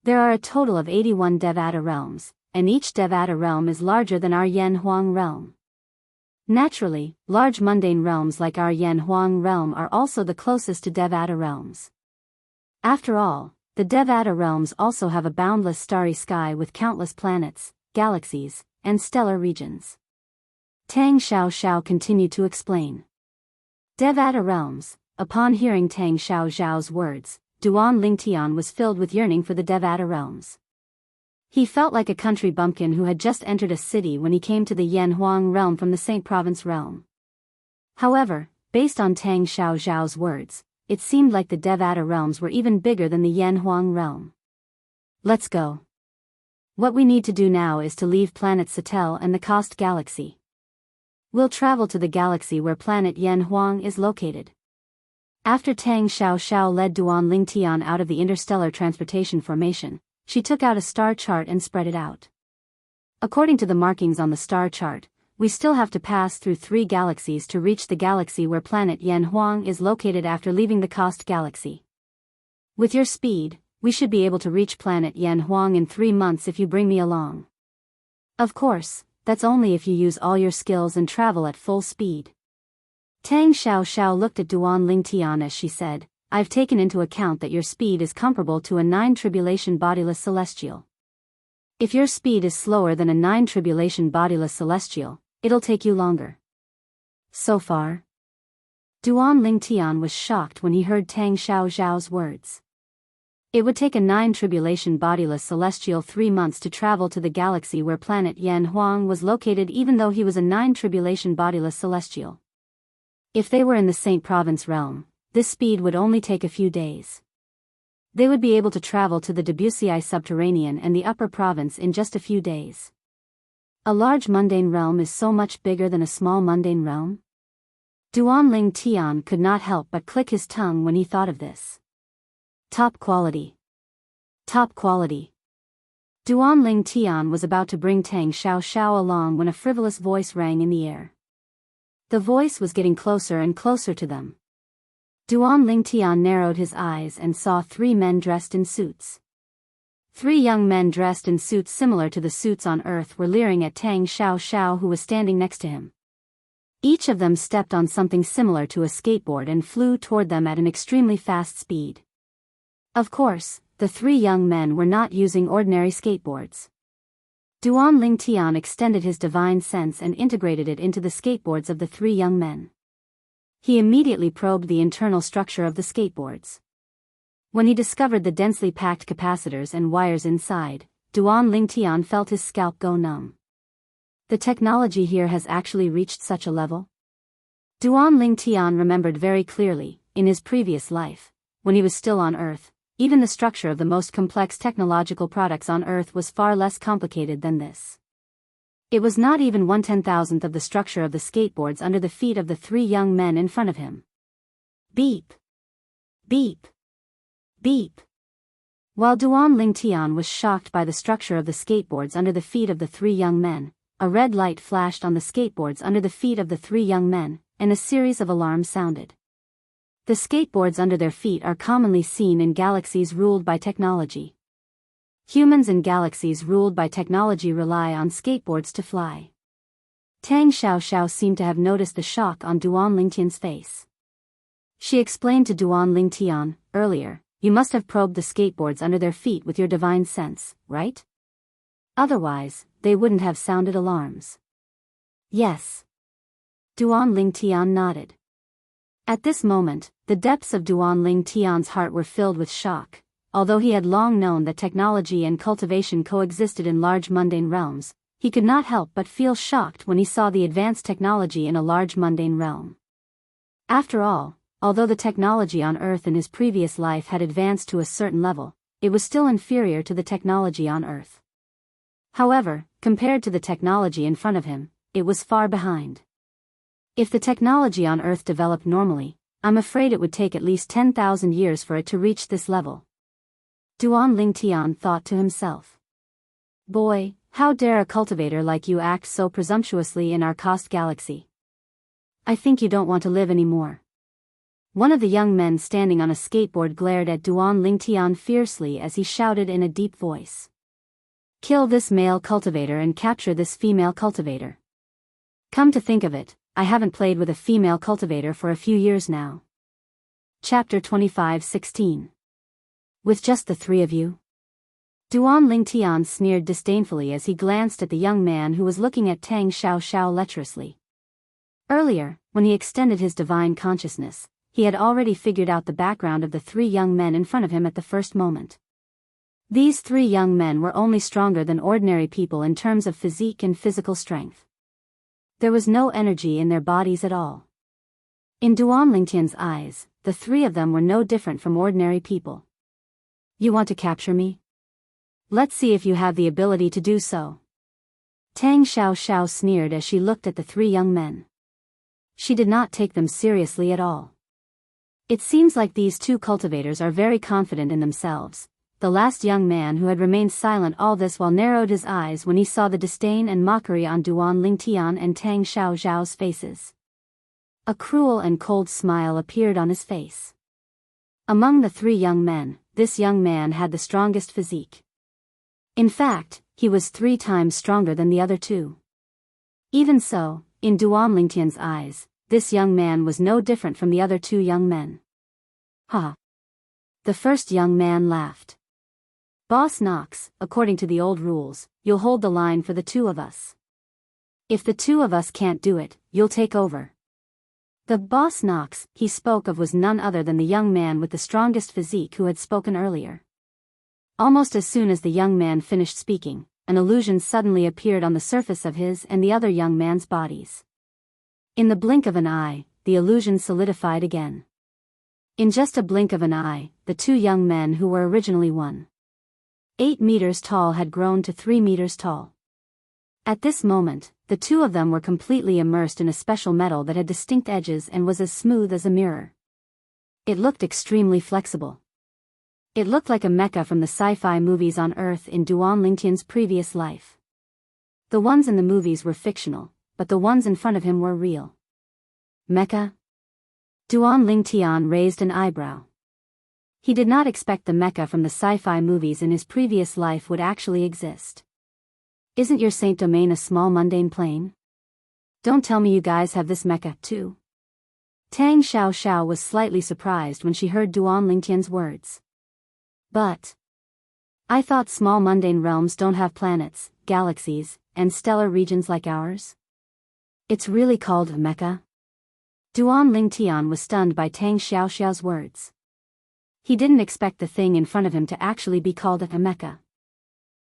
There are a total of 81 Devata realms, and each Devata realm is larger than our Yanhuang realm. Naturally, large mundane realms like our Yanhuang realm are also the closest to Devata realms. After all, the Devata realms also have a boundless starry sky with countless planets, galaxies, and stellar regions. Tang Xiaoxiao continued to explain. Devata realms. Upon hearing Tang Xiaoxiao's words, Duan Lingtian was filled with yearning for the Devata realms. He felt like a country bumpkin who had just entered a city when he came to the Yanhuang realm from the Saint Province realm. However, based on Tang Xiaoxiao's words, it seemed like the Devata realms were even bigger than the Yanhuang realm. Let's go. What we need to do now is to leave planet Satel and the Kost galaxy. We'll travel to the galaxy where planet Yanhuang is located. After Tang Xiaoxiao led Duan Lingtian out of the interstellar transportation formation, she took out a star chart and spread it out. According to the markings on the star chart, we still have to pass through 3 galaxies to reach the galaxy where planet Yanhuang is located after leaving the Kost galaxy. With your speed, we should be able to reach planet Yanhuang in 3 months if you bring me along. Of course, that's only if you use all your skills and travel at full speed. Tang Xiaoxiao looked at Duan Lingtian as she said, I've taken into account that your speed is comparable to a 9 tribulation bodiless celestial. If your speed is slower than a 9 tribulation bodiless celestial, it'll take you longer. So far? Duan Lingtian was shocked when he heard Tang Xiaoxiao's words. It would take a 9 tribulation bodiless celestial 3 months to travel to the galaxy where planet Yanhuang was located even though he was a 9 tribulation bodiless celestial. If they were in the Saint Province realm, this speed would only take a few days. They would be able to travel to the Debussy subterranean and the upper province in just a few days. A large mundane realm is so much bigger than a small mundane realm? Duan Lingtian could not help but click his tongue when he thought of this. Top quality. Top quality. Duan Lingtian was about to bring Tang Xiaoxiao along when a frivolous voice rang in the air. The voice was getting closer and closer to them. Duan Lingtian narrowed his eyes and saw 3 men dressed in suits. 3 young men dressed in suits similar to the suits on Earth were leering at Tang Xiao, who was standing next to him. Each of them stepped on something similar to a skateboard and flew toward them at an extremely fast speed. Of course, the 3 young men were not using ordinary skateboards. Duan Lingtian extended his divine sense and integrated it into the skateboards of the 3 young men. He immediately probed the internal structure of the skateboards. When he discovered the densely packed capacitors and wires inside, Duan Lingtian felt his scalp go numb. The technology here has actually reached such a level? Duan Lingtian remembered very clearly, in his previous life, when he was still on Earth, even the structure of the most complex technological products on Earth was far less complicated than this. It was not even 1/10,000th of the structure of the skateboards under the feet of the 3 young men in front of him. Beep! Beep! Beep! While Duan Lingtian was shocked by the structure of the skateboards under the feet of the 3 young men, a red light flashed on the skateboards under the feet of the 3 young men, and a series of alarms sounded. The skateboards under their feet are commonly seen in galaxies ruled by technology. Humans in galaxies ruled by technology rely on skateboards to fly. Tang Xiao seemed to have noticed the shock on Duan Lingtian's face. She explained to Duan Lingtian, earlier, you must have probed the skateboards under their feet with your divine sense, right? Otherwise, they wouldn't have sounded alarms. Yes. Duan Lingtian nodded. At this moment, the depths of Duan Lingtian's heart were filled with shock. Although he had long known that technology and cultivation coexisted in large mundane realms, he could not help but feel shocked when he saw the advanced technology in a large mundane realm. After all, although the technology on Earth in his previous life had advanced to a certain level, it was still inferior to the technology on Earth. However, compared to the technology in front of him, it was far behind. If the technology on Earth developed normally, I'm afraid it would take at least 10,000 years for it to reach this level. Duan Lingtian thought to himself. Boy, how dare a cultivator like you act so presumptuously in our cost galaxy? I think you don't want to live anymore. One of the young men standing on a skateboard glared at Duan Lingtian fiercely as he shouted in a deep voice. Kill this male cultivator and capture this female cultivator. Come to think of it, I haven't played with a female cultivator for a few years now. Chapter 25:16. With just the 3 of you? Duan Lingtian sneered disdainfully as he glanced at the young man who was looking at Tang Xiao lecherously. Earlier, when he extended his divine consciousness, he had already figured out the background of the 3 young men in front of him at the first moment. These 3 young men were only stronger than ordinary people in terms of physique and physical strength. There was no energy in their bodies at all. In Duan Lingtian's eyes, the 3 of them were no different from ordinary people. You want to capture me? Let's see if you have the ability to do so. Tang Xiao sneered as she looked at the 3 young men. She did not take them seriously at all. It seems like these 2 cultivators are very confident in themselves. The last young man who had remained silent all this while narrowed his eyes when he saw the disdain and mockery on Duan Lingtian and Tang Xiao's faces. A cruel and cold smile appeared on his face. Among the 3 young men, this young man had the strongest physique. In fact, he was 3 times stronger than the other 2. Even so, in Duan Lingtian's eyes, this young man was no different from the other 2 young men. Ha! The first young man laughed. Boss Knox, according to the old rules, you'll hold the line for the 2 of us. If the 2 of us can't do it, you'll take over. The Boss Knox he spoke of was none other than the young man with the strongest physique who had spoken earlier. Almost as soon as the young man finished speaking, an illusion suddenly appeared on the surface of his and the other young man's bodies. In the blink of an eye, the illusion solidified again. In just a blink of an eye, the 2 young men who were originally 1.8 meters tall had grown to 3 meters tall. At this moment, the 2 of them were completely immersed in a special metal that had distinct edges and was as smooth as a mirror. It looked extremely flexible. It looked like a mecha from the sci-fi movies on Earth in Duan Lingtian's previous life. The ones in the movies were fictional, but the ones in front of him were real. Mecha? Duan Lingtian raised an eyebrow. He did not expect the mecha from the sci-fi movies in his previous life would actually exist. Isn't your Saint Domain a small mundane plane? Don't tell me you guys have this mecha, too. Tang Xiao was slightly surprised when she heard Duan Lingtian's words. But I thought small mundane realms don't have planets, galaxies, and stellar regions like ours. It's really called a mecha? Duan Lingtian was stunned by Tang Xiaoxiao's words. He didn't expect the thing in front of him to actually be called a mecha.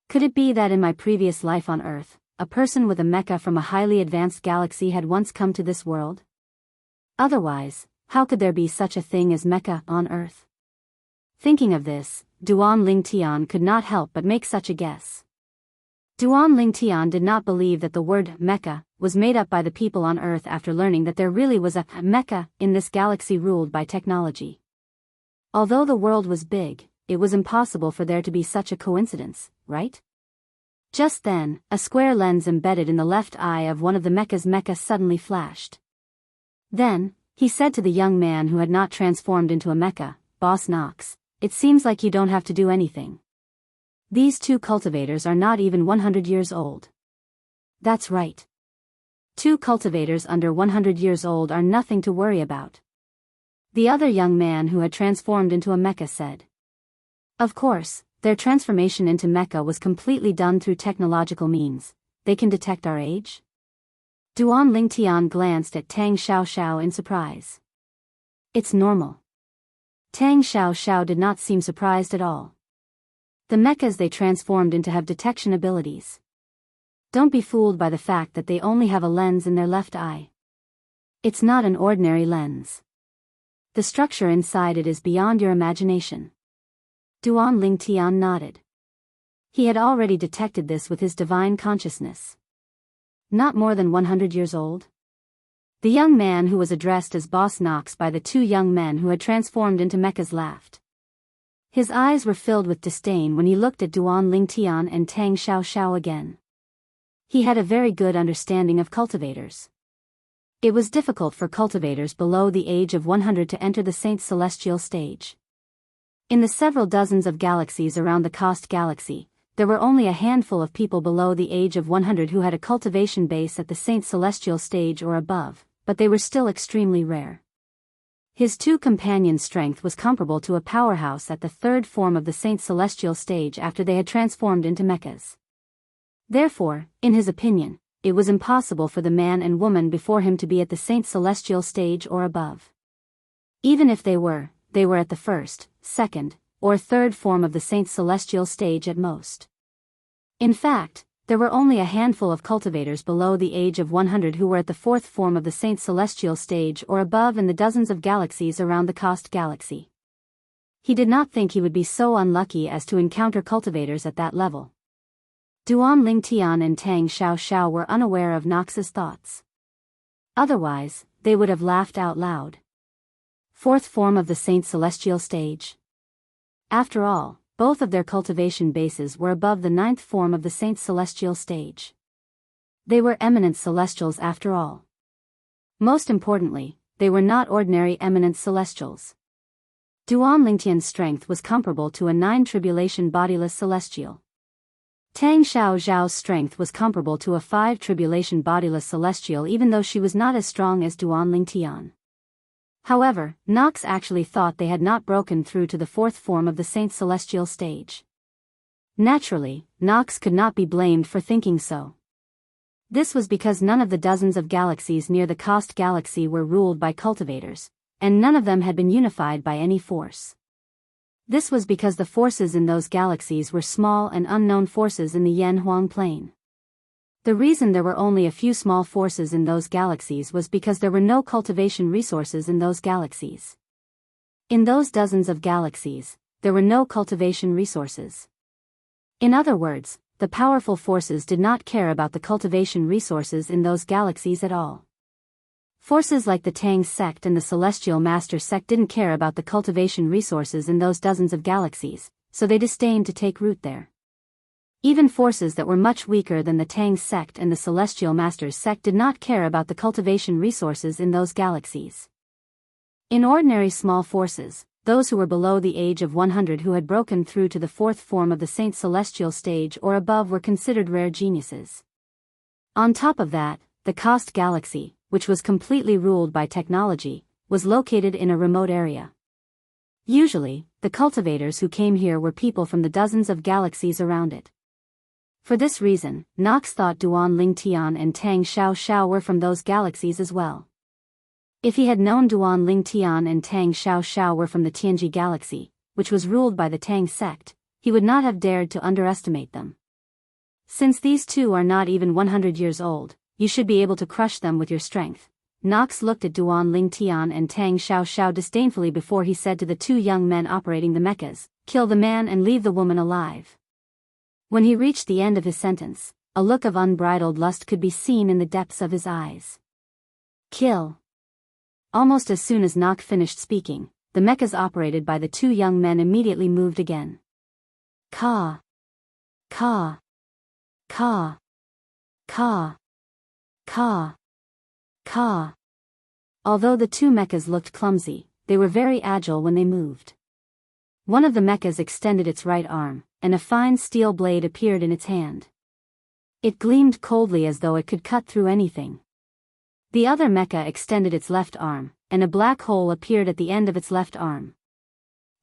Could it be that in my previous life on Earth, a person with a mecha from a highly advanced galaxy had once come to this world? Otherwise, how could there be such a thing as mecha on Earth? Thinking of this, Duan Lingtian could not help but make such a guess. Duan Lingtian did not believe that the word mecha was made up by the people on Earth after learning that there really was a mecha in this galaxy ruled by technology. Although the world was big, it was impossible for there to be such a coincidence, right? Just then, a square lens embedded in the left eye of one of the mecha's mecha suddenly flashed. Then, he said to the young man who had not transformed into a mecha, "Boss Knox, it seems like you don't have to do anything. These two cultivators are not even 100 years old." That's right. 2 cultivators under 100 years old are nothing to worry about. The other young man who had transformed into a mecha said. Of course, their transformation into mecha was completely done through technological means. They can detect our age? Duan Lingtian glanced at Tang Xiaoxiao in surprise. It's normal. Tang Xiaoxiao did not seem surprised at all. The mechas they transformed into have detection abilities. Don't be fooled by the fact that they only have a lens in their left eye. It's not an ordinary lens. The structure inside it is beyond your imagination. Duan Lingtian nodded. He had already detected this with his divine consciousness. Not more than 100 years old? The young man who was addressed as Boss Knox by the 2 young men who had transformed into mechas laughed. His eyes were filled with disdain when he looked at Duan Lingtian and Tang Xiaoxiao again. He had a very good understanding of cultivators. It was difficult for cultivators below the age of 100 to enter the Saint's celestial stage. In the several dozens of galaxies around the Cost Galaxy, there were only a handful of people below the age of 100 who had a cultivation base at the Saint's celestial stage or above, but they were still extremely rare. His 2 companions' strength was comparable to a powerhouse at the 3rd form of the Saint's celestial stage after they had transformed into mechas. Therefore, in his opinion, it was impossible for the man and woman before him to be at the Saint's celestial stage or above. Even if they were at the 1st, 2nd, or 3rd form of the Saint's celestial stage at most. In fact, there were only a handful of cultivators below the age of 100 who were at the 4th form of the Saint's celestial stage or above in the dozens of galaxies around the Cost Galaxy. He did not think he would be so unlucky as to encounter cultivators at that level. Duan Lingtian and Tang Xiaoxiao were unaware of Knox's thoughts. Otherwise, they would have laughed out loud. 4th form of the Saint's celestial stage. After all, both of their cultivation bases were above the 9th form of the Saint's celestial stage. They were eminent celestials after all. Most importantly, they were not ordinary eminent celestials. Duan Lingtian's strength was comparable to a 9 tribulation bodiless celestial. Tang Xiaoxiao's strength was comparable to a 5 tribulation bodiless celestial even though she was not as strong as Duan Lingtian. However, Knox actually thought they had not broken through to the 4th form of the Saint's celestial stage. Naturally, Knox could not be blamed for thinking so. This was because none of the dozens of galaxies near the Cost Galaxy were ruled by cultivators, and none of them had been unified by any force. This was because the forces in those galaxies were small and unknown forces in the Yanhuang plane. The reason there were only a few small forces in those galaxies was because there were no cultivation resources in those galaxies. In those dozens of galaxies, there were no cultivation resources. In other words, the powerful forces did not care about the cultivation resources in those galaxies at all. Forces like the Tang sect and the Celestial Master sect didn't care about the cultivation resources in those dozens of galaxies, so they disdained to take root there. Even forces that were much weaker than the Tang sect and the Celestial Masters sect did not care about the cultivation resources in those galaxies. In ordinary small forces, those who were below the age of 100 who had broken through to the fourth form of the Saint Celestial stage or above were considered rare geniuses. On top of that, the Cost Galaxy, which was completely ruled by technology, was located in a remote area. Usually, the cultivators who came here were people from the dozens of galaxies around it. For this reason, Knox thought Duan Lingtian and Tang Xiaoxiao were from those galaxies as well. If he had known Duan Lingtian and Tang Xiaoxiao were from the Tianji galaxy, which was ruled by the Tang sect, he would not have dared to underestimate them. Since these two are not even 100 years old, you should be able to crush them with your strength. Knox looked at Duan Lingtian and Tang Xiaoxiao disdainfully before he said to the two young men operating the mechas, "Kill the man and leave the woman alive." When he reached the end of his sentence, a look of unbridled lust could be seen in the depths of his eyes. Kill. Almost as soon as Knox finished speaking, the mechas operated by the two young men immediately moved again. Ka. Ka. Ka. Ka. Ka. Ka. Although the two mechas looked clumsy, they were very agile when they moved. One of the mechas extended its right arm, and a fine steel blade appeared in its hand. It gleamed coldly as though it could cut through anything. The other mecha extended its left arm, and a black hole appeared at the end of its left arm.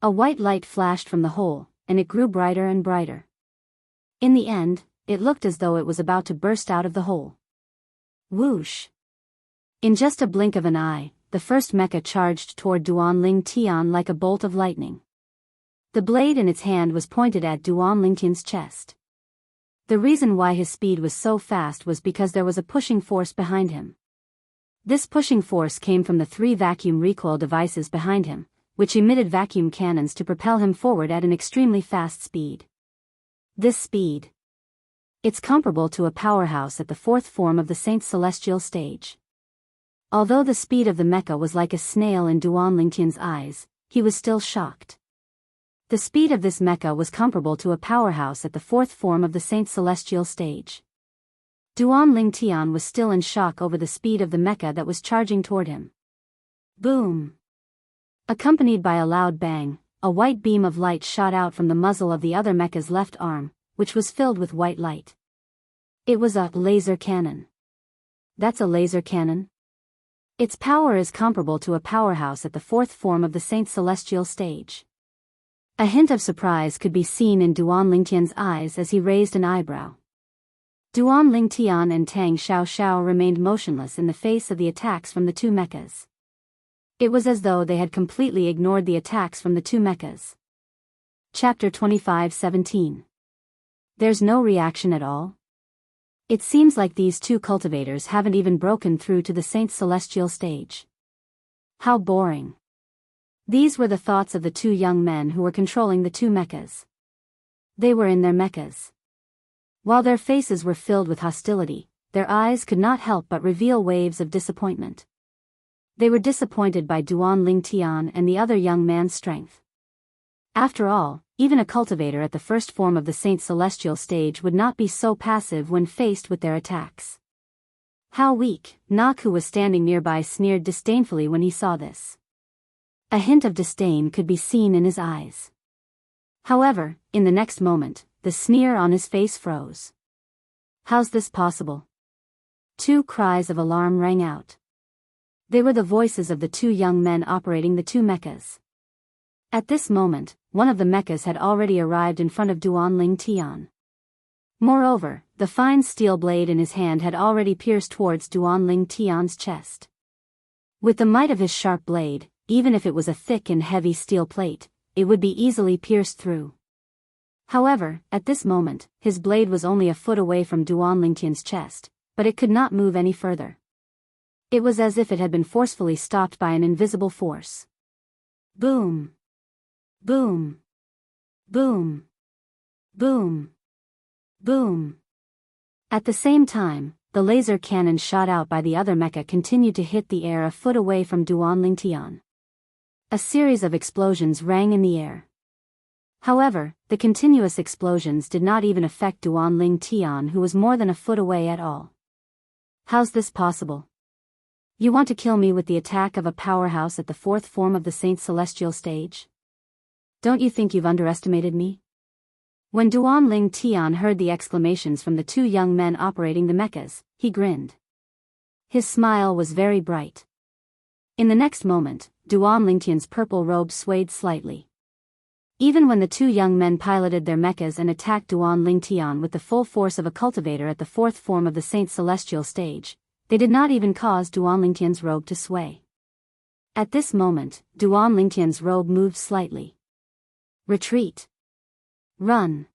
A white light flashed from the hole, and it grew brighter and brighter. In the end, it looked as though it was about to burst out of the hole. Whoosh! In just a blink of an eye, the first mecha charged toward Duan Lingtian like a bolt of lightning. The blade in its hand was pointed at Duan Lingtian's chest. The reason why his speed was so fast was because there was a pushing force behind him. This pushing force came from the 3 vacuum recoil devices behind him, which emitted vacuum cannons to propel him forward at an extremely fast speed. This speed. It's comparable to a powerhouse at the fourth form of the Saint Celestial stage. Although the speed of the mecha was like a snail in Duan Lingtian's eyes, he was still shocked. The speed of this mecha was comparable to a powerhouse at the fourth form of the Saint Celestial stage. Duan Lingtian was still in shock over the speed of the mecha that was charging toward him. Boom! Accompanied by a loud bang, a white beam of light shot out from the muzzle of the other mecha's left arm, which was filled with white light. It was a laser cannon. That's a laser cannon? Its power is comparable to a powerhouse at the fourth form of the Saint Celestial stage. A hint of surprise could be seen in Duan Lingtian's eyes as he raised an eyebrow. Duan Lingtian and Tang Xiaoxiao remained motionless in the face of the attacks from the two mechas. It was as though they had completely ignored the attacks from the two mechas. Chapter 25:17. There's no reaction at all? It seems like these two cultivators haven't even broken through to the Saint Celestial stage. How boring. These were the thoughts of the two young men who were controlling the two mechas. They were in their mechas. While their faces were filled with hostility, their eyes could not help but reveal waves of disappointment. They were disappointed by Duan Lingtian and the other young man's strength. After all, even a cultivator at the first form of the Saint Celestial stage would not be so passive when faced with their attacks. How weak! Nok, who was standing nearby, sneered disdainfully when he saw this. A hint of disdain could be seen in his eyes. However, in the next moment, the sneer on his face froze. How's this possible? Two cries of alarm rang out. They were the voices of the two young men operating the two mechas. At this moment, one of the mechas had already arrived in front of Duan Lingtian. Moreover, the fine steel blade in his hand had already pierced towards Duan Lingtian's chest. With the might of his sharp blade, even if it was a thick and heavy steel plate, it would be easily pierced through. However, at this moment, his blade was only a foot away from Duan Lingtian's chest, but it could not move any further. It was as if it had been forcefully stopped by an invisible force. Boom! Boom! Boom! Boom! Boom! At the same time, the laser cannon shot out by the other mecha continued to hit the air a foot away from Duan Lingtian. A series of explosions rang in the air. However, the continuous explosions did not even affect Duan Ling Tian, who was more than a foot away at all. How's this possible? You want to kill me with the attack of a powerhouse at the fourth form of the Saint's celestial stage? Don't you think you've underestimated me? When Duan Ling Tian heard the exclamations from the two young men operating the mechas, he grinned. His smile was very bright. In the next moment, Duan Ling Tian's purple robe swayed slightly. Even when the two young men piloted their mechas and attacked Duan Ling Tian with the full force of a cultivator at the fourth form of the Saint's celestial stage, they did not even cause Duan Ling Tian's robe to sway. At this moment, Duan Ling Tian's robe moved slightly. Retreat. Run.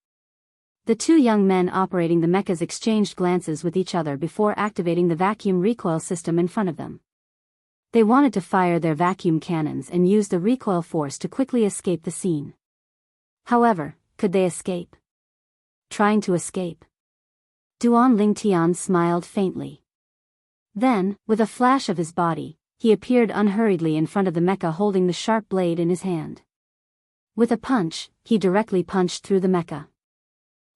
The two young men operating the mechas exchanged glances with each other before activating the vacuum recoil system in front of them. They wanted to fire their vacuum cannons and use the recoil force to quickly escape the scene. However, could they escape? Trying to escape. Duan Ling Tian smiled faintly. Then, with a flash of his body, he appeared unhurriedly in front of the mecha holding the sharp blade in his hand. With a punch, he directly punched through the mecha.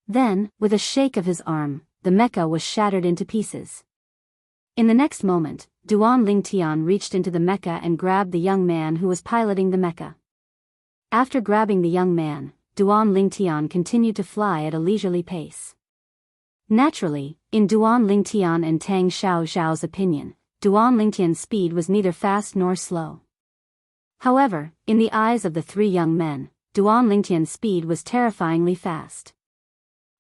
Then, with a shake of his arm, the mecha was shattered into pieces. In the next moment, Duan Ling Tian reached into the mecha and grabbed the young man who was piloting the mecha. After grabbing the young man, Duan Ling Tian continued to fly at a leisurely pace. Naturally, in Duan Ling Tian and Tang Xiao's opinion, Duan Ling Tian's speed was neither fast nor slow. However, in the eyes of the three young men, Duan Ling Tian's speed was terrifyingly fast.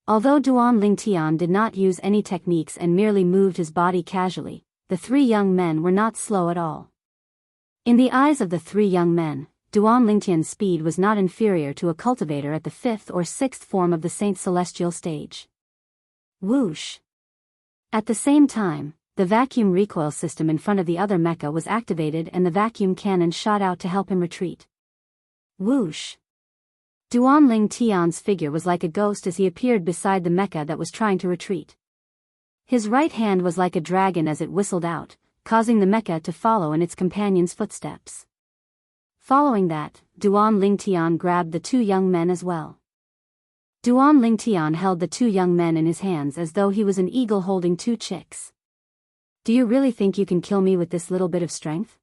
Although Duan Ling Tian did not use any techniques and merely moved his body casually, the three young men were not slow at all. In the eyes of the three young men, Duan Ling Tian's speed was not inferior to a cultivator at the fifth or sixth form of the Saint's celestial stage. Whoosh! At the same time, the vacuum recoil system in front of the other mecha was activated and the vacuum cannon shot out to help him retreat. Whoosh! Duan Ling Tian's figure was like a ghost as he appeared beside the mecha that was trying to retreat. His right hand was like a dragon as it whistled out, causing the mecha to follow in its companion's footsteps. Following that, Duan Ling Tian grabbed the two young men as well. Duan Ling Tian held the two young men in his hands as though he was an eagle holding two chicks. Do you really think you can kill me with this little bit of strength?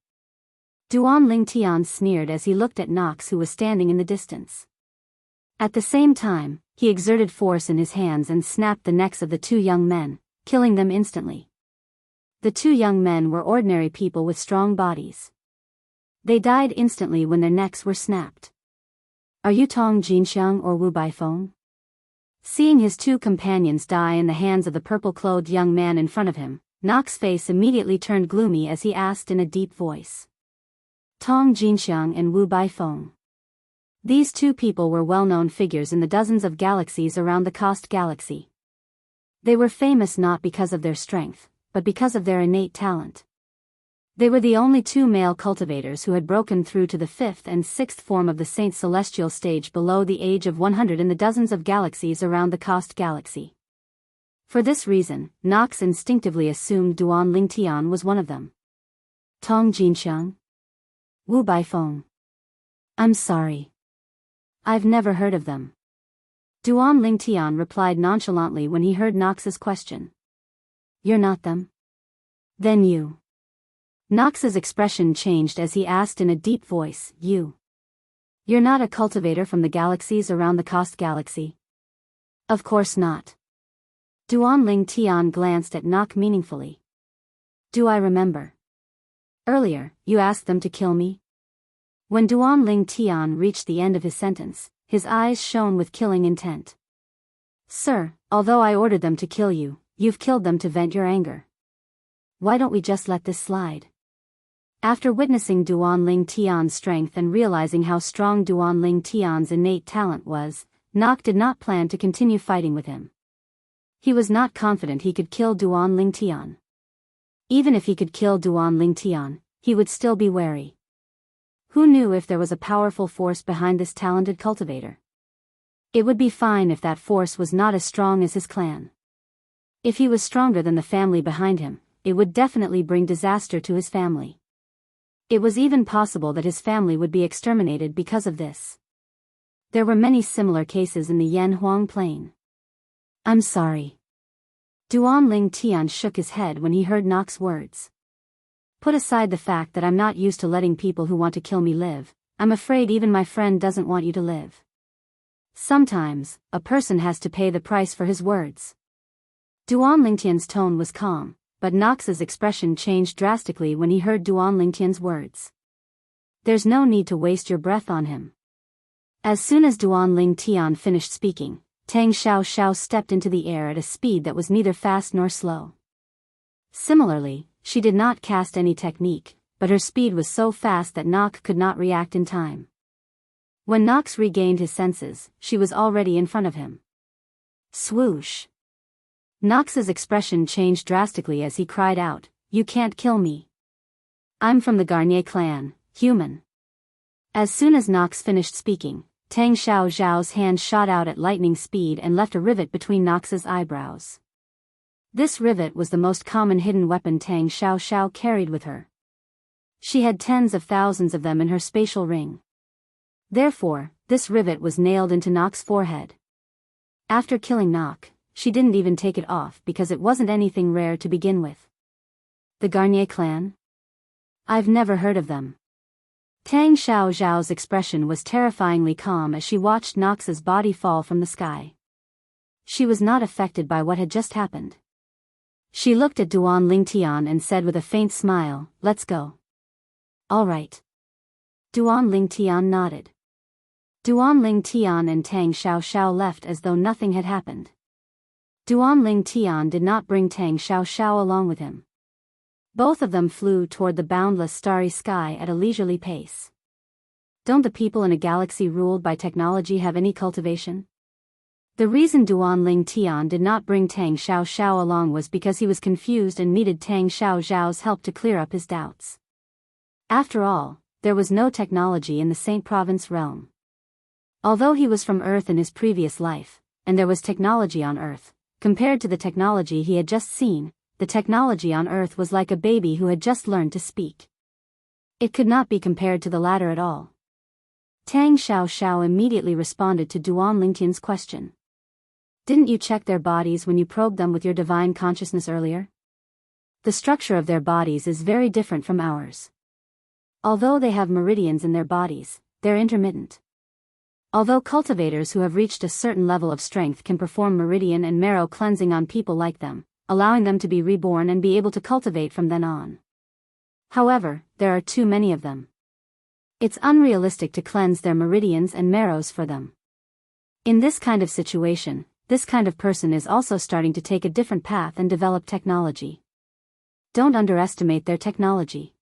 Duan Ling Tian sneered as he looked at Nox, who was standing in the distance. At the same time, he exerted force in his hands and snapped the necks of the two young men, killing them instantly. The two young men were ordinary people with strong bodies. They died instantly when their necks were snapped. Are you Tong Jinxiang or Wu Baifeng? Seeing his two companions die in the hands of the purple-clothed young man in front of him, Nox's face immediately turned gloomy as he asked in a deep voice. Tong Jinxiang and Wu Baifeng. These two people were well-known figures in the dozens of galaxies around the Coast Galaxy. They were famous not because of their strength, but because of their innate talent. They were the only two male cultivators who had broken through to the fifth and sixth form of the Saint's celestial stage below the age of 100 in the dozens of galaxies around the Coast Galaxy. For this reason, Nox instinctively assumed Duan Ling Tian was one of them. Tong Jinxiang? Wu Baifeng. I'm sorry. I've never heard of them. Duan Ling Tian replied nonchalantly when he heard Nox's question. You're not them? Then you. Nox's expression changed as he asked in a deep voice, You. You're not a cultivator from the galaxies around the Coast Galaxy? Of course not. Duan Ling Tian glanced at Nox meaningfully. Do I remember? Earlier, you asked them to kill me? When Duan Ling Tian reached the end of his sentence, his eyes shone with killing intent. Sir, although I ordered them to kill you, you've killed them to vent your anger. Why don't we just let this slide? After witnessing Duan Ling Tian's strength and realizing how strong Duan Ling Tian's innate talent was, Nox did not plan to continue fighting with him. He was not confident he could kill Duan Ling Tian. Even if he could kill Duan Ling Tian, he would still be wary. Who knew if there was a powerful force behind this talented cultivator? It would be fine if that force was not as strong as his clan. If he was stronger than the family behind him, it would definitely bring disaster to his family. It was even possible that his family would be exterminated because of this. There were many similar cases in the Yanhuang Plain. I'm sorry. Duan Ling Tian shook his head when he heard Nox's words. Put aside the fact that I'm not used to letting people who want to kill me live, I'm afraid even my friend doesn't want you to live. Sometimes, a person has to pay the price for his words. Duan Lingtian's tone was calm, but Nox's expression changed drastically when he heard Duan Lingtian's words. There's no need to waste your breath on him. As soon as Duan Ling Tian finished speaking, Tang Xiao stepped into the air at a speed that was neither fast nor slow. Similarly, she did not cast any technique, but her speed was so fast that Nox could not react in time. When Nox regained his senses, she was already in front of him. Swoosh! Nox's expression changed drastically as he cried out, "You can't kill me. I'm from the Garnier clan, human." As soon as Nox finished speaking, Tang Xiao's hand shot out at lightning speed and left a rivet between Nox's eyebrows. This rivet was the most common hidden weapon Tang Xiao carried with her. She had tens of thousands of them in her spatial ring. Therefore, this rivet was nailed into Nox's forehead. After killing Nox, she didn't even take it off because it wasn't anything rare to begin with. The Garnier clan? I've never heard of them. Tang Xiao's expression was terrifyingly calm as she watched Nox's body fall from the sky. She was not affected by what had just happened. She looked at Duan Lingtian and said with a faint smile, "Let's go." "All right." Duan Lingtian nodded. Duan Lingtian and Tang Xiao left as though nothing had happened. Duan Lingtian did not bring Tang Xiao along with him. Both of them flew toward the boundless starry sky at a leisurely pace. Don't the people in a galaxy ruled by technology have any cultivation? The reason Duan Lingtian did not bring Tang Xiao along was because he was confused and needed Tang Xiao's help to clear up his doubts. After all, there was no technology in the Saint Province realm. Although he was from Earth in his previous life, and there was technology on Earth, compared to the technology he had just seen, the technology on Earth was like a baby who had just learned to speak. It could not be compared to the latter at all. Tang Xiao immediately responded to Duan Lingtian's question. Didn't you check their bodies when you probed them with your divine consciousness earlier? The structure of their bodies is very different from ours. Although they have meridians in their bodies, they're intermittent. Although cultivators who have reached a certain level of strength can perform meridian and marrow cleansing on people like them, allowing them to be reborn and be able to cultivate from then on. However, there are too many of them. It's unrealistic to cleanse their meridians and marrows for them. In this kind of situation, this kind of person is also starting to take a different path and develop technology. Don't underestimate their technology.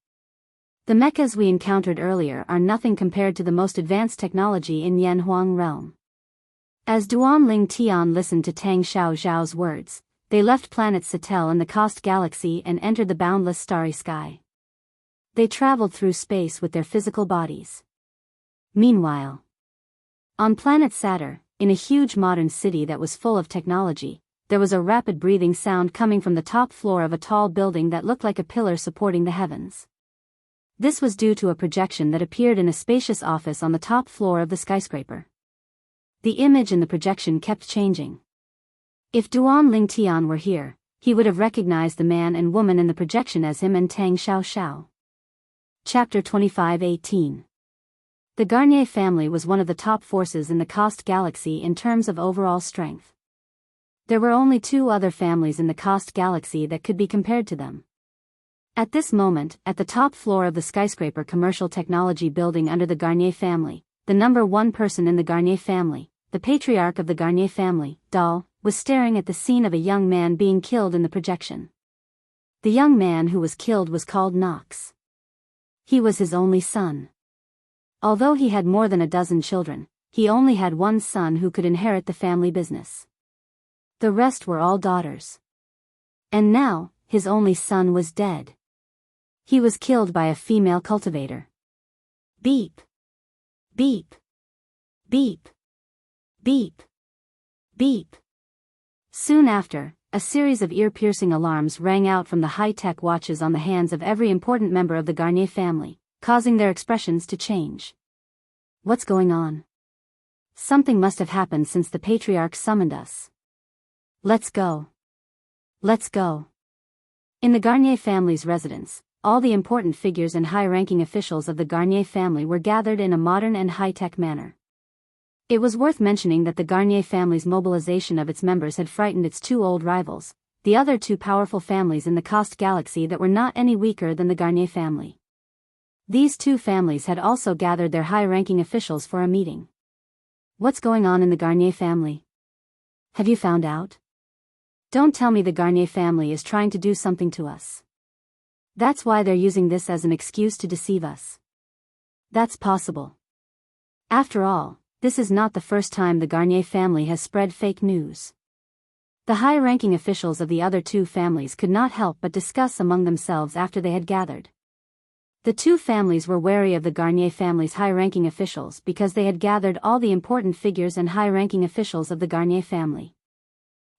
The mechas we encountered earlier are nothing compared to the most advanced technology in Yanhuang realm. As Duan Lingtian listened to Tang Xiao's words, they left planet Satel in the Cost Galaxy and entered the boundless starry sky. They traveled through space with their physical bodies. Meanwhile, on planet Saturn, in a huge modern city that was full of technology, there was a rapid breathing sound coming from the top floor of a tall building that looked like a pillar supporting the heavens. This was due to a projection that appeared in a spacious office on the top floor of the skyscraper. The image in the projection kept changing. If Duan Lingtian were here, he would have recognized the man and woman in the projection as him and Tang Xiao. Chapter 25:18. The Garnier family was one of the top forces in the Cost Galaxy in terms of overall strength. There were only two other families in the Cost Galaxy that could be compared to them. At this moment, at the top floor of the skyscraper commercial technology building under the Garnier family, the number one person in the Garnier family, the patriarch of the Garnier family, Dal, was staring at the scene of a young man being killed in the projection. The young man who was killed was called Nox. He was his only son. Although he had more than a dozen children, he only had one son who could inherit the family business. The rest were all daughters. And now, his only son was dead. He was killed by a female cultivator. Beep. Beep. Beep. Beep. Beep. Soon after, a series of ear-piercing alarms rang out from the high-tech watches on the hands of every important member of the Garnier family, causing their expressions to change. What's going on? Something must have happened since the patriarch summoned us. Let's go. Let's go. In the Garnier family's residence, all the important figures and high-ranking officials of the Garnier family were gathered in a modern and high-tech manner. It was worth mentioning that the Garnier family's mobilization of its members had frightened its two old rivals, the other two powerful families in the Coast Galaxy that were not any weaker than the Garnier family. These two families had also gathered their high-ranking officials for a meeting. What's going on in the Garnier family? Have you found out? Don't tell me the Garnier family is trying to do something to us. That's why they're using this as an excuse to deceive us. That's possible. After all, this is not the first time the Garnier family has spread fake news. The high-ranking officials of the other two families could not help but discuss among themselves after they had gathered. The two families were wary of the Garnier family's high-ranking officials because they had gathered all the important figures and high-ranking officials of the Garnier family.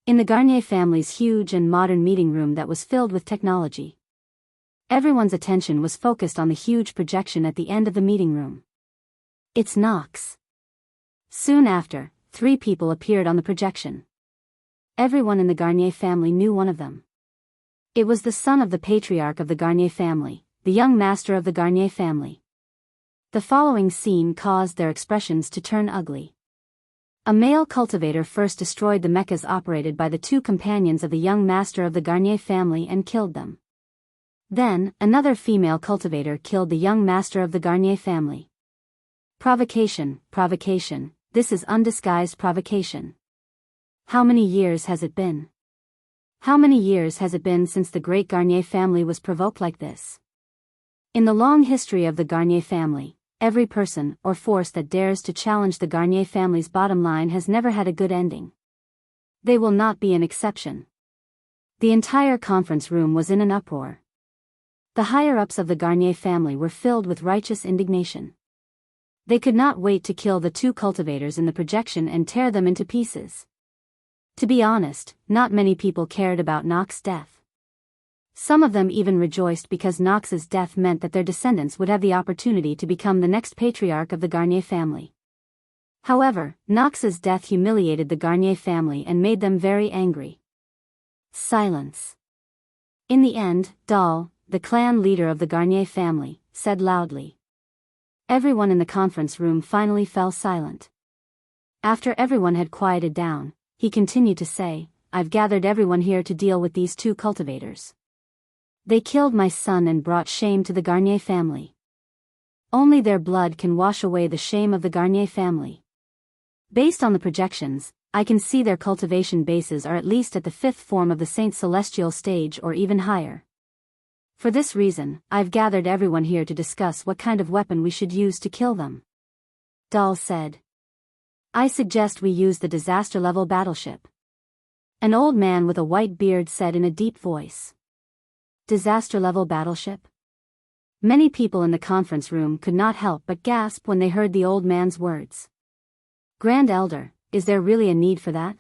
In the Garnier family's huge and modern meeting room that was filled with technology, everyone's attention was focused on the huge projection at the end of the meeting room. It's Knox. Soon after, 3 people appeared on the projection. Everyone in the Garnier family knew one of them. It was the son of the patriarch of the Garnier family, the young master of the Garnier family. The following scene caused their expressions to turn ugly. A male cultivator first destroyed the mechas operated by the two companions of the young master of the Garnier family and killed them. Then, another female cultivator killed the young master of the Garnier family. Provocation, provocation, this is undisguised provocation. How many years has it been? How many years has it been since the great Garnier family was provoked like this? In the long history of the Garnier family, every person or force that dares to challenge the Garnier family's bottom line has never had a good ending. They will not be an exception. The entire conference room was in an uproar. The higher-ups of the Garnier family were filled with righteous indignation. They could not wait to kill the two cultivators in the projection and tear them into pieces. To be honest, not many people cared about Knox's death. Some of them even rejoiced because Knox's death meant that their descendants would have the opportunity to become the next patriarch of the Garnier family. However, Knox's death humiliated the Garnier family and made them very angry. Silence. In the end, Dahl, the clan leader of the Garnier family, said loudly. Everyone in the conference room finally fell silent. After everyone had quieted down, he continued to say, I've gathered everyone here to deal with these two cultivators. They killed my son and brought shame to the Garnier family. Only their blood can wash away the shame of the Garnier family. Based on the projections, I can see their cultivation bases are at least at the 5th form of the Saint Celestial stage or even higher. For this reason, I've gathered everyone here to discuss what kind of weapon we should use to kill them. Dahl said. I suggest we use the disaster-level battleship. An old man with a white beard said in a deep voice. Disaster-level battleship? Many people in the conference room could not help but gasp when they heard the old man's words. Grand Elder, is there really a need for that?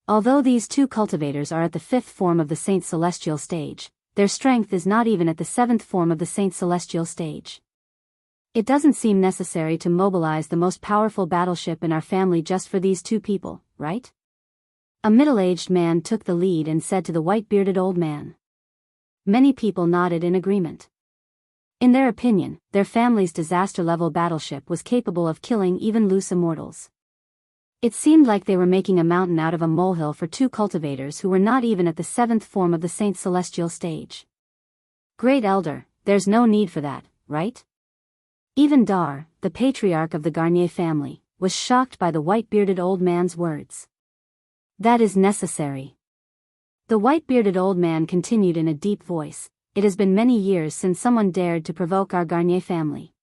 Although these two cultivators are at the 5th form of the Saint Celestial stage, their strength is not even at the 7th form of the Saint Celestial stage. It doesn't seem necessary to mobilize the most powerful battleship in our family just for these two people, right? A middle-aged man took the lead and said to the white-bearded old man. Many people nodded in agreement. In their opinion, their family's disaster-level battleship was capable of killing even loose immortals. It seemed like they were making a mountain out of a molehill for two cultivators who were not even at the 7th form of the Saint Celestial stage. Great Elder, there's no need for that, right? Even Dar, the patriarch of the Garnier family, was shocked by the white-bearded old man's words. That is necessary. The white-bearded old man continued in a deep voice, It has been many years since someone dared to provoke our Garnier family.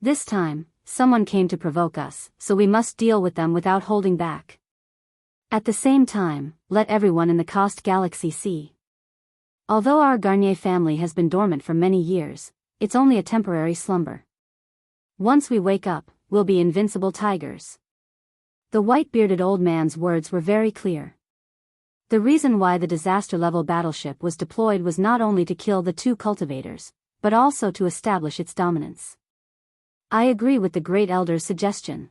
This time, someone came to provoke us, so we must deal with them without holding back. At the same time, let everyone in the Coast Galaxy see. Although our Garnier family has been dormant for many years, it's only a temporary slumber. Once we wake up, we'll be invincible tigers. The white-bearded old man's words were very clear. The reason why the disaster-level battleship was deployed was not only to kill the two cultivators, but also to establish its dominance. I agree with the Great Elder's suggestion.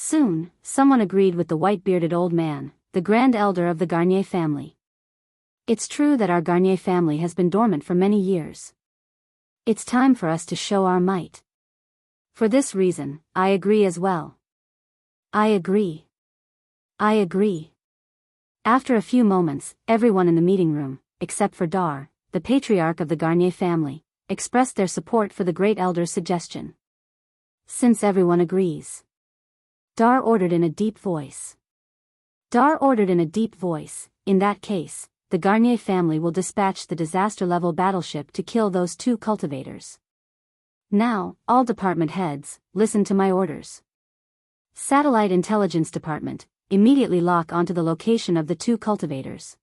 Soon, someone agreed with the white-bearded old man, the grand elder of the Garnier family. It's true that our Garnier family has been dormant for many years. It's time for us to show our might. For this reason, I agree as well. I agree. I agree. After a few moments, everyone in the meeting room, except for Dar, the patriarch of the Garnier family, expressed their support for the great elder's suggestion. Since everyone agrees. Dar ordered in a deep voice. Dar ordered in a deep voice, in that case, the Garnier family will dispatch the disaster-level battleship to kill those 2 cultivators. Now, all department heads, listen to my orders. Satellite Intelligence Department, immediately lock onto the location of the 2 cultivators.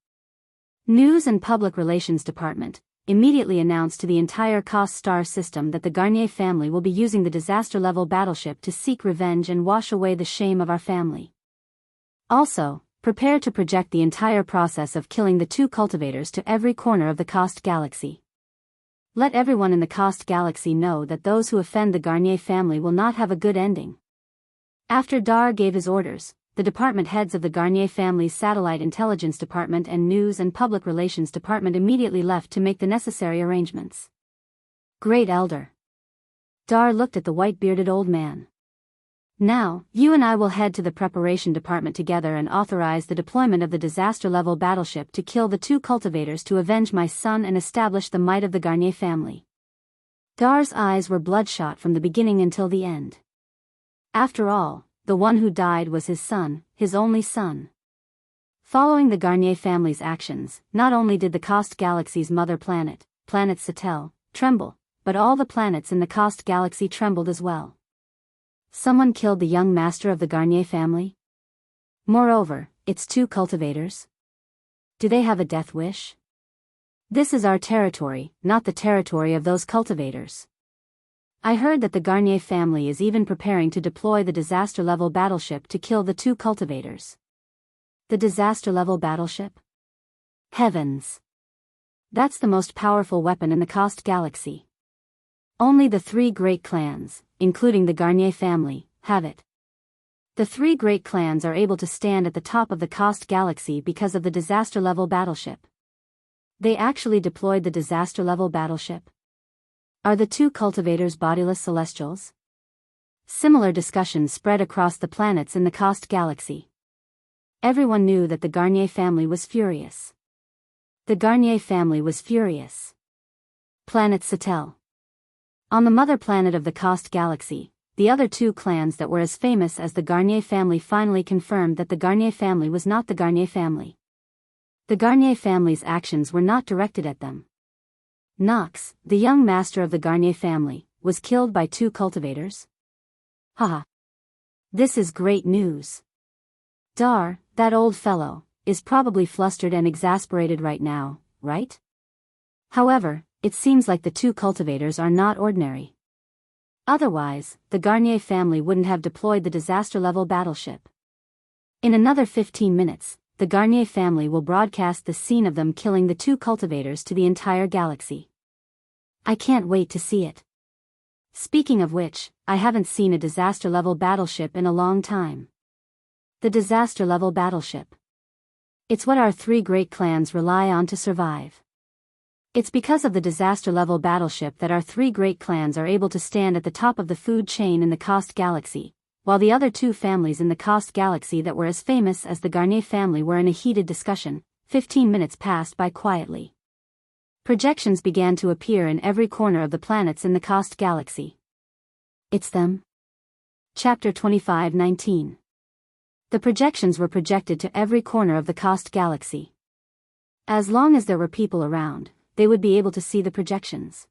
News and Public Relations Department, immediately announce to the entire Cost Star system that the Garnier family will be using the disaster-level battleship to seek revenge and wash away the shame of our family. Also, prepare to project the entire process of killing the 2 cultivators to every corner of the Cost Galaxy. Let everyone in the Cost Galaxy know that those who offend the Garnier family will not have a good ending. After Dar gave his orders, the department heads of the Garnier family's Satellite Intelligence Department and News and Public Relations Department immediately left to make the necessary arrangements. Great Elder. Dar looked at the white-bearded old man. Now, you and I will head to the Preparation Department together and authorize the deployment of the disaster-level battleship to kill the 2 cultivators to avenge my son and establish the might of the Garnier family. Dar's eyes were bloodshot from the beginning until the end. After all, the one who died was his son, his only son. Following the Garnier family's actions, not only did the Cost Galaxy's mother planet, Planet Satel, tremble, but all the planets in the Cost Galaxy trembled as well. Someone killed the young master of the Garnier family? Moreover, it's 2 cultivators. Do they have a death wish? This is our territory, not the territory of those cultivators. I heard that the Garnier family is even preparing to deploy the disaster-level battleship to kill the 2 cultivators. The disaster-level battleship? Heavens! That's the most powerful weapon in the Cost Galaxy. Only the 3 great clans, including the Garnier family, have it. The 3 great clans are able to stand at the top of the Cost Galaxy because of the disaster-level battleship. They actually deployed the disaster-level battleship. Are the 2 cultivators bodiless celestials? Similar discussions spread across the planets in the Cost Galaxy. Everyone knew that the Garnier family was furious. The Garnier family was furious. Planet Satel. On the mother planet of the Cost Galaxy, the other 2 clans that were as famous as the Garnier family finally confirmed that the Garnier family was not the Garnier family. The Garnier family's actions were not directed at them. Nox, the young master of the Garnier family, was killed by 2 cultivators? Haha. This is great news. Dar, that old fellow, is probably flustered and exasperated right now, right? However, it seems like the 2 cultivators are not ordinary. Otherwise, the Garnier family wouldn't have deployed the disaster-level battleship. In another 15 minutes, the Garnier family will broadcast the scene of them killing the 2 cultivators to the entire galaxy. I can't wait to see it. Speaking of which, I haven't seen a disaster-level battleship in a long time. The disaster-level battleship. It's what our 3 great clans rely on to survive. It's because of the disaster-level battleship that our 3 great clans are able to stand at the top of the food chain in the Cost Galaxy, while the other 2 families in the Cost Galaxy that were as famous as the Garnier family were in a heated discussion. 15 minutes passed by quietly. Projections began to appear in every corner of the planets in the Cost Galaxy. It's them. Chapter 25:19. The projections were projected to every corner of the Cost Galaxy. As long as there were people around, they would be able to see the projections.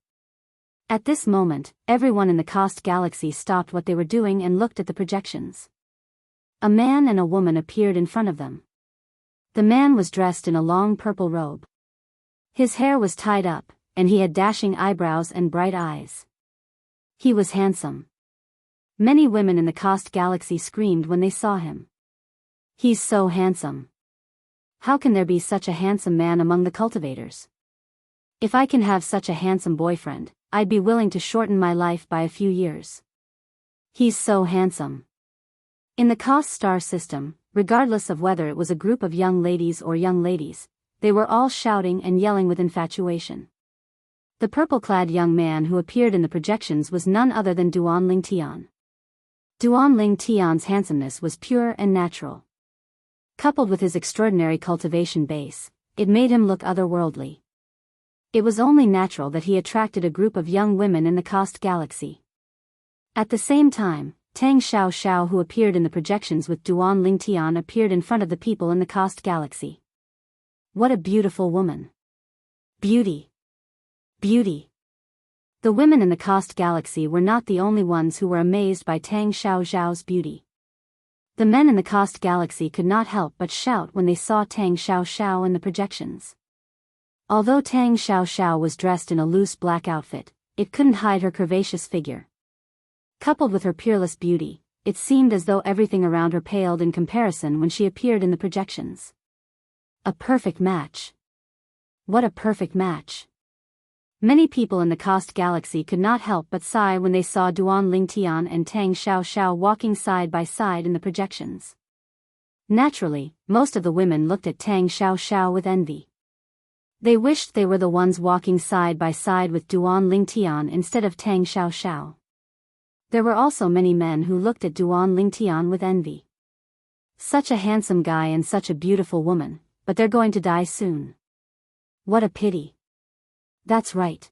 At this moment, everyone in the Cost Galaxy stopped what they were doing and looked at the projections. A man and a woman appeared in front of them. The man was dressed in a long purple robe. His hair was tied up, and he had dashing eyebrows and bright eyes. He was handsome. Many women in the Cost Galaxy screamed when they saw him. He's so handsome. How can there be such a handsome man among the cultivators? If I can have such a handsome boyfriend, I'd be willing to shorten my life by a few years. He's so handsome. In the Cost star system, regardless of whether it was a group of young ladies or young ladies, they were all shouting and yelling with infatuation. The purple-clad young man who appeared in the projections was none other than Duan Ling Tian. Duan Ling Tian's handsomeness was pure and natural. Coupled with his extraordinary cultivation base, it made him look otherworldly. It was only natural that he attracted a group of young women in the Cost galaxy. At the same time, Tang Xiao Xiao, who appeared in the projections with Duan Ling Tian, appeared in front of the people in the Cost galaxy. What a beautiful woman! Beauty! Beauty! The women in the Cost galaxy were not the only ones who were amazed by Tang Xiao Xiao's beauty. The men in the Cost galaxy could not help but shout when they saw Tang Xiao Xiao in the projections. Although Tang Xiao Xiao was dressed in a loose black outfit, it couldn't hide her curvaceous figure. Coupled with her peerless beauty, it seemed as though everything around her paled in comparison when she appeared in the projections. A perfect match. What a perfect match. Many people in the Cost galaxy could not help but sigh when they saw Duan Ling Tian and Tang Xiao Xiao walking side by side in the projections. Naturally, most of the women looked at Tang Xiao Xiao with envy. They wished they were the ones walking side by side with Duan Ling Tian instead of Tang Xiao Xiao. There were also many men who looked at Duan Ling Tian with envy. Such a handsome guy and such a beautiful woman, but they're going to die soon. What a pity. That's right.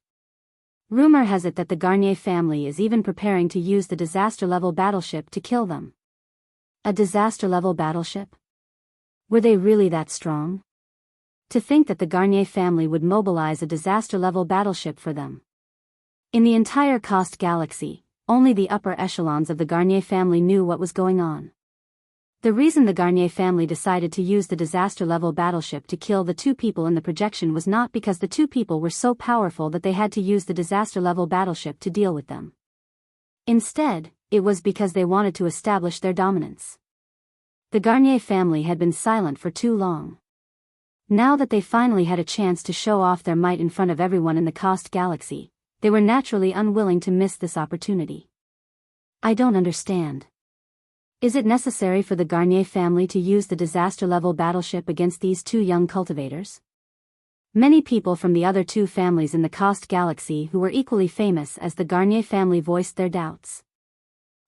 Rumor has it that the Garnier family is even preparing to use the disaster-level battleship to kill them. A disaster-level battleship? Were they really that strong? To think that the Garnier family would mobilize a disaster-level battleship for them. In the entire Cost galaxy, only the upper echelons of the Garnier family knew what was going on. The reason the Garnier family decided to use the disaster-level battleship to kill the two people in the projection was not because the two people were so powerful that they had to use the disaster-level battleship to deal with them. Instead, it was because they wanted to establish their dominance. The Garnier family had been silent for too long. Now that they finally had a chance to show off their might in front of everyone in the Cost galaxy, they were naturally unwilling to miss this opportunity. I don't understand. Is it necessary for the Garnier family to use the disaster-level battleship against these two young cultivators? Many people from the other two families in the Cost galaxy who were equally famous as the Garnier family voiced their doubts.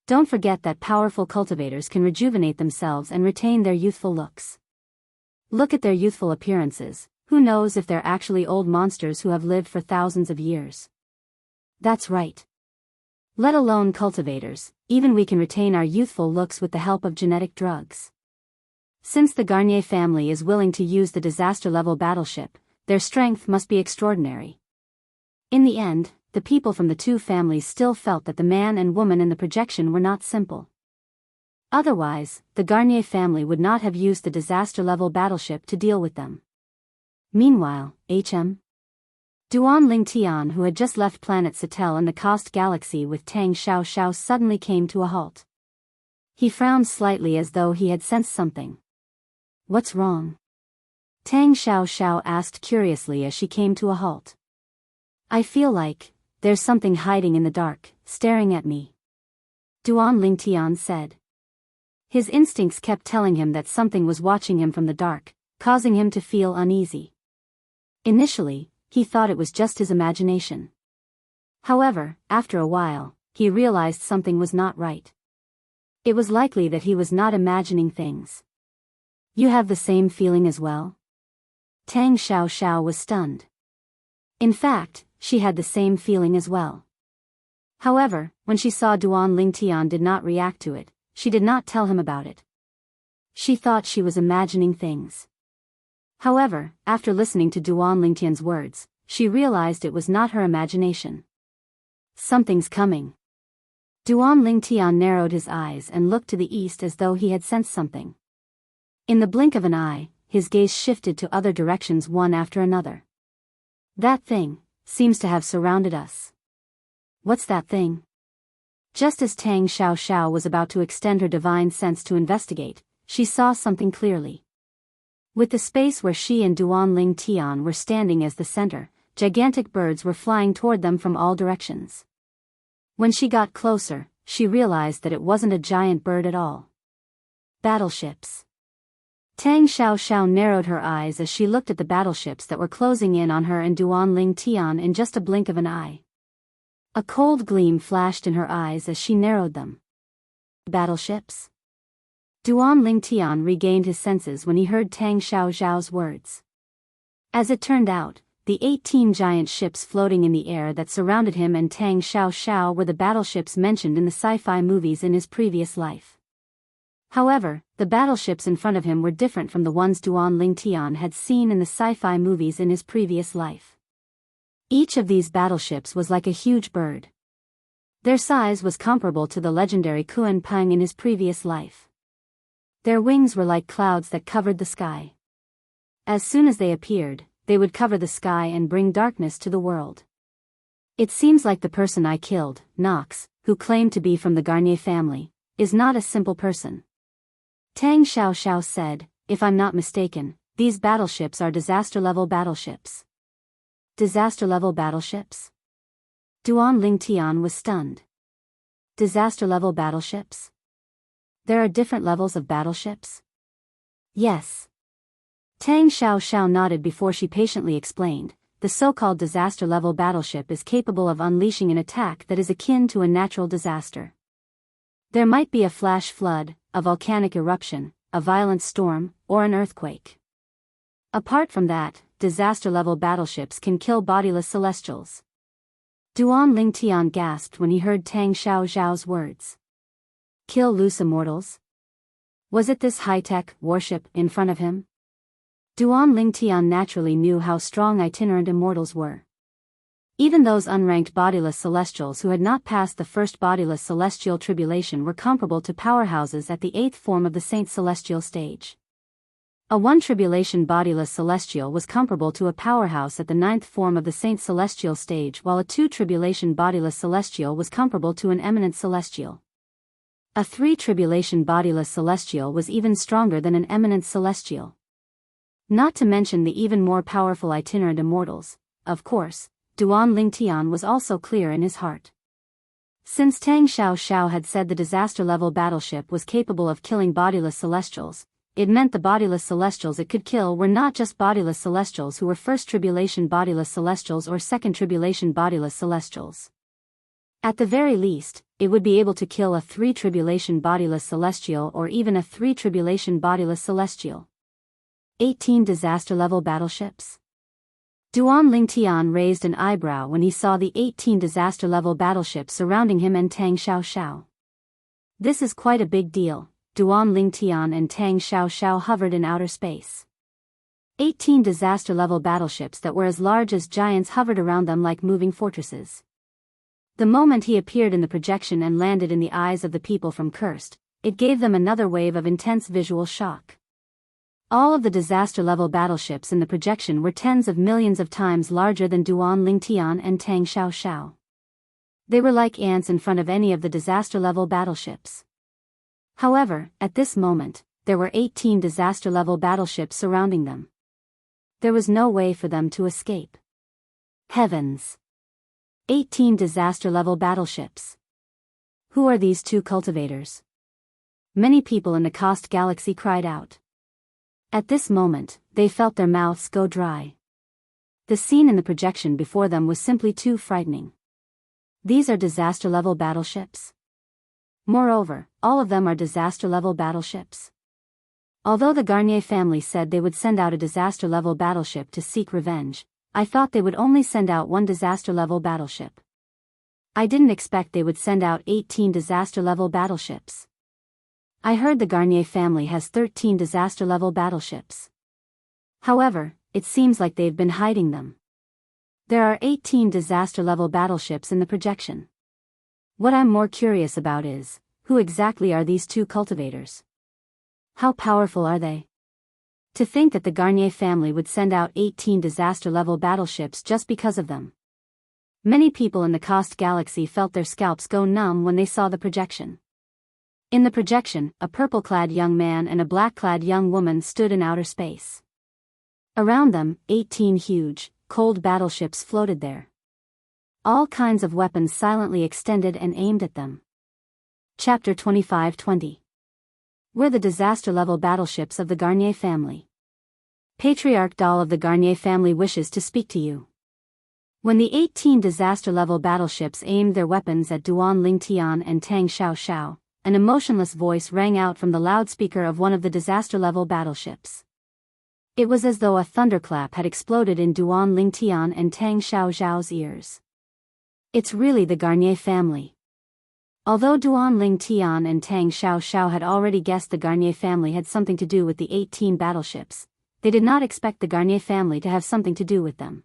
Don't forget that powerful cultivators can rejuvenate themselves and retain their youthful looks. Look at their youthful appearances. Who knows if they're actually old monsters who have lived for thousands of years? That's right. Let alone cultivators, even we can retain our youthful looks with the help of genetic drugs. Since the Garnier family is willing to use the disaster-level battleship, their strength must be extraordinary. In the end, the people from the two families still felt that the man and woman in the projection were not simple. Otherwise, the Garnier family would not have used the disaster-level battleship to deal with them. Meanwhile, Duan Ling Tian, who had just left planet Satel in the Cost galaxy with Tang Xiao Xiao, suddenly came to a halt. He frowned slightly as though he had sensed something. What's wrong? Tang Xiao Xiao asked curiously as she came to a halt. I feel like there's something hiding in the dark, staring at me. Duan Ling Tian said. His instincts kept telling him that something was watching him from the dark, causing him to feel uneasy. Initially, he thought it was just his imagination. However, after a while, he realized something was not right. It was likely that he was not imagining things. You have the same feeling as well? Tang Xiao Xiao was stunned. In fact, she had the same feeling as well. However, when she saw Duan Ling Tian did not react to it, she did not tell him about it. She thought she was imagining things. However, after listening to Duan Ling Tian's words, she realized it was not her imagination. Something's coming. Duan Ling Tian narrowed his eyes and looked to the east as though he had sensed something. In the blink of an eye, his gaze shifted to other directions one after another. That thing seems to have surrounded us. What's that thing? Just as Tang Xiao Xiao was about to extend her divine sense to investigate, she saw something clearly. With the space where she and Duan Ling Tian were standing as the center, gigantic birds were flying toward them from all directions. When she got closer, she realized that it wasn't a giant bird at all. Battleships. Tang Xiaoxiao narrowed her eyes as she looked at the battleships that were closing in on her and Duan Ling Tian in just a blink of an eye. A cold gleam flashed in her eyes as she narrowed them. Battleships? Duan Ling Tian regained his senses when he heard Tang Xiaoxiao's words. As it turned out, the 18 giant ships floating in the air that surrounded him and Tang Xiaoxiao were the battleships mentioned in the sci-fi movies in his previous life. However, the battleships in front of him were different from the ones Duan Ling Tian had seen in the sci-fi movies in his previous life. Each of these battleships was like a huge bird. Their size was comparable to the legendary Kuan Peng in his previous life. Their wings were like clouds that covered the sky. As soon as they appeared, they would cover the sky and bring darkness to the world. It seems like the person I killed, Knox, who claimed to be from the Garnier family, is not a simple person. Tang Xiaoxiao said, if I'm not mistaken, these battleships are disaster-level battleships. Disaster-level battleships? Duan Ling Tian was stunned. Disaster-level battleships? There are different levels of battleships? Yes. Tang Xiaoxiao nodded before she patiently explained, the so-called disaster-level battleship is capable of unleashing an attack that is akin to a natural disaster. There might be a flash flood, a volcanic eruption, a violent storm, or an earthquake. Apart from that, disaster-level battleships can kill bodiless celestials. Duan Ling Tian gasped when he heard Tang Xiaoxiao's words. Kill loose immortals? Was it this high-tech warship in front of him? Duan Ling Tian naturally knew how strong itinerant immortals were. Even those unranked bodiless celestials who had not passed the first bodiless celestial tribulation were comparable to powerhouses at the 8th form of the Saint Celestial stage. A 1 tribulation bodiless celestial was comparable to a powerhouse at the 9th form of the Saint Celestial stage, while a 2 tribulation bodiless celestial was comparable to an eminent celestial. A 3 tribulation bodiless celestial was even stronger than an eminent celestial. Not to mention the even more powerful itinerant immortals, of course. Duan Ling Tian was also clear in his heart. Since Tang Xiaoxiao had said the disaster-level battleship was capable of killing bodiless celestials, it meant the bodiless celestials it could kill were not just bodiless celestials who were first tribulation bodiless celestials or second tribulation bodiless celestials. At the very least, it would be able to kill a 3 tribulation bodiless celestial or even a 3 tribulation bodiless celestial. 18 disaster-level battleships? Duan Ling Tian raised an eyebrow when he saw the 18 disaster-level battleships surrounding him and Tang Xiaoxiao. This is quite a big deal. Duan Ling Tian and Tang Xiaoxiao hovered in outer space. 18 disaster-level battleships that were as large as giants hovered around them like moving fortresses. The moment he appeared in the projection and landed in the eyes of the people from Cursed, it gave them another wave of intense visual shock. All of the disaster-level battleships in the projection were tens of millions of times larger than Duan Ling Tian and Tang Xiaoxiao. They were like ants in front of any of the disaster-level battleships. However, at this moment, there were 18 disaster-level battleships surrounding them. There was no way for them to escape. Heavens! 18 disaster-level battleships. Who are these 2 cultivators? Many people in the Cost Galaxy cried out. At this moment, they felt their mouths go dry. The scene in the projection before them was simply too frightening. These are disaster-level battleships? Moreover, all of them are disaster-level battleships. Although the Garnier family said they would send out a disaster-level battleship to seek revenge, I thought they would only send out 1 disaster-level battleship. I didn't expect they would send out 18 disaster-level battleships. I heard the Garnier family has 13 disaster-level battleships. However, it seems like they've been hiding them. There are 18 disaster-level battleships in the projection. What I'm more curious about is, who exactly are these 2 cultivators? How powerful are they? To think that the Garnier family would send out 18 disaster-level battleships just because of them. Many people in the Cost Galaxy felt their scalps go numb when they saw the projection. In the projection, a purple-clad young man and a black-clad young woman stood in outer space. Around them, 18 huge, cold battleships floated there. All kinds of weapons silently extended and aimed at them. Chapter 25-20. We're the disaster-level battleships of the Garnier family. Patriarch Dal of the Garnier family wishes to speak to you. When the 18 disaster-level battleships aimed their weapons at Duan Lingtian and Tang Xiaoxiao, an emotionless voice rang out from the loudspeaker of one of the disaster-level battleships. It was as though a thunderclap had exploded in Duan Lingtian and Tang Xiaoxiao's ears. It's really the Garnier family. Although Duan Lingtian and Tang Xiaoxiao had already guessed the Garnier family had something to do with the 18 battleships, they did not expect the Garnier family to have something to do with them.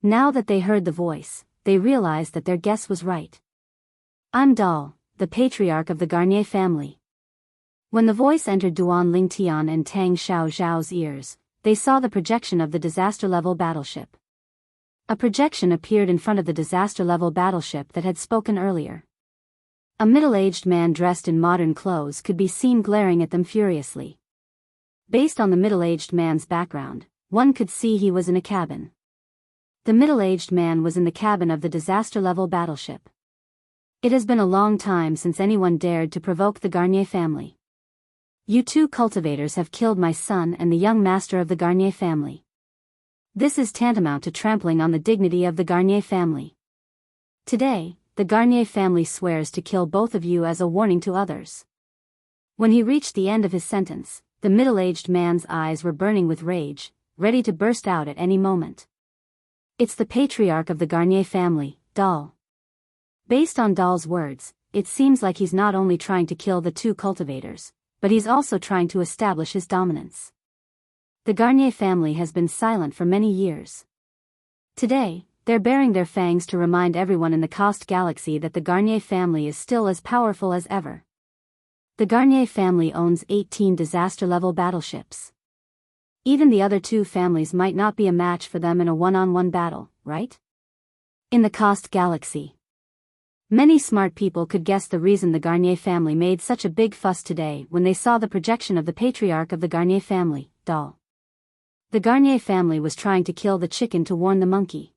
Now that they heard the voice, they realized that their guess was right. I'm Dal, the patriarch of the Garnier family. When the voice entered Duan Lingtian and Tang Xiaoxiao's ears, they saw the projection of the disaster-level battleship. A projection appeared in front of the disaster-level battleship that had spoken earlier. A middle-aged man dressed in modern clothes could be seen glaring at them furiously. Based on the middle-aged man's background, one could see he was in a cabin. The middle-aged man was in the cabin of the disaster-level battleship. It has been a long time since anyone dared to provoke the Garnier family. You two cultivators have killed my son and the young master of the Garnier family. This is tantamount to trampling on the dignity of the Garnier family. Today, the Garnier family swears to kill both of you as a warning to others. When he reached the end of his sentence, the middle-aged man's eyes were burning with rage, ready to burst out at any moment. It's the patriarch of the Garnier family, Dal. Based on Dal's words, it seems like he's not only trying to kill the two cultivators, but he's also trying to establish his dominance. The Garnier family has been silent for many years. Today, they're baring their fangs to remind everyone in the Coast Galaxy that the Garnier family is still as powerful as ever. The Garnier family owns 18 disaster-level battleships. Even the other two families might not be a match for them in a one-on-one battle, right? In the Coast Galaxy. Many smart people could guess the reason the Garnier family made such a big fuss today when they saw the projection of the patriarch of the Garnier family, Dal. The Garnier family was trying to kill the chicken to warn the monkey.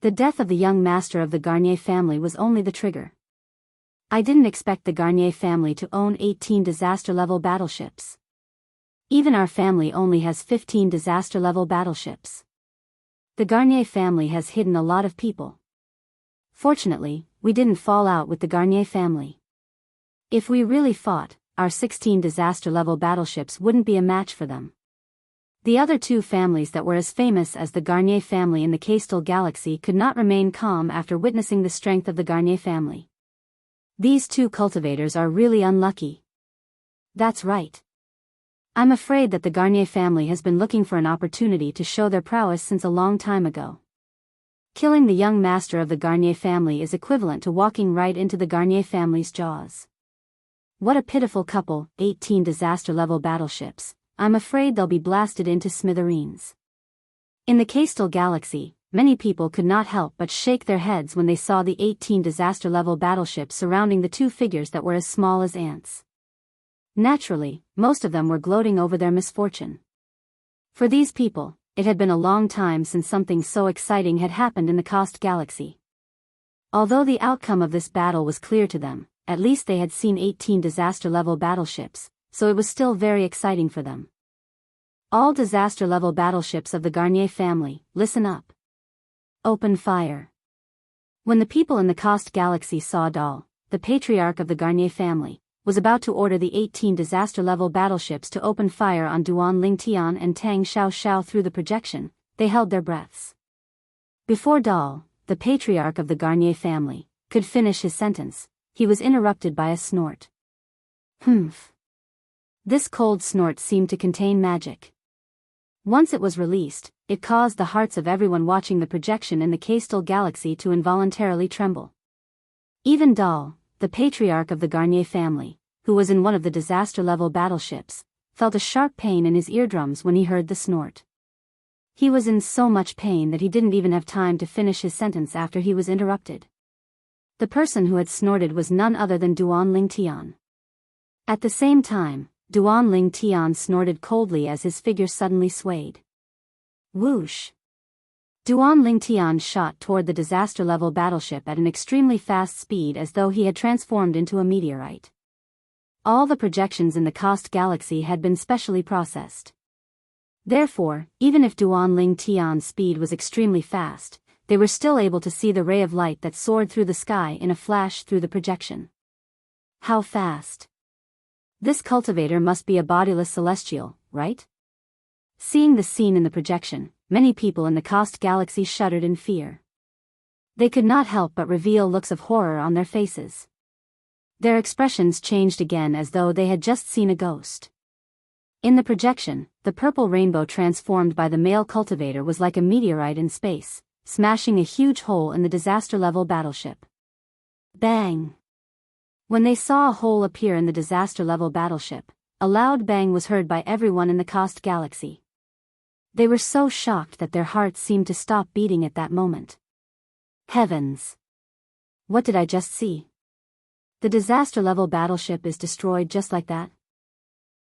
The death of the young master of the Garnier family was only the trigger. I didn't expect the Garnier family to own 18 disaster-level battleships. Even our family only has 15 disaster-level battleships. The Garnier family has hidden a lot of people. Fortunately, we didn't fall out with the Garnier family. If we really fought, our 16 disaster-level battleships wouldn't be a match for them. The other two families that were as famous as the Garnier family in the Coastal Galaxy could not remain calm after witnessing the strength of the Garnier family. These two cultivators are really unlucky. That's right. I'm afraid that the Garnier family has been looking for an opportunity to show their prowess since a long time ago. Killing the young master of the Garnier family is equivalent to walking right into the Garnier family's jaws. What a pitiful couple, 18 disaster-level battleships. I'm afraid they'll be blasted into smithereens. In the Coastal Galaxy, many people could not help but shake their heads when they saw the 18 disaster-level battleships surrounding the two figures that were as small as ants. Naturally, most of them were gloating over their misfortune. For these people, it had been a long time since something so exciting had happened in the Coast Galaxy. Although the outcome of this battle was clear to them, at least they had seen 18 disaster-level battleships, so it was still very exciting for them. All disaster-level battleships of the Garnier family, listen up. Open fire. When the people in the Coast Galaxy saw Dal, the patriarch of the Garnier family, was about to order the 18 disaster-level battleships to open fire on Duan Lingtian and Tang Xiaoxiao through the projection, they held their breaths. Before Dal, the patriarch of the Garnier family, could finish his sentence, he was interrupted by a snort. Humph. This cold snort seemed to contain magic. Once it was released, it caused the hearts of everyone watching the projection in the Coastal Galaxy to involuntarily tremble. Even Dal, the patriarch of the Garnier family, who was in one of the disaster-level battleships, felt a sharp pain in his eardrums when he heard the snort. He was in so much pain that he didn't even have time to finish his sentence after he was interrupted. The person who had snorted was none other than Duan Lingtian. At the same time, Duan Lingtian snorted coldly as his figure suddenly swayed. Whoosh! Duan Lingtian shot toward the disaster-level battleship at an extremely fast speed as though he had transformed into a meteorite. All the projections in the Coast Galaxy had been specially processed. Therefore, even if Duan Tian's speed was extremely fast, they were still able to see the ray of light that soared through the sky in a flash through the projection. How fast? This cultivator must be a bodiless celestial, right? Seeing the scene in the projection, many people in the Coast Galaxy shuddered in fear. They could not help but reveal looks of horror on their faces. Their expressions changed again as though they had just seen a ghost. In the projection, the purple rainbow transformed by the male cultivator was like a meteorite in space, smashing a huge hole in the disaster-level battleship. Bang! When they saw a hole appear in the disaster-level battleship, a loud bang was heard by everyone in the Coast Galaxy. They were so shocked that their hearts seemed to stop beating at that moment. Heavens! What did I just see? The disaster-level battleship is destroyed just like that?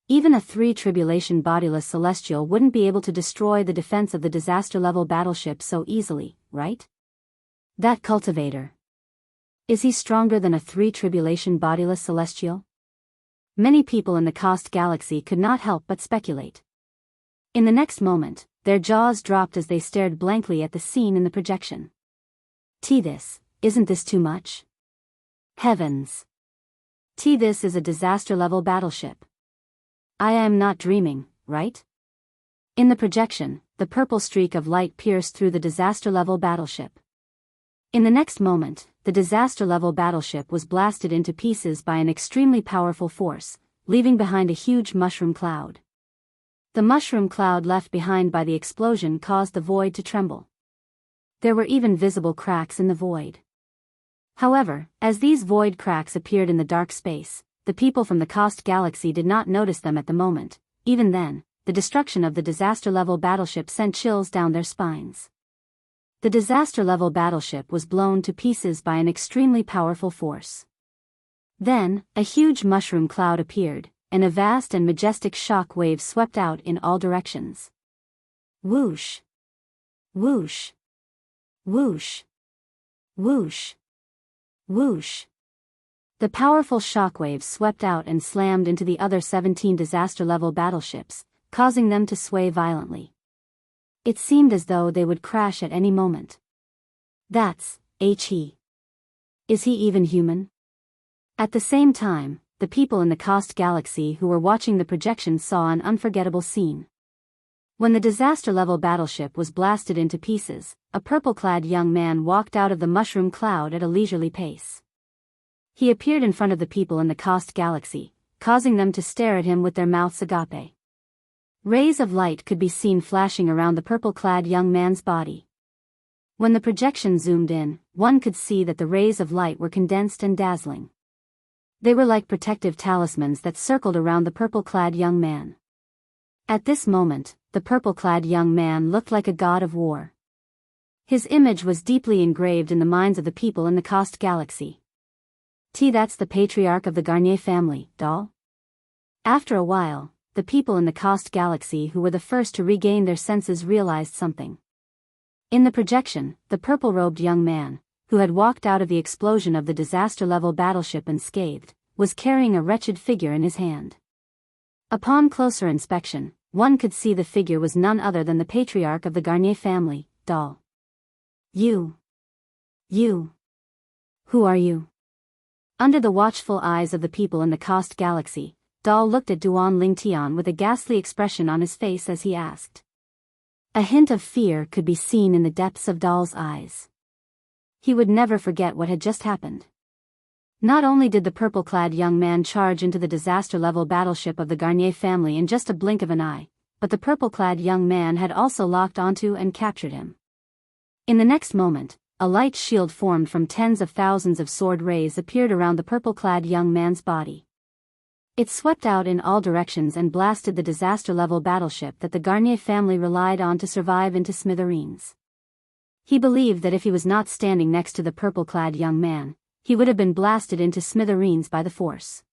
Even a 3 tribulation bodiless celestial wouldn't be able to destroy the defense of the disaster-level battleship so easily, right? That cultivator. Is he stronger than a 3 tribulation bodiless celestial? Many people in the Coast Galaxy could not help but speculate. In the next moment, their jaws dropped as they stared blankly at the scene in the projection. Isn't this too much? Heavens! This is a disaster-level battleship. I am not dreaming, right? In the projection, the purple streak of light pierced through the disaster-level battleship. In the next moment, the disaster-level battleship was blasted into pieces by an extremely powerful force, leaving behind a huge mushroom cloud. The mushroom cloud left behind by the explosion caused the void to tremble. There were even visible cracks in the void. However, as these void cracks appeared in the dark space, the people from the Coast Galaxy did not notice them at the moment. Even then, the destruction of the disaster-level battleship sent chills down their spines. The disaster-level battleship was blown to pieces by an extremely powerful force. Then, a huge mushroom cloud appeared, and a vast and majestic shock wave swept out in all directions. Whoosh! Whoosh! Whoosh! Whoosh! Whoosh! The powerful shockwaves swept out and slammed into the other 17 disaster-level battleships, causing them to sway violently. It seemed as though they would crash at any moment. That's he. Is he even human? At the same time, the people in the Coast Galaxy who were watching the projection saw an unforgettable scene. When the disaster-level battleship was blasted into pieces, a purple-clad young man walked out of the mushroom cloud at a leisurely pace. He appeared in front of the people in the Coast Galaxy, causing them to stare at him with their mouths agape. Rays of light could be seen flashing around the purple-clad young man's body. When the projection zoomed in, one could see that the rays of light were condensed and dazzling. They were like protective talismans that circled around the purple-clad young man. At this moment, the purple-clad young man looked like a god of war. His image was deeply engraved in the minds of the people in the Coast Galaxy. That's the patriarch of the Garnier family, doll? After a while, the people in the Coast Galaxy who were the first to regain their senses realized something. In the projection, the purple-robed young man, who had walked out of the explosion of the disaster-level battleship unscathed, was carrying a wretched figure in his hand. Upon closer inspection, one could see the figure was none other than the patriarch of the Garnier family, doll. You. Who are you? Under the watchful eyes of the people in the Coast Galaxy, Doll looked at Duan Tian with a ghastly expression on his face as he asked. A hint of fear could be seen in the depths of Doll's eyes. He would never forget what had just happened. Not only did the purple-clad young man charge into the disaster-level battleship of the Garnier family in just a blink of an eye, but the purple-clad young man had also locked onto and captured him. In the next moment, a light shield formed from tens of thousands of sword rays appeared around the purple-clad young man's body. It swept out in all directions and blasted the disaster-level battleship that the Garnier family relied on to survive into smithereens. He believed that if he was not standing next to the purple-clad young man, he would have been blasted into smithereens by the force.